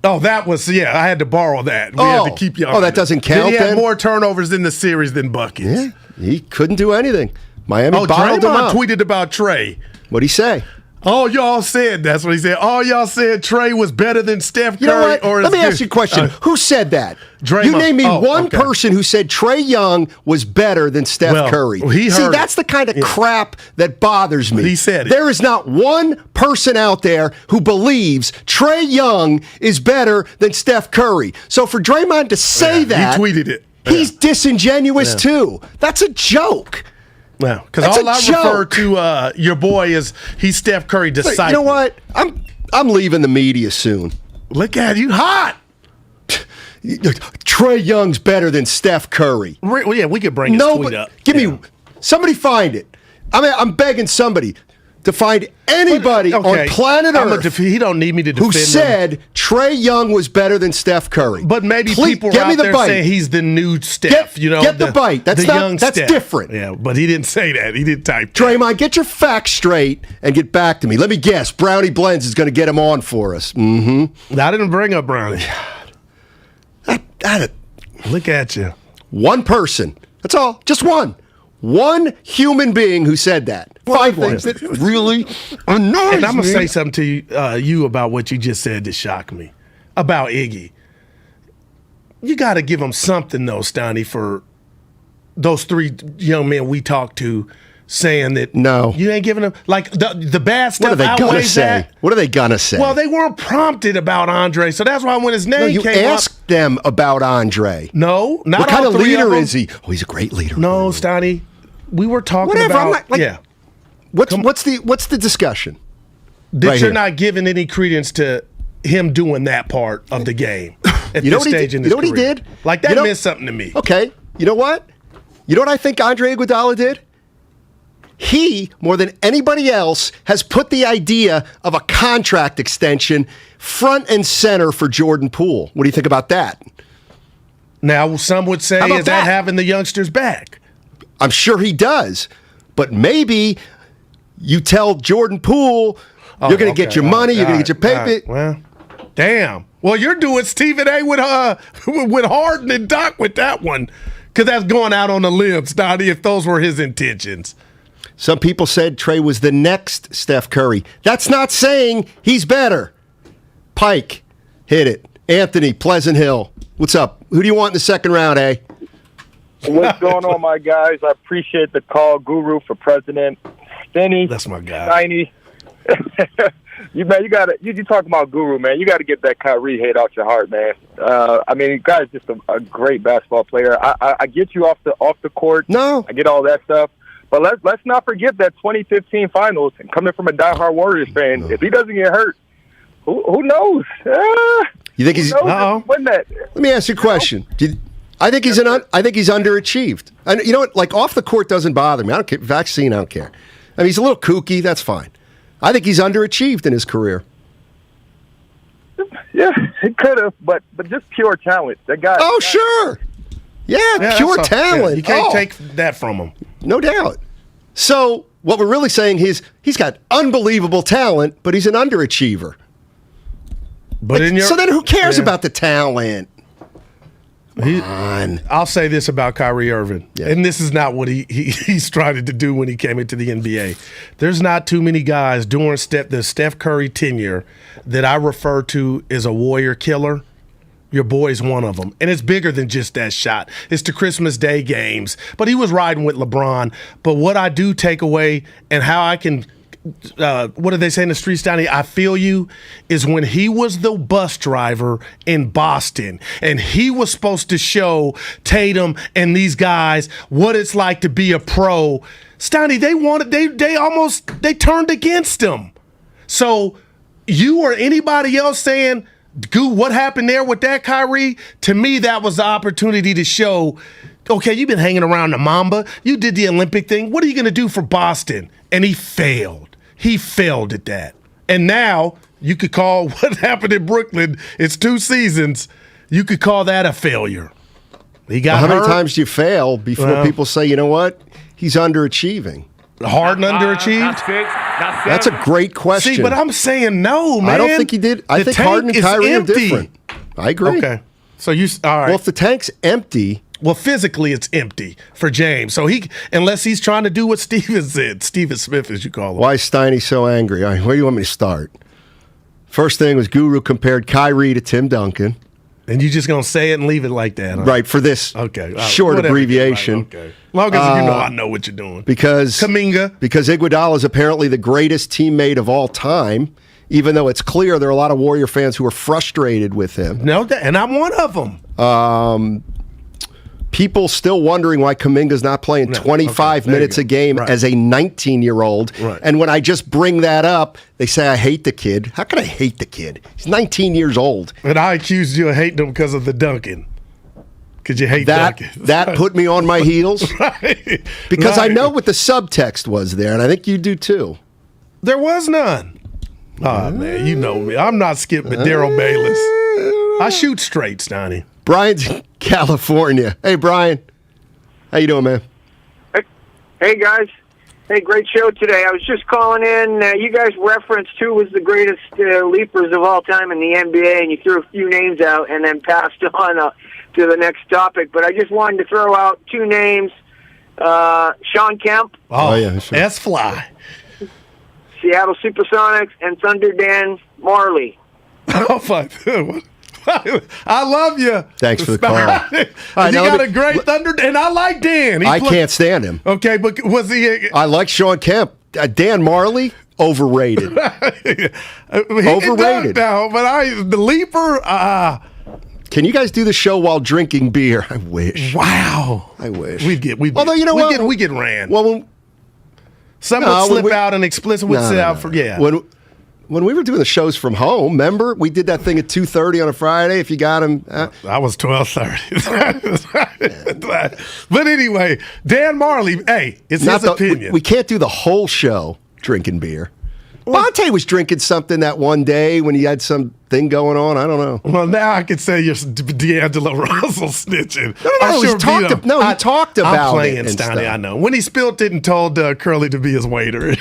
Oh, that was, I had to borrow that. We had to keep Young. Oh, that doesn't count. He had more turnovers in the series than buckets. Yeah, he couldn't do anything. Miami bottled him Draymond up. tweeted about Trae. What'd he say? All y'all said, that's what he said. All y'all said Trey was better than Steph Curry. You know what? Or Let me ask you a question. Who said that? Draymond. You name me one okay. person who said Trey Young was better than Steph Curry. He See, heard that's the kind of crap that bothers me. He said it. There is not one person out there who believes Trey Young is better than Steph Curry. So for Draymond to say that, he tweeted it. He's disingenuous too. That's a joke. Well, because all I refer to your boy is he's Steph Curry disciple. You know what? I'm leaving the media soon. Look at you, hot. Trey Young's better than Steph Curry. Well, yeah, we could bring his tweet up. Give me somebody find it. I'm begging somebody to find anybody on planet Earth he don't need me to defend who said Trey Young was better than Steph Curry. But maybe people are out there saying he's the new Steph. Get the bite. That's different. Yeah, but he didn't say that. He didn't type that. Draymond, get your facts straight and get back to me. Let me guess. Brownie Blends is going to get him on for us. Mm-hmm. I didn't bring up Brownie. Look at you. One person. That's all. Just one. One human being who said that. Five things that really annoys me. And I'm going to say something to you about what you just said that shocked me about Iggy. You got to give him something, though, Steiny, for those three young men we talked to saying that you ain't giving them, like, the bad stuff outweighs that. What are they going to say? Well, they weren't prompted about Andre, so that's why when his name came up. You asked them about Andre. No, not what kind all of three leader of them. is he? Oh, he's a great leader. No, Steiny, we were talking Whatever, about, I'm not, like, What's the discussion? That you're not giving any credence to him doing that part of the game at this stage in his career. You know what he did? Like, that meant something to me. Okay, you know what? You know what I think Andre Iguodala did? He, more than anybody else, has put the idea of a contract extension front and center for Jordan Poole. What do you think about that? Now, some would say, is that having the youngsters back? I'm sure he does. But maybe you tell Jordan Poole, you're going to get your money, you're going to get your paper. Well, damn. Well, you're doing Stephen A. with Harden and Doc with that one. Because that's going out on a limb, Steiny, if those were his intentions. Some people said Trey was the next Steph Curry. That's not saying he's better. Pike, hit it. Anthony, Pleasant Hill. What's up? Who do you want in the second round, eh? What's going on, my guys? I appreciate the call. Guru for president. Steiny. That's my guy. Steiny. You talk about Guru, man. You got to get that Kyrie hate out your heart, man. I mean, the guy's just a great basketball player. I get you off the court. No. I get all that stuff. But let's not forget that 2015 finals. And coming from a diehard Warriors fan, if he doesn't get hurt, who knows? You think he's? Win that. Let me ask you a question. I think he's underachieved. And you know what? Like, off the court doesn't bother me. I don't care. Vaccine, I don't care. I mean, he's a little kooky. That's fine. I think he's underachieved in his career. Yeah, he could have, but just pure talent. That guy. Oh, sure. Yeah, pure talent. Yeah, you can't take that from him. No doubt. So what we're really saying is he's got unbelievable talent, but he's an underachiever. But so then who cares about the talent? I'll say this about Kyrie Irving, and this is not what he's trying to do when he came into the NBA. There's not too many guys during the Steph Curry tenure that I refer to as a warrior killer. Your boy's one of them. And it's bigger than just that shot. It's the Christmas Day games. But he was riding with LeBron. But what I do take away and how I can what do they say in the streets, Steiny? I feel you, is when he was the bus driver in Boston and he was supposed to show Tatum and these guys what it's like to be a pro. Steiny, they turned against him. So you or anybody else saying, Goo, what happened there with that, Kyrie? To me, that was the opportunity to show, okay, you've been hanging around the Mamba. You did the Olympic thing. What are you going to do for Boston? And he failed. He failed at that. And now you could call what happened in Brooklyn, it's 2 seasons, you could call that a failure. He got How hurt. many times do you fail before people say, you know what, he's underachieving? Harden underachieved? That's a great question. See, but I'm saying no, man. I don't think he did. I think Harden and Kyrie are different. I agree. Okay. So all right. Well, if the tank's empty, Well, physically, it's empty for James. So unless he's trying to do what Steven said, Steven Smith, as you call him. Why is Steiny so angry? All right, where do you want me to start? First thing was Guru compared Kyrie to Tim Duncan. And you just going to say it and leave it like that, huh? Right, for this short whatever, abbreviation. Right, okay. As long as you know I know what you're doing. Because Iguodala is apparently the greatest teammate of all time, even though it's clear there are a lot of Warrior fans who are frustrated with him. No, and I'm one of them. People still wondering why Kuminga's not playing 25 minutes a game as a 19-year-old. Right. And when I just bring that up, they say I hate the kid. How can I hate the kid? He's 19 years old. And I accused you of hating him because of the Duncan. Because you hate Duncan. That put me on my heels. Right. Because I know what the subtext was there, and I think you do too. There was none. Oh, man, you know me. I'm not skipping Daryl Bayless. I shoot straight, Steiny. Brian's in California. Hey, Brian. How you doing, man? Hey, guys. Hey, great show today. I was just calling in. You guys referenced who was the greatest leapers of all time in the NBA, and you threw a few names out and then passed on to the next topic. But I just wanted to throw out two names. Sean Kemp. Oh yeah. Sure. S-Fly. Seattle Supersonics, and Thunder Dan Marley. Oh, fuck. I love you. Thanks for the call. He got a great Thunder, and I like Dan. I can't stand him. Okay, but was he? I like Sean Kemp. Dan Marley, overrated. Overrated. No, but the leaper. Can you guys do the show while drinking beer? I wish. Wow. I wish. Although you know what, we get ran. Well, some would slip out, and explicit would sit out for When we were doing the shows from home, remember we did that thing at 2:30 on a Friday. If you got him, I was 12:30. But anyway, Dan Marley. Hey, it's his opinion. We can't do the whole show drinking beer. Bonte was drinking something that one day when he had some thing going on. I don't know. Well, now I can say you're D'Angelo Russell snitching. He talked about I'm playing it. Steiny, I know. When he spilled it and told Curly to be his waiter.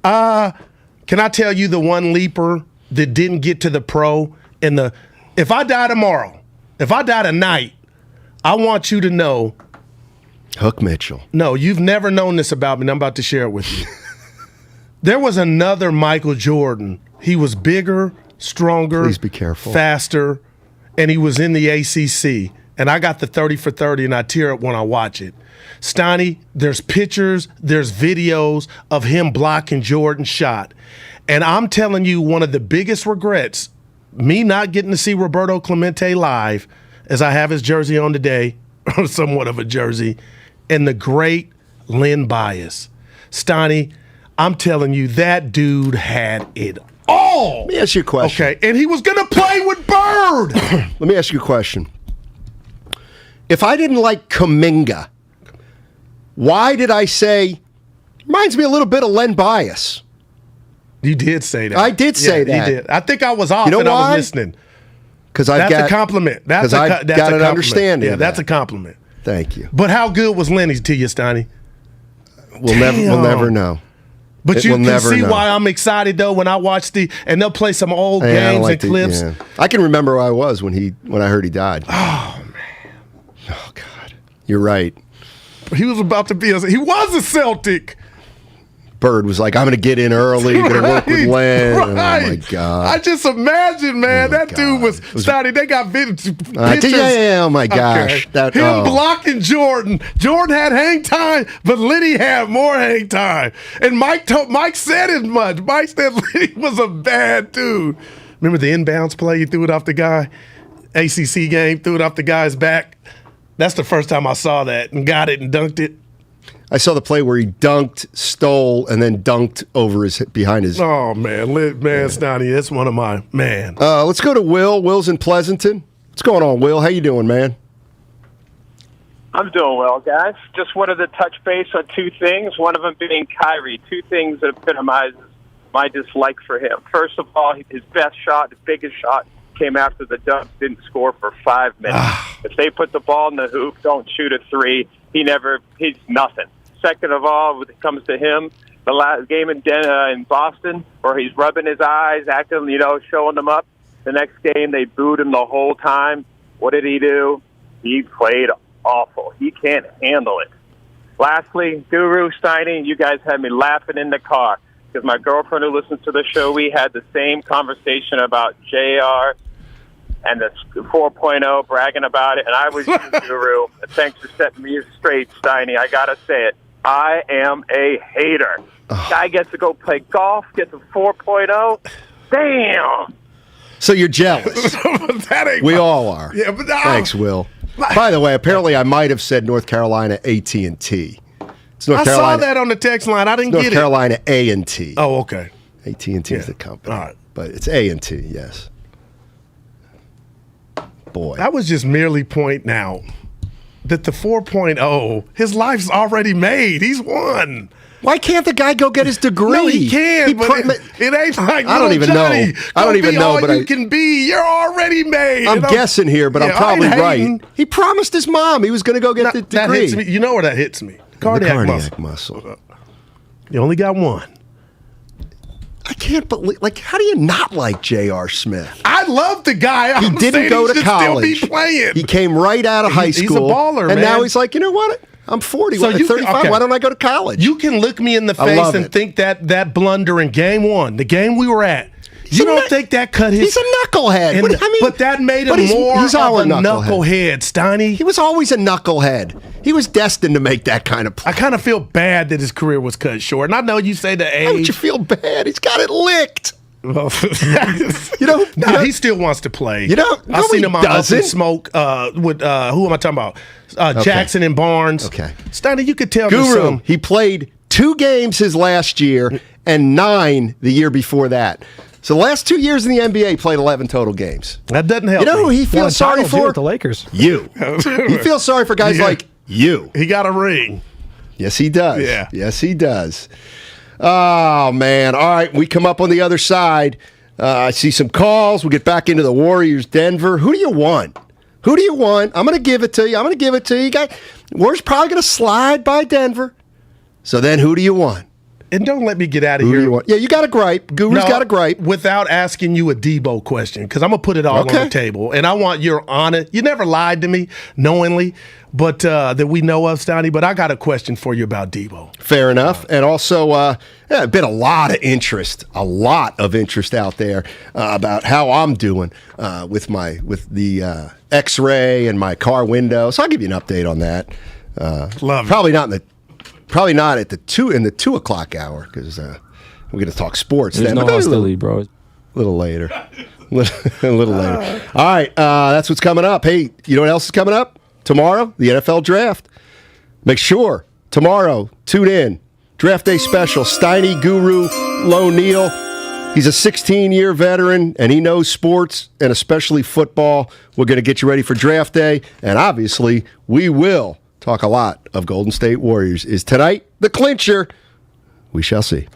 Can I tell you the one leaper that didn't get to the pro? If I die tomorrow, if I die tonight, I want you to know. Hook Mitchell. No, you've never known this about me, and I'm about to share it with you. There was another Michael Jordan. He was bigger, stronger, please be careful, faster, and he was in the ACC. And I got the 30 for 30, and I tear up when I watch it. Steiny, there's pictures, there's videos of him blocking Jordan's shot. And I'm telling you, one of the biggest regrets, me not getting to see Roberto Clemente live, as I have his jersey on today, somewhat of a jersey, and the great Len Bias. Steiny, I'm telling you, that dude had it all. Let me ask you a question. Okay, and he was going to play with Bird. Let me ask you a question. If I didn't like Kuminga, why did I say, reminds me a little bit of Len Bias? You did say that. I did say that. You did. I think I was off, you know and why? I was listening. Because that's a compliment. That's I've got an understanding. Yeah, that's a compliment. Thank you. But how good was Lenny to you, Steiny? We'll never know. But you can see why I'm excited though when I watch and they'll play some old games and clips. Yeah. I can remember where I was when I heard he died. Oh man. Oh God. You're right. He was about to be he was a Celtic. Bird was like, I'm going to get in early, going to work with Len. Right. Oh, my God. I just imagine, man, that dude was Steiny. They got pictures. Oh, my gosh. Okay. Him blocking Jordan. Jordan had hang time, but Lenny had more hang time. And Mike said as much. Mike said Lenny was a bad dude. Remember the inbounds play? You threw it off the guy? ACC game, threw it off the guy's back. That's the first time I saw that and got it and dunked it. I saw the play where he dunked, stole, and then dunked over behind his. Oh man, Steiny, that's one of my man. Let's go to Will. Will's in Pleasanton. What's going on, Will? How you doing, man? I'm doing well, guys. Just wanted to touch base on two things. One of them being Kyrie. Two things that epitomizes my dislike for him. First of all, his best shot, his biggest shot, came after the dunk. Didn't score for 5 minutes. If they put the ball in the hoop, don't shoot a three. He's nothing. Second of all, when it comes to him, the last game in Boston, where he's rubbing his eyes, acting, showing them up. The next game, they booed him the whole time. What did he do? He played awful. He can't handle it. Lastly, Guru, Steiny, you guys had me laughing in the car because my girlfriend who listens to the show, we had the same conversation about JR and the 4.0, bragging about it, and I was you, Guru. Thanks for setting me straight, Steiny. I got to say it. I am a hater. Guy gets to go play golf, gets a 4.0. Damn. So you're jealous. We all are. Yeah, but Thanks, Will. By the way, apparently I might have said North Carolina AT&T. It's North I Carolina. saw that on the text line. I didn't North get Carolina A&T. Oh, okay. AT&T is the company. All right. But it's A&T, yes. Boy. That was just merely pointing out that the 4.0, his life's already made. He's won. Why can't the guy go get his degree? No, he can, but it ain't like I don't even Johnny, know. I don't even know, all but you can be. You're already made. I'm guessing here, but I'm probably right. He promised his mom he was going to go get the degree. That hits me. You know where that hits me? Cardiac muscle. You only got one. I can't believe. Like, how do you not like J.R. Smith? I love the guy. He didn't go to college. Still be playing. He came right out of high school. He's a baller, and man. now he's like, you know what? I'm 40. So 35. Okay. Why don't I go to college? You can look me in the face and think that blunder in game one, the game we were at. You don't think that cut his... He's a knucklehead. But that made him more of a knucklehead, Steiny. He was always a knucklehead. He was destined to make that kind of play. I kind of feel bad that his career was cut short. And I know you say the age. Why would you feel bad? He's got it licked. Well, he still wants to play. I've seen him on Up in Smoke with who am I talking about? Jackson and Barnes. Okay, Steiny, you could tell me Guru. something. He played 2 games his last year and 9 the year before that. So the last 2 years in the NBA, played 11 total games. That doesn't help. You know who he feels sorry for? With the Lakers. You. He feels sorry for guys like you. He got a ring. Yes, he does. Yeah. Yes, he does. Oh, man. All right, we come up on the other side. I see some calls. We'll get back into the Warriors, Denver. Who do you want? Who do you want? I'm going to give it to you. Warriors probably going to slide by Denver. So then who do you want? And don't let me get out of Who here. do you want? Yeah, you got a gripe. Guru's got a gripe. Without asking you a Debo question, because I'm going to put it all on the table. And I want your honest. You never lied to me knowingly, but that we know of, Steiny. But I got a question for you about Debo. Fair enough. And also, been a lot of interest out there about how I'm doing with the X-ray and my car window. So I'll give you an update on that. Love it. Probably not at the 2 o'clock hour because we're going to talk sports. There's no hostility, bro. A little later. A little later. All right, that's what's coming up. Hey, you know what else is coming up? Tomorrow, the NFL Draft. Make sure, tomorrow, tune in. Draft Day special, Steiny Guru Loneal. He's a 16-year veteran, and he knows sports, and especially football. We're going to get you ready for Draft Day, and obviously, we will talk a lot of Golden State Warriors. Is tonight the clincher? We shall see.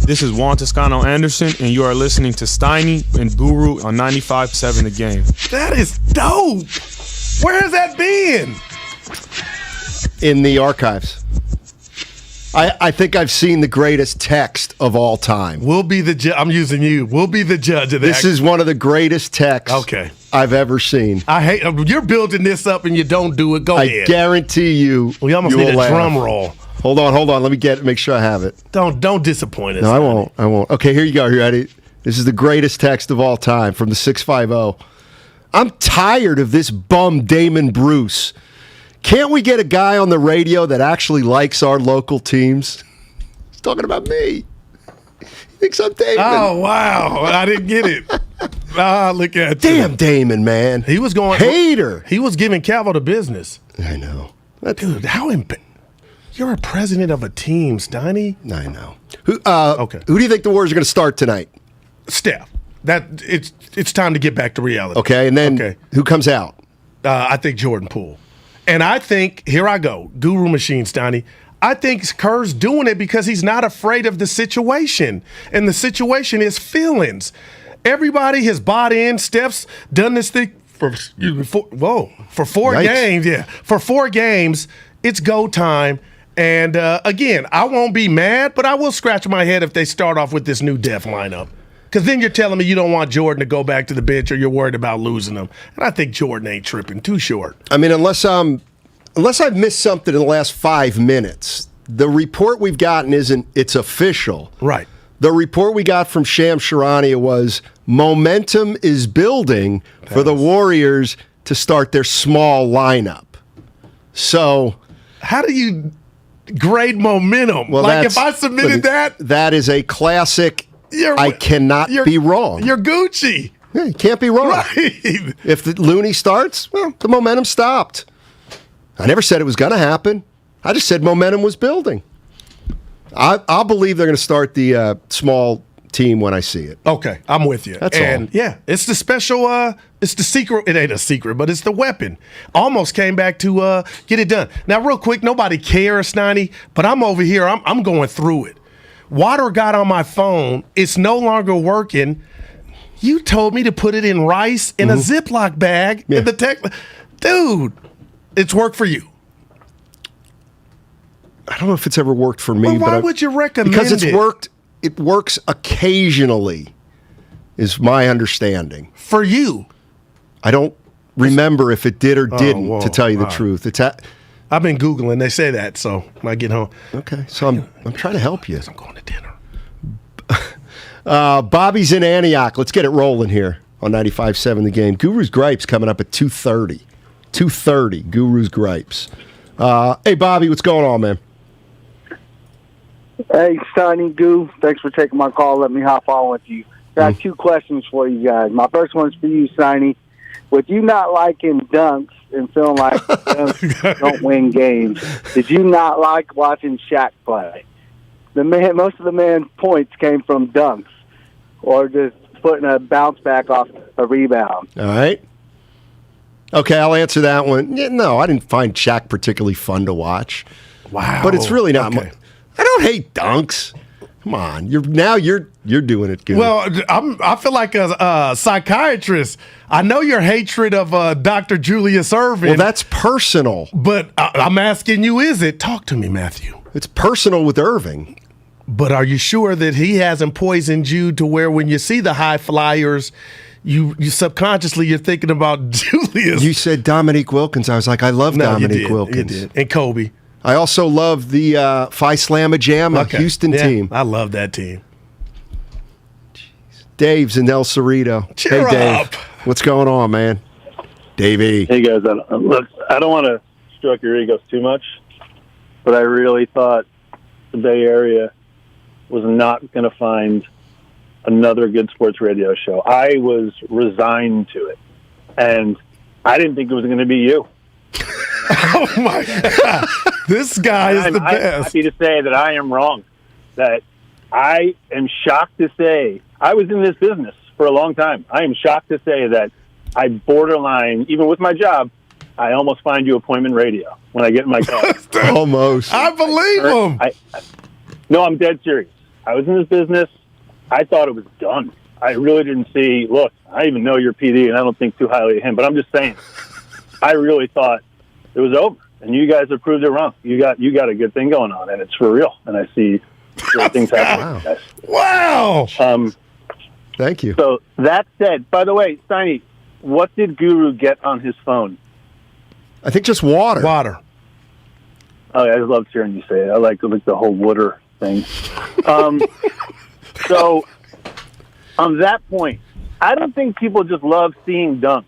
This is Juan Toscano Anderson, and you are listening to Steiny and Guru on 95.7 The Game. That is dope. Where has that been? In the archives. I think I've seen the greatest text of all time. We'll be the judge. I'm using you. We'll be the judge of that. This is one of the greatest texts I've ever seen. I hate you're building this up and you don't do it. Go ahead. I guarantee you. We almost need a drum roll. Hold on. Let me make sure I have it. Don't disappoint us. No, I won't. Okay, here you go. You ready? This is the greatest text of all time from the 650. I'm tired of this bum Damon Bruce. Can't we get a guy on the radio that actually likes our local teams? He's talking about me. He thinks I'm Damon. Oh, wow. I didn't get it. Look at Damn Damon, man. He was going hater. He was giving Calvo the business. I know. Dude, you're a president of a team, Steiny. I know. Who do you think the Warriors are going to start tonight? Steph. It's time to get back to reality. Okay, and then who comes out? I think Jordan Poole. And I think, here I go, Guru Machine, Steiny. I think Kerr's doing it because he's not afraid of the situation. And the situation is feelings. Everybody has bought in. Steph's done this thing for 4 games. Yeah, for 4 games, it's go time. And again, I won't be mad, but I will scratch my head if they start off with this new Def lineup. Because then you're telling me you don't want Jordan to go back to the bench or you're worried about losing him. And I think Jordan ain't tripping. Too short. I mean, unless I've missed something in the last 5 minutes, the report we've gotten it's official. Right. The report we got from Shams Charania was momentum is building for the Warriors to start their small lineup. So how do you grade momentum? Well, if I submitted that is a classic. I cannot be wrong. You're Gucci. Yeah, you can't be wrong. Right. If the Looney starts, well, the momentum stopped. I never said it was going to happen. I just said momentum was building. I'll believe they're going to start the small team when I see it. Okay, I'm with you. That's all. Yeah, it's the special, it's the secret. It ain't a secret, but it's the weapon. Almost came back to get it done. Now, real quick, nobody cares, Steiny, but I'm over here. I'm going through it. Water got on my phone. It's no longer working. You told me to put it in rice in a Ziploc bag. Yeah. In the text. Dude, it's worked for you. I don't know if it's ever worked for me. Well, why would you recommend because it's it? worked. It works occasionally, is my understanding. For you. I don't remember if it did or didn't, to tell you the truth. I've been Googling. They say that, so when I get home. Okay, so I'm trying to help you. I'm going to dinner. Bobby's in Antioch. Let's get it rolling here on 95.7 The Game. Guru's Gripes coming up at 2:30. 2:30, Guru's Gripes. Hey, Bobby, what's going on, man? Hey, Steiny Goo. Thanks for taking my call. Let me hop on with you. Got 2 questions for you guys. My first one's for you, Steiny. With you not liking dunks and feeling like dunks don't win games, did you not like watching Shaq play? Most of the man's points came from dunks or just putting a bounce back off a rebound. All right. Okay, I'll answer that one. Yeah, no, I didn't find Shaq particularly fun to watch. Wow. But it's really not. Okay. I don't hate dunks. Come on, you're doing it good. Well, I feel like a psychiatrist. I know your hatred of Dr. Julius Erving. Well, that's personal. But I'm asking you, is it? Talk to me, Matthew. It's personal with Irving. But are you sure that he hasn't poisoned you to where when you see the high flyers, you subconsciously you're thinking about Julius? You said Dominique Wilkins. I was like, I love Dominique Wilkins. You did. And Kobe. I also love the Phi Slamma Jamma Houston team. I love that team. Dave's in El Cerrito. Cheer hey, Dave. up. What's going on, man? Davey. Hey, guys. Look, I don't want to stroke your egos too much, but I really thought the Bay Area was not going to find another good sports radio show. I was resigned to it, and I didn't think it was going to be you. Oh, my God. This guy is the best. I'm happy to say that I am wrong, that I am shocked to say, I was in this business for a long time. I am shocked to say that I borderline, even with my job, I almost find you appointment radio when I get in my car. Almost. I believe him. No, I'm dead serious. I was in this business. I thought it was done. I really didn't see. Look, I even know you're PD, and I don't think too highly of him. But I'm just saying, I really thought it was over, and you guys have proved it wrong. You got a good thing going on, and it's for real. And I see great things happening. Wow. Thank you. So that said, by the way, Steiny, what did Guru get on his phone? I think just water. Water. Oh, I love hearing you say it. I like the whole water thing. So on that point, I don't think people just love seeing dunks.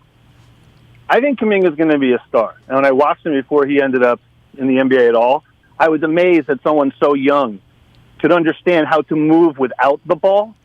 I think Kuminga's going to be a star. And when I watched him before he ended up in the NBA at all, I was amazed that someone so young could understand how to move without the ball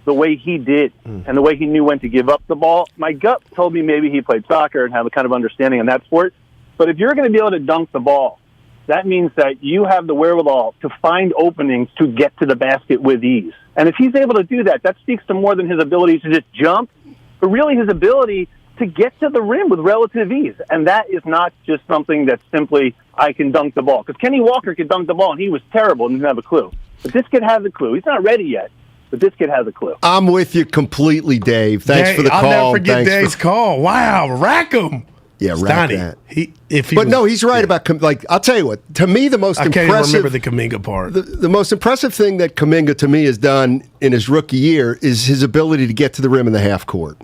the way he did and the way he knew when to give up the ball. My gut told me maybe he played soccer and have a kind of understanding on that sport. But if you're going to be able to dunk the ball, that means that you have the wherewithal to find openings to get to the basket with ease. And if he's able to do that, that speaks to more than his ability to just jump, but really his ability to get to the rim with relative ease. And that is not just something that's simply, I can dunk the ball. Because Kenny Walker could dunk the ball, and he was terrible and didn't have a clue. But this kid has a clue. He's not ready yet, but this kid has a clue. I'm with you completely, Dave. Thanks for the call. I'll never forget Thanks Dave's call. Wow, rack him. Yeah, rack Steiny, that. No, he's right about, like, I'll tell you what, to me, the most I impressive. can't even remember the Kuminga part. The most impressive thing that Kuminga, to me, has done in his rookie year is his ability to get to the rim in the half court.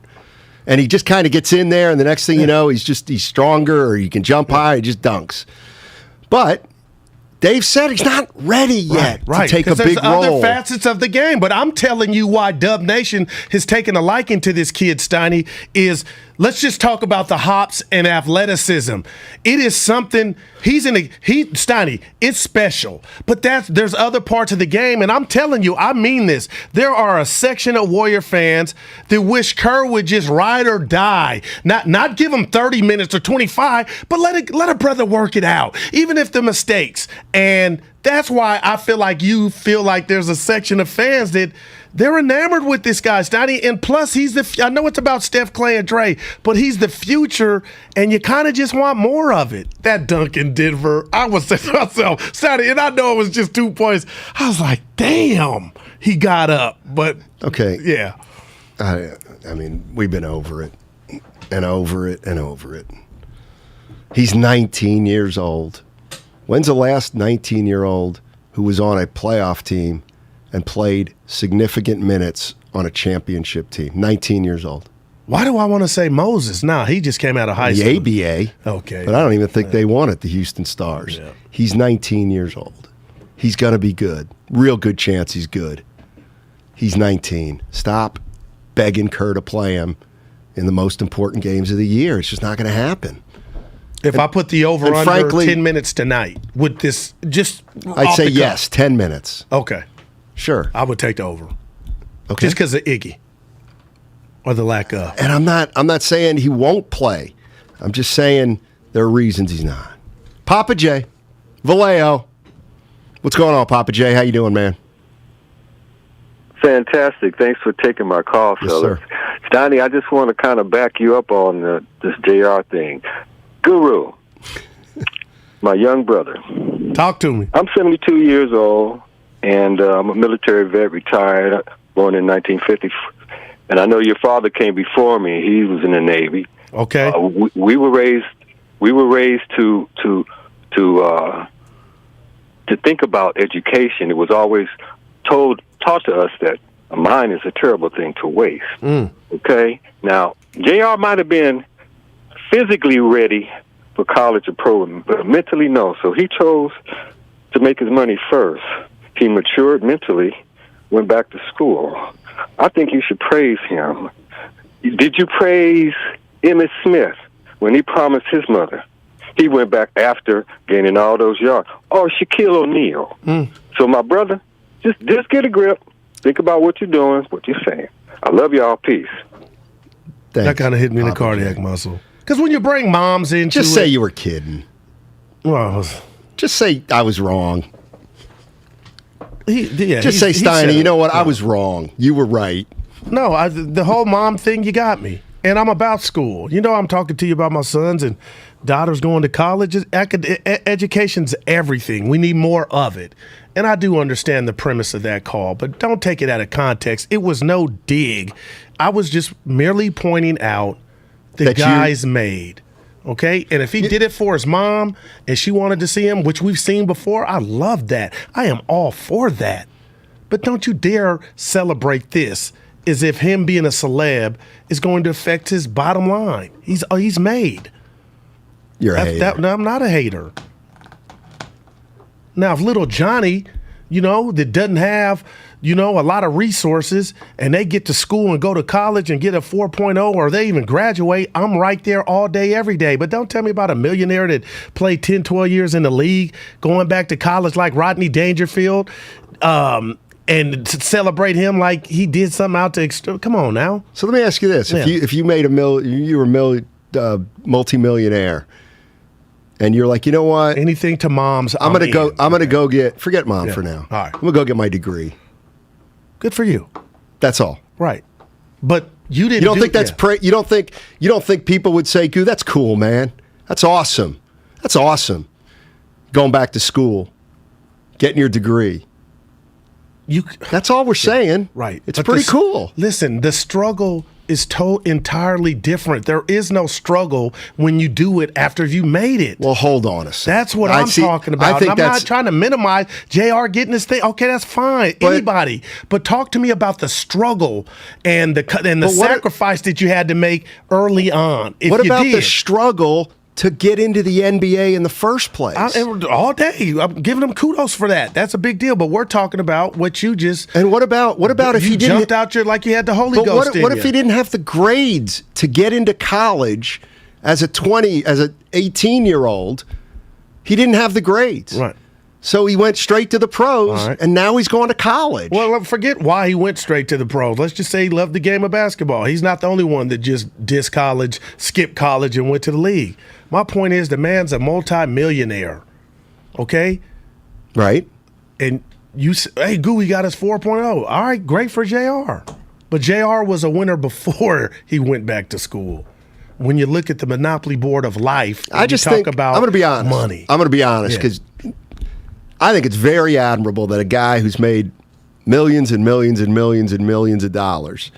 And he just kind of gets in there, and the next thing you know, he's stronger, or he can jump high, he just dunks. But Dave said he's not ready yet to take a big role. There's other facets of the game, but I'm telling you why Dub Nation has taken a liking to this kid, Steiny, is let's just talk about the hops and athleticism. It is something Steiny, it's special. But there's other parts of the game, and I'm telling you, I mean this. There are a section of Warrior fans that wish Kerr would just ride or die. Not give him 30 minutes or 25, but let a brother work it out, even if the mistakes. And that's why I feel like you feel like there's a section of fans that they're enamored with this guy, Steiny. And plus, I know it's about Steph, Clay, and Dre, but he's the future, and you kind of just want more of it. That dunk in Denver, I was saying to myself, Steiny, and I know it was just 2 points. I was like, damn, he got up. But, okay. Yeah. I mean, we've been over it and over it and over it. He's 19 years old. When's the last 19-year-old who was on a playoff team and played significant minutes on a championship team? 19 years old. Why do I want to say Moses? Nah, he just came out of high school. The ABA. Okay. But I don't even think they won it, the Houston Stars. Yeah. He's 19 years old. He's going to be good. Real good chance he's good. He's 19. Stop begging Kerr to play him in the most important games of the year. It's just not going to happen. If I put the over-under 10 minutes tonight, would this just I'd say yes, 10 minutes. Okay. Sure. I would take the over. Okay. Just because of Iggy. Or the lack of. And I'm not saying he won't play. I'm just saying there are reasons he's not. Papa J, Vallejo. What's going on, Papa J? How you doing, man? Fantastic. Thanks for taking my call, fellas. Sir. Steiny, I just want to kind of back you up on this JR thing. Guru, my young brother. Talk to me. I'm 72 years old, and I'm a military vet, retired, born in 1950. And I know your father came before me. He was in the Navy. Okay. We were raised to think about education. It was always taught to us that a mind is a terrible thing to waste. Okay? Now, JR might have been physically ready for college or pro, but mentally no. So he chose to make his money first. He matured mentally, went back to school. I think you should praise him. Did you praise Emmitt Smith when he promised his mother? He went back after gaining all those yards. Or Shaquille O'Neal. So my brother, just get a grip. Think about what you're doing, what you're saying. I love y'all. Peace. That kind of hit me in the cardiac muscle. Because when you bring moms into just say you were kidding. Well, just say I was wrong. Just say, Steiny, you know what? I was wrong. You were right. No, the whole mom thing, you got me. And I'm about school. You know, I'm talking to you about my sons and daughters going to college. Education's everything. We need more of it. and I do understand the premise of that call, but don't take it out of context. It was no dig. I was just merely pointing out the guy's made. Okay? And if he did it for his mom and she wanted to see him, which we've seen before, I love that. I am all for that. But don't you dare celebrate this as if him being a celeb is going to affect his bottom line. He's made. You're a hater. No, I'm not a hater. Now, if little Johnny, that doesn't have, a lot of resources and they get to school and go to college and get a 4.0 or they even graduate, I'm right there all day, every day. But don't tell me about a millionaire that played 10, 12 years in the league, going back to college like Rodney Dangerfield, and to celebrate him like he did something out to come on now. So let me ask you this: if you made you were multi-millionaire, and you're like, you know what? Anything to mom's. I'm gonna go get. Forget mom for now. All right. I'm gonna go get my degree. Good for you. That's all. Right. But you didn't. You don't think that's you don't think people would say, "Goo, that's cool, man. That's awesome. That's awesome." Going back to school, getting your degree. That's all we're saying. Right. It's pretty cool. Listen, the struggle is entirely different. There is no struggle when you do it after you made it. Well, hold on a second. That's what I'm talking about. I'm not trying to minimize JR getting this thing. Okay, that's fine. Anybody. But talk to me about the struggle and the sacrifice that you had to make early on. What about the struggle to get into the NBA in the first place? All day. I'm giving them kudos for that. That's a big deal. But we're talking about what you just. And what about if he didn't jumped out like you had the Holy Ghost? What if he didn't have the grades to get into college as an 18-year-old? He didn't have the grades. Right. So he went straight to the pros, and now he's going to college. Well, forget why he went straight to the pros. Let's just say he loved the game of basketball. He's not the only one that just dissed college, skipped college, and went to the league. My point is the man's a multi-millionaire, okay? Right. And you say, hey, Gooey got his 4.0. All right, great for JR. But JR was a winner before he went back to school. When you look at the monopoly board of life, I just think about I'm going to be honest. Money. I'm going to be honest because I think it's very admirable that a guy who's made millions and millions and millions and millions of dollars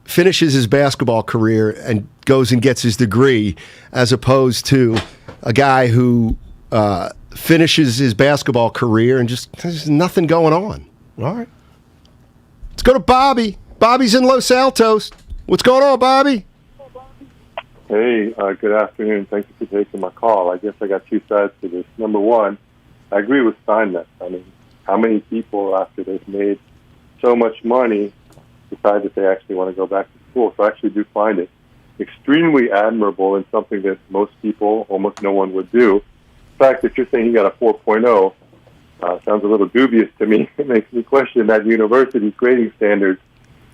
finishes his basketball career and goes and gets his degree, as opposed to a guy who finishes his basketball career and just there's nothing going on. All right. Let's go to Bobby. Bobby's in Los Altos. What's going on, Bobby? Hey, good afternoon. Thank you for taking my call. I guess I got two sides to this. Number one, I agree with Steinmetz. I mean, how many people, after they've made so much money, decide that they actually want to go back to school? So I actually do find it extremely admirable and something that most people, almost no one would do. The fact that you're saying he got a 4.0 sounds a little dubious to me. It makes me question that university's grading standards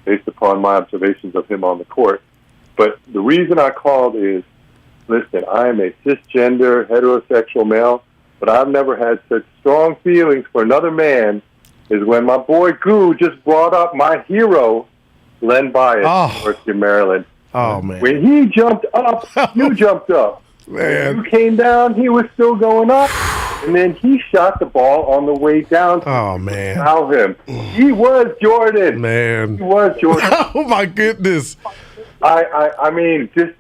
based upon my observations of him on the court. But the reason I called is, listen, I am a cisgender, heterosexual male, but I've never had such strong feelings for another man as when my boy Goo just brought up my hero, Len Bias, University of Maryland. Oh, man. When he jumped up, you jumped up. Man. When you came down, he was still going up. And then he shot the ball on the way down. Oh, man. Foul him. He was Jordan. Man. He was Jordan. Oh, my goodness. I mean, just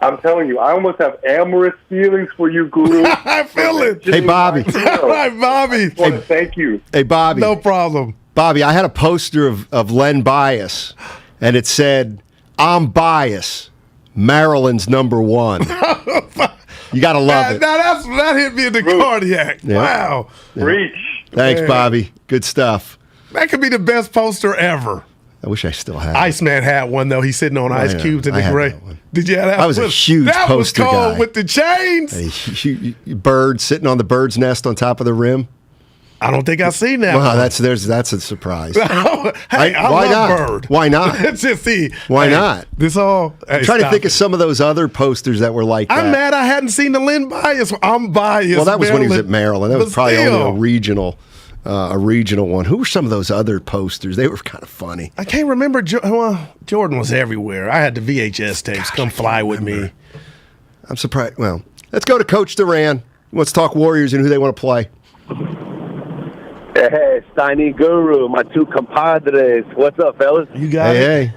I'm telling you, I almost have amorous feelings for you, Guru. I feel it. Hey, Bobby. All right, Bobby. Hey, thank you. Hey, Bobby. No problem. Bobby, I had a poster of Len Bias, and it said, I'm Bias, Maryland's #1. You got to love it. Now that hit me in the cardiac. Yeah. Wow. Reach. Thanks, Man. Bobby. Good stuff. That could be the best poster ever. I wish I still had it. Iceman had one, though. He's sitting on ice cubes in the gray. Did you have that? I was a huge that poster was cold guy. with the chains. A bird sitting on the bird's nest on top of the rim. I don't think I've seen that. Well, one. that's a surprise. Hey, I why love not? Bird. Why not? Let's just see. Why not? This all. I'm trying to think of some of those other posters that were like that. I'm mad I hadn't seen the Len Bias. I'm biased. Well, that was when he was at Maryland. That was probably still. only a regional one. Who were some of those other posters? They were kind of funny. I can't remember. Jordan was everywhere. I had the VHS tapes. Come fly with me. I'm surprised. Well, let's go to Coach Duran. Let's talk Warriors and who they want to play. Hey, Steiny Guru, my two compadres. What's up, fellas? You got it. Hey.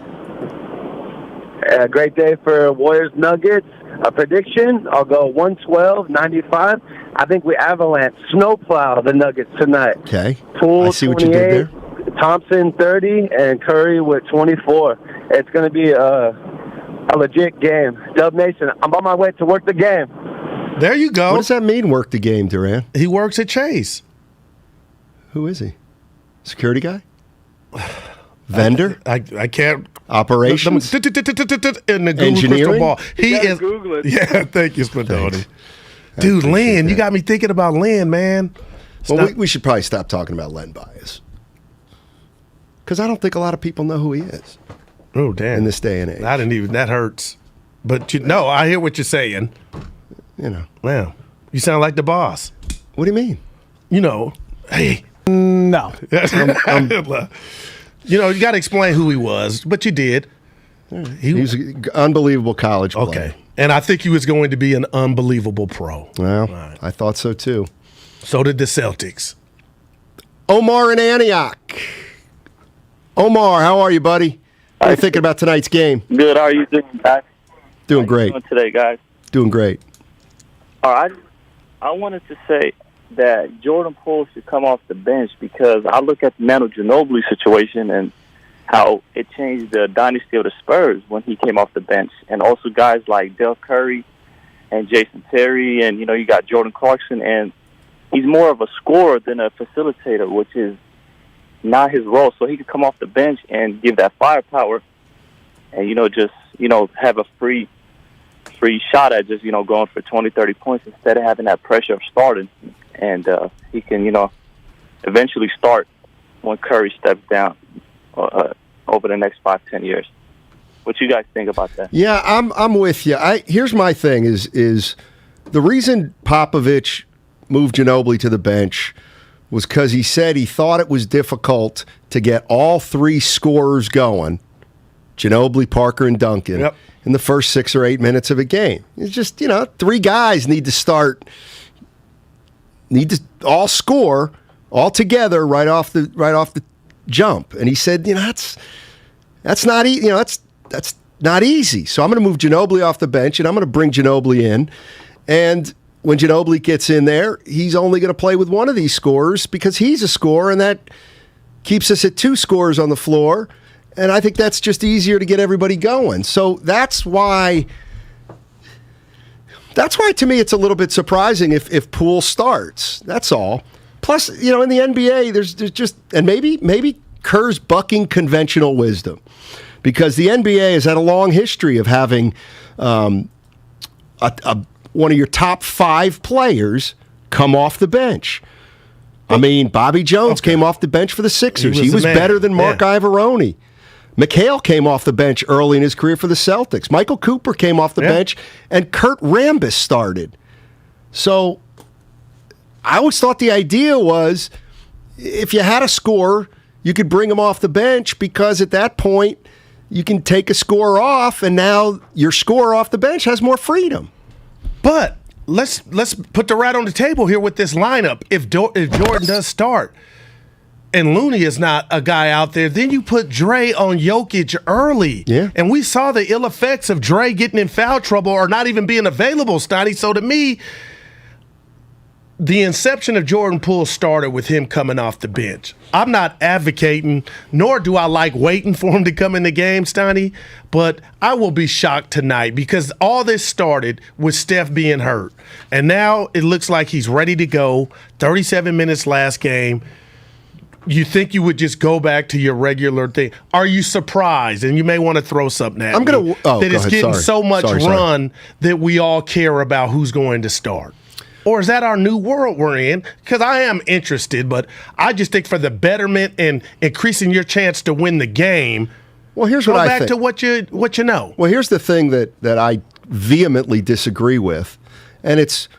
Great day for Warriors Nuggets. A prediction, I'll go 112-95. I think we avalanche, snowplow the Nuggets tonight. Okay. Poole, I see what you did there. Thompson, 30, and Curry with 24. It's going to be a legit game. Dub Nation, I'm on my way to work the game. There you go. What does that mean, work the game, Duran? He works at Chase. Who is he? Security guy? Vendor? I can't. Operations? In the Google Engineering? crystal ball. He is. Google it. Yeah, thank you, Spadoni. Dude, Lynn, you got me thinking about Lynn, man. Well, we should probably stop talking about Len Bias. Because I don't think a lot of people know who he is. Oh, damn. In this day and age. That hurts. But I hear what you're saying. You know. Wow. You sound like the boss. What do you mean? Hey. No. You got to explain who he was, but you did. He was an unbelievable college player. Okay. And I think he was going to be an unbelievable pro. Well, I thought so too. So did the Celtics. Omar in Antioch. Omar, how are you, buddy? What are you thinking about tonight's game? Good. How are you doing, guys? Doing great. How you doing today, guys? Doing great. All right. I wanted to say that Jordan Poole should come off the bench because I look at the Manu Ginobili situation and how it changed the dynasty of the Spurs when he came off the bench. And also guys like Del Curry and Jason Terry and, you got Jordan Clarkson. And he's more of a scorer than a facilitator, which is not his role. So he could come off the bench and give that firepower and, have a free shot at just, going for 20, 30 points instead of having that pressure of starting. And he can, eventually start when Curry steps down over the next 5-10 years. What you guys think about that? Yeah, I'm with you. Here's my thing is the reason Popovich moved Ginobili to the bench was because he said he thought it was difficult to get all three scorers going, Ginobili, Parker, and Duncan, in the first 6 or 8 minutes of a game. It's just, three guys need to all score all together right off the jump. And he said, that's not that's not easy. So I'm going to move Ginobili off the bench and I'm going to bring Ginobili in. And when Ginobili gets in there, he's only going to play with one of these scorers because he's a scorer, and that keeps us at 2 scorers on the floor. And I think that's just easier to get everybody going. So that's why to me it's a little bit surprising if Poole starts. That's all. Plus, in the NBA, there's just, and maybe Kerr's bucking conventional wisdom, because the NBA has had a long history of having one of your top 5 players come off the bench. I mean, Bobby Jones came off the bench for the Sixers. He was better than Mark Ivoroni. McHale came off the bench early in his career for the Celtics. Michael Cooper came off the bench, and Kurt Rambis started. So I always thought the idea was if you had a scorer, you could bring him off the bench because at that point you can take a scorer off, and now your scorer off the bench has more freedom. But let's put the rat on the table here with this lineup. If Jordan does start and Looney is not a guy out there, then you put Dre on Jokic early. Yeah. And we saw the ill effects of Dre getting in foul trouble or not even being available, Steiny. So to me, the inception of Jordan Poole started with him coming off the bench. I'm not advocating, nor do I like waiting for him to come in the game, Steiny, but I will be shocked tonight because all this started with Steph being hurt. And now it looks like he's ready to go. 37 minutes last game. You think you would just go back to your regular thing. Are you surprised? And you may want to throw something at me. That it's getting so much run that we all care about who's going to start. Or is that our new world we're in? Because I am interested, but I just think for the betterment and increasing your chance to win the game, well, here's what I think. Go back to what you know. Well, here's the thing that I vehemently disagree with, and it's,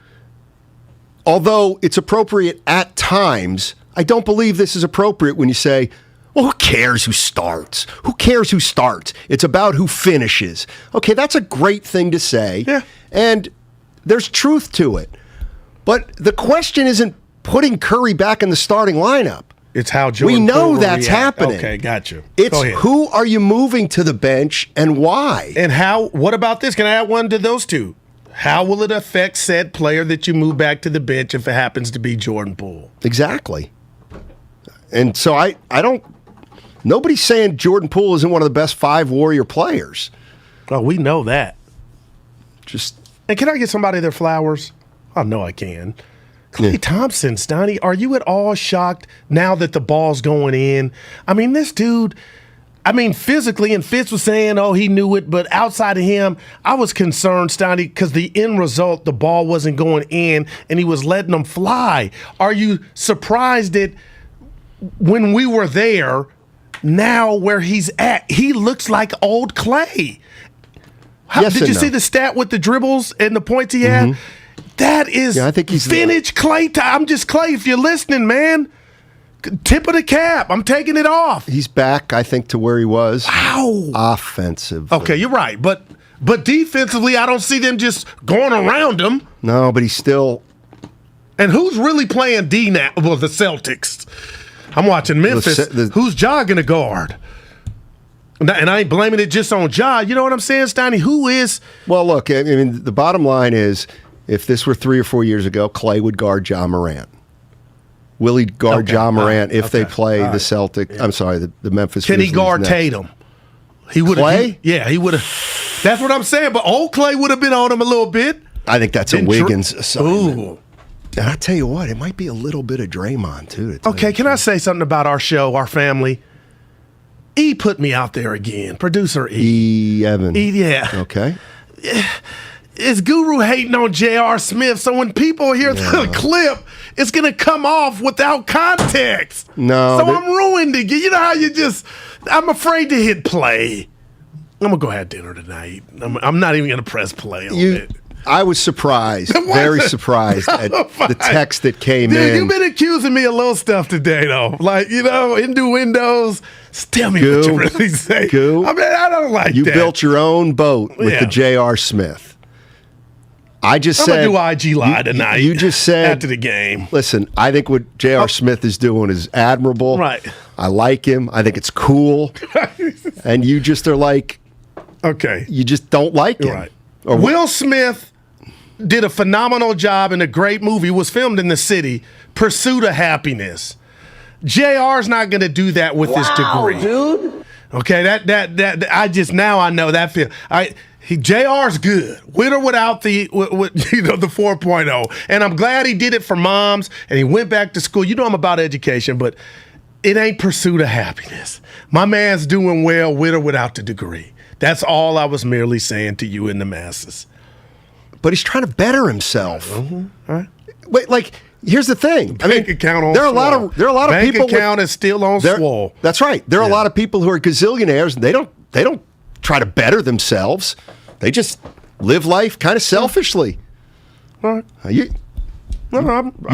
although it's appropriate at times, I don't believe this is appropriate when you say, well, who cares who starts? Who cares who starts? It's about who finishes. Okay, that's a great thing to say, and there's truth to it. But the question isn't putting Curry back in the starting lineup. It's how Jordan we know Poole will that's react. happening. Okay, got you. It's Go ahead. who are you moving to the bench and why? And how? What about this? Can I add one to those two? How will it affect said player that you move back to the bench if it happens to be Jordan Poole? Exactly. And so I don't. Nobody's saying Jordan Poole isn't one of the best 5 Warrior players. Oh, we know that. And can I get somebody their flowers? I know I can. Klay Thompson, Steiny, are you at all shocked now that the ball's going in? I mean, this dude, physically, and Fitz was saying, oh, he knew it, but outside of him, I was concerned, Steiny, because the end result, the ball wasn't going in, and he was letting them fly. Are you surprised that when we were there, now where he's at, he looks like old Klay? Did you see the stat with the dribbles and the points he had? Mm-hmm. That is I think he's vintage Klay. I'm just Klay. If you're listening, man, tip of the cap. I'm taking it off. He's back, I think, to where he was. Wow. Offensive. Okay, you're right. But defensively, I don't see them just going around him. No, but he's still. And who's really playing D now? Well, the Celtics. I'm watching Memphis. Who's Ja going to guard? And I ain't blaming it just on Ja. You know what I'm saying, Steiny? Who is? Well, look, I mean, the bottom line is, if this were 3 or 4 years ago, Klay would guard Ja Morant. Will he guard Ja Morant if they play the Celtics? I'm sorry, the Memphis Can Grizzlies he guard next? Tatum? He would have. Yeah, he would have. That's what I'm saying. But old Klay would have been on him a little bit. I think that's a Wiggins assignment. Ooh. And I tell you what, it might be a little bit of Draymond, too. Okay, can I say something about our show, our family? E put me out there again. Producer E. E. Evan. E, yeah. Okay. Is Guru hating on J.R. Smith? So when people hear the clip, it's going to come off without context. No. So I'm ruined again. You know how you just, I'm afraid to hit play. I'm going to go have dinner tonight. I'm not even going to press play on it. I was surprised, very surprised at the text that came in. You've been accusing me of little stuff today, though. Like, innuendos. Tell me what you really say. Goo. I mean, I don't like you that. You built your own boat with the J.R. Smith. I just said. I'm going to do IG Live tonight. You just said. After the game. Listen, I think what J.R. Smith is doing is admirable. Right. I like him. I think it's cool. And you just are like. Okay. You just don't like him. Right. Will Smith did a phenomenal job in a great movie. It was filmed in the city, Pursuit of Happiness. JR's not going to do that with his degree. Dude. Okay, that I just now I know that feel. JR's good, with or without the 4.0, and I'm glad he did it for moms and he went back to school. You know I'm about education, but it ain't Pursuit of Happiness. My man's doing well with or without the degree. That's all I was merely saying to you in the masses. But he's trying to better himself. Mm-hmm. All right. Wait, like here's the thing. Bank account on there are a lot of people. Bank account is still on swole. That's right. There are a lot of people who are gazillionaires, and they don't try to better themselves. They just live life kind of selfishly. All right. You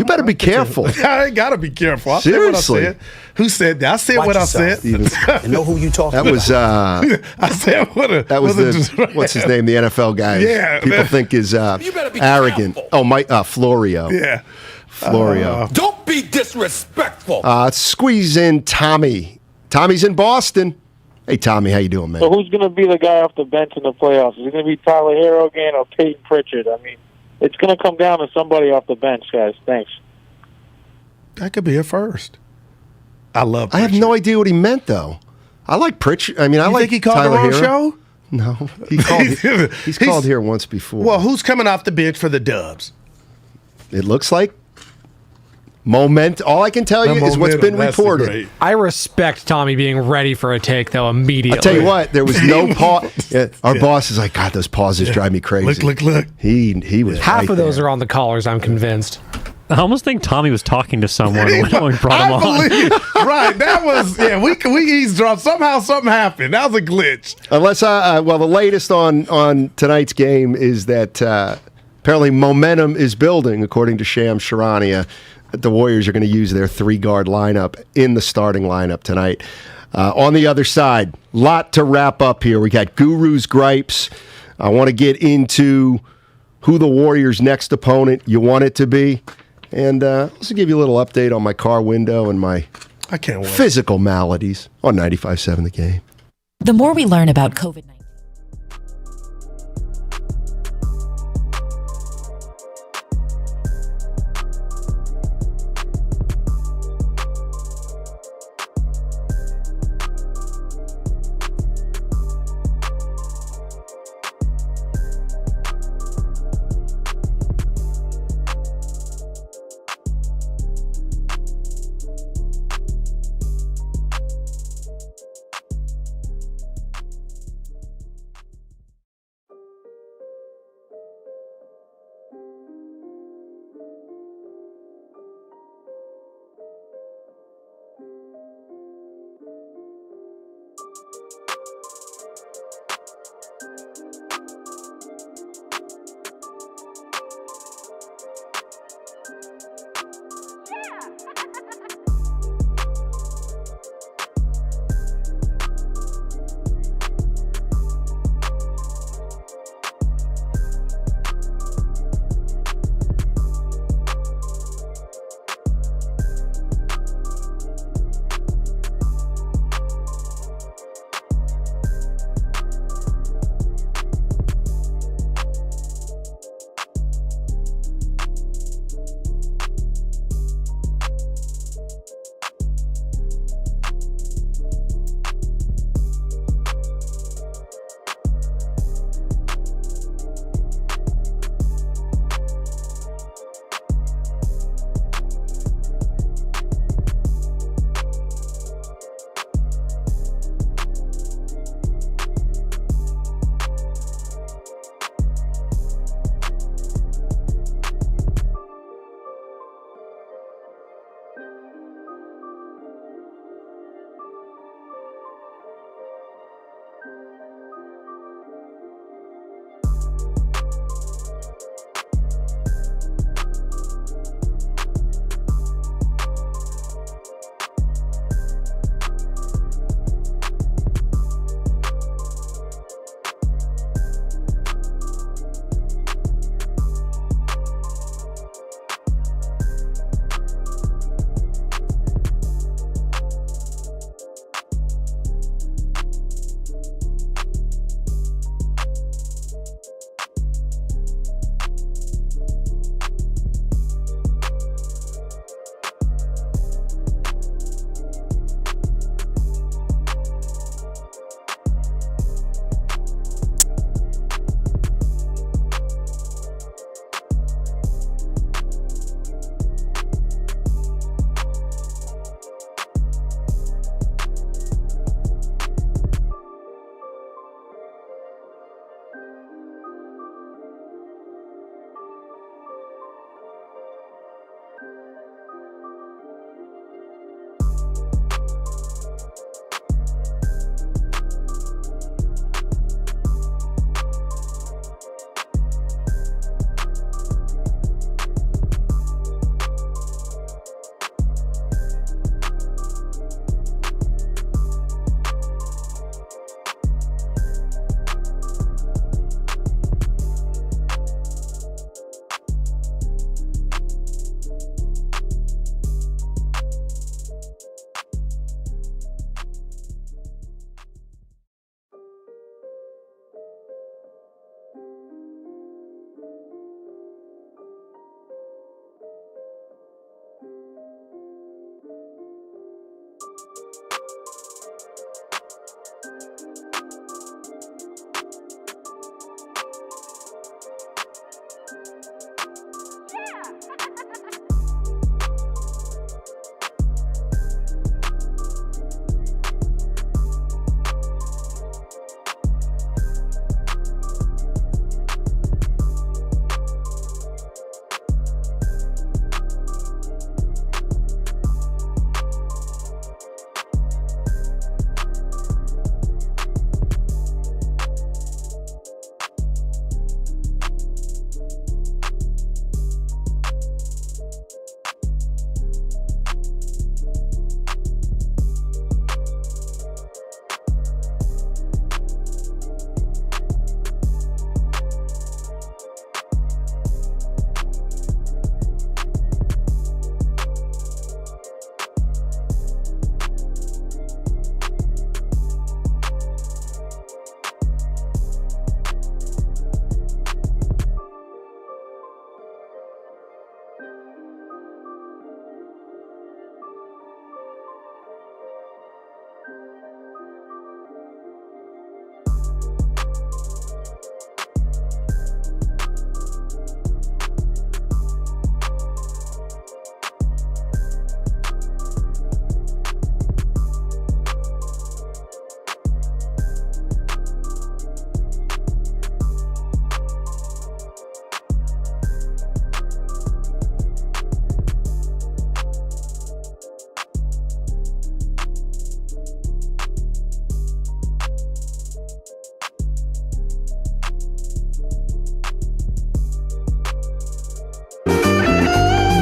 better be careful. I ain't gotta be careful. I Seriously. said what I said. Who said that? I said what I said. And know who you talking about. That was. I said what. That was what's his name? The NFL guy. Yeah. People think is arrogant. Careful. Oh, Florio. Yeah. Florio. Don't be disrespectful. Squeeze in Tommy. Tommy's in Boston. Hey, Tommy, how you doing, man? So who's going to be the guy off the bench in the playoffs? Is it going to be Tyler Hero again or Peyton Pritchard? I mean, it's going to come down to somebody off the bench, guys. Thanks. That could be a first. I love Pritchard. I have no idea what he meant, though. I like Pritchard. I mean, I like think he called Tyler the wrong Hero. show? No. He's called here once before. Well, who's coming off the bench for the Dubs? It looks like all I can tell you is what's been reported. I respect Tommy being ready for a take, though, immediately. I'll tell you what, there was no pause. Our boss is like, God, those pauses drive me crazy. Look. He was Half right of those there. are on the callers, I'm convinced. I almost think Tommy was talking to someone when we brought him on. Right, that was, we eavesdropped. Somehow something happened. That was a glitch. Unless, the latest on tonight's game is that apparently momentum is building, according to Shams Charania. The Warriors are going to use their 3-guard lineup in the starting lineup tonight. On the other side, lot to wrap up here. We got Guru's gripes. I want to get into who the Warriors' next opponent you want it to be. And also give you a little update on my car window and my physical maladies on 95.7 The Game. The more we learn about COVID-19.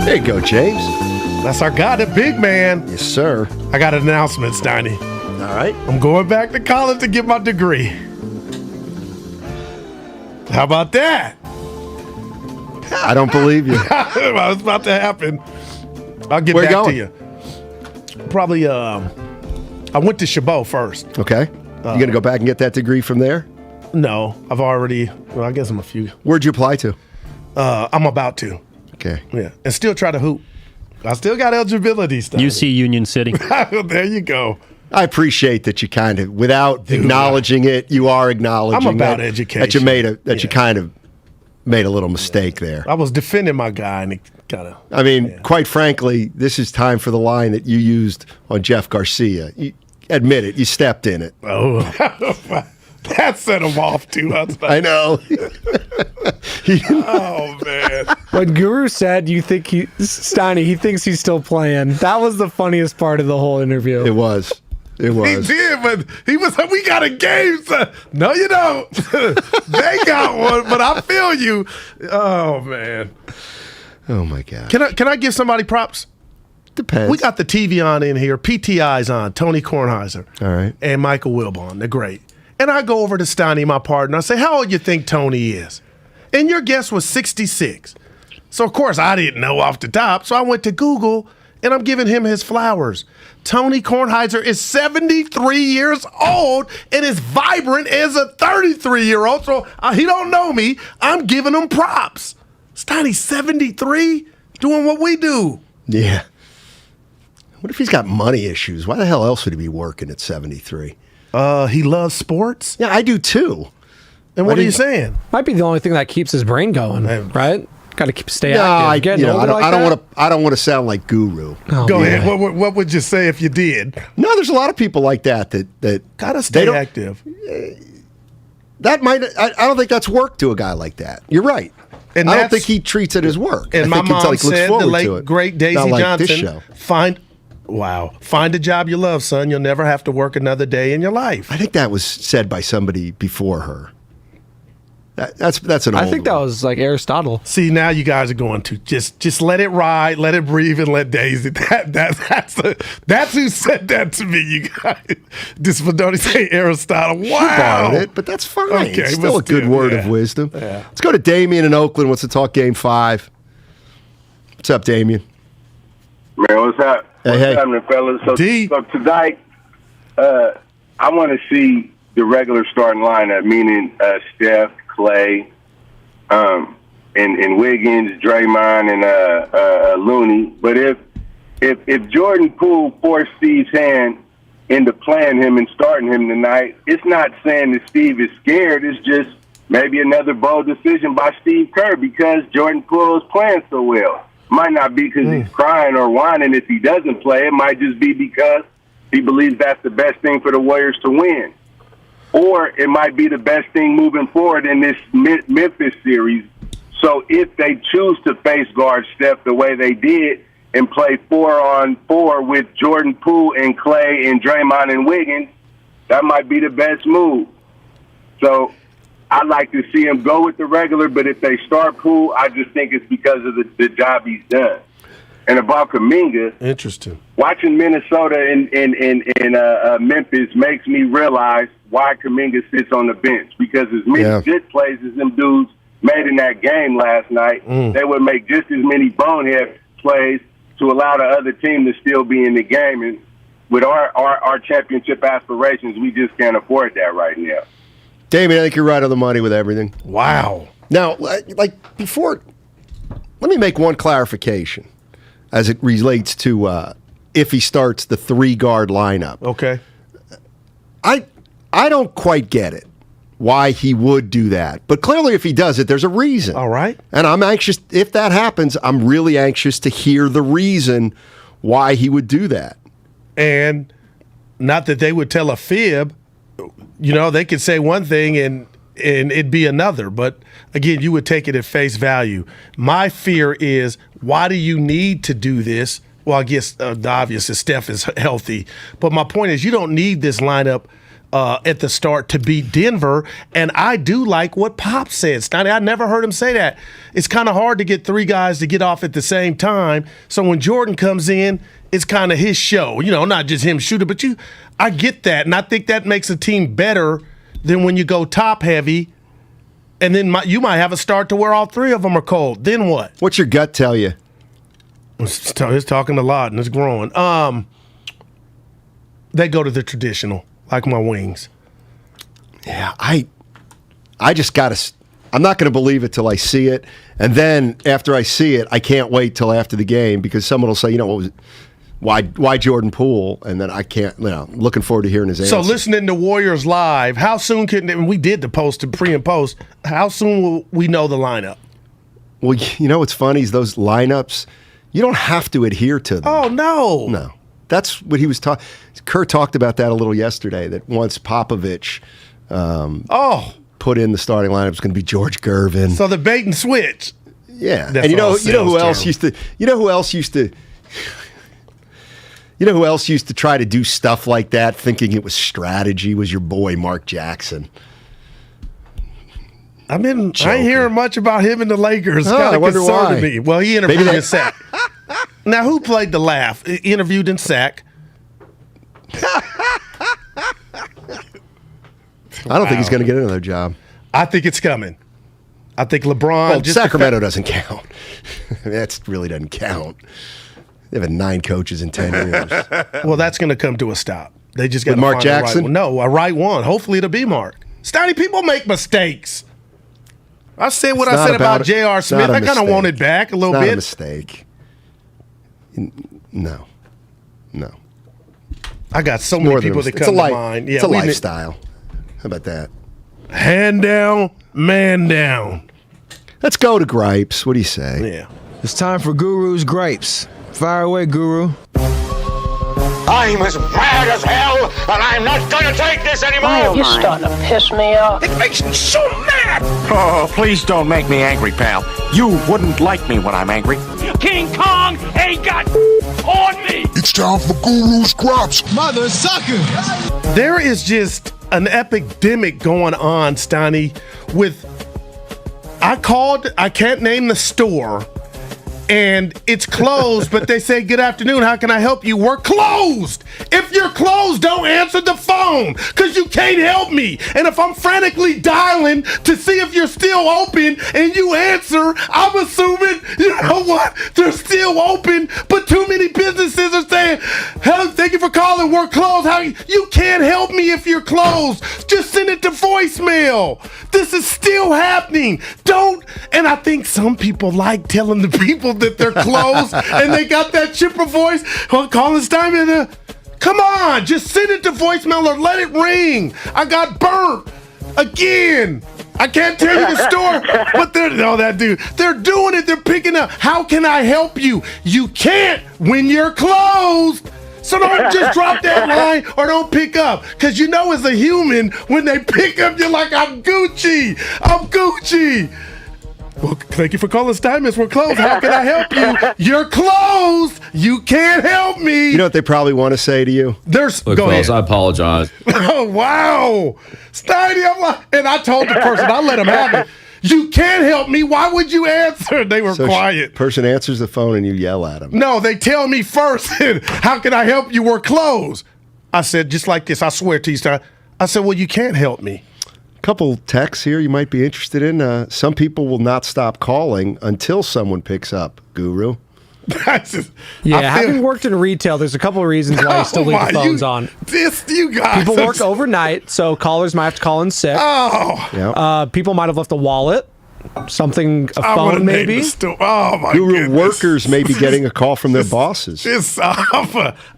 There you go, James. That's our guy, the big man. Yes, sir. I got an announcement, Steiny. All right. I'm going back to college to get my degree. How about that? I don't believe you. It's about to happen. I'll get Where you back to going? you. Probably, I went to Chabot first. Okay. You going to go back and get that degree from there? No, I've already, I guess I'm a few. Where'd you apply to? I'm about to. Okay. Yeah. And still try to hoop. I still got eligibility stuff. UC Union City. There you go. I appreciate that you kind of, without acknowledging it, you are acknowledging I'm about that, education. that you made you kind of made a little mistake there. I was defending my guy, and it kind of. I mean, quite frankly, this is time for the line that you used on Jeff Garcia. You, admit it, you stepped in it. Oh, that set him off too. I know. Oh man! When Guru said he thinks he's still playing. That was the funniest part of the whole interview. It was. It was. He did, but he was like, "We got a game, son." No, you don't. They got one, but I feel you. Oh man. Oh my God. Can I give somebody props? Depends. We got the TV on in here. PTI's on. Tony Kornheiser. All right. And Michael Wilbon. They're great. And I go over to Steiny, my partner. I say, "How old you think Tony is?" And your guess was 66. So of course I didn't know off the top. So I went to Google. And I'm giving him his flowers. Tony Kornheiser is 73 years old and is vibrant as a 33-year-old. So he don't know me. I'm giving him props. Steiny, 73, doing what we do. Yeah. What if he's got money issues? Why the hell else would he be working at 73? He loves sports. Yeah, I do too. And what are you saying? Might be the only thing that keeps his brain going, right? Got to stay No, active. I don't want to sound like Guru. Go ahead. What would you say if you did? No, there's a lot of people like that gotta stay active. That might. I don't think that's work to a guy like that. You're right. And I don't think he treats it as work. And I my think mom looks said, forward the late to it. great Daisy Not like Johnson, this show. find a job you love, son. You'll never have to work another day in your life. I think that was said by somebody before her. That's an old I think that was like Aristotle. See, now you guys are going to just let it ride, let it breathe, and let Daisy. That's who said that to me, you guys. Don't say Aristotle. Wow. She borrowed it, but that's fine. Okay, it's still a good word of wisdom. Yeah. Let's go to Damien in Oakland. Wants to talk Game 5. What's up, Damien? Man, what's up? What's happening, fellas? So tonight, I want to see the regular starting lineup, meaning Steph, Clay, and Wiggins, Draymond, and Looney. But if Jordan Poole forced Steve's hand into playing him and starting him tonight, it's not saying that Steve is scared. It's just maybe another bold decision by Steve Kerr because Jordan Poole is playing so well. Might not be because he's crying or whining if he doesn't play. It might just be because he believes that's the best thing for the Warriors to win. Or it might be the best thing moving forward in this Memphis series. So if they choose to face guard Steph the way they did and play 4-on-4 with Jordan Poole and Clay and Draymond and Wiggins, that might be the best move. So I'd like to see him go with the regular, but if they start Poole, I just think it's because of the job he's done. And about Kuminga, interesting. Watching Minnesota and Memphis makes me realize why Kuminga sits on the bench. Because as many good plays as them dudes made in that game last night, they would make just as many bonehead plays to allow the other team to still be in the game. And with our championship aspirations, we just can't afford that right now. Damien, I think you're right on the money with everything. Wow. Now, before, let me make one clarification as it relates to if he starts the 3-guard lineup. Okay. I don't quite get it, why he would do that. But clearly if he does it, there's a reason. All right. And I'm anxious, if that happens, I'm really anxious to hear the reason why he would do that. And not that they would tell a fib. You know, they could say one thing and it'd be another. But, again, you would take it at face value. My fear is, why do you need to do this? Well, I guess the obvious is Steph is healthy. But my point is, you don't need this lineup at the start to beat Denver. And I do like what Pop said. Steiny, I never heard him say that. It's kind of hard to get three guys to get off at the same time. So when Jordan comes in, it's kind of his show. You know, not just him shooting, but I get that. And I think that makes a team better than when you go top heavy. And then you might have a start to where all three of them are cold. Then what? What's your gut tell you? It's talking a lot and it's growing. They go to the traditional, like my Wings. Yeah, I just got to – I'm not going to believe it till I see it. And then after I see it, I can't wait till after the game because someone will say, you know, what was it? Why Jordan Poole? And then I can't, you know, I'm looking forward to hearing his answer. So listening to Warriors Live, how soon and we did the post, the pre and post, how soon will we know the lineup? Well, you know what's funny is those lineups, you don't have to adhere to them. Oh, no. No. That's what he was talking. Kurt talked about that a little yesterday, that once Popovich put in the starting lineup, it's going to be George Gervin. So the bait and switch. Yeah. And you know who else used to try to do stuff like that, thinking it was strategy, was your boy Mark Jackson. I ain't hearing much about him and the Lakers. I wonder why. Me. Well, he interviewed in Sac. Now, who played the laugh? Interviewed in Sac. I don't think he's going to get another job. I think it's coming. I think LeBron. Well, Sacramento doesn't count. That really doesn't count. They've had 9 coaches in 10 years. Well, that's going to come to a stop. They just got to Mark find Jackson. The right one. No, a right one. Hopefully, it'll be Mark. Steiny, people make mistakes. I said what I said about J.R. Smith. I kind of want it back a little bit. Not a mistake. No. I got so many people that come to mind. Yeah, it's a lifestyle. How about that? Hand down, man down. Let's go to Gripes. What do you say? Yeah. It's time for Guru's Gripes. Fire away, Guru. I'm as mad as hell, and I'm not gonna take this anymore! You're starting to piss me off. It makes me so mad! Oh, please don't make me angry, pal. You wouldn't like me when I'm angry. King Kong ain't got on me! It's time for Guru's Crops. Mother sucker! There is just an epidemic going on, Steiny, with... I can't name the store, and it's closed, but they say, good afternoon, how can I help you? We're closed! If you're closed, don't answer the phone, because you can't help me. And if I'm frantically dialing to see if you're still open and you answer, I'm assuming, you know what, they're still open, but too many businesses are saying, hey, thank you for calling, we're closed. You can't help me if you're closed. Just send it to voicemail. This is still happening. And I think some people like telling the people that they're closed and they got that chipper voice. Calling Steiny, come on, just send it to voicemail or let it ring. I got burnt again. I can't tell you the story, but they're doing it. They're picking up. How can I help you? You can't when you're closed. So don't just drop that line or don't pick up. Because you know as a human, when they pick up, you're like, I'm Gucci. Well, thank you for calling Steiny. We're closed. How can I help you? You're closed. You can't help me. You know what they probably want to say to you? Look, fellas, I apologize. Oh, wow. Steiny, and I told the person, I let him have it. You can't help me. Why would you answer? They were quiet. Person answers the phone and you yell at him. No, they tell me first, how can I help you? We're closed. I said, just like this, I swear to you, Steiny. I said, well, you can't help me. Couple texts here you might be interested in. Some people will not stop calling until someone picks up, Guru. Having worked in retail, there's a couple of reasons why you still leave the phones on. You guys. People work overnight, so callers might have to call in sick. Oh. Yep. People might have left a wallet, a phone maybe. Oh, my Guru, goodness. workers may be getting a call from their bosses. This is like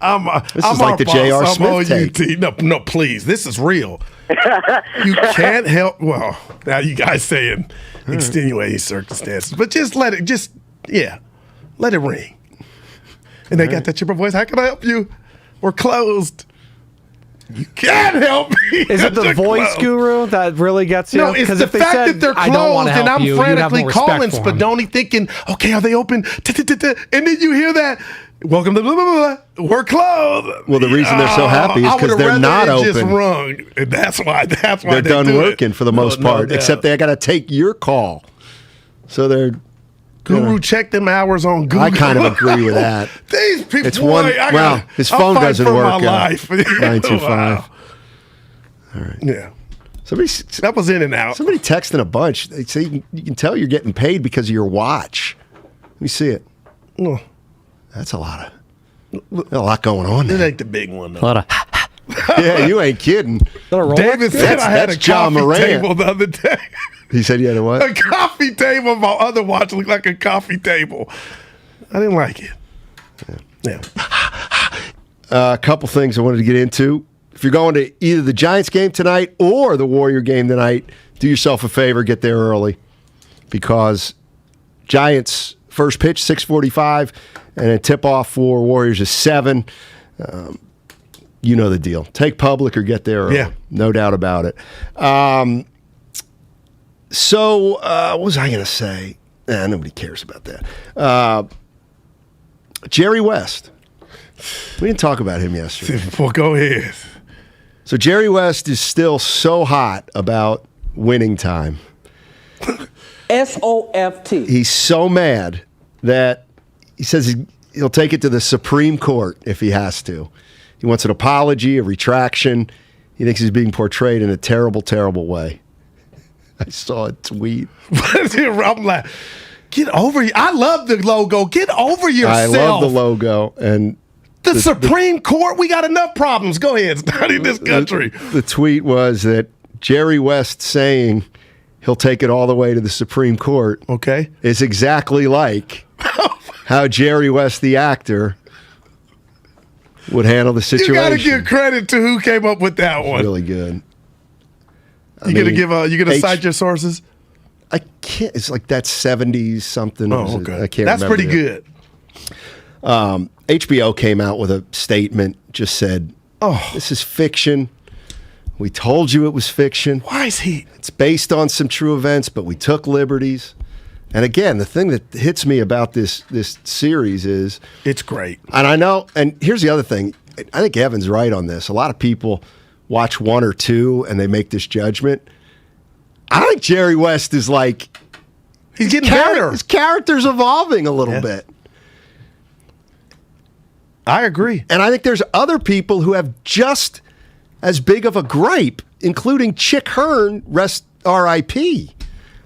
the J.R. Smith take. No, please. This is real. You can't help. Well, now you guys saying extenuating circumstances, but just let it ring. And they got that chipper voice. How can I help you? We're closed. You can't help me. Is it the voice guru that really gets you? No, it's the fact that they're closed and I'm frantically calling Spadoni thinking, okay, are they open? And then you hear that, welcome to blah, blah, blah. We're closed. Well, the reason they're so happy is because they're not open. Just rung. And that's why they're done working for the most part, except they got to take your call. So they're Guru, check them hours on Google. I kind of agree with that. These people, it's one. Well, his phone doesn't work. 925. Wow. All right. Yeah. That was in and out. Somebody texting a bunch. They say you can tell you're getting paid because of your watch. Let me see it. Oh. That's a lot going on there. It ain't the big one, though. A lot of yeah, you ain't kidding. David said I had a John coffee Moran. table the other day. He said you had a what? A coffee table. My other watch looked like a coffee table. I didn't like it. Yeah. A couple things I wanted to get into. If you're going to either the Giants game tonight or the Warrior game tonight, do yourself a favor, get there early. Because Giants first pitch, 6:45, and then tip-off for Warriors is 7. You know the deal. Take public or get there early. Yeah. No doubt about it. So, what was I going to say? Nobody cares about that. Jerry West. We didn't talk about him yesterday. Well, go ahead. So Jerry West is still so hot about winning time. SOFT. He's so mad that he says he'll take it to the Supreme Court if he has to. He wants an apology, a retraction. He thinks he's being portrayed in a terrible, terrible way. I saw a tweet. I'm like, get over you. I love the logo. Get over yourself. I love the logo. And the Supreme Court, we got enough problems. Go ahead, study this country. The tweet was that Jerry West saying he'll take it all the way to the Supreme Court is exactly like how Jerry West, the actor, would handle the situation. You got to give credit to who came up with that one. Really good. You gonna cite your sources? I can't. It's like that 70s something. Oh, okay. I can't. That's remember pretty good. HBO came out with a statement. Just said, this is fiction. We told you it was fiction. Why is he? It's based on some true events, but we took liberties." And again, the thing that hits me about this series is it's great. And I know. And here's the other thing. I think Evan's right on this. A lot of people watch 1 or 2 and they make this judgment. I think Jerry West is like he's getting better. His character's evolving a little bit. I agree. And I think there's other people who have just as big of a gripe, including Chick Hearn, rest R.I.P.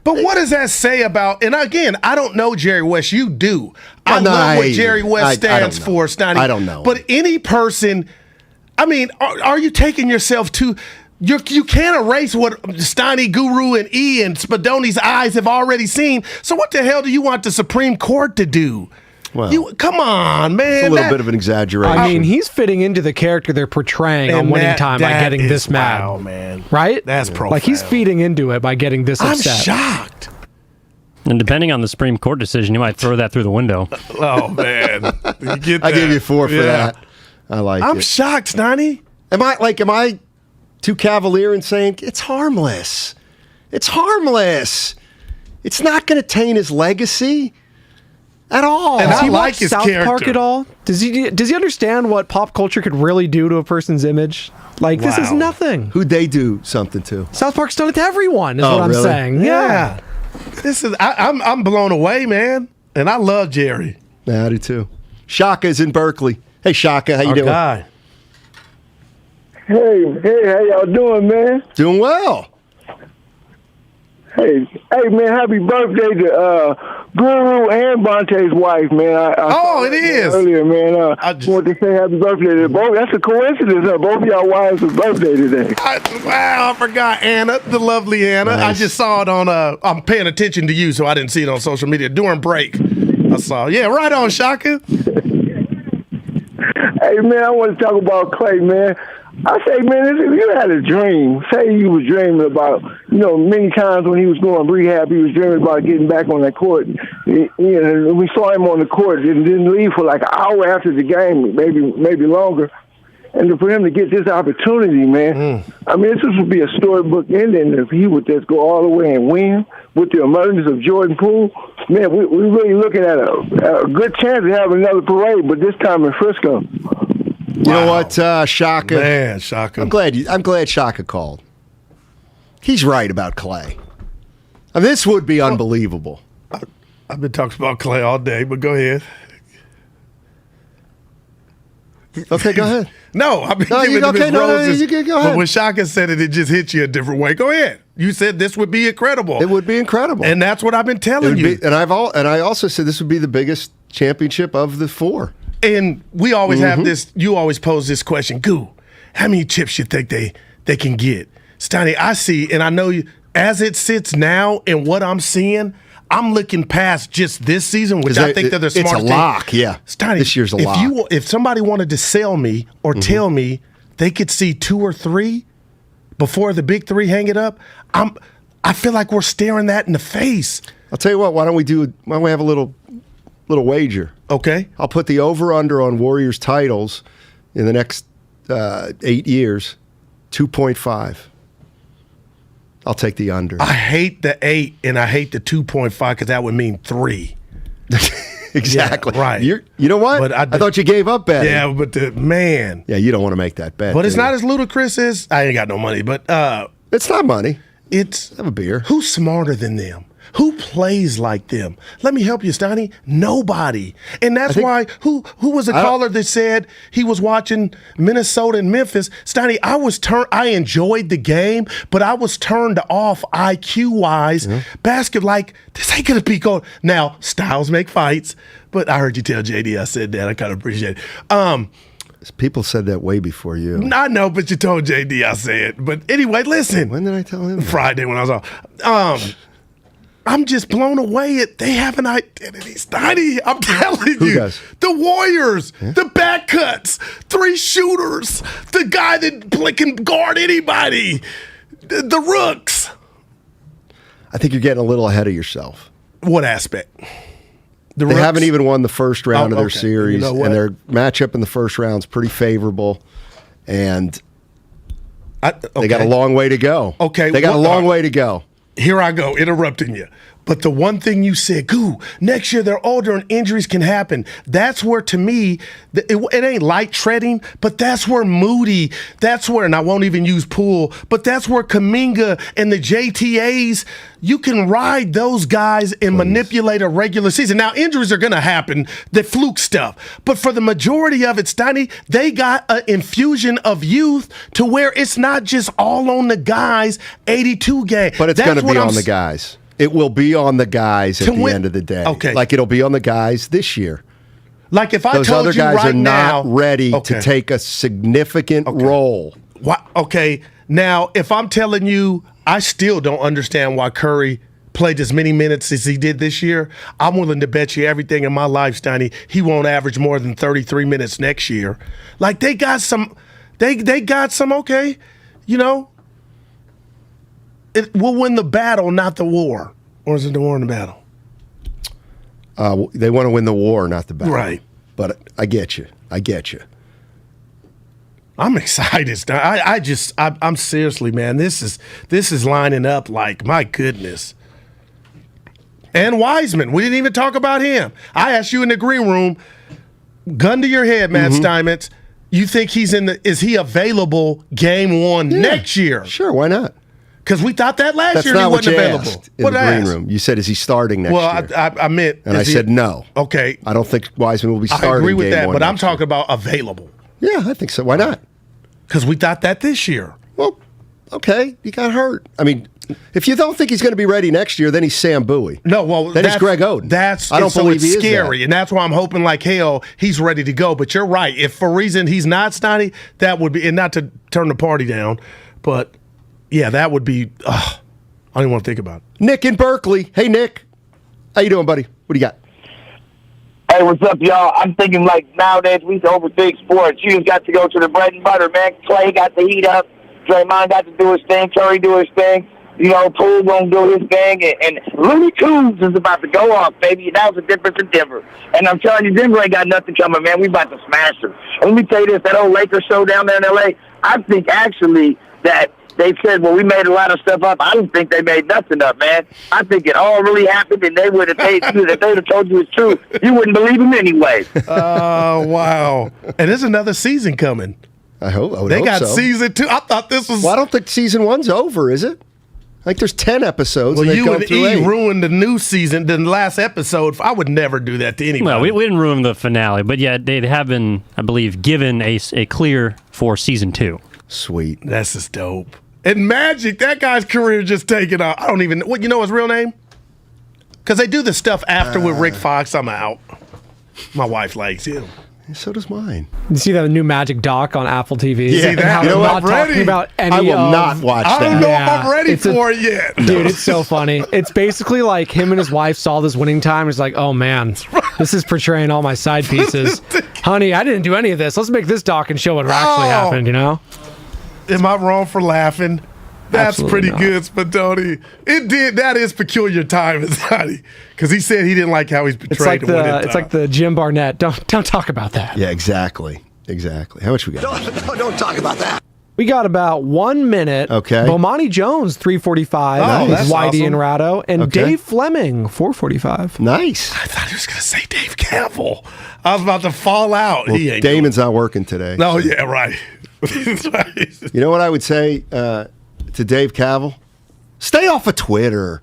But what does that say about, and again, I don't know Jerry West, you do. I love what Jerry West stands for, Steiny. I don't know. But any person, I mean, are you taking yourself to, you can't erase what Steiny Guru and E and Spadoni's eyes have already seen. So what the hell do you want the Supreme Court to do? Well, come on, man. It's a little bit of an exaggeration. I mean, he's fitting into the character they're portraying on Winning Time by getting this mad. Wow, man. Right? That's profound. Like he's feeding into it by getting this upset. I'm shocked. And depending on the Supreme Court decision, you might throw that through the window. Oh, man. I gave you 4 for that. I like it. I'm shocked, Steiny. Am I too cavalier in saying it's harmless? It's harmless. It's not going to taint his legacy at all. And Does he like watch his South character. Park at all? Does he understand what pop culture could really do to a person's image? Like this is nothing. Who'd they do something to? South Park's done it to everyone. Is what I'm really? saying. Yeah. This is I'm blown away, man. And I love Jerry. Yeah, I do too. Shaka's in Berkeley. Hey, Shaka, how you doing? Guy. Hey, how y'all doing, man? Doing well. Hey, man, happy birthday to Guru and Bonte's wife, man. I saw it is. Earlier, man. I want to say happy birthday to both. That's a coincidence, huh? Both of y'all wives' birthday today. I forgot Anna, the lovely Anna. Nice. I just saw it on, I'm paying attention to you, so I didn't see it on social media. During break, I saw. Yeah, right on, Shaka. Hey, man, I want to talk about Clay, man. I say, man, if you had a dream, say you was dreaming about, many times when he was going rehab, he was dreaming about getting back on that court. We saw him on the court and didn't leave for like an hour after the game, maybe longer. and for him to get this opportunity, man. I mean, this would be a storybook ending if he would just go all the way and win with the emergence of Jordan Poole. Man, we're really looking at a good chance to have another parade, but this time in Frisco. You know what, Shaka? Man, Shaka. I'm glad Shaka called. He's right about Clay. I mean, this would be unbelievable. I've been talking about Clay all day, but go ahead. Okay, go ahead. No, I've been giving him his roses. You can go But ahead. when Shaka said it, it just hit you a different way. Go ahead. You said this would be incredible. It would be incredible. And that's what I've been telling you. And I also said this would be the biggest championship of the 4. And we always have this, you always pose this question, Goo, how many chips you think they can get? Steiny, I see, and I know you, as it sits now and what I'm seeing, I'm looking past just this season, which I think they're the smart It's a lock, yeah. Steiny, this year's a lock. If somebody wanted to sell me or tell me they could see 2 or 3 before the big 3 hang it up, I feel like we're staring that in the face. I'll tell you what, why don't we have a little wager? Okay. I'll put the over-under on Warriors titles in the next 8 years, 2.5. I'll take the under. I hate the 8 and I hate the 2.5 because that would mean 3. Exactly. Yeah, right. You know what? But I thought you gave up betting. Yeah, but man. Yeah, you don't want to make that bet. But it's not as ludicrous as I ain't got no money, but it's not money. It's have a beer. Who's smarter than them? Who plays like them? Let me help you, Steiny. Nobody. And that's why, who was a caller that said he was watching Minnesota and Memphis? Steiny, I enjoyed the game, but I was turned off IQ-wise. Basket, like, this ain't going to be going. Now, styles make fights, but I heard you tell JD I said that. I kind of appreciate it. People said that way before you. I know, but you told JD I said. But anyway, listen. When did I tell him? Friday when I was off. I'm just blown away at they have an identity. Steiny, I'm telling you. Who does? The Warriors, the back cuts, 3 shooters, the guy that can guard anybody, the rooks. I think you're getting a little ahead of yourself. What aspect? They haven't even won the first round of their okay. series, You know what? and their matchup in the first round is pretty favorable, and they got a long way to go. Okay. They got a long way to go. Here I go, interrupting you. But the one thing you said, Goo, next year they're older and injuries can happen. That's where, to me, it ain't light treading, but that's where Moody, that's where, and I won't even use Poole, but that's where Kuminga and the JTAs, you can ride those guys and manipulate a regular season. Now, injuries are going to happen, the fluke stuff. But for the majority of it, Steiny, they got an infusion of youth to where it's not just all on the guys, 82 game. But it's going to be on the guys. It will be on the guys at the end of the day. Okay. Like it'll be on the guys this year. Like if I Those told other you guys right are not now, ready to take a significant role. Okay, now if I'm telling you, I still don't understand why Curry played as many minutes as he did this year. I'm willing to bet you everything in my life, Steiny, he won't average more than 33 minutes next year. Like they got some, they got some. Okay, you know. We'll win the battle, not the war. Or is it the war and the battle? They want to win the war, not the battle. Right. But I get you. I'm excited. I'm seriously, man. This is lining up like, my goodness. And Wiseman, we didn't even talk about him. I asked you in the green room, gun to your head, Matt Steinmetz. You think is he available game 1 next year? Sure, why not? Because we thought that last That's year not he what wasn't you available. asked in the green room. You said, is he starting next year? Well, I meant. And I said no. Okay. I don't think Wiseman will be starting. I agree with that, but I'm next year. talking about available. Yeah, I think so. Why not? Because we thought that this year. Well, okay. He got hurt. I mean, if you don't think he's going to be ready next year, then he's Sam Bowie. No, well, then he's Greg Oden. I don't believe it's he is scary, that. and that's why I'm hoping like hell he's ready to go. But you're right. If for reason he's not Steiny, that would be, and not to turn the party down, but yeah, that would be. I don't even want to think about it. Nick in Berkeley. Hey, Nick. How you doing, buddy? What do you got? Hey, what's up, y'all? I'm thinking like nowadays we overthink sports. You just got to go to the bread and butter, man. Clay got the heat up. Draymond got to do his thing. Curry do his thing. Poole gonna do his thing, and Looney Tunes is about to go off, baby. That was the difference in Denver. And I'm telling you, Denver ain't got nothing coming, man. We about to smash them. And let me tell you this: that old Lakers show down there in L.A. I think actually that they said, well, we made a lot of stuff up. I don't think they made nothing up, man. I think it all really happened, and they would have if they would have told you it's true, you wouldn't believe them anyway. Oh, wow. And there's another season coming. I would hope They got so. season 2. I thought this was... Well, I don't think season 1's over, is it? Like, there's 10 episodes. Well, and you and E 8. ruined the new season, the last episode. I would never do that to anybody. Well, we didn't ruin the finale, but yeah, they have been, I believe, given a clear for season 2. Sweet. That's just dope. And Magic, that guy's career just taking off. I don't even... What, you know his real name? Because they do the stuff after with Rick Fox. I'm out. My wife likes him. So does mine. You see that new Magic doc on Apple TV? Yeah, and how they're not talking about any I will of, not watch that. I don't know if I'm ready for it yet. Dude, it's so funny. It's basically like him and his wife saw this winning time. It's like, oh man, this is portraying all my side pieces. Honey, I didn't do any of this. Let's make this doc and show what actually happened, Am I wrong for laughing? That's Absolutely pretty not. good, Spadoni. That is peculiar time, Sonny. Because he said he didn't like how he's portrayed. It's like the Jim Barnett. Don't talk about that. Yeah, exactly. How much we got? Don't talk about that. We got about 1 minute. Okay. Bomani Jones, 345. Oh, that's Whitey awesome. and Ratto. And Okay. Dave Fleming, 445. Nice. I thought he was going to say Dave Campbell. I was about to fall out. Well, He ain't Damon's not working today. No, yeah, right. You know what I would say to Dave Cavill? Stay off of Twitter.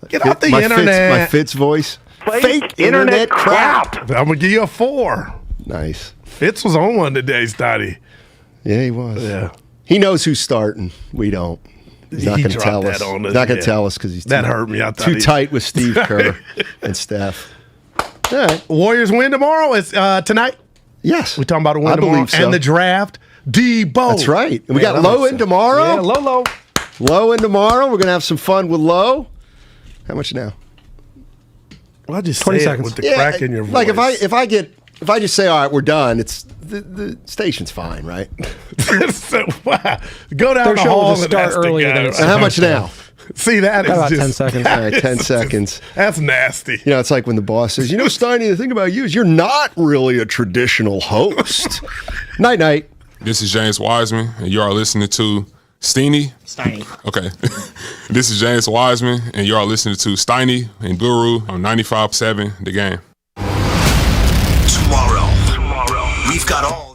Get off the internet. My Fitz voice. Fake internet crap. I'm going to give you a 4. Nice. Fitz was on one today, Stoddy. Yeah, he was. Yeah. He knows who's starting. We don't. He's not He going to tell dropped us. that on us, He's not going to yeah. tell us because he's That too, hurt me. I thought too he- tight with Steve Kerr and Steph. All right. Warriors win tomorrow. It's tonight. Yes. We're talking about a win I tomorrow. believe so. And the draft. Debo. That's right. And we Man, got I'm Low upset. in tomorrow. Yeah, Low. Low in tomorrow. We're going to have some fun with Low. How much now? Well, I just 20 say it seconds. with the crack in your voice. Like if I just say, all right, we're done, it's the station's fine, right? So, wow. Go down Their the show will hall just and start ask the earlier guy. than it's And how much now? See, that is About just 10 seconds. All right, 10 seconds. That's nasty. You know, it's like when the boss says, Steiny, the thing about you is you're not really a traditional host. Night. This is James Wiseman, and you are listening to Steiny. Okay. This is James Wiseman, and you are listening to Steiny and Guru on 95.7 The Game. Tomorrow, we've got all.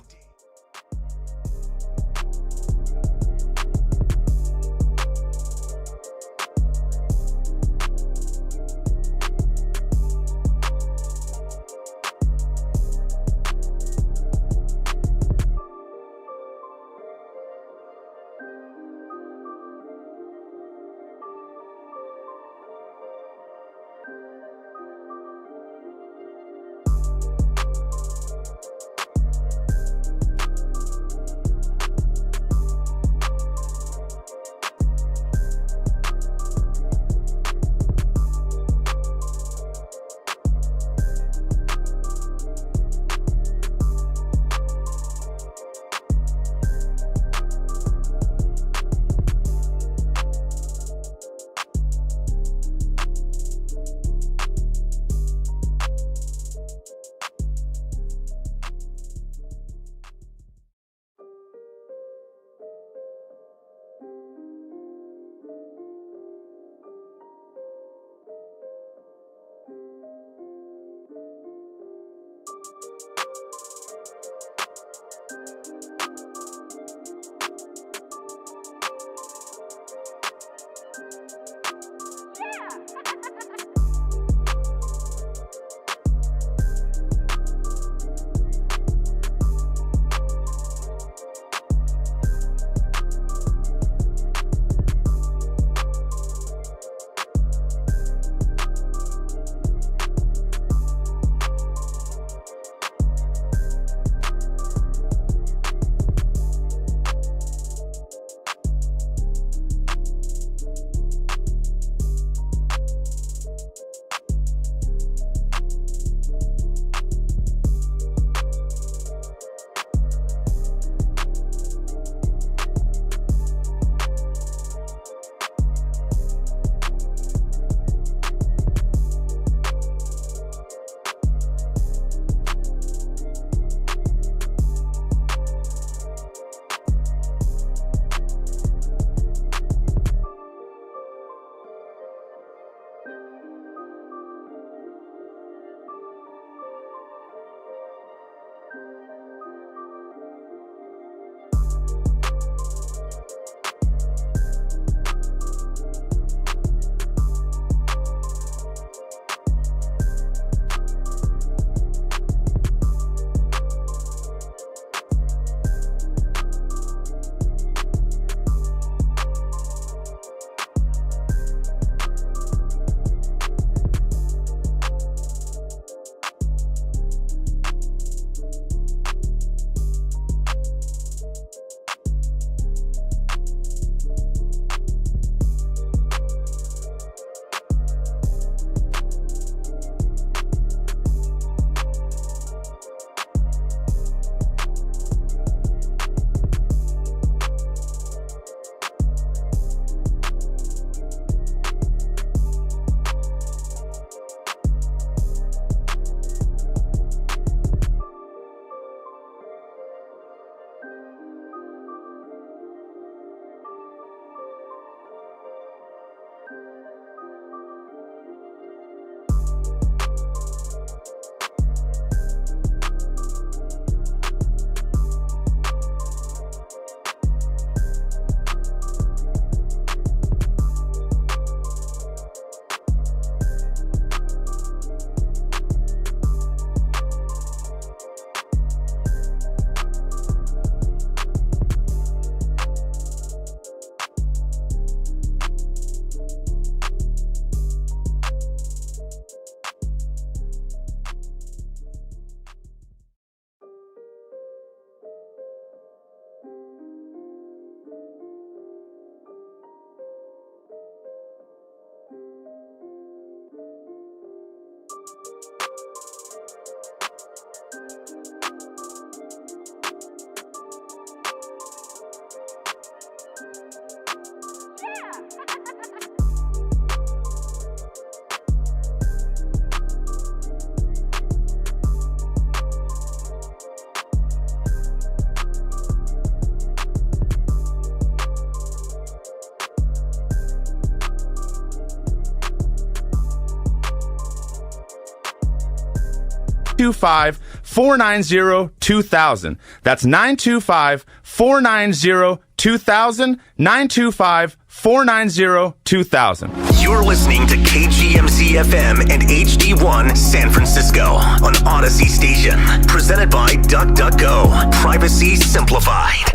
925-490-2000. That's 925-490-2000. 925-490-2000. You're listening to KGMZ FM and HD1 San Francisco on Odyssey Station. Presented by DuckDuckGo. Privacy simplified.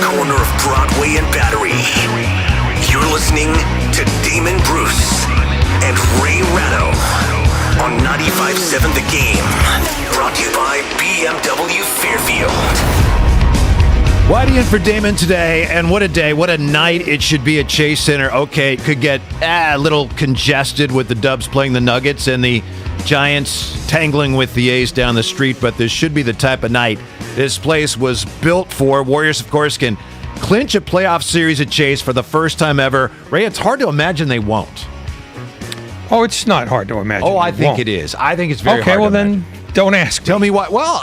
Corner of Broadway and Battery. You're listening to Damon Bruce and Ray Ratto on 95.7 The Game. Brought to you by BMW Fairfield. Whitey in for Damon today, and what a day, what a night it should be at Chase Center. Okay, it could get a little congested with the Dubs playing the Nuggets and the Giants tangling with the A's down the street, but this should be the type of night this place was built for. Warriors, of course, can clinch a playoff series at Chase for the first time ever. Ray, it's hard to imagine they won't. Oh, it's not hard to imagine. Oh, I think it is. I think it's very hard to imagine. Okay, well then, don't ask me. Tell me what. Well,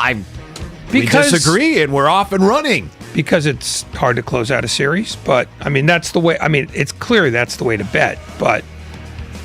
we disagree, and we're off and running. Because it's hard to close out a series, but, I mean, that's the way. I mean, it's clear that's the way to bet, but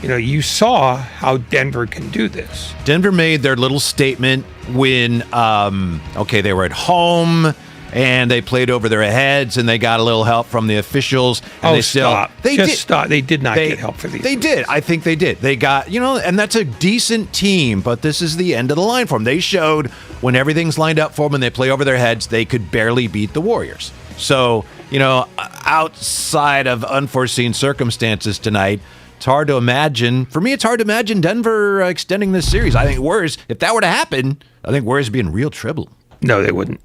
you saw how Denver can do this. Denver made their little statement when, they were at home and they played over their heads and they got a little help from the officials. And stop. Stop. They did not get help for these. They did. I think they did. They got, and that's a decent team, but this is the end of the line for them. They showed when everything's lined up for them and they play over their heads, they could barely beat the Warriors. So, outside of unforeseen circumstances tonight, it's hard to imagine. For me, it's hard to imagine Denver extending this series. I think Warriors, if that were to happen, I think Warriors would be in real trouble. No, they wouldn't.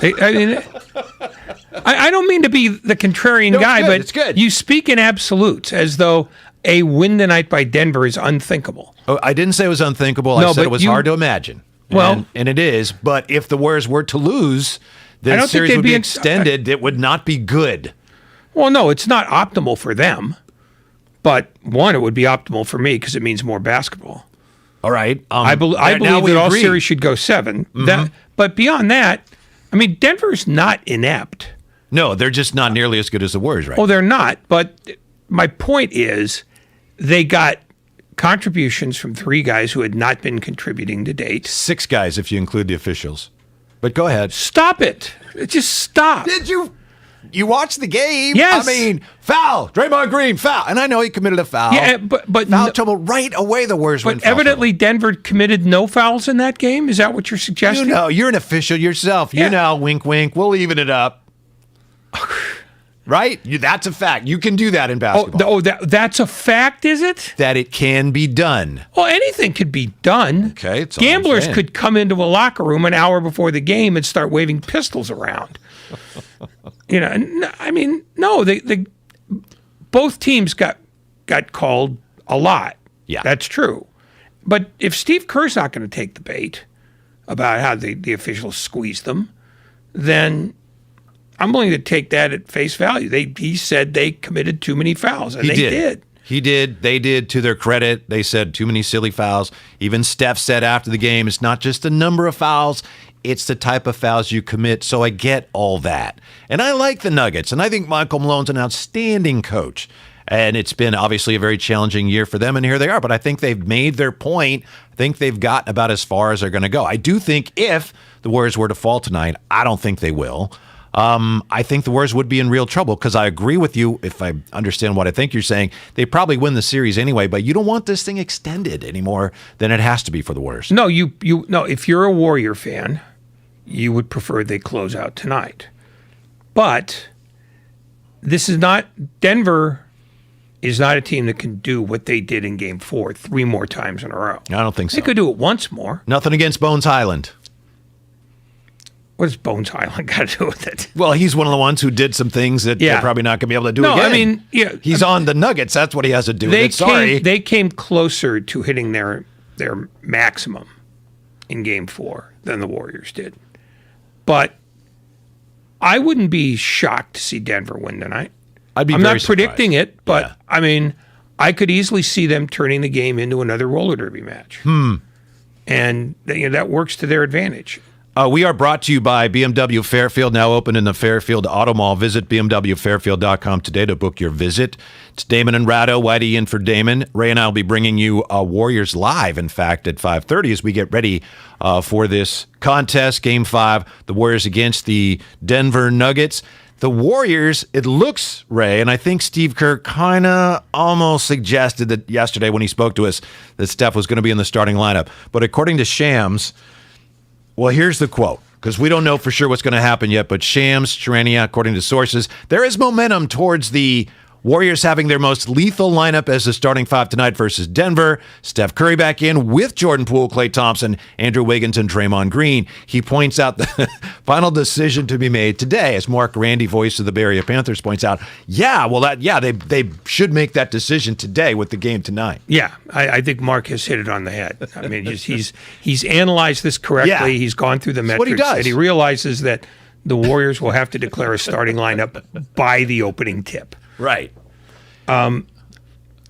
I don't mean to be the contrarian guy, but it's good. You speak in absolutes as though a win tonight by Denver is unthinkable. Oh, I didn't say it was unthinkable. I said it was hard to imagine. Well, and it is. But if the Warriors were to lose, the series would be extended. It would not be good. Well, no, it's not optimal for them. But one, it would be optimal for me because it means more basketball. All right. I believe that all series should go 7. Mm-hmm. But beyond that, I mean, Denver's not inept. No, they're just not nearly as good as the Warriors right now. Oh, they're not. But my point is they got contributions from 3 guys who had not been contributing to date. 6 guys if you include the officials. But go ahead. Stop it. Just stop. Did you? You watched the game? Yes. I mean, foul. Draymond Green, foul. And I know he committed a foul. Yeah, but foul trouble right away. The Warriors went. But evidently, Denver committed no fouls in that game. Is that what you're suggesting? You're an official yourself. Yeah. Wink, wink. We'll even it up. Right? That's a fact. You can do that in basketball. That's a fact, is it? That it can be done. Well, anything could be done. Okay. Gamblers could come into a locker room an hour before the game and start waving pistols around. I mean, no, both teams got called a lot. Yeah. That's true. But if Steve Kerr's not going to take the bait about how the officials squeezed them, then I'm willing to take that at face value. He said they committed too many fouls, and they did. He did. They did, to their credit. They said too many silly fouls. Even Steph said after the game, it's not just the number of fouls, it's the type of fouls you commit. So I get all that. And I like the Nuggets, and I think Michael Malone's an outstanding coach. And it's been obviously a very challenging year for them, and here they are. But I think they've made their point. I think they've gotten about as far as they're going to go. I do think if the Warriors were to fall tonight, I don't think they will. I think the Warriors would be in real trouble because I agree with you. If I understand what I think you're saying, they probably win the series anyway, but you don't want this thing extended any more than it has to be for the Warriors. No, no. If you're a Warrior fan, you would prefer they close out tonight. But this is not Denver is not a team that can do what they did in Game 4 3 more times in a row. I don't think so. They could do it once more. Nothing against Bones Highland. What does Bones Highland got to do with it? Well, he's one of the ones who did some things that they're probably not going to be able to do again. No, I mean, he's on the Nuggets. That's what he has to do with it. Sorry. They came closer to hitting their maximum in Game 4 than the Warriors did. But I wouldn't be shocked to see Denver win tonight. I'm not predicting it, but I mean, I could easily see them turning the game into another roller derby match. And that works to their advantage. We are brought to you by BMW Fairfield, now open in the Fairfield Auto Mall. Visit bmwfairfield.com today to book your visit. It's Damon and Ratto, Whitey in for Damon. Ray and I will be bringing you Warriors Live, in fact, at 5:30 as we get ready for this contest, Game 5, the Warriors against the Denver Nuggets. The Warriors, it looks, Ray, and I think Steve Kerr kind of almost suggested that yesterday when he spoke to us that Steph was going to be in the starting lineup. But according to Shams, well, here's the quote, because we don't know for sure what's going to happen yet, but Shams Charania, according to sources, there is momentum towards the Warriors having their most lethal lineup as the starting 5 tonight versus Denver. Steph Curry back in with Jordan Poole, Klay Thompson, Andrew Wiggins, and Draymond Green. He points out the final decision to be made today, as Mark Randy, voice of the Bay Area Panthers, points out. They should make that decision today with the game tonight. Yeah, I think Mark has hit it on the head. I mean, he's analyzed this correctly. Yeah. He's gone through the metrics, what he does. And he realizes that the Warriors will have to declare a starting lineup by the opening tip. Right. And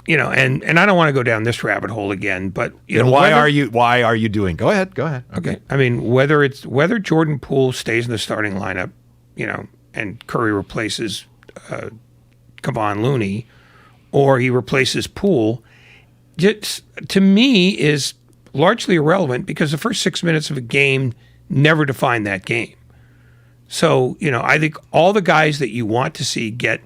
I don't want to go down this rabbit hole again, but why are you doing? Go ahead. Okay. I mean, whether Jordan Poole stays in the starting lineup, and Curry replaces Kevon Looney, or he replaces Poole, just to me is largely irrelevant because the first 6 minutes of a game never define that game. So, I think all the guys that you want to see get,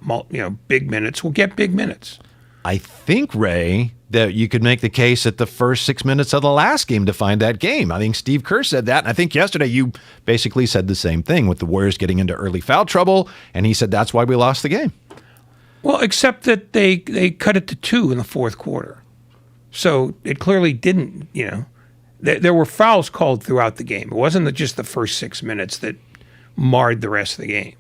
big minutes will get big minutes. I think, Ray, that you could make the case that the first 6 minutes of the last game defined that game. I think Steve Kerr said that, and I think yesterday you basically said the same thing with the Warriors getting into early foul trouble, and he said that's why we lost the game. Well, except that they cut it to 2 in the fourth quarter. So it clearly didn't, there were fouls called throughout the game. It wasn't just the first 6 minutes that marred the rest of the game.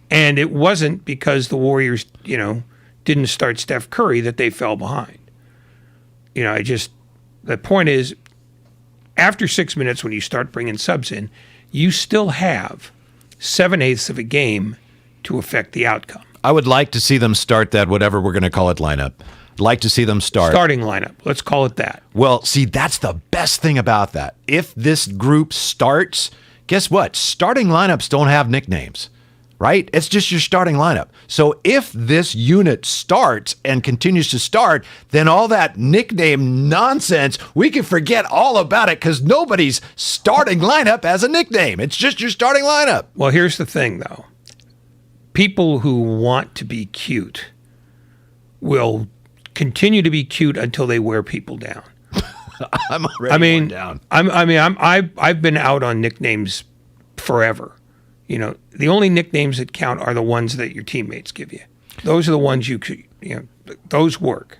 And it wasn't because the Warriors, didn't start Steph Curry that they fell behind. The point is, after 6 minutes, when you start bringing subs in, you still have 7/8 of a game to affect the outcome. I would like to see them start that, whatever we're going to call it, lineup. I'd like to see them start. Starting lineup. Let's call it that. Well, see, that's the best thing about that. If this group starts, guess what? Starting lineups don't have nicknames, right? It's just your starting lineup. So if this unit starts and continues to start, then all that nickname nonsense, we can forget all about it because nobody's starting lineup has a nickname. It's just your starting lineup. Well, here's the thing, though. People who want to be cute will continue to be cute until they wear people down. I'm already worn down. I've been out on nicknames forever. The only nicknames that count are the ones that your teammates give you. Those are the ones those work.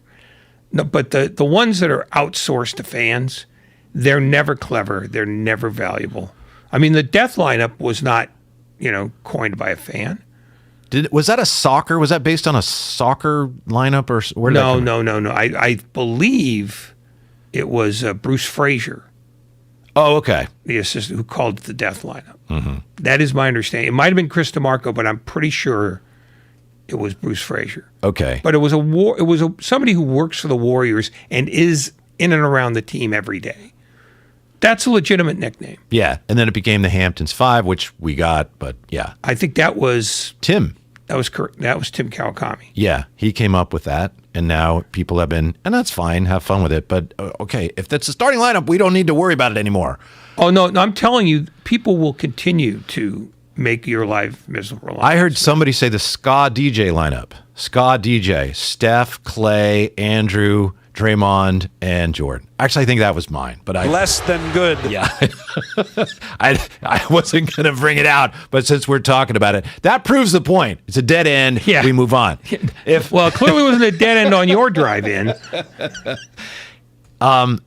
No, but the ones that are outsourced to fans, they're never clever. They're never valuable. I mean, the death lineup was not, coined by a fan. Was that a soccer? Was that based on a soccer lineup or where did that come from? No. I believe it was Bruce Frazier. Oh, okay. The assistant who called it the death lineup. Mm-hmm. That is my understanding. It might have been Chris DeMarco, but I'm pretty sure it was Bruce Frazier. Okay. But it was somebody who works for the Warriors and is in and around the team every day. That's a legitimate nickname. Yeah, and then it became the Hamptons 5, which we got, but yeah. I think that was Tim. That was Tim Kawakami. Yeah, he came up with that, and now people have been, and that's fine, have fun with it. But okay, if that's the starting lineup, we don't need to worry about it anymore. Oh no, I'm telling you, people will continue to make your life miserable. I heard somebody say the Ska DJ lineup. Ska DJ, Steph, Clay, Andrew, Draymond, and Jordan. Actually, I think that was mine, but less than good. Yeah, I wasn't going to bring it out, but since we're talking about it, that proves the point. It's a dead end. Yeah. We move on. Well, it clearly wasn't a dead end on your drive-in.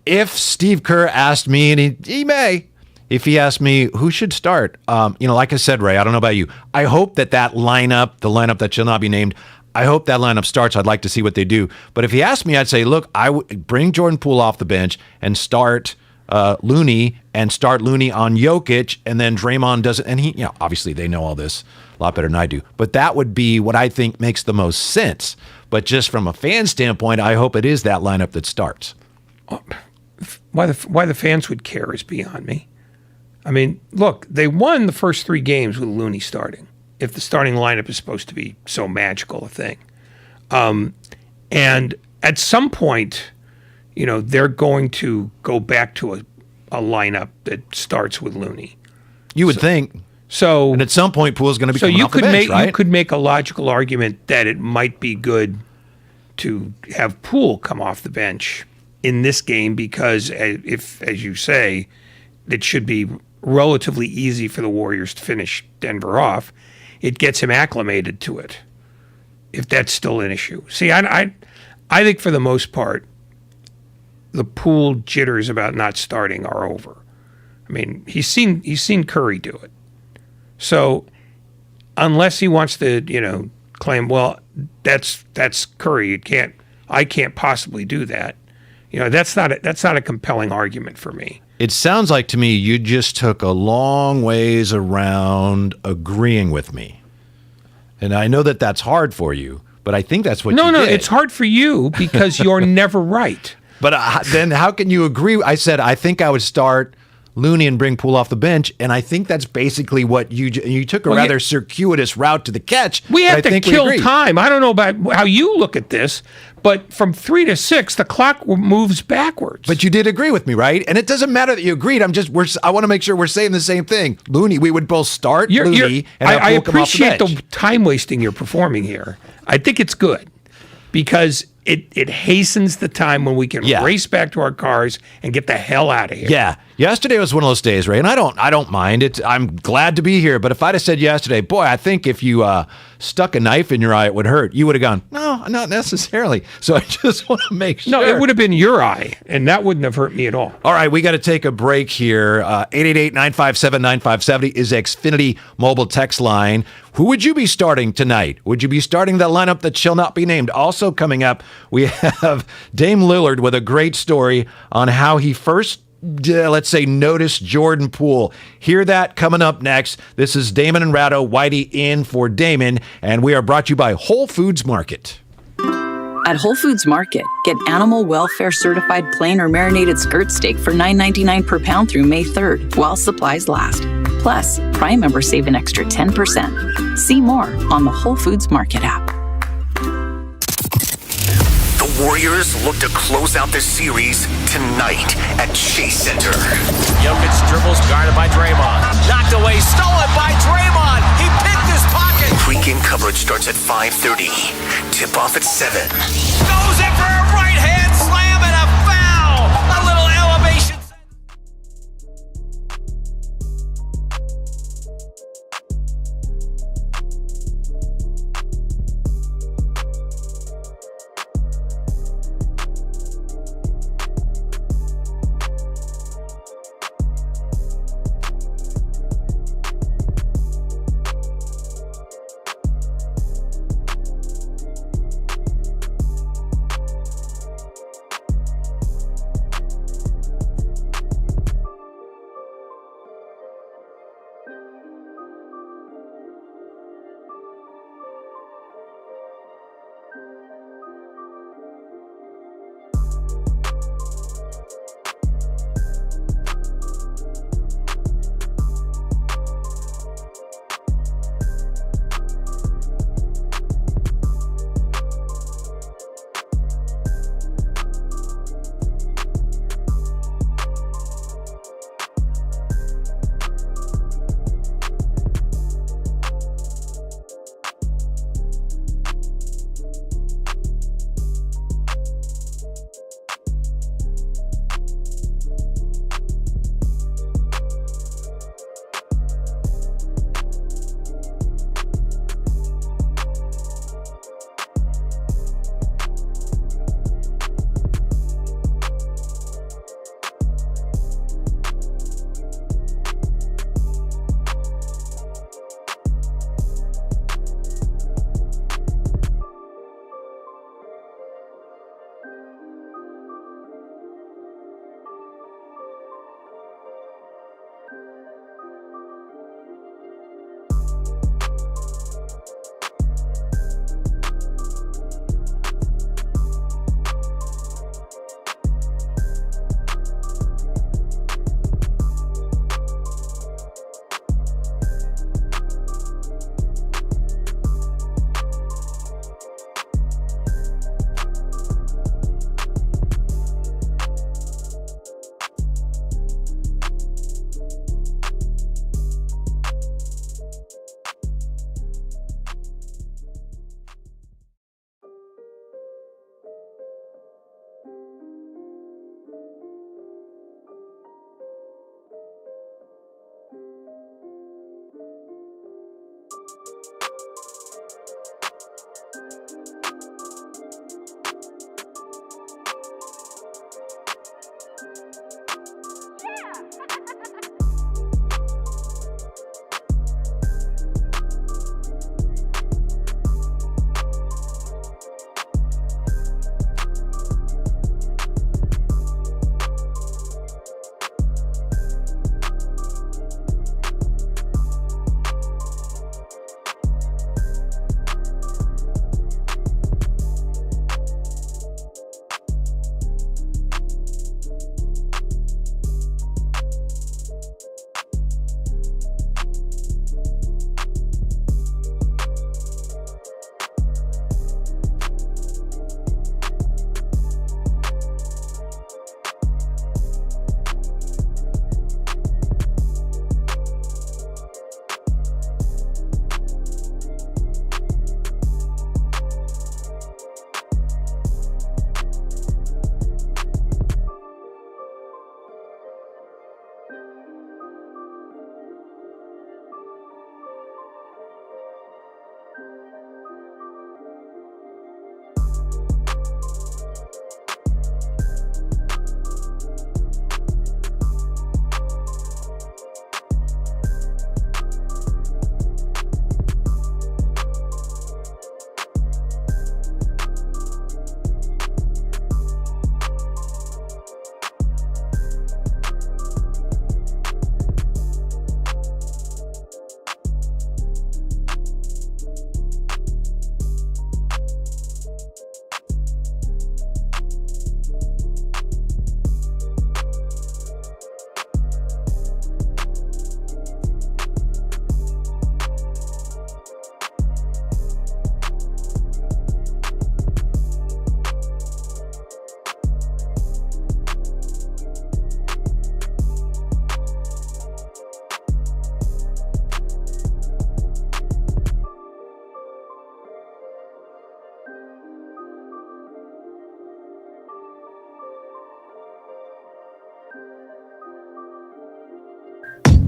If Steve Kerr asked me, and he may, if he asked me who should start, like I said, Ray, I don't know about you. I hope that lineup, the lineup that shall not be named, I hope that lineup starts. I'd like to see what they do. But if he asked me, I'd say, look, I would bring Jordan Poole off the bench and start Looney on Jokic, and then Draymond does it. And he, obviously they know all this a lot better than I do. But that would be what I think makes the most sense. But just from a fan standpoint, I hope it is that lineup that starts. Why the fans would care is beyond me. I mean, look, they won the first 3 games with Looney starting. If the starting lineup is supposed to be so magical a thing. And at some point, they're going to go back to a lineup that starts with Looney. You would think. So, and at some point, Poole's going to be coming off the bench, right? You could make a logical argument that it might be good to have Poole come off the bench in this game because, if, as you say, it should be relatively easy for the Warriors to finish Denver off. It gets him acclimated to it, if that's still an issue. See, I think for the most part, the Poole jitters about not starting are over. I mean, he's seen Curry do it. So unless he wants to, claim, well, that's Curry. I can't possibly do that. That's not a compelling argument for me. It sounds like to me you just took a long ways around agreeing with me. And I know that that's hard for you, but I think that's what you did. No, it's hard for you because you're never right. But then how can you agree? I said, I think I would start Looney and bring Poole off the bench, and I think that's basically what you took a rather circuitous route to the catch. We have to kill time. I don't know about how you look at this, but from 3 to 6, the clock moves backwards. But you did agree with me, right? And it doesn't matter that you agreed. I want to make sure we're saying the same thing. Looney, we would both start Looney and have Poole come off the bench. I appreciate the time wasting you're performing here. I think it's good because it hastens the time when we can race back to our cars and get the hell out of here. Yeah. Yesterday was one of those days, Ray, and I don't mind it. I'm glad to be here. But if I'd have said yesterday, boy, I think if you stuck a knife in your eye, it would hurt, you would have gone, no, not necessarily. So I just want to make sure. No, it would have been your eye, and that wouldn't have hurt me at all. All right, we got to take a break here. 888-957-9570 is Xfinity mobile text line. Who would you be starting tonight? Would you be starting the lineup that shall not be named? Also coming up, we have Dame Lillard with a great story on how he first, let's say, noticed Jordan Poole. Hear that coming up next. This is Damon and Ratto, Whitey in for Damon, and we are brought to you by Whole Foods Market. At Whole Foods Market, get animal welfare certified plain or marinated skirt steak for $9.99 per pound through May 3rd, while supplies last. Plus, Prime members save an extra 10%. See more on the Whole Foods Market app. The Warriors look to close out this series tonight at Chase Center. Jokic dribbles, guarded by Draymond. Knocked away, stolen by Draymond. He picked his pocket. Pre-game coverage starts at 5:30. Tip-off at 7. Goes in for a right-hand slam and a foul. A little elevation.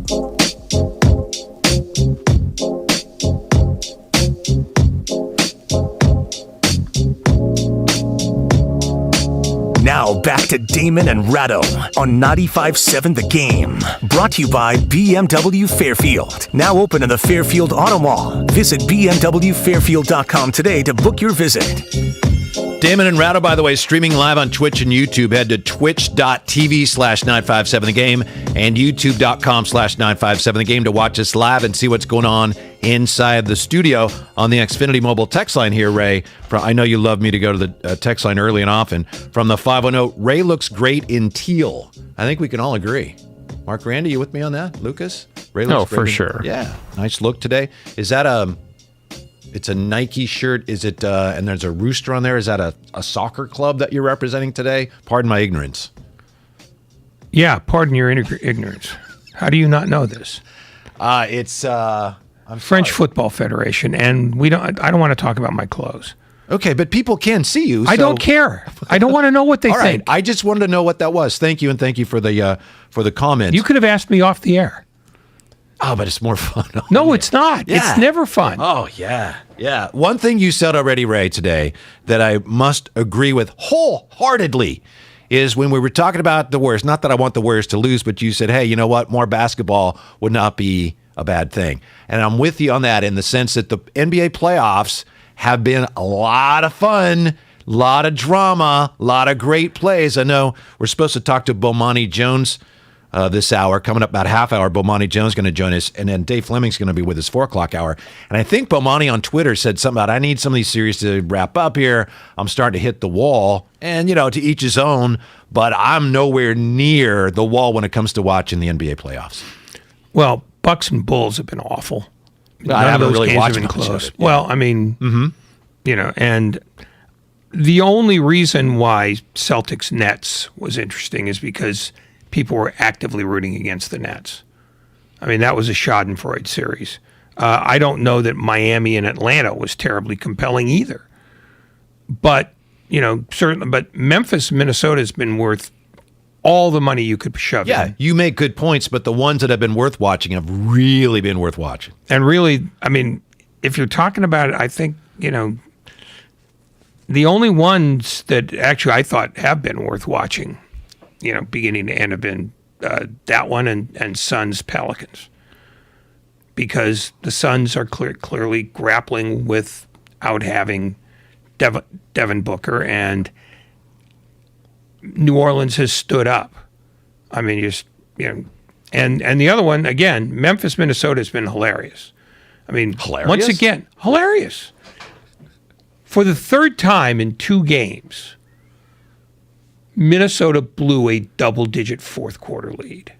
Now back to Damon and Ratto on 95.7 The Game. Brought to you by BMW Fairfield. Now open in the Fairfield Auto Mall. Visit bmwfairfield.com today to book your visit. Damon and Ratto, by the way, streaming live on Twitch and YouTube. Head to twitch.tv/957thegame and youtube.com/957thegame to watch us live and see what's going on inside the studio on the Xfinity mobile text line here, Ray. I know you love me to go to the text line early and often. From the 510, Ray looks great in teal. I think we can all agree. Mark Randy, you with me on that? Lucas? Ray looks great for sure. Yeah. Nice look today. Is that it's a Nike shirt? Is it, and there's a rooster on there. Is that a soccer club that you're representing today? Pardon my ignorance. Yeah, pardon your ignorance. How do you not know this? It's French Football Federation, and I don't want to talk about my clothes. Okay, but people can see you. I don't care. I don't want to know what they All right, think. I just wanted to know what that was. Thank you, and thank you for the comment. You could have asked me off the air. Oh, but it's more fun. No, it's not. Yeah. It's never fun. Oh, yeah. Yeah. One thing you said already, Ray, today that I must agree with wholeheartedly is when we were talking about the Warriors, not that I want the Warriors to lose, but you said, hey, you know what? More basketball would not be a bad thing. And I'm with you on that in the sense that the NBA playoffs have been a lot of fun, a lot of drama, a lot of great plays. I know we're supposed to talk to Bomani Jones this hour. Coming up about a half hour, Bomani Jones is going to join us, and then Dave Fleming's going to be with us 4 o'clock hour. And I think Bomani on Twitter said something about, I need some of these series to wrap up here. I'm starting to hit the wall. And, to each his own, but I'm nowhere near the wall when it comes to watching the NBA playoffs. Well, Bucks and Bulls have been awful. I haven't really watched have been much close. of it. Yeah. Well, I mean, and the only reason why Celtics Nets was interesting is because people were actively rooting against the Nets. I mean, that was a Schadenfreude series. I don't know that Miami and Atlanta was terribly compelling either. But, certainly, but Memphis, Minnesota has been worth all the money you could shove in. You make good points, but the ones that have been worth watching have really been worth watching. And really, I mean, if you're talking about it, I think, the only ones that actually I thought have been worth watching, beginning to end have been that one and Suns Pelicans. Because the Suns are clearly grappling without having Devin Booker, and New Orleans has stood up. I mean, and the other one, again, Memphis, Minnesota has been hilarious. I mean, once again, hilarious. For the third time in 2 games, Minnesota blew a double-digit fourth quarter lead.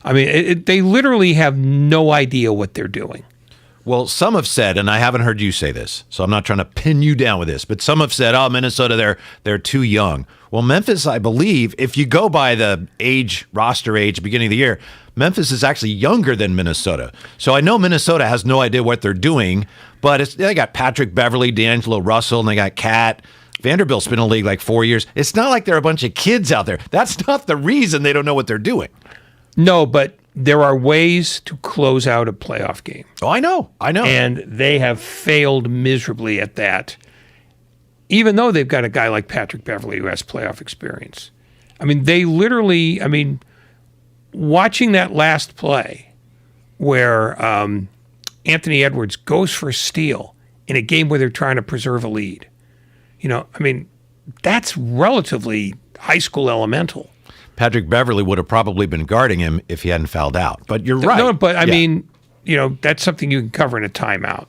I mean, they literally have no idea what they're doing. Well, some have said, and I haven't heard you say this, so I'm not trying to pin you down with this, but some have said, oh, Minnesota, they're too young. Well, Memphis, I believe, if you go by the roster age, beginning of the year, Memphis is actually younger than Minnesota. So I know Minnesota has no idea what they're doing, but they got Patrick Beverly, D'Angelo Russell, and they got Cat. Vanderbilt's been in the league like 4 years. It's not like they're a bunch of kids out there. That's not the reason they don't know what they're doing. No, but there are ways to close out a playoff game. Oh, I know. And they have failed miserably at that, even though they've got a guy like Patrick Beverly who has playoff experience. I mean, they literally, watching that last play where Anthony Edwards goes for a steal in a game where they're trying to preserve a lead, that's relatively high school elemental. Patrick Beverly would have probably been guarding him if he hadn't fouled out. But you're right. No, but I mean, that's something you can cover in a timeout.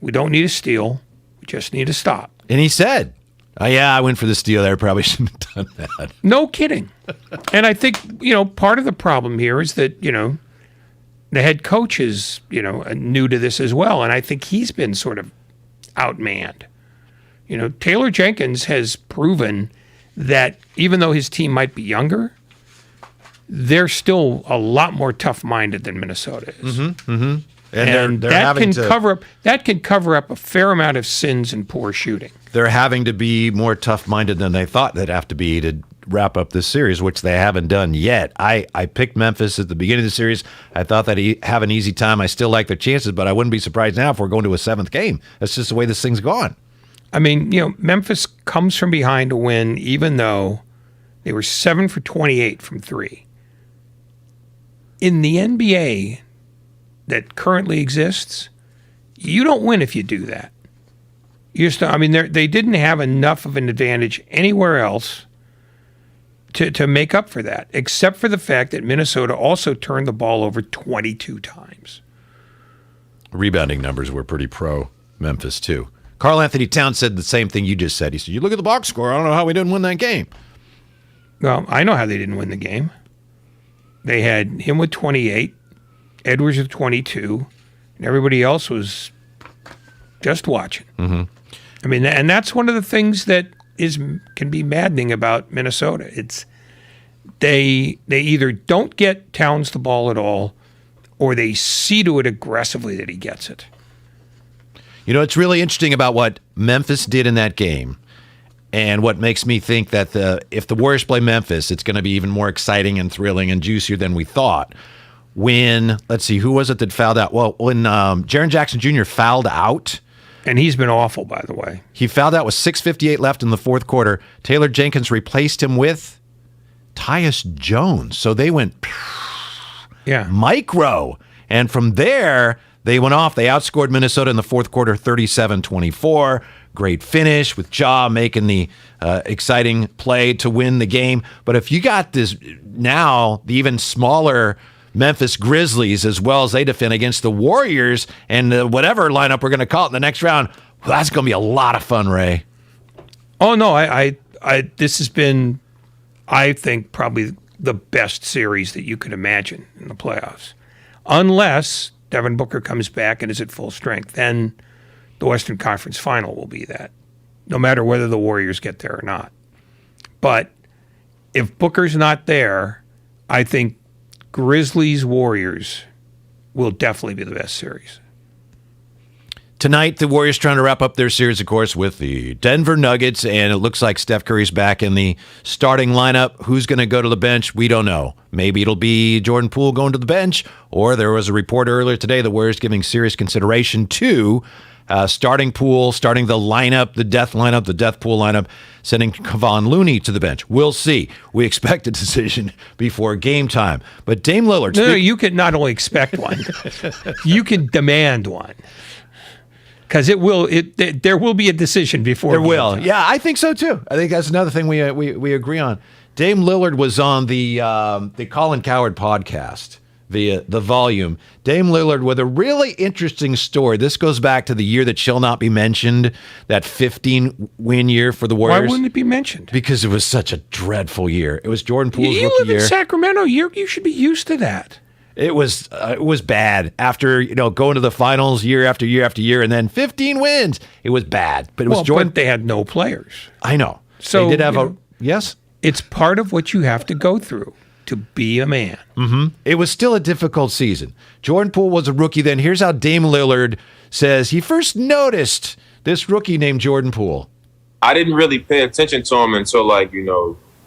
We don't need a steal. We just need to stop. And he said, oh, yeah, I went for the steal there. Probably shouldn't have done that. No kidding. And I think, part of the problem here is that, the head coach is, new to this as well. And I think he's been sort of outmanned. Taylor Jenkins has proven that even though his team might be younger, they're still a lot more tough-minded than Minnesota is. Mm-hmm, mm-hmm. And that can cover up a fair amount of sins and poor shooting. They're having to be more tough-minded than they thought they'd have to be to wrap up this series, which they haven't done yet. I picked Memphis at the beginning of the series. I thought that he'd have an easy time. I still like their chances, but I wouldn't be surprised now if we're going to a 7th game. That's just the way this thing's gone. I mean, Memphis comes from behind to win, even though they were 7 for 28 from 3. In the NBA that currently exists, you don't win if you do that. They didn't have enough of an advantage anywhere else to make up for that, except for the fact that Minnesota also turned the ball over 22 times. Rebounding numbers were pretty pro Memphis, too. Karl Anthony Towns said the same thing you just said. He said, you look at the box score, I don't know how we didn't win that game. Well, I know how they didn't win the game. They had him with 28, Edwards with 22, and everybody else was just watching. Mm-hmm. I mean, and that's one of the things that can be maddening about Minnesota. It's they either don't get Towns the ball at all, or they see to it aggressively that he gets it. It's really interesting about what Memphis did in that game, and what makes me think that if the Warriors play Memphis, it's going to be even more exciting and thrilling and juicier than we thought. When, let's see, who was it that fouled out? Well, when Jaren Jackson Jr. fouled out. And he's been awful, by the way. He fouled out with 6:58 left in the fourth quarter. Taylor Jenkins replaced him with Tyus Jones. So they went micro. And from there, they went off. They outscored Minnesota in the fourth quarter 37-24. Great finish with Ja making the exciting play to win the game. But if you got this now, the even smaller Memphis Grizzlies, as well as they defend against the Warriors and whatever lineup we're going to call it in the next round, well, that's going to be a lot of fun, Ray. Oh, no, this has been, I think, probably the best series that you could imagine in the playoffs. Unless Devin Booker comes back and is at full strength, then the Western Conference Final will be that, no matter whether the Warriors get there or not. But if Booker's not there, I think Grizzlies-Warriors will definitely be the best series. Tonight, the Warriors trying to wrap up their series, of course, with the Denver Nuggets, and it looks like Steph Curry's back in the starting lineup. Who's going to go to the bench? We don't know. Maybe it'll be Jordan Poole going to the bench, or there was a report earlier today the Warriors giving serious consideration to starting Poole, starting the lineup, the death Poole lineup, sending Kevon Looney to the bench. We'll see. We expect a decision before game time. But Dame Lillard... No, you can not only expect one, you can demand one. Because there will be a decision before. There will. Time. Yeah, I think so too. I think that's another thing we agree on. Dame Lillard was on the Colin Cowherd podcast, the volume. Dame Lillard with a really interesting story. This goes back to the year that shall not be mentioned, that 15-win year for the Warriors. Why wouldn't it be mentioned? Because it was such a dreadful year. It was Jordan Poole's rookie year. You live in Sacramento. You should be used to that. It was bad after going to the finals year after year after year, and then 15 wins. It was bad, but it was Jordan. But they had no players. I know. So they did have yes. It's part of what you have to go through to be a man. Mm-hmm. It was still a difficult season. Jordan Poole was a rookie then. Here's how Dame Lillard says he first noticed this rookie named Jordan Poole. I didn't really pay attention to him until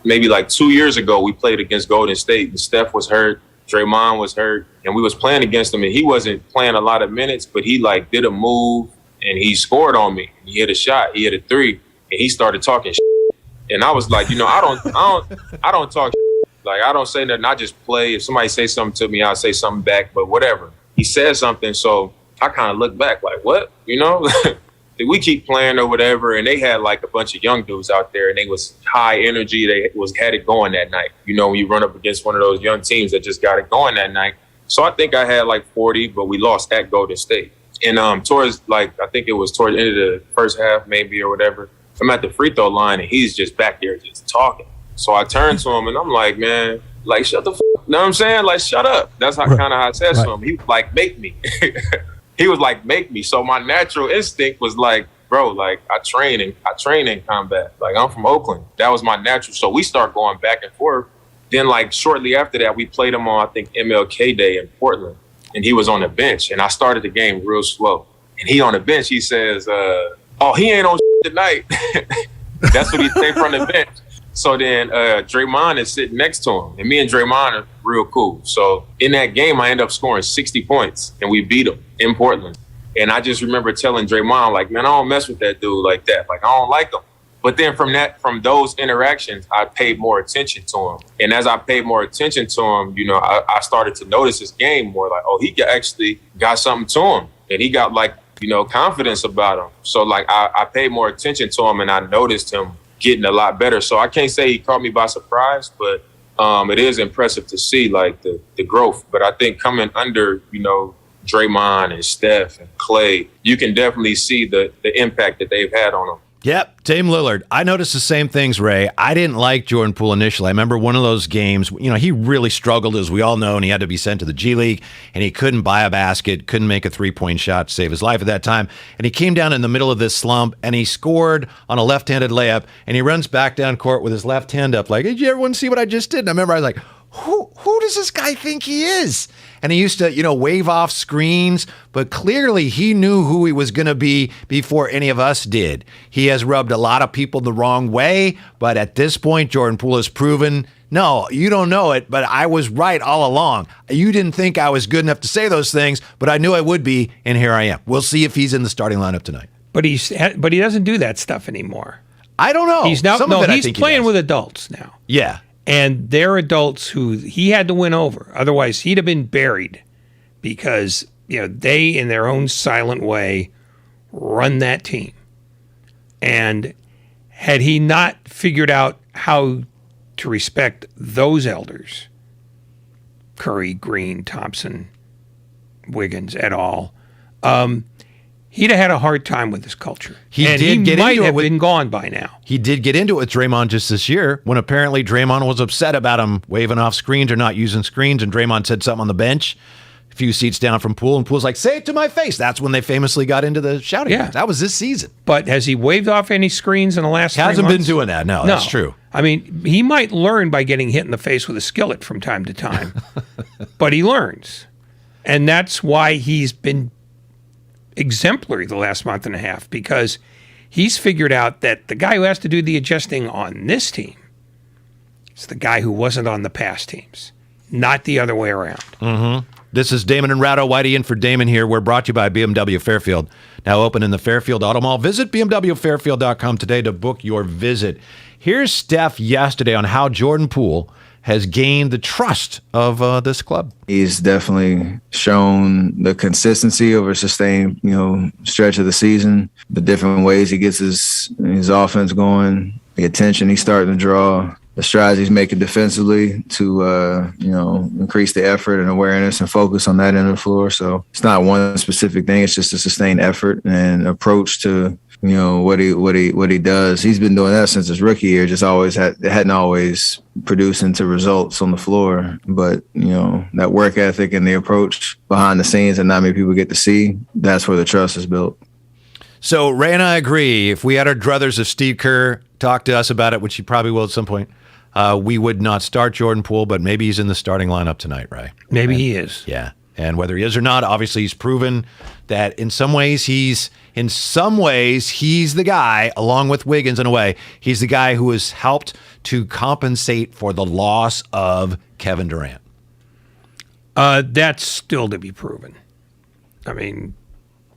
maybe 2 years ago. We played against Golden State, and Steph was hurt. Draymond was hurt, and we was playing against him, and he wasn't playing a lot of minutes, but he did a move, and he scored on me. He hit a shot, he hit a three, and he started talking shit. And I was like, I don't talk shit. I don't say nothing. I just play. If somebody say something to me, I'll say something back, but whatever. He said something, so I kind of looked back like, what? Did we keep playing or whatever? And they had a bunch of young dudes out there, and they was high energy. They had it going that night. When you run up against one of those young teams that just got it going that night. So I think I had 40, but we lost at Golden State. And towards I think it was towards the end of the first half maybe or whatever, I'm at the free throw line, and he's just back there just talking. So I turned to him, and I'm like, man, shut the f***. You know what I'm saying? Shut up. That's how I said to him. He was like, make me. He was like, make me. So my natural instinct was bro, I train in combat. I'm from Oakland. That was my natural. So we start going back and forth. Then shortly after that, we played him on, I think, MLK Day in Portland. And he was on the bench. And I started the game real slow. And he on the bench, he says, he ain't on tonight. That's what he said from the bench. So then Draymond is sitting next to him, and me and Draymond are real cool. So in that game, I ended up scoring 60 points, and we beat him in Portland. And I just remember telling Draymond, like, man, I don't mess with that dude like that. Like, I don't like him. But then from those interactions, I paid more attention to him. And as I paid more attention to him, you know, I started to notice his game more. Like, oh, he actually got something to him. And he got, like, you know, confidence about him. So, like, I paid more attention to him, and I noticed him getting a lot better. So I can't say he caught me by surprise, but it is impressive to see, like, the growth. But I think coming under, you know, Draymond and Steph and Clay, you can definitely see the impact that they've had on him. Yep, Dame Lillard. I noticed the same things, Ray. I didn't like Jordan Poole initially. I remember one of those games, you know, he really struggled, as we all know, and he had to be sent to the G League, and he couldn't buy a basket, couldn't make a three-point shot to save his life at that time. And he came down in the middle of this slump, and he scored on a left-handed layup, and he runs back down court with his left hand up like, did you everyone see what I just did? And I remember I was like, who does this guy think he is? And he used to, you know, wave off screens, but clearly he knew who he was going to be before any of us did. He has rubbed a lot of people the wrong way, but at this point, Jordan Poole has proven, no, you don't know it, but I was right all along. You didn't think I was good enough to say those things, but I knew I would be, and here I am. We'll see if he's in the starting lineup tonight. But he doesn't do that stuff anymore. I don't know. He's playing with adults now. Yeah. And they're adults who he had to win over. Otherwise, he'd have been buried because, you know, they, in their own silent way, run that team. And had he not figured out how to respect those elders, Curry, Green, Thompson, Wiggins, et al., he'd have had a hard time with this culture. He might have been gone by now. He did get into it with Draymond just this year when apparently Draymond was upset about him waving off screens or not using screens, and Draymond said something on the bench a few seats down from Poole, and Poole's like, say it to my face. That's when they famously got into the shouting match. That was this season. But has he waved off any screens in the last 3 months? Hasn't been doing that. No, that's true. I mean, he might learn by getting hit in the face with a skillet from time to time, but he learns. And that's why he's been exemplary the last month and a half, because he's figured out that the guy who has to do the adjusting on this team is the guy who wasn't on the past teams, not the other way around. Mm-hmm. This is Damon and Ratto. Whitey in for Damon here. We're brought to you by BMW Fairfield. Now open in the Fairfield Auto Mall. Visit bmwfairfield.com today to book your visit. Here's Steph yesterday on how Jordan Poole has gained the trust of this club. He's definitely shown the consistency over a sustained, stretch of the season, the different ways he gets his offense going, the attention he's starting to draw, the strides he's making defensively to, increase the effort and awareness and focus on that end of the floor. So it's not one specific thing. It's just a sustained effort and approach to, what he does. He's been doing that since his rookie year. Just hadn't always produced into results on the floor. But that work ethic and the approach behind the scenes that not many people get to see, that's where the trust is built. So Ray and I agree. If we had our druthers, if Steve Kerr talked to us about it, which he probably will at some point, we would not start Jordan Poole, but maybe he's in the starting lineup tonight, Ray. Maybe he is. Yeah. And whether he is or not, obviously he's proven that in some ways he's the guy, along with Wiggins in a way, he's the guy who has helped to compensate for the loss of Kevin Durant. That's still to be proven. I mean,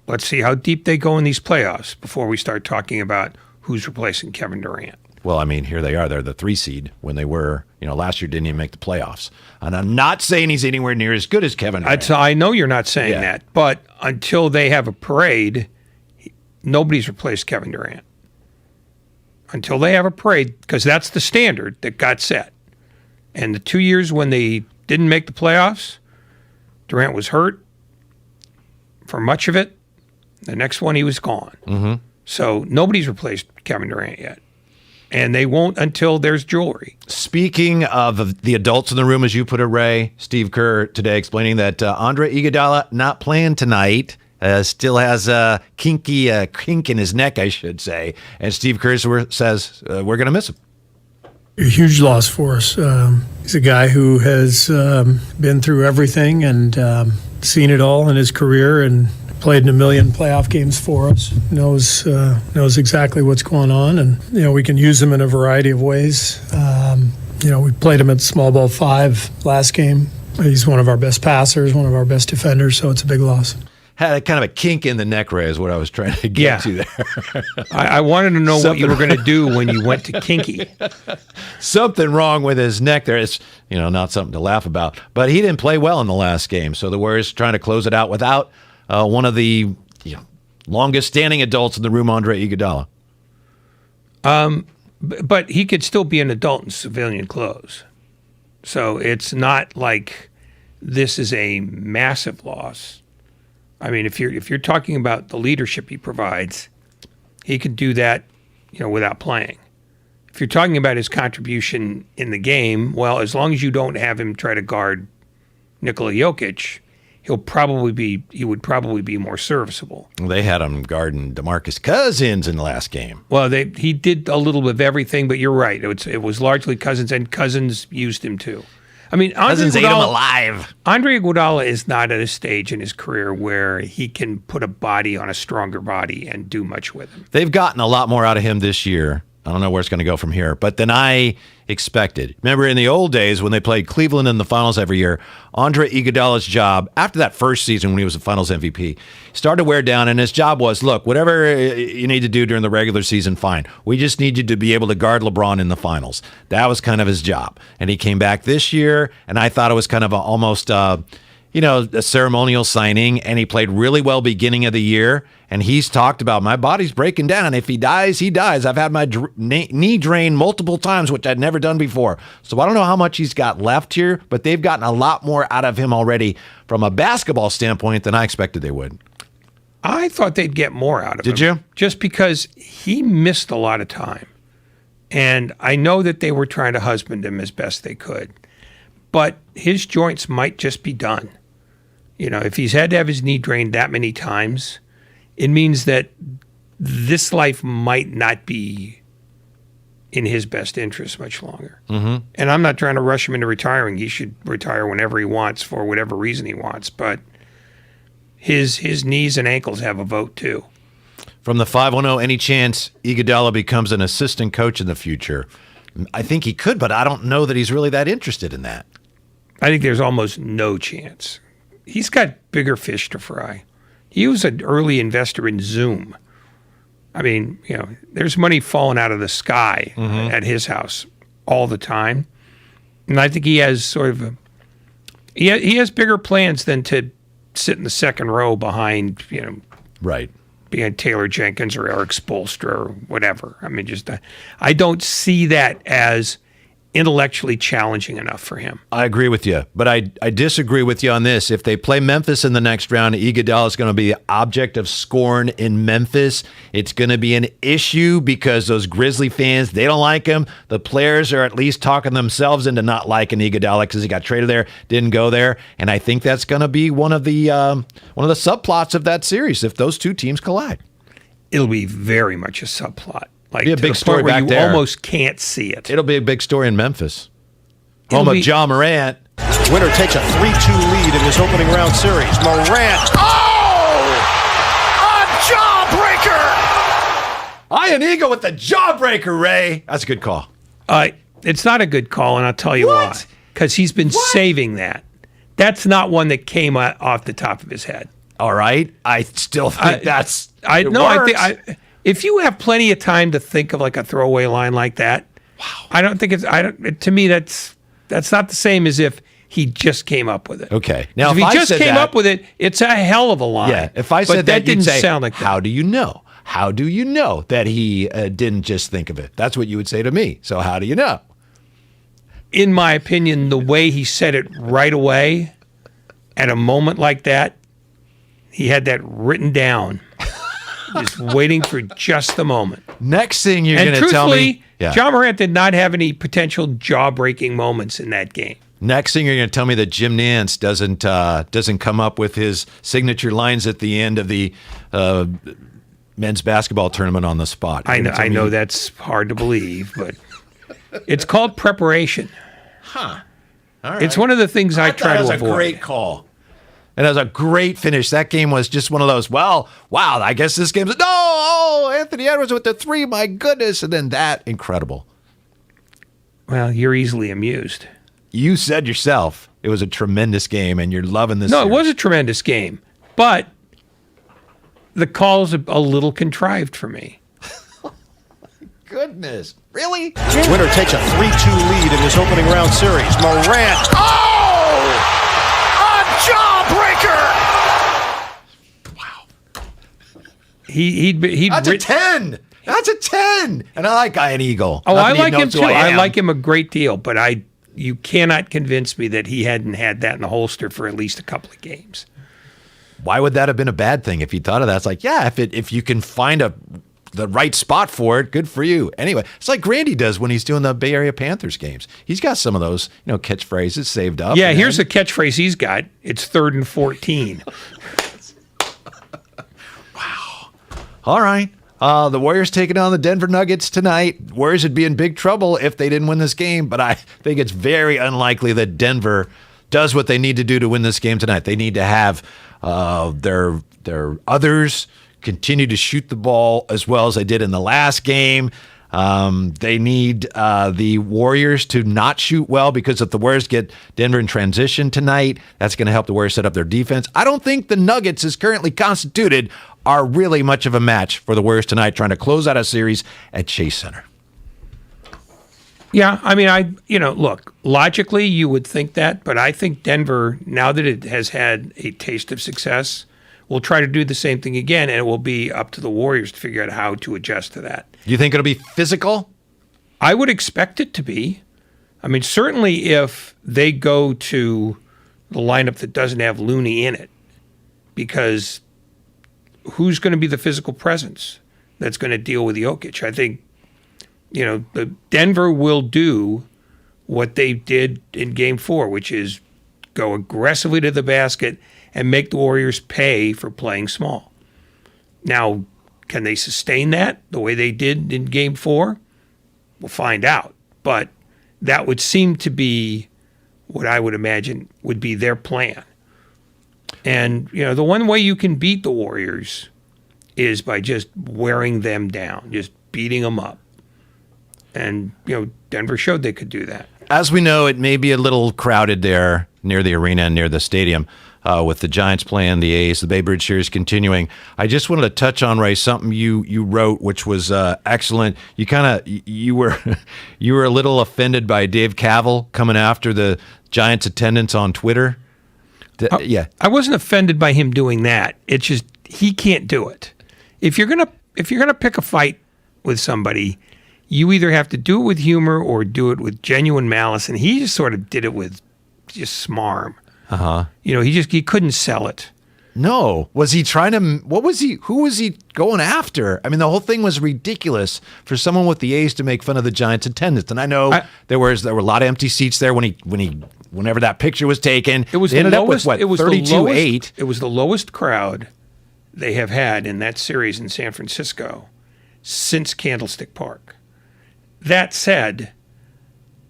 let's see how deep they go in these playoffs before we start talking about who's replacing Kevin Durant. Well, I mean, here they are. They're the 3 seed when they were, last year didn't even make the playoffs. And I'm not saying he's anywhere near as good as Kevin Durant. I know you're not saying that, but until they have a parade, nobody's replaced Kevin Durant. Until they have a parade, because that's the standard that got set. And the 2 years when they didn't make the playoffs, Durant was hurt for much of it. The next one, he was gone. Mm-hmm. So nobody's replaced Kevin Durant yet. And they won't until there's jewelry. Speaking of the adults in the room, as you put it, Ray, Steve Kerr today explaining that Andre Iguodala not playing tonight, still has a kink in his neck, I should say. And Steve Kerr says, we're going to miss him. A huge loss for us. He's a guy who has been through everything and seen it all in his career and played in a million playoff games for us, knows exactly what's going on, and we can use him in a variety of ways. We played him at small ball 5 last game. He's one of our best passers, one of our best defenders, so it's a big loss. Had a kind of a kink in the neck, Ray, is what I was trying to get to there. I wanted to know what you were going to do when you went to kinky. Something wrong with his neck there. It's not something to laugh about. But he didn't play well in the last game, so the Warriors trying to close it out without one of the longest standing adults in the room, Andre Iguodala. But he could still be an adult in civilian clothes. So it's not like this is a massive loss. I mean, if you're talking about the leadership he provides, he could do that, without playing. If you're talking about his contribution in the game, well, as long as you don't have him try to guard Nikola Jokic, he would probably be more serviceable. They had him guarding DeMarcus Cousins in the last game. Well, he did a little bit of everything, but you're right. It was largely Cousins, and Cousins used him too. I mean, Cousins ate him alive. Andre Iguodala is not at a stage in his career where he can put a body on a stronger body and do much with him. They've gotten a lot more out of him this year. I don't know where it's going to go from here, but than I expected. Remember in the old days when they played Cleveland in the finals every year, Andre Iguodala's job, after that first season when he was the finals MVP, started to wear down, and his job was, look, whatever you need to do during the regular season, fine. We just need you to be able to guard LeBron in the finals. That was kind of his job. And he came back this year, and I thought it was kind of almost a ceremonial signing, and he played really well beginning of the year. And he's talked about, my body's breaking down. If he dies, he dies. I've had my knee drained multiple times, which I'd never done before. So I don't know how much he's got left here, but they've gotten a lot more out of him already from a basketball standpoint than I expected they would. I thought they'd get more out of him. Did you? Just because he missed a lot of time. And I know that they were trying to husband him as best they could. But his joints might just be done. If he's had to have his knee drained that many times, it means that this life might not be in his best interest much longer. Mm-hmm. And I'm not trying to rush him into retiring. He should retire whenever he wants for whatever reason he wants. But his knees and ankles have a vote too. From the 510, any chance Iguodala becomes an assistant coach in the future? I think he could, but I don't know that he's really that interested in that. I think there's almost no chance. He's got bigger fish to fry. He was an early investor in Zoom. I mean, there's money falling out of the sky at his house all the time. And I think he has sort of he has bigger plans than to sit in the second row behind, right, behind Taylor Jenkins or Eric Spoelstra or whatever. I mean, I don't see that as intellectually challenging enough for him. I agree with you, but I disagree with you on this. If they play Memphis in the next round, Iguodala is going to be the object of scorn in Memphis. It's going to be an issue because those Grizzly fans, they don't like him. The players are at least talking themselves into not liking Iguodala because he got traded there, didn't go there, and I think that's going to be one of the subplots of that series if those two teams collide. It'll be very much a subplot. Like be a big story back there. You almost can't see it. It'll be a big story in Memphis. Home of Ja Morant. Winner takes a 3-2 lead in this opening round series. Morant. Oh! A jawbreaker! Ian Eagle with the jawbreaker, Ray. That's a good call. It's not a good call, and I'll tell you why. Because he's been saving that. That's not one that came off the top of his head. All right. I still think works. If you have plenty of time to think of like a throwaway line like that, wow. I don't think to me, that's not the same as if he just came up with it. Okay. Now, if he just came up with it, it's a hell of a line. Yeah. If I said that didn't say, sound like that. How do you know? How do you know that he didn't just think of it? That's what you would say to me. So how do you know? In my opinion, the way he said it right away at a moment like that, he had that written down. Just waiting for just the moment. Next thing you're going to tell me. Ja Morant did not have any potential jaw-breaking moments in that game. Next thing you're going to tell me that Jim Nance doesn't come up with his signature lines at the end of the men's basketball tournament on the spot. I know that's hard to believe, but it's called preparation. Huh. All right. It's one of the things I try to avoid. That was a great call. And it was a great finish. That game was just one of those, well, wow, I guess this game's... No! Anthony Edwards with the 3, my goodness. And then that, incredible. Well, you're easily amused. You said yourself it was a tremendous game, and you're loving this. No, it was a tremendous game. But the call's a little contrived for me. Goodness. Really? Winner takes a 3-2 lead in this opening round series. Morant. Oh! A jawbreaker! He'd That's a 10. That's a 10. And I like Ian Eagle. Oh, I Nothing like he him knows too. who I am. like him a great deal, but you cannot convince me that he hadn't had that in the holster for at least a couple of games. Why would that have been a bad thing if you thought of that? It's like, yeah, if you can find the right spot for it, good for you. Anyway, it's like Grandy does when he's doing the Bay Area Panthers games. He's got some of those, catchphrases saved up. Yeah, here's the catchphrase he's got. It's 3rd and 14. Wow. All right. The Warriors taking on the Denver Nuggets tonight. Warriors would be in big trouble if they didn't win this game, but I think it's very unlikely that Denver does what they need to do to win this game tonight. They need to have their others continue to shoot the ball as well as they did in the last game. They need the Warriors to not shoot well, because if the Warriors get Denver in transition tonight, that's going to help the Warriors set up their defense. I don't think the Nuggets, as currently constituted, are really much of a match for the Warriors tonight, trying to close out a series at Chase Center. Yeah, I mean, look, logically you would think that, but I think Denver, now that it has had a taste of success, will try to do the same thing again, and it will be up to the Warriors to figure out how to adjust to that. Do you think it'll be physical? I would expect it to be. I mean, certainly if they go to the lineup that doesn't have Looney in it, because who's going to be the physical presence that's going to deal with Jokic? I think, the Denver will do what they did in Game 4, which is go aggressively to the basket and make the Warriors pay for playing small. Now, can they sustain that the way they did in Game 4? We'll find out. But that would seem to be what I would imagine would be their plan. And, the one way you can beat the Warriors is by just wearing them down, just beating them up. And, Denver showed they could do that. As we know, it may be a little crowded there near the arena and near the stadium with the Giants playing the A's, the Bay Bridge series continuing. I just wanted to touch on, Ray, something you wrote, which was excellent. You were a little offended by Dave Cavill coming after the Giants attendance on Twitter. Yeah, I wasn't offended by him doing that. It's just he can't do it. If you're gonna pick a fight with somebody, you either have to do it with humor or do it with genuine malice. And he just sort of did it with just smarm. He couldn't sell it. No. Was he trying to, who was he going after? I mean, the whole thing was ridiculous for someone with the A's to make fun of the Giants attendance. And I know there were a lot of empty seats there whenever that picture was taken. It was they ended up with 32-8. It was the lowest crowd they have had in that series in San Francisco since Candlestick Park. That said,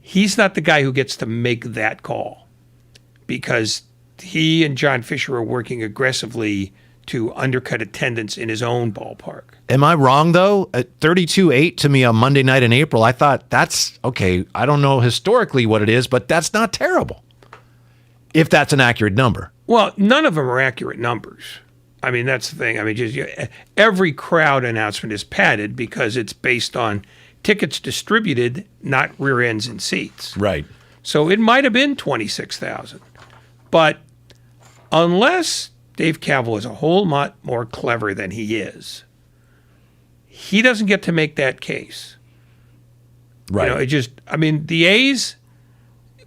he's not the guy who gets to make that call, because he and John Fisher are working aggressively to undercut attendance in his own ballpark. Am I wrong, though? At 32-8 to me on Monday night in April, I thought that's okay. I don't know historically what it is, but that's not terrible, if that's an accurate number. Well, none of them are accurate numbers. I mean, that's the thing. I mean, every crowd announcement is padded because it's based on tickets distributed, not rear ends and seats. Right. So it might have been 26,000. But unless Dave Cavill is a whole lot more clever than he is, he doesn't get to make that case. Right. The A's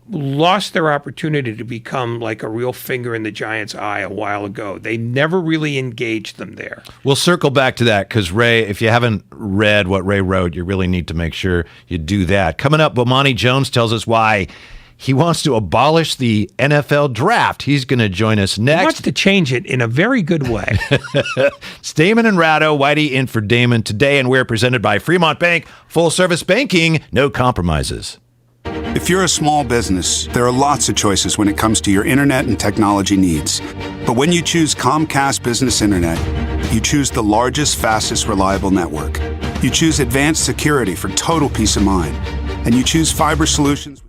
lost their opportunity to become like a real finger in the Giants' eye a while ago. They never really engaged them there. We'll circle back to that because, Ray, if you haven't read what Ray wrote, you really need to make sure you do that. Coming up, Bomani Jones tells us why he wants to abolish the NFL draft. He's going to join us next. He wants to change it in a very good way. It's Damon and Ratto, Whitey in for Damon today, and we're presented by Fremont Bank. Full service banking, no compromises. If you're a small business, there are lots of choices when it comes to your internet and technology needs. But when you choose Comcast Business Internet, you choose the largest, fastest, reliable network. You choose advanced security for total peace of mind. And you choose fiber solutions.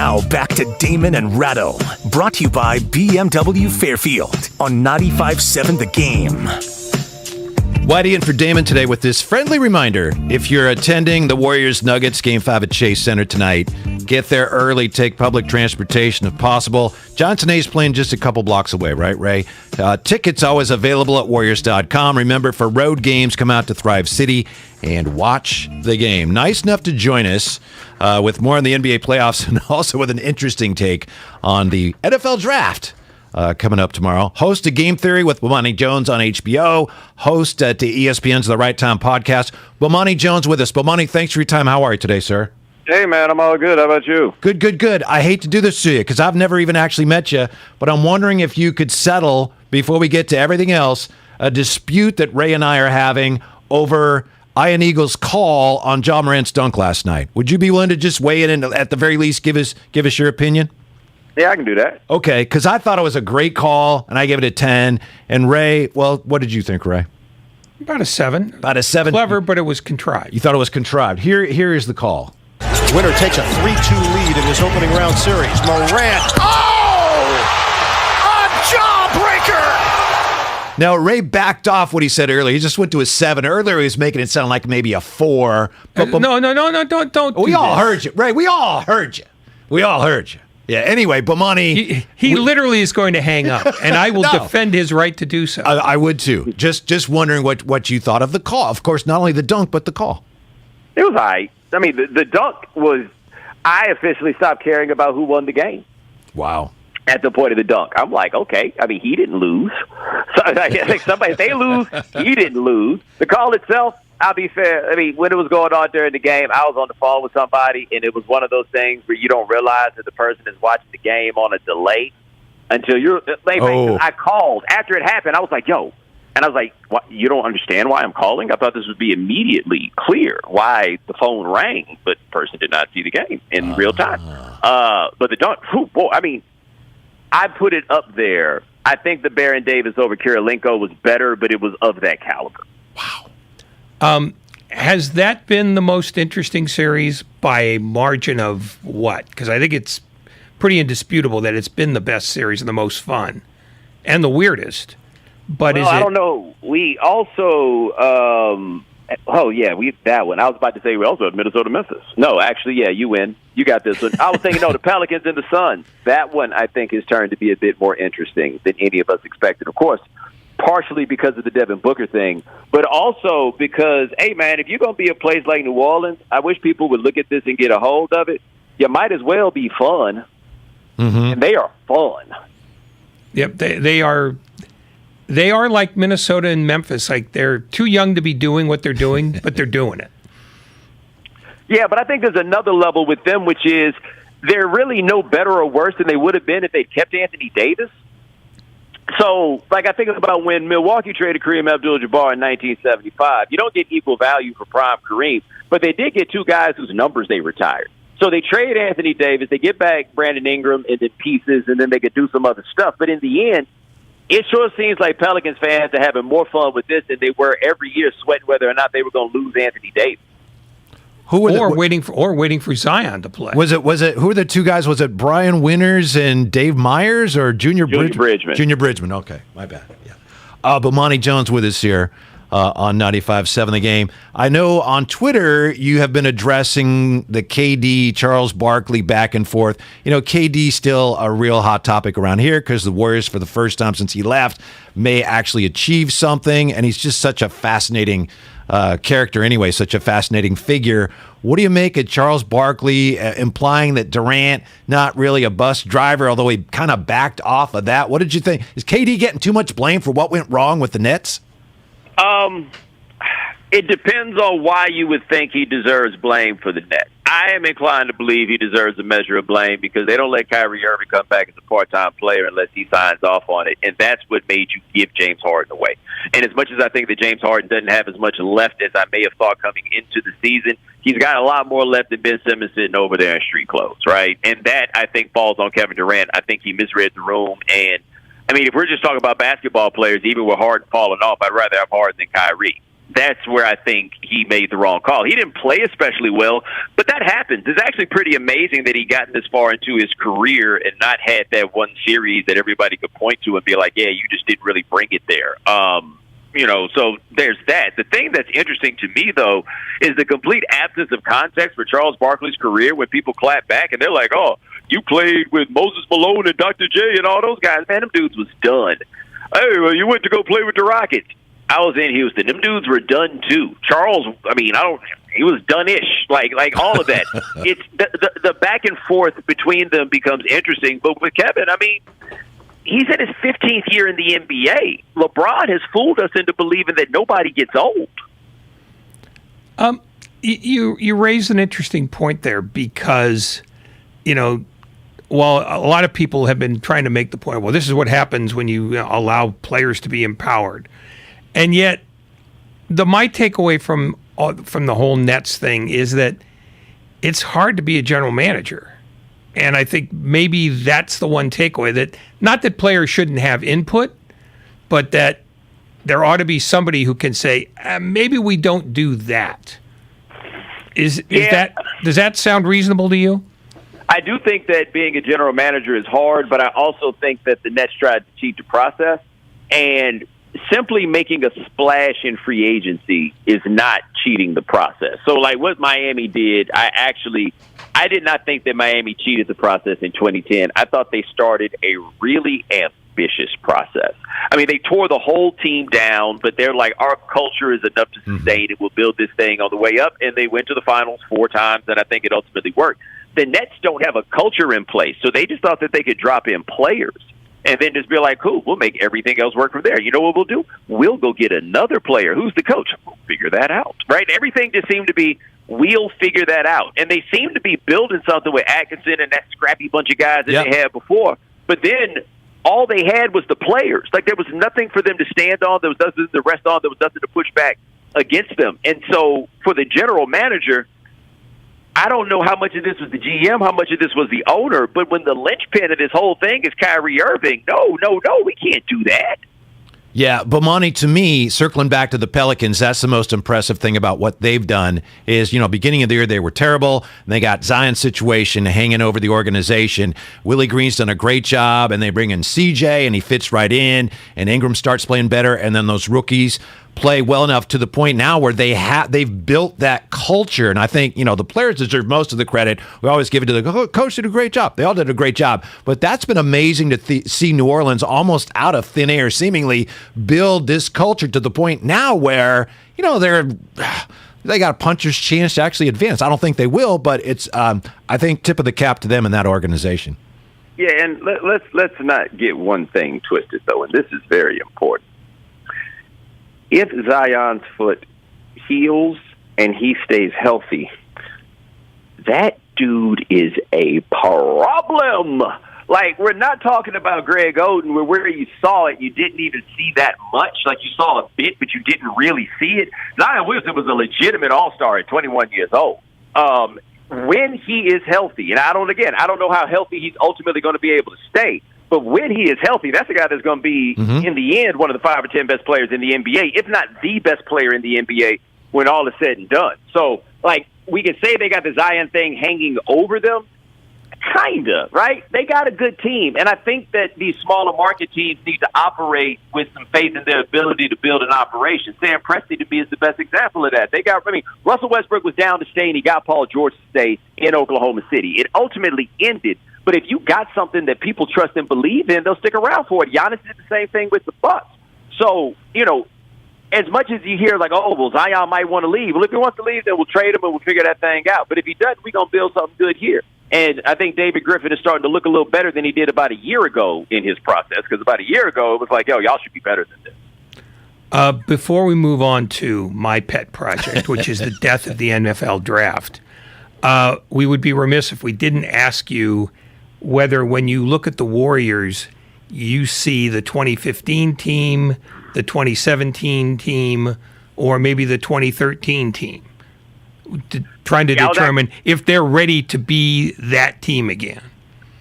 Now back to Damon and Ratto, brought to you by BMW Fairfield on 95.7 The Game. Whitey in for Damon today with this friendly reminder. If you're attending the Warriors-Nuggets Game 5 at Chase Center tonight, get there early, take public transportation if possible. Johnson A's playing just a couple blocks away, right, Ray? Tickets always available at Warriors.com. Remember, for road games, come out to Thrive City and watch the game. Nice enough to join us with more on the NBA playoffs and also with an interesting take on the NFL Draft. Coming up tomorrow. Host of Game Theory with Bomani Jones on HBO. Host to ESPN's The Right Time podcast. Bomani Jones with us. Bomani, thanks for your time. How are you today, sir? Hey, man, I'm all good. How about you? Good. I hate to do this to you because I've never even actually met you, but I'm wondering if you could settle, before we get to everything else, a dispute that Ray and I are having over Ian Eagle's call on Ja Morant's dunk last night. Would you be willing to just weigh in and at the very least give us your opinion? Yeah, I can do that. Okay, because I thought it was a great call, and I gave it a 10. And Ray, well, what did you think, Ray? About a 7. About a 7. Clever, but it was contrived. You thought it was contrived. Here is the call. Winner takes a 3-2 lead in his opening round series. Morant. Oh! A jawbreaker! Now, Ray backed off what he said earlier. He just went to a 7. Earlier, he was making it sound like maybe a 4. But, no, don't. We all heard you, Ray. We all heard you. Yeah, anyway, Bomani... He literally is going to hang up, and I will defend his right to do so. I would, too. Just wondering what you thought of the call. Of course, not only the dunk, but the call. It was all right. I mean, the dunk was... I officially stopped caring about who won the game. Wow. At the point of the dunk. I'm like, okay, I mean, he didn't lose. So, like somebody, if they lose, he didn't lose. The call itself, I'll be fair. I mean, when it was going on during the game, I was on the phone with somebody, and it was one of those things where you don't realize that the person is watching the game on a delay until you're. I called after it happened. I was like, "Yo," and I was like, "What? You don't understand why I'm calling? I thought this would be immediately clear why the phone rang, but the person did not see the game in real time." But the dunk, boy, I mean, I put it up there. I think the Baron Davis over Kirilenko was better, but it was of that caliber. Wow. Has that been the most interesting series by a margin of what? Because I think it's pretty indisputable that it's been the best series and the most fun and the weirdest. But I don't know. We also, that one. I was about to say we also had Minnesota, Memphis. No, actually, yeah, you win. You got this one. I was thinking, the Pelicans and the Suns. That one, I think, has turned to be a bit more interesting than any of us expected. Of course, partially because of the Devin Booker thing, but also because, hey, man, if you're going to be a place like New Orleans, I wish people would look at this and get a hold of it. You might as well be fun. Mm-hmm. And they are fun. Yep, they are like Minnesota and Memphis. Like, they're too young to be doing what they're doing, but they're doing it. Yeah, but I think there's another level with them, which is they're really no better or worse than they would have been if they kept Anthony Davis. So, like, I think about when Milwaukee traded Kareem Abdul-Jabbar in 1975. You don't get equal value for prime Kareem, but they did get two guys whose numbers they retired. So they trade Anthony Davis, they get back Brandon Ingram and then pieces, and then they could do some other stuff. But in the end, it sure seems like Pelicans fans are having more fun with this than they were every year sweating whether or not they were going to lose Anthony Davis. Waiting for Zion to play. Was it who were the two guys? Was it Brian Winters and Dave Myers or Junior Bridgman? Junior Bridgman. Okay, my bad. Yeah. Bomani Jones with us here on 95.7 The Game. I know on Twitter you have been addressing the KD Charles Barkley back and forth. KD still a real hot topic around here because the Warriors, for the first time since he left, may actually achieve something, and he's just such a fascinating character anyway, such a fascinating figure. What do you make of Charles Barkley implying that Durant not really a bus driver, although he kind of backed off of that? What did you think? Is KD getting too much blame for what went wrong with the Nets? It depends on why you would think he deserves blame for the Nets. I am inclined to believe he deserves a measure of blame because they don't let Kyrie Irving come back as a part-time player unless he signs off on it, and that's what made you give James Harden away. And as much as I think that James Harden doesn't have as much left as I may have thought coming into the season, he's got a lot more left than Ben Simmons sitting over there in street clothes, right? And that, I think, falls on Kevin Durant. I think he misread the room. And, I mean, if we're just talking about basketball players, even with Harden falling off, I'd rather have Harden than Kyrie. That's where I think he made the wrong call. He didn't play especially well, but that happens. It's actually pretty amazing that he got this far into his career and not had that one series that everybody could point to and be like, yeah, you just didn't really bring it there. So there's that. The thing that's interesting to me, though, is the complete absence of context for Charles Barkley's career when people clap back and they're like, oh, you played with Moses Malone and Dr. J and all those guys. Man, them dudes was done. Hey, well, you went to go play with the Rockets. I was in Houston. Them dudes were done too. Charles, he was done-ish. Like all of that. It's the back and forth between them becomes interesting. But with Kevin, he's in his 15th year in the NBA. LeBron has fooled us into believing that nobody gets old. You raise an interesting point there because, while a lot of people have been trying to make the point, well, this is what happens when you allow players to be empowered. And yet, my takeaway from the whole Nets thing is that it's hard to be a general manager. And I think maybe that's the one takeaway, that not that players shouldn't have input, but that there ought to be somebody who can say, maybe we don't do that. Does that sound reasonable to you? I do think that being a general manager is hard, but I also think that the Nets tried to cheat the process, and simply making a splash in free agency is not cheating the process. So like what Miami did, I did not think that Miami cheated the process in 2010. I thought they started a really ambitious process. They tore the whole team down, but they're like, our culture is enough to sustain it. We'll build this thing on the way up. And they went to the finals 4 times, and I think it ultimately worked. The Nets don't have a culture in place, so they just thought that they could drop in players and then just be like, cool, we'll make everything else work from there. You know what we'll do? We'll go get another player. Who's the coach? We'll figure that out, right? Everything just seemed to be, we'll figure that out. And they seem to be building something with Atkinson and that scrappy bunch of guys that they had before. But then all they had was the players. Like, there was nothing for them to stand on. There was nothing to rest on. There was nothing to push back against them. And so for the general manager, I don't know how much of this was the GM, how much of this was the owner, but when the linchpin of this whole thing is Kyrie Irving, no, we can't do that. Yeah, but Monty, to me, circling back to the Pelicans, that's the most impressive thing about what they've done is, beginning of the year, they were terrible. And they got Zion's situation hanging over the organization. Willie Green's done a great job, and they bring in CJ, and he fits right in, and Ingram starts playing better, and then those rookies play well enough to the point now where they've built that culture. And I think, the players deserve most of the credit. We always give it to the coach. Did a great job. They all did a great job. But that's been amazing to see New Orleans almost out of thin air seemingly build this culture to the point now where, they got a puncher's chance to actually advance. I don't think they will, but it's, I think, tip of the cap to them in that organization. Yeah, and let's not get one thing twisted, though, and this is very important. If Zion's foot heals and he stays healthy, that dude is a problem. Like, we're not talking about Greg Oden, where you saw it, you didn't even see that much. Like, you saw a bit, but you didn't really see it. Zion Williamson was a legitimate all-star at 21 years old. When he is healthy, and I don't know how healthy he's ultimately going to be able to stay, but when he is healthy, that's a guy that's going to be, in the end, one of the 5 or 10 best players in the NBA, if not the best player in the NBA when all is said and done. So, we can say they got the Zion thing hanging over them. Kind of, right? They got a good team. And I think that these smaller market teams need to operate with some faith in their ability to build an operation. Sam Presti, to me, is the best example of that. Russell Westbrook was down to stay, and he got Paul George to stay in Oklahoma City. It ultimately ended. But if you got something that people trust and believe in, they'll stick around for it. Giannis did the same thing with the Bucks. So, as much as you hear Zion might want to leave. Well, if he wants to leave, then we'll trade him and we'll figure that thing out. But if he doesn't, we're going to build something good here. And I think David Griffin is starting to look a little better than he did about a year ago in his process, because about a year ago it was like, y'all should be better than this. Before we move on to my pet project, which is the death of the NFL draft, we would be remiss if we didn't ask you whether when you look at the Warriors, you see the 2015 team, the 2017 team, or maybe the 2013 team, trying to determine if they're ready to be that team again.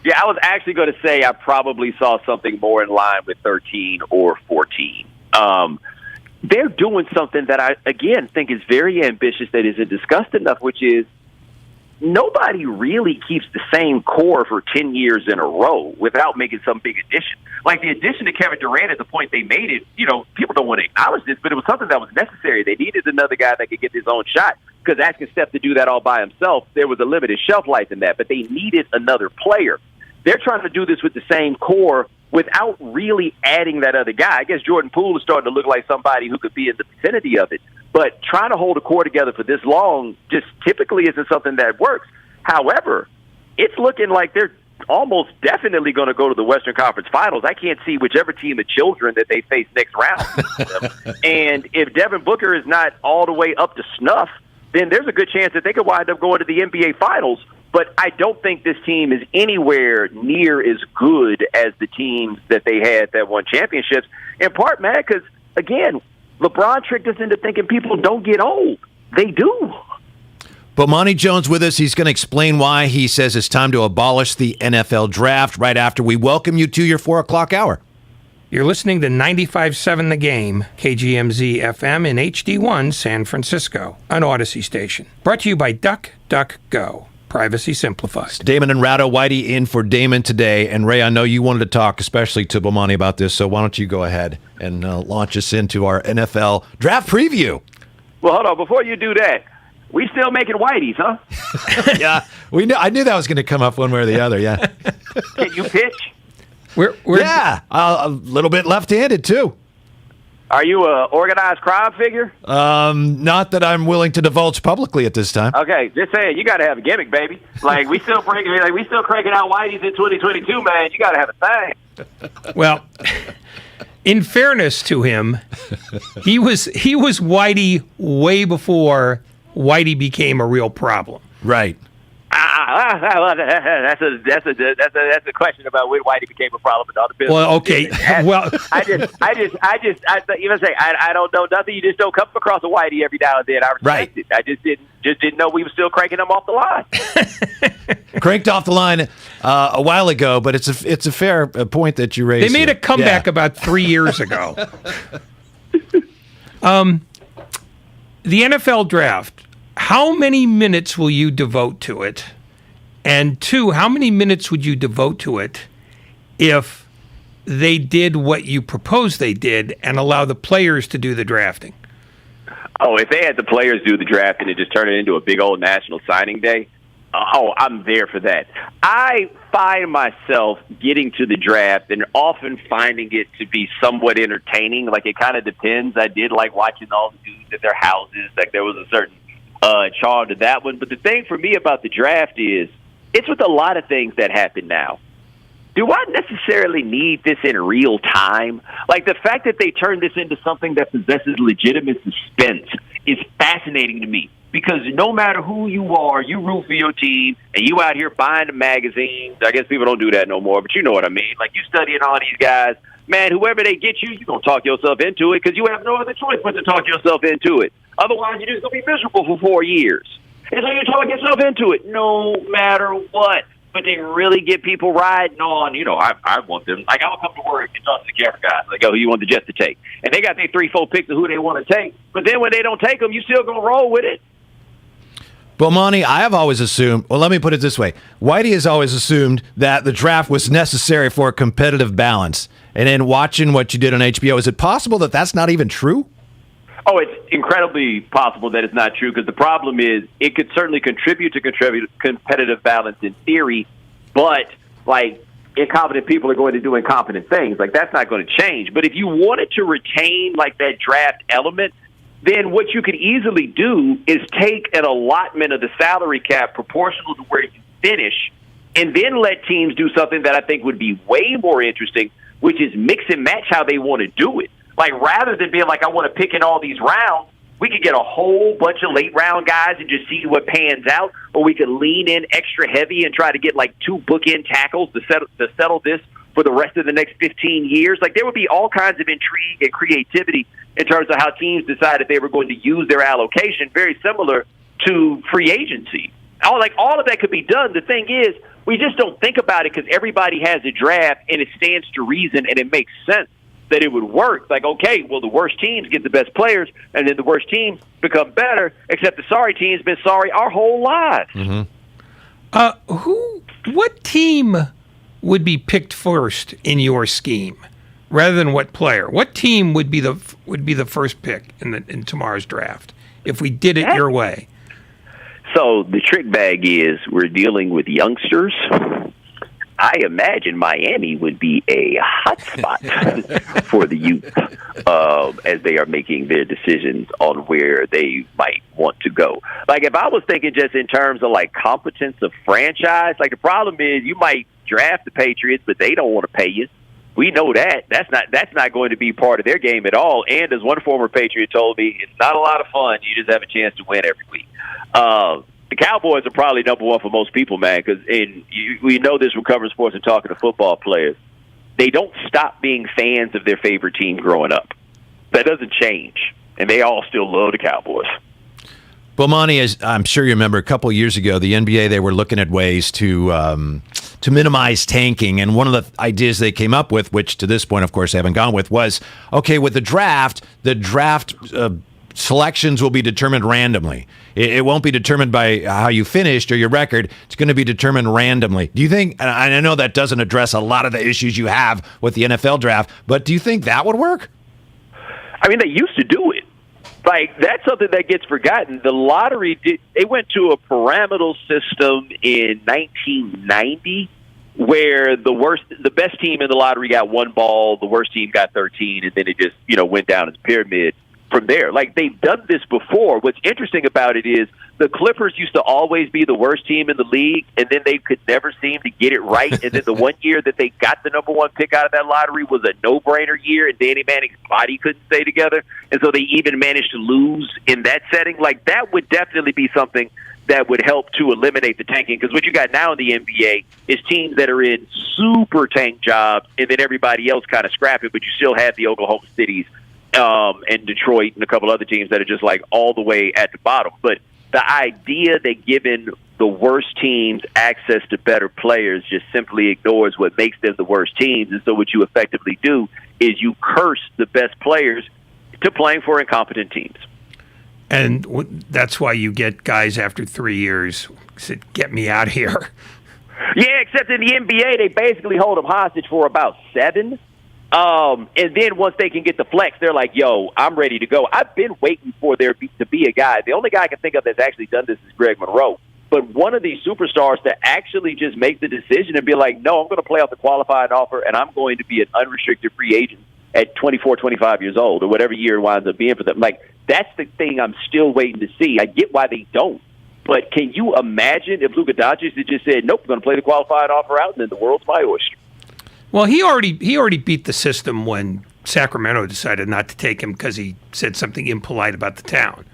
Yeah, I was actually going to say I probably saw something more in line with 13 or 14. they're doing something that I, again, think is very ambitious that isn't discussed enough, which is nobody really keeps the same core for 10 years in a row without making some big addition. Like the addition to Kevin Durant at the point they made it, people don't want to acknowledge this, but it was something that was necessary. They needed another guy that could get his own shot, because asking Steph to do that all by himself, there was a limited shelf life in that, but they needed another player. They're trying to do this with the same core without really adding that other guy. I guess Jordan Poole is starting to look like somebody who could be in the vicinity of it. But trying to hold a core together for this long just typically isn't something that works. However, it's looking like they're almost definitely going to go to the Western Conference Finals. I can't see whichever team of children that they face next round. And if Devin Booker is not all the way up to snuff, then there's a good chance that they could wind up going to the NBA Finals. But I don't think this team is anywhere near as good as the teams that they had that won championships, in part, man, because, again, LeBron tricked us into thinking people don't get old. They do. Bomani Jones with us. He's going to explain why he says it's time to abolish the NFL draft right after we welcome you to your 4 o'clock hour. You're listening to 95.7 The Game, KGMZ FM in HD1 San Francisco, an Odyssey station. Brought to you by DuckDuckGo. Privacy Simplified. Damon and Ratto, Whitey in for Damon today. And Ray, I know you wanted to talk, especially to Bomani, about this, so why don't you go ahead and launch us into our NFL draft preview. Well, hold on. Before you do that, we still making Whiteys, huh? Yeah, we knew. I knew that was going to come up one way or the other, yeah. Can you pitch? We're a little bit left-handed, too. Are you a organized crime figure? Not that I'm willing to divulge publicly at this time. Okay, just saying, you got to have a gimmick, baby. Like we still cranking out Whiteys in 2022, man. You got to have a thing. Well, in fairness to him, he was Whitey way before Whitey became a real problem. Right. That's a question about when Whitey became a problem in all the business. Well, okay. Well, I don't know nothing. You just don't come across a Whitey every now and then. I respect it. I just didn't know we were still cranking them off the line. Cranked off the line a while ago, but it's a fair point that you raised. They made a comeback about 3 years ago. The NFL draft. How many minutes will you devote to it? And two, how many minutes would you devote to it if they did what you proposed they did and allow the players to do the drafting? Oh, if they had the players do the draft and it just turned it into a big old national signing day, I'm there for that. I find myself getting to the draft and often finding it to be somewhat entertaining. Like, it kind of depends. I did like watching all the dudes at their houses. Like, there was a certain charm to that one. But the thing for me about the draft is, it's with a lot of things that happen now. Do I necessarily need this in real time? Like, the fact that they turned this into something that possesses legitimate suspense is fascinating to me. Because no matter who you are, you root for your team, and you out here buying the magazines. I guess people don't do that no more, but you know what I mean. Like, you studying all these guys. Man, whoever they get you, you're going to talk yourself into it because you have no other choice but to talk yourself into it. Otherwise, you're just going to be miserable for 4 years. And so you talk yourself into it no matter what. But they really get people riding on, I want them. Like, I'll come to work and talk to the camera guys. Like, who you want the Jets to take? And they got their 3-4 picks of who they want to take. But then when they don't take them, you still going to roll with it. Bomani, I have always assumed, well, let me put it this way. Whitey has always assumed that the draft was necessary for a competitive balance. And then watching what you did on HBO, is it possible that that's not even true? Oh, it's incredibly possible that it's not true, because the problem is it could certainly contribute to competitive balance in theory, but, like, incompetent people are going to do incompetent things. Like, that's not going to change. But if you wanted to retain, like, that draft element, then what you could easily do is take an allotment of the salary cap proportional to where you finish, and then let teams do something that I think would be way more interesting, which is mix and match how they want to do it. Like, rather than being like, I want to pick in all these rounds, we could get a whole bunch of late-round guys and just see what pans out, or we could lean in extra heavy and try to get, like, 2 bookend tackles to settle this for the rest of the next 15 years. Like, there would be all kinds of intrigue and creativity in terms of how teams decided they were going to use their allocation, very similar to free agency. All of that could be done. The thing is, we just don't think about it because everybody has a draft and it stands to reason and it makes sense. that it would work. Like, okay, well, the worst teams get the best players, and then the worst teams become better, except the sorry team's been sorry our whole lives. What team would be picked first in your scheme, rather than what player? What team would be the first pick in tomorrow's draft if we did it your way? So the trick bag is we're dealing with youngsters. I imagine Miami would be a hot spot for the youth as they are making their decisions on where they might want to go. Like, if I was thinking just in terms of, like, competence of franchise, like, the problem is you might draft the Patriots, but they don't want to pay you. We know that. That's not going to be part of their game at all. And as one former Patriot told me, it's not a lot of fun. You just have a chance to win every week. The Cowboys are probably number one for most people, man, because we know this from covering sports and talking to football players. They don't stop being fans of their favorite team growing up. That doesn't change, and they all still love the Cowboys. Well, Monty, as I'm sure you remember, a couple of years ago, the NBA, they were looking at ways to minimize tanking, and one of the ideas they came up with, which to this point, of course, they haven't gone with, was, okay, with the draft selections will be determined randomly. It won't be determined by how you finished or your record. It's going to be determined randomly. Do you think, and I know that doesn't address a lot of the issues you have with the NFL draft, but do you think that would work? I mean, they used to do it. Like, that's something that gets forgotten. The lottery, they went to a pyramidal system in 1990 where the best team in the lottery got one ball, the worst team got 13, and then it just, went down as a pyramid from there. Like, they've done this before. What's interesting about it is the Clippers used to always be the worst team in the league, and then they could never seem to get it right. And then the one year that they got the number one pick out of that lottery was a no-brainer year, and Danny Manning's body couldn't stay together. And so they even managed to lose in that setting. Like, that would definitely be something that would help to eliminate the tanking. Because what you got now in the NBA is teams that are in super tank jobs, and then everybody else kind of scrapping, but you still have the Oklahoma Cities and Detroit and a couple other teams that are just like all the way at the bottom. But the idea that giving the worst teams access to better players just simply ignores what makes them the worst teams. And so what you effectively do is you curse the best players to playing for incompetent teams. And that's why you get guys after 3 years said, "Get me out of here." Yeah, except in the NBA, they basically hold them hostage for about 7. And then once they can get the flex, they're like, yo, I'm ready to go. I've been waiting for there to be a guy. The only guy I can think of that's actually done this is Greg Monroe. But one of these superstars to actually just make the decision and be like, no, I'm going to play off the qualifying offer, and I'm going to be an unrestricted free agent at 24, 25 years old, or whatever year it winds up being for them. Like, that's the thing I'm still waiting to see. I get why they don't. But can you imagine if Luka Doncic had just said, nope, we're going to play the qualifying offer out, and then the world's my oyster? Well, he already beat the system when Sacramento decided not to take him because he said something impolite about the town.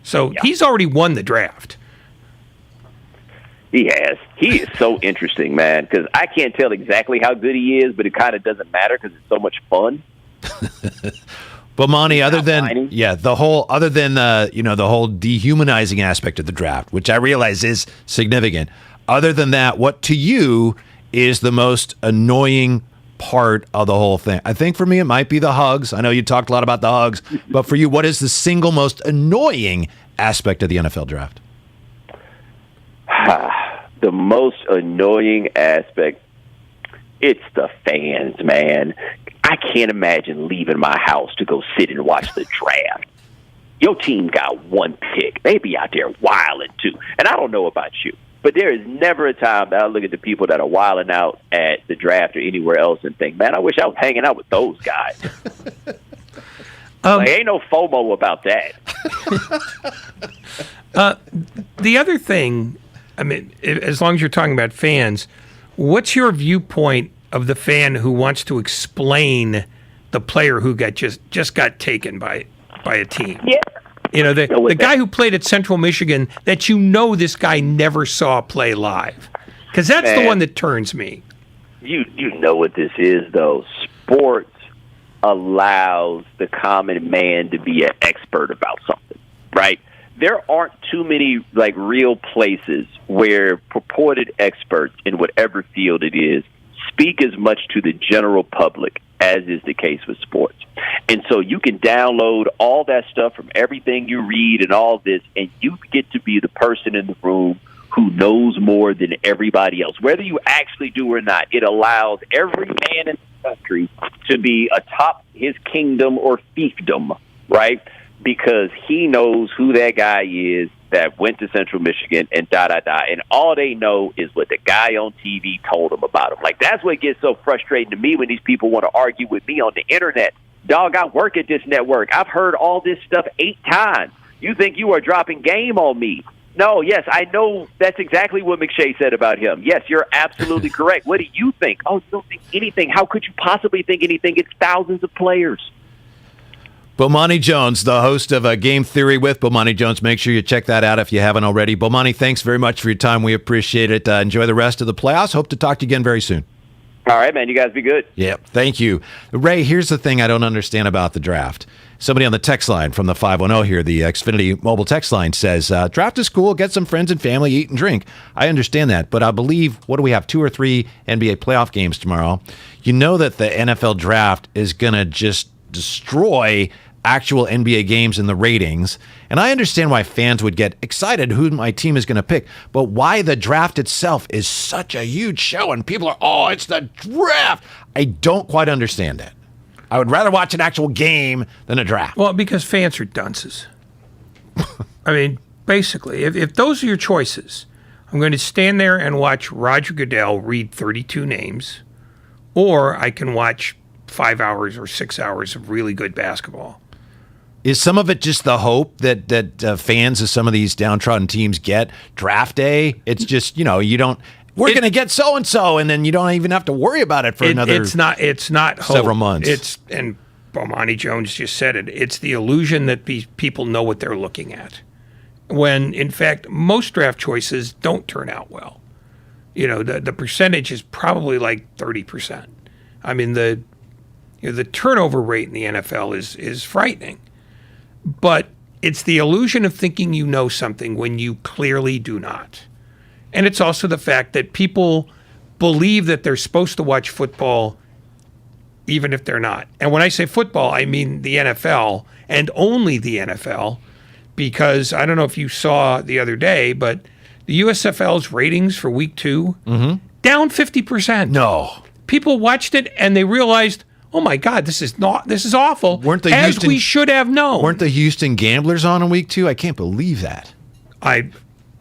So He's already won the draft. He has. He is so interesting, man, because I can't tell exactly how good he is, but it kind of doesn't matter because it's so much fun. But Monty, the whole dehumanizing aspect of the draft, which I realize is significant. Other than that, what to you is the most annoying part of the whole thing? I think for me, it might be the hugs. I know you talked a lot about the hugs, but for you, what is the single most annoying aspect of the NFL draft? The most annoying aspect, it's the fans, man. I can't imagine leaving my house to go sit and watch the draft. Your team got one pick. They be out there wilding too. And I don't know about you, but there is never a time that I look at the people that are wilding out at the draft or anywhere else and think, man, I wish I was hanging out with those guys. Ain't no FOMO about that. The other thing, I mean, as long as you're talking about fans, what's your viewpoint of the fan who wants to explain the player who just got taken by a team? Yeah. The guy who played at Central Michigan that this guy never saw play live. Because that's the one that turns me. You know what this is, though. Sports allows the common man to be an expert about something, right? There aren't too many real places where purported experts in whatever field it is speak as much to the general public as is the case with sports. And so you can download all that stuff from everything you read and all this, and you get to be the person in the room who knows more than everybody else. Whether you actually do or not, it allows every man in the country to be atop his kingdom or fiefdom, right? Because he knows who that guy is that went to Central Michigan and and all they know is what the guy on TV told them about him. Like, that's what gets so frustrating to me when these people want to argue with me on the internet. Dog, I work at this network. I've heard all this stuff 8 times. You think you are dropping game on me? No, yes, I know that's exactly what McShay said about him. Yes, you're absolutely correct. What do you think? Oh, you don't think anything. How could you possibly think anything? It's thousands of players. Bomani Jones, the host of Game Theory with Bomani Jones. Make sure you check that out if you haven't already. Bomani, thanks very much for your time. We appreciate it. Enjoy the rest of the playoffs. Hope to talk to you again very soon. All right, man. You guys be good. Yep. Thank you. Ray, here's the thing I don't understand about the draft. Somebody on the text line from the 510 here, the Xfinity mobile text line, says, draft is cool, get some friends and family, eat and drink. I understand that, but I believe, what do we have, 2 or 3 NBA playoff games tomorrow? You know that the NFL draft is going to just destroy actual NBA games in the ratings. And I understand why fans would get excited who my team is going to pick, but why the draft itself is such a huge show and people are, oh, it's the draft. I don't quite understand that. I would rather watch an actual game than a draft. Well, because fans are dunces. I mean, basically, if those are your choices, I'm going to stand there and watch Roger Goodell read 32 names, or I can watch 5 hours or 6 hours of really good basketball. Is some of it just the hope that fans of some of these downtrodden teams get? Draft day, it's just, you don't... We're going to get so-and-so, and then you don't even have to worry about it for another it's not hope. Several months. And Bomani Jones just said it. It's the illusion that people know what they're looking at. When, in fact, most draft choices don't turn out well. The percentage is probably like 30%. I mean, the turnover rate in the NFL is frightening. But it's the illusion of thinking you know something when you clearly do not. And it's also the fact that people believe that they're supposed to watch football even if they're not. And when I say football, I mean the NFL and only the NFL, because I don't know if you saw the other day, but the USFL's ratings for week 2 down 50%. No. People watched it and they realized, oh my God, this is awful. We should have known. Weren't the Houston Gamblers on in week 2? I can't believe that.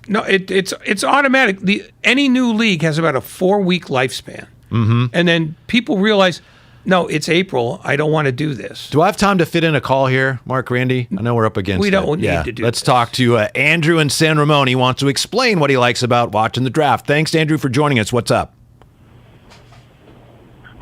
No, it's automatic. Any new league has about a 4-week lifespan. And then people realize, no, it's April. I don't want to do this. Do I have time to fit in a call here, Mark Randy? I know we're up against it. We don't need to do Let's this. talk to Andrew in San Ramon. He wants to explain what he likes about watching the draft. Thanks, Andrew, for joining us. What's up?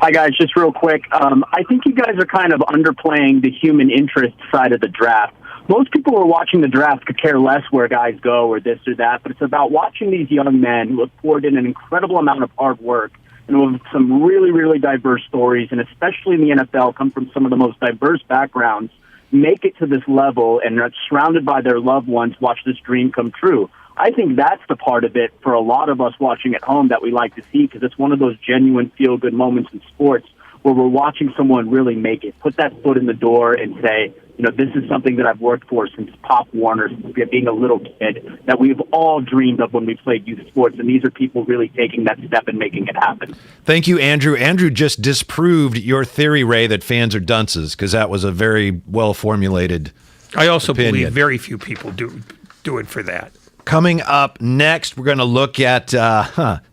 Hi, guys. Just real quick. I think you guys are kind of underplaying the human interest side of the draft. Most people who are watching the draft could care less where guys go or this or that, but it's about watching these young men who have poured in an incredible amount of hard work and who have some really, really diverse stories, and especially in the NFL, come from some of the most diverse backgrounds, make it to this level and are surrounded by their loved ones, watch this dream come true. I think that's the part of it for a lot of us watching at home that we like to see, because it's one of those genuine feel-good moments in sports where we're watching someone really make it, put that foot in the door and say, this is something that I've worked for since Pop Warner, since being a little kid, that we've all dreamed of when we played youth sports, and these are people really taking that step and making it happen. Thank you, Andrew. Andrew just disproved your theory, Ray, that fans are dunces, because that was a very well-formulated I also opinion. believe very few people do it for that. Coming up next, we're going to look at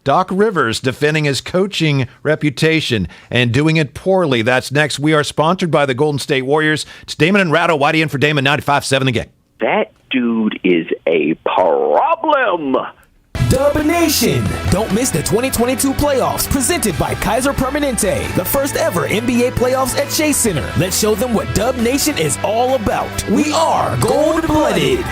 Doc Rivers defending his coaching reputation and doing it poorly. That's next. We are sponsored by the Golden State Warriors. It's Damon and Ratto. Whitey in for Damon, 95.7 The Game. That dude is a problem. Dub Nation. Don't miss the 2022 playoffs presented by Kaiser Permanente, the first ever NBA playoffs at Chase Center. Let's show them what Dub Nation is all about. We are gold-blooded.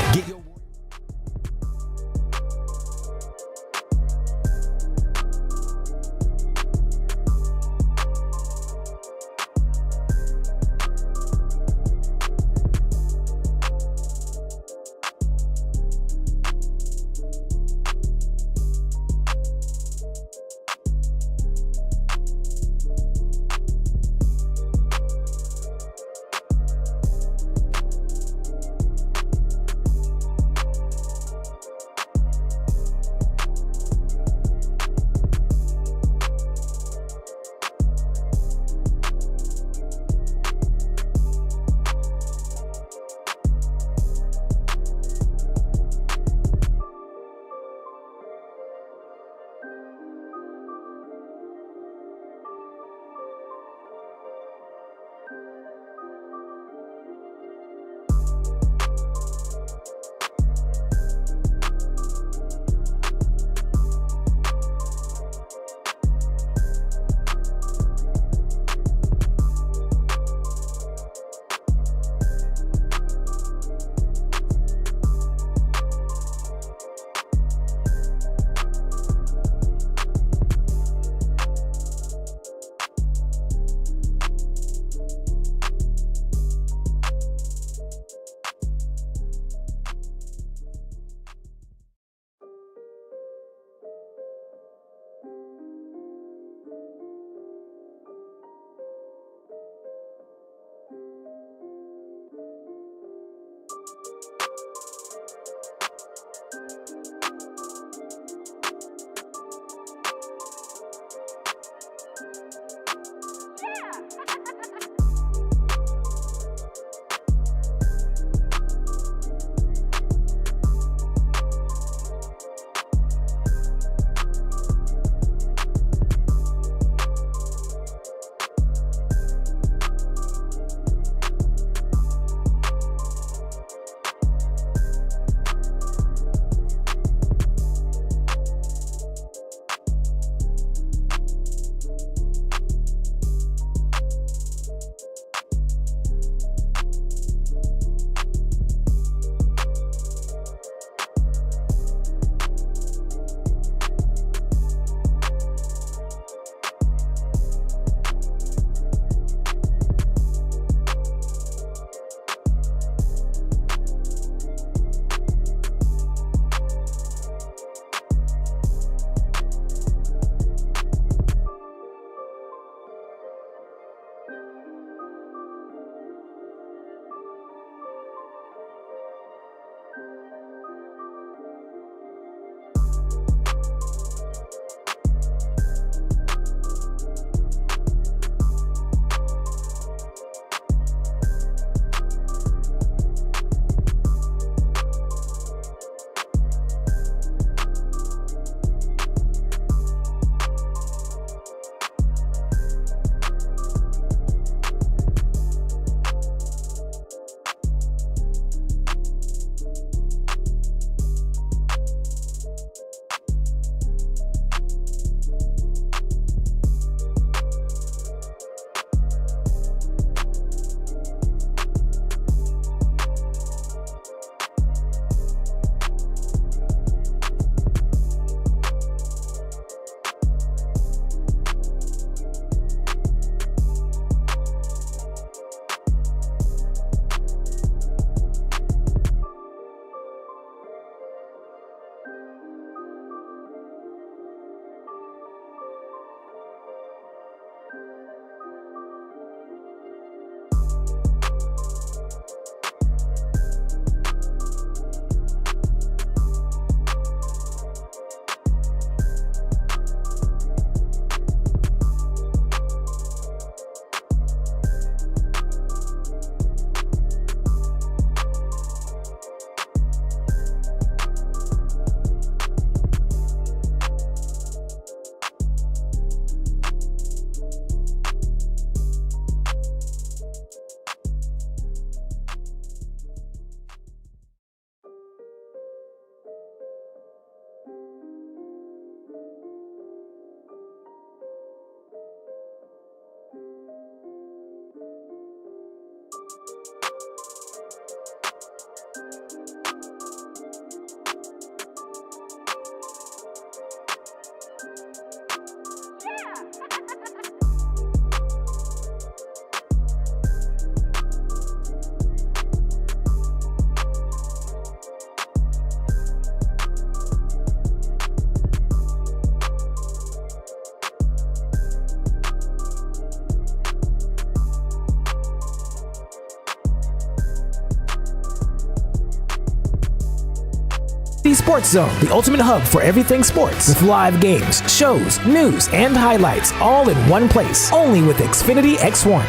Xfinity Sports Zone, the ultimate hub for everything sports, with live games, shows, news, and highlights, all in one place. Only with Xfinity X1.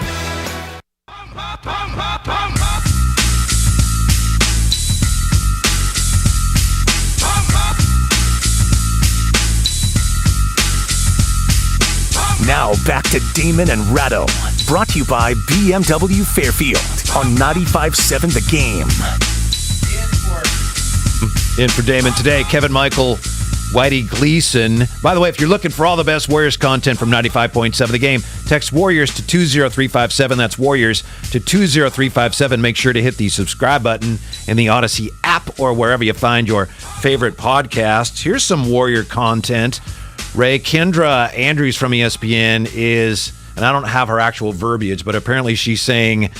Now back to Damon and Ratto, brought to you by BMW Fairfield on 95.7 The Game. In for Damon today, Kevin Michael, Whitey Gleason. By the way, if you're looking for all the best Warriors content from 95.7 The Game, text Warriors to 20357. That's Warriors to 20357. Make sure to hit the subscribe button in the Odyssey app or wherever you find your favorite podcasts. Here's some Warrior content. Ray, Kendra Andrews from ESPN is, and I don't have her actual verbiage, but apparently she's saying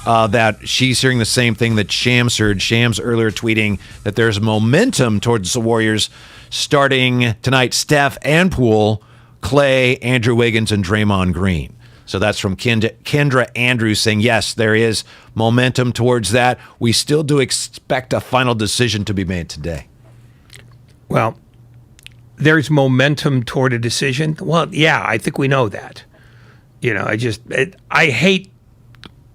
that she's hearing the same thing that Shams heard. Shams earlier tweeting that there's momentum towards the Warriors starting tonight. Steph and Poole, Clay, Andrew Wiggins, and Draymond Green. So that's from Kendra Andrews saying, yes, there is momentum towards that. We still do expect a final decision to be made today. Well, there's momentum toward a decision. Well, yeah, I think we know that. You know, I hate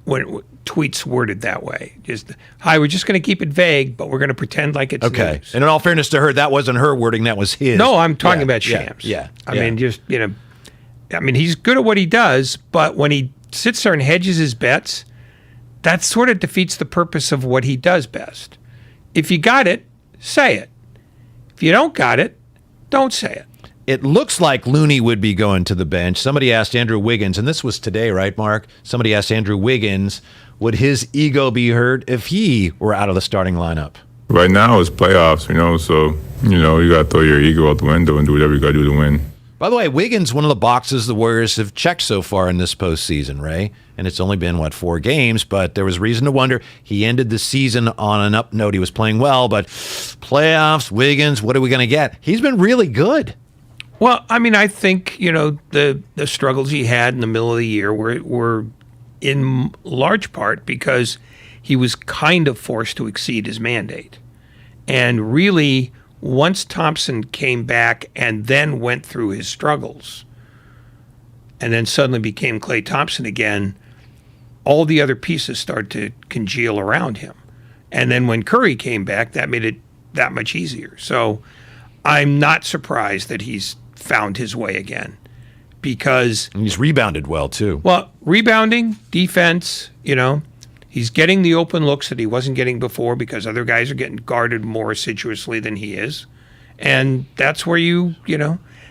when tweets worded that way. Just, hi, we're just going to keep it vague, but we're going to pretend like it's okay. news. And in all fairness to her, that wasn't her wording, that was his. No, I'm talking about Shams. Yeah. I mean, just, you know, I mean, he's good at what he does, but when he sits there and hedges his bets, that sort of defeats the purpose of what he does best. If you got it, say it. If you don't got it, don't say it. It looks like Looney would be going to the bench. Somebody asked Andrew Wiggins, and this was today, right, Mark? Somebody asked Andrew Wiggins, would his ego be hurt if he were out of the starting lineup? Right now it's playoffs, so, you got to throw your ego out the window and do whatever you got to do to win. By the way, Wiggins, one of the boxes the Warriors have checked so far in this postseason, Ray? And it's only been, 4 games, but there was reason to wonder. He ended the season on an up note. He was playing well, but playoffs, Wiggins, what are we going to get? He's been really good. Well, I mean, I think, the struggles he had in the middle of the year were in large part because he was kind of forced to exceed his mandate. And really, once Thompson came back and then went through his struggles and then suddenly became Klay Thompson again, all the other pieces started to congeal around him. And then when Curry came back, that made it that much easier. So I'm not surprised that he's found his way again because... And he's rebounded well, too. Well, rebounding, defense, he's getting the open looks that he wasn't getting before because other guys are getting guarded more assiduously than he is. And that's where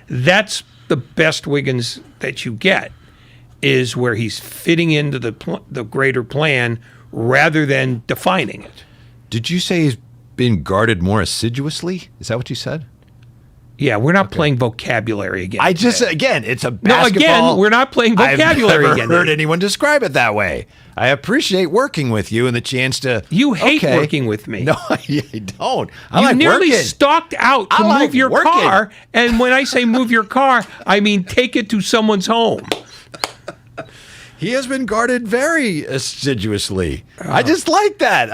that's the best Wiggins that you get, is where he's fitting into the greater plan rather than defining it. Did you say he's been guarded more assiduously? Is that what you said? Yeah, we're not playing vocabulary again. Again, it's a basketball. No, again, we're not playing vocabulary I've again. never heard anyone describe it that way. I appreciate working with you and the chance to... You hate working with me. No, I don't. I you like nearly working. stalked out to move your car, and when I say move your car, I mean take it to someone's home. He has been guarded very assiduously. I just like that.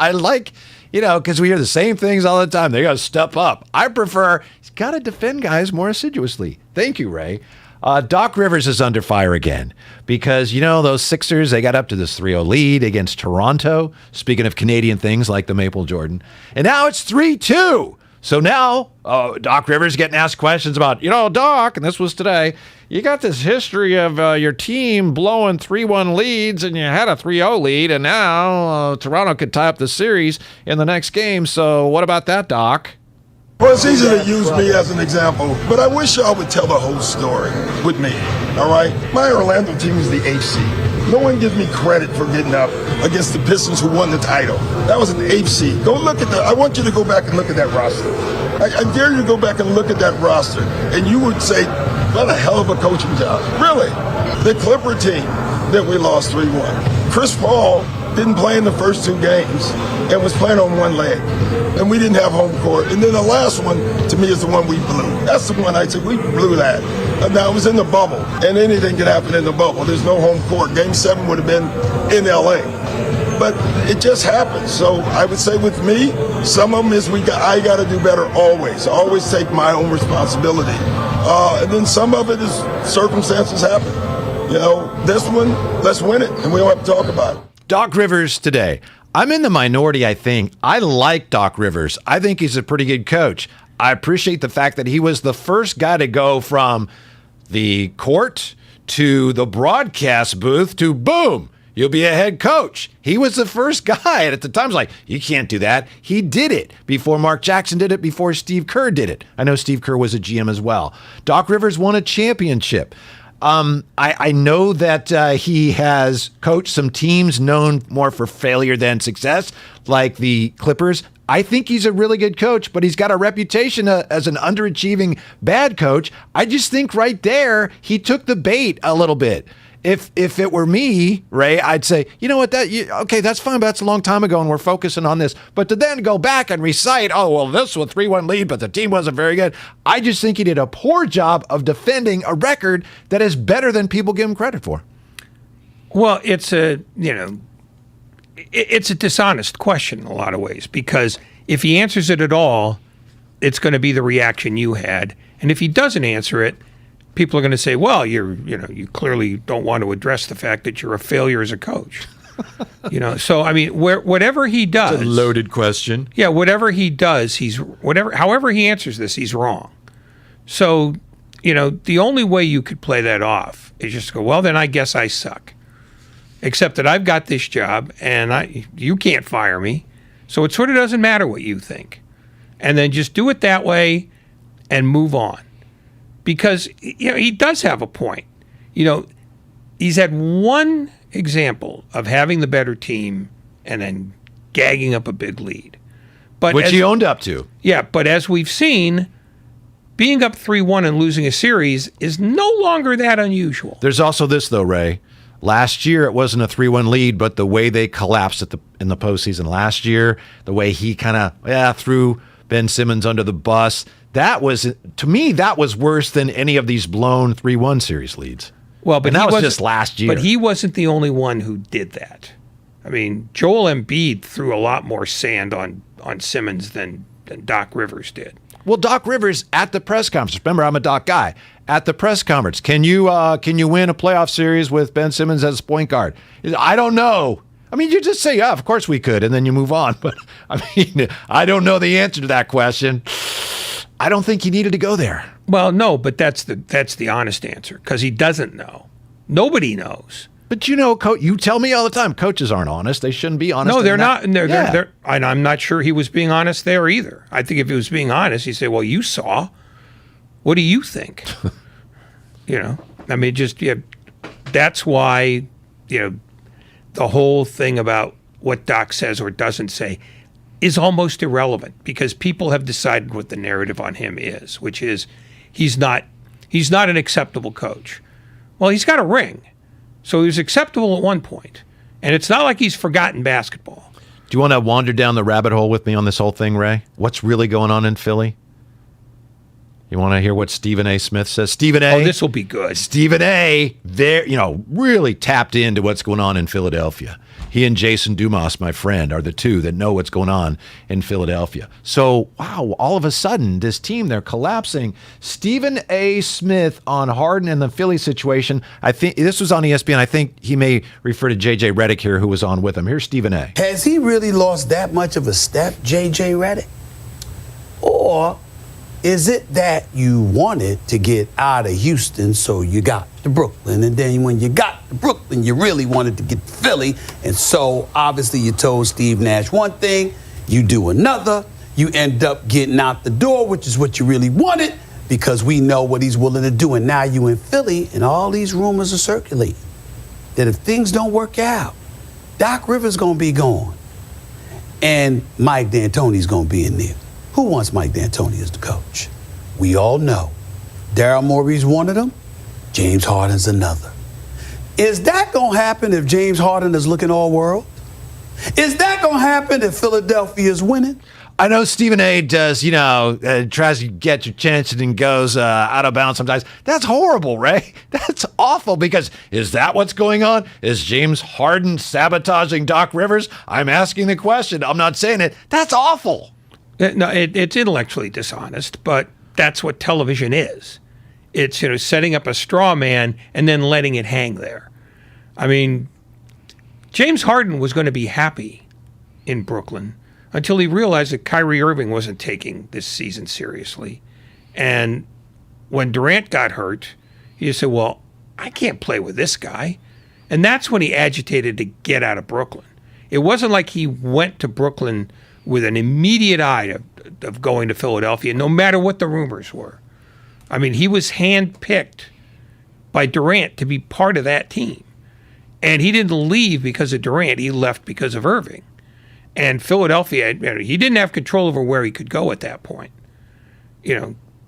I like... because we hear the same things all the time. They got to step up. I prefer, he's got to defend guys more assiduously. Thank you, Ray. Doc Rivers is under fire again because, those Sixers, they got up to this 3-0 lead against Toronto. Speaking of Canadian things like the Maple Jordan. And now it's 3-2. So now Doc Rivers getting asked questions about, Doc, and this was today, you got this history of your team blowing 3-1 leads, and you had a 3-0 lead, and now Toronto could tie up the series in the next game. So what about that, Doc? Well, it's easy to use me as an example, but I wish y'all would tell the whole story with me, all right? My Orlando team is the HC. No one gives me credit for getting up against the Pistons who won the title. That was an HC. Go look at that. I want you to go back and look at that roster. I dare you to go back and look at that roster, and you would say, what a hell of a coaching job. Really. The Clipper team that we lost 3-1. Chris Paul didn't play in the first 2 games and was playing on one leg. And we didn't have home court. And then the last one, to me, is the one we blew. That's the one I said, we blew that. Now, it was in the bubble, and anything can happen in the bubble. There's no home court. Game 7 would have been in L.A. but it just happens. So I would say with me, some of them is I got to do better always. I always take my own responsibility. And then some of it is circumstances happen. You know, this one, let's win it, and we don't have to talk about it. Doc Rivers today. I'm in the minority, I think. I like Doc Rivers. I think he's a pretty good coach. I appreciate the fact that he was the first guy to go from the court to the broadcast booth to boom, you'll be a head coach. He was the first guy. And at the time, I was like, you can't do that. He did it before Mark Jackson did it, before Steve Kerr did it. I know Steve Kerr was a GM as well. Doc Rivers won a championship. I know that he has coached some teams known more for failure than success, like the Clippers. I think he's a really good coach, but he's got a reputation as an underachieving bad coach. I just think right there, he took the bait a little bit. If it were me, Ray, I'd say, you know what, okay, that's fine, but that's a long time ago, and we're focusing on this. But to then go back and recite, oh, well, this was a 3-1 lead, but the team wasn't very good. I just think he did a poor job of defending a record that is better than people give him credit for. Well, it's a dishonest question in a lot of ways, because if he answers it at all, it's going to be the reaction you had. And if he doesn't answer it, people are going to say, well, you clearly don't want to address the fact that you're a failure as a coach. So I mean, whatever he does, it's a loaded question. Yeah, whatever he does, however he answers this, he's wrong. So, the only way you could play that off is just go, well, then I guess I suck. Except that I've got this job and you can't fire me. So it sort of doesn't matter what you think. And then just do it that way and move on. Because he does have a point. He's had one example of having the better team and then gagging up a big lead. Which he owned up to. Yeah, but as we've seen, being up 3-1 and losing a series is no longer that unusual. There's also this, though, Ray. Last year, it wasn't a 3-1 lead, but the way they collapsed in the postseason last year, the way he kind of threw Ben Simmons under the bus, to me, that was worse than any of these blown 3-1 series leads. Well, but that was just last year. But he wasn't the only one who did that. I mean, Joel Embiid threw a lot more sand on Simmons than Doc Rivers did. Well, Doc Rivers at the press conference. Remember, I'm a Doc guy. At the press conference, can you win a playoff series with Ben Simmons as point guard? I don't know. I mean, you just say, yeah, of course we could, and then you move on. But I mean, I don't know the answer to that question. I don't think he needed to go there. Well, no, but that's the honest answer, because he doesn't know. Nobody knows. But you tell me all the time, coaches aren't honest. They shouldn't be honest. No, they're not. And I'm not sure he was being honest there either. I think if he was being honest, he'd say, well, you saw. What do you think? I mean, that's why, the whole thing about what Doc says or doesn't say is almost irrelevant, because people have decided what the narrative on him is, which is he's not an acceptable coach. Well, he's got a ring. So he was acceptable at one point. And it's not like he's forgotten basketball. Do you want to wander down the rabbit hole with me on this whole thing, Ray? What's really going on in Philly? You want to hear what Stephen A. Smith says? Stephen A. Oh, this will be good. Stephen A. Really tapped into what's going on in Philadelphia. He and Jason Dumas, my friend, are the two that know what's going on in Philadelphia. So, wow, all of a sudden, this team, they're collapsing. Stephen A. Smith on Harden and the Philly situation. I think this was on ESPN. I think he may refer to J.J. Redick here, who was on with him. Here's Stephen A. Has he really lost that much of a step, J.J. Redick? Or is it that you wanted to get out of Houston, so you got to Brooklyn, and then when you got to Brooklyn, you really wanted to get to Philly, and so obviously you told Steve Nash one thing, you do another, you end up getting out the door, which is what you really wanted, because we know what he's willing to do, and now you in Philly, and all these rumors are circulating that if things don't work out, Doc Rivers gonna be gone, and Mike D'Antoni's gonna be in there. Who wants Mike D'Antoni as the coach? We all know. Daryl Morey's one of them. James Harden's another. Is that going to happen if James Harden is looking all world? Is that going to happen if Philadelphia is winning? I know Stephen A. does, tries to get your chance and then goes out of bounds sometimes. That's horrible, Ray. That's awful because is that what's going on? Is James Harden sabotaging Doc Rivers? I'm asking the question. I'm not saying it. That's awful. No, it's intellectually dishonest, but that's what television is. It's setting up a straw man and then letting it hang there. I mean, James Harden was going to be happy in Brooklyn until he realized that Kyrie Irving wasn't taking this season seriously. And when Durant got hurt, he just said, well, I can't play with this guy. And that's when he agitated to get out of Brooklyn. It wasn't like he went to Brooklyn with an immediate eye of going to Philadelphia, no matter what the rumors were. I mean, he was handpicked by Durant to be part of that team. And he didn't leave because of Durant. He left because of Irving. And Philadelphia, he didn't have control over where he could go at that point.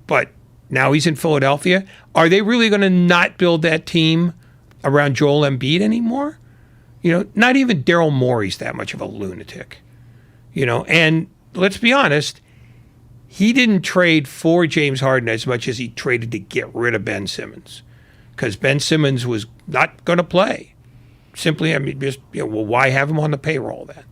But now he's in Philadelphia. Are they really going to not build that team around Joel Embiid anymore? Not even Daryl Morey's that much of a lunatic. And let's be honest, he didn't trade for James Harden as much as he traded to get rid of Ben Simmons, because Ben Simmons was not going to play. Simply, why have him on the payroll then?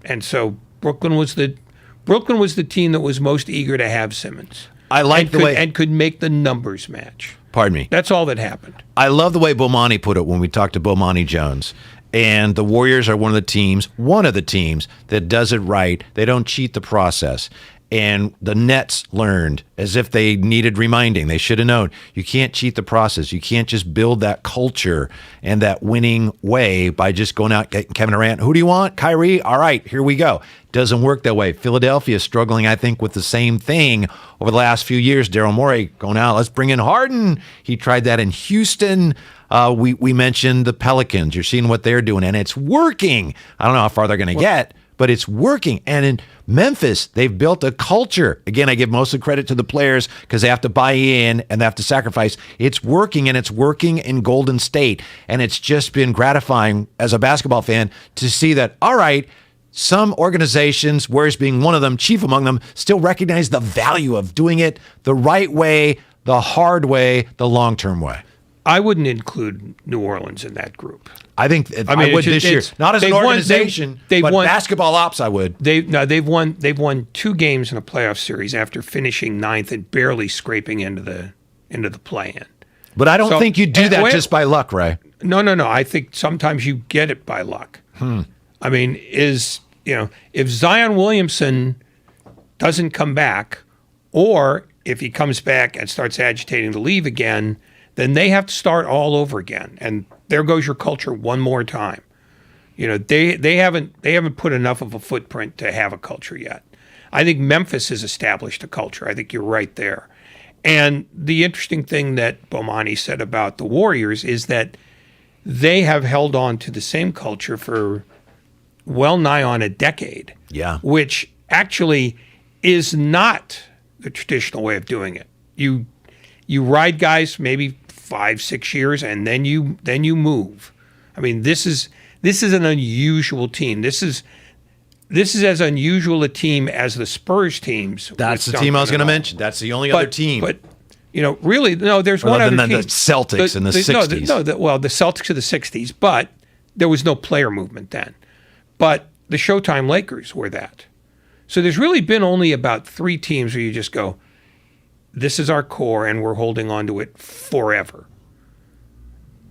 And so Brooklyn was the team that was most eager to have Simmons. I like the way and could make the numbers match. Pardon me. That's all that happened. I love the way Bomani put it when we talked to Bomani Jones. And the Warriors are one of the teams that does it right. They don't cheat the process. And the Nets learned, as if they needed reminding. They should have known. You can't cheat the process. You can't just build that culture and that winning way by just going out getting Kevin Durant. Who do you want? Kyrie? All right, here we go. Doesn't work that way. Philadelphia is struggling, I think, with the same thing over the last few years. Daryl Morey going out, let's bring in Harden. He tried that in Houston. We mentioned the Pelicans. You're seeing what they're doing, and it's working. I don't know how far they're going to get, but it's working. And in Memphis, they've built a culture. Again, I give most of the credit to the players because they have to buy in and they have to sacrifice. It's working, and it's working in Golden State. And it's just been gratifying as a basketball fan to see that, all right, some organizations, Warriors being one of them, chief among them, still recognize the value of doing it the right way, the hard way, the long-term way. I wouldn't include New Orleans in that group. I think I would this year. Not as an organization, but won, basketball ops, I would. They've won 2 games in a playoff series after finishing 9th and barely scraping into the play-in. But I don't think you do that just by luck, Ray. No. I think sometimes you get it by luck. I mean, if Zion Williamson doesn't come back, or if he comes back and starts agitating to leave again, then they have to start all over again. And there goes your culture one more time. They haven't put enough of a footprint to have a culture yet. I think Memphis has established a culture. I think you're right there. And the interesting thing that Bomani said about the Warriors is that they have held on to the same culture for well nigh on a decade. Yeah. Which actually is not the traditional way of doing it. You ride guys maybe 5-6 years, and then you move. I mean, this is an unusual team. This is as unusual a team as the Spurs teams. That's the team I was going to mention. That's the only other team. But really, no. There's one other team. The Celtics in the 60s. The Celtics of the 60s, but there was no player movement then. But the Showtime Lakers were that. So there's really been only about 3 teams where you just go, this is our core, and we're holding on to it forever.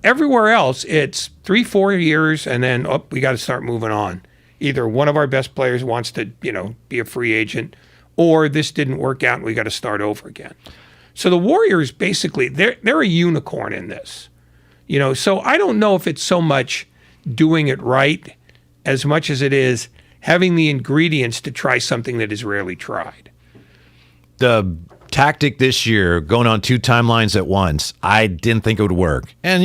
Everywhere else, it's 3-4 years, and then we got to start moving on. Either one of our best players wants to, be a free agent, or this didn't work out, and we got to start over again. So the Warriors, basically, they're a unicorn in this. So I don't know if it's so much doing it right as much as it is having the ingredients to try something that is rarely tried. The tactic this year, going on 2 timelines at once, I didn't think it would work. And,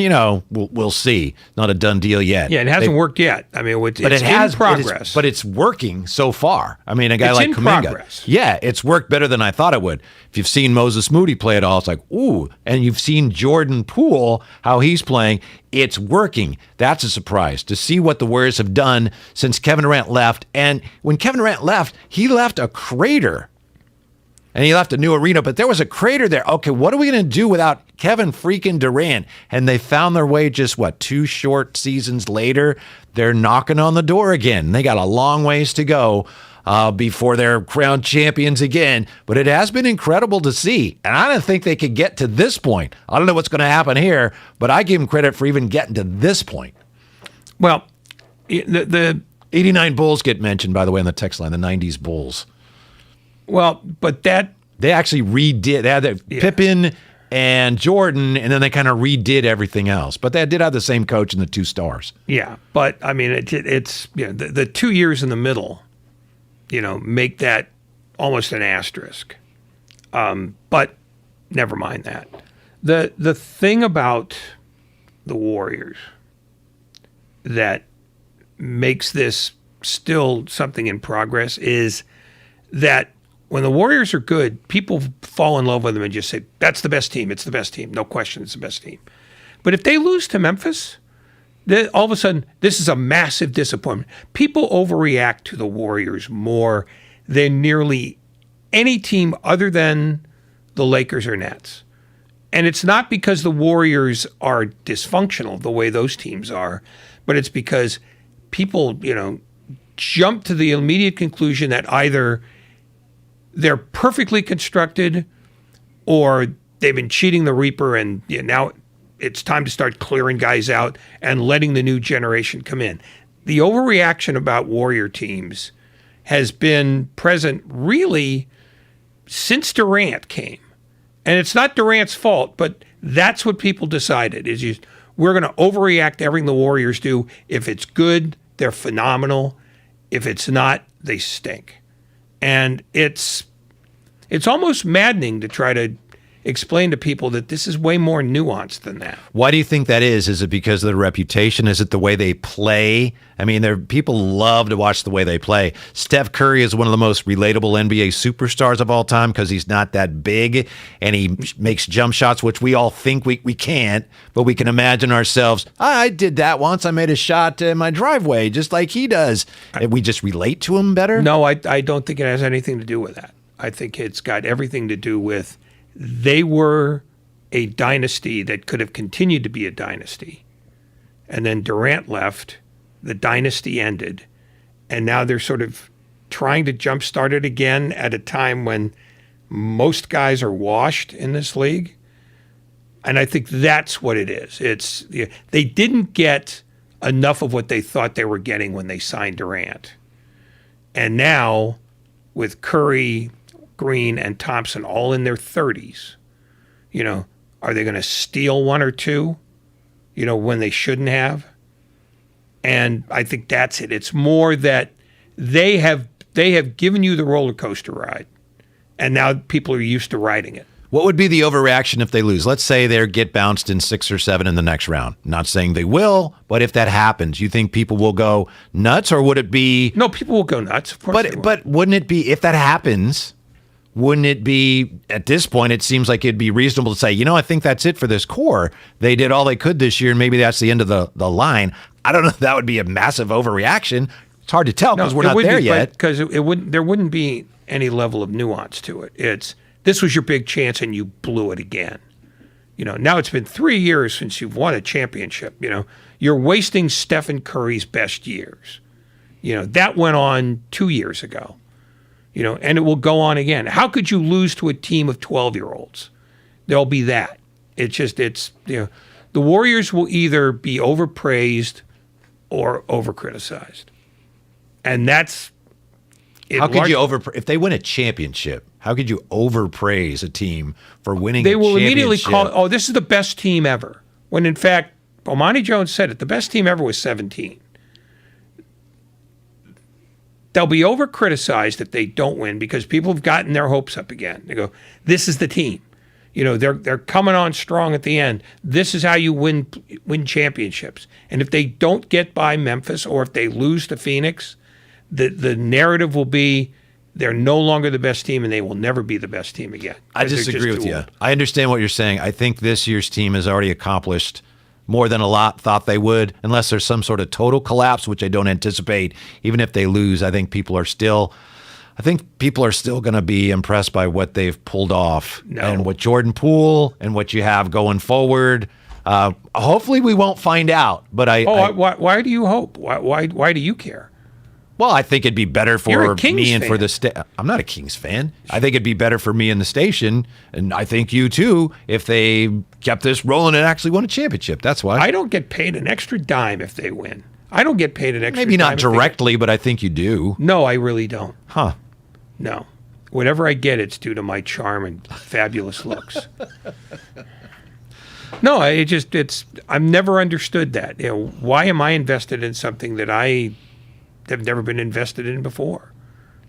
we'll see. Not a done deal yet. Yeah, it hasn't worked yet. I mean, it's in progress. But it's working so far. I mean, a guy it's like in Kuminga. Progress. Yeah, it's worked better than I thought it would. If you've seen Moses Moody play at all, it's like, ooh. And you've seen Jordan Poole, how he's playing. It's working. That's a surprise to see what the Warriors have done since Kevin Durant left. And when Kevin Durant left, he left a crater. And he left a new arena, but there was a crater there. Okay, what are we going to do without Kevin freaking Durant? And they found their way just, 2 short seasons later? They're knocking on the door again. They got a long ways to go before they're crowned champions again. But it has been incredible to see. And I didn't think they could get to this point. I don't know what's going to happen here, but I give them credit for even getting to this point. Well, the 89 Bulls get mentioned, by the way, on the text line, the 90s Bulls. Well, but they actually redid. They had Pippen and Jordan, and then they kind of redid everything else. But they did have the same coach and the 2 stars. Yeah, but I mean, it's the 2 years in the middle, make that almost an asterisk. But never mind that. The thing about the Warriors that makes this still something in progress is that when the Warriors are good, people fall in love with them and just say, that's the best team. It's the best team. No question, it's the best team. But if they lose to Memphis, then all of a sudden, this is a massive disappointment. People overreact to the Warriors more than nearly any team other than the Lakers or Nets. And it's not because the Warriors are dysfunctional the way those teams are, but it's because people, jump to the immediate conclusion that either they're perfectly constructed or they've been cheating the Reaper and now it's time to start clearing guys out and letting the new generation come in. The overreaction about Warrior teams has been present really since Durant came. And it's not Durant's fault, but that's what people decided is we're going to overreact to everything the Warriors do. If it's good, they're phenomenal. If it's not, they stink. And it's almost maddening to try to explain to people that this is way more nuanced than that. Why do you think that is? Is it because of their reputation? Is it the way they play? I mean, people love to watch the way they play. Steph Curry is one of the most relatable NBA superstars of all time because he's not that big and he makes jump shots, which we all think we can't, but we can imagine ourselves, I did that once. I made a shot in my driveway just like he does. And we just relate to him better? No, I don't think it has anything to do with that. I think it's got everything to do with they were a dynasty that could have continued to be a dynasty. And then Durant left, the dynasty ended, and now they're sort of trying to jumpstart it again at a time when most guys are washed in this league. And I think that's what it is. They didn't get enough of what they thought they were getting when they signed Durant. And now, with Curry, Green, and Thompson all in their 30s, are they going to steal 1 or 2, when they shouldn't have? And I think that's it. It's more that they have given you the roller coaster ride, and now people are used to riding it. What would be the overreaction if they lose? Let's say they get bounced in 6 or 7 in the next round. Not saying they will, but if that happens, you think people will go nuts, or would it be? No, people will go nuts. Of course, but wouldn't it be if that happens? Wouldn't it be, at this point, it seems like it'd be reasonable to say, I think that's it for this core. They did all they could this year, and maybe that's the end of the line. I don't know if that would be a massive overreaction. It's hard to tell because we're not there yet. Because there wouldn't be any level of nuance to it. This was your big chance, and you blew it again. Now it's been 3 years since you've won a championship. You're wasting Stephen Curry's best years. That went on 2 years ago. And it will go on again. How could you lose to a team of 12-year-olds? There'll be that. The Warriors will either be overpraised or overcriticized. And that's how could you if they win a championship, how could you overpraise a team for winning they a will championship? Immediately call, this is the best team ever. When in fact, Bomani Jones said it, the best team ever was 17. they'll be over criticized if they don't win because people have gotten their hopes up again. They go, this is the team. They're coming on strong at the end. This is how you win championships. And if they don't get by Memphis or if they lose to Phoenix, the narrative will be they're no longer the best team and they will never be the best team again. I disagree with you. I understand what you're saying. I think this year's team has already accomplished more than a lot thought they would, unless there's some sort of total collapse, which I don't anticipate. Even if they lose, I think people are still going to be impressed by what they've pulled off and what Jordan Poole and what you have going forward. Hopefully we won't find out, but why do you hope? Why do you care? Well, I think it'd be better for me and fan. for the I'm not a Kings fan. I think it'd be better for me and the station, and I think you too, if they kept this rolling and actually won a championship. That's why. I don't get paid an extra dime if they win. I don't get paid an extra Maybe dime. not directly, but I think you do. No, I really don't. Huh. No. Whatever I get, it's due to my charm and fabulous looks. No, I've never understood that. Why am I invested in something that I have never been invested in before?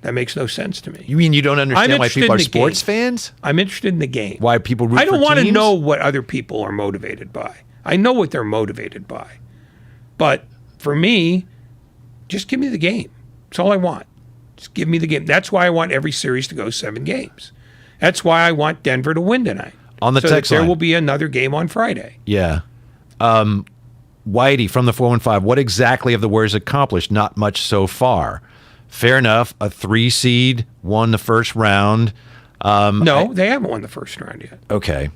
That makes no sense to me. You mean you don't understand why people are sports fans? I'm interested in the game. Why people root for I don't teams? want to know what other people are motivated by. I know what they're motivated by. But for me, just give me the game. That's all I want. Just give me the game. That's why I want every series to go 7 games. That's why I want Denver to win tonight. On the text line. There will be another game on Friday. Yeah. Whitey from the 415, what exactly have the Warriors accomplished? Not much so far. Fair enough. A 3 seed, won the first round. No, they haven't won the first round yet. Okay.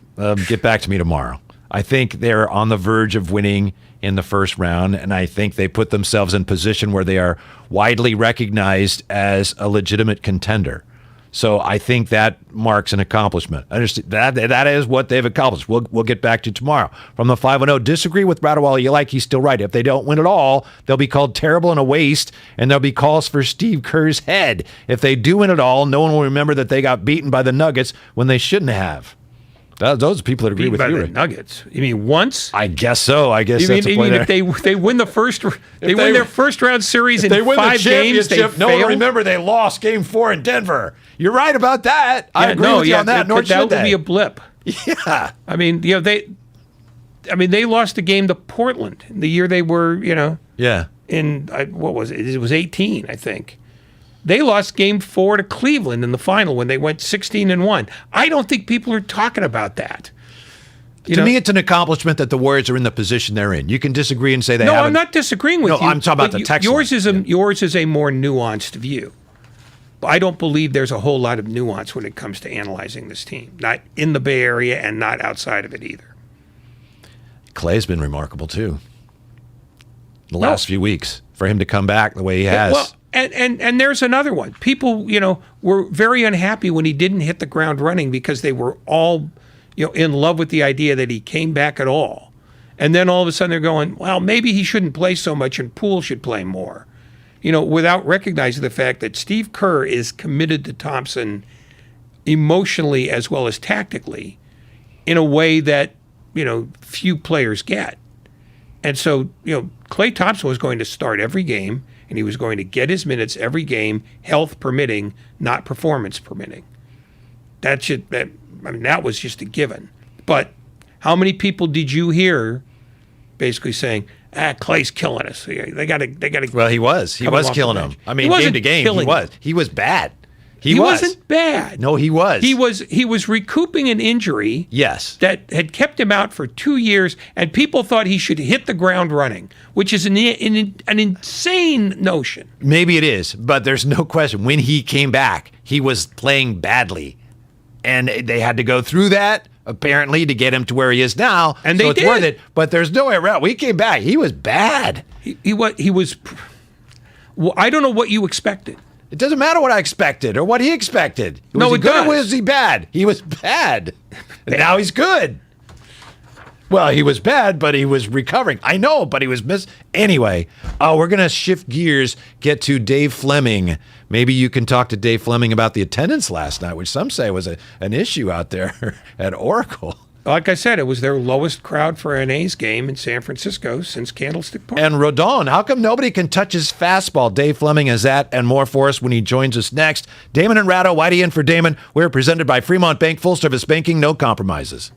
Get back to me tomorrow. I think they're on the verge of winning in the first round, and I think they put themselves in position where they are widely recognized as a legitimate contender. So I think that marks an accomplishment. That is what they've accomplished. We'll get back to you tomorrow. From the 510, disagree with Ratto all you like. He's still right. If they don't win at all, they'll be called terrible and a waste, and there'll be calls for Steve Kerr's head. If they do win at all, no one will remember that they got beaten by the Nuggets when they shouldn't have. Those are people that agree with you. The Nuggets. You mean once? I guess so. I guess that's a play there. If they win the first, win their first round series in 5 games. No one remember they lost Game 4 in Denver. You're right about that. I agree with you on that. Nor should that would be a blip. Yeah. I mean, they lost a game to Portland the year they were, Yeah. In what was it? It was 18, I think. They lost Game 4 to Cleveland in the final when they went 16-1. I don't think people are talking about that. To me, it's an accomplishment that the Warriors are in the position they're in. You can disagree and say they haven't. No, I'm not disagreeing with you. No, I'm talking about the text line. Yours is a more nuanced view. I don't believe there's a whole lot of nuance when it comes to analyzing this team. Not in the Bay Area and not outside of it either. Clay's been remarkable, too. The last few weeks. For him to come back the way he has. Well, and there's another one. People, were very unhappy when he didn't hit the ground running because they were all, in love with the idea that he came back at all. And then all of a sudden they're going, well, maybe he shouldn't play so much and Poole should play more. Without recognizing the fact that Steve Kerr is committed to Thompson emotionally as well as tactically in a way that, few players get. And so, Klay Thompson was going to start every game, and he was going to get his minutes every game, health permitting, not performance permitting. That was just a given. But how many people did you hear basically saying, Klay's killing us? They got to. Well, he was killing them. I mean, game to game, he was bad. He wasn't bad. No, he was. He was recouping an injury. Yes. That had kept him out for 2 years, and people thought he should hit the ground running, which is an insane notion. Maybe it is, but there's no question. When he came back, he was playing badly, and they had to go through that apparently to get him to where he is now. And so they it's did. Worth it. But there's no way around. When he came back, he was bad. He was. Well, I don't know what you expected. It doesn't matter what I expected or what he expected. Was he good does. or was he bad? He was bad. And now he's good. Well, he was bad, but he was recovering. I know, but he was Anyway, we're going to shift gears, get to Dave Fleming. Maybe you can talk to Dave Fleming about the attendance last night, which some say was an issue out there at Oracle. like I said, it was their lowest crowd for an A's game in San Francisco since Candlestick Park. And Rodon, how come nobody can touch his fastball? Dave Fleming has that and more for us when he joins us next. Damon and Ratto, Whitey in for Damon. We're presented by Fremont Bank, full service banking, no compromises.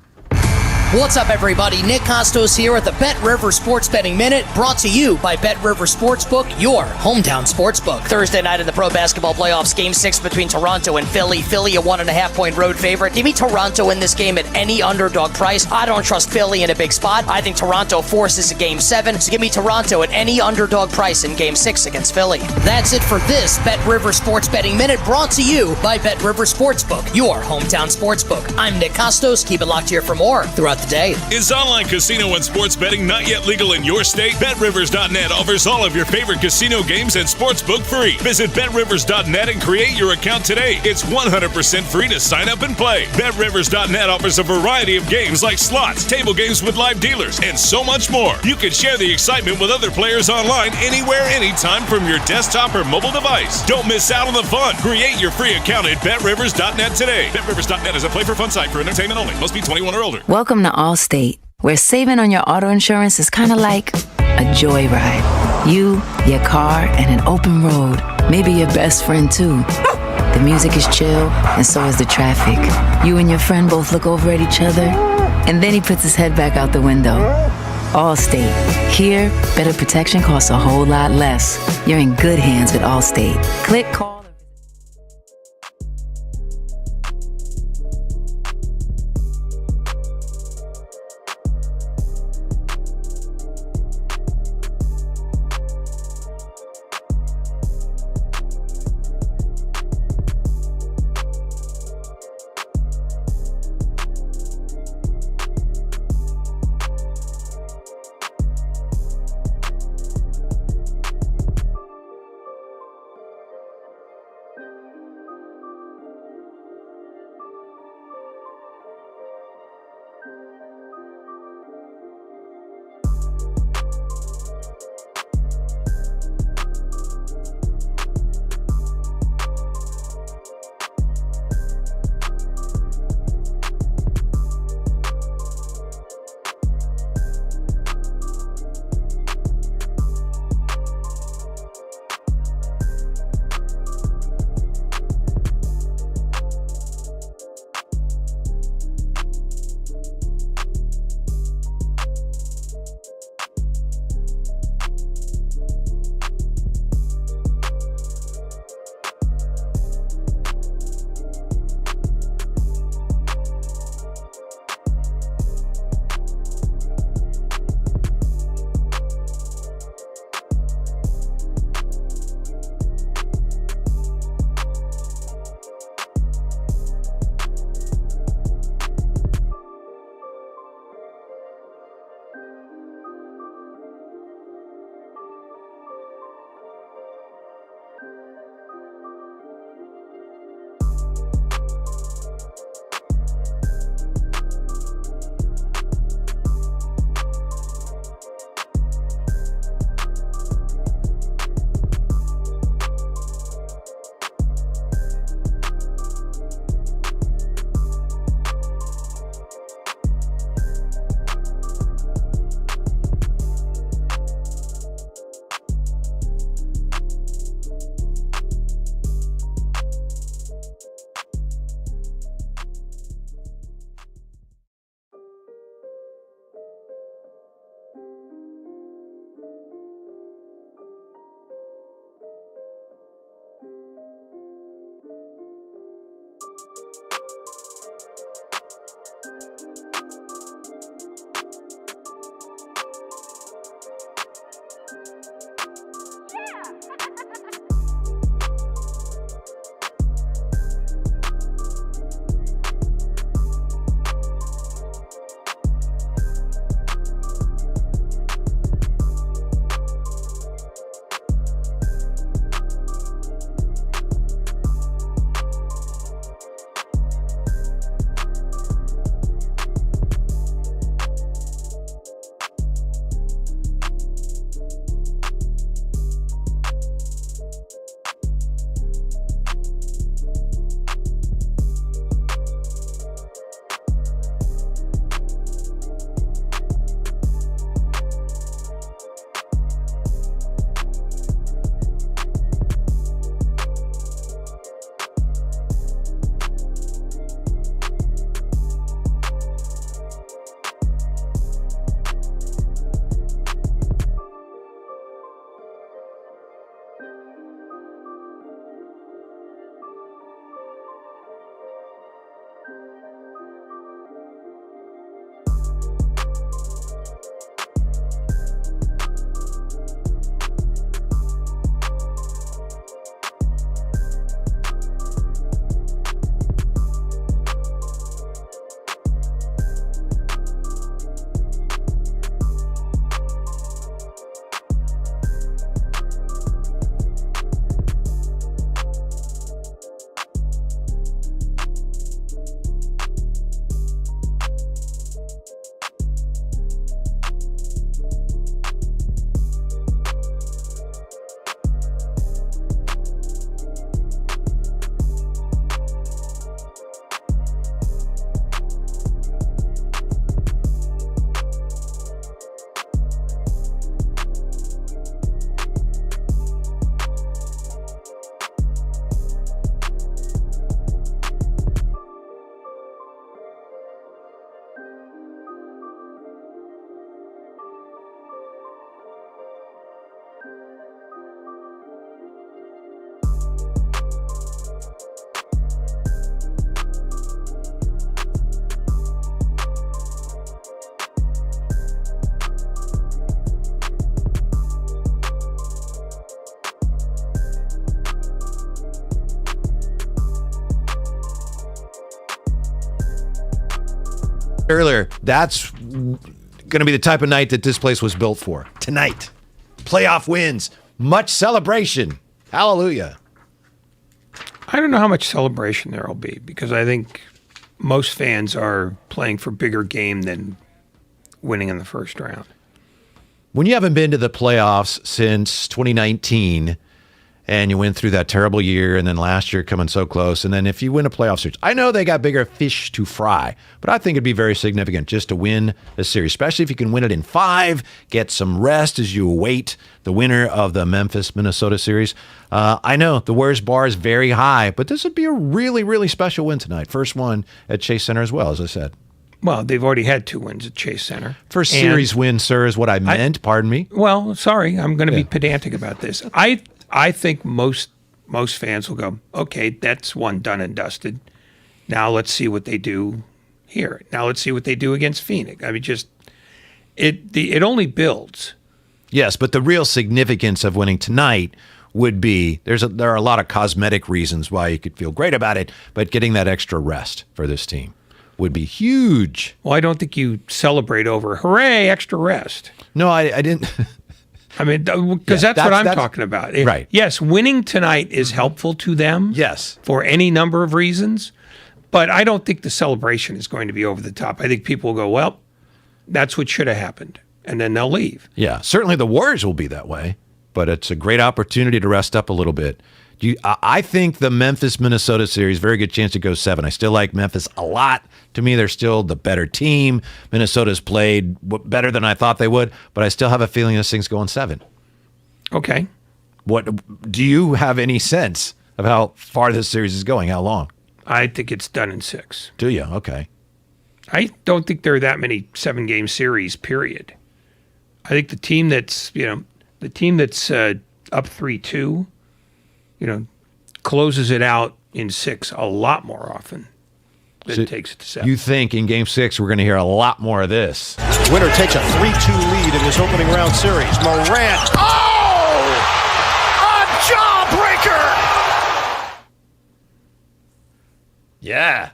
What's up, everybody? Nick Costos here at the Bet River Sports Betting Minute, brought to you by Bet River Sportsbook, your hometown sportsbook. Thursday night in the Pro Basketball Playoffs, Game 6 between Toronto and Philly. Philly, a 1.5-point road favorite. Give me Toronto in this game at any underdog price. I don't trust Philly in a big spot. I think Toronto forces a Game 7, so give me Toronto at any underdog price in Game 6 against Philly. That's it for this Bet River Sports Betting Minute, brought to you by Bet River Sportsbook, your hometown sportsbook. I'm Nick Costos. Keep it locked here for more throughout the day. Is online casino and sports betting not yet legal in your state? BetRivers.net offers all of your favorite casino games and sportsbook free. Visit BetRivers.net and create your account today. It's 100% free to sign up and play. BetRivers.net offers a variety of games like slots, table games with live dealers, and so much more. You can share the excitement with other players online anywhere, anytime from your desktop or mobile device. Don't miss out on the fun. Create your free account at BetRivers.net today. BetRivers.net is a play for fun site for entertainment only. Must be 21 or older. Welcome to Allstate, where saving on your auto insurance is kind of like a joyride. You, your car, and an open road. Maybe your best friend, too. The music is chill, and so is the traffic. You and your friend both look over at each other, and then he puts his head back out the window. Allstate. Here, better protection costs a whole lot less. You're in good hands with Allstate. Click, call. earlier, that's going to be the type of night that this place was built for. Tonight, playoff wins, much celebration. Hallelujah. I don't know how much celebration there will be because I think most fans are playing for bigger game than winning in the first round. When you haven't been to the playoffs since 2019 and you went through that terrible year and then last year coming so close, and then if you win a playoff series, I know they got bigger fish to fry, but I think it'd be very significant just to win a series, especially if you can win it in 5, get some rest as you await the winner of the Memphis-Minnesota series. I know the Warriors bar is very high, but this would be a really, really special win tonight. First one at Chase Center as well, as I said. Well, they've already had 2 wins at Chase Center. First series win, sir, is what I meant. Pardon me. Well, sorry, I'm going to be pedantic about this. I think most fans will go, okay, that's one done and dusted. Now let's see what they do here. Now let's see what they do against Phoenix. I mean, just it only builds. Yes, but the real significance of winning tonight would be there are a lot of cosmetic reasons why you could feel great about it, but getting that extra rest for this team would be huge. Well, I don't think you celebrate over, hooray, extra rest. No, I didn't. I mean, because that's what I'm talking about. Right. Yes, winning tonight is helpful to them. Yes. For any number of reasons. But I don't think the celebration is going to be over the top. I think people will go, well, that's what should have happened. And then they'll leave. Yeah, certainly the Warriors will be that way, but it's a great opportunity to rest up a little bit. I think the Memphis-Minnesota series, very good chance to go 7. I still like Memphis a lot. To me, they're still the better team. Minnesota's played better than I thought they would, but I still have a feeling this thing's going 7. Okay. What do you have any sense of how far this series is going? How long? I think it's done in 6. Do you? Okay. I don't think there are that many 7-game series, period. I think the team that's up 3-2, closes it out in 6 a lot more often than it takes it to 7. You think in Game 6 we're going to hear a lot more of this? Winner takes a 3-2 lead in his opening round series. Morant. Oh! A jawbreaker! Yeah.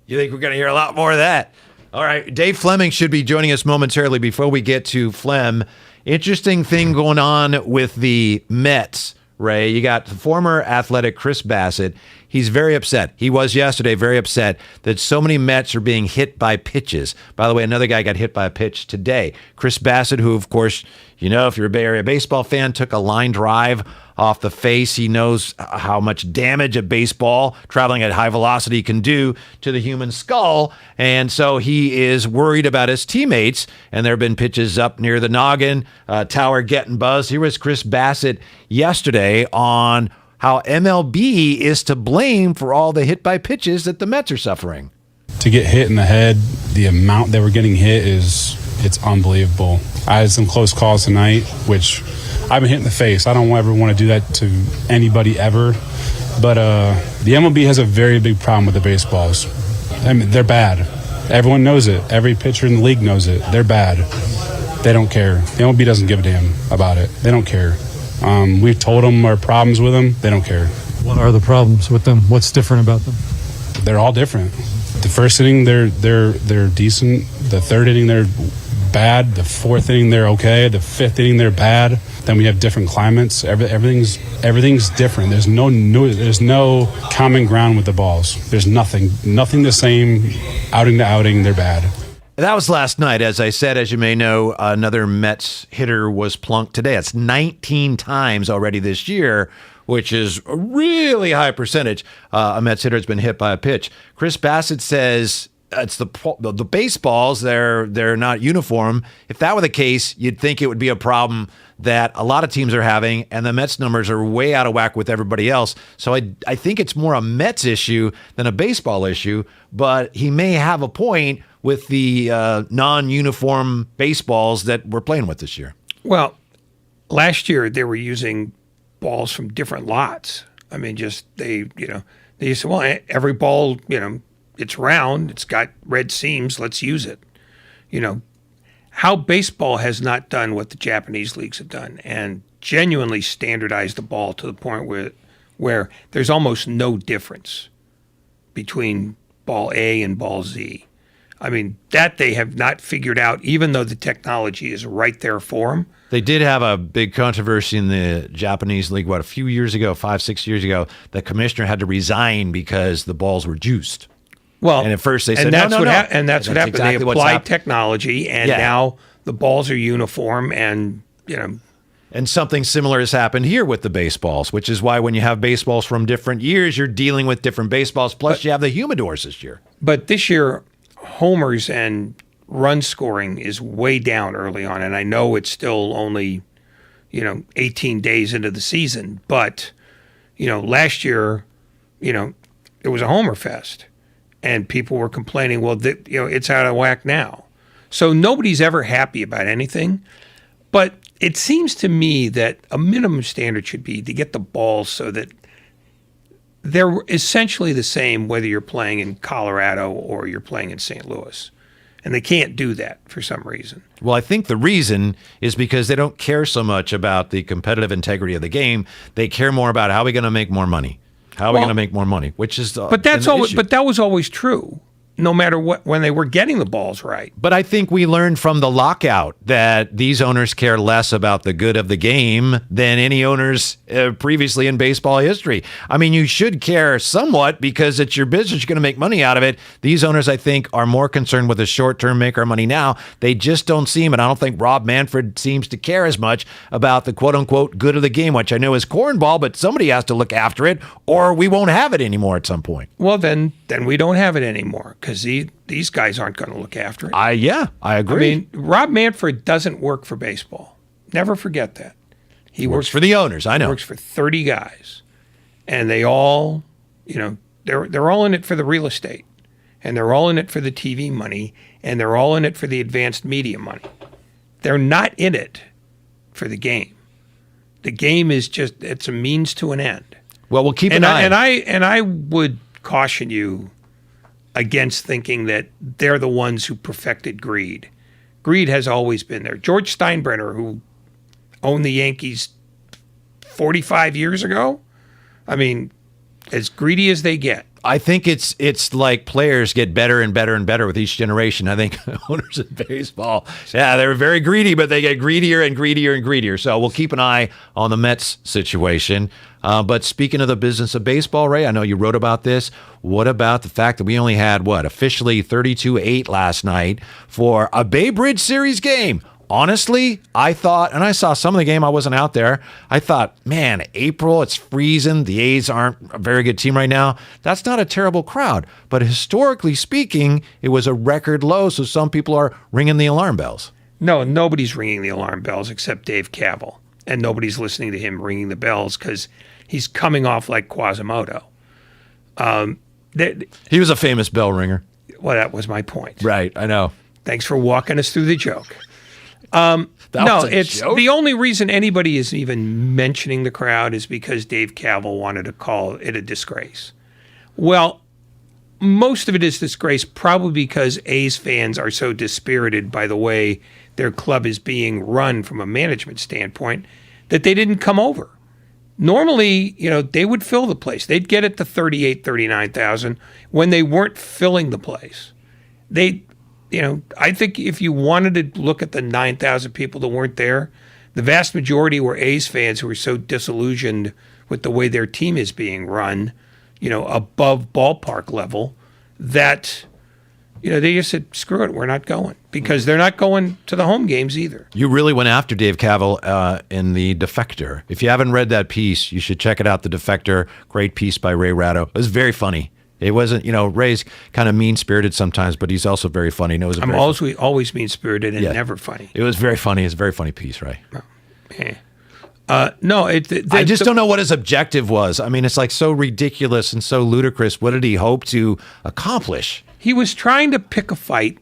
You think we're going to hear a lot more of that? All right. Dave Fleming should be joining us momentarily. Before we get to Flem, interesting thing going on with the Mets. Ray, you got former Athletic Chris Bassett. He's very upset. He was yesterday very upset that so many Mets are being hit by pitches. By the way, another guy got hit by a pitch today. Chris Bassett, who, of course, if you're a Bay Area baseball fan, took a line drive off the face. He knows how much damage a baseball traveling at high velocity can do to the human skull. And so he is worried about his teammates. And there have been pitches up near the noggin, tower getting buzzed. Here was Chris Bassett yesterday on how MLB is to blame for all the hit by pitches that the Mets are suffering. To get hit in the head, the amount that we're getting hit it's unbelievable. I had some close calls tonight, which I've been hit in the face. I don't ever want to do that to anybody ever. But the MLB has a very big problem with the baseballs. I mean, they're bad. Everyone knows it. Every pitcher in the league knows it. They're bad. They don't care. The MLB doesn't give a damn about it. They don't care. We've told them our problems with them. They don't care. What are the problems with them? What's different about them? They're all different. The first inning, they're decent. The third inning, they're bad. The fourth inning, they're okay. The fifth inning, they're bad. Then we have different climates. Everything's different. There's no common ground with the balls. There's nothing the same. Outing to outing, they're bad. That was last night. As I said, as you may know, another Mets hitter was plunked today. It's 19 times already this year, which is a really high percentage. A Mets hitter has been hit by a pitch. Chris Bassett says it's the baseballs. They're not uniform. If that were the case, you'd think it would be a problem that a lot of teams are having, and the Mets numbers are way out of whack with everybody else. So I think it's more a Mets issue than a baseball issue, but he may have a point with the non-uniform baseballs that we're playing with this year. Well, last year they were using balls from different lots. I mean, they said, well, every ball, it's round, it's got red seams, let's use it. How baseball has not done what the Japanese leagues have done and genuinely standardized the ball to the point where there's almost no difference between ball A and ball Z. I mean, that they have not figured out, even though the technology is right there for them. They did have a big controversy in the Japanese league, a few years ago, 5-6 years ago. The commissioner had to resign because the balls were juiced. Well, and at first they said, and that's no. what happened. Exactly they applied technology, and now the balls are uniform, and And something similar has happened here with the baseballs, which is why when you have baseballs from different years, you're dealing with different baseballs. Plus, you have the humidors this year. But this year, homers and run scoring is way down early on, and I know it's still only 18 days into the season, but last year it was a homer fest, and people were complaining, well, it's out of whack now. So nobody's ever happy about anything, but it seems to me that a minimum standard should be to get the balls so that they're essentially the same whether you're playing in Colorado or you're playing in St. Louis. And they can't do that for some reason. Well, I think the reason is because they don't care so much about the competitive integrity of the game. They care more about how are we going to make more money? How are we going to make more money? Which is but that was always true, no matter what, when they were getting the balls right. But I think we learned from the lockout that these owners care less about the good of the game than any owners previously in baseball history. I mean, you should care somewhat because it's your business. You're going to make money out of it. These owners, I think, are more concerned with the short-term make our money now. They just don't seem, and I don't think Rob Manfred seems to care as much about the quote-unquote good of the game, which I know is cornball, but somebody has to look after it or we won't have it anymore at some point. Well, then we don't have it anymore. Because these guys aren't going to look after it. I agree. I mean, Rob Manfred doesn't work for baseball. Never forget that. He works for the owners. I know. He works for 30 guys, and they all, they're all in it for the real estate, and they're all in it for the TV money, and they're all in it for the advanced media money. They're not in it for the game. The game is it's a means to an end. Well, we'll keep an eye. And I would caution you against thinking that they're the ones who perfected greed. Greed has always been there. George Steinbrenner, who owned the Yankees 45 years ago, I mean, as greedy as they get. I think it's like players get better and better and better with each generation. I think owners in baseball, they're very greedy, but they get greedier and greedier and greedier. So we'll keep an eye on the Mets situation. But speaking of the business of baseball, Ray, I know you wrote about this. What about the fact that we only had, officially 32-8 last night for a Bay Bridge Series game? Honestly, I thought, and I saw some of the game, I wasn't out there, I thought, man, April, it's freezing. The A's aren't a very good team right now. That's not a terrible crowd. But historically speaking, it was a record low, so some people are ringing the alarm bells. No, nobody's ringing the alarm bells except Dave Kaval. And nobody's listening to him ringing the bells because he's coming off like Quasimodo. He was a famous bell ringer. Well, that was my point. Right, I know. Thanks for walking us through the joke. Joke? The only reason anybody is even mentioning the crowd is because Dave Kaval wanted to call it a disgrace. Well, most of it is disgrace probably because A's fans are so dispirited by the way their club is being run from a management standpoint that they didn't come over. Normally, they would fill the place. They'd get it to 38,000, 39,000 when they weren't filling the place. I think if you wanted to look at the 9,000 people that weren't there, the vast majority were A's fans who were so disillusioned with the way their team is being run, above ballpark level, that, they just said, screw it, we're not going. Because they're not going to the home games either. You really went after Dave Kaval in The Defector. If you haven't read that piece, you should check it out, The Defector. Great piece by Ray Ratto. It was very funny. It wasn't, Ray's kind of mean-spirited sometimes, but he's also very funny. I'm always mean-spirited and never funny. It was very funny. It's a very funny piece, Ray. I just don't know what his objective was. I mean, it's like so ridiculous and so ludicrous. What did he hope to accomplish? He was trying to pick a fight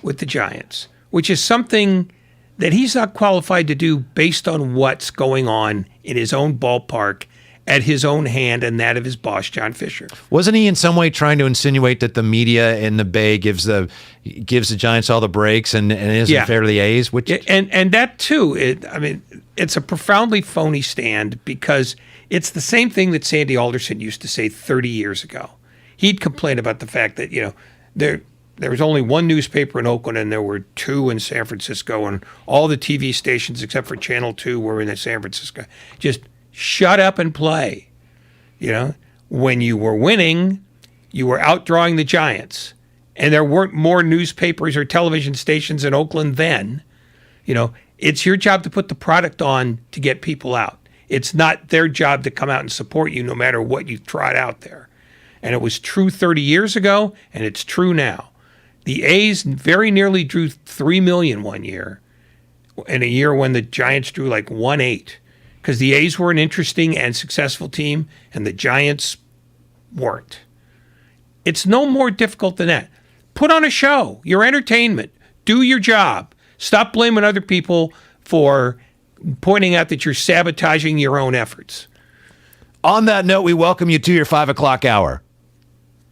with the Giants, which is something that he's not qualified to do based on what's going on in his own ballpark at his own hand and that of his boss, John Fisher. Wasn't he in some way trying to insinuate that the media in the Bay gives the Giants all the breaks and isn't fair to the A's? And that too, it's a profoundly phony stand because it's the same thing that Sandy Alderson used to say 30 years ago. He'd complain about the fact that, there was only one newspaper in Oakland and there were two in San Francisco, and all the TV stations except for Channel 2 were in San Francisco. Just shut up and play. You know, when you were winning, you were outdrawing the Giants, and there weren't more newspapers or television stations in Oakland then. You know, it's your job to put the product on to get people out. It's not their job to come out and support you no matter what you've tried out there. And it was true 30 years ago, and it's true now. The A's very nearly drew 3 million one year, in a year when the Giants drew like 1.8, because the A's were an interesting and successful team, and the Giants weren't. It's no more difficult than that. Put on a show, your entertainment, do your job. Stop blaming other people for pointing out that you're sabotaging your own efforts. On that note, we welcome you to your 5 o'clock hour.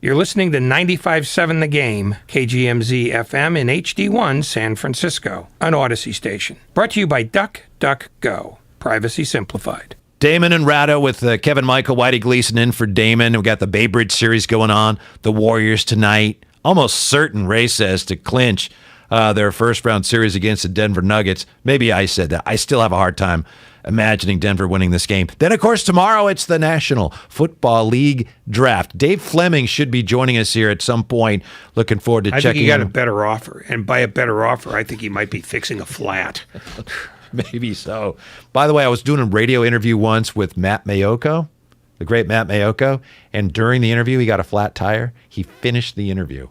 You're listening to 95.7 The Game, KGMZ FM in HD1 San Francisco, an Odyssey station. Brought to you by DuckDuckGo. Privacy simplified. Damon and Ratto with Kevin Michael, Whitey Gleason in for Damon. We got the Bay Bridge series going on. The Warriors tonight. Almost certain, Ray says, to clinch their first-round series against the Denver Nuggets. Maybe I said that. I still have a hard time imagining Denver winning this game. Then, of course, tomorrow it's the National Football League Draft. Dave Fleming should be joining us here at some point. Looking forward to checking in. I think he got a better offer. And by a better offer, I think he might be fixing a flat. Maybe so. By the way, I was doing a radio interview once with Matt Mayoko, the great Matt Mayoko, and during the interview, he got a flat tire. He finished the interview.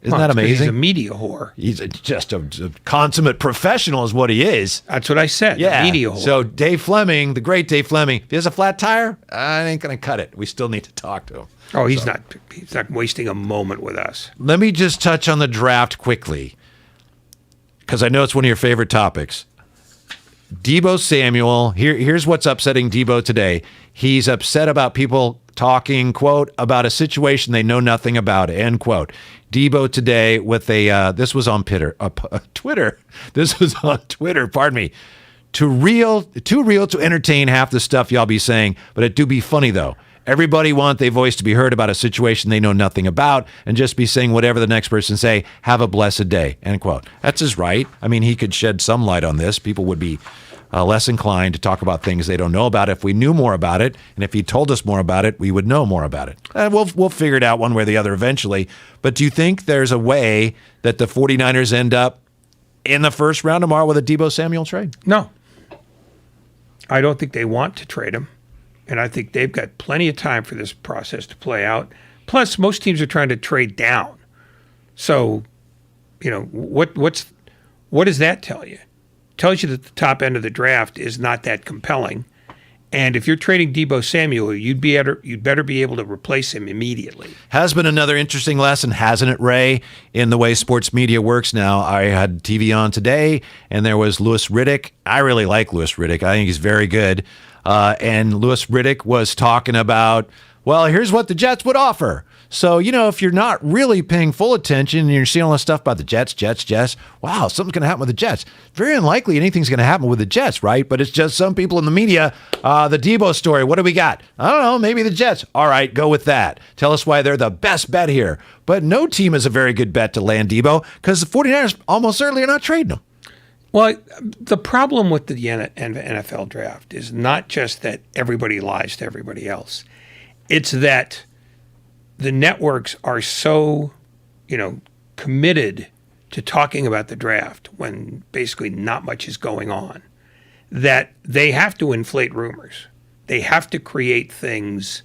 Isn't that amazing? He's a media whore. He's just a consummate professional is what he is. That's what I said, yeah. A media whore. So Dave Fleming, the great Dave Fleming, if he has a flat tire, I ain't going to cut it. We still need to talk to him. Oh, he's not wasting a moment with us. Let me just touch on the draft quickly, because I know it's one of your favorite topics. Deebo Samuel, here's what's upsetting Deebo today. He's upset about people talking, quote, about a situation they know nothing about, end quote. Deebo today with this was on Twitter. This was on Twitter, pardon me. Too real to entertain half the stuff y'all be saying, but it do be funny, though. Everybody want their voice to be heard about a situation they know nothing about and just be saying whatever the next person say, have a blessed day, end quote. That's his right. I mean, he could shed some light on this. People would be less inclined to talk about things they don't know about if we knew more about it. And if he told us more about it, we would know more about it. We'll figure it out one way or the other eventually. But do you think there's a way that the 49ers end up in the first round tomorrow with a Deebo Samuel trade? No. I don't think they want to trade him. And I think they've got plenty of time for this process to play out. Plus, most teams are trying to trade down. So, you know, what does that tell you? It tells you that the top end of the draft is not that compelling. And if you're trading Deebo Samuel, you'd better be able to replace him immediately. Has been another interesting lesson, hasn't it, Ray, in the way sports media works now. I had TV on today, and there was Louis Riddick. I really like Louis Riddick. I think he's very good. And Louis Riddick was talking about, well, here's what the Jets would offer. So, you know, if you're not really paying full attention and you're seeing all this stuff about the Jets, wow, something's going to happen with the Jets. Very unlikely anything's going to happen with the Jets, right? But it's just some people in the media, the Deebo story, what do we got? I don't know, maybe the Jets. All right, go with that. Tell us why they're the best bet here. But no team is a very good bet to land Deebo because the 49ers almost certainly are not trading him. Well, the problem with the NFL draft is not just that everybody lies to everybody else. It's that the networks are so, committed to talking about the draft when basically not much is going on, that they have to inflate rumors. They have to create things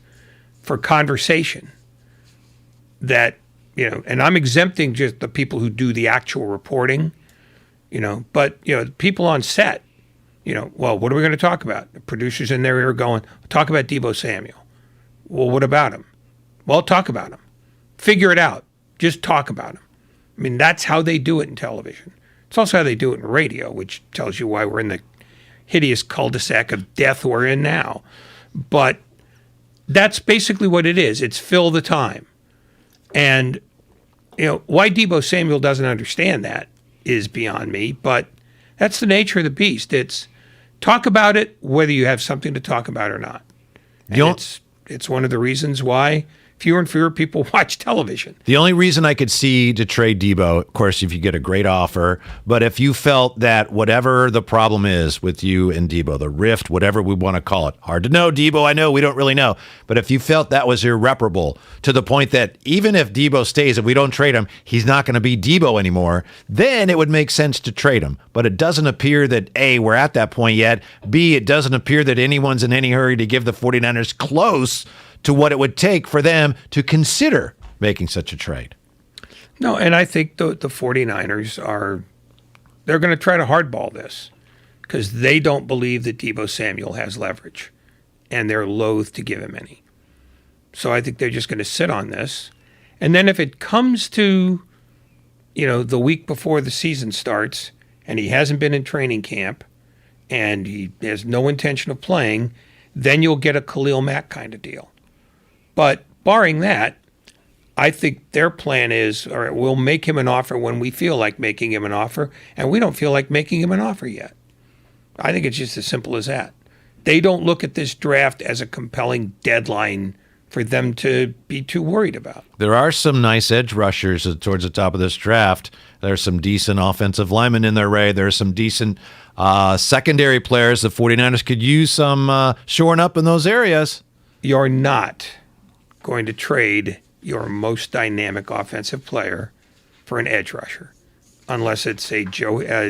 for conversation that, and I'm exempting just the people who do the actual reporting. But people on set, well, what are we going to talk about? The producers in there are going, talk about Deebo Samuel. Well, what about him? Well, talk about him. Figure it out. Just talk about him. I mean, that's how they do it in television. It's also how they do it in radio, which tells you why we're in the hideous cul-de-sac of death we're in now. But that's basically what it is. It's fill the time. And, why Deebo Samuel doesn't understand that is beyond me, but that's the nature of the beast. It's talk about it, whether you have something to talk about or not. And it's one of the reasons why fewer and fewer people watch television. The only reason I could see to trade Debo, of course, if you get a great offer, but if you felt that whatever the problem is with you and Debo, the rift, whatever we want to call it, hard to know, Debo, I know, we don't really know, but if you felt that was irreparable to the point that even if Debo stays, if we don't trade him, he's not going to be Debo anymore, then it would make sense to trade him. But it doesn't appear that, A, we're at that point yet, B, it doesn't appear that anyone's in any hurry to give the 49ers close to what it would take for them to consider making such a trade. No, and I think the 49ers they're going to try to hardball this because they don't believe that Deebo Samuel has leverage, and they're loath to give him any. So I think they're just going to sit on this. And then if it comes to, the week before the season starts and he hasn't been in training camp and he has no intention of playing, then you'll get a Khalil Mack kind of deal. But barring that, I think their plan is, all right, we'll make him an offer when we feel like making him an offer, and we don't feel like making him an offer yet. I think it's just as simple as that. They don't look at this draft as a compelling deadline for them to be too worried about. There are some nice edge rushers towards the top of this draft. There's some decent offensive linemen in there, Ray. There's some decent secondary players. The 49ers could use some shoring up in those areas. You're not going to trade your most dynamic offensive player for an edge rusher, unless it's a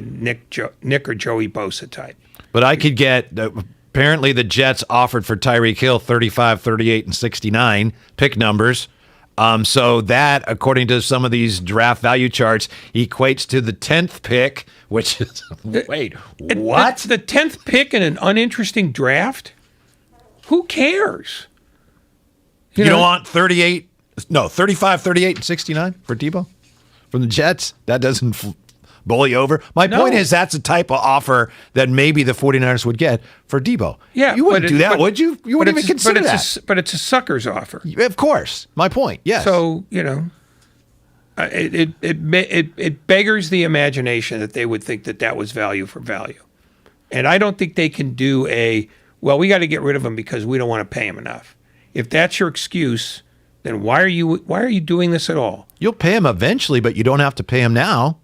Nick or Joey Bosa type. But I could get, apparently the Jets offered for Tyreek Hill 35, 38, and 69 pick numbers. So that, according to some of these draft value charts, equates to the 10th pick, which is, wait, what? The 10th pick in an uninteresting draft? Who cares? You don't want 35, 38, and 69 for Debo from the Jets? That doesn't bowl you over? My point is that's a type of offer that maybe the 49ers would get for Debo. Yeah, you wouldn't do that, would you? You wouldn't even consider that. But it's a sucker's offer. Of course. My point, yes. So, it beggars the imagination that they would think that was value for value. And I don't think they can do we got to get rid of him because we don't want to pay him enough. If that's your excuse, then why are you doing this at all? You'll pay him eventually, but you don't have to pay him now.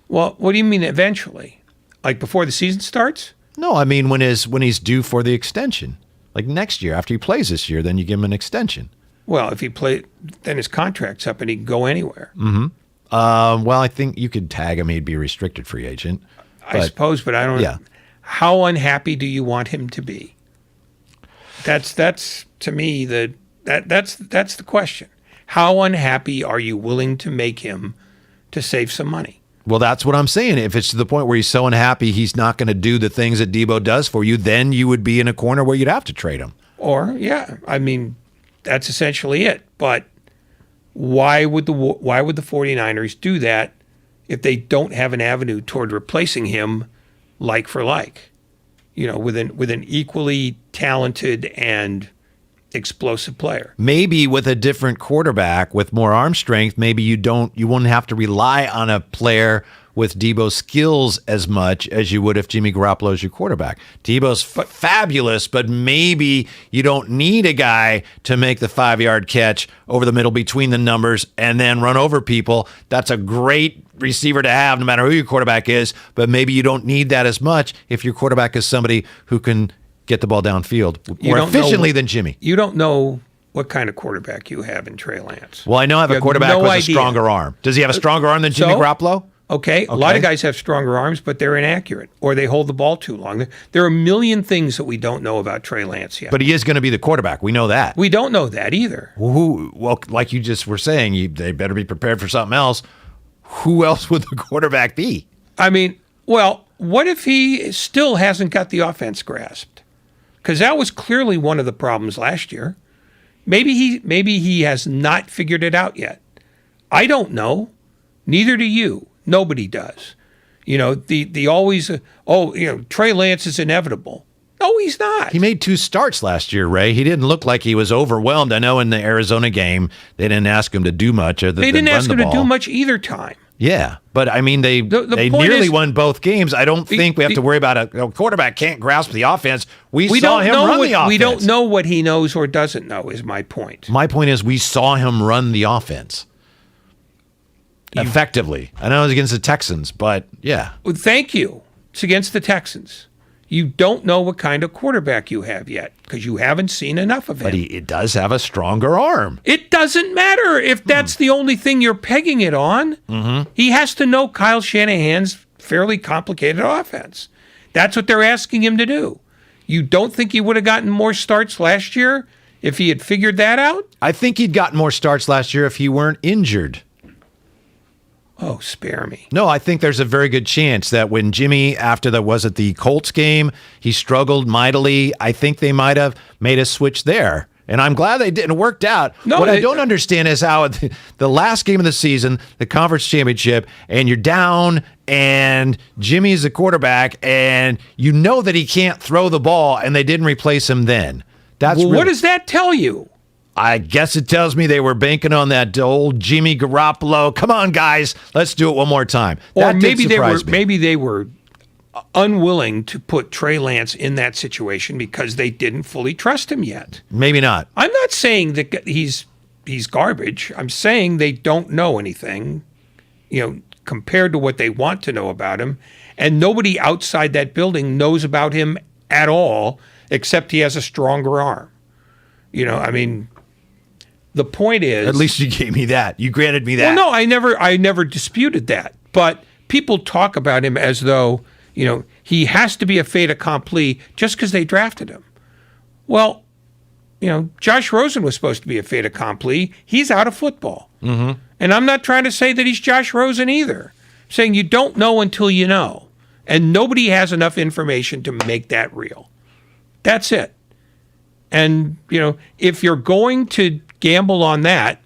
Well, what do you mean eventually? Like before the season starts? No, I mean when he's due for the extension. Like next year, after he plays this year, then you give him an extension. Well, if he played, then his contract's up and he can go anywhere. Mm-hmm. Well, I think you could tag him; he'd be a restricted free agent. I suppose, but I don't. Yeah. How unhappy do you want him to be? That's to me that's the question. How unhappy are you willing to make him to save some money? Well, that's what I'm saying. If it's to the point where he's so unhappy he's not going to do the things that Debo does for you, then you would be in a corner where you'd have to trade him. Or, I mean, that's essentially it. But why would the 49ers do that if they don't have an avenue toward replacing him like for like? With an equally talented and explosive player. Maybe with a different quarterback with more arm strength, maybe you wouldn't have to rely on a player with Debo's skills as much as you would if Jimmy Garoppolo is your quarterback. Debo's fabulous, but maybe you don't need a guy to make the 5-yard catch over the middle between the numbers and then run over people. That's a great receiver to have no matter who your quarterback is, but maybe you don't need that as much if your quarterback is somebody who can get the ball downfield more efficiently than Jimmy. You don't know what kind of quarterback you have in Trey Lance. Well, I know I have a quarterback with a stronger arm. Does he have a stronger arm than Jimmy Garoppolo? Okay, a lot of guys have stronger arms, but they're inaccurate, or they hold the ball too long. There are a million things that we don't know about Trey Lance yet. But he is going to be the quarterback. We know that. We don't know that either. Well, like you just were saying, they better be prepared for something else. Who else would the quarterback be? I mean, well, what if he still hasn't got the offense grasped? Because that was clearly one of the problems last year. Maybe he has not figured it out yet. I don't know. Neither do you. Nobody does. The always, Trey Lance is inevitable. No, he's not. He made 2 starts last year, Ray. He didn't look like he was overwhelmed. I know in the Arizona game, they didn't ask him to do much. They didn't ask him to do much either time. Yeah, but I mean, they nearly won both games. I don't think we have to worry about a quarterback can't grasp the offense. We saw him run the offense. We don't know what he knows or doesn't know, is my point. My point is we saw him run the offense effectively. I know it was against the Texans, but yeah. Well, thank you. It's against the Texans. You don't know what kind of quarterback you have yet because you haven't seen enough of him. But it does have a stronger arm. It doesn't matter if that's the only thing you're pegging it on. Mm-hmm. He has to know Kyle Shanahan's fairly complicated offense. That's what they're asking him to do. You don't think he would have gotten more starts last year if he had figured that out? I think he'd gotten more starts last year if he weren't injured. Oh, spare me. No, I think there's a very good chance that when Jimmy, after the Colts game, he struggled mightily. I think they might have made a switch there. And I'm glad they didn't work out. What I don't understand is how the last game of the season, the conference championship, and you're down, and Jimmy's the quarterback, and you know that he can't throw the ball, and they didn't replace him then. What does that tell you? I guess it tells me they were banking on that old Jimmy Garoppolo. Come on, guys, let's do it one more time. Or maybe they were unwilling to put Trey Lance in that situation because they didn't fully trust him yet. Maybe not. I'm not saying that he's garbage. I'm saying they don't know anything, compared to what they want to know about him, and nobody outside that building knows about him at all except he has a stronger arm. The point is, at least you gave me that. You granted me that. Well, no, I never disputed that. But people talk about him as though, he has to be a fait accompli just because they drafted him. Well, Josh Rosen was supposed to be a fait accompli. He's out of football. Mm-hmm. And I'm not trying to say that he's Josh Rosen either. I'm saying you don't know until you know. And nobody has enough information to make that real. That's it. And, if you're going to gamble on that,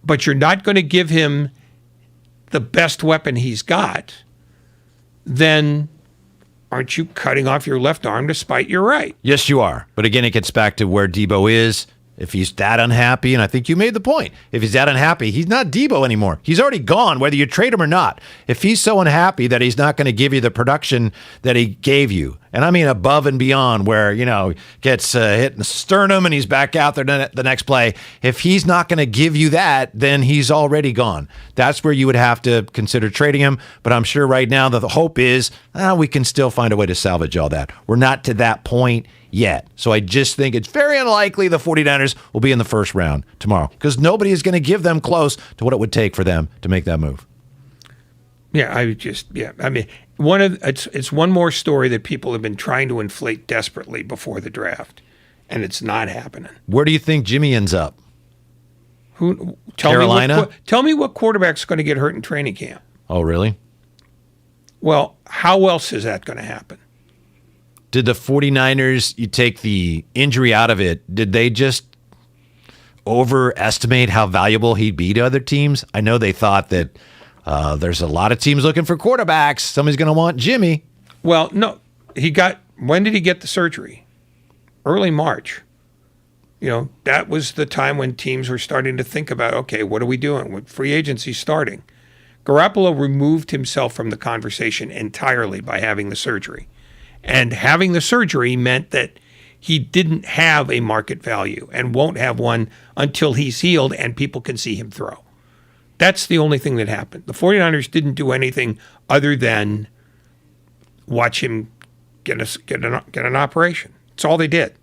but you're not going to give him the best weapon he's got, then aren't you cutting off your left arm to spite your right? Yes, you are. But again, it gets back to where Debo is. If he's that unhappy, and I think you made the point, if he's that unhappy, he's not Debo anymore. He's already gone, whether you trade him or not. If he's so unhappy that he's not going to give you the production that he gave you, and I mean above and beyond where, gets hit in the sternum and he's back out there the next play. If he's not going to give you that, then he's already gone. That's where you would have to consider trading him. But I'm sure right now that the hope is we can still find a way to salvage all that. We're not to that point yet. So I just think it's very unlikely the 49ers will be in the first round tomorrow because nobody is going to give them close to what it would take for them to make that move. Yeah, it's one more story that people have been trying to inflate desperately before the draft, and it's not happening. Where do you think Jimmy ends up? Carolina? Tell me what quarterback's going to get hurt in training camp. Oh, really? Well, how else is that going to happen? Did the 49ers, you take the injury out of it, did they just overestimate how valuable he'd be to other teams? I know they thought that there's a lot of teams looking for quarterbacks. Somebody's going to want Jimmy. Well, no. When did he get the surgery? Early March. That was the time when teams were starting to think about, okay, what are we doing with free agency starting? Garoppolo removed himself from the conversation entirely by having the surgery. And having the surgery meant that he didn't have a market value and won't have one until he's healed and people can see him throw. That's the only thing that happened. The 49ers didn't do anything other than watch him get an operation. That's all they did.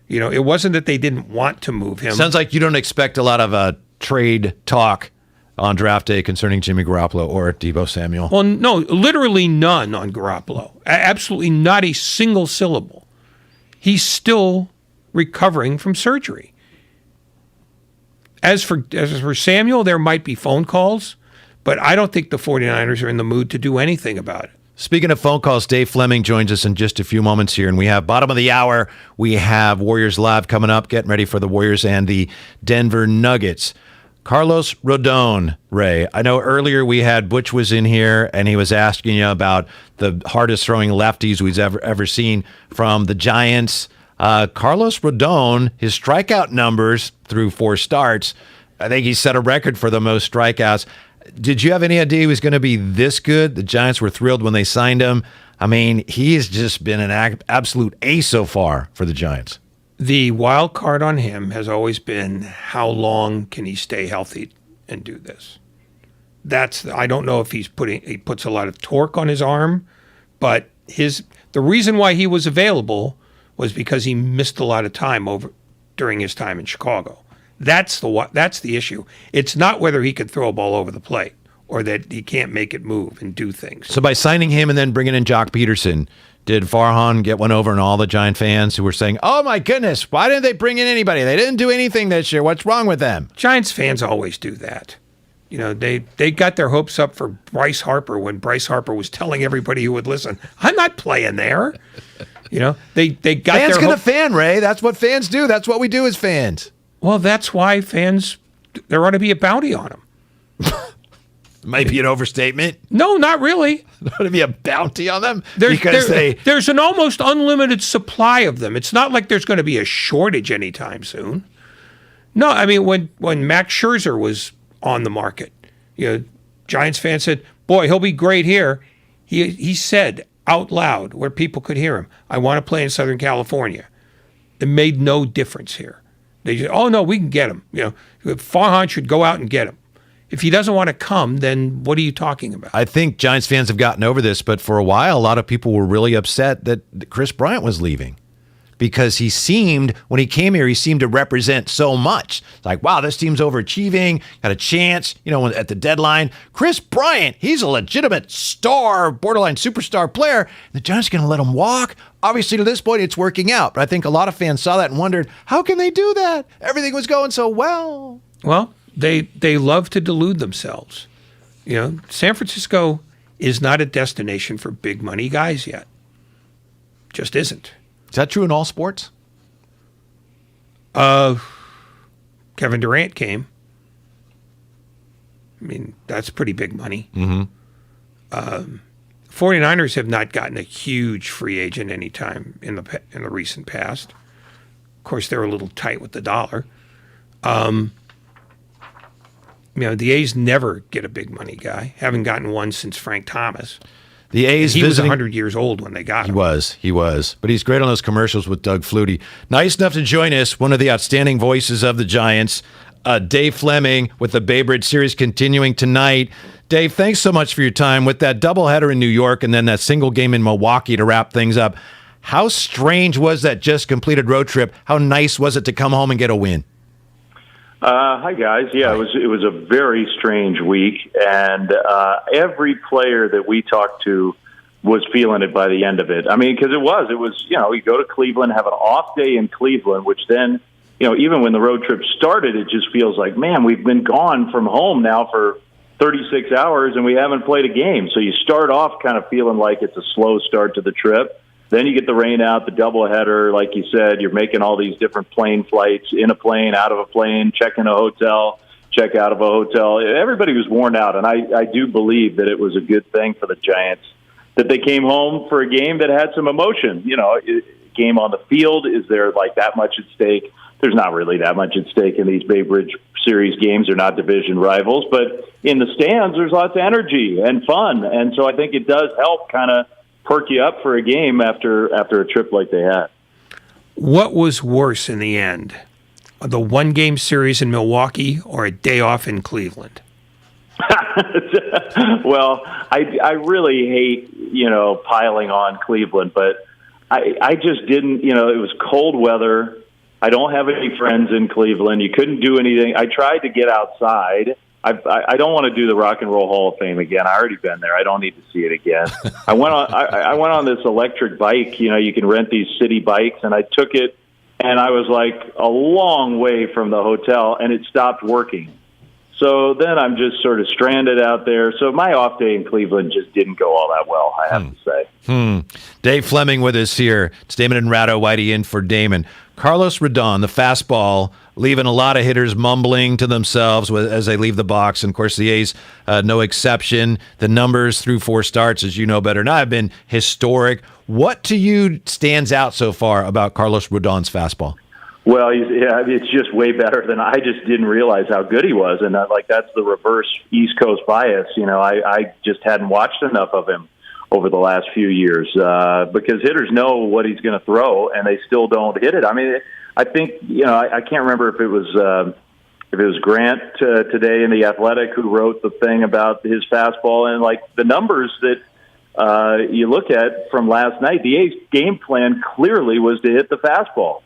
It wasn't that they didn't want to move him. Sounds like you don't expect a lot of trade talk on draft day concerning Jimmy Garoppolo or Deebo Samuel. Well, no, literally none on Garoppolo. Absolutely not a single syllable. He's still recovering from surgery. As for Samuel, there might be phone calls, but I don't think the 49ers are in the mood to do anything about it. Speaking of phone calls, Dave Fleming joins us in just a few moments here, and we have bottom of the hour. We have Warriors Live coming up, getting ready for the Warriors and the Denver Nuggets. Carlos Rodon, Ray. I know earlier we had Butch was in here, and he was asking you about the hardest throwing lefties we've ever seen from the Giants. Carlos Rodon, his strikeout numbers through 4 starts, I think he set a record for the most strikeouts. Did you have any idea he was going to be this good? The Giants were thrilled when they signed him. I mean, he has just been an absolute ace so far for the Giants. The wild card on him has always been how long can he stay healthy and do this. I don't know if he puts a lot of torque on his arm, but the reason why he was available was because he missed a lot of time during his time in Chicago. That's the issue. It's not whether he could throw a ball over the plate or that he can't make it move and do things. So by signing him and then bringing in Jock Peterson, did Farhan get one over on all the Giant fans who were saying, oh my goodness, why didn't they bring in anybody? They didn't do anything this year. What's wrong with them? Giants fans always do that. You know, they got their hopes up for Bryce Harper when Bryce Harper was telling everybody who would listen, I'm not playing there. You know, they got fans their gonna fan, Ray. That's what fans do. That's what we do as fans. Well, that's why there ought to be a bounty on them. Might be an overstatement. No, not really. There ought to be a bounty on them there's an almost unlimited supply of them. It's not like there's going to be a shortage anytime soon. No, I mean, when Max Scherzer was on the market, you know, Giants fans said, boy, he'll be great here. He said out loud where people could hear him, I want to play in Southern California. It made no difference here. They said, oh, no, we can get him. You know, Farhan should go out and get him. If he doesn't want to come, then what are you talking about? I think Giants fans have gotten over this, but for a while, a lot of people were really upset that Chris Bryant was leaving because when he came here, he seemed to represent so much. It's like, wow, this team's overachieving, got a chance, you know, at the deadline. Chris Bryant, he's a legitimate star, borderline superstar player. The Giants are going to let him walk. Obviously, to this point, it's working out. But I think a lot of fans saw that and wondered, how can they do that? Everything was going so well. Well, they love to delude themselves. You know, San Francisco is not a destination for big money guys yet. Just isn't. Is that true in all sports? Kevin Durant came. I mean, that's pretty big money. Mm-hmm. 49ers have not gotten a huge free agent anytime in the recent past. Of course, they're a little tight with the dollar. You know, the A's never get a big money guy. Haven't gotten one since Frank Thomas. The A's he was 100 years old when they got him. He was. But he's great on those commercials with Doug Flutie. Nice enough to join us, one of the outstanding voices of the Giants, Dave Fleming, with the Bay Bridge series continuing tonight. Dave, thanks so much for your time. With that doubleheader in New York and then that single game in Milwaukee to wrap things up, how strange was that just completed road trip? How nice was it to come home and get a win? Hi guys. Yeah, it was a very strange week, and every player that we talked to was feeling it by the end of it. I mean, because it was you know, you go to Cleveland, have an off day in Cleveland, which then, you know, even when the road trip started, it just feels like, man, we've been gone from home now for 36 hours and we haven't played a game. So you start off kind of feeling like it's a slow start to the trip. Then you get the rain out, the doubleheader, like you said, you're making all these different plane flights, in a plane, out of a plane, check in a hotel, check out of a hotel. Everybody was worn out, and I do believe that it was a good thing for the Giants that they came home for a game that had some emotion. You know, game on the field, is there like that much at stake? There's not really that much at stake in these Bay Bridge Series games. They're not division rivals, but in the stands, there's lots of energy and fun, and so I think it does help kind of perk you up for a game after a trip like they had. What was worse in the end, the one-game series in Milwaukee or a day off in Cleveland? Well, I really hate, you know, piling on Cleveland, but I just didn't, you know, it was cold weather. I don't have any friends in Cleveland. You couldn't do anything. I tried to get outside. I don't want to do the Rock and Roll Hall of Fame again. I already been there. I don't need to see it again. I went on this electric bike. You know, you can rent these city bikes, and I took it, and I was like a long way from the hotel, and it stopped working. So then I'm just sort of stranded out there. So my off day in Cleveland just didn't go all that well, I have to say. Dave Fleming with us here. It's Damon and Ratto, Whitey in for Damon. Carlos Rodon, the fastball, leaving a lot of hitters mumbling to themselves as they leave the box. And, of course, the A's, no exception. The numbers through 4 starts, as you know better than I, have been historic. What to you stands out so far about Carlos Rodon's fastball? Well, it's just way better than I just didn't realize how good he was. And that's the reverse East Coast bias. I just hadn't watched enough of him over the last few years because hitters know what he's going to throw and they still don't hit it. I mean, I think, I can't remember if it was Grant today in The Athletic who wrote the thing about his fastball, and the numbers that you look at from last night, the A's game plan clearly was to hit the fastball.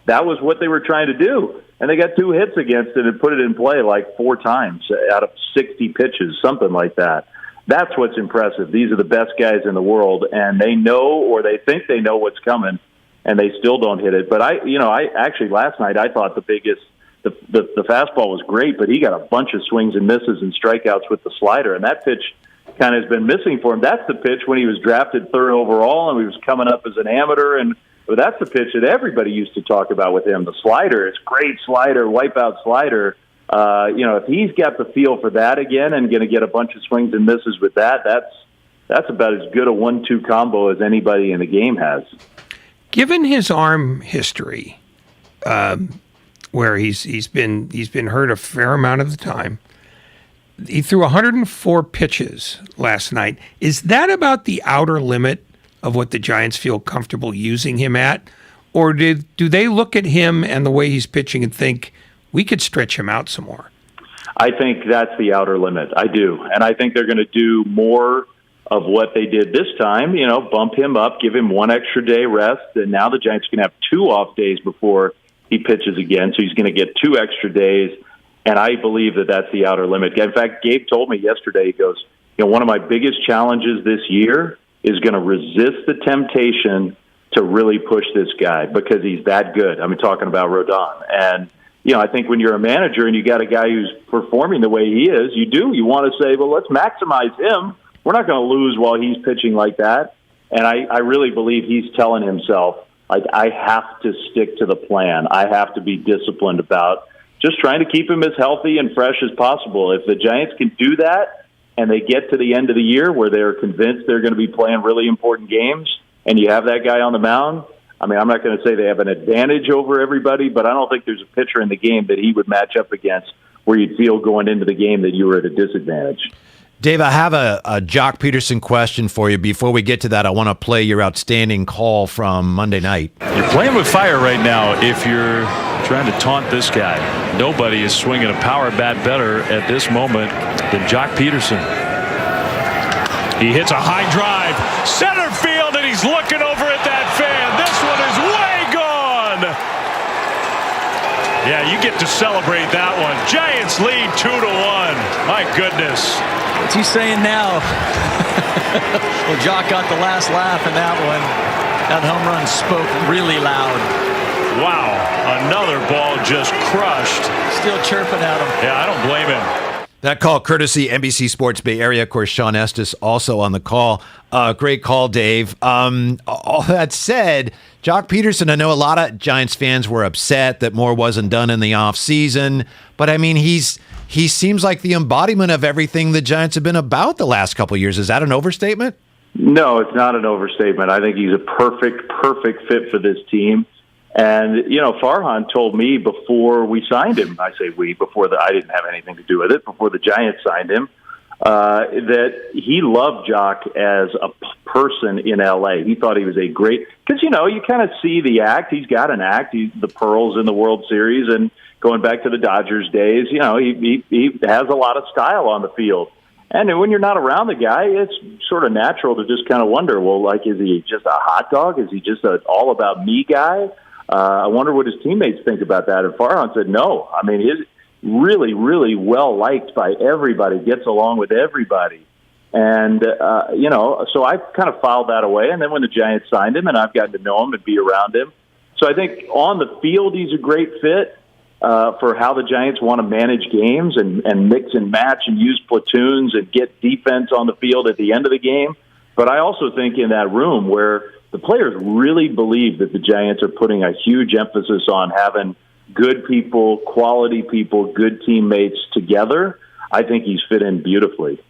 That was what they were trying to do. And they got 2 hits against it and put it in play 4 times out of 60 pitches, something like that. That's what's impressive. These are the best guys in the world, and they know, or they think they know what's coming, and they still don't hit it. But I actually last night I thought the fastball was great, but he got a bunch of swings and misses and strikeouts with the slider, and that pitch kind of has been missing for him. That's the pitch when he was drafted 3rd overall and he was coming up as an amateur, but that's the pitch that everybody used to talk about with him. The slider, it's great slider, wipeout slider. If he's got the feel for that again and going to get a bunch of swings and misses with that, that's about as good a 1-2 combo as anybody in the game has. Given his arm history, where he's been hurt a fair amount of the time, he threw 104 pitches last night. Is that about the outer limit of what the Giants feel comfortable using him at? Or do they look at him and the way he's pitching and think, we could stretch him out some more? I think that's the outer limit. I do. And I think they're going to do more of what they did this time, bump him up, give him 1 extra day rest. And now the Giants can have 2 off days before he pitches again. So he's going to get 2 extra days. And I believe that that's the outer limit. In fact, Gabe told me yesterday, he goes, one of my biggest challenges this year is going to resist the temptation to really push this guy because he's that good. I'm talking about Rodon. And, I think when you're a manager and you got a guy who's performing the way he is, you want to say, well, let's maximize him. We're not going to lose while he's pitching like that. And I really believe he's telling himself, I have to stick to the plan. I have to be disciplined about just trying to keep him as healthy and fresh as possible. If the Giants can do that and they get to the end of the year where they're convinced they're going to be playing really important games and you have that guy on the mound, I'm not going to say they have an advantage over everybody, but I don't think there's a pitcher in the game that he would match up against where you'd feel going into the game that you were at a disadvantage. Dave, I have a Jock Peterson question for you. Before we get to that, I want to play your outstanding call from Monday night. You're playing with fire right now if you're trying to taunt this guy. Nobody is swinging a power bat better at this moment than Jock Peterson. He hits a high drive, center field, and he's looking over at that fan. This one is way gone. Yeah, you get to celebrate that one. Giants lead 2-1. My goodness. What's he saying now? Well, Jock got the last laugh in that one. That home run spoke really loud. Wow, another ball just crushed. Still chirping at him. Yeah, I don't blame him. That call courtesy NBC Sports Bay Area. Of course, Sean Estes also on the call. Great call, Dave. All that said, Jock Peterson, I know a lot of Giants fans were upset that more wasn't done in the offseason, but he seems like the embodiment of everything the Giants have been about the last couple of years. Is that an overstatement? No, it's not an overstatement. I think he's a perfect fit for this team. And, Farhan told me before we signed him, I say we, I didn't have anything to do with it, before the Giants signed him, that he loved Jock as a person in L.A. He thought he was a great, because, you kind of see the act. He's got an act. The pearls in the World Series, and going back to the Dodgers days, he has a lot of style on the field. And when you're not around the guy, it's sort of natural to just kind of wonder, well, is he just a hot dog? Is he just an all-about-me guy? I wonder what his teammates think about that. And Farhan said no. He's really, really well-liked by everybody, gets along with everybody. And, so I kind of filed that away. And then when the Giants signed him, and I've gotten to know him and be around him. So I think on the field, he's a great fit for how the Giants want to manage games and mix and match and use platoons and get defense on the field at the end of the game. But I also think in that room where the players really believe that the Giants are putting a huge emphasis on having good people, quality people, good teammates together. I think he's fit in beautifully.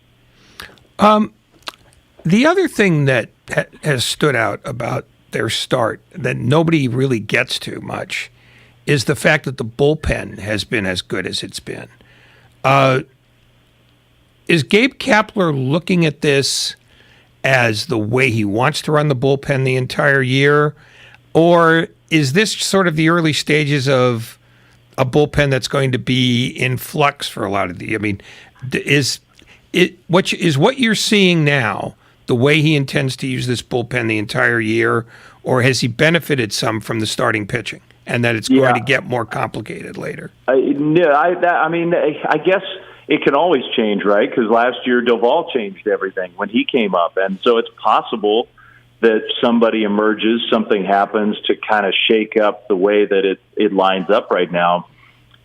The other thing that has stood out about their start that nobody really gets to much is the fact that the bullpen has been as good as it's been. Is Gabe Kapler looking at this as the way he wants to run the bullpen the entire year? Or is this sort of the early stages of a bullpen that's going to be in flux for a lot of the... I mean, is what you're seeing now the way he intends to use this bullpen the entire year, or has he benefited some from the starting pitching and that it's going to get more complicated later? I guess it can always change, right? Because last year Doval changed everything when he came up, and so it's possible that somebody emerges, something happens to kind of shake up the way that it lines up right now.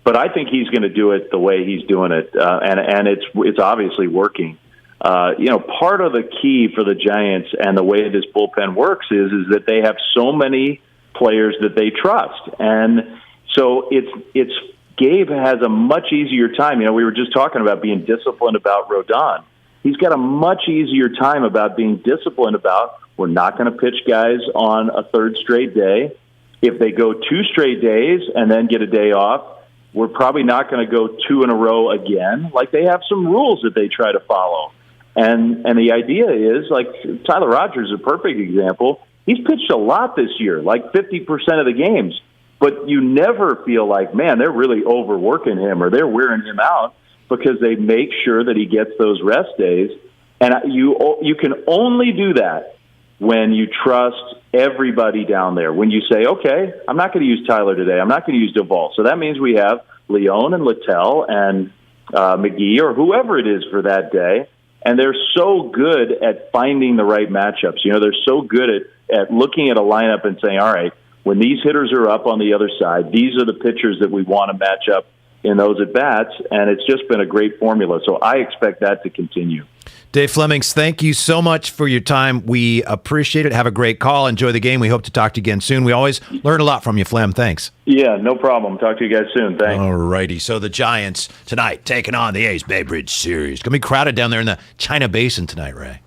But I think he's going to do it the way he's doing it, and it's obviously working. Part of the key for the Giants and the way this bullpen works is that they have so many players that they trust, and so it's Gabe has a much easier time. We were just talking about being disciplined about Rodon. He's got a much easier time about being disciplined about, we're not going to pitch guys on a third straight day. If they go 2 straight days and then get a day off, we're probably not going to go 2 in a row again. Like, they have some rules that they try to follow. And the idea is, like, Tyler Rogers is a perfect example. He's pitched a lot this year, like 50% of the games. But you never feel like, man, they're really overworking him or they're wearing him out, because they make sure that he gets those rest days. And you can only do that when you trust everybody down there. When you say, okay, I'm not going to use Tyler today. I'm not going to use Doval. So that means we have Leon and Littell and McGee or whoever it is for that day. And they're so good at finding the right matchups. They're so good at looking at a lineup and saying, all right, when these hitters are up on the other side, these are the pitchers that we want to match up in those at-bats, and it's just been a great formula. So I expect that to continue. Dave Flemings, thank you so much for your time. We appreciate it. Have a great call. Enjoy the game. We hope to talk to you again soon. We always learn a lot from you, Flem. Thanks. Yeah, no problem. Talk to you guys soon. Thanks. All righty. So the Giants tonight taking on the A's Bay Bridge Series. Going to be crowded down there in the China Basin tonight, Ray.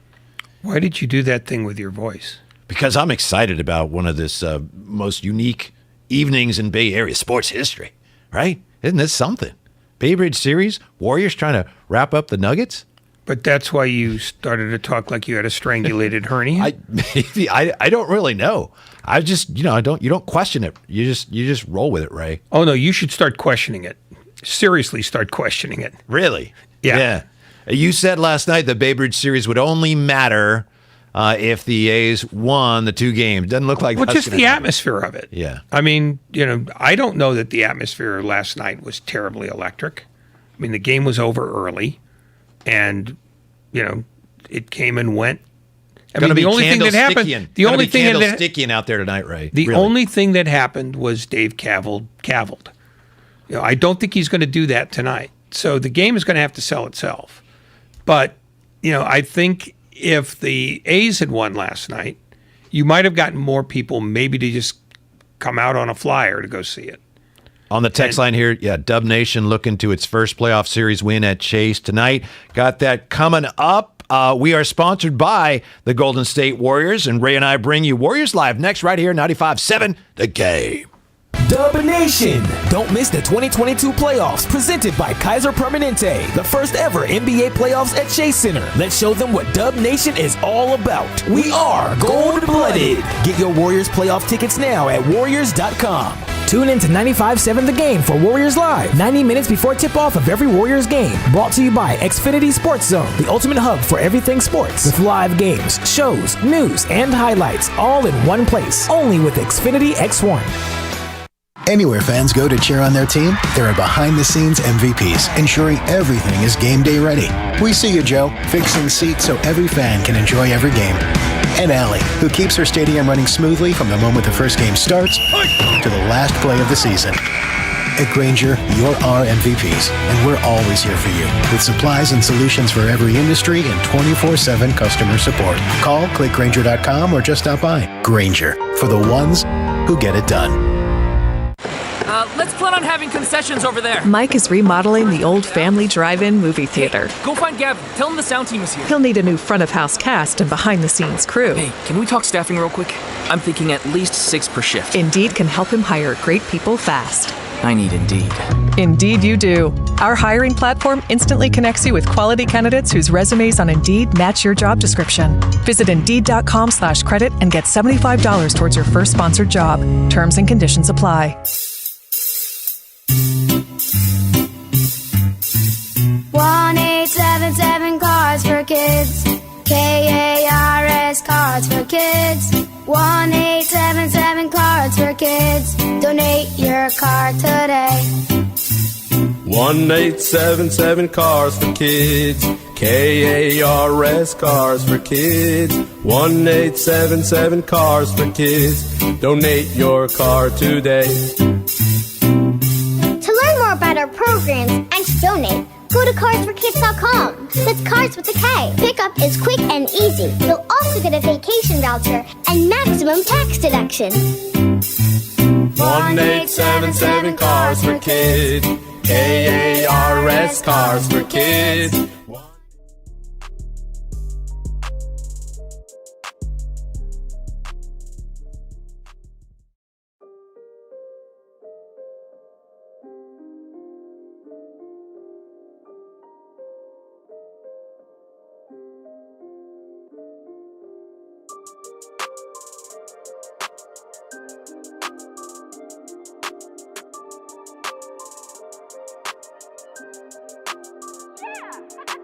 Why did you do that thing with your voice? Because I'm excited about one of this most unique evenings in Bay Area sports history, right? Isn't this something? Bay Bridge Series, Warriors trying to wrap up the Nuggets? But that's why you started to talk like you had a strangulated hernia? I don't really know. I just, you don't question it. You just roll with it, Ray. Oh, no, you should start questioning it. Seriously start questioning it. Really? Yeah. You said last night the Bay Bridge Series would only matter if the A's won the 2 games. Doesn't look like that's just the atmosphere of it. Yeah. I mean, I don't know that the atmosphere last night was terribly electric. I mean, the game was over early, and, it came and went. The only thing that happened, the only thing that sticking out there tonight, Ray. The only thing that happened was Dave cavilled. I don't think he's going to do that tonight. So the game is going to have to sell itself. But, I think if the A's had won last night, you might have gotten more people maybe to just come out on a flyer to go see it. On the text line here, Dub Nation looking to its first playoff series win at Chase tonight. Got that coming up. We are sponsored by the Golden State Warriors, and Ray and I bring you Warriors Live next right here, 95.7 The Game. Dub Nation! Don't miss the 2022 playoffs presented by Kaiser Permanente, the first ever NBA playoffs at Chase Center. Let's show them what Dub Nation is all about. We are gold-blooded. Get your Warriors playoff tickets now at Warriors.com. Tune in to 95.7 The Game for Warriors Live, 90 minutes before tip-off of every Warriors game. Brought to you by Xfinity Sports Zone, the ultimate hub for everything sports. With live games, shows, news, and highlights all in one place. Only with Xfinity X1. Anywhere fans go to cheer on their team, there are behind-the-scenes MVPs, ensuring everything is game day ready. We see you, Joe, fixing seats so every fan can enjoy every game. And Allie, who keeps her stadium running smoothly from the moment the first game starts to the last play of the season. At Grainger, you're our MVPs, and we're always here for you with supplies and solutions for every industry and 24/7 customer support. Call, click Grainger.com, or just stop by. Grainger, for the ones who get it done. Let's plan on having concessions over there. Mike is remodeling the old family drive-in movie theater. Go find Gavin. Tell him the sound team is here. He'll need a new front-of-house cast and behind-the-scenes crew. Hey, can we talk staffing real quick? I'm thinking at least 6 per shift. Indeed can help him hire great people fast. I need Indeed. Indeed you do. Our hiring platform instantly connects you with quality candidates whose resumes on Indeed match your job description. Visit Indeed.com/credit and get $75 towards your first sponsored job. Terms and conditions apply. 1-877 Cards for Kids. KARS Cards for Kids. 1-877 Cards for Kids. Donate your card today. 1-877 Cars for Kids. KARS Cars for Kids. 1-877 Cars for Kids. Donate your car today. To learn more about our programs and to donate, go to carsforkids.com. That's Cars with a K. Pickup is quick and easy. You'll also get a vacation voucher and maximum tax deduction. 1-877 Cars for Kids. KARS Cars for Kids. Yeah!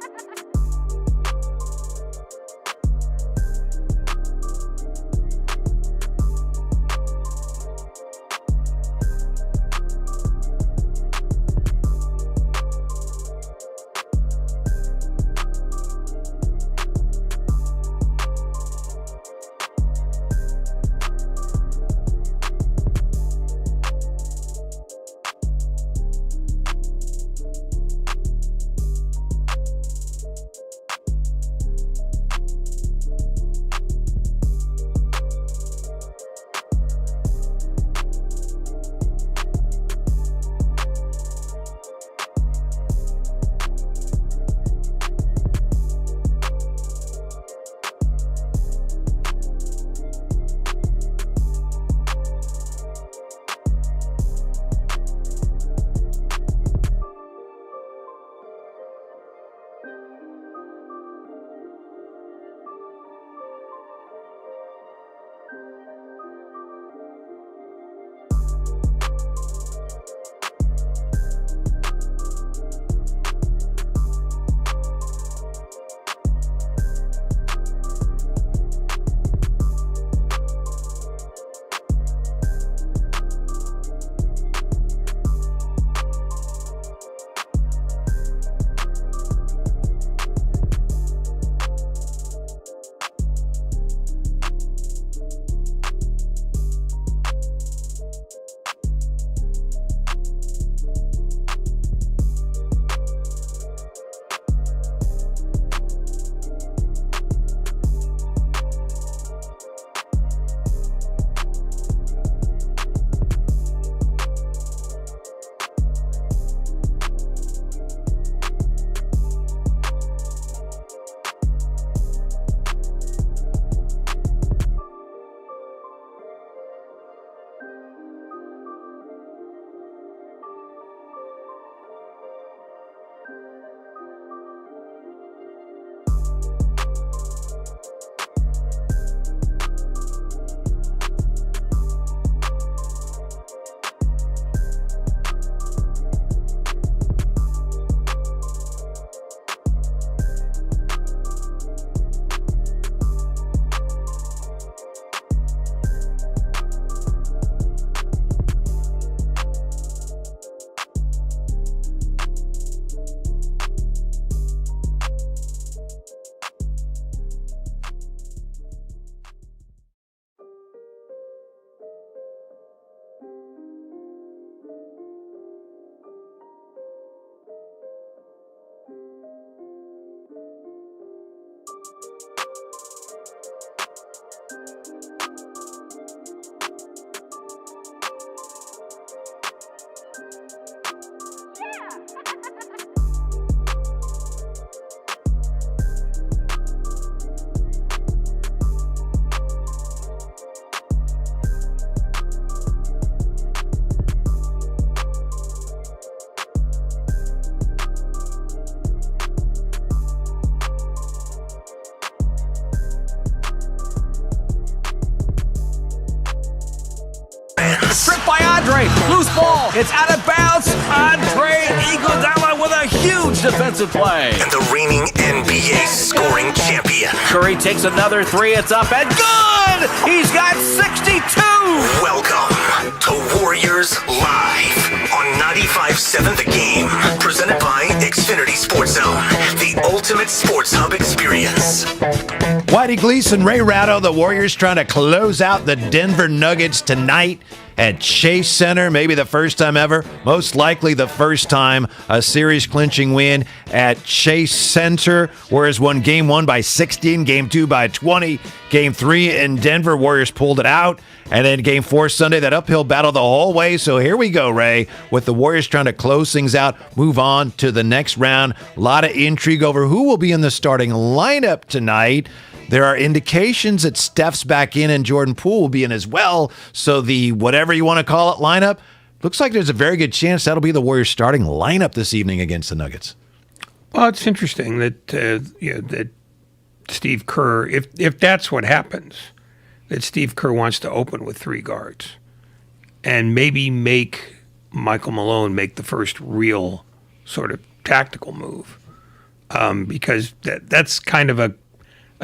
Stripped by Andre. Loose ball. It's out of bounds. Andre Iguodala with a huge defensive play. And the reigning NBA scoring champion. Curry takes another three. It's up and good. He's got 62. Welcome to Warriors Live on 95.7 The Game. Presented by Xfinity Sports Zone, the ultimate sports hub experience. Whitey Gleason, Ray Ratto, the Warriors trying to close out the Denver Nuggets tonight at Chase Center. Maybe the first time ever, most likely the first time a series-clinching win at Chase Center. Warriors won Game 1 by 16, Game 2 by 20. Game 3 in Denver, Warriors pulled it out. And then Game 4 Sunday, that uphill battle the whole way. So here we go, Ray, with the Warriors trying to close things out, move on to the next round. A lot of intrigue over who will be in the starting lineup tonight. There are indications that Steph's back in and Jordan Poole will be in as well. So the whatever you want to call it lineup, looks like there's a very good chance that'll be the Warriors starting lineup this evening against the Nuggets. Well, it's interesting that that Steve Kerr, if that's what happens, that Steve Kerr wants to open with three guards and maybe make Michael Malone make the first real sort of tactical move, because that's kind of a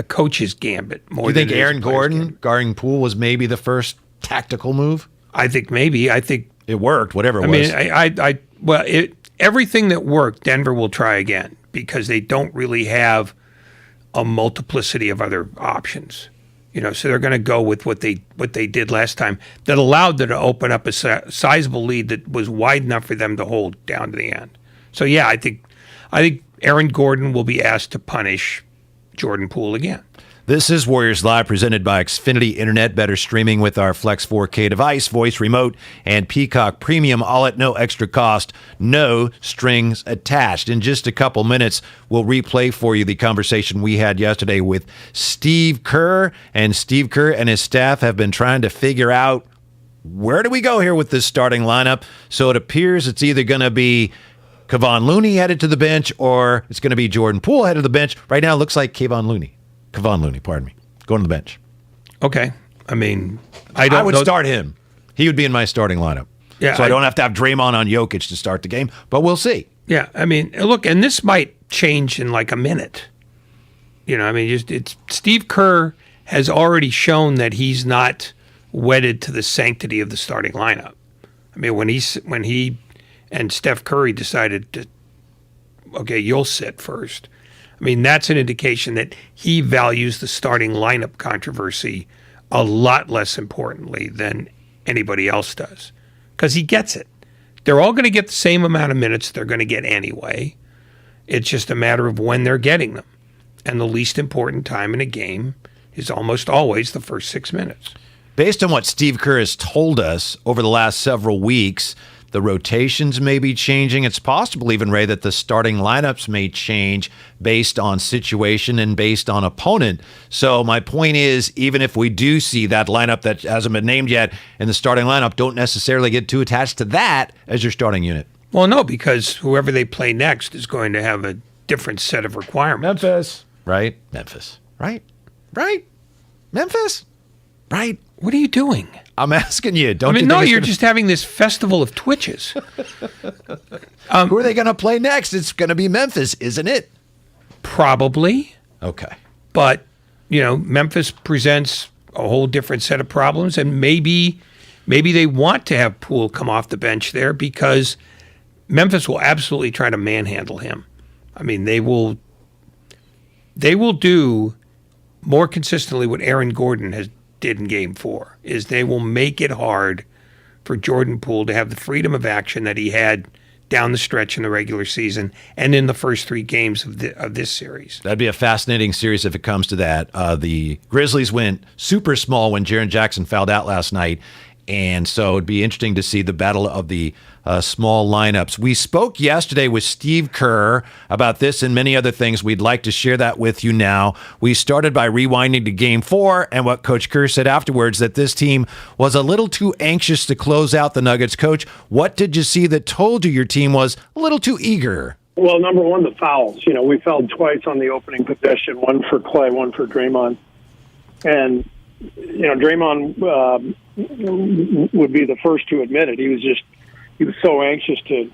coach's gambit. More. You think Aaron Gordon guarding Poole was maybe the first tactical move? I think maybe. I think it worked. Whatever it was. I mean, everything that worked, Denver will try again because they don't really have a multiplicity of other options. So they're going to go with what they did last time that allowed them to open up a sizable lead that was wide enough for them to hold down to the end. So yeah, I think Aaron Gordon will be asked to punish Jordan Poole again. This is Warriors Live, presented by Xfinity Internet. Better streaming with our Flex 4K device, voice remote, and Peacock Premium, all at no extra cost, no strings attached. In just a couple minutes, we'll replay for you the conversation we had yesterday with Steve Kerr. And Steve Kerr and his staff have been trying to figure out, where do we go here with this starting lineup? So it appears it's either going to be Kevon Looney headed to the bench, or it's going to be Jordan Poole headed to the bench. Right now, it looks like Kevon Looney, pardon me, going to the bench. Okay. I mean, I would start him. He would be in my starting lineup. Yeah, so I don't have to have Draymond on Jokic to start the game, but we'll see. Yeah, I mean, look, and this might change in like a minute. It's Steve Kerr has already shown that he's not wedded to the sanctity of the starting lineup. I mean, when he and Steph Curry decided to, okay, you'll sit first. I mean, that's an indication that he values the starting lineup controversy a lot less importantly than anybody else does, because he gets it. They're all going to get the same amount of minutes they're going to get anyway. It's just a matter of when they're getting them. And the least important time in a game is almost always the first 6 minutes. Based on what Steve Kerr has told us over the last several weeks, the rotations may be changing. It's possible even, Ray, that the starting lineups may change based on situation and based on opponent. So my point is, even if we do see that lineup that hasn't been named yet in the starting lineup, don't necessarily get too attached to that as your starting unit. Well, no, because whoever they play next is going to have a different set of requirements. Memphis. Right? Memphis? Right? What are you doing? I'm asking you. You're just having this festival of twitches. Who are they going to play next? It's going to be Memphis, isn't it? Probably. Okay. But, Memphis presents a whole different set of problems, and maybe they want to have Poole come off the bench there because Memphis will absolutely try to manhandle him. I mean, they will do more consistently what Aaron Gordon did in Game 4, is they will make it hard for Jordan Poole to have the freedom of action that he had down the stretch in the regular season and in the first 3 games of this series. That'd be a fascinating series if it comes to that. The Grizzlies went super small when Jaren Jackson fouled out last night, and so it'd be interesting to see the battle of the small lineups. We spoke yesterday with Steve Kerr about this and many other things. We'd like to share that with you now. We started by rewinding to Game 4 and what Coach Kerr said afterwards, that this team was a little too anxious to close out the Nuggets. Coach, what did you see that told you your team was a little too eager? Well, number one, the fouls. We fouled twice on the opening possession, one for Clay, one for Draymond. And, Draymond would be the first to admit it. He was so anxious to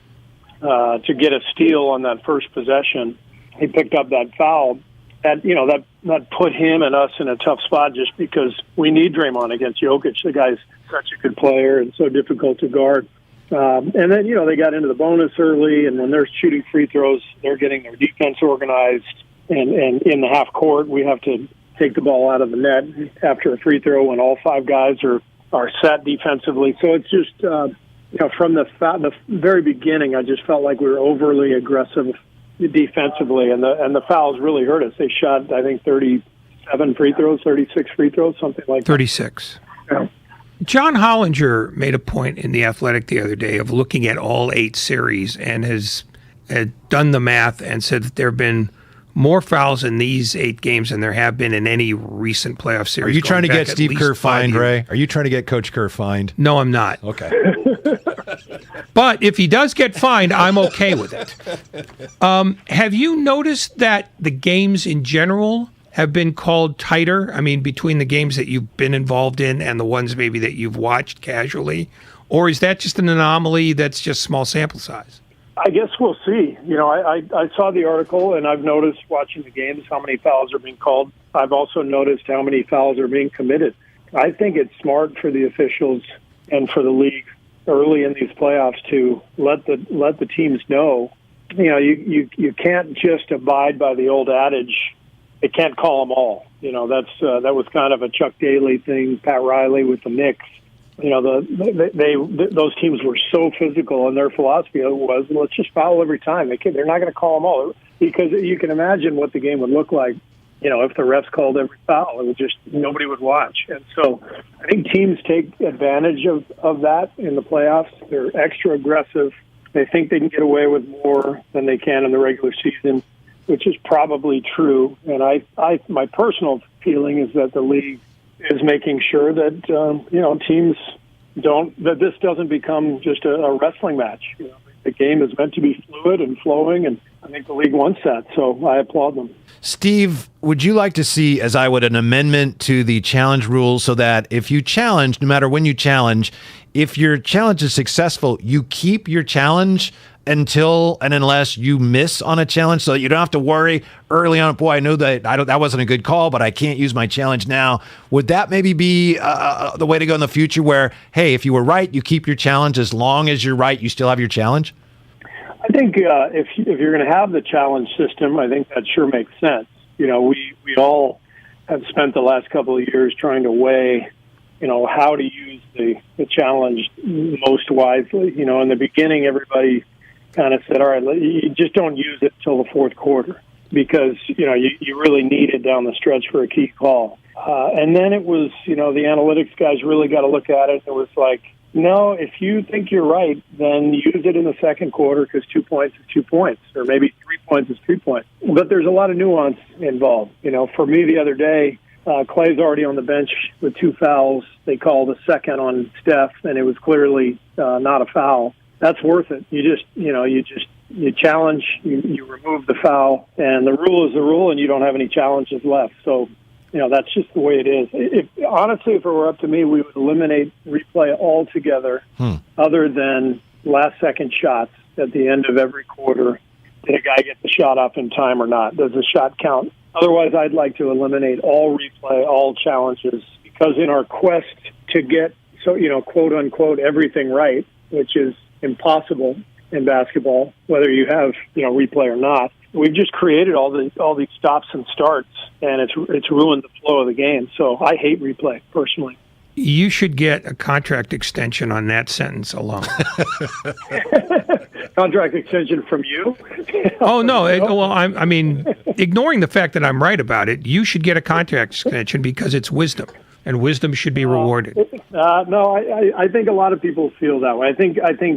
get a steal on that first possession. He picked up that foul. That put him and us in a tough spot just because we need Draymond against Jokic. The guy's such a good player and so difficult to guard. And then, they got into the bonus early, and when they're shooting free throws, they're getting their defense organized. And in the half court, we have to take the ball out of the net after a free throw when all five guys are set defensively. So it's just, from the very beginning, I just felt like we were overly aggressive defensively, and the fouls really hurt us. They shot, I think, 37 free throws, 36 free throws, something like that. 36. Yeah. John Hollinger made a point in The Athletic the other day of looking at all 8 series and has done the math and said that there have been more fouls in these 8 games than there have been in any recent playoff series. Are you trying to get Steve Kerr fined, years. Ray? Are you trying to get Coach Kerr fined? No, I'm not. Okay. But if he does get fined, I'm okay with it. Have you noticed that the games in general have been called tighter? I mean, between the games that you've been involved in and the ones maybe that you've watched casually? Or is that just an anomaly that's just small sample size? I guess we'll see. I saw the article, and I've noticed watching the games how many fouls are being called. I've also noticed how many fouls are being committed. I think it's smart for the officials and for the league early in these playoffs to let the teams know. You can't just abide by the old adage. They can't call them all. That was kind of a Chuck Daly thing. Pat Riley with the Knicks. Those teams were so physical, and their philosophy was, let's just foul every time. They're not going to call them all, because you can imagine what the game would look like. If the refs called every foul, it would just, nobody would watch. And so I think teams take advantage of that in the playoffs. They're extra aggressive. They think they can get away with more than they can in the regular season, which is probably true. And my personal feeling is that the league is making sure that teams that this doesn't become just a wrestling match. The game is meant to be fluid and flowing, and I think the league wants that, so I applaud them. Steve, would you like to see, as I would, an amendment to the challenge rules so that if you challenge, no matter when you challenge, if your challenge is successful, you keep your challenge until and unless you miss on a challenge, so you don't have to worry early on, boy, I know that wasn't a good call, but I can't use my challenge now. Would that maybe be the way to go in the future where, hey, if you were right, you keep your challenge. As long as you're right, you still have your challenge? I think if you're going to have the challenge system, I think that sure makes sense. We all have spent the last couple of years trying to weigh, how to use the challenge most wisely. In the beginning, everybody kind of said, all right, you just don't use it till the fourth quarter because, you really need it down the stretch for a key call. And then it was, the analytics guys really got to look at it. It was like, no, if you think you're right, then use it in the second quarter because 2 points is 2 points, or maybe 3 points is 3 points. But there's a lot of nuance involved. For me the other day, Clay's already on the bench with 2 fouls. They called a second on Steph, and it was clearly not a foul. That's worth it. You challenge, you remove the foul, and the rule is the rule, and you don't have any challenges left. So, that's just the way it is. Honestly, if it were up to me, we would eliminate replay altogether, other than last-second shots at the end of every quarter. Did a guy get the shot off in time or not? Does the shot count? Otherwise, I'd like to eliminate all replay, all challenges, because in our quest to get, quote-unquote, everything right, which is impossible in basketball, whether you have, replay or not, we've just created all these stops and starts, and it's ruined the flow of the game. So I hate replay, personally. You should get a contract extension on that sentence alone. Contract extension from you? Oh, no. I mean, ignoring the fact that I'm right about it, you should get a contract extension because it's wisdom, and wisdom should be rewarded. No, I think a lot of people feel that way. I think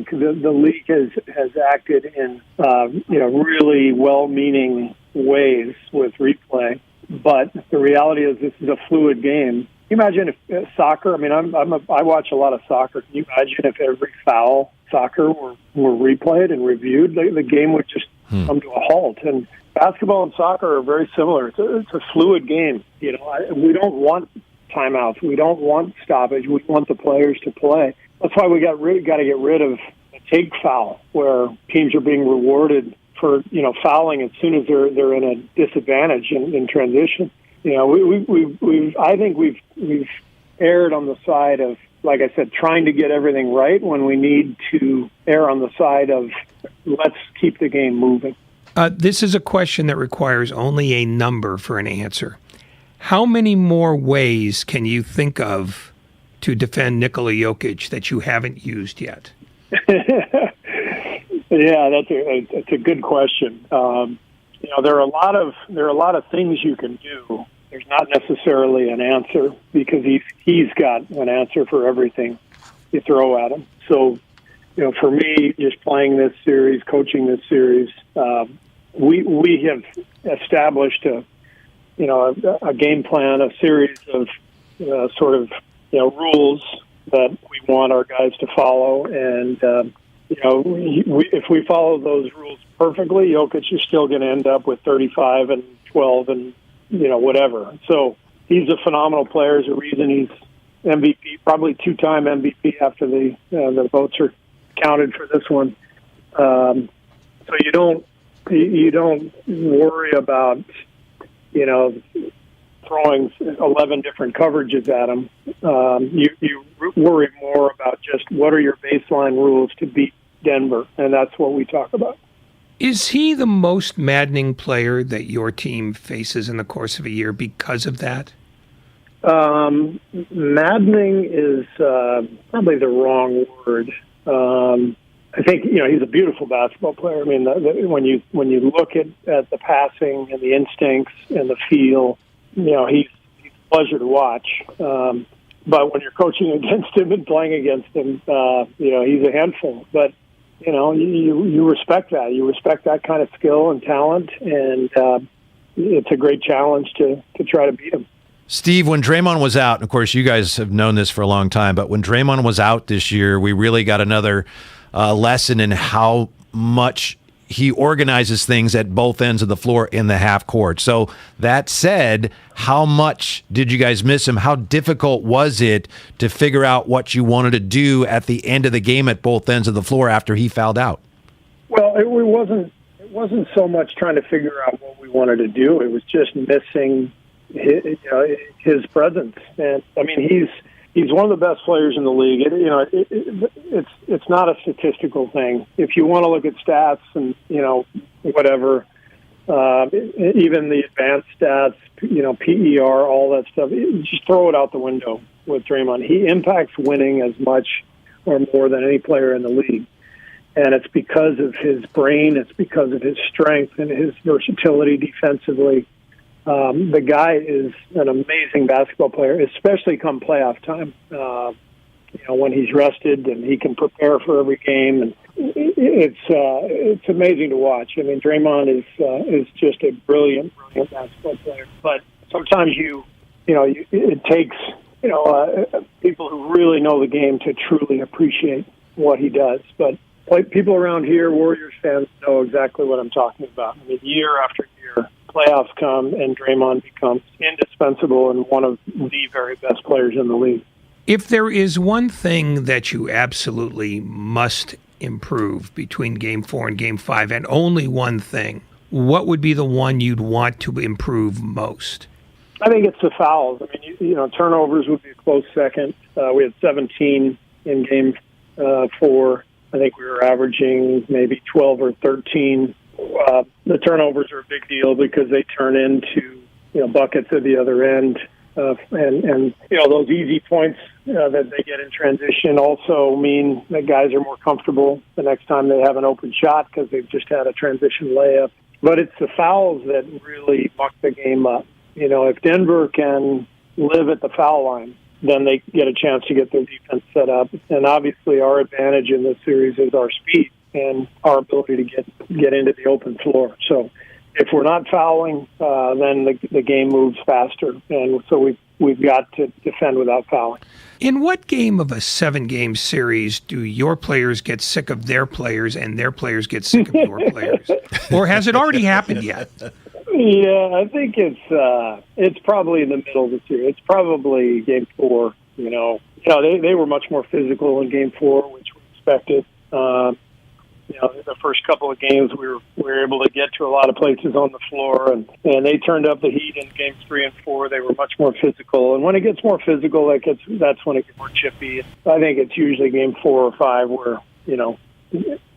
the league has acted in really well-meaning ways with replay, but the reality is this is a fluid game. Can you imagine if soccer? I mean, I watch a lot of soccer. Can you imagine if every foul soccer were replayed and reviewed? The game would just come to a halt. And basketball and soccer are very similar. It's a fluid game. We don't want timeouts. We don't want stoppage. We want the players to play. That's why we got to get rid of the take foul, where teams are being rewarded for fouling as soon as they're in a disadvantage in transition. I think we've erred on the side of, like I said, trying to get everything right when we need to err on the side of let's keep the game moving. This is a question that requires only a number for an answer. How many more ways can you think of to defend Nikola Jokic that you haven't used yet? Yeah, that's a good question. There are a lot of things you can do. There's not necessarily an answer, because he's got an answer for everything you throw at him. So, for me, just playing this series, coaching this series, we have established a game plan, a series of rules that we want our guys to follow, and if we follow those rules perfectly, Jokic is still going to end up with 35 and 12 and whatever. So he's a phenomenal player. There's a reason he's MVP, probably two-time MVP after the votes are counted for this one. So you don't worry about throwing 11 different coverages at him. You worry more about just what are your baseline rules to beat Denver, and that's what we talk about. Is he the most maddening player that your team faces in the course of a year because of that? Maddening is probably the wrong word. I think he's a beautiful basketball player. I mean, when you look at the passing and the instincts and the feel, he's a pleasure to watch. But when you're coaching against him and playing against him, he's a handful. But you respect that. You respect that kind of skill and talent, and it's a great challenge to try to beat him. Steve, when Draymond was out, of course, you guys have known this for a long time, but when Draymond was out this year, we really got another lesson in how much he organizes things at both ends of the floor in the half court. So that said, how much did you guys miss him? How difficult was it to figure out what you wanted to do at the end of the game at both ends of the floor after he fouled out? Well, it wasn't so much trying to figure out what we wanted to do. It was just missing his presence. And I mean, he's one of the best players in the league. It's not a statistical thing. If you want to look at stats and whatever, even the advanced stats, PER, all that stuff, just throw it out the window with Draymond. He impacts winning as much or more than any player in the league, and it's because of his brain. It's because of his strength and his versatility defensively. The guy is an amazing basketball player, especially come playoff time. When he's rested and he can prepare for every game, and it's amazing to watch. I mean, Draymond is just a brilliant basketball player. But sometimes it takes people who really know the game to truly appreciate what he does. But people around here, Warriors fans, know exactly what I'm talking about. I mean, year after year, playoffs come and Draymond becomes indispensable and one of the very best players in the league. If there is one thing that you absolutely must improve between Game 4 and Game 5, and only one thing, what would be the one you'd want to improve most? I think it's the fouls. I mean, turnovers would be a close second. We had 17 in Game 4. I think we were averaging maybe 12 or 13. The turnovers are a big deal because they turn into buckets at the other end, and those easy points that they get in transition also mean that guys are more comfortable the next time they have an open shot because they've just had a transition layup. But it's the fouls that really muck the game up. If Denver can live at the foul line, then they get a chance to get their defense set up. And obviously our advantage in this series is our speed and our ability to get into the open floor. So if we're not fouling, then the game moves faster. And so we've got to defend without fouling. In what game of a 7-game series do your players get sick of their players and their players get sick of your players? Or has it already happened yet? Yeah, I think it's probably in the middle of the series. It's probably Game 4. They were much more physical in Game 4, which we expected. The first couple of games we were able to get to a lot of places on the floor, and they turned up the heat in Games 3 and 4. They were much more physical, and when it gets more physical, that's when it gets more chippy. I think it's usually Game 4 or 5 where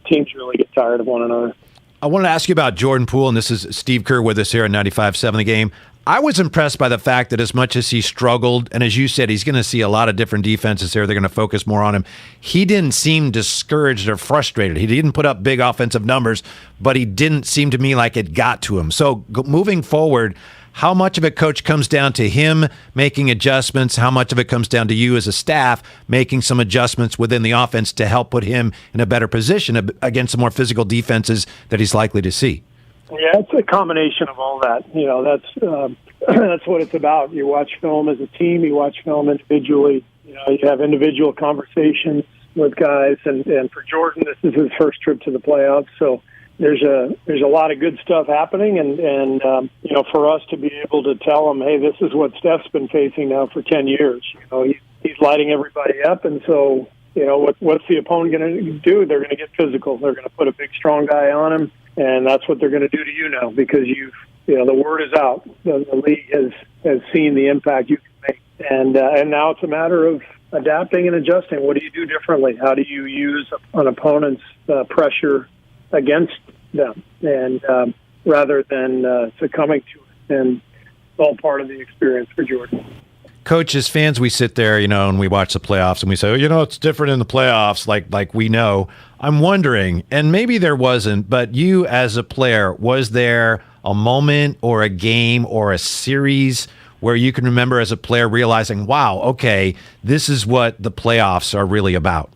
teams really get tired of one another. I wanted to ask you about Jordan Poole, and this is Steve Kerr with us here on 95.7 The Game. I was impressed by the fact that as much as he struggled, and as you said, he's going to see a lot of different defenses here. They're going to focus more on him. He didn't seem discouraged or frustrated. He didn't put up big offensive numbers, but he didn't seem to me like it got to him. So moving forward, how much of it, Coach, comes down to him making adjustments? How much of it comes down to you as a staff making some adjustments within the offense to help put him in a better position against some more physical defenses that he's likely to see? Yeah, it's a combination of all that. That's what it's about. You watch film as a team. You watch film individually. You have individual conversations with guys. And for Jordan, this is his first trip to the playoffs. So there's a lot of good stuff happening. And for us to be able to tell him, hey, this is what Steph's been facing now for 10 years. He's lighting everybody up. And so, what's the opponent going to do? They're going to get physical. They're going to put a big, strong guy on him. And that's what they're going to do to you now because the word is out. The league has seen the impact you can make. And now it's a matter of adapting and adjusting. What do you do differently? How do you use an opponent's pressure against them? And rather than succumbing to it. And it's all part of the experience for Jordan. Coach, as fans, we sit there, and we watch the playoffs and we say, it's different in the playoffs, like we know. I'm wondering, and maybe there wasn't, but you as a player, was there a moment or a game or a series where you can remember as a player realizing, wow, okay, this is what the playoffs are really about?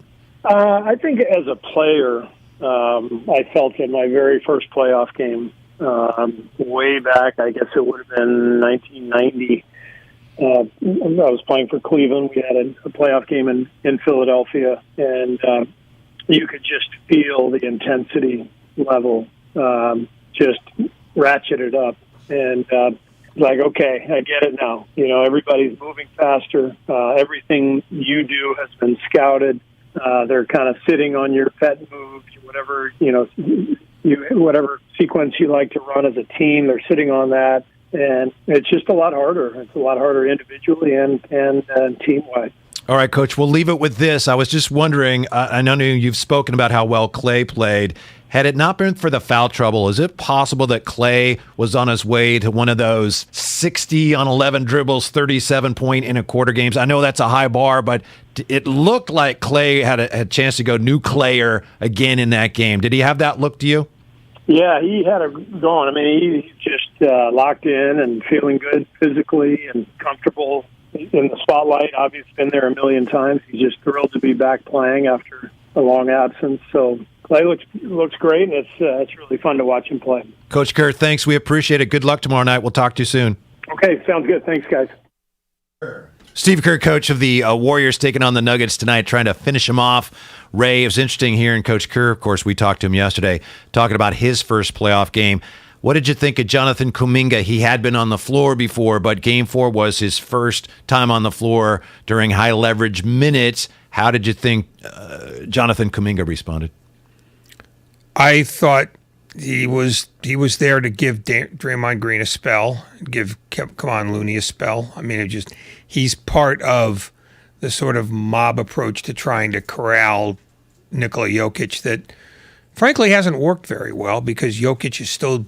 I think as a player, I felt in my very first playoff game, way back, I guess it would have been 1990. I was playing for Cleveland. We had a playoff game in Philadelphia, and you could just feel the intensity level just ratcheted up. And okay, I get it now. Everybody's moving faster. Everything you do has been scouted. They're kind of sitting on your pet moves, whatever whatever sequence you like to run as a team. They're sitting on that. And it's just a lot harder. It's a lot harder individually and team-wise. All right, Coach, we'll leave it with this. I was just wondering, I know you've spoken about how well Clay played. Had it not been for the foul trouble, is it possible that Clay was on his way to one of those 60 on 11 dribbles, 37-point in a quarter games? I know that's a high bar, but it looked like Clay had a chance to go nuclear again in that game. Did he have that look to you? Yeah, he had it going. I mean, he's just locked in and feeling good physically and comfortable in the spotlight. Obviously, been there a million times. He's just thrilled to be back playing after a long absence. So Clay looks great, and it's really fun to watch him play. Coach Kerr, thanks. We appreciate it. Good luck tomorrow night. We'll talk to you soon. Okay, sounds good. Thanks, guys. Steve Kerr, coach of the Warriors, taking on the Nuggets tonight, trying to finish them off. Ray, it was interesting hearing Coach Kerr. Of course, we talked to him yesterday, talking about his first playoff game. What did you think of Jonathan Kuminga? He had been on the floor before, but Game 4 was his first time on the floor during high-leverage minutes. How did you think Jonathan Kuminga responded? I thought he was there to give Draymond Green a spell, give Kevon Looney a spell. I mean, he's part of the sort of mob approach to trying to corral Nikola Jokic that, frankly, hasn't worked very well because Jokic is still